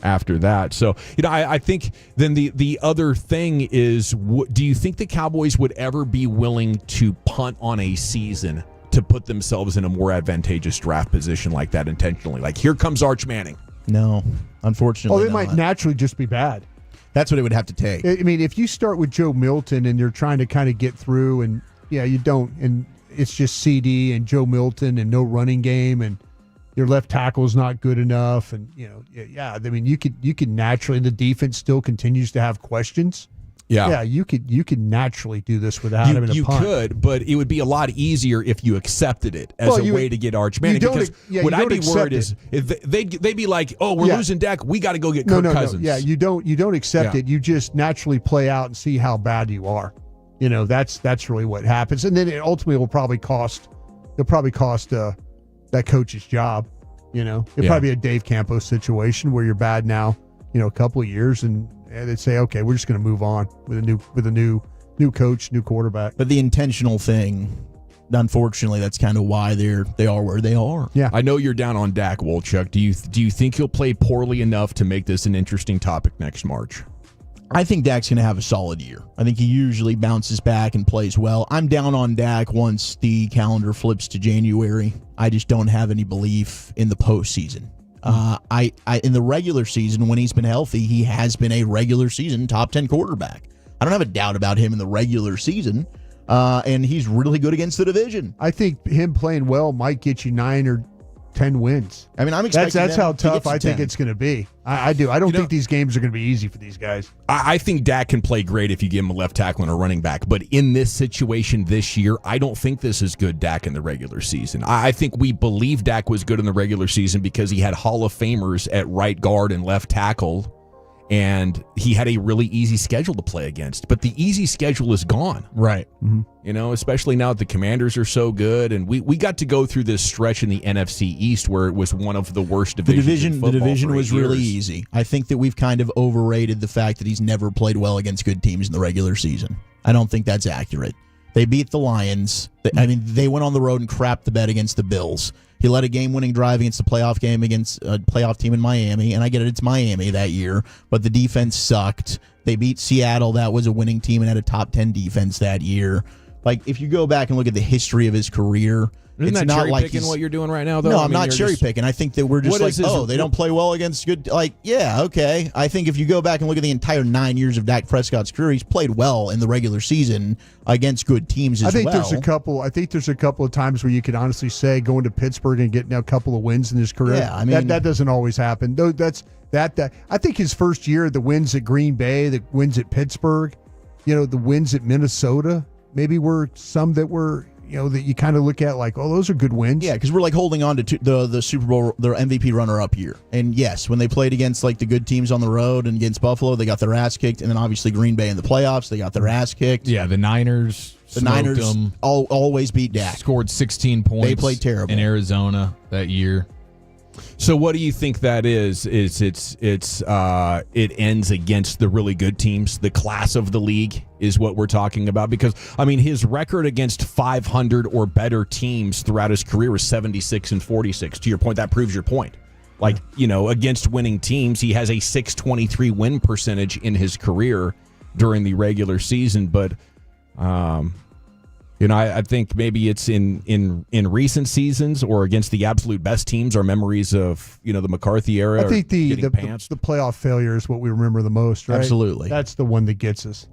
after that. So, I think then the other thing is, do you think the Cowboys would ever be willing to punt on a season to put themselves in a more advantageous draft position like that intentionally? Like, here comes Arch Manning. No, unfortunately. Oh, they might naturally just be bad. That's what it would have to take. I mean, if you start with Joe Milton and you're trying to kind of get through, and you don't, and it's just CD and Joe Milton and no running game, and your left tackle is not good enough, and I mean, you could naturally, the defense still continues to have questions. Yeah, you could naturally do this without having a punt. You could, but it would be a lot easier if you accepted it as a way to get Arch Manning. Because what I'd be worried is if they'd be like, oh, we're losing Dak, we got to go get Kirk Cousins. No. Yeah, you don't accept it. You just naturally play out and see how bad you are. That's really what happens, and then it ultimately will probably cost. It'll probably cost that coach's job. It'll probably be a Dave Campos situation where you're bad now. A couple of years and they'd say, okay, we're just going to move on with a new coach, new quarterback. But the intentional thing, unfortunately, that's kind of why they are where they are. Yeah, I know you're down on Dak, Wolchuk. Do you think he'll play poorly enough to make this an interesting topic next March? I think Dak's going to have a solid year. I think he usually bounces back and plays well. I'm down on Dak once the calendar flips to January. I just don't have any belief in the postseason. I in the regular season, when he's been healthy, he has been a regular season top 10 quarterback. I don't have a doubt about him in the regular season, and he's really good against the division. I think him playing well might get you 9 or 10 wins. I mean, I'm expecting that's how tough I think it's going to be. I do. I don't think these games are going to be easy for these guys. I think Dak can play great if you give him a left tackle and a running back. But in this situation this year, I don't think this is good Dak in the regular season. I think we believe Dak was good in the regular season because he had Hall of Famers at right guard and left tackle, and he had a really easy schedule to play against. But the easy schedule is gone. Right. Mm-hmm. Especially now that the Commanders are so good. And we got to go through this stretch in the NFC East where it was one of the worst divisions. The division was really easy. I think that we've kind of overrated the fact that he's never played well against good teams in the regular season. I don't think that's accurate. They beat the Lions. They went on the road and crapped the bed against the Bills. He led a game-winning drive against the playoff game against a playoff team in Miami, and I get it, it's Miami that year, but the defense sucked. They beat Seattle. That was a winning team and had a top 10 defense that year. Like, if you go back and look at the history of his career, Isn't it's that not cherry like picking what you're doing right now, though? No, I'm not cherry picking. I think that we're just like, they don't play well against good. Like, yeah, okay. I think if you go back and look at the entire 9 years of Dak Prescott's career, he's played well in the regular season against good teams as well. I think there's a couple of times where you could honestly say going to Pittsburgh and getting a couple of wins in his career. Yeah, I mean that doesn't always happen. Though I think his first year, the wins at Green Bay, the wins at Pittsburgh, the wins at Minnesota, maybe were some that were. That you kind of look at like, oh, those are good wins. Yeah, because we're like holding on to the Super Bowl, their MVP runner-up year. And yes, when they played against like the good teams on the road and against Buffalo, they got their ass kicked. And then obviously Green Bay in the playoffs, they got their ass kicked. Yeah, the Niners. The Niners always beat Dak. Scored 16 points. They played terrible in Arizona that year. So what do you think that is? It ends against the really good teams. The class of the league is what we're talking about, because his record against 500 or better teams throughout his career was 76-46. To your point, that proves your point. Against winning teams, he has a .623 win percentage in his career during the regular season, but I think maybe it's in recent seasons or against the absolute best teams are memories of, the McCarthy era. I think the playoff failure is what we remember the most, right? Absolutely. That's the one that gets us,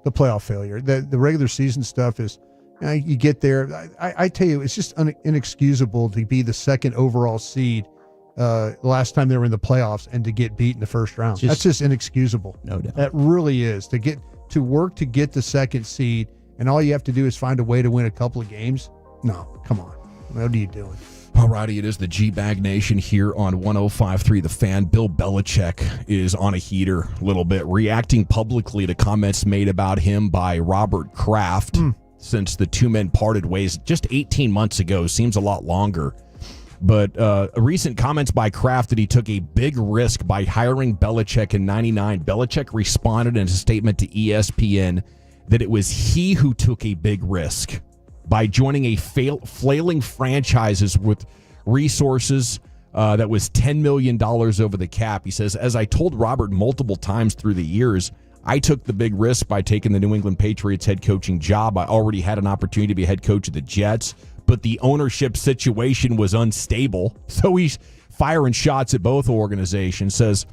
the playoff failure. The regular season stuff is, you get there. I tell you, it's just inexcusable to be the second overall seed last time they were in the playoffs and to get beat in the first round. That's just inexcusable. No doubt. That really is. To work to get the second seed, and all you have to do is find a way to win a couple of games? No, come on. What are you doing? All righty, it is the G-Bag Nation here on 105.3 The Fan. Bill Belichick is on a heater a little bit, reacting publicly to comments made about him by Robert Kraft since the two men parted ways just 18 months ago. Seems a lot longer. But recent comments by Kraft that he took a big risk by hiring Belichick in '99. Belichick responded in a statement to ESPN that it was he who took a big risk by joining a flailing franchises with resources that was $10 million over the cap. He says, as I told Robert multiple times through the years, I took the big risk by taking the New England Patriots head coaching job. I already had an opportunity to be head coach of the Jets, but the ownership situation was unstable. So he's firing shots at both organizations. Says,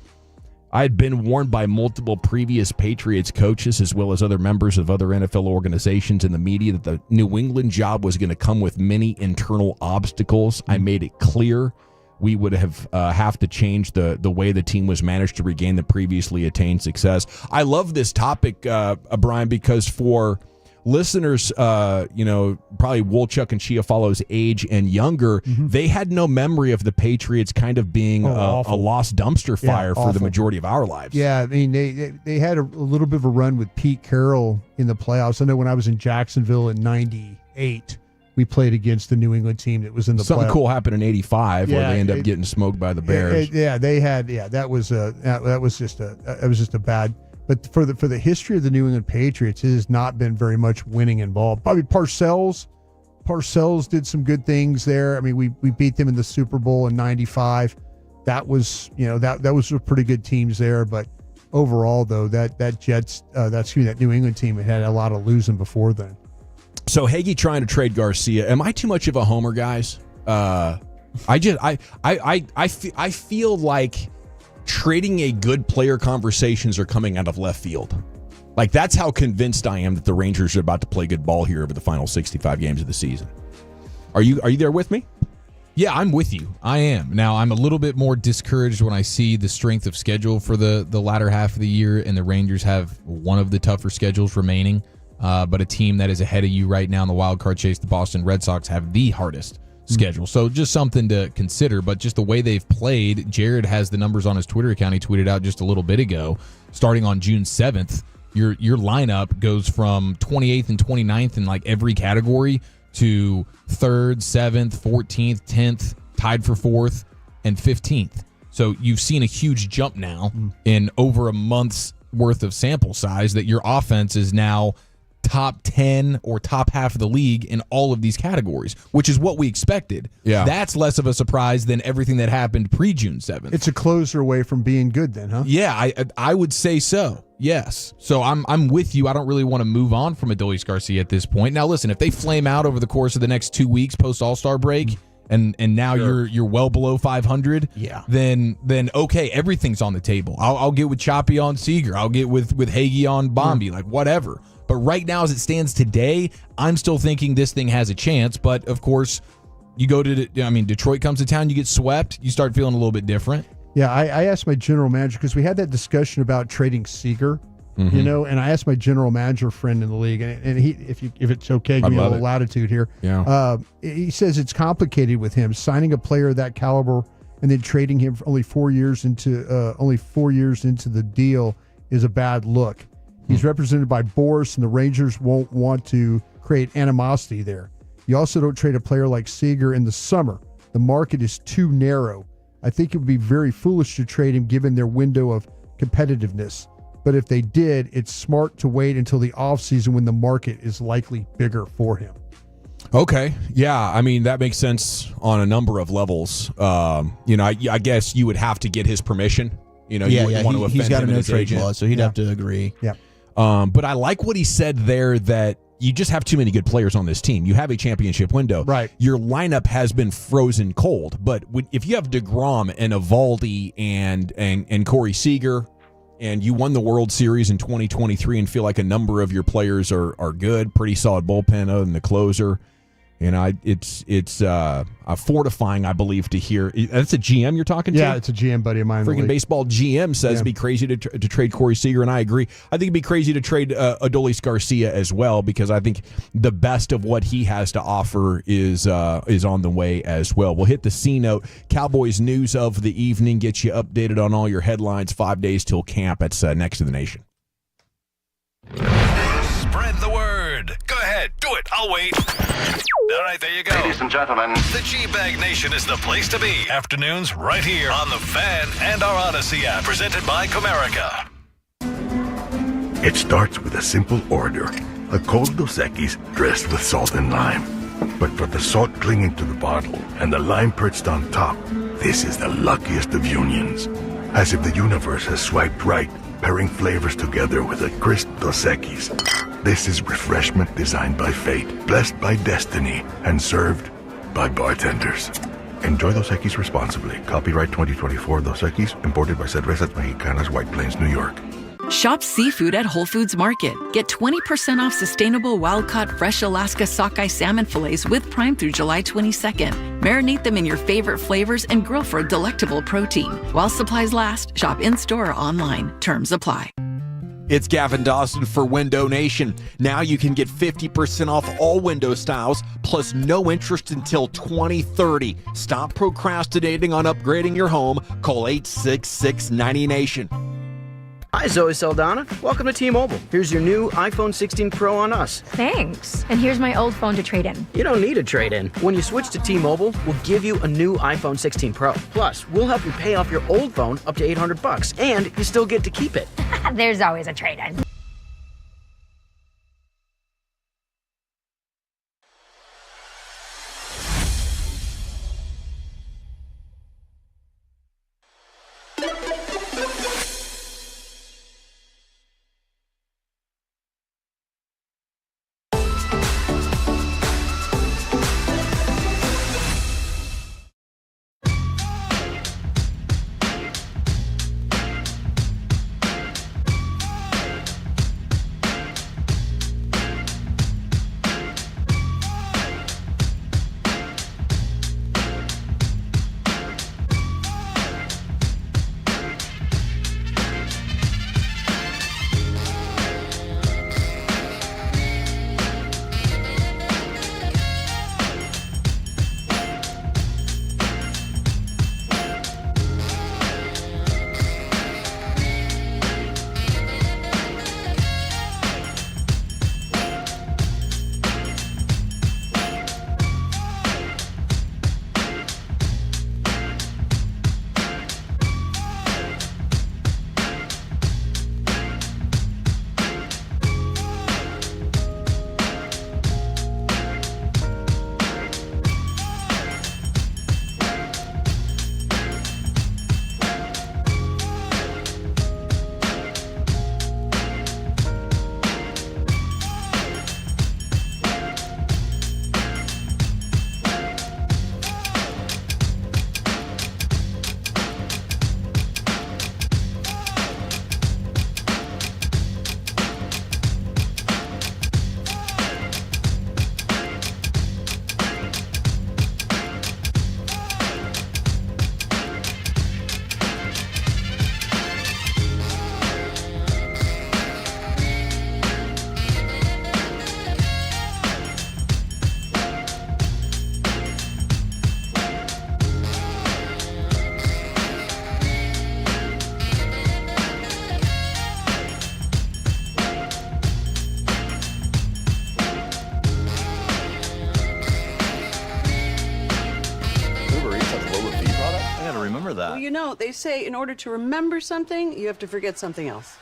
I had been warned by multiple previous Patriots coaches as well as other members of other NFL organizations and the media that the New England job was going to come with many internal obstacles. I made it clear we would have to change the way the team was managed to regain the previously attained success. I love this topic, Brian, because for listeners, probably Wolchuk and Chiafalo's age and younger, they had no memory of the Patriots kind of being a lost dumpster fire for the majority of our lives. Yeah, I mean, they had a little bit of a run with Pete Carroll in the playoffs. I know when I was in Jacksonville in '98, we played against the New England team that was in the Something playoffs. cool happened in '85 where they end up getting smoked by the Bears. That was just a bad. But for the history of the New England Patriots, it has not been very much winning involved. Probably Parcells did some good things there. I mean, we beat them in the Super Bowl in '95. That was that was pretty good teams there. But overall, though, that New England team had a lot of losing before then. So Hagee trying to trade Garcia. Am I too much of a homer, guys? I feel like trading a good player conversations are coming out of left field. Like, that's how convinced I am that the Rangers are about to play good ball here over the final 65 games of the season. Are you there with me? Yeah, I'm with you. I am. Now, I'm a little bit more discouraged when I see the strength of schedule for the latter half of the year, and the Rangers have one of the tougher schedules remaining. But a team that is ahead of you right now in the wild card chase, the Boston Red Sox, have the hardest schedule. So just something to consider, but just the way they've played, Jared has the numbers on his Twitter account. He tweeted out just a little bit ago, starting on June 7th, your lineup goes from 28th and 29th in like every category to 3rd, 7th, 14th, 10th, tied for 4th, and 15th. So you've seen a huge jump now in over a month's worth of sample size that your offense is now top 10 or top half of the league in all of these categories, which is what we expected. Yeah. That's less of a surprise than everything that happened pre-June 7th. It's a closer away from being good then, huh? Yeah, I would say so. Yes. So I'm with you. I don't really want to move on from Adolis Garcia at this point. Now listen, if they flame out over the course of the next 2 weeks post All-Star break and now you're well below 500, then okay, everything's on the table. I'll get with Choppy on Seager. I'll get with Hagee on Bombi, like whatever. But right now, as it stands today, I'm still thinking this thing has a chance. But, of course, you go to Detroit comes to town, you get swept, you start feeling a little bit different. Yeah, I asked my general manager, because we had that discussion about trading Seager, and I asked my general manager friend in the league, and he, if it's okay, give me a little latitude here. Yeah. He says it's complicated with him, signing a player of that caliber and then trading him for only 4 years into the deal is a bad look. He's represented by Boris, and the Rangers won't want to create animosity there. You also don't trade a player like Seager in the summer. The market is too narrow. I think it would be very foolish to trade him given their window of competitiveness. But if they did, it's smart to wait until the offseason when the market is likely bigger for him. Okay. Yeah, I mean, that makes sense on a number of levels. I guess you would have to get his permission. You wouldn't want to offend he's got him a and his no-trade agent. clause, so he'd have to agree. Yeah. But I like what he said there, that you just have too many good players on this team. You have a championship window. Right. Your lineup has been frozen cold. But if you have DeGrom and Eovaldi and Cory Seager, and you won the World Series in 2023 and feel like a number of your players are good, pretty solid bullpen other than the closer, it's fortifying, I believe, to hear. That's a GM you're talking to? Yeah, it's a GM buddy of mine. Freaking baseball GM says it'd be crazy to trade Cory Seager, and I agree. I think it'd be crazy to trade Adolis Garcia as well, because I think the best of what he has to offer is on the way as well. We'll hit the C note. Cowboys news of the evening gets you updated on all your headlines. 5 days till camp. That's next to the nation. Spread the word. Go ahead, do it. I'll wait. All right, there you go. Ladies and gentlemen, the G-Bag Nation is the place to be. Afternoons right here on the Fan and our Odyssey app, presented by Comerica. It starts with a simple order, a cold Dos Equis dressed with salt and lime. But for the salt clinging to the bottle and the lime perched on top, this is the luckiest of unions. As if the universe has swiped right, pairing flavors together with a crisp Dos Equis. This is refreshment designed by fate, blessed by destiny, and served by bartenders. Enjoy Dos Equis responsibly. Copyright 2024 Dos Equis, imported by Cervezas Mexicanas, White Plains, New York. Shop seafood at Whole Foods Market. Get 20% off sustainable wild-caught fresh Alaska sockeye salmon fillets with Prime through July 22nd. Marinate them in your favorite flavors and grill for a delectable protein. While supplies last, shop in-store or online. Terms apply. It's Gavin Dawson for Window Nation. Now you can get 50% off all window styles, plus no interest until 2030. Stop procrastinating on upgrading your home. Call 866-90Nation. Hi, Zoe Saldana. Welcome to T-Mobile. Here's your new iPhone 16 Pro on us. Thanks. And here's my old phone to trade in. You don't need a trade-in. When you switch to T-Mobile, we'll give you a new iPhone 16 Pro. Plus, we'll help you pay off your old phone up to $800, and you still get to keep it. There's always a trade-in. That. Well, you know, they say in order to remember something, you have to forget something else.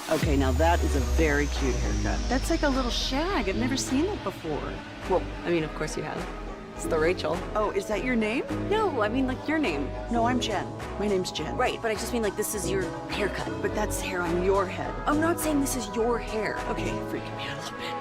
Okay, now that is a very cute haircut. That's like a little shag. I've never seen that before. Well, I mean, of course you have. It's the Rachel. Oh, is that your name? No, I mean like your name. No, I'm Jen. My name's Jen. Right, but I just mean like this is your haircut. But that's hair on your head. I'm not saying this is your hair. Okay, you're freaking me out a little bit.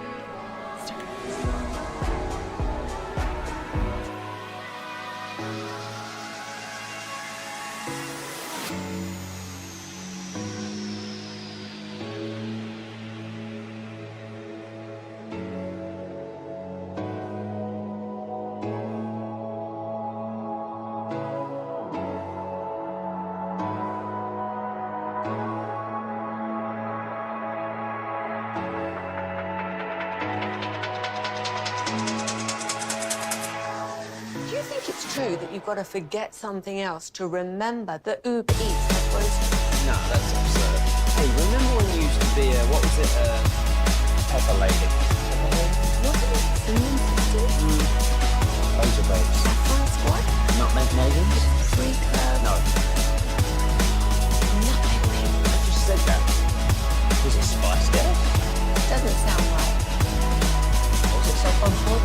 True that you've got to forget something else to remember that Uber Eats has groceries. No, that's absurd. Hey, remember when you used to be a, what was it, Pepper Lady? Wasn't it Cinnamon Sisters? Those are babes. Saffron Squad? Nutmeg Maidens? Sweet Club? No. Nutmeg Maidens. I just said that. Was it Spice Girls? Doesn't sound right. Was it Saffron Squad?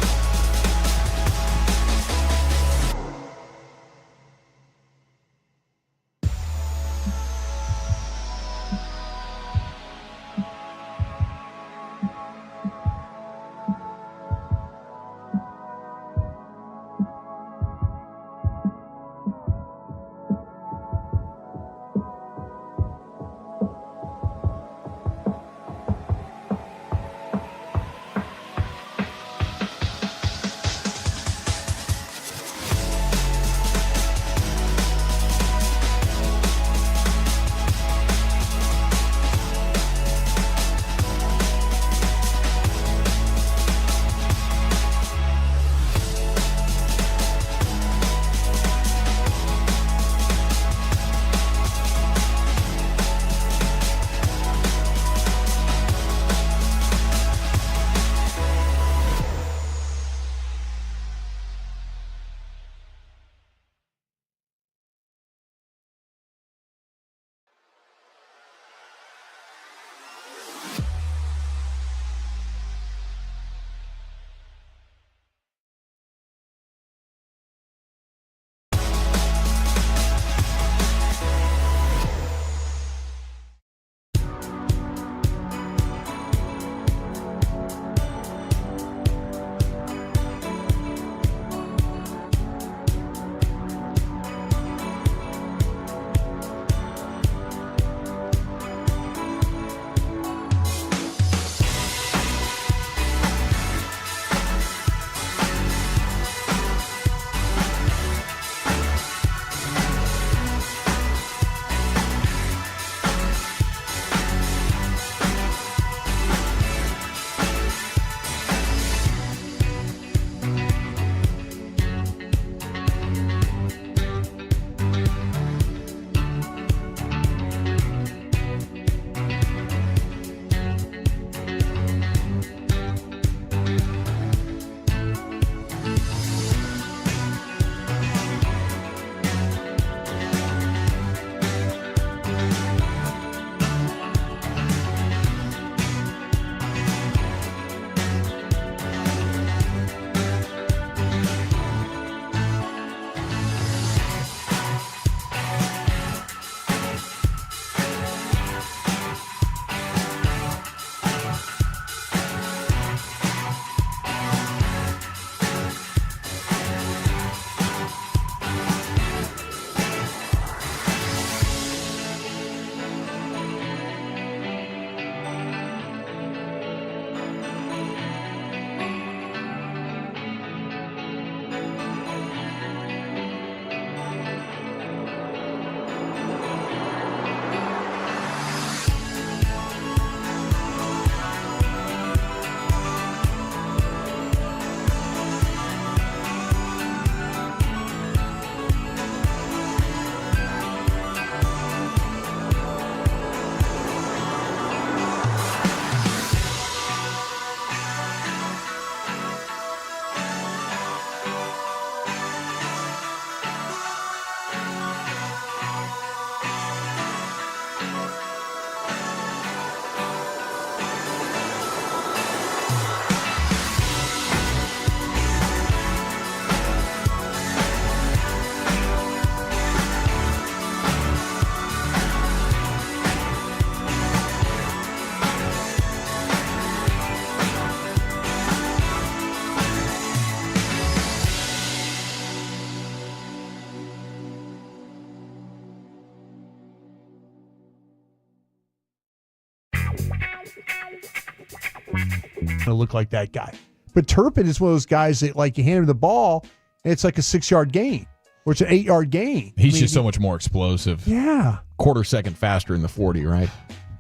to look like that guy. But Turpin is one of those guys that, like, you hand him the ball, and it's like a 6-yard gain, or it's an 8-yard gain. He's just so much more explosive. Yeah. Quarter second faster in the 40, right?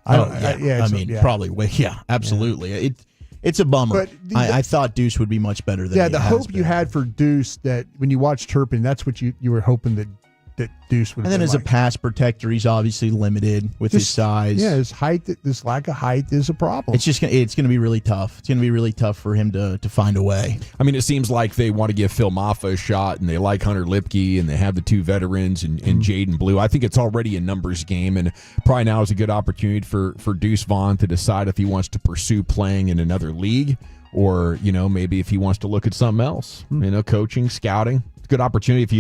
Probably. Yeah, absolutely. It's a bummer. But I thought Deuce would be much better than he the has hope been. you had for Deuce, that when you watch Turpin, that's what you were hoping that Deuce would. And then as a pass protector, he's obviously limited with his size. Yeah, his height. This lack of height is a problem. It's just it's going to be really tough. It's going to be really tough for him to find a way. I mean, it seems like they want to give Phil Maffa a shot, and they like Hunter Lipke, and they have the two veterans and Jaden Blue. I think it's already a numbers game, and probably now is a good opportunity for Deuce Vaughn to decide if he wants to pursue playing in another league, or maybe if he wants to look at something else. Coaching, scouting. Good opportunity if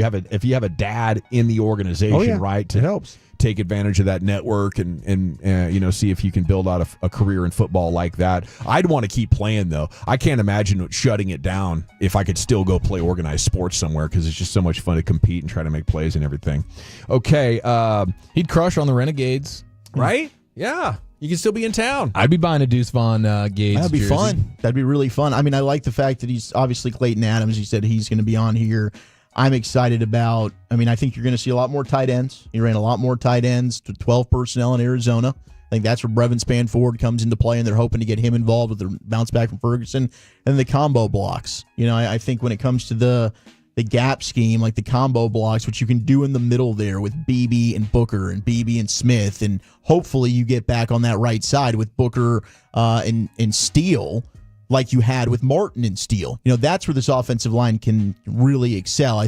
you have a dad in the organization, right? To it helps take advantage of that network and see if you can build out a career in football like that. I'd want to keep playing though. I can't imagine shutting it down if I could still go play organized sports somewhere, because it's just so much fun to compete and try to make plays and everything. Okay, he'd crush on the Renegades, right? Yeah. You can still be in town. I'd be buying a Deuce Vaughn Gades That'd be jersey. fun. That'd be really fun. I mean, I like the fact that he's obviously Clayton Adams. He said he's going to be on here. I'm excited about, I think you're going to see a lot more tight ends. He ran a lot more tight ends to 12 personnel in Arizona. I think that's where Brevin Spanford comes into play, and they're hoping to get him involved with the bounce back from Ferguson and the combo blocks. I think when it comes to the gap scheme, like the combo blocks, which you can do in the middle there with BB and Booker and BB and Smith, and hopefully you get back on that right side with Booker and Steele, like you had with Martin and Steele. That's where this offensive line can really excel.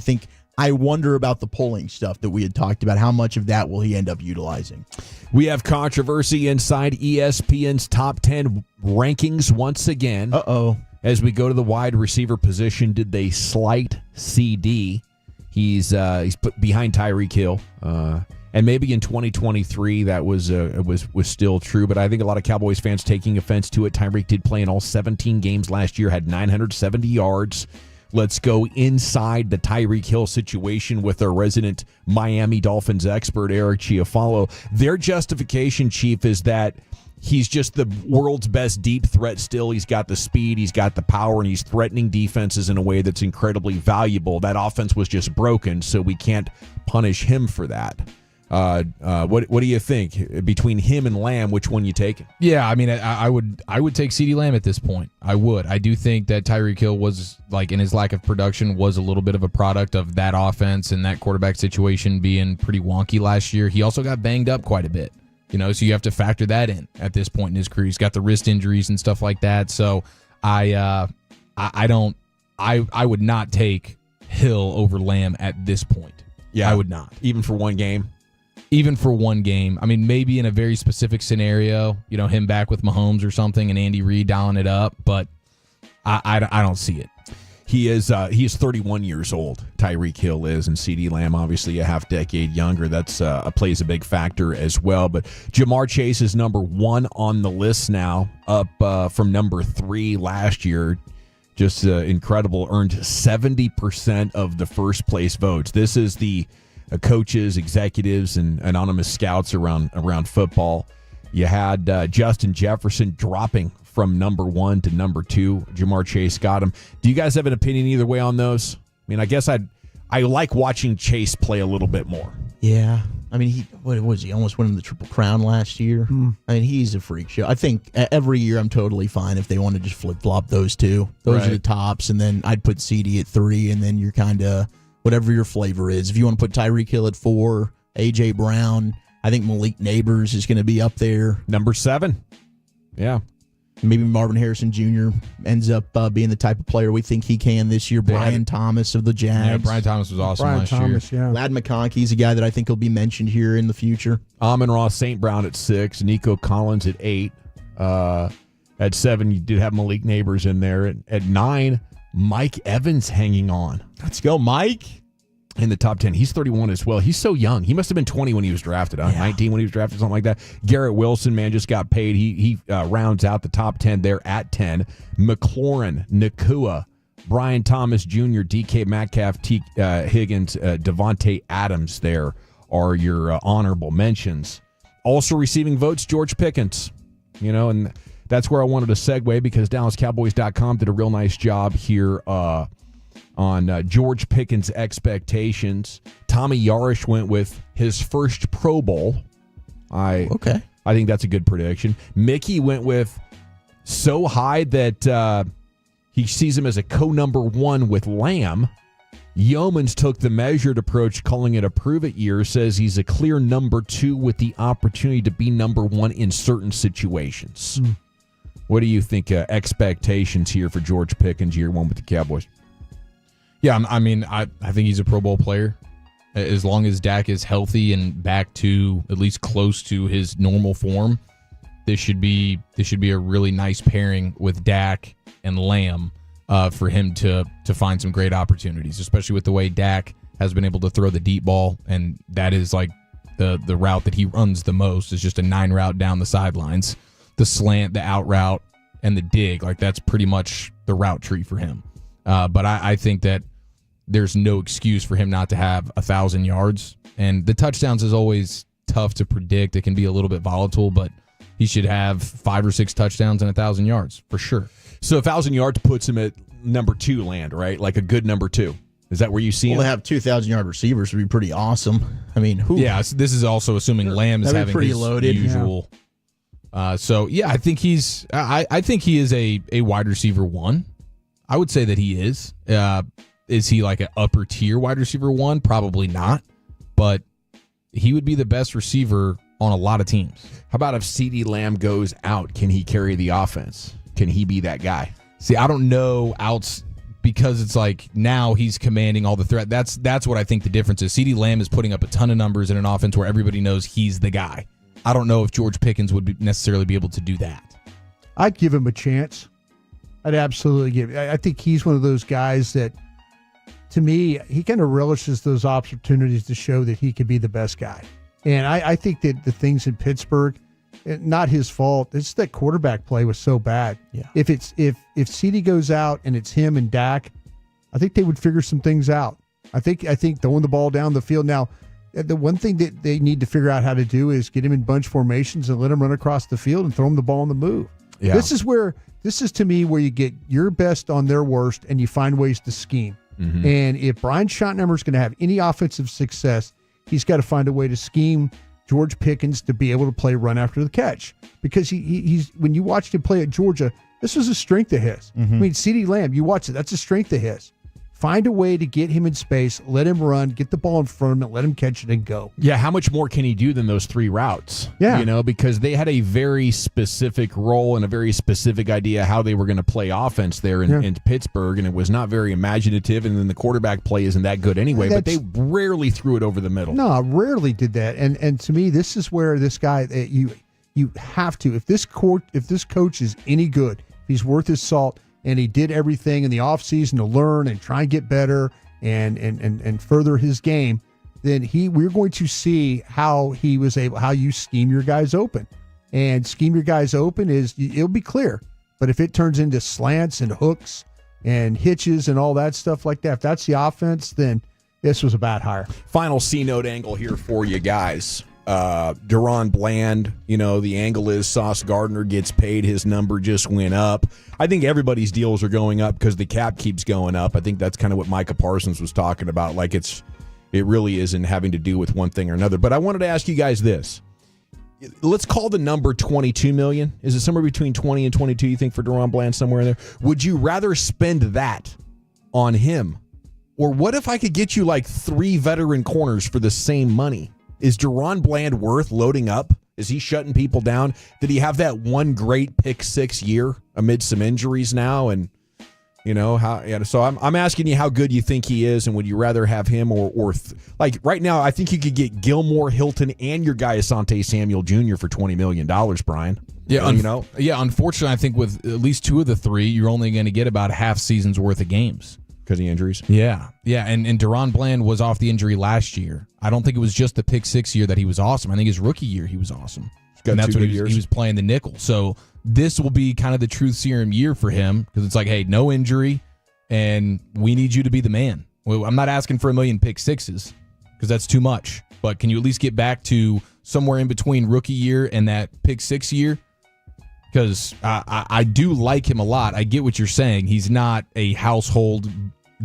I wonder about the pulling stuff that we had talked about. How much of that will he end up utilizing? We have controversy inside ESPN's top 10 rankings once again. As we go to the wide receiver position, did they slight CD? He's put behind Tyreek Hill. And maybe in 2023 that was still true, but I think a lot of Cowboys fans taking offense to it. Tyreek did play in all 17 games last year, had 970 yards. Let's go inside the Tyreek Hill situation with our resident Miami Dolphins expert, Eric Chiafalo. Their justification, Chief, is that he's just the world's best deep threat still. He's got the speed, he's got the power, and he's threatening defenses in a way that's incredibly valuable. That offense was just broken, so we can't punish him for that. What do you think between him and Lamb? Which one you take? Yeah, I would take CeeDee Lamb at this point. I would. I do think that Tyreek Hill was, like, in his lack of production, was a little bit of a product of that offense and that quarterback situation being pretty wonky last year. He also got banged up quite a bit, so you have to factor that in at this point in his career. He's got the wrist injuries and stuff like that. So I would not take Hill over Lamb at this point. Yeah, I would not, even for one game. Even for one game. Maybe in a very specific scenario, him back with Mahomes or something and Andy Reid dialing it up, but I don't see it. He is 31 years old, Tyreek Hill is, and CeeDee Lamb obviously a half decade younger. That's plays a big factor as well. But Jamar Chase is number 1 on the list now, up from number 3 last year. Just incredible. Earned 70% of the first place votes. This is the coaches, executives, and anonymous scouts around football. You had Justin Jefferson dropping from number 1 to number 2. Jamar Chase got him. Do you guys have an opinion either way on those? I guess I like watching Chase play a little bit more. Yeah. What was he? Almost winning the Triple Crown last year. He's a freak show. I think every year I'm totally fine if they want to just flip-flop those two. Those are the tops, and then I'd put CD at 3, and then you're kind of whatever your flavor is. If you want to put Tyreek Hill at 4, A.J. Brown, I think Malik Neighbors is going to be up there. Number 7. Yeah. Maybe Marvin Harrison Jr. ends up being the type of player we think he can this year. Brian Thomas of the Jags. Yeah, Brian Thomas was awesome last year. Yeah. Lad McConkey's a guy that I think will be mentioned here in the future. Amon-Ra St. Brown at 6. Nico Collins at 8. At 7, you did have Malik Neighbors in there. At 9, Mike Evans hanging on. Let's go, Mike. In the top 10. He's 31 as well. He's so young. He must have been 20 when he was drafted. 19 when he was drafted, something like that. Garrett Wilson, man, just got paid. He rounds out the top 10 there at 10. McLaurin, Nakua, Brian Thomas Jr., DK Metcalf, T. Higgins, Devontae Adams there are your honorable mentions. Also receiving votes, George Pickens. and that's where I wanted to segue because DallasCowboys.com did a real nice job here on George Pickens' expectations. Tommy Yarish went with his first Pro Bowl. I think that's a good prediction. Mickey went with so high that he sees him as a co-number 1 with Lamb. Yeomans took the measured approach, calling it a prove-it year, says he's a clear number 2 with the opportunity to be number 1 in certain situations. What do you think expectations here for George Pickens year 1 with the Cowboys? Yeah, I think he's a Pro Bowl player. As long as Dak is healthy and back to at least close to his normal form, this should be a really nice pairing with Dak and Lamb for him to find some great opportunities, especially with the way Dak has been able to throw the deep ball, and that is like the route that he runs the most is just a 9 route down the sidelines. The slant, the out route, and the dig, like that's pretty much the route tree for him. But I think that there's no excuse for him not to have 1,000 yards. And the touchdowns is always tough to predict. It can be a little bit volatile, but he should have 5 or 6 touchdowns and 1,000 yards for sure. So 1,000 yards puts him at number 2 land, right? Like a good number 2. Is that where you see him? Well, to have 2,000-yard receivers would be pretty awesome. I mean, yeah, this is also assuming Lamb is having his loaded. Usual. Yeah. I think he's. I think he is a wide receiver 1. I would say that he is. Is he like an upper tier wide receiver 1? Probably not. But he would be the best receiver on a lot of teams. How about if CeeDee Lamb goes out? Can he carry the offense? Can he be that guy? See, I don't know outs because it's like now he's commanding all the threat. That's what I think the difference is. CeeDee Lamb is putting up a ton of numbers in an offense where everybody knows he's the guy. I don't know if George Pickens would necessarily be able to do that. I'd give him a chance. I'd absolutely give. I think he's one of those guys that, to me, he kind of relishes those opportunities to show that he could be the best guy. And I think that the things in Pittsburgh, not his fault. It's that quarterback play was so bad. Yeah. If CeeDee goes out and it's him and Dak, I think they would figure some things out. I think throwing the ball down the field. Now, the one thing that they need to figure out how to do is get him in bunch formations and let him run across the field and throw him the ball on the move. Yeah. This is to me where you get your best on their worst and you find ways to scheme. Mm-hmm. And if Brian Schottenheimer is going to have any offensive success, he's got to find a way to scheme George Pickens to be able to play run after the catch. Because he's when you watched him play at Georgia, this was a strength of his. Mm-hmm. I mean, CeeDee Lamb, you watch it, that's a strength of his. Find a way to get him in space, let him run, get the ball in front of him, let him catch it and go. Yeah, how much more can he do than those 3 routes? Yeah. Because they had a very specific role and a very specific idea how they were going to play offense there in Pittsburgh, and it was not very imaginative, and then the quarterback play isn't that good anyway, but they rarely threw it over the middle. No, rarely did that. And to me, this is where this guy, you have to, if this coach is any good, if he's worth his salt, and he did everything in the offseason to learn and try and get better and further his game, then we're going to see how you scheme your guys open. And scheme your guys open it'll be clear. But if it turns into slants and hooks and hitches and all that stuff like that, if that's the offense, then this was a bad hire. Final C-note angle here for you guys. Deron Bland, the angle is Sauce Gardner gets paid. His number just went up. I think everybody's deals are going up because the cap keeps going up. I think that's kind of what Micah Parsons was talking about. Like it really isn't having to do with one thing or another. But I wanted to ask you guys this. Let's call the number $22 million. Is it somewhere between 20 and 22, you think, for Deron Bland, somewhere in there? Would you rather spend that on him? Or what if I could get you like 3 veteran corners for the same money? Is Deron Bland worth loading up? Is he shutting people down? Did he have that one great pick 6 year amid some injuries now? And so I'm asking you how good you think he is, and would you rather have him or like right now? I think you could get Gilmore, Hilton, and your guy Asante Samuel Jr. for $20 million, Brian. Yeah, Unfortunately, I think with at least 2 of the 3, you're only going to get about a half season's worth of games. Because of injuries? Yeah. And Deron Bland was off the injury last year. I don't think it was just the pick 6 year that he was awesome. I think his rookie year he was awesome. And that's what he was playing the nickel. So this will be kind of the truth serum year for him because it's like, hey, no injury, and we need you to be the man. Well, I'm not asking for 1 million pick 6s because that's too much. But can you at least get back to somewhere in between rookie year and that pick 6 year? because I do like him a lot. I get what you're saying. He's not a household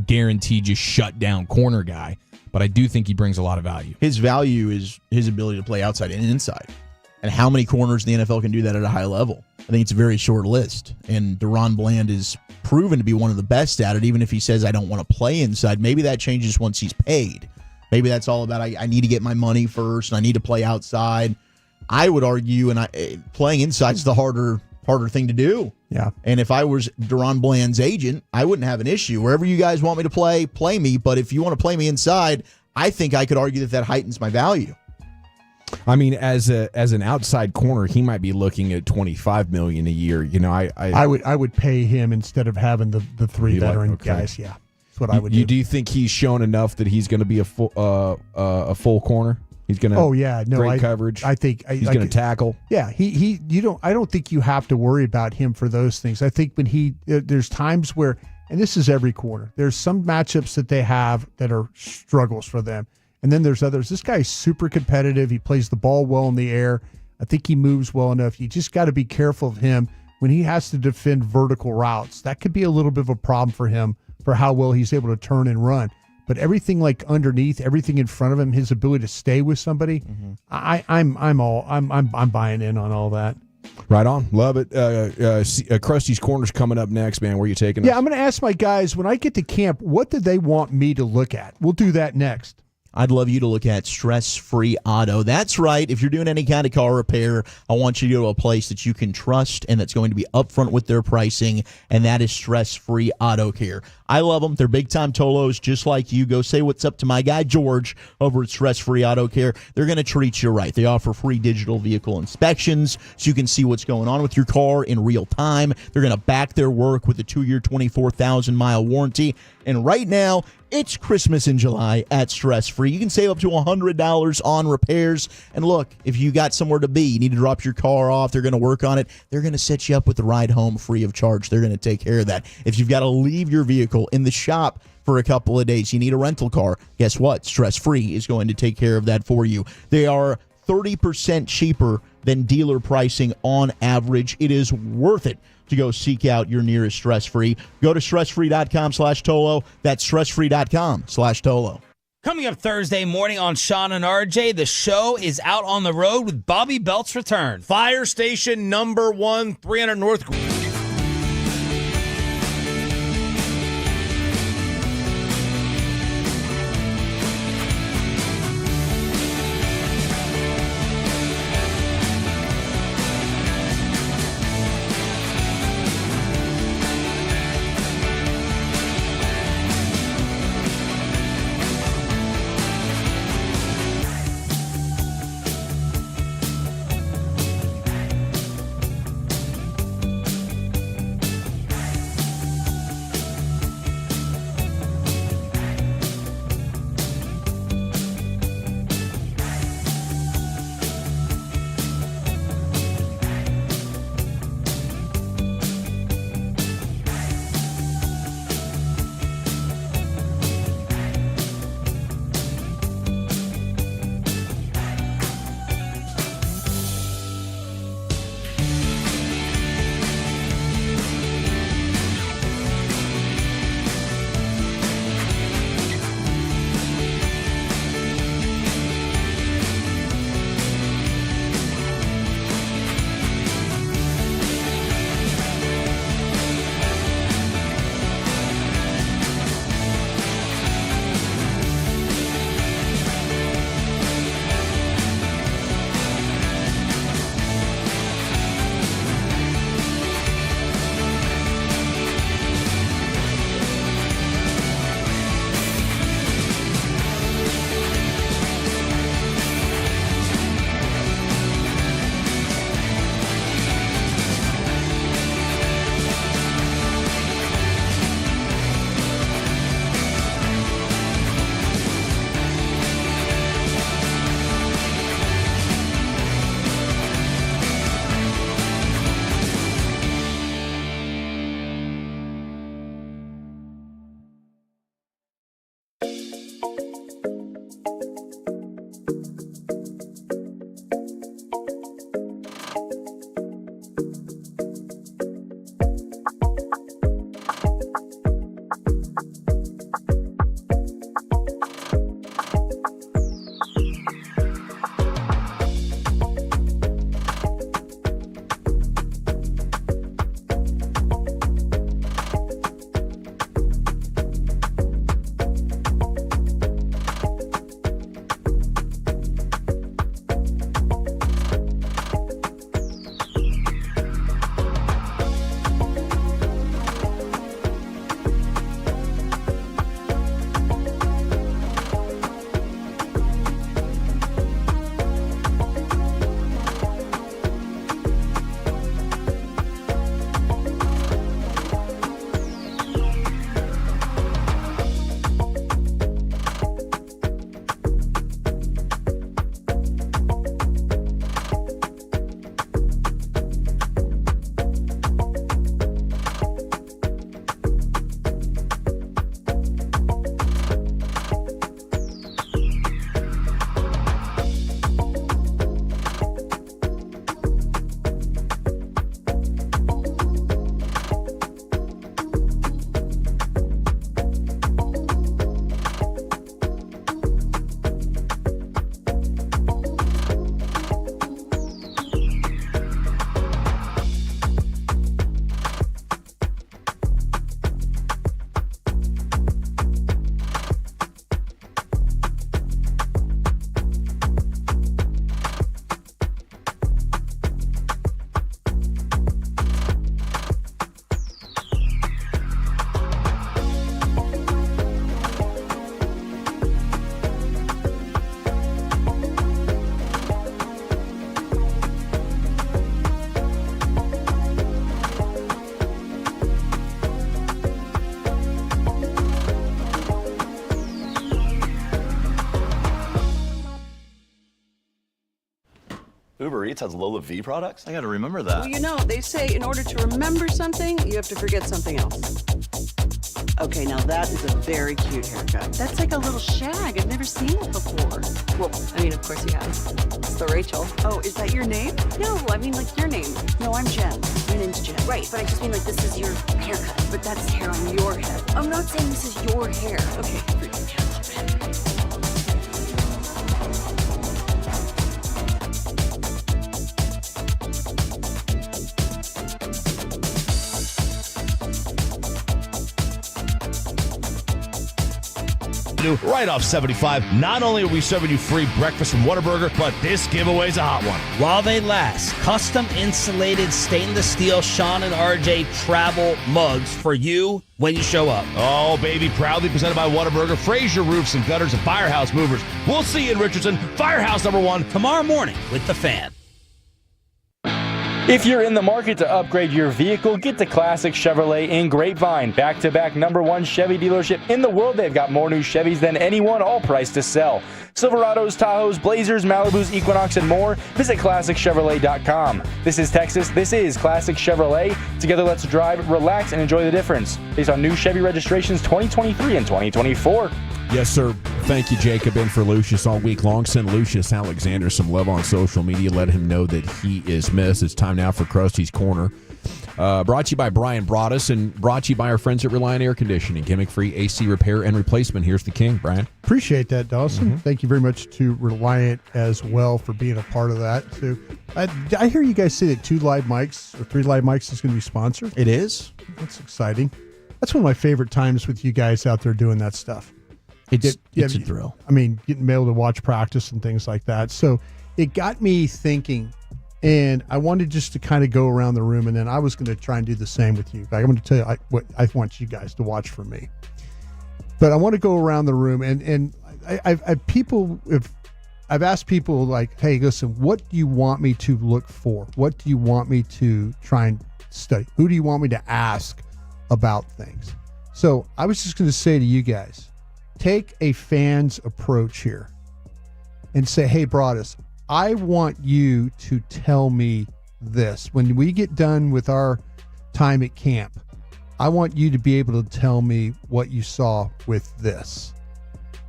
guaranteed just shut down corner guy, but I do think he brings a lot of value. His value is his ability to play outside and inside. And how many corners in the NFL can do that at a high level? I think it's a very short list. And Deron Bland is proven to be one of the best at it, even if he says, I don't want to play inside. Maybe that changes once he's paid. Maybe that's all about, I need to get my money first, and I need to play outside. I would argue, playing inside is the harder thing to do. Yeah. And if I was Deron Bland's agent, I wouldn't have an issue. Wherever you guys want me to play me. But if you want to play me inside, I think I could argue that heightens my value. I mean, as an outside corner, he might be looking at $25 million a year. You know, I would pay him instead of having the three veteran guys. Yeah, that's what I would do. Do you think he's shown enough that he's going to be a full corner? He's going to. Oh yeah, no, great coverage. I think he's going to tackle. Yeah, I don't think you have to worry about him for those things. I think when there's times where, and this is every corner, there's some matchups that they have that are struggles for them. And then there's others. This guy's super competitive. He plays the ball well in the air. I think he moves well enough. You just got to be careful of him when he has to defend vertical routes. That could be a little bit of a problem for him for how well he's able to turn and run. But everything like underneath, everything in front of him, his ability to stay with somebody, I'm buying in on all that. Right on. Love it. Krusty's Corner's coming up next, man. Where are you taking us? Yeah, I'm going to ask my guys, when I get to camp, what do they want me to look at? We'll do that next. I'd love you to look at Stress-Free Auto. That's right. If you're doing any kind of car repair, I want you to go to a place that you can trust and that's going to be upfront with their pricing, and that is Stress-Free Auto Care. I love them. They're big-time Tolos just like you. Go say what's up to my guy George over at Stress-Free Auto Care. They're going to treat you right. They offer free digital vehicle inspections so you can see what's going on with your car in real time. They're going to back their work with a 2-year, 24,000-mile warranty. And right now, it's Christmas in July at Stress Free. You can save up to $100 on repairs. And look, if you got somewhere to be, you need to drop your car off, they're going to work on it. They're going to set you up with the ride home free of charge. They're going to take care of that. If you've got to leave your vehicle in the shop for a couple of days, you need a rental car, guess what? Stress Free is going to take care of that for you. They are 30% cheaper than dealer pricing on average. It is worth it to go seek out your nearest Stress-Free. Go to stressfree.com/Tolo. That's stressfree.com/Tolo. Coming up Thursday morning on Sean and RJ, the show is out on the road with Bobby Belt's return. Fire Station number 1, 300 North. Eats has Lola V products? I gotta remember that. Well, you know, they say in order to remember something, you have to forget something else. Okay, now that is a very cute haircut. That's like a little shag. I've never seen it before. Well, I mean, of course you have. It's the Rachel. Oh, is that your name? No, I mean like your name. No, I'm Jen. My name's Jen. Right, but I just mean like this is your haircut. But that's hair on your head. I'm not saying this is your hair. Okay, freak me out a little bit. Right off 75. Not only are we serving you free breakfast from Whataburger, but this giveaway's a hot one. While they last, custom insulated stainless steel Sean and RJ travel mugs for you when you show up. Oh, baby, proudly presented by Whataburger, Fraser Roofs and Gutters, and Firehouse Movers. We'll see you in Richardson, Firehouse #1, tomorrow morning with The Fan. If you're in the market to upgrade your vehicle, get to Classic Chevrolet in Grapevine. Back-to-back #1 Chevy dealership in the world. They've got more new Chevys than anyone, all priced to sell. Silverados, Tahoes, Blazers, Malibus, Equinox, and more. Visit ClassicChevrolet.com. This is Texas. This is Classic Chevrolet. Together, let's drive, relax, and enjoy the difference. Based on new Chevy registrations 2023 and 2024. Yes, sir. Thank you, Jacob, in for Lucius all week long. Send Lucius Alexander some love on social media. Let him know that he is missed. It's time now for Krusty's Corner. Brought to you by Brian Broaddus and brought to you by our friends at Reliant Air Conditioning. Gimmick-free AC repair and replacement. Here's the king, Brian. Appreciate that, Dawson. Thank you very much to Reliant as well for being a part of that. So, I hear you guys say that 2 live mics or 3 live mics is going to be sponsored. It is. That's exciting. That's one of my favorite times with you guys out there doing that stuff. It's a thrill. I mean, getting able to watch practice and things like that. So it got me thinking, and I wanted just to kind of go around the room, and then I was going to try and do the same with you. I'm going to tell you what I want you guys to watch for me. But I want to go around the room, and I've asked people like, hey, listen, what do you want me to look for? What do you want me to try and study? Who do you want me to ask about things? So I was just going to say to you guys, take a fan's approach here and say, hey, Broaddus, I want you to tell me this. When we get done with our time at camp, I want you to be able to tell me what you saw with this.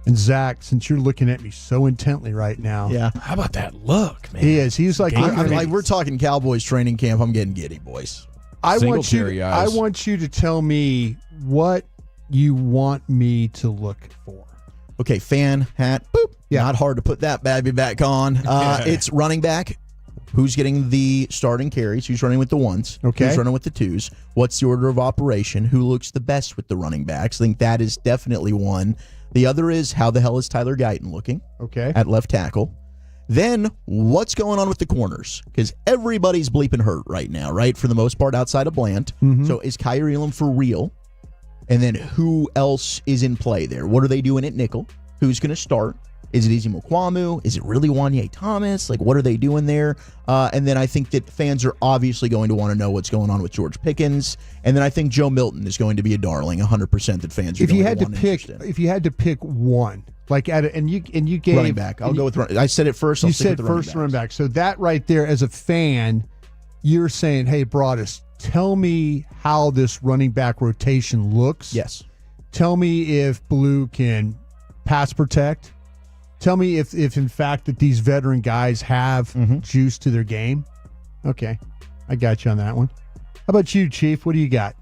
And Zach, since you're looking at me so intently right now. Yeah. How about that look, man? He is. He's like, like we're talking Cowboys training camp. I'm getting giddy, boys. I want you to tell me what you want me to look for. Okay, fan, hat, boop. Yeah. Not hard to put that baby back on. It's running back. Who's getting the starting carries? Who's running with the ones? Okay. Who's running with the twos? What's the order of operation? Who looks the best with the running backs? I think that is definitely one. The other is how the hell is Tyler Guyton looking? Okay. At left tackle. Then what's going on with the corners? Because everybody's bleeping hurt right now, right? For the most part outside of Bland. Mm-hmm. So is Kyrie Elam for real? And then who else is in play there? What are they doing at nickel? Who's going to start? Is it Izzy Mukwamu? Is it really Wanye Thomas? Like, what are they doing there? And then I think that fans are obviously going to want to know what's going on with George Pickens. And then I think Joe Milton is going to be a darling, 100% that fans are if going you to had want to pick, if you had to pick one, like and you gave running back. I'll go with running. I said it first. You said first running back. So that right there, as a fan, you're saying, "Hey, Broaddus, tell me how this running back rotation looks." Yes. Tell me if Blue can pass protect. Tell me if in fact that these veteran guys have juice to their game. Okay, I got you on that one. How about you, Chief? What do you got?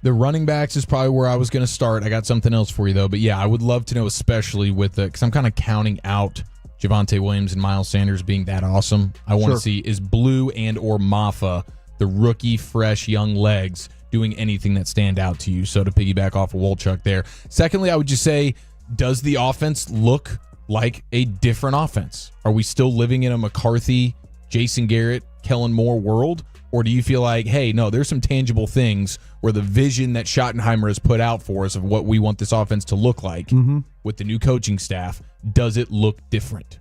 The running backs is probably where I was going to start. I got something else for you, though. But, yeah, I would love to know, especially with the – because I'm kind of counting out Javonte Williams and Miles Sanders being that awesome. I want to see, is Blue and or Maffa, the rookie, fresh, young legs, doing anything that stand out to you? So to piggyback off of Wolchuk there. Secondly, I would just say, does the offense look like a different offense? Are we still living in a McCarthy, Jason Garrett, Kellen Moore world? Or do you feel like, hey, no, there's some tangible things where the vision that Schottenheimer has put out for us of what we want this offense to look like with the new coaching staff, does it look different?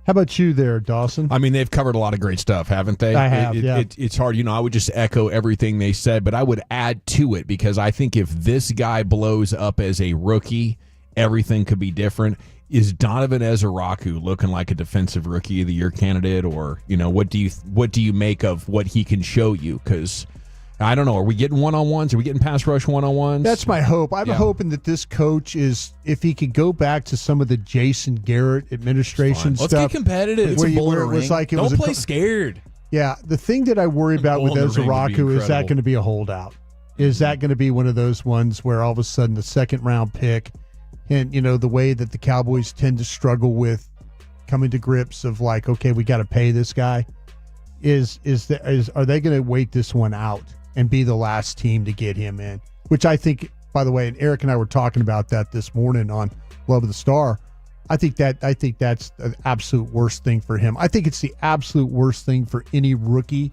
How about you there, Dawson? I mean, they've covered a lot of great stuff, haven't they? I have, It's hard. You know, I would just echo everything they said, but I would add to it because I think if this guy blows up as a rookie, everything could be different. Is Donovan Ezeraku looking like a defensive rookie of the year candidate, or what do you make of what he can show you? Because I don't know, are we getting one-on-ones? Are we getting pass rush one-on-ones? That's my hope. I'm hoping that this coach is, if he could go back to some of the Jason Garrett administration stuff. Let's get competitive. Where it was like don't play scared. Yeah, the thing that I worry about with Ezeraku is that going to be a holdout? Is that going to be one of those ones where all of a sudden the second round pick, and the way that the Cowboys tend to struggle with coming to grips of like, okay, we got to pay this guy, are they going to wait this one out and be the last team to get him in? Which I think, by the way, and Eric and I were talking about that this morning on Love of the Star. I think that's the absolute worst thing for him. I think it's the absolute worst thing for any rookie,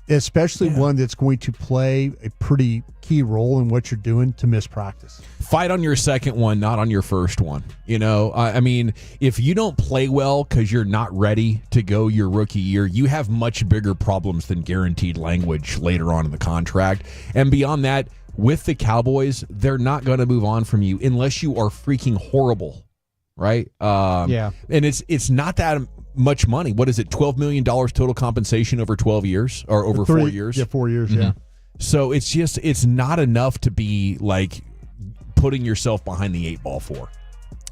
especially one that's going to play a pretty key role in what you're doing, to miss practice. Fight on your second one, not on your first one. I mean, if you don't play well because you're not ready to go your rookie year, you have much bigger problems than guaranteed language later on in the contract. And beyond that, with the Cowboys, they're not going to move on from you unless you are freaking horrible, right? And it's not that much money. What is it? $12 million total compensation over 12 years or over 4 years? Yeah, 4 years. Mm-hmm. Yeah. So it's not enough to be like putting yourself behind the 8 ball for.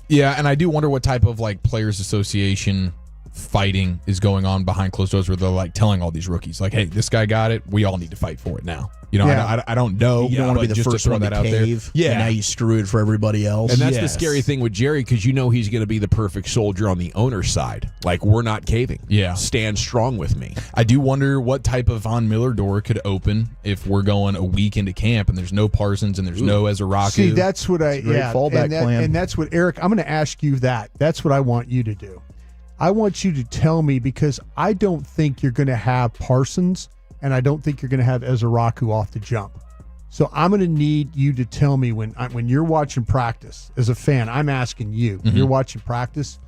Yeah, and I do wonder what type of like players association fighting is going on behind closed doors, where they're like telling all these rookies like, hey, this guy got it, we all need to fight for it now. I don't know. You don't want to be the first one to cave. Yeah, and now you screw it for everybody else. And that's the scary thing with Jerry, because he's going to be the perfect soldier on the owner's side. Like, we're not caving. Yeah, stand strong with me. I do wonder what type of Von Miller door could open if we're going a week into camp and there's no Parsons and there's no Ezeraku. See, that's what fallback plan. And that's what, Eric, I'm going to ask you that. That's what I want you to do. I want you to tell me, because I don't think you're going to have Parsons, and I don't think you're going to have Ezeraku off the jump. So I'm going to need you to tell me when you're watching practice, as a fan, I'm asking you, when you're watching practice,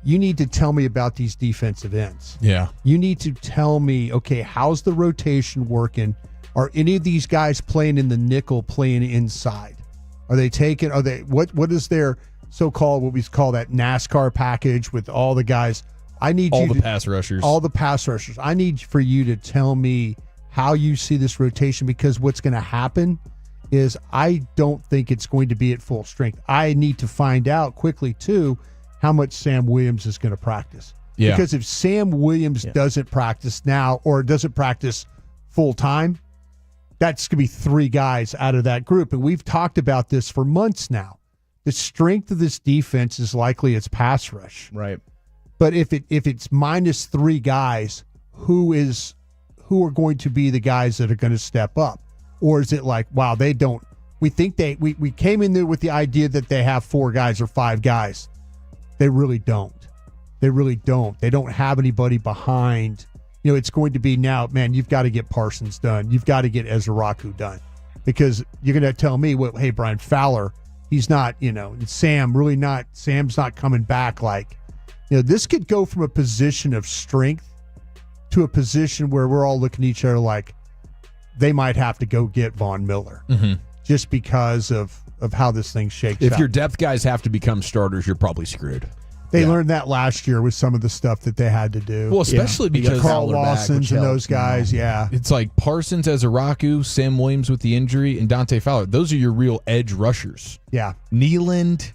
you need to tell me about these defensive ends. Yeah. You need to tell me, okay, how's the rotation working? Are any of these guys playing in the nickel, playing inside? What is their so-called, what we call that NASCAR package with all the guys? I need all the pass rushers. All the pass rushers. I need for you to tell me how you see this rotation, because what's going to happen is I don't think it's going to be at full strength. I need to find out quickly, too, how much Sam Williams is going to practice. Yeah. Because if Sam Williams doesn't practice now or doesn't practice full-time, that's going to be 3 guys out of that group. And we've talked about this for months now. The strength of this defense is likely its pass rush. Right. But if it's minus 3 guys, who are going to be the guys that are going to step up? Or is it like, wow, we came in there with the idea that they have 4 guys or 5 guys. They really don't. They don't have anybody behind. It's going to be now, man, you've got to get Parsons done. You've got to get Ezeraku done. Because you're going to tell me, well, hey, Brian Fowler, he's not, Sam's not coming back like. This could go from a position of strength to a position where we're all looking at each other like they might have to go get Von Miller just because of how this thing shakes out. If your depth guys have to become starters, you're probably screwed. They learned that last year with some of the stuff that they had to do. Well, especially because Carl Lawson's and those guys, It's like Parsons, Ezeraku, Sam Williams with the injury, and Dante Fowler. Those are your real edge rushers. Yeah. Nealand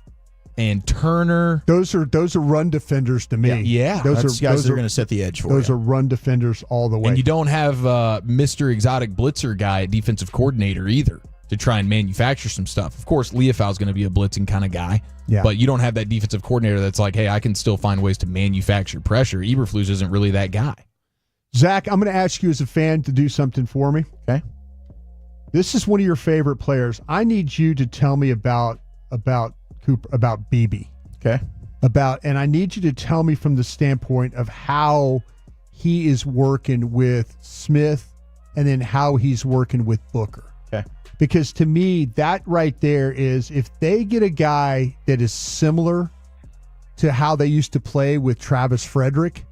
and Turner. Those are run defenders to me. Yeah. Those guys that are going to set the edge for Those are run defenders all the way. And you don't have Mr. Exotic Blitzer guy, defensive coordinator either, to try and manufacture some stuff. Of course, Leofau's going to be a blitzing kind of guy. Yeah. But you don't have that defensive coordinator that's like, hey, I can still find ways to manufacture pressure. Eberflus isn't really that guy. Zach, I'm going to ask you as a fan to do something for me. Okay. This is one of your favorite players. I need you to tell me about Cooper, about BB. Okay. And I need you to tell me from the standpoint of how he is working with Smith and then how he's working with Booker. Okay. Because to me, that right there is, if they get a guy that is similar to how they used to play with Travis Frederick,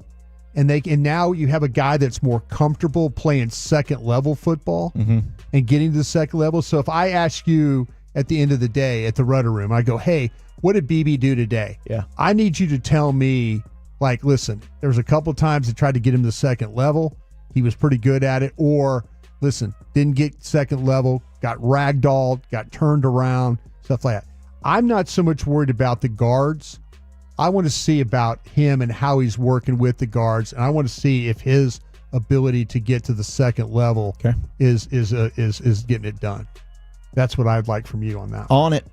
and now you have a guy that's more comfortable playing second level football and getting to the second level. So if I ask you at the end of the day at the rudder room. I go, hey, what did BB do today? Yeah. I need you to tell me, like, listen, there was a couple of times I tried to get him to second level. He was pretty good at it. Or, listen, didn't get second level, got ragdolled, got turned around, stuff like that. I'm not so much worried about the guards. I want to see about him and how he's working with the guards, and I want to see if his ability to get to the second level is getting it done. That's what I'd like from you on that. On it.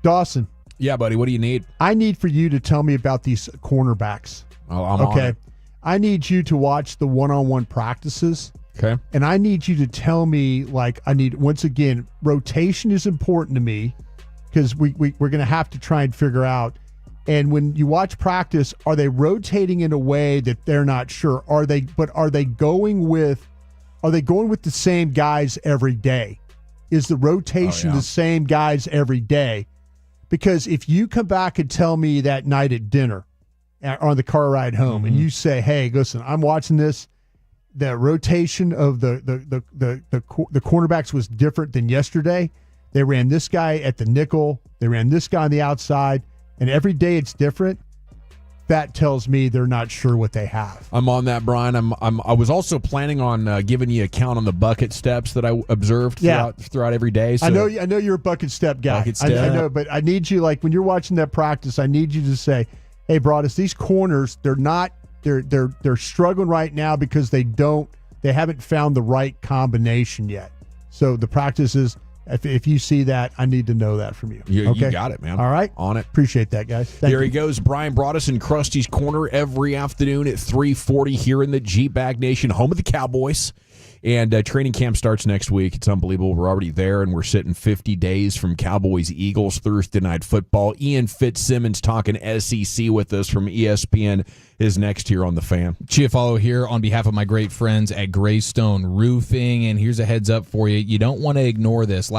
Dawson. Yeah, buddy. What do you need? I need for you to tell me about these cornerbacks. Oh, I'm on it. I need you to watch the one-on-one practices. Okay. And I need you to tell me, like, once again, rotation is important to me because we're going to have to try and figure out. And when you watch practice, are they rotating in a way that they're not sure? Are they going with the same guys every day? Is the rotation the same guys every day? Because if you come back and tell me that night at dinner on the car ride home and you say, hey, listen, I'm watching this, the rotation of the cornerbacks was different than yesterday. They ran this guy at the nickel. They ran this guy on the outside. And every day it's different. That tells me they're not sure what they have. I'm on that, Brian. I was also planning on giving you a count on the bucket steps that I observed throughout every day. So I know you're a bucket step guy. Bucket step. I know, but I need you, like, when you're watching that practice, I need you to say, "Hey, Broadus, these corners, they're struggling right now because they haven't found the right combination yet." So the practice is. If you see that, I need to know that from you. You got it, man. All right. On it. Appreciate that, guys. Thank Here you. he goes, Brian Broaddus in Krusty's Corner every afternoon at 3:40 here in the G-Bag Nation, home of the Cowboys. And training camp starts next week. It's unbelievable. We're already there, and we're sitting 50 days from Cowboys-Eagles Thursday Night Football. Ian Fitzsimmons talking SEC with us from ESPN is next here on The Fan. Chiafalo here on behalf of my great friends at Greystone Roofing, and here's a heads up for you. You don't want to ignore this.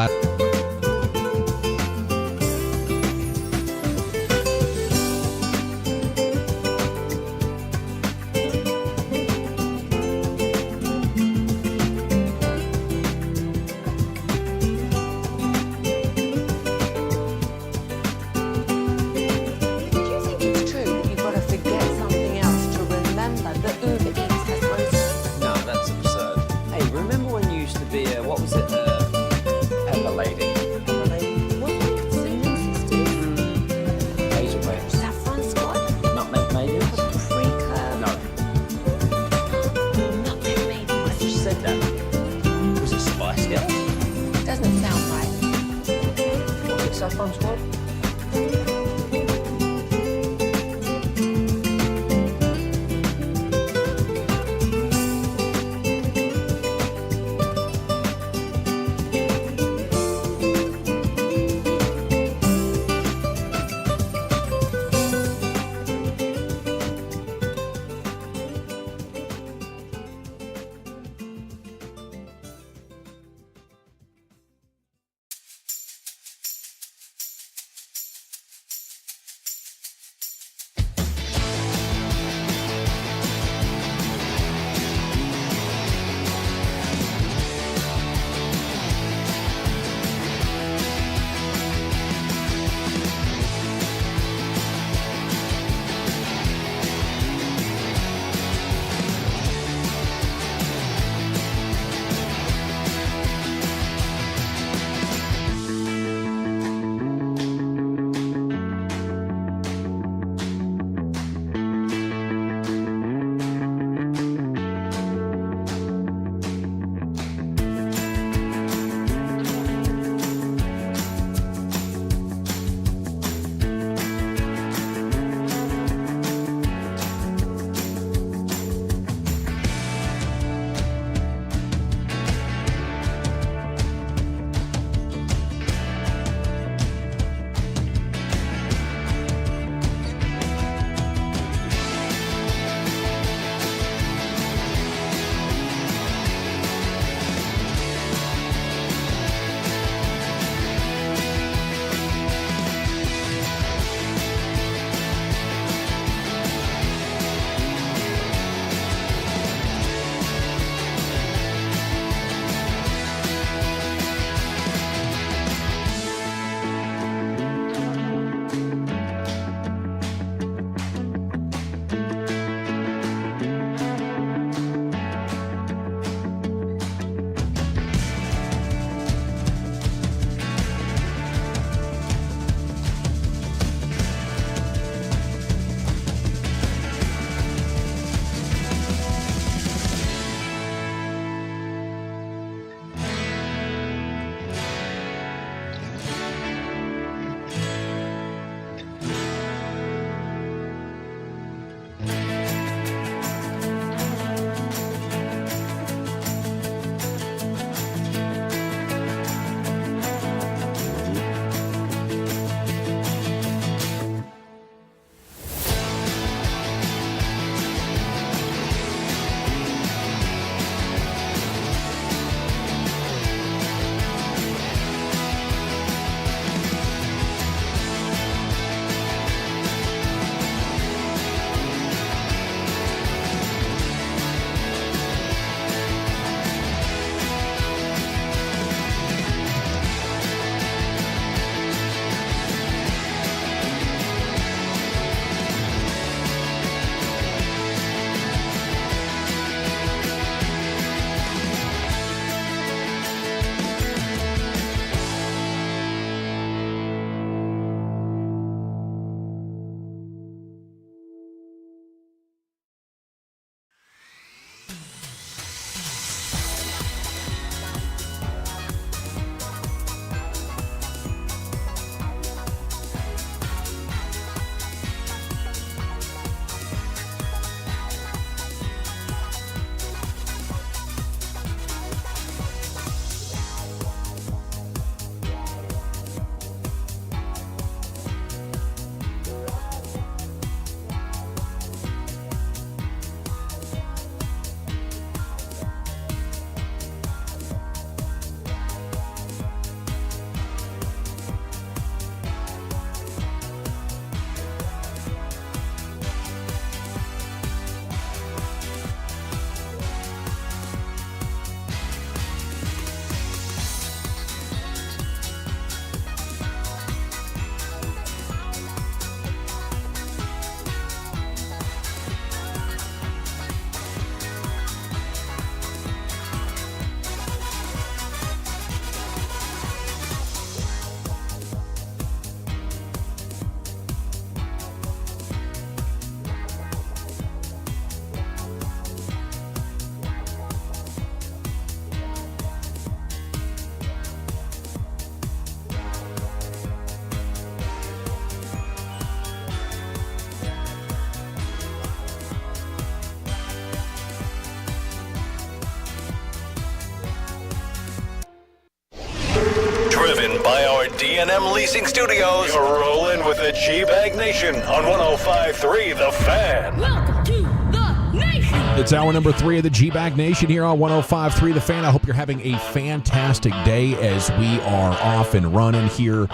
Driven by our D&M Leasing Studios, you're rolling with the G-Bag Nation on 105.3 The Fan. Welcome to the Nation. It's hour number 3 of the G-Bag Nation here on 105.3 The Fan. I hope you're having a fantastic day as we are off and running here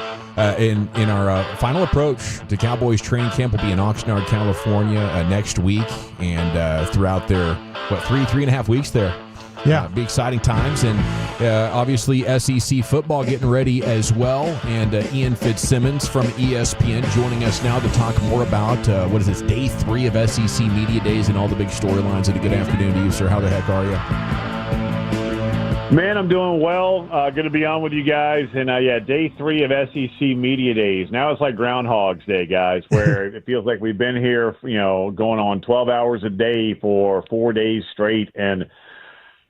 in our final approach to Cowboys training camp. Will be in Oxnard, California next week, and throughout their, 3.5 weeks there. Yeah. Be exciting times, and obviously SEC football getting ready as well. And Ian Fitzsimmons from ESPN joining us now to talk more about, day 3 of SEC Media Days and all the big storylines. And a good afternoon to you, sir. How the heck are you? Man, I'm doing well. Good to be on with you guys. And, day 3 of SEC Media Days. Now it's like Groundhog's Day, guys, where it feels like we've been here, going on 12 hours a day for 4 days straight. And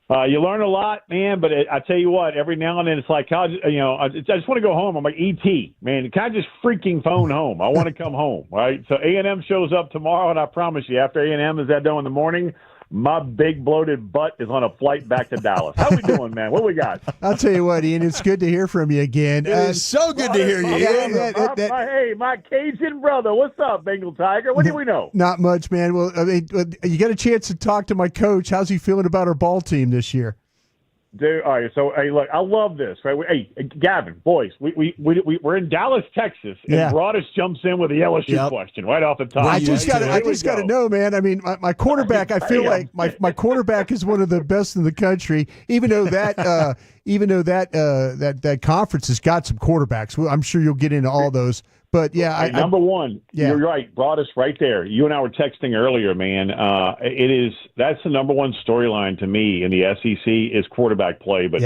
you learn a lot, man, but I tell you what, every now and then it's like, I just want to go home. I'm like, E.T., man, can I just freaking phone home? I want to come home, right? So A&M shows up tomorrow, and I promise you, after A&M is at dough in the morning, my big bloated butt is on a flight back to Dallas. How we doing, man? What we got? I'll tell you what, Ian, it's good to hear from you again. It is so good to hear you, Ian. Hey, my Cajun brother. What's up, Bengal Tiger? What do we know? Not much, man. Well, I mean, you got a chance to talk to my coach. How's he feeling about our ball team this year? Dude, all right, so hey, look, I love this. Right? Hey, Gavin, boys, we're in Dallas, Texas, and Broadus jumps in with the LSU question right off the top. I just got to know, man. I mean, my quarterback. I feel like my quarterback is one of the best in the country. Even though that that conference has got some quarterbacks. I'm sure you'll get into all those. But yeah, number one, you're right. Broadus right there. You and I were texting earlier, man. That's the number one storyline to me in the SEC is quarterback play. But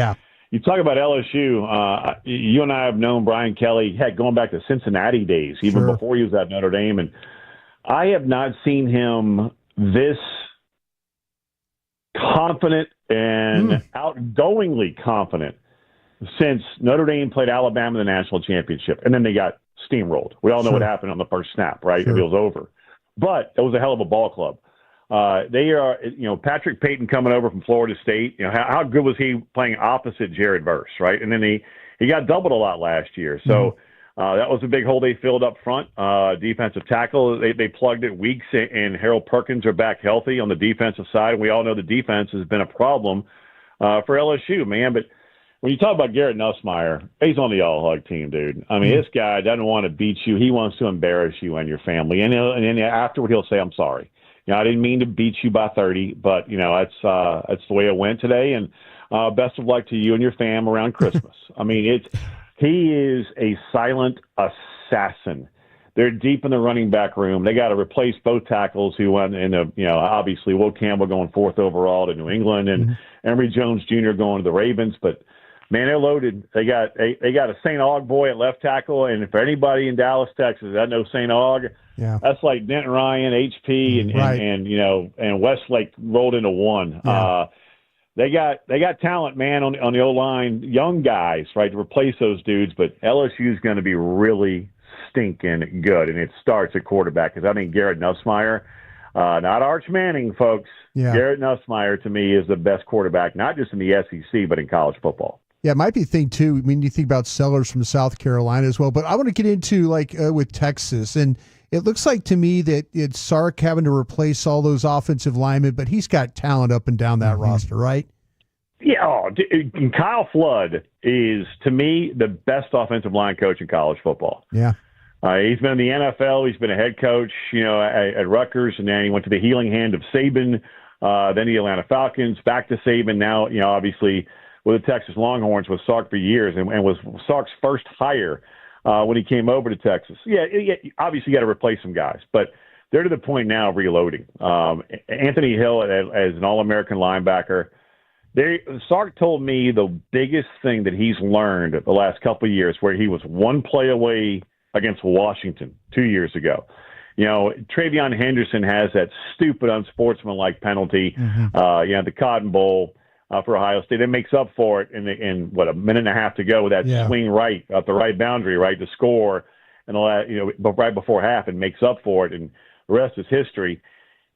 you talk about LSU. You and I have known Brian Kelly, heck, going back to Cincinnati days, even before he was at Notre Dame, and I have not seen him this confident and outgoingly confident since Notre Dame played Alabama in the national championship, and then they got steamrolled. We all know what happened on the first snap, right? It was over. But it was a hell of a ball club. They are, Patrick Payton coming over from Florida State. How good was he playing opposite Jared Verse, right? And then he got doubled a lot last year. So that was a big hole they filled up front. Defensive tackle, they plugged it. Weeks and Harold Perkins are back healthy on the defensive side. We all know the defense has been a problem for LSU, man. But when you talk about Garrett Nussmeier, he's on the all-hug team, dude. I mean, this guy doesn't want to beat you. He wants to embarrass you and your family. And then afterward, he'll say, I'm sorry. I didn't mean to beat you by 30, but, that's the way it went today. And best of luck to you and your fam around Christmas. I mean, he is a silent assassin. They're deep in the running back room. They got to replace both tackles who went in obviously Will Campbell going 4th overall to New England and Emory Jones Jr. going to the Ravens. But man, they're loaded. They got a St. Aug boy at left tackle, and for anybody in Dallas, Texas, that knows St. Aug. Yeah, that's like Denton Ryan, HP, and Westlake rolled into one. Yeah. They got talent, man, on the O line, young guys, right, to replace those dudes. But LSU is going to be really stinking good, and it starts at quarterback because I think Garrett Nussmeier, not Arch Manning, folks. Yeah. Garrett Nussmeier to me is the best quarterback, not just in the SEC but in college football. Yeah, it might be a thing, too. I mean, you think about Sellers from South Carolina as well. But I want to get into, with Texas. And it looks like to me that it's Sark having to replace all those offensive linemen, but he's got talent up and down that roster, right? Yeah. Kyle Flood is, to me, the best offensive line coach in college football. Yeah. He's been in the NFL. He's been a head coach, at Rutgers, and then he went to the healing hand of Saban, then the Atlanta Falcons, back to Saban. Now, obviously – with the Texas Longhorns with Sark for years and was Sark's first hire when he came over to Texas. Yeah, obviously you got to replace some guys, but they're to the point now of reloading. Anthony Hill as an All-American linebacker. Sark told me the biggest thing that he's learned the last couple of years, where he was one play away against Washington 2 years ago. Travion Henderson has that stupid unsportsmanlike penalty, the Cotton Bowl. For Ohio State, it makes up for it in a minute and a half to go with that swing right at the right boundary, right, to score, and right before half, and makes up for it, and the rest is history.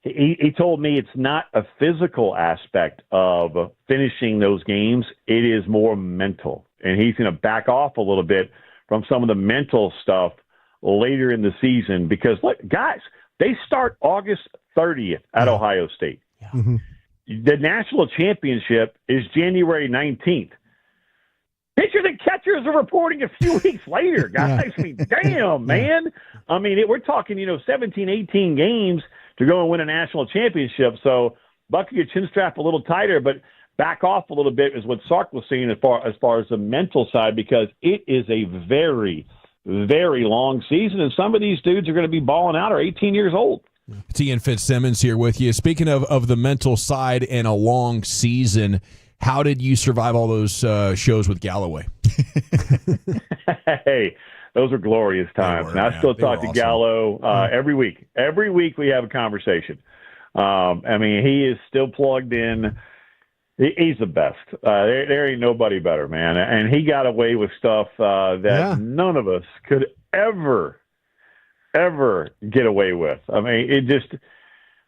he told me it's not a physical aspect of finishing those games. It is more mental. And he's going to back off a little bit from some of the mental stuff later in the season because, look, guys, they start August 30th at Ohio State. Yeah. Mm-hmm. The national championship is January 19th. Pitchers and catchers are reporting a few weeks later, guys. I mean, damn, man. I mean, we're talking, 17, 18 games to go and win a national championship. So buckle your chin strap a little tighter, but back off a little bit is what Sark was saying as far as the mental side, because it is a very, very long season, and some of these dudes are going to be balling out are 18 years old. It's Ian Fitzsimmons here with you. Speaking of the mental side and a long season, how did you survive all those shows with Galloway? Hey, those were glorious times. And I still talk to Gallo every week. Every week we have a conversation. I mean, he is still plugged in. He's the best. There ain't nobody better, man. And he got away with stuff that none of us could ever get away with. I mean, it just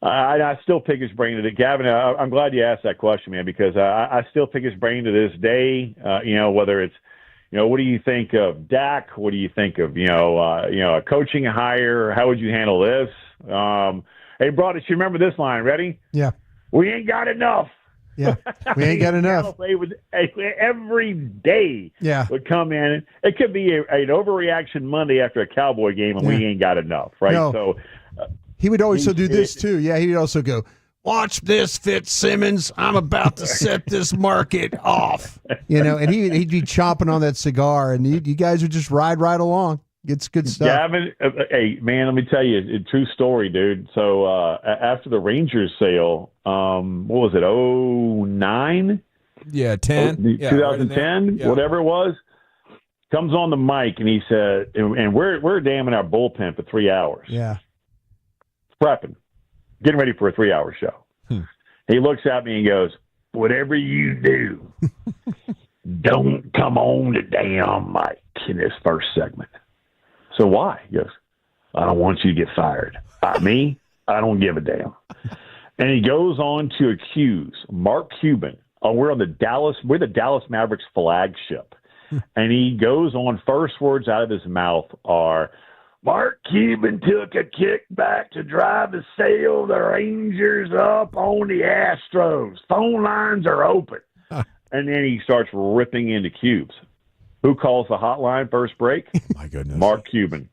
I still pick his brain today. Gavin, I'm glad you asked that question, man, because I still pick his brain to this day, whether it's, what do you think of Dak? What do you think of, a coaching hire? How would you handle this? Hey, Broadus, you remember this line? Ready? Yeah. We ain't got enough. Yeah, we ain't got enough. Every day would come in. It could be an overreaction Monday after a Cowboy game, and we ain't got enough, right? No. So he would also do this, too. Yeah, he would also go, watch this, Fitzsimmons. I'm about to set this market off. And he'd be chomping on that cigar, and you guys would just ride right along. It's good stuff. Gavin, hey, man, let me tell you a true story, dude. So after the Rangers sale, what was it, 09? Yeah, 10. 2010, right whatever it was, comes on the mic, and he said, and we're damming our bullpen for 3 hours. Yeah. Prepping, getting ready for a 3-hour show. He looks at me and goes, whatever you do, don't come on the damn mic in this first segment. So why? He goes, I don't want you to get fired. Me, I don't give a damn. And he goes on to accuse Mark Cuban. We're the Dallas Mavericks flagship. And he goes on, first words out of his mouth are, Mark Cuban took a kickback to drive the sale of the Rangers up on the Astros. Phone lines are open. And then he starts ripping into Cubes. Who calls the hotline first break? My goodness. Mark Cuban.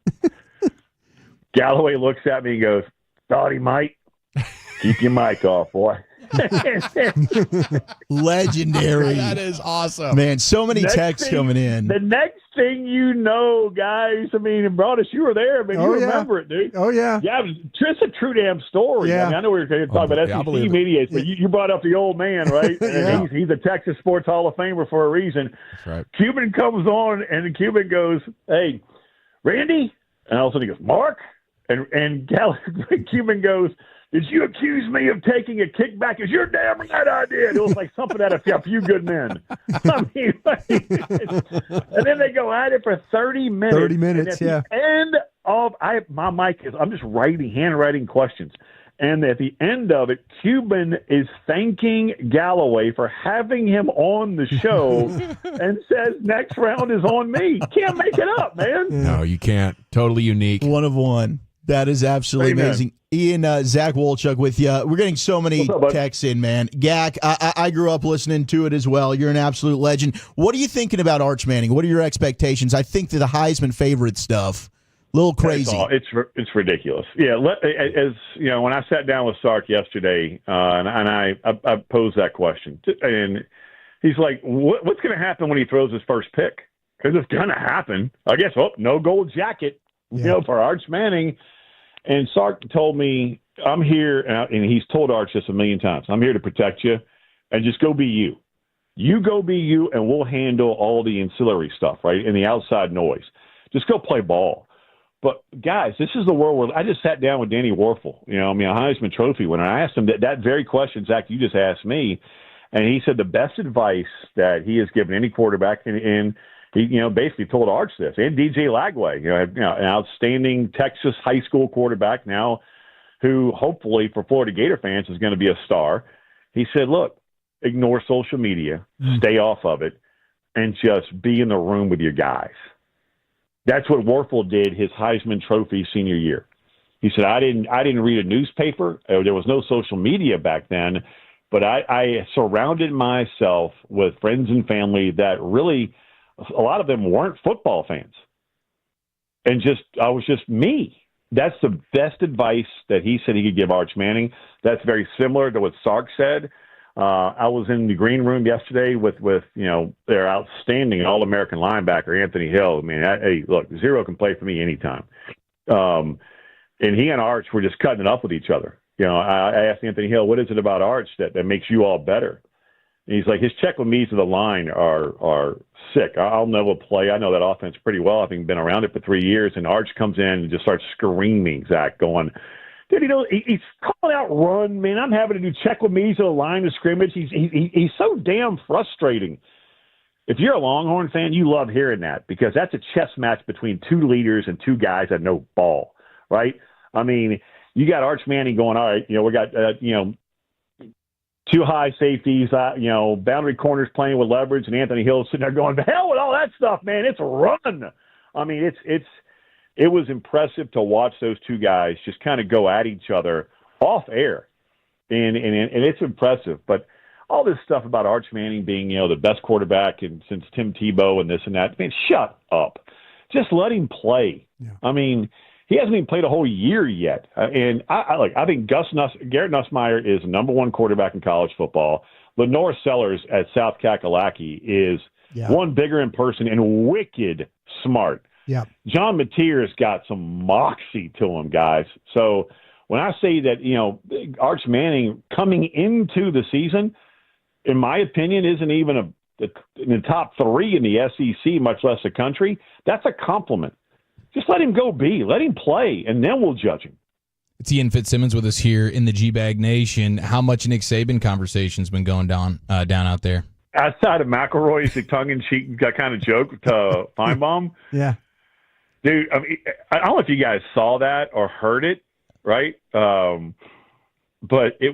Galloway looks at me and goes, thought he might. Keep your mic off, boy. Legendary. That is awesome. Man, so many texts coming in. The next thing you know, guys, I mean, Broadus, you were there, but you remember it, dude. Oh, yeah. Yeah, it's a true damn story. Yeah. I mean, I know we were going to talk about SEC media, but you brought up the old man, right? And he's a Texas Sports Hall of Famer for a reason. That's right. Cuban comes on, and Cuban goes, hey, Randy? And all of a sudden he goes, Mark? And Cuban goes, did you accuse me of taking a kickback? Is you're damn right I did. It was like something out of A Few Good Men. I mean, and then they go at it for 30 minutes. 30 minutes, and at the end of my mic is I'm just handwriting questions. And at the end of it, Cuban is thanking Galloway for having him on the show and says next round is on me. Can't make it up, man. No, you can't. Totally unique. One of one. That is absolutely amazing. Ian, Zach Wolchuk with you. We're getting so many texts in, man. Gak, I grew up listening to it as well. You're an absolute legend. What are you thinking about Arch Manning? What are your expectations? I think the Heisman favorite stuff, a little crazy. It's ridiculous. Yeah, as you know, when I sat down with Sark yesterday, and I posed that question, and he's like, "What's going to happen when he throws his first pick?" Because it's going to happen. I guess. Oh, no gold jacket, for Arch Manning. And Sark told me, I'm here, and he's told Arch this a million times, I'm here to protect you, and just go be you. You go be you, and we'll handle all the ancillary stuff, right, and the outside noise. Just go play ball. But, guys, this is the world where I just sat down with Danny Warfel, a Heisman Trophy winner. I asked him that very question, Zach, you just asked me, and he said the best advice that he has given any quarterback, and he, basically told Arch this, and DJ Lagway, an outstanding Texas high school quarterback now who hopefully for Florida Gator fans is going to be a star. He said, look, ignore social media, stay off of it, and just be in the room with your guys. That's what Warfel did his Heisman Trophy senior year. He said, I didn't read a newspaper. There was no social media back then, but I surrounded myself with friends and family that really, a lot of them weren't football fans. And I was just me. That's the best advice that he said he could give Arch Manning. That's very similar to what Sark said. I was in the green room yesterday with their outstanding All-American linebacker, Anthony Hill. I mean, hey, look, Zero can play for me anytime. And he and Arch were just cutting it up with each other. I asked Anthony Hill, what is it about Arch that makes you all better? And he's like, his check with me to the line are sick. I'll know a play. I know that offense pretty well, having been around it for 3 years. And Arch comes in and just starts screaming, Zach, going, dude, he's calling out run, man. I'm having to do check with me to the line of scrimmage. He's so damn frustrating. If you're a Longhorn fan, you love hearing that because that's a chess match between two leaders and two guys that know ball, right? I mean, you got Arch Manning going, all right, we got, two high safeties, boundary corners playing with leverage, and Anthony Hill sitting there going, the hell with all that stuff, man. It's a run. I mean, it was impressive to watch those two guys just kind of go at each other off air. And it's impressive. But all this stuff about Arch Manning being, the best quarterback since Tim Tebow and this and that, man, shut up. Just let him play. Yeah. I mean, he hasn't even played a whole year yet. And I think Garrett Nussmeier is the number one quarterback in college football. Lenore Sellers at South Kakalaki is one bigger in person and wicked smart. Yeah. John Mateer's got some moxie to him, guys. So when I say that, Arch Manning coming into the season, in my opinion, isn't even in the top three in the SEC, much less the country, that's a compliment. Just let him go let him play, and then we'll judge him. It's Ian Fitzsimmons with us here in the G-Bag Nation. How much Nick Saban conversation's been going down out there? Outside of McElroy's tongue-in-cheek kind of joke to Feinbaum. Yeah. Dude, I mean, I don't know if you guys saw that or heard it, right? But it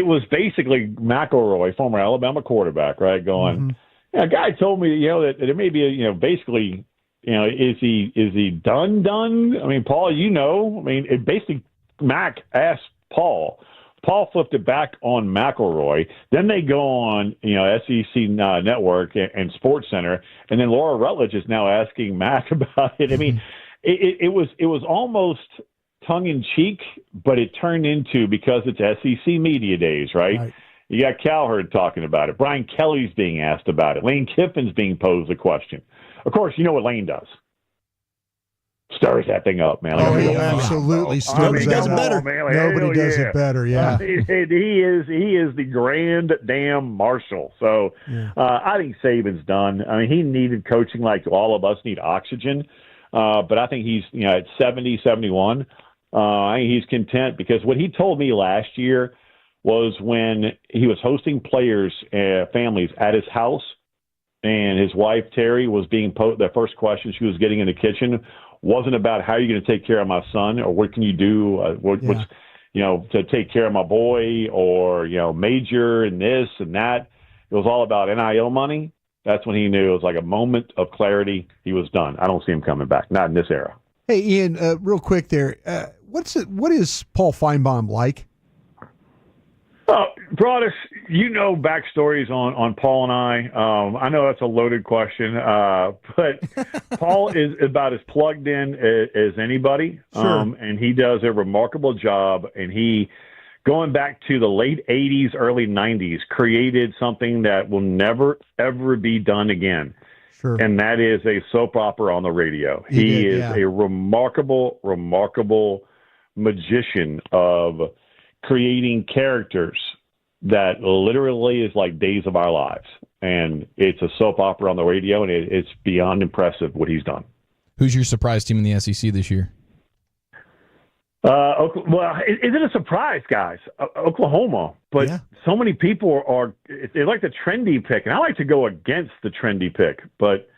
was basically McElroy, former Alabama quarterback, right, going, a guy told me, that there may be basically – is he done? I mean, Paul, it basically Mac asked Paul. Paul flipped it back on McElroy. Then they go on, SEC Network and Sports Center, and then Laura Rutledge is now asking Mac about it. I mean, it was almost tongue in cheek, but it turned into, because it's SEC Media Days, right? You got Cowherd talking about it. Brian Kelly's being asked about it. Lane Kiffin's being posed a question. Of course, you know what Lane does. Stirs that thing up, man. He absolutely stirs Nobody that does it up. better. Nobody does it better, yeah. He is the grand damn marshal. So I think Saban's done. I mean, he needed coaching like all of us need oxygen. But I think he's at 70, 71. I think he's content because what he told me last year was when he was hosting players' families at his house, and his wife, Terry, was being the first question she was getting in the kitchen wasn't about how you're going to take care of my son or what can you do, what's, to take care of my boy or, major and this and that. It was all about NIL money. That's when he knew it was like a moment of clarity. He was done. I don't see him coming back, not in this era. Hey, Ian, real quick there. What is Paul Feinbaum like? Broadus, backstories on Paul and I. I know that's a loaded question, but Paul is about as plugged in as anybody, and he does a remarkable job. And he, going back to the late 80s, early 90s, created something that will never, ever be done again. Sure. And that is a soap opera on the radio. He is a remarkable, remarkable magician of creating characters that literally is like Days of Our Lives. And it's a soap opera on the radio, and it's beyond impressive what he's done. Who's your surprise team in the SEC this year? Well, is it a surprise, guys? Oklahoma. But so many people they like the trendy pick, and I like to go against the trendy pick. But,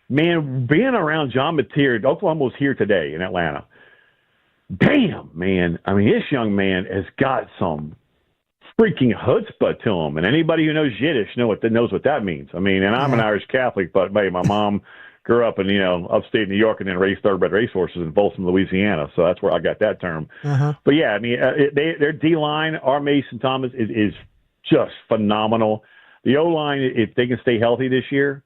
man, being around John Mateer, Oklahoma was here today in Atlanta. damn, man. I mean, this young man has got some freaking chutzpah to him. And anybody who knows Yiddish knows what that means. I mean, and I'm an Irish Catholic, but hey, my mom grew up in, upstate New York and then raised thoroughbred racehorses in Folsom, Louisiana. So that's where I got that term. But yeah, I mean, their D-line, our Mason Thomas, is just phenomenal. The O-line, if they can stay healthy this year,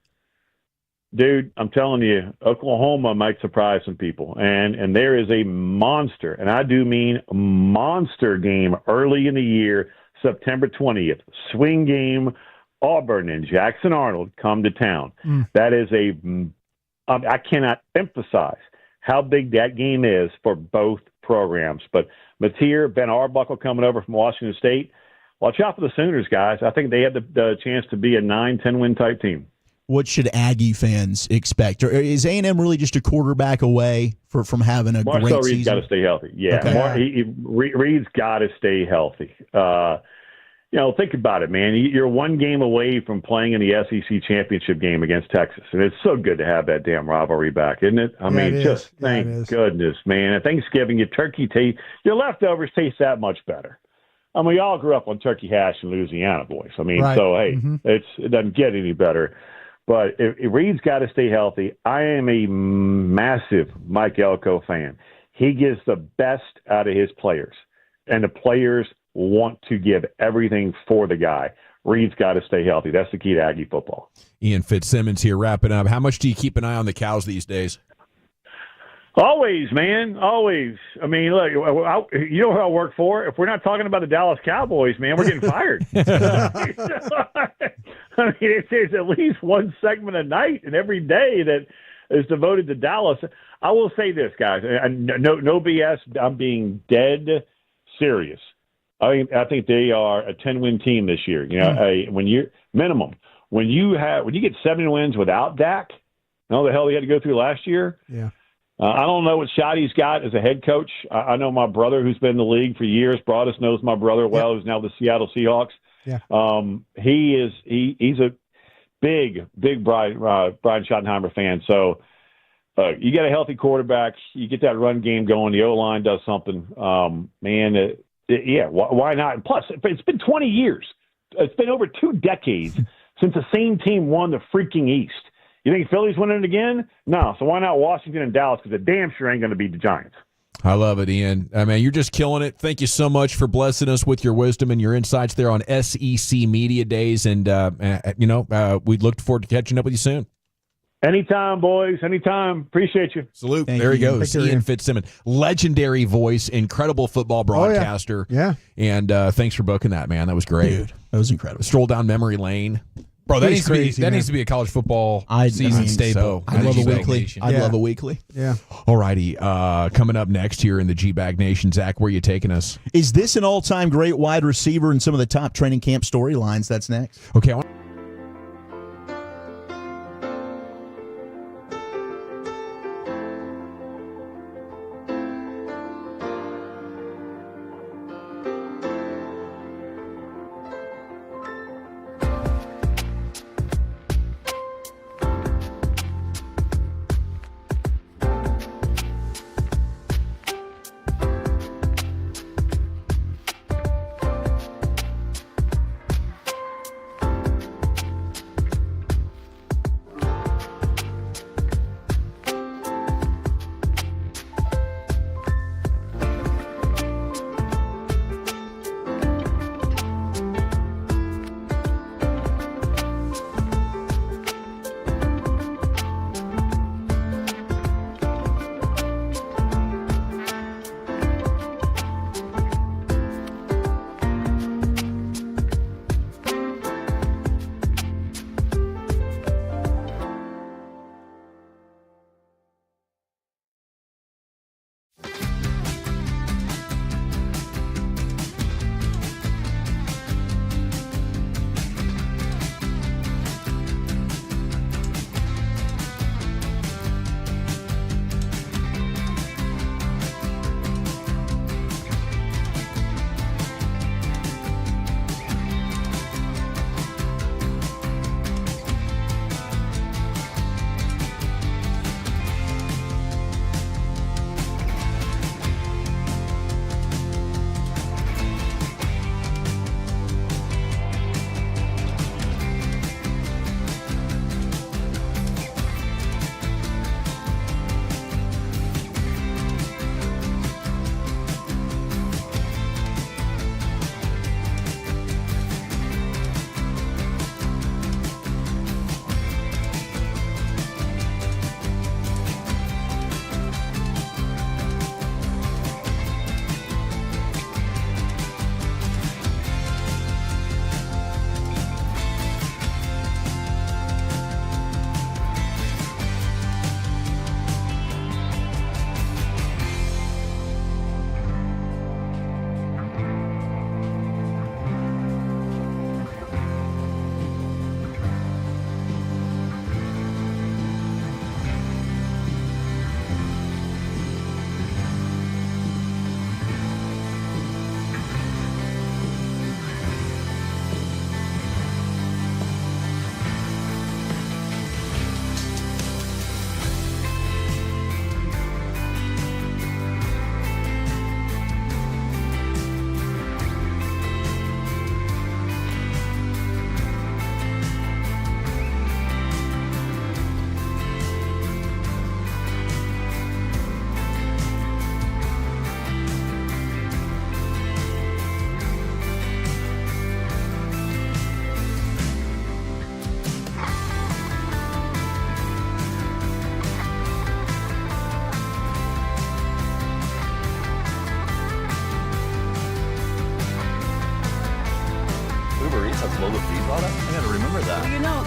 dude, I'm telling you, Oklahoma might surprise some people. And there is a monster, and I do mean monster game early in the year, September 20th. Swing game, Auburn and Jackson Arnold come to town. That is I cannot emphasize how big that game is for both programs. But Mateer, Ben Arbuckle coming over from Washington State. Watch out for the Sooners, guys. I think they have the chance to be a 9-10 win type team. What should Aggie fans expect? Or is A&M really just a quarterback away from having a Marcel great Reed's season? got to stay healthy. Yeah, Okay. Reed's got to stay healthy. Think about it, man. You're one game away from playing in the SEC championship game against Texas, and it's so good to have that damn rivalry back, isn't it? I mean, just thank goodness, man. At Thanksgiving, your leftovers taste that much better. I mean, we all grew up on turkey hash in Louisiana, boys. I mean, so hey, it doesn't get any better. But if Reed's got to stay healthy. I am a massive Mike Elko fan. He gives the best out of his players, and the players want to give everything for the guy. Reed's got to stay healthy. That's the key to Aggie football. Ian Fitzsimmons here wrapping up. How much do you keep an eye on the Cows these days? Always, man. Always. I mean, look, you know who I work for? If we're not talking about the Dallas Cowboys, man, we're getting fired. I mean, there's at least one segment a night and every day that is devoted to Dallas. I will say this, guys. No BS. I'm being dead serious. I think they are a 10-win team this year. When you get 7 wins without Dak, you know the hell he had to go through last year. Yeah. I don't know what shot he's got as a head coach. I know my brother, who's been in the league for years. Broadus knows my brother well, who's now the Seattle Seahawks. Yeah. He's a big Brian Schottenheimer fan. So you get a healthy quarterback, you get that run game going. The O-line does something. Why not? And plus, it's been 20 years. It's been over 2 decades since the same team won the freaking East. You think Philly's winning it again? No. So why not Washington and Dallas? Because they damn sure ain't going to beat the Giants. I love it, Ian. I mean, you're just killing it. Thank you so much for blessing us with your wisdom and your insights there on SEC Media Days. And, we look forward to catching up with you soon. Anytime, boys. Anytime. Appreciate you. Salute. There he goes. Ian Fitzsimmons. Legendary voice, incredible football broadcaster. Oh, yeah. And thanks for booking that, man. That was great. Dude, that was incredible. Stroll down memory lane. Bro, that He's needs to be a college football season staple. I'd love a weekly. I'd love a weekly. Yeah. All righty. Coming up next here in the G-Bag Nation, Zach, where are you taking us? Is this an all-time great wide receiver and some of the top training camp storylines? That's next. Okay.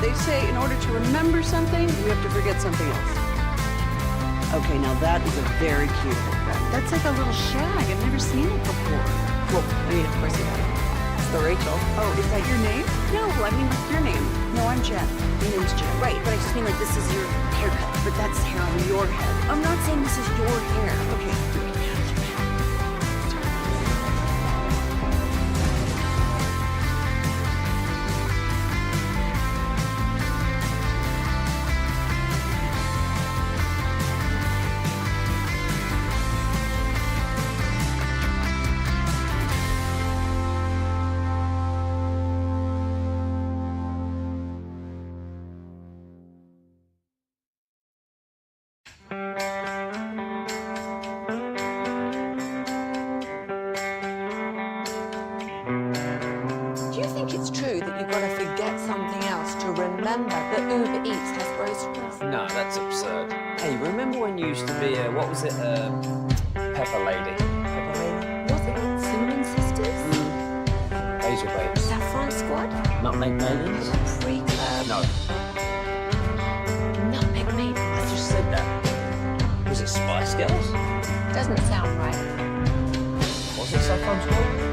They say in order to remember something, you have to forget something else. Okay, now that is a very cute haircut. That's like a little shag. I've never seen it before. Well, I mean, of course you have. It's the Rachel. Oh, is that your name? No, I mean, what's your name? No, I'm Jen. My name's Jen. Right, but I just mean like this is your haircut. But that's hair on your head. I'm not saying this is your hair. Okay. Do you think it's true that you've got to forget something else to remember that Uber Eats has groceries? No, that's absurd. Hey, remember when you used to be a, what was it, Pepper Lady? Pepper Lady? Was it like Cinnamon Sisters? Basil Babes. Saffron Squad? Nutmeg Maidens? Pre-club? No. Nutmeg Maidens? I just said that. Was it Spice Girls? Doesn't sound right. Was it Saffron Squad?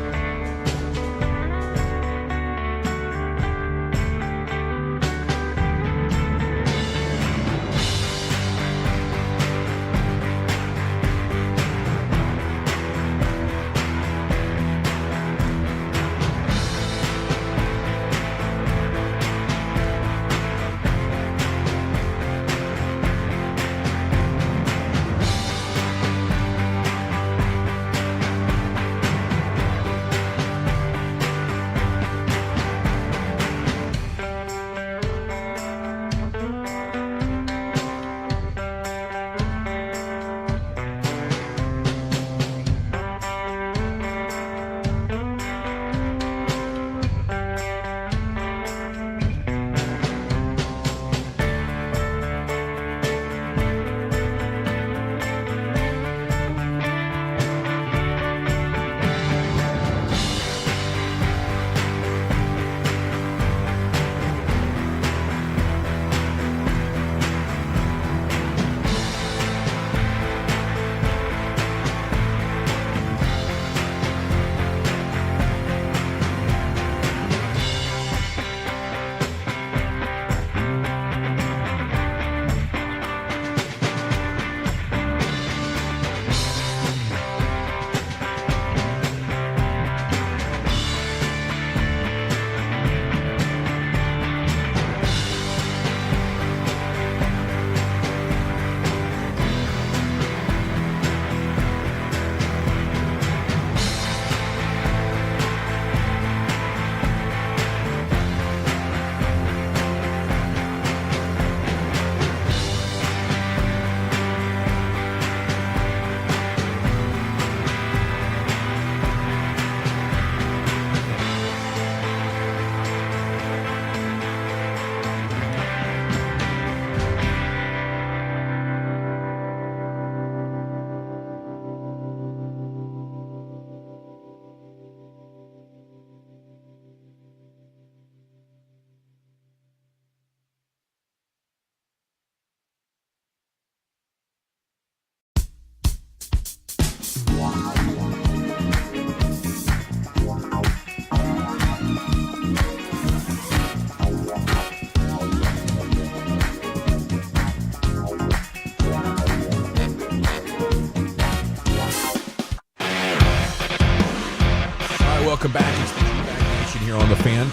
Welcome back. It's the G-Bag Nation here on The Fan.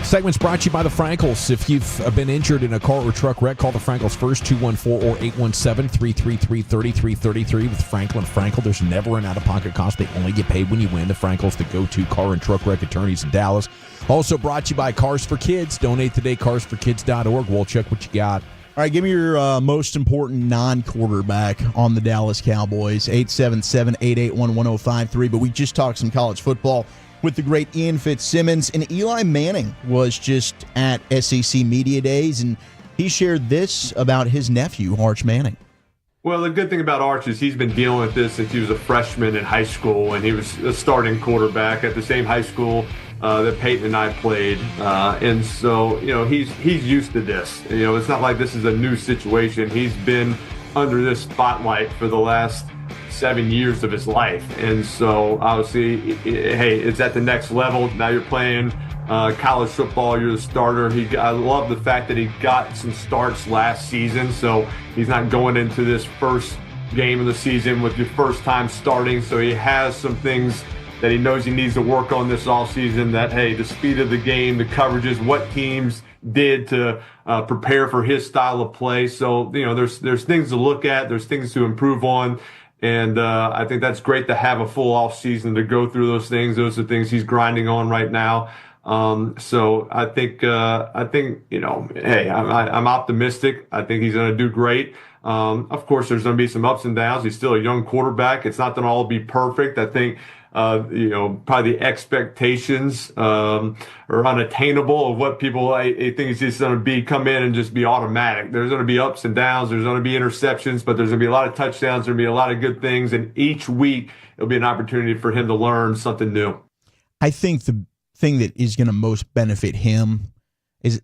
Segment's brought to you by the Frankels. If you've been injured in a car or truck wreck, call the Frankels first, 214 or 817-333-3333. With Frankel and Frankel, there's never an out-of-pocket cost. They only get paid when you win. The Frankels, the go-to car and truck wreck attorneys in Dallas. Also brought to you by Cars for Kids. Donate today, carsforkids.org. We'll check what you got. All right, give me your most important non-quarterback on the Dallas Cowboys, 877-881-1053. But we just talked some college football with the great Ian Fitzsimmons, and Eli Manning was just at SEC Media Days, and he shared this about his nephew, Arch Manning. Well, the good thing about Arch is he's been dealing with this since he was a freshman in high school, and he was a starting quarterback at the same high school that Peyton and I played, and so he's used to this. It's not like this is a new situation. He's been under this spotlight for the last 7 years of his life, and so obviously, hey, it's at the next level. Now you're playing college football. You're the starter. I love the fact that he got some starts last season, so he's not going into this first game of the season with your first time starting. So he has some things that he knows he needs to work on this offseason, that, hey, the speed of the game, the coverages, what teams did to prepare for his style of play. So, there's things to look at. There's things to improve on. And I think that's great to have a full offseason to go through those things. Those are things he's grinding on right now. So I think hey, I'm optimistic. I think he's going to do great. Of course, there's going to be some ups and downs. He's still a young quarterback. It's not going to all be perfect. I think, probably the expectations are unattainable of what people I think it's just going to come in and just be automatic. There's going to be ups and downs. There's going to be interceptions, but there's going to be a lot of touchdowns. There's going to be a lot of good things. And each week it'll be an opportunity for him to learn something new. I think the thing that is going to most benefit him is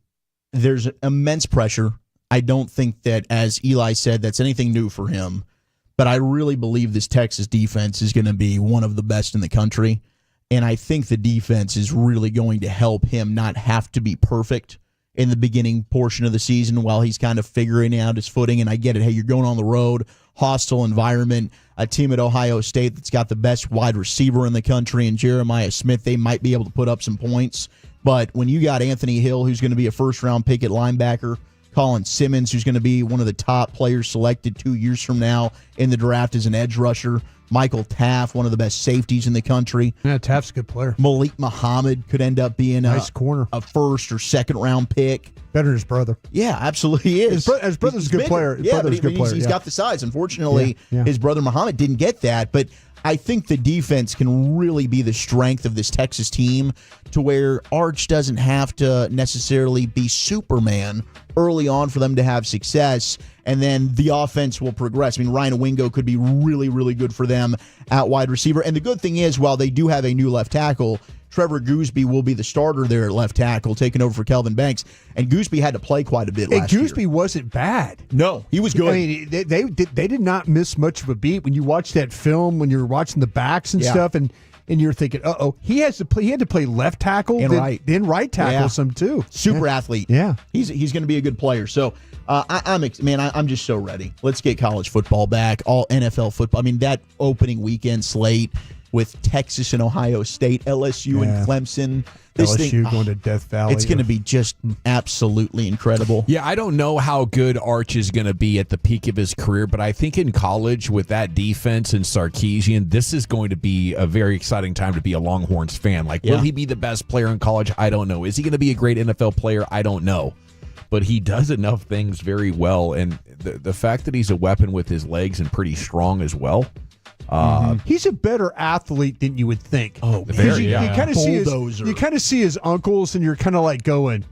there's immense pressure. I don't think that, as Eli said, that's anything new for him. But I really believe this Texas defense is going to be one of the best in the country. And I think the defense is really going to help him not have to be perfect in the beginning portion of the season while he's kind of figuring out his footing. And I get it. Hey, you're going on the road, hostile environment, a team at Ohio State that's got the best wide receiver in the country, and Jeremiah Smith. They might be able to put up some points. But when you got Anthony Hill, who's going to be a first-round pick at linebacker, Colin Simmons, who's going to be one of the top players selected 2 years from now in the draft as an edge rusher, Michael Taft, one of the best safeties in the country. Yeah, Taft's a good player. Malik Muhammad could end up being nice corner, a first or second round pick. Better than his brother. Yeah, absolutely he is. His brother's a good player. He's got the size. Unfortunately, his brother Muhammad didn't get that, but I think the defense can really be the strength of this Texas team to where Arch doesn't have to necessarily be Superman early on for them to have success, and then the offense will progress. I mean, Ryan Wingo could be really, really good for them at wide receiver. And the good thing is, while they do have a new left tackle, Trevor Gooseby will be the starter there at left tackle, taking over for Kelvin Banks. And Gooseby had to play quite a bit last year. Gooseby wasn't bad. No, he was good. I mean, they did not miss much of a beat. When you watch that film, when you're watching the backs and stuff, and you're thinking, he had to play left tackle and then right tackle some too. Super athlete. Yeah, he's going to be a good player. So I'm just so ready. Let's get college football back. All NFL football. I mean, that opening weekend slate with Texas and Ohio State, LSU and Clemson. LSU going to Death Valley. It's going to be just absolutely incredible. Yeah, I don't know how good Arch is going to be at the peak of his career, but I think in college with that defense and Sarkisian, this is going to be a very exciting time to be a Longhorns fan. Will he be the best player in college? I don't know. Is he going to be a great NFL player? I don't know. But he does enough things very well, and the fact that he's a weapon with his legs and pretty strong as well. He's a better athlete than you would think. Oh, very. You kind of see his uncles, and you're kind of like going,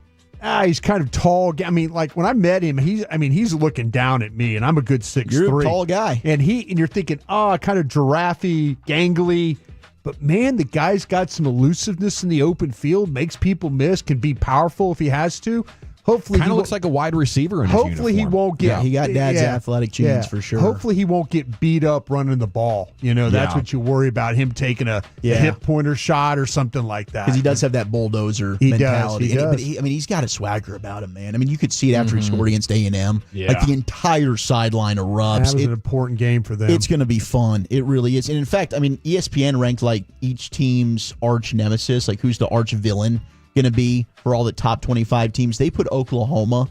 he's kind of tall. I mean, like when I met him, he's looking down at me, and I'm a good 6'3". You're a tall guy, and you're thinking, kind of giraffe, gangly. But man, the guy's got some elusiveness in the open field, makes people miss, can be powerful if he has to. Hopefully, kind of looks like a wide receiver in his uniform. He won't get. He got dad's athletic genes for sure. Hopefully, he won't get beat up running the ball. That's what you worry about, him taking a hip pointer shot or something like that. Because he does have that bulldozer mentality. He does. But he's got a swagger about him, man. I mean, you could see it after he scored against A&M. Yeah. Like the entire sideline erupts. That was an important game for them. It's going to be fun. It really is. And in fact, I mean, ESPN ranked like each team's arch nemesis, like who's the arch villain going to be for all the top 25 teams. They put Oklahoma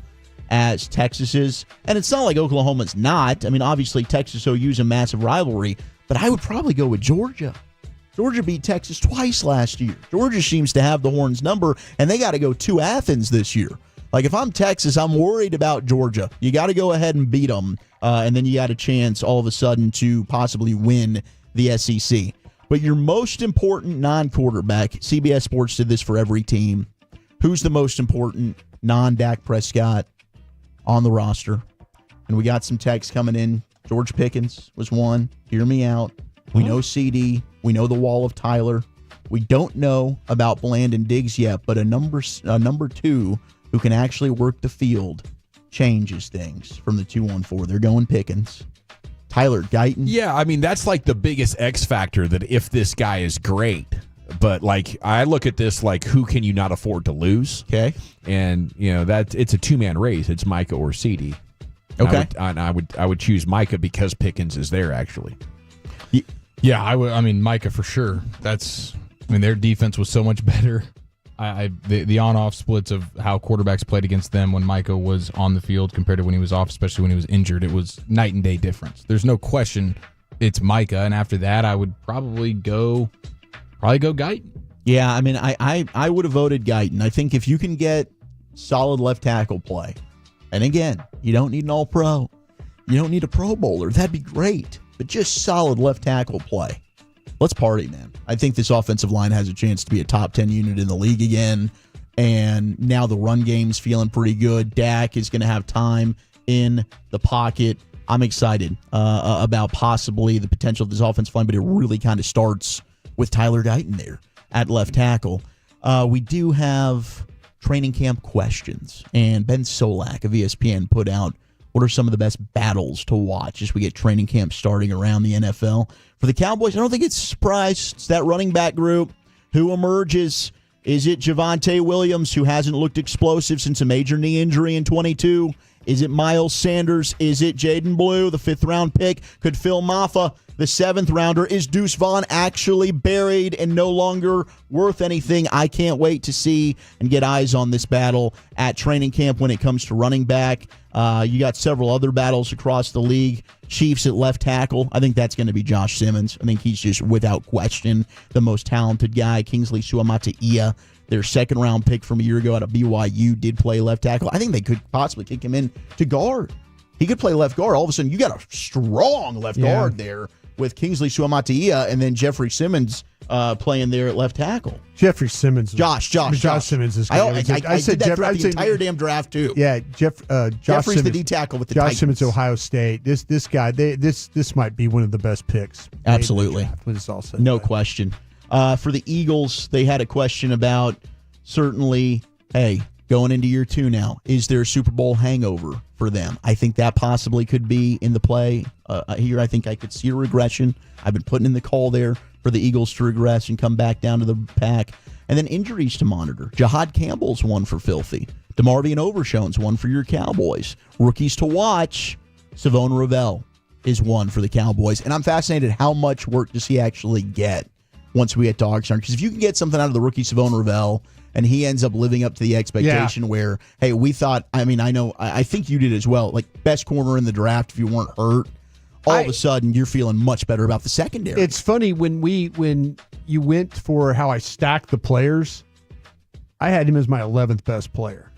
as Texas's, and it's not like Oklahoma's not. I mean, obviously Texas OU's a massive rivalry, but I would probably go with Georgia. Georgia beat Texas twice last year. Georgia seems to have the Horns number, and they got to go to Athens this year. Like if I'm Texas, I'm worried about Georgia. You got to go ahead and beat them, and then you got a chance all of a sudden to possibly win the SEC. But your most important non-quarterback, CBS Sports did this for every team. Who's the most important non-Dak Prescott on the roster? And we got some texts coming in. George Pickens was one. Hear me out. We know CD. We know the wall of Tyler. We don't know about Bland and Diggs yet, but a number 2 who can actually work the field changes things from the 2-1-4. They're going Pickens. Tyler Guyton. Yeah, I mean, that's like the biggest X factor, that if this guy is great. But, like, I look at this like, who can you not afford to lose? Okay. And, it's a two-man race. It's Micah or CD. Okay. I would choose Micah because Pickens is there, actually. Yeah, I would. I mean, Micah for sure. Their defense was so much better. The on-off splits of how quarterbacks played against them when Micah was on the field compared to when he was off, especially when he was injured, it was night and day difference. There's no question it's Micah, and after that, I would probably go Guyton. Yeah, I mean, I would have voted Guyton. I think if you can get solid left tackle play, and again, you don't need an all-pro. You don't need a Pro Bowler. That'd be great, but just solid left tackle play. Let's party, man. I think this offensive line has a chance to be a top 10 unit in the league again. And now the run game's feeling pretty good. Dak is going to have time in the pocket. I'm excited about possibly the potential of this offensive line, but it really kind of starts with Tyler Guyton there at left tackle. We do have training camp questions, and Ben Solak of ESPN put out what are some of the best battles to watch as we get training camp starting around the NFL. For the Cowboys, I don't think it's a surprise. It's that running back group. Who emerges? Is it Javonte Williams, who hasn't looked explosive since a major knee injury in 22? Is it Miles Sanders? Is it Jaden Blue, the 5th-round pick? Could Phil Maffa, the 7th-rounder? Is Deuce Vaughn actually buried and no longer worth anything? I can't wait to see and get eyes on this battle at training camp when it comes to running back. You got several other battles across the league. Chiefs at left tackle. I think that's going to be Josh Simmons. I think he's just, without question, the most talented guy. Kingsley Suamataia, their 2nd-round pick from a year ago out of BYU, did play left tackle. I think they could possibly kick him in to guard. He could play left guard. All of a sudden, you got a strong left guard there with Kingsley Suamataia and then Jeffrey Simmons playing there at left tackle. Jeffrey Simmons. Josh Simmons is I said did that Jeff, throughout the entire damn draft, too. Yeah, Josh Jeffrey's Simmons, the D tackle with the Josh Titans. Simmons, Ohio State. This guy, this might be one of the best picks. Absolutely. When it's all said. No question. For the Eagles, they had a question about certainly, hey, going into year 2 now, is there a Super Bowl hangover for them? I think that possibly could be in the play here. I think I could see a regression. I've been putting in the call there for the Eagles to regress and come back down to the pack. And then injuries to monitor. Jahad Campbell's one for Filthy. DeMarvion Overshone's one for your Cowboys. Rookies to watch, Savon Ravel is one for the Cowboys. And I'm fascinated, how much work does he actually get once we get to Oxnard? Because if you can get something out of the rookie Savon Ravel and he ends up living up to the expectation where, hey, we thought, I think you did as well, like best corner in the draft if you weren't hurt. All of a sudden, you're feeling much better about the secondary. It's funny when you went for how I stacked the players, I had him as my 11th best player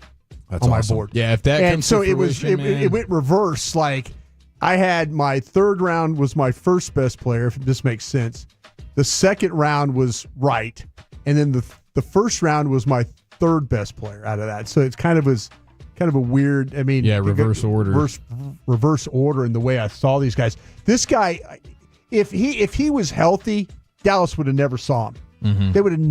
on my board. Yeah, if that comes to fruition, it went reverse. Like I had my 3rd round was my 1st best player, if this makes sense. The 2nd round was right, and then the 1st round was my 3rd best player out of that. So it's kind of a weird, reverse order. Reverse order in the way I saw these guys. This guy, if he was healthy, Dallas would have never saw him. Mm-hmm. They would have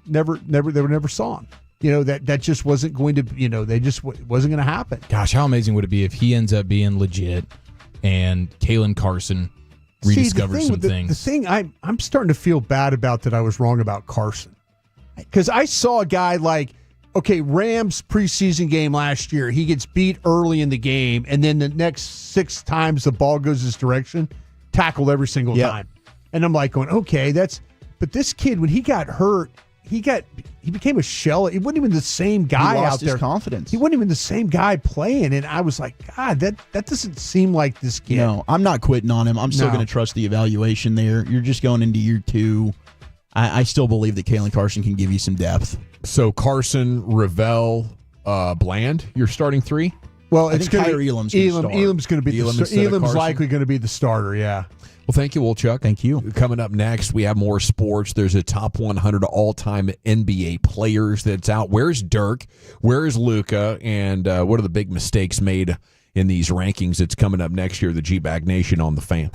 never saw him. That just wasn't going to, they just wasn't going to happen. Gosh, how amazing would it be if he ends up being legit and Kalen Carson rediscovers some things? The thing I'm starting to feel bad about that I was wrong about Carson. Because I saw a guy like, okay, Rams preseason game last year, he gets beat early in the game, and then the next 6 times the ball goes his direction, tackled every single time. And I'm like going, okay, but this kid, when he got hurt, he became a shell. He wasn't even the same guy he lost out there. His confidence. He wasn't even the same guy playing, and I was like, God, that doesn't seem like this kid. No, I'm not quitting on him. I'm still going to trust the evaluation there. You're just going into year 2. I still believe that Kalen Carson can give you some depth. So Carson, Ravel, Bland, your starting 3? Well, I think Tyler Elam's going to start. Elam's going to be Elam's likely going to be the starter, yeah. Well, thank you, Wolchuk. Thank you. Coming up next, we have more sports. There's a top 100 all-time NBA players that's out. Where's Dirk? Where is Luka? And what are the big mistakes made in these rankings? It's coming up next year, the G-Bag Nation on The Fan.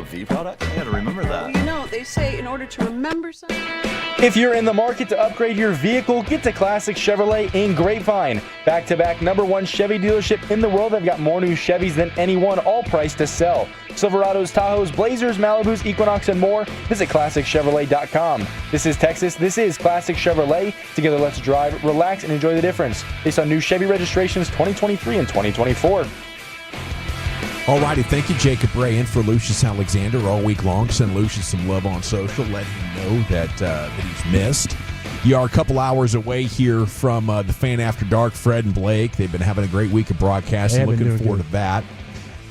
LVP product? I gotta remember that. Well, you know, they say in order to remember something. If you're in the market to upgrade your vehicle, get to Classic Chevrolet in Grapevine. Back-to-back #1 Chevy dealership in the world. They've got more new Chevys than anyone, all priced to sell. Silverados, Tahoes, Blazers, Malibus, Equinox, and more. Visit ClassicChevrolet.com. This is Texas. This is Classic Chevrolet. Together, let's drive, relax, and enjoy the difference. Based on new Chevy registrations 2023 and 2024. Alrighty, thank you, Jacob Ray, in for Lucius Alexander all week long. Send Lucius some love on social. Let him know that he's missed. You are a couple hours away here from the Fan After Dark, Fred and Blake. They've been having a great week of broadcasting. Looking forward to that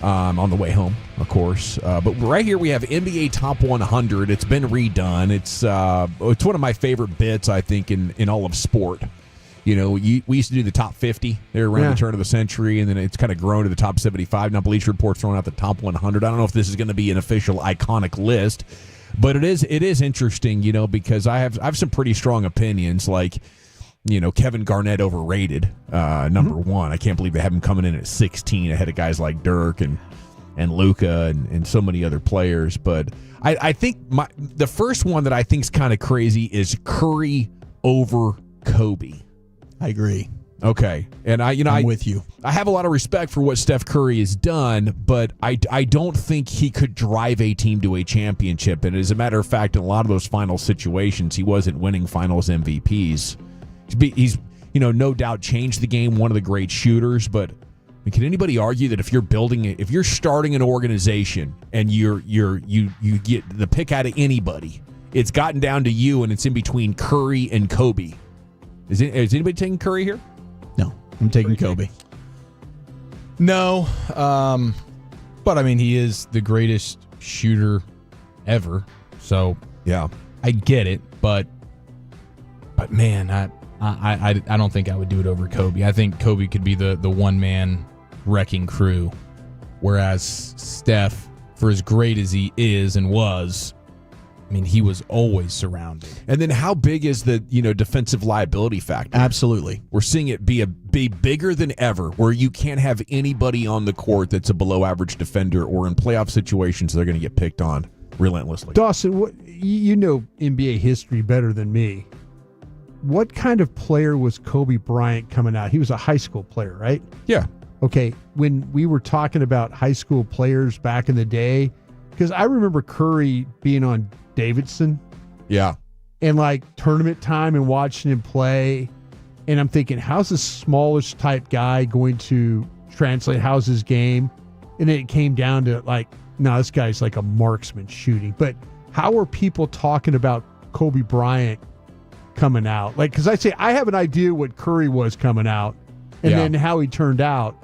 on the way home, of course. But right here we have NBA Top 100. It's been redone. It's one of my favorite bits, I think, in all of sport. You know, we used to do the top 50 there around the turn of the century, and then it's kind of grown to the top 75. Now Bleacher Report's throwing out the top 100. I don't know if this is going to be an official iconic list, but it is interesting, you know, because I have some pretty strong opinions, like, you know, Kevin Garnett overrated, number one. I can't believe they have him coming in at 16 ahead of guys like Dirk and Luka and so many other players. But I think the first one that I think is kind of crazy is Curry over Kobe. I agree. Okay. And I'm with you. I have a lot of respect for what Steph Curry has done, but I don't think he could drive a team to a championship. And as a matter of fact, in a lot of those final situations, he wasn't winning finals MVPs. He's no doubt changed the game, one of the great shooters, but can anybody argue that if you're starting an organization and you get the pick out of anybody, it's gotten down to you and it's in between Curry and Kobe. Is anybody taking Curry here? No, I'm taking Kobe. No, but I mean, he is the greatest shooter ever. So yeah, I get it, but man, I don't think I would do it over Kobe. I think Kobe could be the one man wrecking crew, whereas Steph, for as great as he is and was, I mean, he was always surrounded. And then how big is the defensive liability factor? Absolutely. We're seeing it be bigger than ever, where you can't have anybody on the court that's a below average defender, or in playoff situations they're going to get picked on relentlessly. Dawson, you know NBA history better than me. What kind of player was Kobe Bryant coming out? He was a high school player, right? Yeah. Okay, when we were talking about high school players back in the day, because I remember Curry being on Davidson. Yeah. And like tournament time and watching him play. And I'm thinking, how's this smallish type guy going to translate? How's his game? And then it came down to like, no, this guy's like a marksman shooting. But how are people talking about Kobe Bryant coming out? Like, because I have an idea what Curry was coming out and then how he turned out.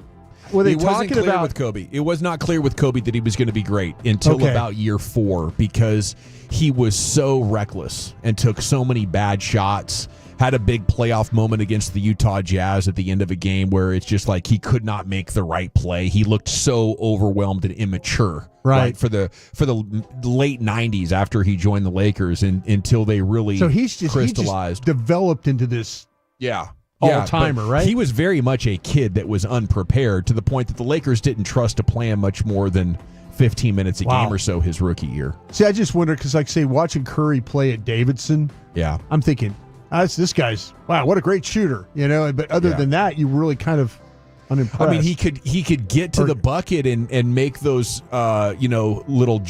Were they talking clear about with Kobe? It was not clear with Kobe that he was going to be great until about year 4, because he was so reckless and took so many bad shots. Had a big playoff moment against the Utah Jazz at the end of a game where it's just like he could not make the right play. He looked so overwhelmed and immature, right? For the late 90s after he joined the Lakers, and until they really crystallized, he just developed into this. Yeah. All-timer, right? He was very much a kid that was unprepared, to the point that the Lakers didn't trust to play him much more than 15 minutes a game or so his rookie year. See, I just wonder, because like say watching Curry play at Davidson, I'm thinking, this guy's, wow, what a great shooter, but other than that, you really kind of unimpressed. I mean, he could get to the bucket and make those little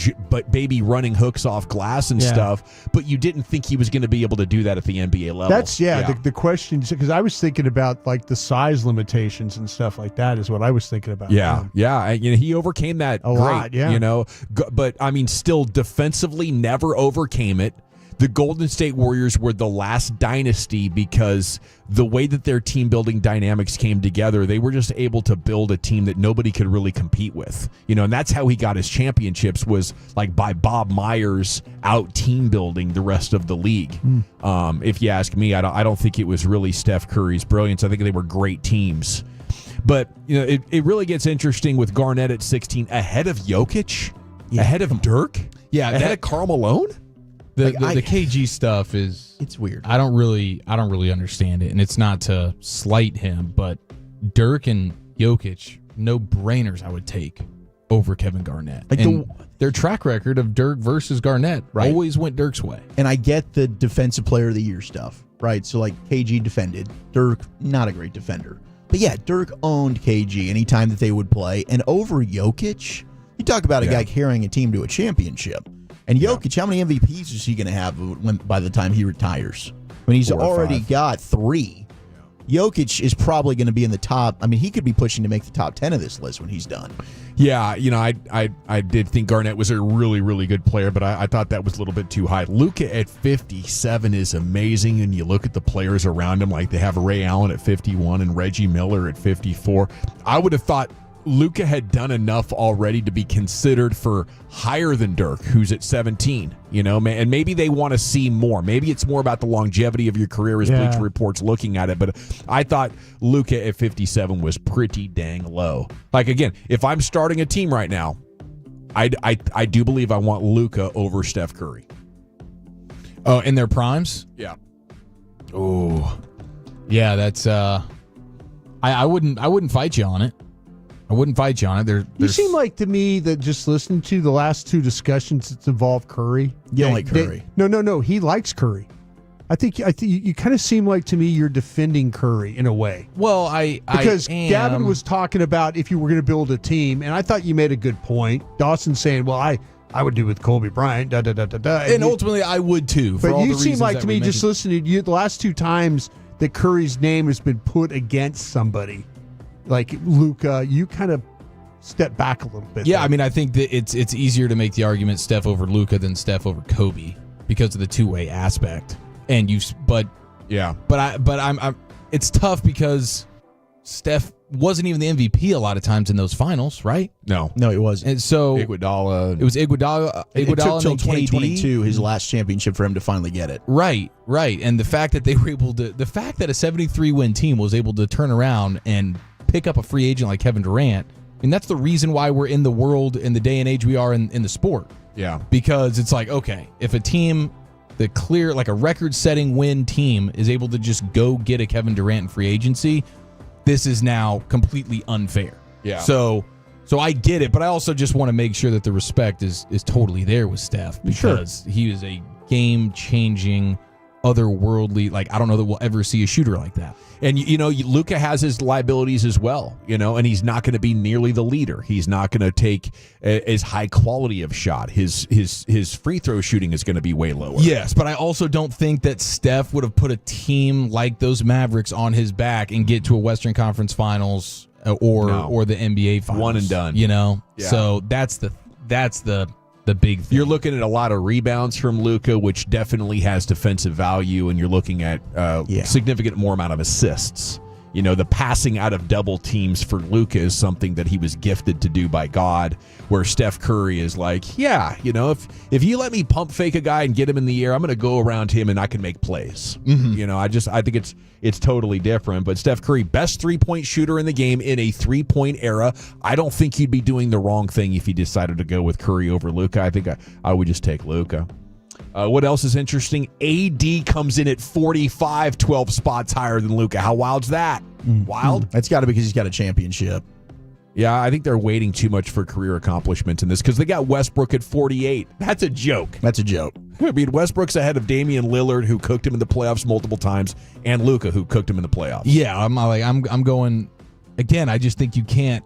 baby running hooks off glass and stuff, but you didn't think he was going to be able to do that at the NBA level. That's the question, because I was thinking about like the size limitations and stuff like that is what I was thinking about. He overcame that a lot. But I mean, still defensively never overcame it. The Golden State Warriors were the last dynasty because the way that their team building dynamics came together, they were just able to build a team that nobody could really compete with. And that's how he got his championships, was like by Bob Myers out team building the rest of the league. If you ask me, I don't think it was really Steph Curry's brilliance. I think they were great teams. But it really gets interesting with Garnett at 16 ahead of Jokic, ahead of Dirk, ahead of Karl Malone. The KG stuff it's weird. I don't really understand it, and it's not to slight him, but Dirk and Jokic, no brainers I would take over Kevin Garnett. Like and their track record of Dirk versus Garnett always went Dirk's way. And I get the Defensive Player of the Year stuff, right? So, like, KG defended. Dirk, not a great defender. But, yeah, Dirk owned KG anytime that they would play. And over Jokic, you talk about a guy carrying a team to a championship. And Jokic, how many MVPs is he going to have by the time he retires? I mean, he's already got 3. Jokic is probably going to be in the top. I mean, he could be pushing to make the top 10 of this list when he's done. Yeah, I did think Garnett was a really, really good player, but I thought that was a little bit too high. Luka at 57 is amazing, and you look at the players around him, like they have Ray Allen at 51 and Reggie Miller at 54. I would have thought Luka had done enough already to be considered for higher than Dirk, who's at 17, and maybe they want to see more. Maybe it's more about the longevity of your career as Bleacher Report's looking at it, but I thought Luka at 57 was pretty dang low. Like, again, if I'm starting a team right now, I do believe I want Luka over Steph Curry. Oh, in their primes? Yeah. Oh. Yeah, that's I wouldn't fight you on it. I wouldn't fight you on it. You seem like to me that just listening to the last 2 discussions that's involved Curry. You don't like Curry? No. He likes Curry. I think you kind of seem like to me you're defending Curry in a way. Well, because Gavin was talking about if you were going to build a team, and I thought you made a good point. Dawson saying, "Well, I would do with Kobe Bryant." And ultimately, I would too. But you seem like to me just listening to you the last 2 times that Curry's name has been put against somebody. Like Luka, you kind of step back a little bit. Yeah, I mean, I think that it's easier to make the argument Steph over Luka than Steph over Kobe because of the two-way aspect. And I'm it's tough because Steph wasn't even the MVP a lot of times in those finals, right? No, it wasn't. And so Iguodala. It was Iguodala. It took till and 2022, KD. his last championship, for him to finally get it. Right. And the fact that they were able to, the fact that a 73-win team was able to turn around and pick up a free agent like Kevin Durant, I mean, that's the reason why we're in the world in the day and age we are in the sport. Yeah. Because it's like, okay, if a team, like a record-setting win team is able to just go get a Kevin Durant in free agency, this is now completely unfair. Yeah. So I get it, but I also just want to make sure that the respect is totally there with Steph because he is a game-changing, otherworldly, like, I don't know that we'll ever see a shooter like that. And, Luka has his liabilities as well, and he's not going to be nearly the leader. He's not going to take as high quality of shot. His free throw shooting is going to be way lower. Yes, but I also don't think that Steph would have put a team like those Mavericks on his back and get to a Western Conference Finals or the NBA Finals. One and done. Yeah. So that's the big thing. You're looking at a lot of rebounds from Luka, which definitely has defensive value, and you're looking at significant more amount of assists. The passing out of double teams for Luka is something that he was gifted to do by God, where Steph Curry is like, if you let me pump fake a guy and get him in the air, I'm going to go around him and I can make plays. Mm-hmm. I think it's totally different. But Steph Curry, best 3-point shooter in the game in a 3-point era. I don't think he'd be doing the wrong thing if he decided to go with Curry over Luka. I think I would just take Luka. What else is interesting? AD comes in at 45, 12 spots higher than Luka. How wild's that? Wild? That's got to be because he's got a championship. Yeah, I think they're waiting too much for career accomplishments in this because they got Westbrook at 48. That's a joke. I mean, Westbrook's ahead of Damian Lillard, who cooked him in the playoffs multiple times, and Luka, who cooked him in the playoffs. Yeah, I'm going again. I just think you can't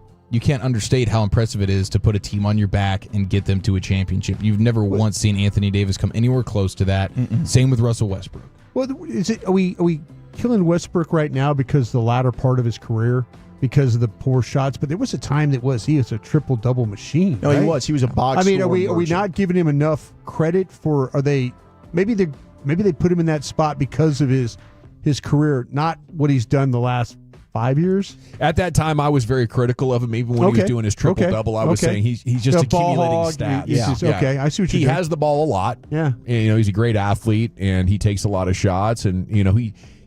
understate how impressive it is to put a team on your back and get them to a championship. You've never once seen Anthony Davis come anywhere close to that. Same with Russell Westbrook. Well, are we killing Westbrook right now because of the latter part of his career, because of the poor shots? But there was a time he was a triple-double machine. No, right? he was. He was a box. I mean, are we not giving him enough credit for? Are they maybe they put him in that spot because of his career, not what he's done the last 5 years? At that time, I was very critical of him, even when he was doing his triple-double. I was saying he's just accumulating stats. Okay, I see what you're He doing. has the ball a lot. Yeah. And, he's a great athlete, and he takes a lot of shots, and,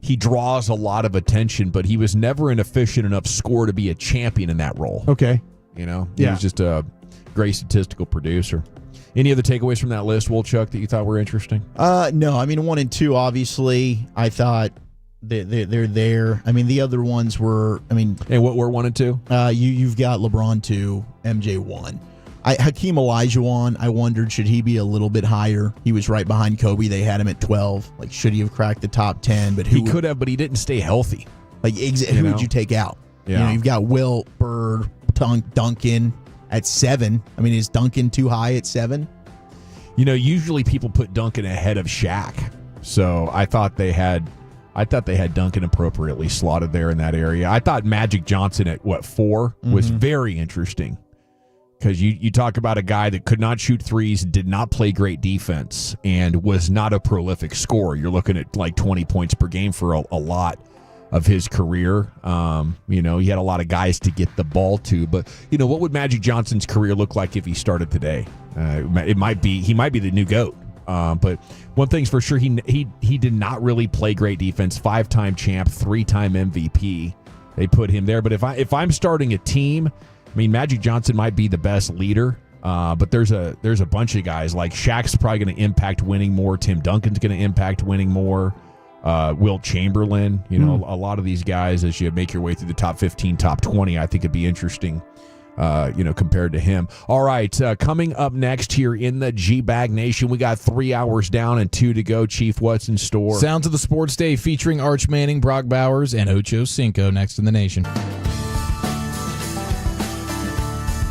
he draws a lot of attention, but he was never an efficient enough scorer to be a champion in that role. Okay. He was just a great statistical producer. Any other takeaways from that list, Wolchuk, that you thought were interesting? No, I mean, 1 and 2, obviously, I thought They're there. I mean, the other ones were. I mean, and what were 1 and 2? You've got LeBron 2, MJ 1. Hakeem Olajuwon, I wondered, should he be a little bit higher? He was right behind Kobe. They had him at 12. Like, should he have cracked the top 10? But he could have, but he didn't stay healthy. Like, who would you take out? Yeah. You've got Wilt, Bird, Duncan at 7. I mean, is Duncan too high at 7? Usually people put Duncan ahead of Shaq. So I thought they had Duncan appropriately slotted there in that area. I thought Magic Johnson at 4 was very interesting. Because you talk about a guy that could not shoot threes, did not play great defense, and was not a prolific scorer. You're looking at like 20 points per game for a lot of his career. He had a lot of guys to get the ball to. But, what would Magic Johnson's career look like if he started today? He might be the new GOAT. But one thing's for sure, he did not really play great defense. 5-time champ, 3-time MVP. They put him there. But if I'm starting a team, I mean, Magic Johnson might be the best leader, but there's a bunch of guys. Like Shaq's probably going to impact winning more. Tim Duncan's going to impact winning more. Wilt Chamberlain, a lot of these guys, as you make your way through the top 15, top 20, I think it'd be interesting, compared to him. All right, coming up next here in the G-Bag Nation, we got 3 hours down and 2 to go. Chief, what's in store? Sounds of the Sports Day featuring Arch Manning, Brock Bowers, and Ocho Cinco next in the nation.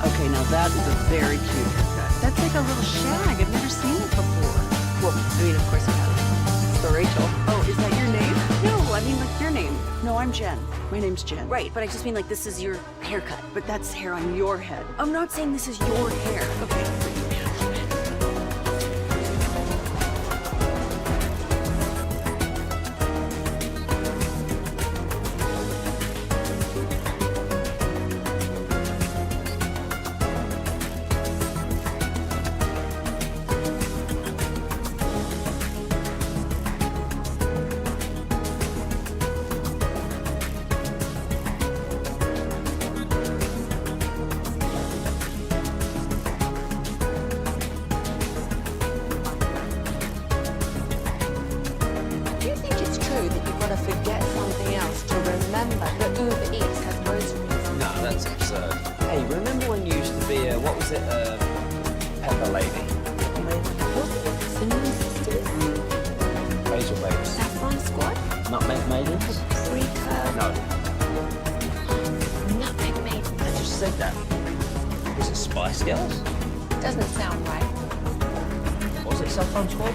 Okay, now that is a very cute haircut. That's like a little shag. I've never seen it before. Well, I mean, of course you have. It's the Rachel. Oh, is that your name? No, I mean like your name. No, I'm Jen. My name's Jen. Right, but I just mean like this is your haircut. But that's hair on your head. I'm not saying this is your hair. Okay. Pepper Lady. Basil Baby. Saffron Squad? Nutmeg Maidens? Paprika? No. Nutmeg Maidens. I just said that. Was it Spice Girls? Doesn't sound right. Was it Saffron Squad?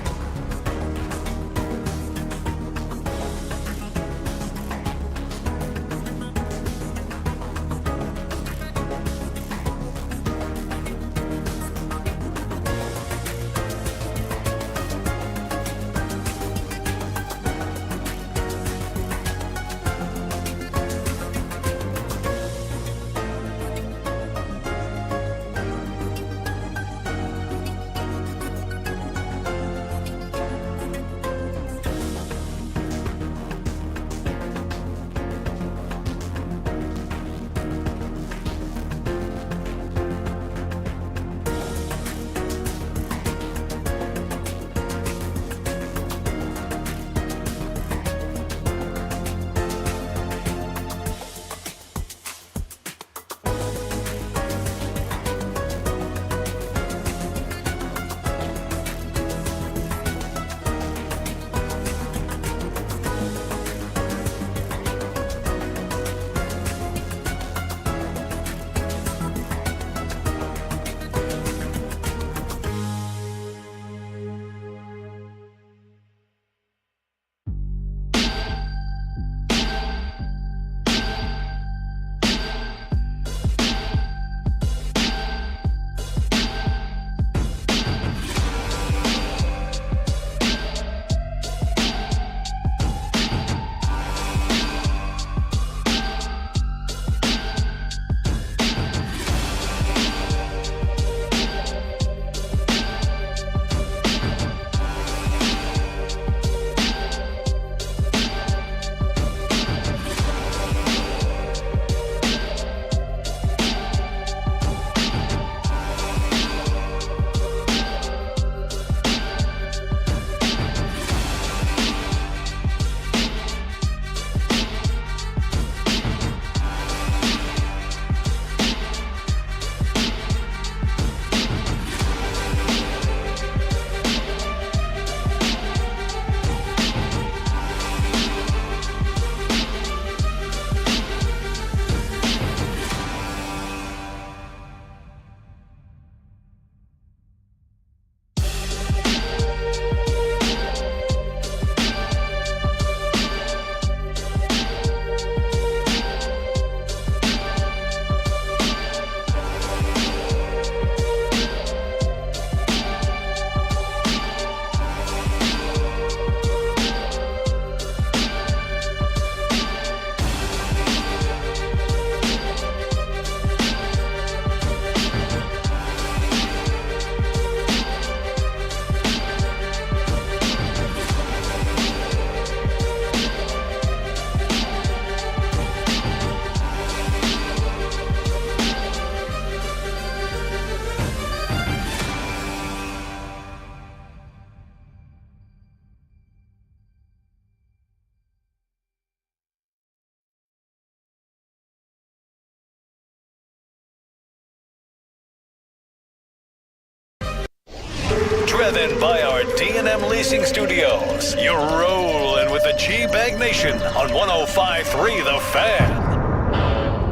then by our D&M Leasing Studios. You're rolling with the G-Bag Nation on 105.3 The Fan.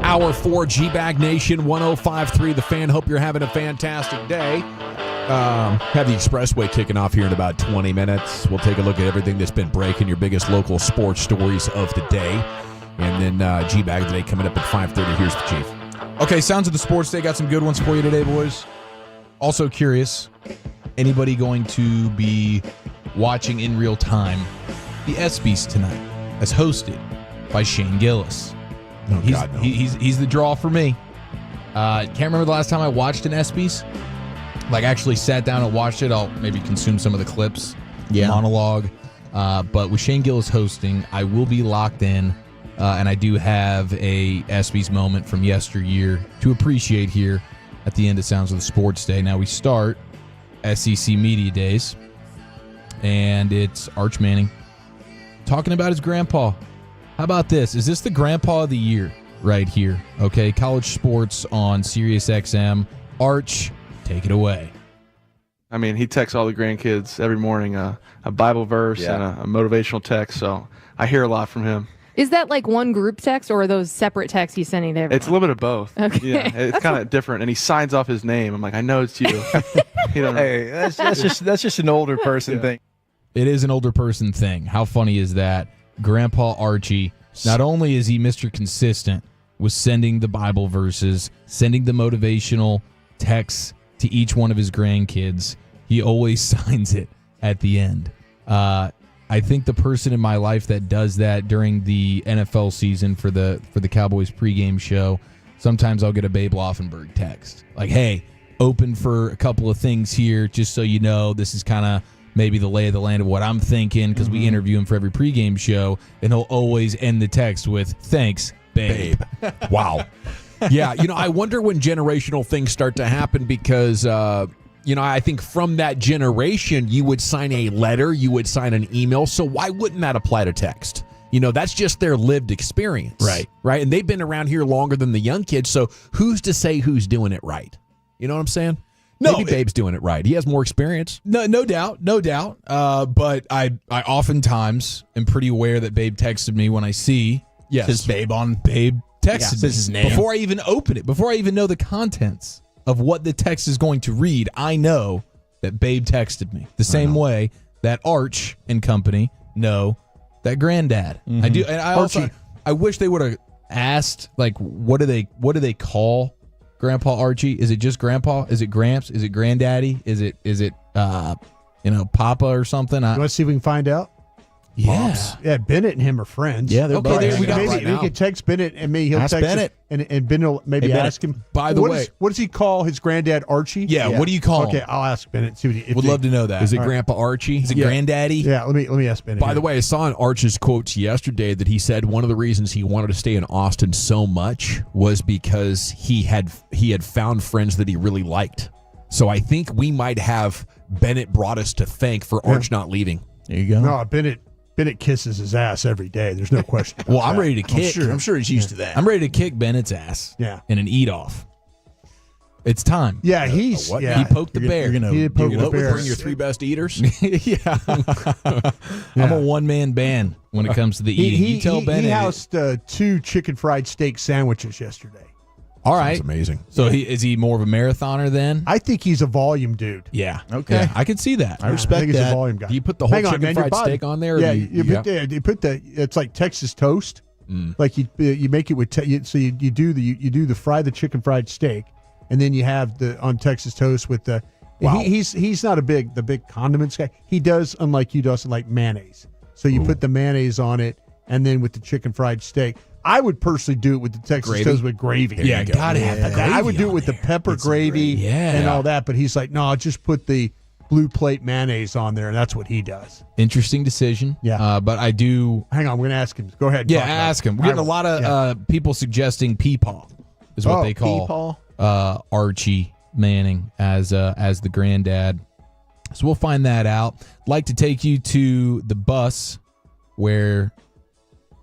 Hour 4, G-Bag Nation, 105.3 The Fan. Hope you're having a fantastic day. Have the Expressway kicking off here in about 20 minutes. We'll take a look at everything that's been breaking, your biggest local sports stories of the day. And then G-Bag of the Day coming up at 5:30. Here's the Chief. Okay, Sounds of the Sports Day. Got some good ones for you today, boys. Also curious, anybody going to be watching in real time the ESPYs tonight, as hosted by Shane Gillis? No, he's, God, no. He's the draw for me. Can't remember the last time I watched an ESPYs. Like, actually sat down and watched it. I'll maybe consume some of the clips, monologue. But with Shane Gillis hosting, I will be locked in. And I do have a ESPYs moment from yesteryear to appreciate here at the end of Sounds of the Sports Day. Now we start SEC Media Days, and it's Arch Manning talking about his grandpa. How about this? Is this the grandpa of the year right here? Okay, college sports on Sirius XM. Arch, take it away. I mean, he texts all the grandkids every morning a Bible verse and a motivational text, so I hear a lot from him. Is that like one group text, or are those separate texts he's sending to everyone? It's a little bit of both. Okay. Yeah, it's kind of different, and he signs off his name. I'm like, I know it's you. Hey, that's just an older person thing. It is an older person thing. How funny is that? Grandpa Archie, not only is he Mr. Consistent with sending the Bible verses, sending the motivational texts to each one of his grandkids, he always signs it at the end. I think the person in my life that does that during the NFL season for the Cowboys pregame show, sometimes I'll get a Babe Laufenberg text. Like, hey, open for a couple of things here, just so you know, this is kind of maybe the lay of the land of what I'm thinking, because we interview him for every pregame show, and he'll always end the text with, thanks, babe. Wow. Yeah, I wonder when generational things start to happen because, I think from that generation, you would sign a letter, you would sign an email. So why wouldn't that apply to text? That's just their lived experience. Right. And they've been around here longer than the young kids. So who's to say who's doing it right? You know what I'm saying? No, maybe Babe's doing it right. He has more experience. No doubt. But I oftentimes am pretty aware that Babe texted me when I see says Babe on Babe texted me. His name. Before I even open it, before I even know the contents of what the text is going to read, I know that Babe texted me. The same way that Arch and company know that Granddad. I do, and I wish they would have asked, like, what do they call Grandpa Archie? Is it just Grandpa? Is it Gramps? Is it Granddaddy? Is it Papa or something? You want to see if we can find out? Yeah. Pops. Yeah, Bennett and him are friends. Yeah, they're okay. both. We can text Bennett, and maybe he'll ask text Bennett. And Bennett will maybe ask him. By the way, what does he call his granddad, Archie? Yeah, what do you call him? Okay, I'll ask Bennett. See Would love to know that. Is it Grandpa Archie? Is it Granddaddy? Yeah, let me ask Bennett. By the way, I saw in Arch's quotes yesterday that he said one of the reasons he wanted to stay in Austin so much was because he had found friends that he really liked. So I think we might have Bennett brought us to thank for Arch not leaving. There you go. No, Bennett kisses his ass every day. There's no question. Well, I'm ready to kick. I'm sure he's used to that. I'm ready to kick Bennett's ass. Yeah. In an eat off. It's time. Yeah, He poked the bear. You're gonna Bring your three best eaters. Yeah. I'm a one-man band when it comes to the eating. You tell Bennett. He housed 2 chicken fried steak sandwiches yesterday. All right. That's amazing. So is he more of a marathoner then? I think he's a volume dude. Yeah. Okay. Yeah, I can see that. I respect I think that. He's a volume guy. Do you put the whole Hang on, chicken man, fried your body- steak on there? or Yeah, do you put the. It's like Texas toast. Like you make it with so you do the fry the chicken fried steak, and then you have the on Texas toast with the. Wow. He's not the big condiments guy. He does, unlike you, doesn't like mayonnaise. So you put the mayonnaise on it, and then with the chicken fried steak. I would personally do it with the Texas toast with gravy. Yeah, gotta have the gravy. I would do it with the pepper gravy and all that, but he's like, no, just put the blue plate mayonnaise on there, and that's what he does. Interesting decision. Yeah. But I do. Hang on, we're gonna ask him. Go ahead. Yeah, ask him. We're getting a lot of people suggesting Peepaw is what they call Archie Manning as the granddad. So we'll find that out. Like to take you to the bus where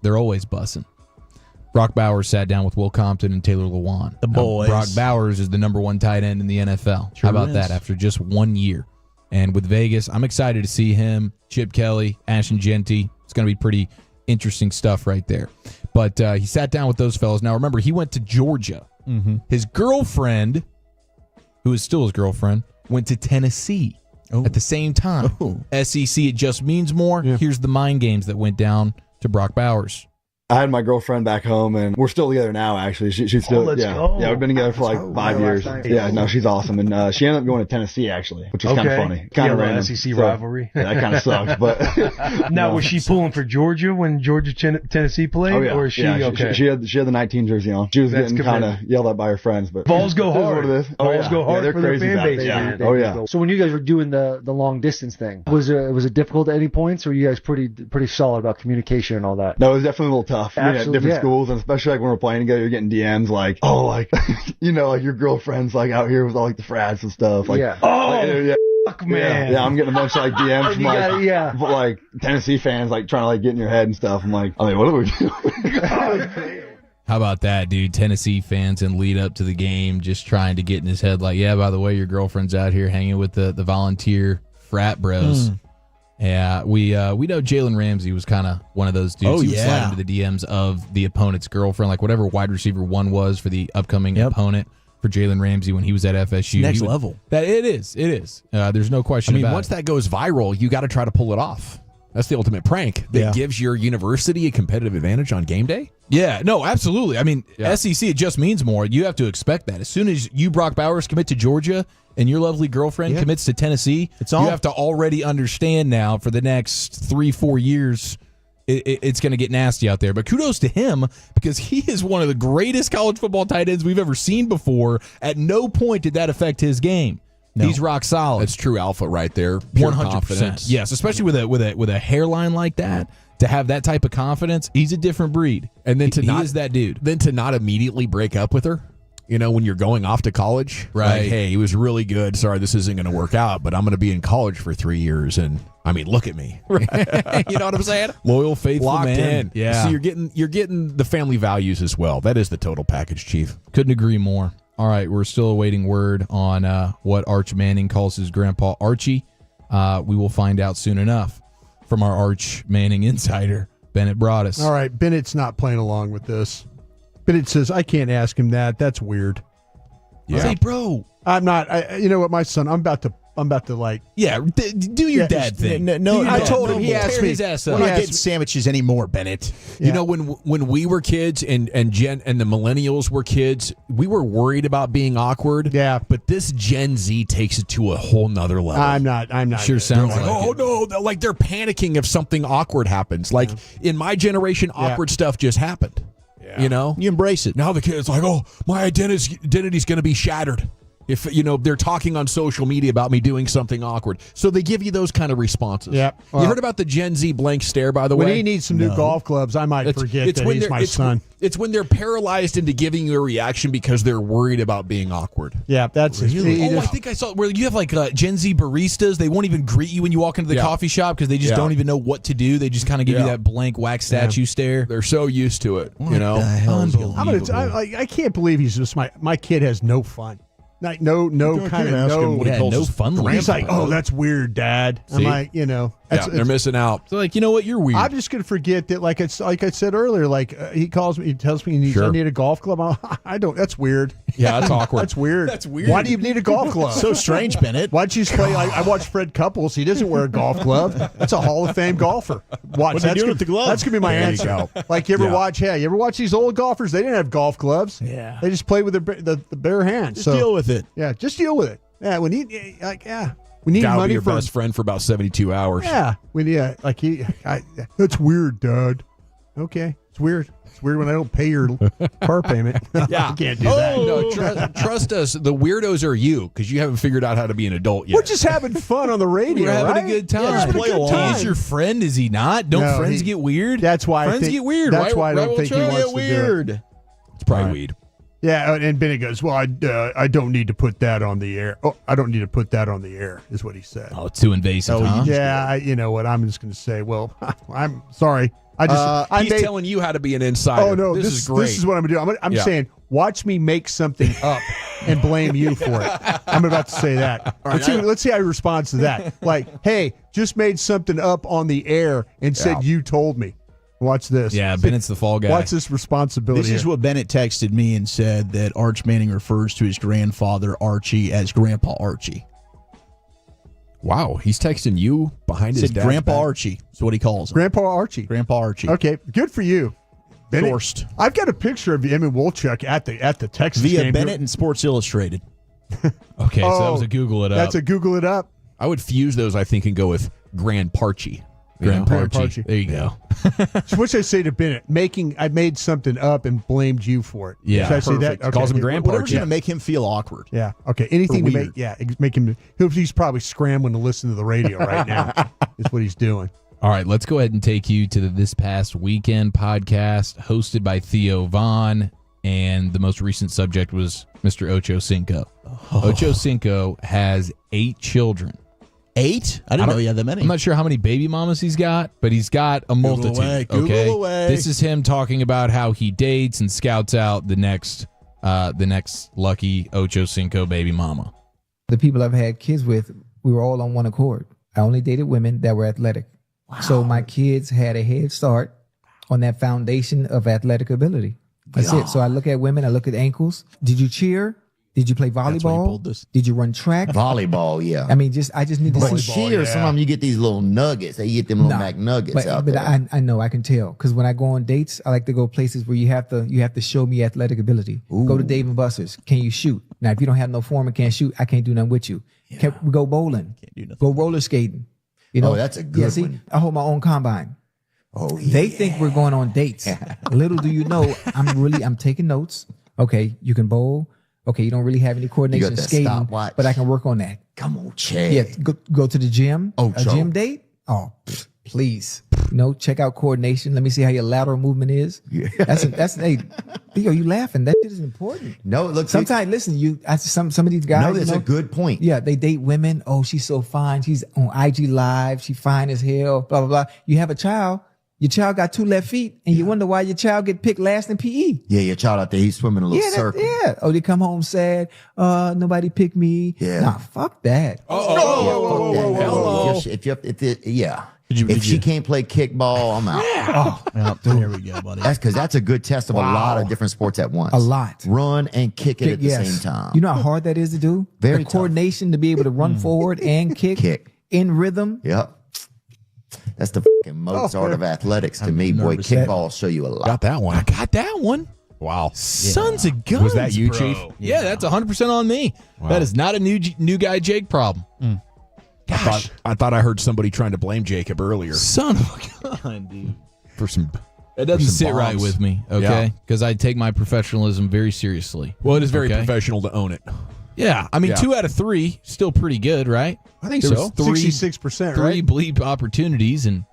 they're always bussing. Brock Bowers sat down with Will Compton and Taylor Lewan. The boys. Brock Bowers is the number 1 tight end in the NFL. How about that after just 1 year? And with Vegas, I'm excited to see him, Chip Kelly, Ashton Genty. It's going to be pretty interesting stuff right there. But he sat down with those fellas. Now, remember, he went to Georgia. Mm-hmm. His girlfriend, who is still his girlfriend, went to Tennessee at the same time. SEC, it just means more. Yeah. Here's the mind games that went down to Brock Bowers. I had my girlfriend back home, and we're still together now, actually. She's still, let's go. Yeah, we've been together for like 5 years. Yeah, no, she's awesome. And she ended up going to Tennessee, actually, which was kind of funny. Kind of random. SEC rivalry. Yeah, that kind of sucks. But now, was she pulling for Georgia when Georgia-Tennessee played? Oh, yeah. Or is she okay? She had the 19 jersey on. She was getting kind of yelled at by her friends. But balls go hard. What it is. Balls go hard they're for their fan base. Yeah. Oh, yeah. So when you guys were doing the long distance thing, was it difficult at any points, or were you guys pretty solid about communication and all that? No, it was definitely a little tough. Absolutely. Schools, and especially like when we're playing together, you're getting DMs like, oh, like, like your girlfriend's like out here with all like the frats and stuff. Like, fuck, man. Yeah, I'm getting a bunch of like DMs from like Tennessee fans like trying to like get in your head and stuff. I'm like, what are we doing? How about that, dude? Tennessee fans and lead up to the game just trying to get in his head like, yeah, by the way, your girlfriend's out here hanging with the volunteer frat bros. Yeah, we know Jalen Ramsey was kind of one of those dudes. He would slide into the DMs of the opponent's girlfriend, like whatever wide receiver one was for the upcoming opponent for Jalen Ramsey when he was at FSU. Next level. That it is. There's no question about it. Once that goes viral, you got to try to pull it off. That's the ultimate prank that gives your university a competitive advantage on game day. Yeah, no, absolutely. I mean, SEC, it just means more. You have to expect that. As soon as you, Brock Bowers, commit to Georgia and your lovely girlfriend commits to Tennessee, you have to already understand now for the next 3-4 years, it's going to get nasty out there. But kudos to him because he is one of the greatest college football tight ends we've ever seen before. At no point did that affect his game. No. He's rock solid. That's true alpha right there. Pure 100%. Confidence. Yes, especially with a hairline like that. To have that type of confidence, he's a different breed. And then he is that dude. Then to not immediately break up with her, when you're going off to college, right? Like, hey, he was really good. Sorry, this isn't going to work out, but I'm going to be in college for 3 years, and I mean, look at me. Right. You know what I'm saying? Loyal, faithful Locked man. in. Yeah. So you're getting the family values as well. That is the total package, Chief. Couldn't agree more. All right, we're still awaiting word on what Arch Manning calls his grandpa Archie. We will find out soon enough from our Arch Manning insider, Bennett Broaddus. All right, Bennett's not playing along with this. Bennett says, I can't ask him that. That's weird. Yeah. Say, bro. I'm not. You know what, my son, I'm about to like. Yeah, do your dad thing. No, I told him he asked me. His ass We're up. not getting sandwiches anymore, Bennett. Yeah. When we were kids and the millennials were kids, we were worried about being awkward. Yeah. But this Gen Z takes it to a whole nother level. I'm not. Sure sounds like it. No, like they're panicking if something awkward happens. Like in my generation, awkward stuff just happened. Yeah. You embrace it. Now the kid's like, oh, my identity's going to be shattered. If, they're talking on social media about me doing something awkward. So they give you those kind of responses. Yep. You heard about the Gen Z blank stare, by the way? When he needs some new golf clubs, I might forget that he's my son. It's when they're paralyzed into giving you a reaction because they're worried about being awkward. Yeah, that's really? I think I saw where you have like Gen Z baristas. They won't even greet you when you walk into the coffee shop because they just don't even know what to do. They just kind of give you that blank wax statue stare. They're so used to it. What the hell is going on? I can't believe he's just my kid has no fun. Like no fun. He's like, oh, that's weird, Dad. See? I'm like, they're missing out. So like, you know what, you're weird. I'm just gonna forget that. Like I said earlier, he calls me, he tells me I need a golf club. I don't. That's weird. Yeah, that's awkward. That's weird. That's weird. Why do you need a golf club? So strange, Bennett. Why'd you play? I watch Fred Couples. He doesn't wear a golf club. That's a Hall of Fame golfer. Watch. What are you doing with the glove? That's gonna be my answer. Like you ever watch? Yeah, you ever watch these old golfers? They didn't have golf gloves. Yeah, they just played with the bare hands. Just deal with it. Yeah, just deal with it. Yeah, we need we need Gotta money be your for best friend for about 72 hours. Yeah, that's weird, Dad. Okay, it's weird. It's weird when I don't pay your car payment. Yeah, I can't do that. No, trust us. The weirdos are you because you haven't figured out how to be an adult yet. We're just having fun on the radio. We're having right? a good time. Yeah, play along. He's your friend, is he not? Don't friends get weird? That's why friends get weird. That's why I don't think he wants to weird. do it. It's probably weed. Yeah, and Benny goes, well, I don't need to put that on the air. Oh, I don't need to put that on the air, is what he said. Oh, it's too invasive, huh? Yeah, you know what? I'm just going to say, well, I'm sorry. He's telling you how to be an insider. Oh, no, this is great. This is what I'm going to do. I'm saying, watch me make something up. and blame you for it. I'm about to say that. Let's see how he responds to that. Like, hey, just made something up on the air and said you told me. Watch this. Yeah, Bennett's the fall guy. Watch this responsibility. This is what Bennett texted me and said that Arch Manning refers to his grandfather, Archie, as Grandpa Archie. Wow, he's texting you behind his dad's Grandpa back. Archie. That's what he calls him. Grandpa Archie. Grandpa Archie. Okay, good for you. Bennett, Forced. I've got a picture of him and Wolchuk at the Texas Via game. Bennett and Sports Illustrated. Okay, so that was a Google it up. That's a Google it up. I would fuse those, I think, and go with Grand Parchie. Grand Grand Parchie. Parchie. There you go. So what should I say to Bennett? I made something up and blamed you for it. Yeah, should I say that? Calls him Grand Whatever's Parchie. going to make him feel awkward. Yeah. Okay. Anything to weird. make him. He's probably scrambling to listen to the radio right now. Is what he's doing. All right, let's go ahead and take you to the This Past Weekend podcast hosted by Theo Vaughn. And the most recent subject was Mr. Ocho Cinco. Ocho Cinco has 8 children. 8? I didn't know he had that many. I'm not sure how many baby mamas he's got, but he's got a multitude. Google away. This is him talking about how he dates and scouts out the next lucky Ocho Cinco baby mama. The people I've had kids with, we were all on one accord. I only dated women that were athletic. Wow. So my kids had a head start on that foundation of athletic ability. That's it. So I look at women, I look at ankles. Did you cheer? Did you play volleyball? Did you run track? Volleyball, yeah. I mean, I just need to But see. cheer, sometimes you get these little nuggets. They get them little Mac nuggets out but there. I know, I can tell. Because when I go on dates, I like to go places where you have to show me athletic ability. Go to Dave & Buster's. Can you shoot? Now, if you don't have no form and can't shoot, I can't do nothing with you. Can we go bowling? Can't do nothing. Go roller skating. You know? Oh, that's a good one. I hold my own combine. Oh, yeah. They think we're going on dates. Little do you know, I'm taking notes. Okay, you can bowl. Okay, you don't really have any coordination skating, but I can work on that. Come on, Chad. Yeah, go to the gym. Oh, a gym date? Oh, please. Check out coordination. Let me see how your lateral movement is. Yeah. That's hey, Theo, you laughing. That shit is important. No, it looks sometimes listen, some of these guys. No, that's a good point. Yeah, they date women. Oh, she's so fine. She's on IG Live. She fine as hell. Blah, blah, blah. You have a child. Your child got 2 left feet, and you wonder why your child get picked last in PE. Yeah, your child out there, he's swimming a little circle. Yeah. Oh, they come home sad. Nobody picked me. Yeah. Nah, fuck that. If she can't play kickball, I'm out. There we go, buddy. That's because that's a good test of a lot of different sports at once. A lot. Run and kick it at the same time. You know how hard that is to do? Very the coordination to be able to run forward and kick in rhythm. Yep. That's the fucking Mozart of athletics to me, boy. Kickball will show you a lot. Got that one. I got that one. Wow. Sons of guns. Was that you, bro. Chief? Yeah, that's 100% on me. Wow. That is not a new guy Jake problem. Gosh. I thought I heard somebody trying to blame Jacob earlier. Son of a gun, dude. For some. It doesn't sit bombs. right with me, okay? Because I take my professionalism very seriously. Well, it is very professional to own it. Yeah, I mean, 2 out of 3, still pretty good, right? I think There so. was 66%, 3 right? bleep opportunities and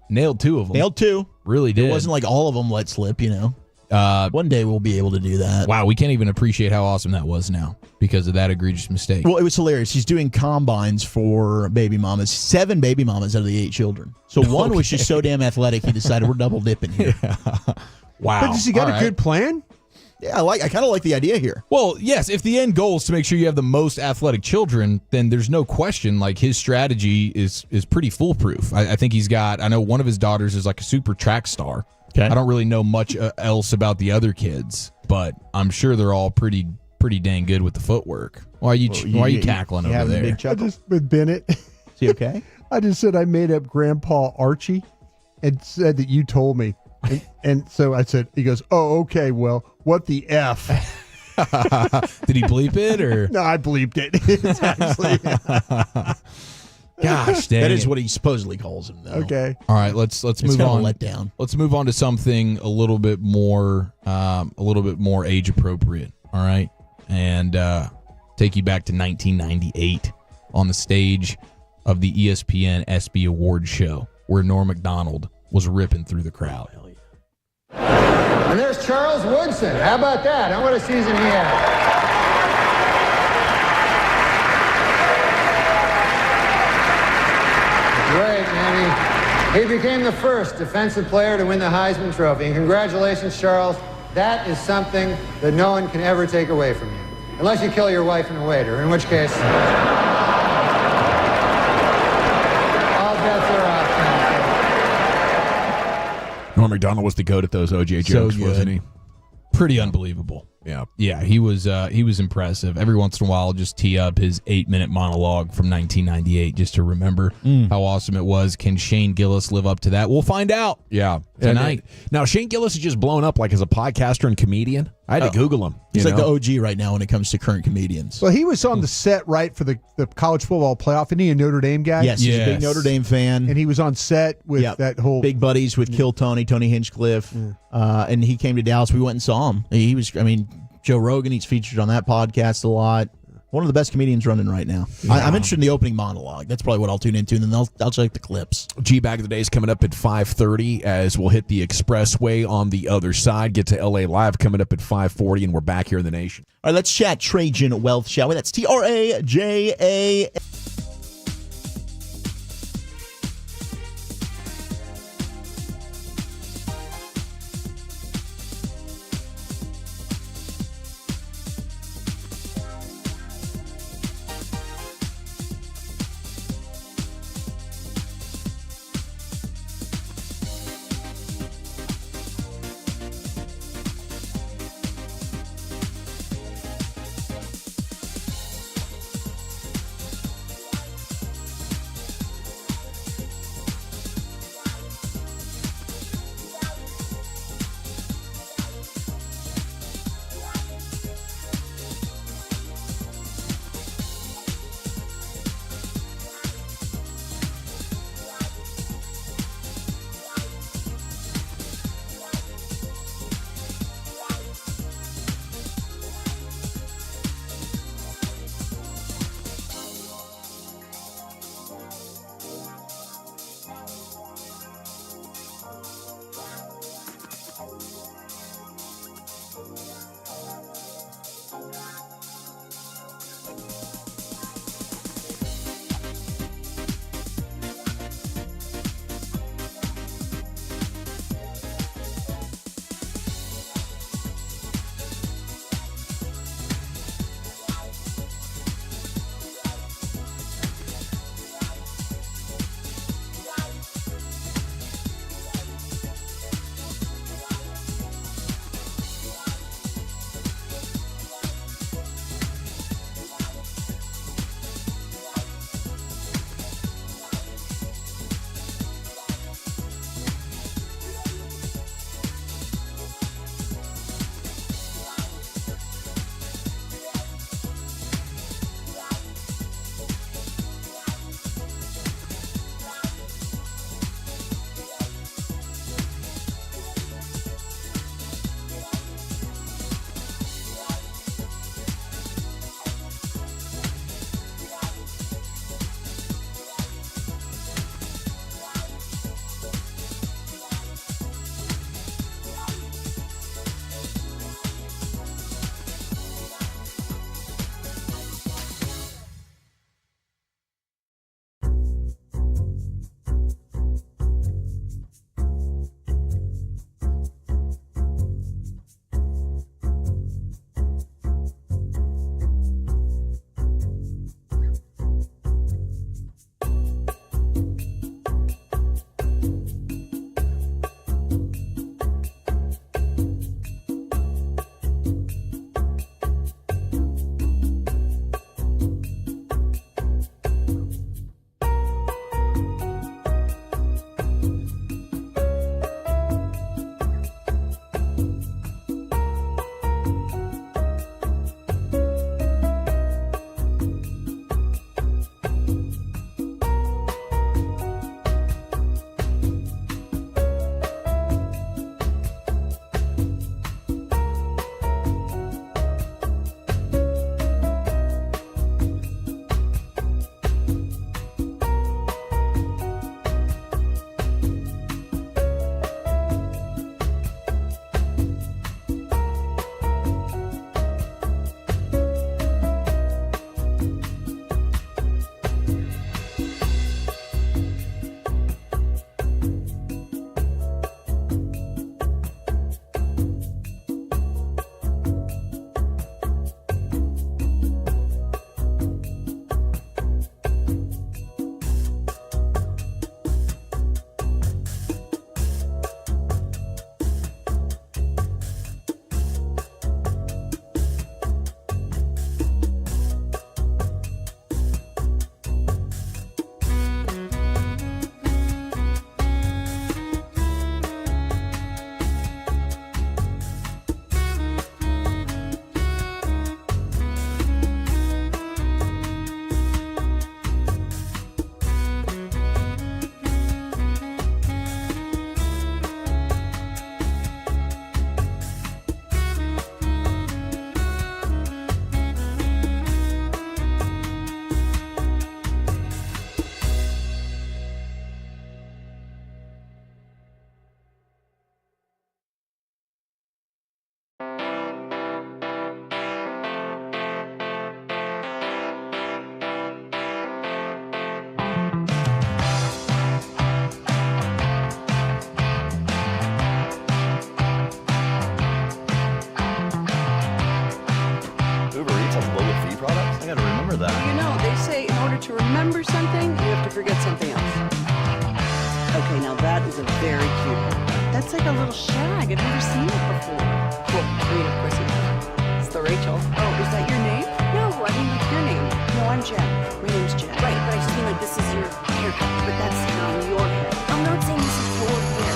nailed 2 of them. Nailed 2. Really did. It wasn't like all of them let slip, One day we'll be able to do that. Wow, we can't even appreciate how awesome that was now because of that egregious mistake. Well, it was hilarious. He's doing combines for baby mamas. 7 baby mamas out of the 8 children. So one was just so damn athletic, he decided we're double dipping here. Wow. But does he got a good plan? Yeah, I kind of like the idea here. Well, yes, if the end goal is to make sure you have the most athletic children, then there's no question, like, his strategy is pretty foolproof. I think he's got, I know one of his daughters is like a super track star. Okay. I don't really know much else about the other kids, but I'm sure they're all pretty dang good with the footwork. Why are you cackling over there? With Bennett. Is he okay? I just said I made up Grandpa Archie and said that you told me. And so I said, he goes, oh, okay, well, what the F? Did he bleep it or? No, I bleeped it. It's actually. Gosh, dang. That is what he supposedly calls him, though. Okay. All right, let's move on. Let down. Let's move on to something a little bit more age appropriate. All right, and take you back to 1998 on the stage of the ESPN ESPY Awards show where Norm Macdonald was ripping through the crowd. And there's Charles Woodson. How about that? What a season he had. Great, man. He became the first defensive player to win the Heisman Trophy. And congratulations, Charles. That is something that no one can ever take away from you. Unless you kill your wife and the waiter, in which case, all bets are off. Norm Macdonald was the goat at those OJ jokes, wasn't he? Pretty unbelievable. Yeah, he was impressive. Every once in a while, just tee up his 8-minute monologue from 1998 just to remember how awesome it was. Can Shane Gillis live up to that? We'll find out. Yeah, tonight. Now Shane Gillis is just blown up like as a podcaster and comedian. I had to Google him. He's like the OG right now when it comes to current comedians. Well, he was on the set right for the college football playoff, isn't he? A Notre Dame guy. Yes, he's a big Notre Dame fan, and he was on set with that whole big buddies with Kill Tony Hinchcliffe, and he came to Dallas. We went and saw him. He was, Joe Rogan. He's featured on that podcast a lot. One of the best comedians running right now. I'm interested in the opening monologue. That's probably what I'll tune into, and then I'll check the clips. G-Bag of the Day is coming up at 5:30 as we'll hit the expressway on the other side. Get to LA Live coming up at 5:40, and we're back here in the nation. All right, let's chat Trajan Wealth, shall we? That's TRAJA. a very cute haircut. That's like a little shag. I've never seen it before. Well, I mean, of course you have. It's the Rachel. Oh, is that your name? No, I mean like your name. No, I'm Jen. My name's Jen. Right, but I just mean like this is your haircut. But that's not your hair. I'm not saying this is your hair.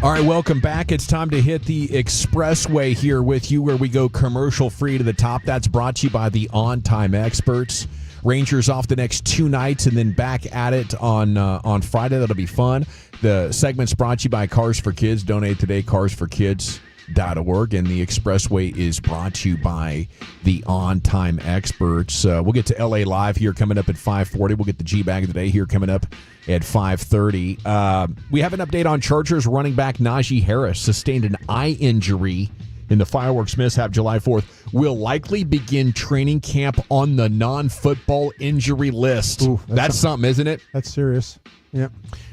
All right, welcome back. It's time to hit the expressway here with you where we go commercial free to the top. That's brought to you by the On Time Experts. Rangers off the next 2 nights and then back at it on Friday. That'll be fun. The segment's brought to you by Cars for Kids. Donate today, carsforkids.org. And the expressway is brought to you by the On Time Experts. We'll get to LA Live here coming up at 5:40. We'll get the G-Bag of the day here coming up at 5:30. We have an update on Chargers running back Najee Harris sustained an eye injury in the fireworks mishap July 4th. Will likely begin training camp on the non-football injury list. Ooh, that's something, isn't it? That's serious. Yep.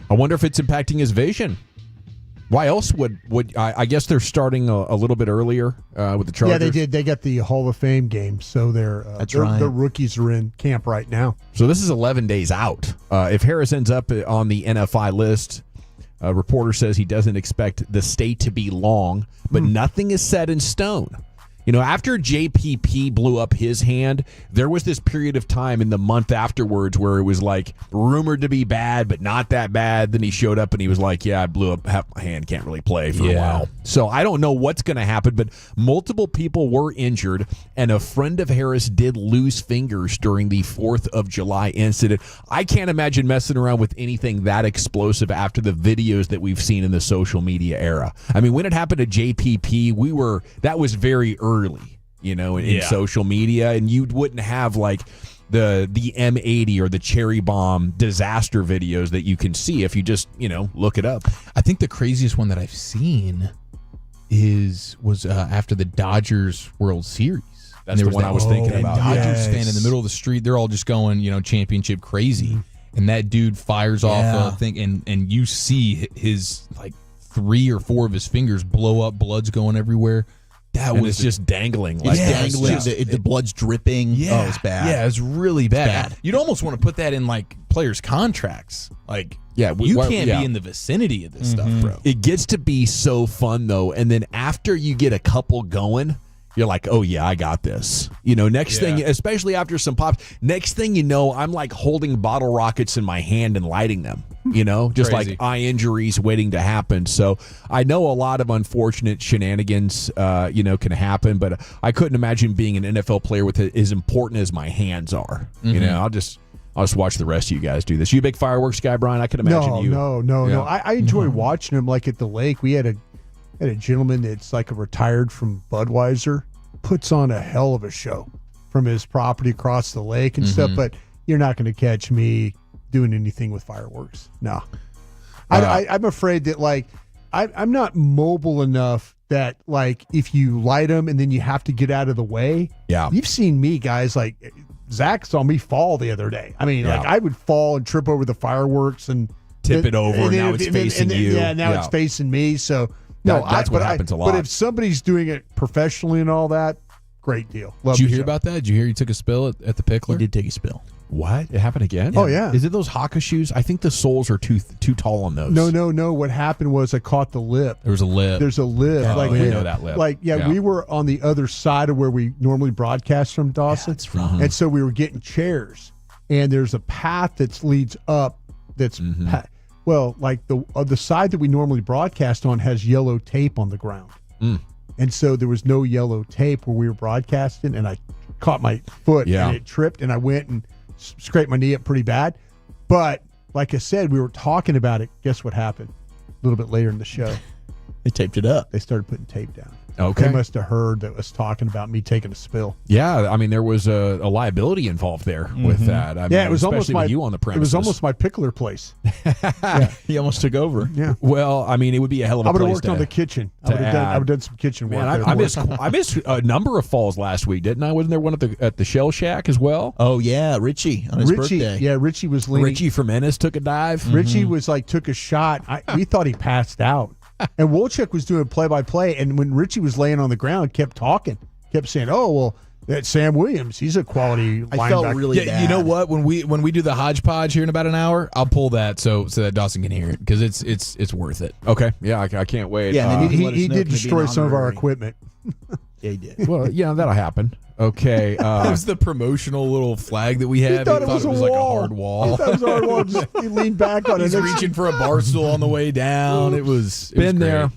I wonder if it's impacting his vision. Why else would I guess they're starting a little bit earlier with the Chargers? Yeah, they did. They got the Hall of Fame game, so their rookies are in camp right now. So this is 11 days out. If Harris ends up on the NFI list, a reporter says he doesn't expect the stay to be long, but nothing is set in stone. You know, after JPP blew up his hand, there was this period of time in the month afterwards where it was like rumored to be bad, but not that bad. Then he showed up and he was like, yeah, I blew up my hand, can't really play for a while. So I don't know what's going to happen, but multiple people were injured, and a friend of Harris did lose fingers during the 4th of July incident. I can't imagine messing around with anything that explosive after the videos that we've seen in the social media era. I mean, when it happened to JPP, that was very early. In social media, and you wouldn't have like the M80 or the cherry bomb disaster videos that you can see if you just look it up. I think the craziest one that I've seen was after the Dodgers World Series. That's the one I was thinking about. Dodgers fan in the middle of the street, they're all just going championship crazy, and that dude fires off a thing, and you see his like 3 or 4 of his fingers blow up, blood's going everywhere. That was just dangling. The blood's dripping. Yeah. Oh, it's bad. Yeah, it's really bad. It's bad. You'd almost want to put that in like players' contracts. Like, you can't be in the vicinity of this stuff, bro. It gets to be so fun though, and then after you get a couple going, you're like, oh yeah, I got this. Next thing, especially after some pops, next thing you know, I'm like holding bottle rockets in my hand and lighting them. Just Crazy. like eye injuries waiting to happen. So I know a lot of unfortunate shenanigans, can happen, but I couldn't imagine being an NFL player with it as important as my hands are. I'll just watch the rest of you guys do this. You a big fireworks guy, Brian? I can imagine you. No. I enjoy watching them. Like at the lake, we had a gentleman that's like a retired from Budweiser, puts on a hell of a show from his property across the lake and stuff, but you're not going to catch me doing anything with fireworks. No. I'm afraid that like I'm not mobile enough that like if you light them and then you have to get out of the way. Yeah. You've seen me, guys, like Zach saw me fall the other day. I mean, like I would fall and trip over the fireworks and tip it over, and now it's facing you. Yeah, now it's facing me. So that's what happens a lot. But if somebody's doing it professionally and all that, great deal. Love Did you the hear show. about that? Did you hear he took a spill at the Pickler? He did take a spill. What? It happened again? Oh, yeah. Is it those Haka shoes? I think the soles are too tall on those. No. What happened was I caught the lip. There was a lip. There's a lip. Oh, like I know that lip. Like, we were on the other side of where we normally broadcast from, Dawson. That's right. And so we were getting chairs. And there's a path that leads up that's, like the side that we normally broadcast on has yellow tape on the ground. And so there was no yellow tape where we were broadcasting, and I caught my foot and it tripped, and I went and scraped my knee up pretty bad. But like I said, we were talking about it. Guess what happened? A little bit later in the show. They taped it up. They started putting tape down. Okay. They must have heard that was talking about me taking a spill. Yeah, I mean, there was a liability involved there with that. I mean, it was almost especially my with you on the premises. It was almost my pickler place. He almost took over. Yeah. Well, I mean, it would be a hell of a I would have place worked on the kitchen. I would have done some kitchen work. Man, I missed a number of falls last week, didn't I? Wasn't there one at the Shell Shack as well? Oh yeah, Richie on his birthday. Yeah, Richie was leaning. Richie from Ennis took a dive. Richie was took a shot. We thought he passed out. And Wolchuk was doing play-by-play, and when Richie was laying on the ground, kept talking, kept saying, "Oh well, that's Sam Williams. He's a quality linebacker." I felt really bad. You know what? When we do the hodgepodge here in about an hour, I'll pull that so that Dawson can hear it because it's worth it. Okay, yeah, I can't wait. Yeah, he did destroy some of our equipment. Yeah, he did. Well, yeah, that'll happen. Okay, that was the promotional little flag that we had. He thought it was like a hard wall. He thought it was a hard wall. He leaned back on it. He's reaching for a bar stool on the way down. It was been great.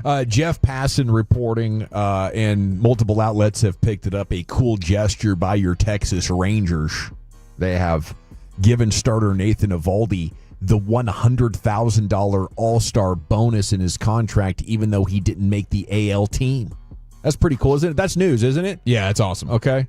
there. Jeff Passan reporting, and multiple outlets have picked it up. A cool gesture by your Texas Rangers. They have given starter Nathan Eovaldi the $100,000 All-Star bonus in his contract, even though he didn't make the AL team. That's pretty cool, isn't it? That's news, isn't it? Yeah, it's awesome. Okay.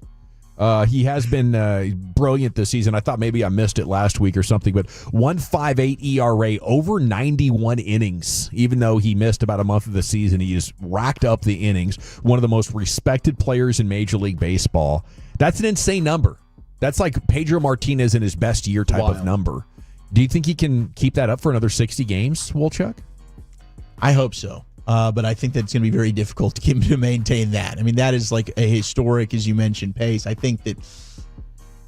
He has been brilliant this season. I thought maybe I missed it last week or something, but 1.58 ERA over 91 innings. Even though he missed about a month of the season, he just racked up the innings. One of the most respected players in Major League Baseball. That's an insane number. That's like Pedro Martinez in his best year type of number. Do you think he can keep that up for another 60 games, Wolchuk? I hope so. But I think that's going to be very difficult to keep him to maintain that. I mean, that is like a historic, as you mentioned, pace. I think that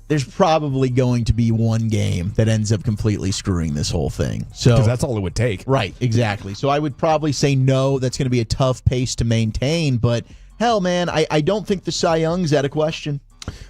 there's probably going to be one game that ends up completely screwing this whole thing. So because that's all it would take. Right, exactly. So I would probably say no, that's going to be a tough pace to maintain. But hell, man, I don't think the Cy Young's out of question.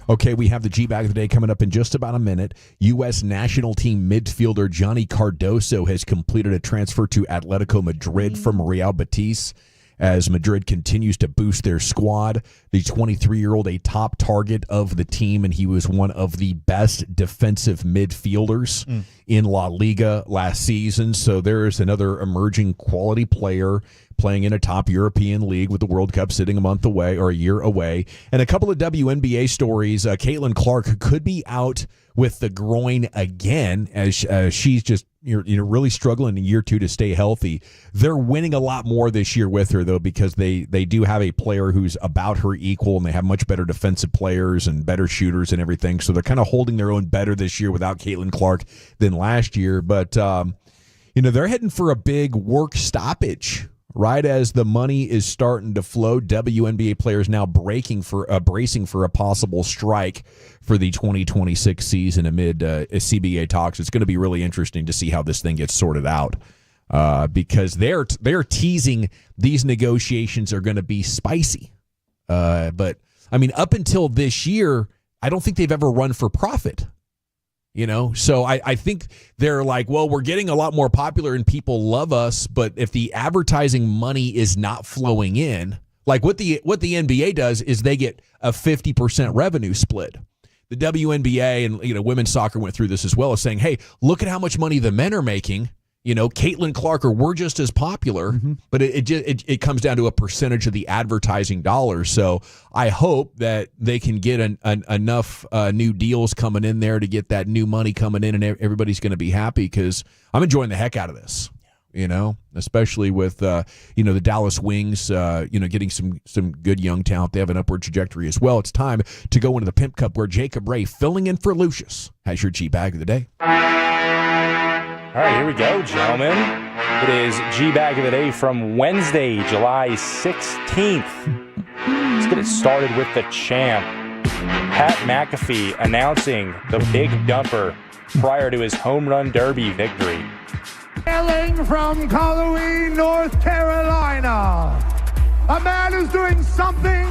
Okay, we have the G-Bag of the Day coming up in just about a minute. U.S. national team midfielder Johnny Cardoso has completed a transfer to Atletico Madrid from Real Betis as Madrid continues to boost their squad. The 23-year-old, a top target of the team, and he was one of the best defensive midfielders in La Liga last season. So there is another emerging quality player playing in a top European league with the World Cup sitting a month away or a year away. And a couple of WNBA stories. Caitlin Clark could be out with the groin again as she's just really struggling in year two to stay healthy. They're winning a lot more this year with her, though, because they do have a player who's about her equal, and they have much better defensive players and better shooters and everything. So they're kind of holding their own better this year without Caitlin Clark than last year. But, they're heading for a big work stoppage. Right as the money is starting to flow, WNBA players now bracing for a possible strike for the 2026 season amid CBA talks. It's going to be really interesting to see how this thing gets sorted out because they're teasing these negotiations are going to be spicy. But I mean, up until this year, I don't think they've ever run for profit. So I think they're like, well, we're getting a lot more popular and people love us, but if the advertising money is not flowing in, like what the NBA does is they get a 50% revenue split. The WNBA and women's soccer went through this as well as saying, hey, look at how much money the men are making. Caitlin Clark, or we're just as popular, but it comes down to a percentage of the advertising dollars. So I hope that they can get enough new deals coming in there to get that new money coming in, and everybody's going to be happy because I'm enjoying the heck out of this. Especially with the Dallas Wings, getting some good young talent. They have an upward trajectory as well. It's time to go into the Pimp Cup where Jacob Ray, filling in for Lucius, has your G-Bag of the day. All right, here we go, gentlemen. It is G-Bag of the Day from Wednesday, July 16th. Let's get it started with the champ. Pat McAfee announcing the big dumper prior to his home run derby victory. Hailing from Colorado, North Carolina, a man who's doing something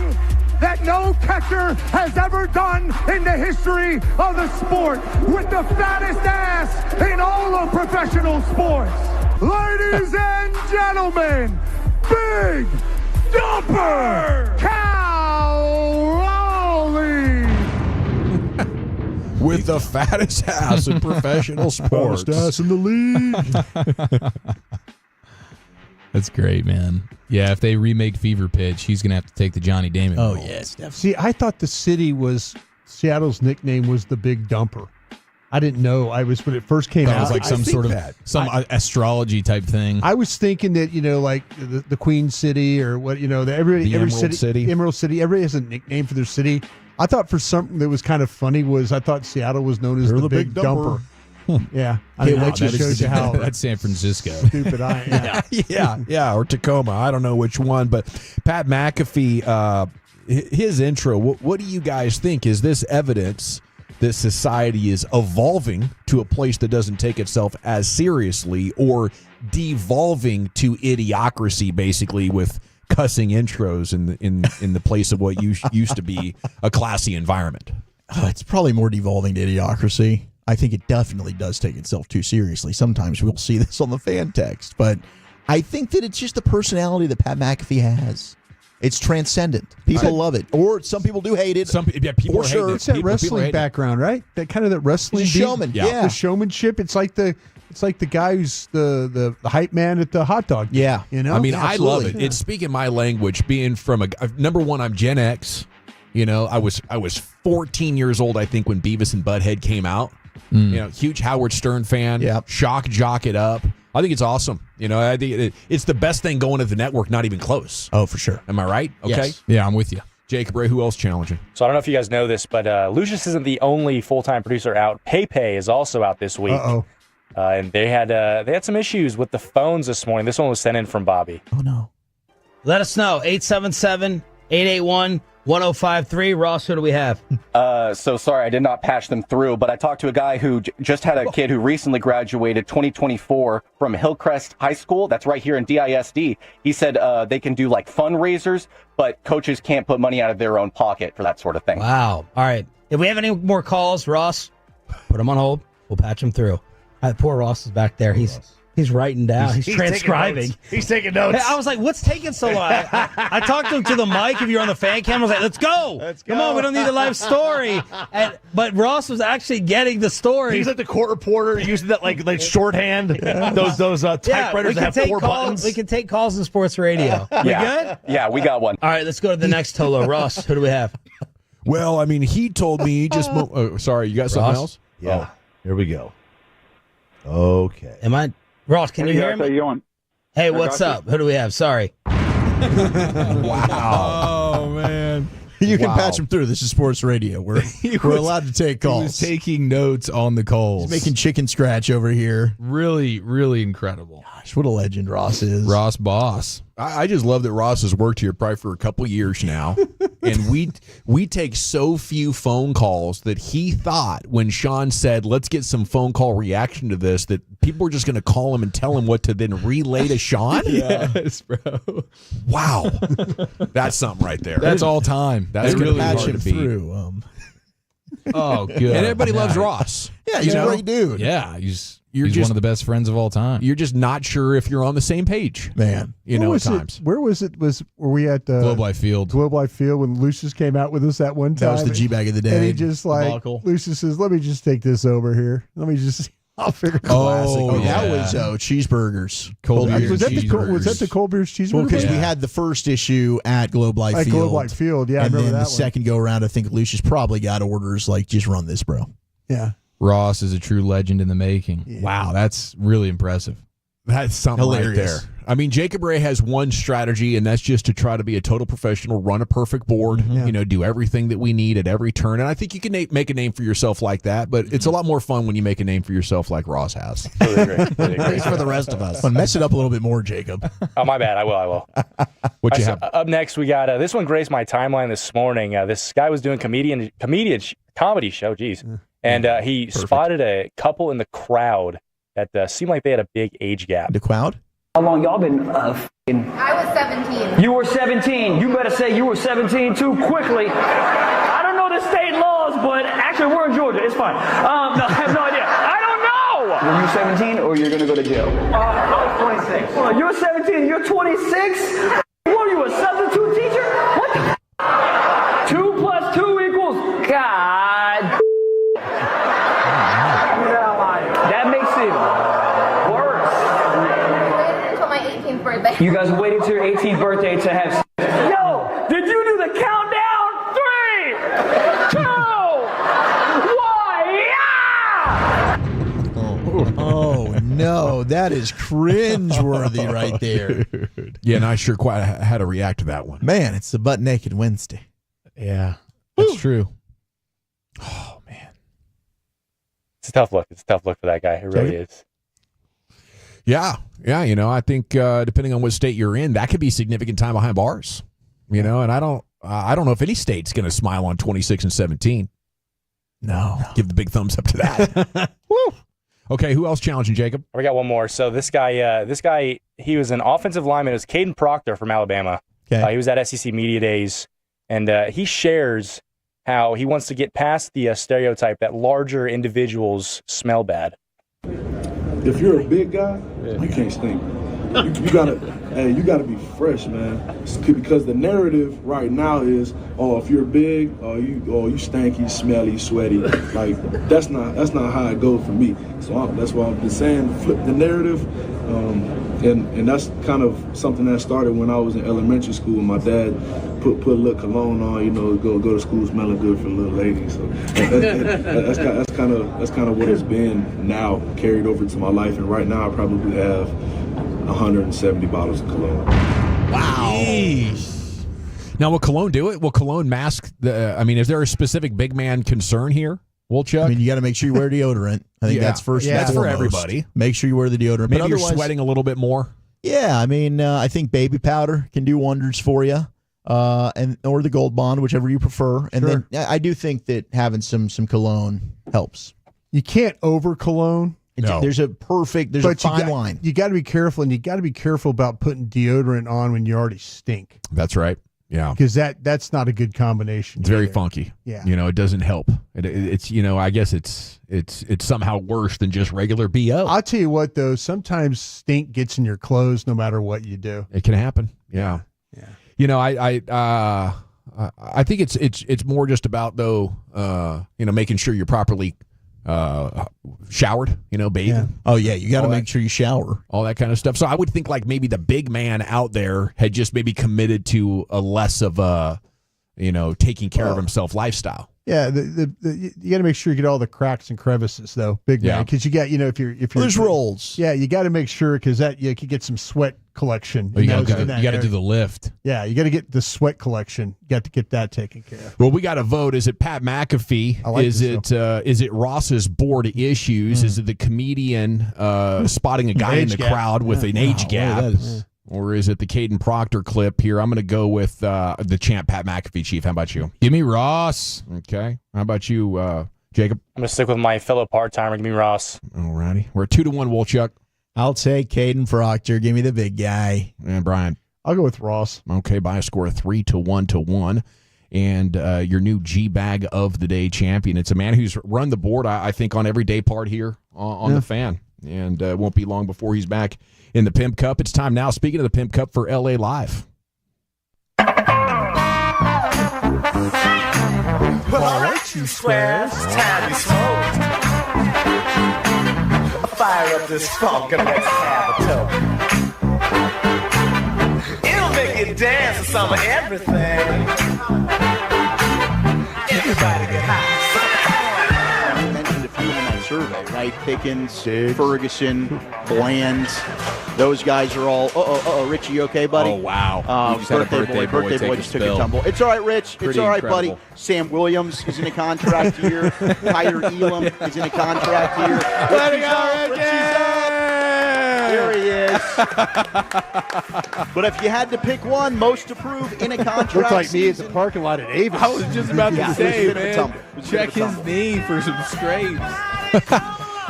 that no catcher has ever done in the history of the sport, with the fattest ass in all of professional sports. Ladies and gentlemen, Big Dumper Cal Raleigh. with the fattest ass in professional sports. Fattest ass in the league. That's great, man. Yeah, if they remake Fever Pitch, he's going to have to take the Johnny Damon role. Yes, definitely. See, I thought Seattle's nickname was the Big Dumper. I didn't know. When it first came That out. was like some astrology type thing. I was thinking that, like the Queen City or what, every Emerald City. Emerald City, everybody has a nickname for their city. I thought for something that was kind of funny I thought Seattle was known as the Big Dumper. Yeah. That just shows you how that's San Francisco. Stupid I am. Yeah, or Tacoma. I don't know which one, but Pat McAfee, his intro, what do you guys think? Is this evidence that society is evolving to a place that doesn't take itself as seriously, or devolving to idiocracy, basically, with cussing intros in the place of what used to be a classy environment? It's probably more devolving to idiocracy. I think it definitely does take itself too seriously. Sometimes we'll see this on the fan text, but I think that it's just the personality that Pat McAfee has. It's transcendent. People love it, or some people do hate it. People for sure. It's that wrestling background, right? That kind of that wrestling He's a showman. Yeah. The showmanship. It's like the guy who's the hype man at the hot dog. Yeah, I mean, I love it. It's speaking my language. Being from number one, I'm Gen X. I was 14 years old, I think, when Beavis and Butthead came out. Huge Howard Stern fan. Yep. Shock jock it up. I think it's awesome. I think it's the best thing going to the network. Not even close. Oh, for sure. Am I right? Okay. Yes. Yeah, I'm with you. Jacob Ray, who else challenging? So I don't know if you guys know this, but Lucius isn't the only full-time producer out. Pepe is also out this week. And they had some issues with the phones this morning. This one was sent in from Bobby. Oh no. Let us know. 877-881-1053. Ross, who do we have? So sorry, I did not patch them through, but I talked to a guy who just had a kid who recently graduated 2024 from Hillcrest High School. That's right here in DISD. He said they can do like fundraisers, but coaches can't put money out of their own pocket for that sort of thing. Wow. All right. If we have any more calls, Ross, put them on hold. We'll patch them through. Poor Ross is back there. He's writing down. He's transcribing. He's taking notes. Hey, I was like, what's taking so long? I talked to him to the mic. If you're on the fan cam, I was like, let's go. Come on, we don't need a live story. But Ross was actually getting the story. He's like the court reporter using that like shorthand. Those typewriters that have 4 buttons. We can take calls in sports radio. We good? Yeah, we got one. All right, let's go to the next Tolo. Ross, who do we have? Well, I mean, he told me he just. Sorry, you got something else? Yeah. Here we go. Okay. Ross, can you hear me? How you doing? Hey, what's up? Who do we have? Sorry. Wow. Oh, man. You can patch him through. This is sports radio. We're allowed to take calls. He was taking notes on the calls. He's making chicken scratch over here. Really, really incredible. Gosh, what a legend Ross is. Ross Boss. I just love that Ross has worked here probably for a couple years now, and we take so few phone calls that he thought when Sean said, let's get some phone call reaction to this, that people were just going to call him and tell him what to then relay to Sean? Yes, bro. Wow. That's something right there. That's all time. That's really patch hard him to beat. through. Oh, good. And everybody loves Ross. Yeah, he's a great dude. Yeah, he's one of the best friends of all time. You're just not sure if you're on the same page, man. At times. Where was it? Were we at Globe Life Field? Globe Life Field when Lucius came out with us that one time. That was the G-bag of the day. And he just Lucius says, "Let me just take this over here. Let me just." I'll figure. Classic. Oh, that was cheeseburgers. Cold beer was that cheeseburgers. the cold beers cheeseburgers? Well, because we had the first issue at Globe Life Field. Globe Life Field, yeah. And I remember then that the second go around, I think Lucius probably got orders like, just run this, bro. Yeah. Ross is a true legend in the making. Yeah. Wow, that's really impressive. That's something Hilarious. right there. I mean, Jacob Ray has one strategy, and that's just to try to be a total professional, run a perfect board, do everything that we need at every turn. And I think you can make a name for yourself like that, but it's a lot more fun when you make a name for yourself like Ross has. Totally agree. Thanks for the rest of us. Mess it up a little bit more, Jacob. Oh, my bad. I will. What you have? Up next, we got this one graced my timeline this morning. This guy was doing comedy show, and he spotted a couple in the crowd that seemed like they had a big age gap. The crowd? How long y'all been I was 17. You were 17. You better say you were 17 too quickly. I don't know the state laws, but actually we're in Georgia. It's fine. No, I have no idea. I don't know. Were you 17 or you're going to go to jail? I was 26. You're 17. You're 26? What are you, a substitute teacher? What the 2 + 2 = God. You guys are waiting to your 18th birthday to have sex. Yo, did you do the countdown? 3, 2, 1, yeah! Oh no, that is cringeworthy right there. Yeah, and I sure quite had to react to that one. Man, it's the Butt Naked Wednesday. Yeah, that's true. Oh man, it's a tough look. It's a tough look for that guy. It really is. Yeah. I think depending on what state you're in, that could be significant time behind bars. And I don't know if any state's going to smile on 26 and 17. No, give the big thumbs up to that. Woo. Okay, who else challenging Jacob? We got one more. So this guy, he was an offensive lineman. It was Caden Proctor from Alabama. Okay. He was at SEC Media Days, and he shares how he wants to get past the stereotype that larger individuals smell bad. If you're a big guy, you can't stink. You gotta be fresh, man. Because the narrative right now is, if you're big, you stanky, smelly, sweaty. Like that's not how it goes for me. So that's why I've been saying, flip the narrative, and that's kind of something that started when I was in elementary school. My dad put a little cologne on, go to school smelling good for little ladies. So that's kind of what it's been now, carried over to my life. And right now I probably have 170 bottles of cologne. Wow. Jeez. Now, will cologne do it? Will cologne mask the? Is there a specific big man concern here, Wolchuk? You got to make sure you wear deodorant. I think that's first. That's for foremost. Everybody. Make sure you wear the deodorant. Maybe you're sweating a little bit more. Yeah, I think baby powder can do wonders for you, or the Gold Bond, whichever you prefer. And then I do think that having some cologne helps. You can't over cologne. No. There's a fine line. You got to be careful, and you got to be careful about putting deodorant on when you already stink. That's right. Yeah, because that's not a good combination. It's very funky. Yeah, it doesn't help. It's I guess it's somehow worse than just regular BO. I'll tell you what though, sometimes stink gets in your clothes no matter what you do. It can happen. Yeah. I think it's more just about though, making sure you're properly showered, bathing. Yeah. Oh yeah, you got to make sure you shower, all that kind of stuff. So I would think like maybe the big man out there had just maybe committed to a less of a, taking care of himself lifestyle. Yeah, you got to make sure you get all the cracks and crevices though, big man, because you got if you're there's rolls. Yeah, you got to make sure because that you could get some sweat collection. You got to do the lift. Yeah, you got to get the sweat collection. You got to get that taken care of. Well, we got to vote. Is it Pat McAfee? Is it Ross's board issues? Is it the comedian spotting a guy in the crowd with an age gap? Or is it the Caden Proctor clip here? I'm going to go with the champ, Pat McAfee, Chief. How about you? Give me Ross. Okay. How about you, Jacob? I'm going to stick with my fellow part-timer. Give me Ross. All righty. We're 2-1, Wolchuk. I'll take Caden Proctor. Give me the big guy. And Brian? I'll go with Ross. Okay, by a score of 3-1. And your new G-Bag of the Day champion. It's a man who's run the board, I think, on every day part here on the Fan. And it won't be long before he's back in the Pimp Cup. It's time now, speaking of the Pimp Cup, for LA Live. Well, all right, you squares, it's time to smoke. Fire up this funk and let's have a toke. It'll make you dance to some of everything. Everybody get high. You mentioned a few in that survey, right? Pickens, Ferguson, Bland. Those guys are all. Richie, you okay, buddy? Oh wow! Birthday boy just took a tumble. It's all right, Rich. It's all right, buddy. Sam Williams is in a contract here. Tyler Elam is in a contract here. There he is. But if you had to pick one, most approved in a contract. Looks like me at the parking lot at Avis. I was just about to say, man, check his knee for some scrapes.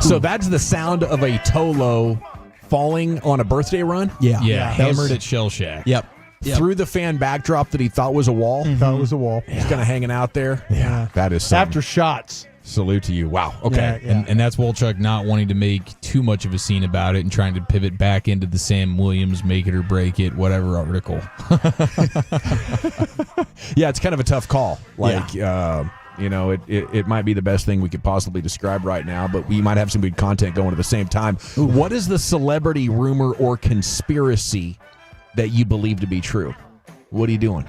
So that's the sound of a Tolo falling on a birthday run? Yeah. Hammered at Shell Shack. Yep. Through the fan backdrop that he thought was a wall. He thought it was a wall. He's kind of hanging out there. Yeah. That is something. After shots. Salute to you. Wow. Okay. And that's Wolchuk not wanting to make too much of a scene about it and trying to pivot back into the Sam Williams make it or break it, whatever article. Yeah, it's kind of a tough call. It might be the best thing we could possibly describe right now, but we might have some good content going at the same time. What is the celebrity rumor or conspiracy that you believe to be true. What are you doing?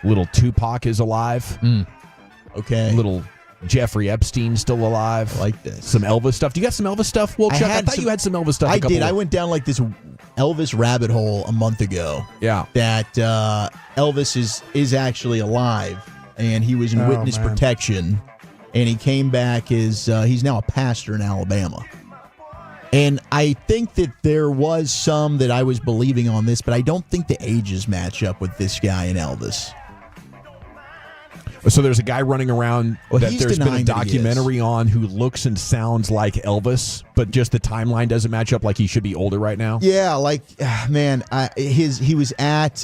Little Tupac is alive. Okay. Little Jeffrey Epstein still alive. I like this. Some Elvis stuff. Do you got some Elvis stuff? Well, Chuck, I thought you had some Elvis stuff. I did. I went down like this Elvis rabbit hole a month ago. Yeah. That Elvis is actually alive, and he was in witness protection, and he came back as he's now a pastor in Alabama. And I think that there was some that I was believing on this, but I don't think the ages match up with this guy and Elvis. So there's a guy running around that there's been a denying that he documentary on who looks and sounds like Elvis, but just the timeline doesn't match up, like he should be older right now. Yeah, like, man, he was at,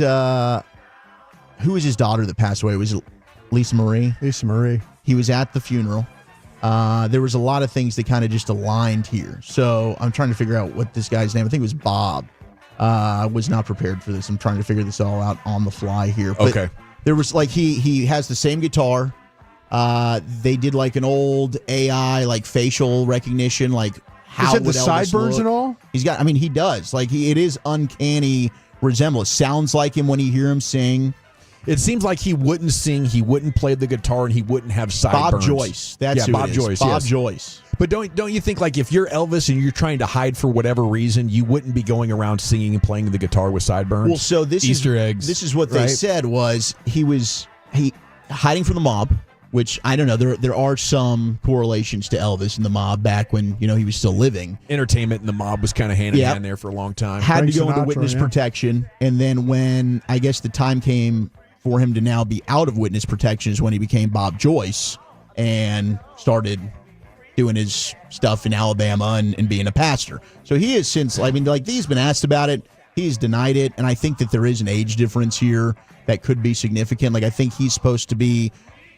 who was his daughter that passed away? Was it Lisa Marie? Lisa Marie. He was at the funeral. There was a lot of things that kind of just aligned here. So I'm trying to figure out what this guy's name. I think it was Bob. I was not prepared for this. I'm trying to figure this all out on the fly here. But okay. There was like he has the same guitar. They did like an old AI like facial recognition, like how would the sideburns and all? He's got. I mean, he does. Like it is uncanny resemblance. Sounds like him when you hear him sing. It seems like he wouldn't sing, he wouldn't play the guitar, and he wouldn't have sideburns. Bob Joyce. That's who Bob it is. Joyce. Bob yes. Joyce. But don't you think, like, if you're Elvis and you're trying to hide for whatever reason, you wouldn't be going around singing and playing the guitar with sideburns? Well, so this Easter eggs. This is what right? they said was he hiding from the mob, which I don't know. There are some correlations to Elvis and the mob back when he was still living. Entertainment and the mob was kind of hand in hand there for a long time. Had to go into witness protection, and then when I guess the time came for him to now be out of witness protection is when he became Bob Joyce and started doing his stuff in Alabama and being a pastor. So he has since, I mean, like he's been asked about it. He's denied it. And I think that there is an age difference here that could be significant. Like I think he's supposed to be,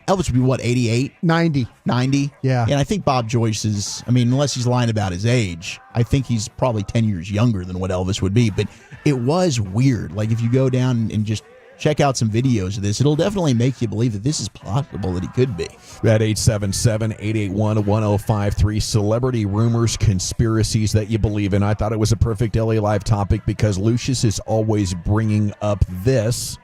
Elvis would be what, 88? 90. 90? Yeah. And I think Bob Joyce is, I mean, unless he's lying about his age, I think he's probably 10 years younger than what Elvis would be. But it was weird. Like if you go down and just check out some videos of this, it'll definitely make you believe that this is possible that he could be. At 877-881-1053, celebrity rumors, conspiracies that you believe in. I thought it was a perfect LA Live topic because Lucius is always bringing up this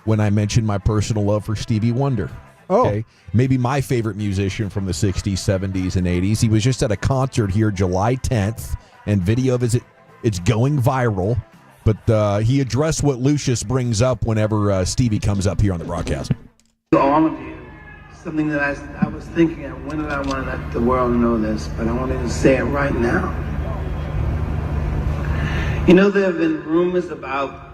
when I mention my personal love for Stevie Wonder. Oh. Okay? Maybe my favorite musician from the 60s, 70s, and 80s. He was just at a concert here July 10th, and video of it's going viral. But he addressed what Lucius brings up whenever Stevie comes up here on the broadcast. All of you, something that I was thinking of, when did I want to let the world know this, but I wanted to say it right now. There have been rumors about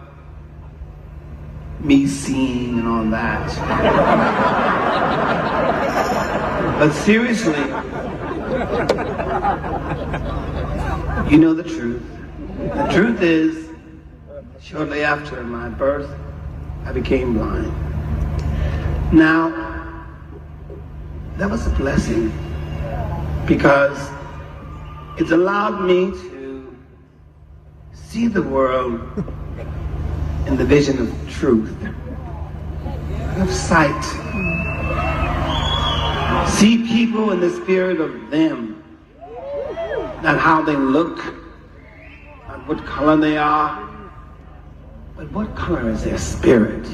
me seeing and all that. But seriously, you know the truth. The truth is, shortly after my birth, I became blind. Now, that was a blessing because it's allowed me to see the world in the vision of truth, of sight. See people in the spirit of them, not how they look, not what color they are, but what color is their spirit?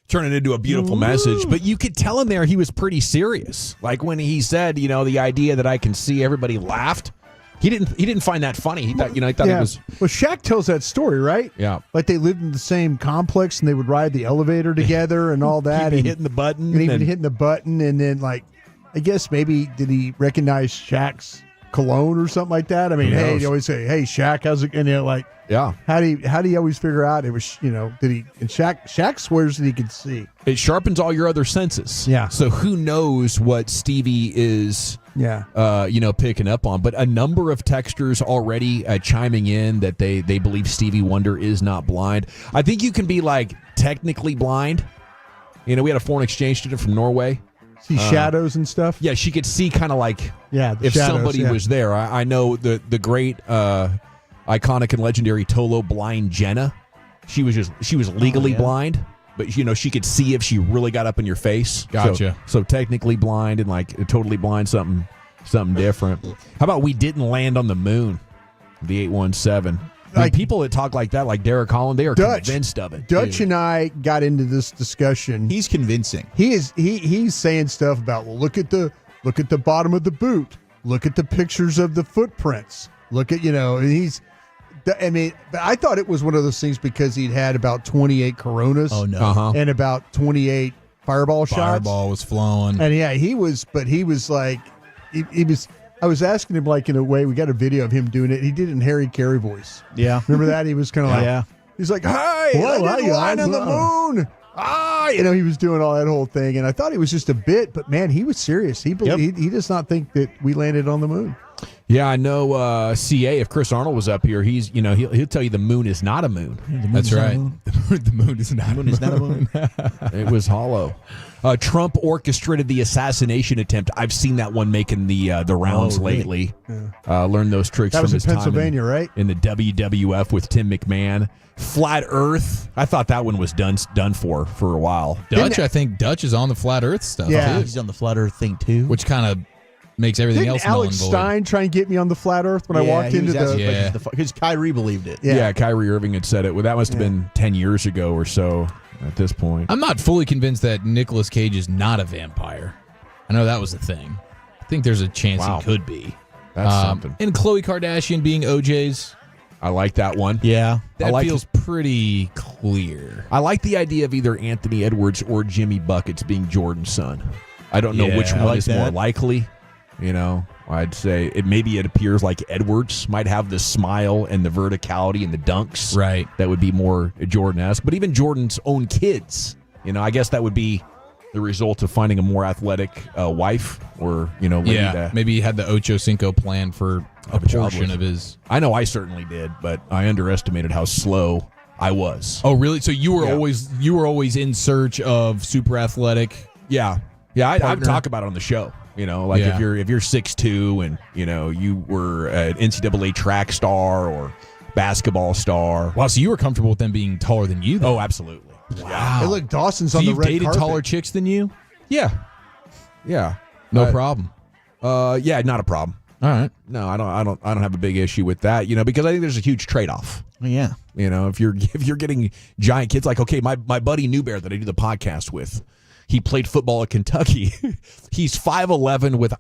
Turn it into a beautiful message, but you could tell him there he was pretty serious. Like when he said, the idea that I can see everybody laughed. He didn't find that funny. He thought, it was. Well, Shaq tells that story, right? Yeah. Like they lived in the same complex and they would ride the elevator together and all that. He'd be hitting the button. And he'd be hitting the button, and then I guess maybe did he recognize Shaq's cologne or something like that? I mean, hey, they always say, "Hey, Shaq, how's it?" And yeah. How do you always figure out it was, did he? And Shaq swears that he could see. It sharpens all your other senses. Yeah. So who knows what Stevie is, picking up on? But a number of texters already chiming in that they believe Stevie Wonder is not blind. I think you can be technically blind. We had a foreign exchange student from Norway. See shadows and stuff. Yeah, she could see kind of if shadows, somebody was there. I know the great. Iconic and legendary Tolo blind Jenna. She was legally blind, but she could see if she really got up in your face. Gotcha. So technically blind and totally blind, something different. How about we didn't land on the moon? The 817. people that talk like that, like Derek Holland, they are convinced of it. Dutch and I got into this discussion. He's convincing. He's saying stuff about, well, look at the bottom of the boot. Look at the pictures of the footprints. Look at, but I thought it was one of those things because he'd had about 28 Coronas. Oh, no. And about 28 Fireball shots. Fireball was flowing. And yeah, he was like, he was, I was asking him, like, in a way, we got a video of him doing it. He did it in Harry Carey voice. Yeah. Remember that? He was kind of like, yeah. He's like, hey, line on the moon. He was doing all that whole thing. And I thought he was just a bit, but man, he was serious. He he does not think that we landed on the moon. Yeah, I know. CA. If Chris Arnold was up here, he's he'll tell you the moon is not a moon. That's right. The moon is not. The moon is not a moon. It was hollow. Trump orchestrated the assassination attempt. I've seen that one making the rounds lately. Yeah. Learned those tricks. That was from in his time Pennsylvania, right? In the WWF with Tim McMahon. Flat Earth. I thought that one was done for a while. Dutch, I think Dutch is on the flat Earth stuff. Yeah, too. he's on the flat Earth thing too, which kind of makes everything Didn't else Alex null and void. Stein try and get me on the flat Earth when I walked into the because Kyrie believed it. Yeah, Kyrie Irving had said it. Well, that must have been 10 years ago or so at this point. I'm not fully convinced that Nicolas Cage is not a vampire. I know that was a thing. I think there's a chance he could be. That's something. And Khloe Kardashian being OJ's. I like that one. Yeah. That feels pretty clear. I like the idea of either Anthony Edwards or Jimmy Buckets being Jordan's son. I don't know which one is more likely. I'd say it appears like Edwards might have the smile and the verticality and the dunks. Right. That would be more Jordan-esque. But even Jordan's own kids, I guess that would be the result of finding a more athletic wife or, maybe he had the Ocho Cinco plan for a portion of his. I know I certainly did, but I underestimated how slow I was. Oh, really? So you were always in search of super athletic. Yeah. Yeah, I'd talk about it on the show. If you're 6'2" and you were an NCAA track star or basketball star. Wow, so you were comfortable with them being taller than you? Oh, absolutely. Wow. Hey, look, Dawson's so on the you've red dated carpet. taller chicks than you? Yeah. No problem. Yeah, not a problem. All right. No, I don't have a big issue with that, because I think there's a huge trade-off. Yeah. If you're getting giant kids, like, okay, my buddy Newbear that I do the podcast with, he played football at Kentucky. He's 5'11" with